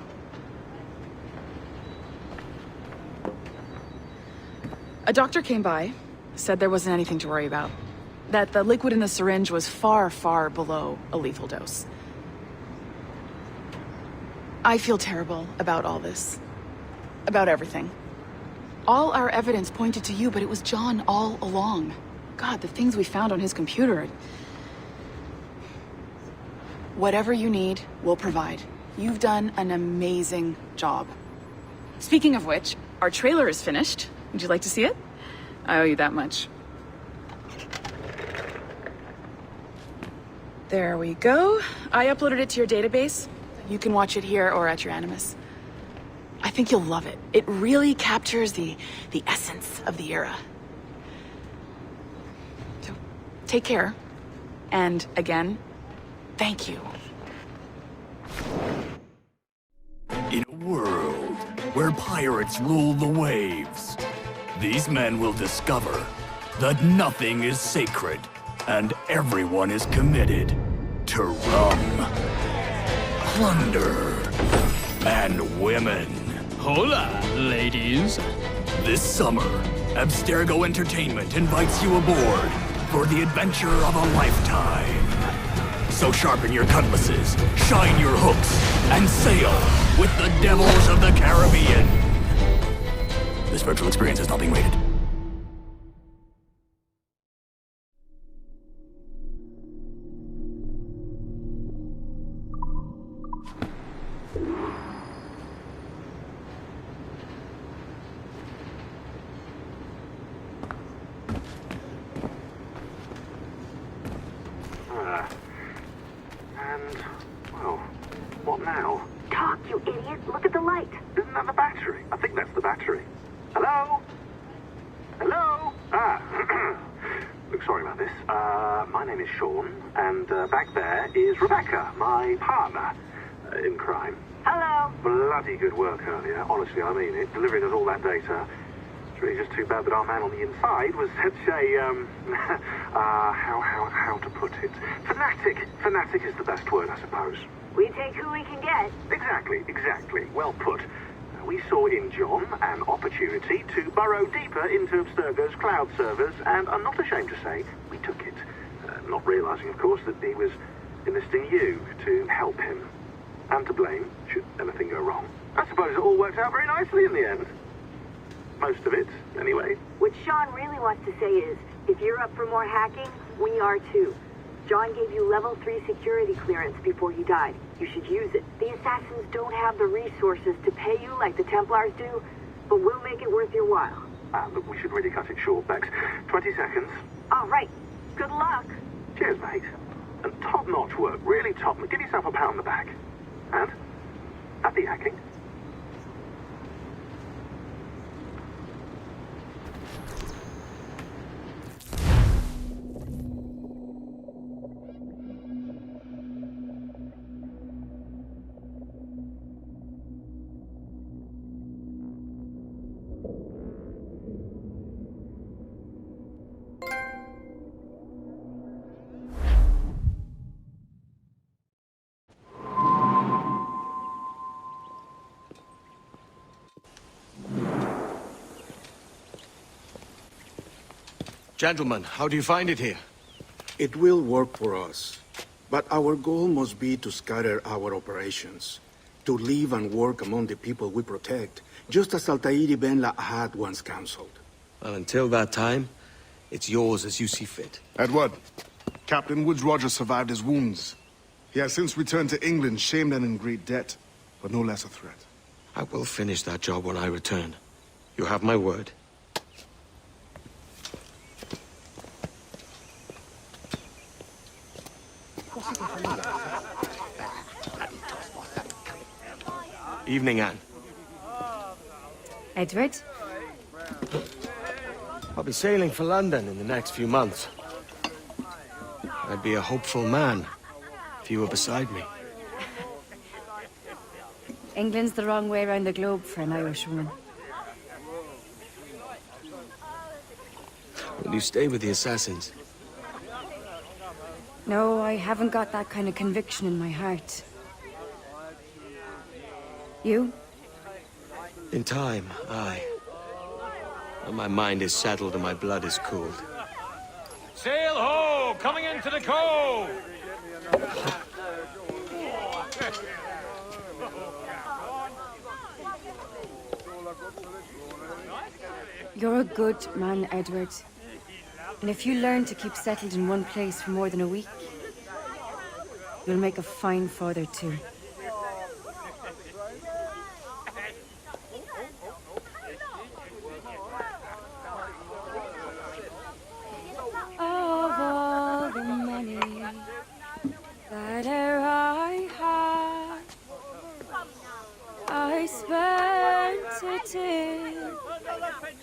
A doctor came by, said there wasn't anything to worry about. That the liquid in the syringe was far, far below a lethal dose. I feel terrible about all this. About everything. All our evidence pointed to you, but it was John all along. God, the things we found on his computer. Whatever you need, we'll provide. You've done an amazing job. Speaking of which, our trailer is finished. Would you like to see it? I owe you that much. There we go. I uploaded it to your database. You can watch it here or at your Animus. I think you'll love it. It really captures the essence of the era. So, take care. And again, thank you. In a world where pirates rule the waves, these men will discover that nothing is sacred and everyone is committed to rum, plunder, and women. Hola, ladies. This summer, Abstergo Entertainment invites you aboard for the adventure of a lifetime. So sharpen your cutlasses, shine your hooks, and sail with the devils of the Caribbean. This virtual experience is not being rated. What now? Talk, you idiot! Look at the light! Isn't that the battery? I think that's the battery. Hello? Hello? Look, sorry about this. My name is Sean, and back there is Rebecca, my partner in crime. Hello. Bloody good work earlier. Honestly, I mean it. Delivering us all that data. It's really just too bad that our man on the inside was such a, how to put it? Fanatic. Fanatic is the best word, I suppose. We take who we can get. Exactly. Well put. We saw in John an opportunity to burrow deeper into Abstergo's cloud servers, and I'm not ashamed to say we took it. Not realizing, of course, that he was enlisting you to help him. And to blame, should anything go wrong. I suppose it all worked out very nicely in the end. Most of it, anyway. What Sean really wants to say is, if you're up for more hacking, we are too. John gave you level 3 security clearance before he died. You should use it. The assassins don't have the resources to pay you like the Templars do, but we'll make it worth your while. Look, we should really cut it short, Bex. 20 seconds. All right. Good luck. Cheers, mate. And top-notch work. Really top. Give yourself a pat on the back. And happy hacking. Gentlemen, how do you find it here? It will work for us. But our goal must be to scatter our operations. To live and work among the people we protect, just as Altair ibn La'ahad once counseled. Well, until that time, it's yours as you see fit. Edward, Captain Woods Rogers survived his wounds. He has since returned to England, shamed and in great debt, but no less a threat. I will finish that job when I return. You have my word. Evening, Anne. Edward? I'll be sailing for London in the next few months. I'd be a hopeful man if you were beside me. England's the wrong way around the globe for an Irish woman. Will you stay with the assassins? No, I haven't got that kind of conviction in my heart. You? In time, aye. When my mind is settled and my blood is cooled. Sail ho! Coming into the cove! You're a good man, Edward. And if you learn to keep settled in one place for more than a week, you'll make a fine father too. Of all the money that I had, I spent it in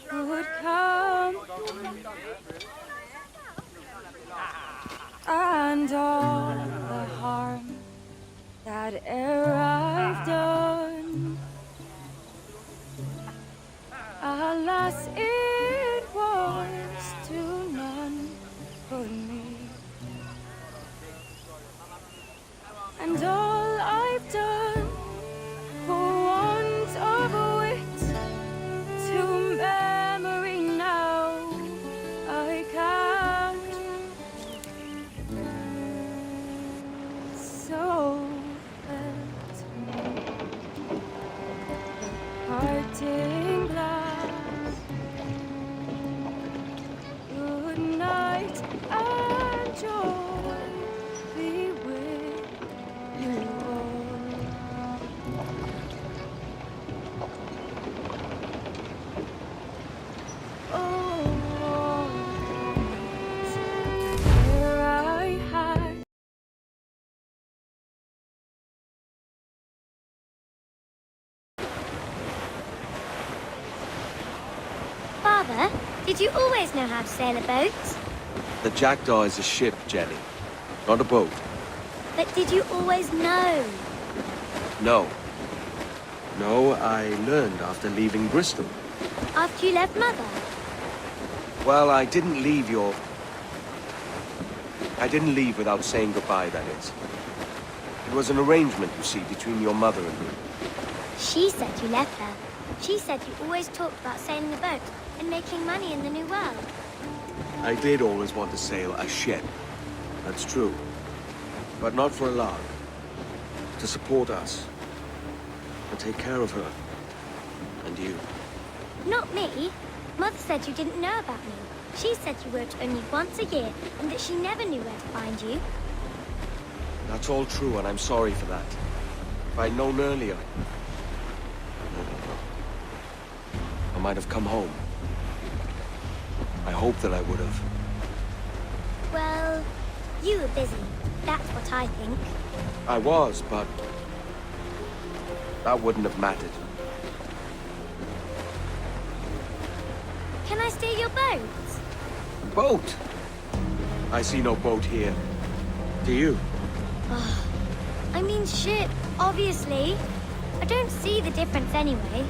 good company, and all the harm that I've done, alas, it was to none but me. And all I've done for want of wit to memory now, I can't light and joy be with you all. Oh, where I hide. Father, did you always know how to sail a boat? The Jackdaw is a ship, Jenny, not a boat. But did you always know? No. No, I learned after leaving Bristol. After you left Mother? Well, I didn't leave without saying goodbye, that is. It was an arrangement, you see, between your mother and me. She said you left her. She said you always talked about sailing a boat and making money in the New World. I did always want to sail a ship. That's true. But not for a lark. To support us. To take care of her. And you. Not me. Mother said you didn't know about me. She said you worked only once a year and that she never knew where to find you. That's all true, and I'm sorry for that. If I'd known earlier, I might have come home. I hope that I would have. Well, you were busy. That's what I think. I was, but that wouldn't have mattered. Can I steal your boat? Boat? I see no boat here. Do you? Oh, I mean ship, obviously. I don't see the difference anyway.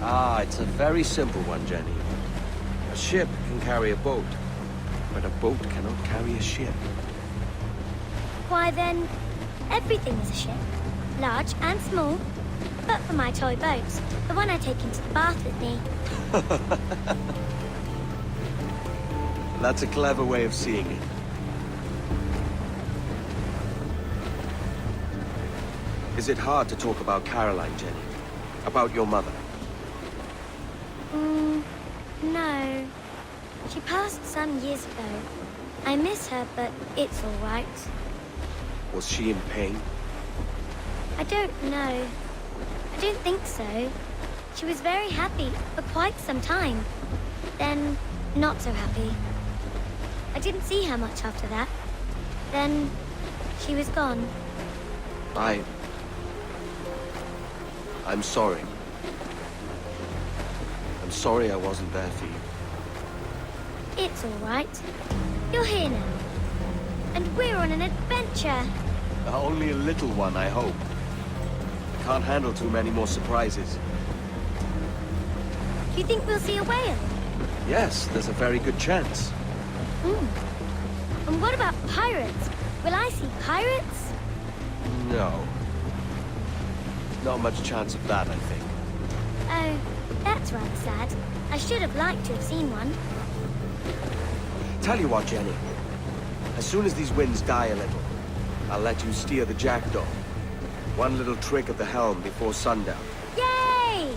Ah, it's a very simple one, Jenny. A ship can carry a boat, but a boat cannot carry a ship. Why then, everything is a ship. Large and small. But for my toy boat, the one I take into the bath with me. That's a clever way of seeing it. Is it hard to talk about Caroline, Jenny? About your mother? No. She passed some years ago. I miss her, but it's all right. Was she in pain? I don't know. I don't think so. She was very happy for quite some time. Then, not so happy. I didn't see her much after that. Then, she was gone. I'm sorry. I'm sorry I wasn't there for you. It's all right. You're here now. And we're on an adventure. Only a little one, I hope. I can't handle too many more surprises. Do you think we'll see a whale? Yes, there's a very good chance. And what about pirates? Will I see pirates? No. Not much chance of that, I think. Oh, that's rather sad. I should have liked to have seen one. Tell you what, Jenny. As soon as these winds die a little, I'll let you steer the Jackdaw. One little trick at the helm before sundown. Yay!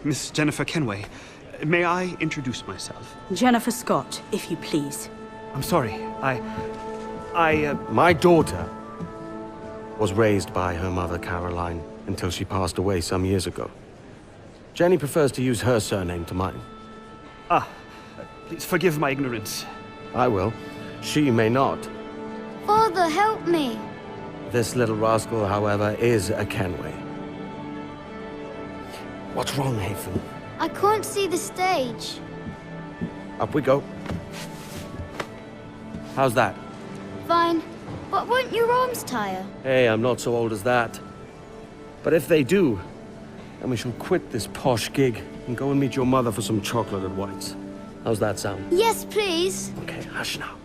Miss Jennifer Kenway, may I introduce myself? Jennifer Scott, if you please. I'm sorry, My daughter was raised by her mother, Caroline, until she passed away some years ago. Jenny prefers to use her surname to mine. Please forgive my ignorance. I will. She may not. Father, help me. This little rascal, however, is a Kenway. What's wrong, Hafen? I can't see the stage. Up we go. How's that? Fine. But won't your arms tire? Hey, I'm not so old as that. But if they do, then we shall quit this posh gig and go and meet your mother for some chocolate at White's. How's that sound? Yes, please. Okay, hush now.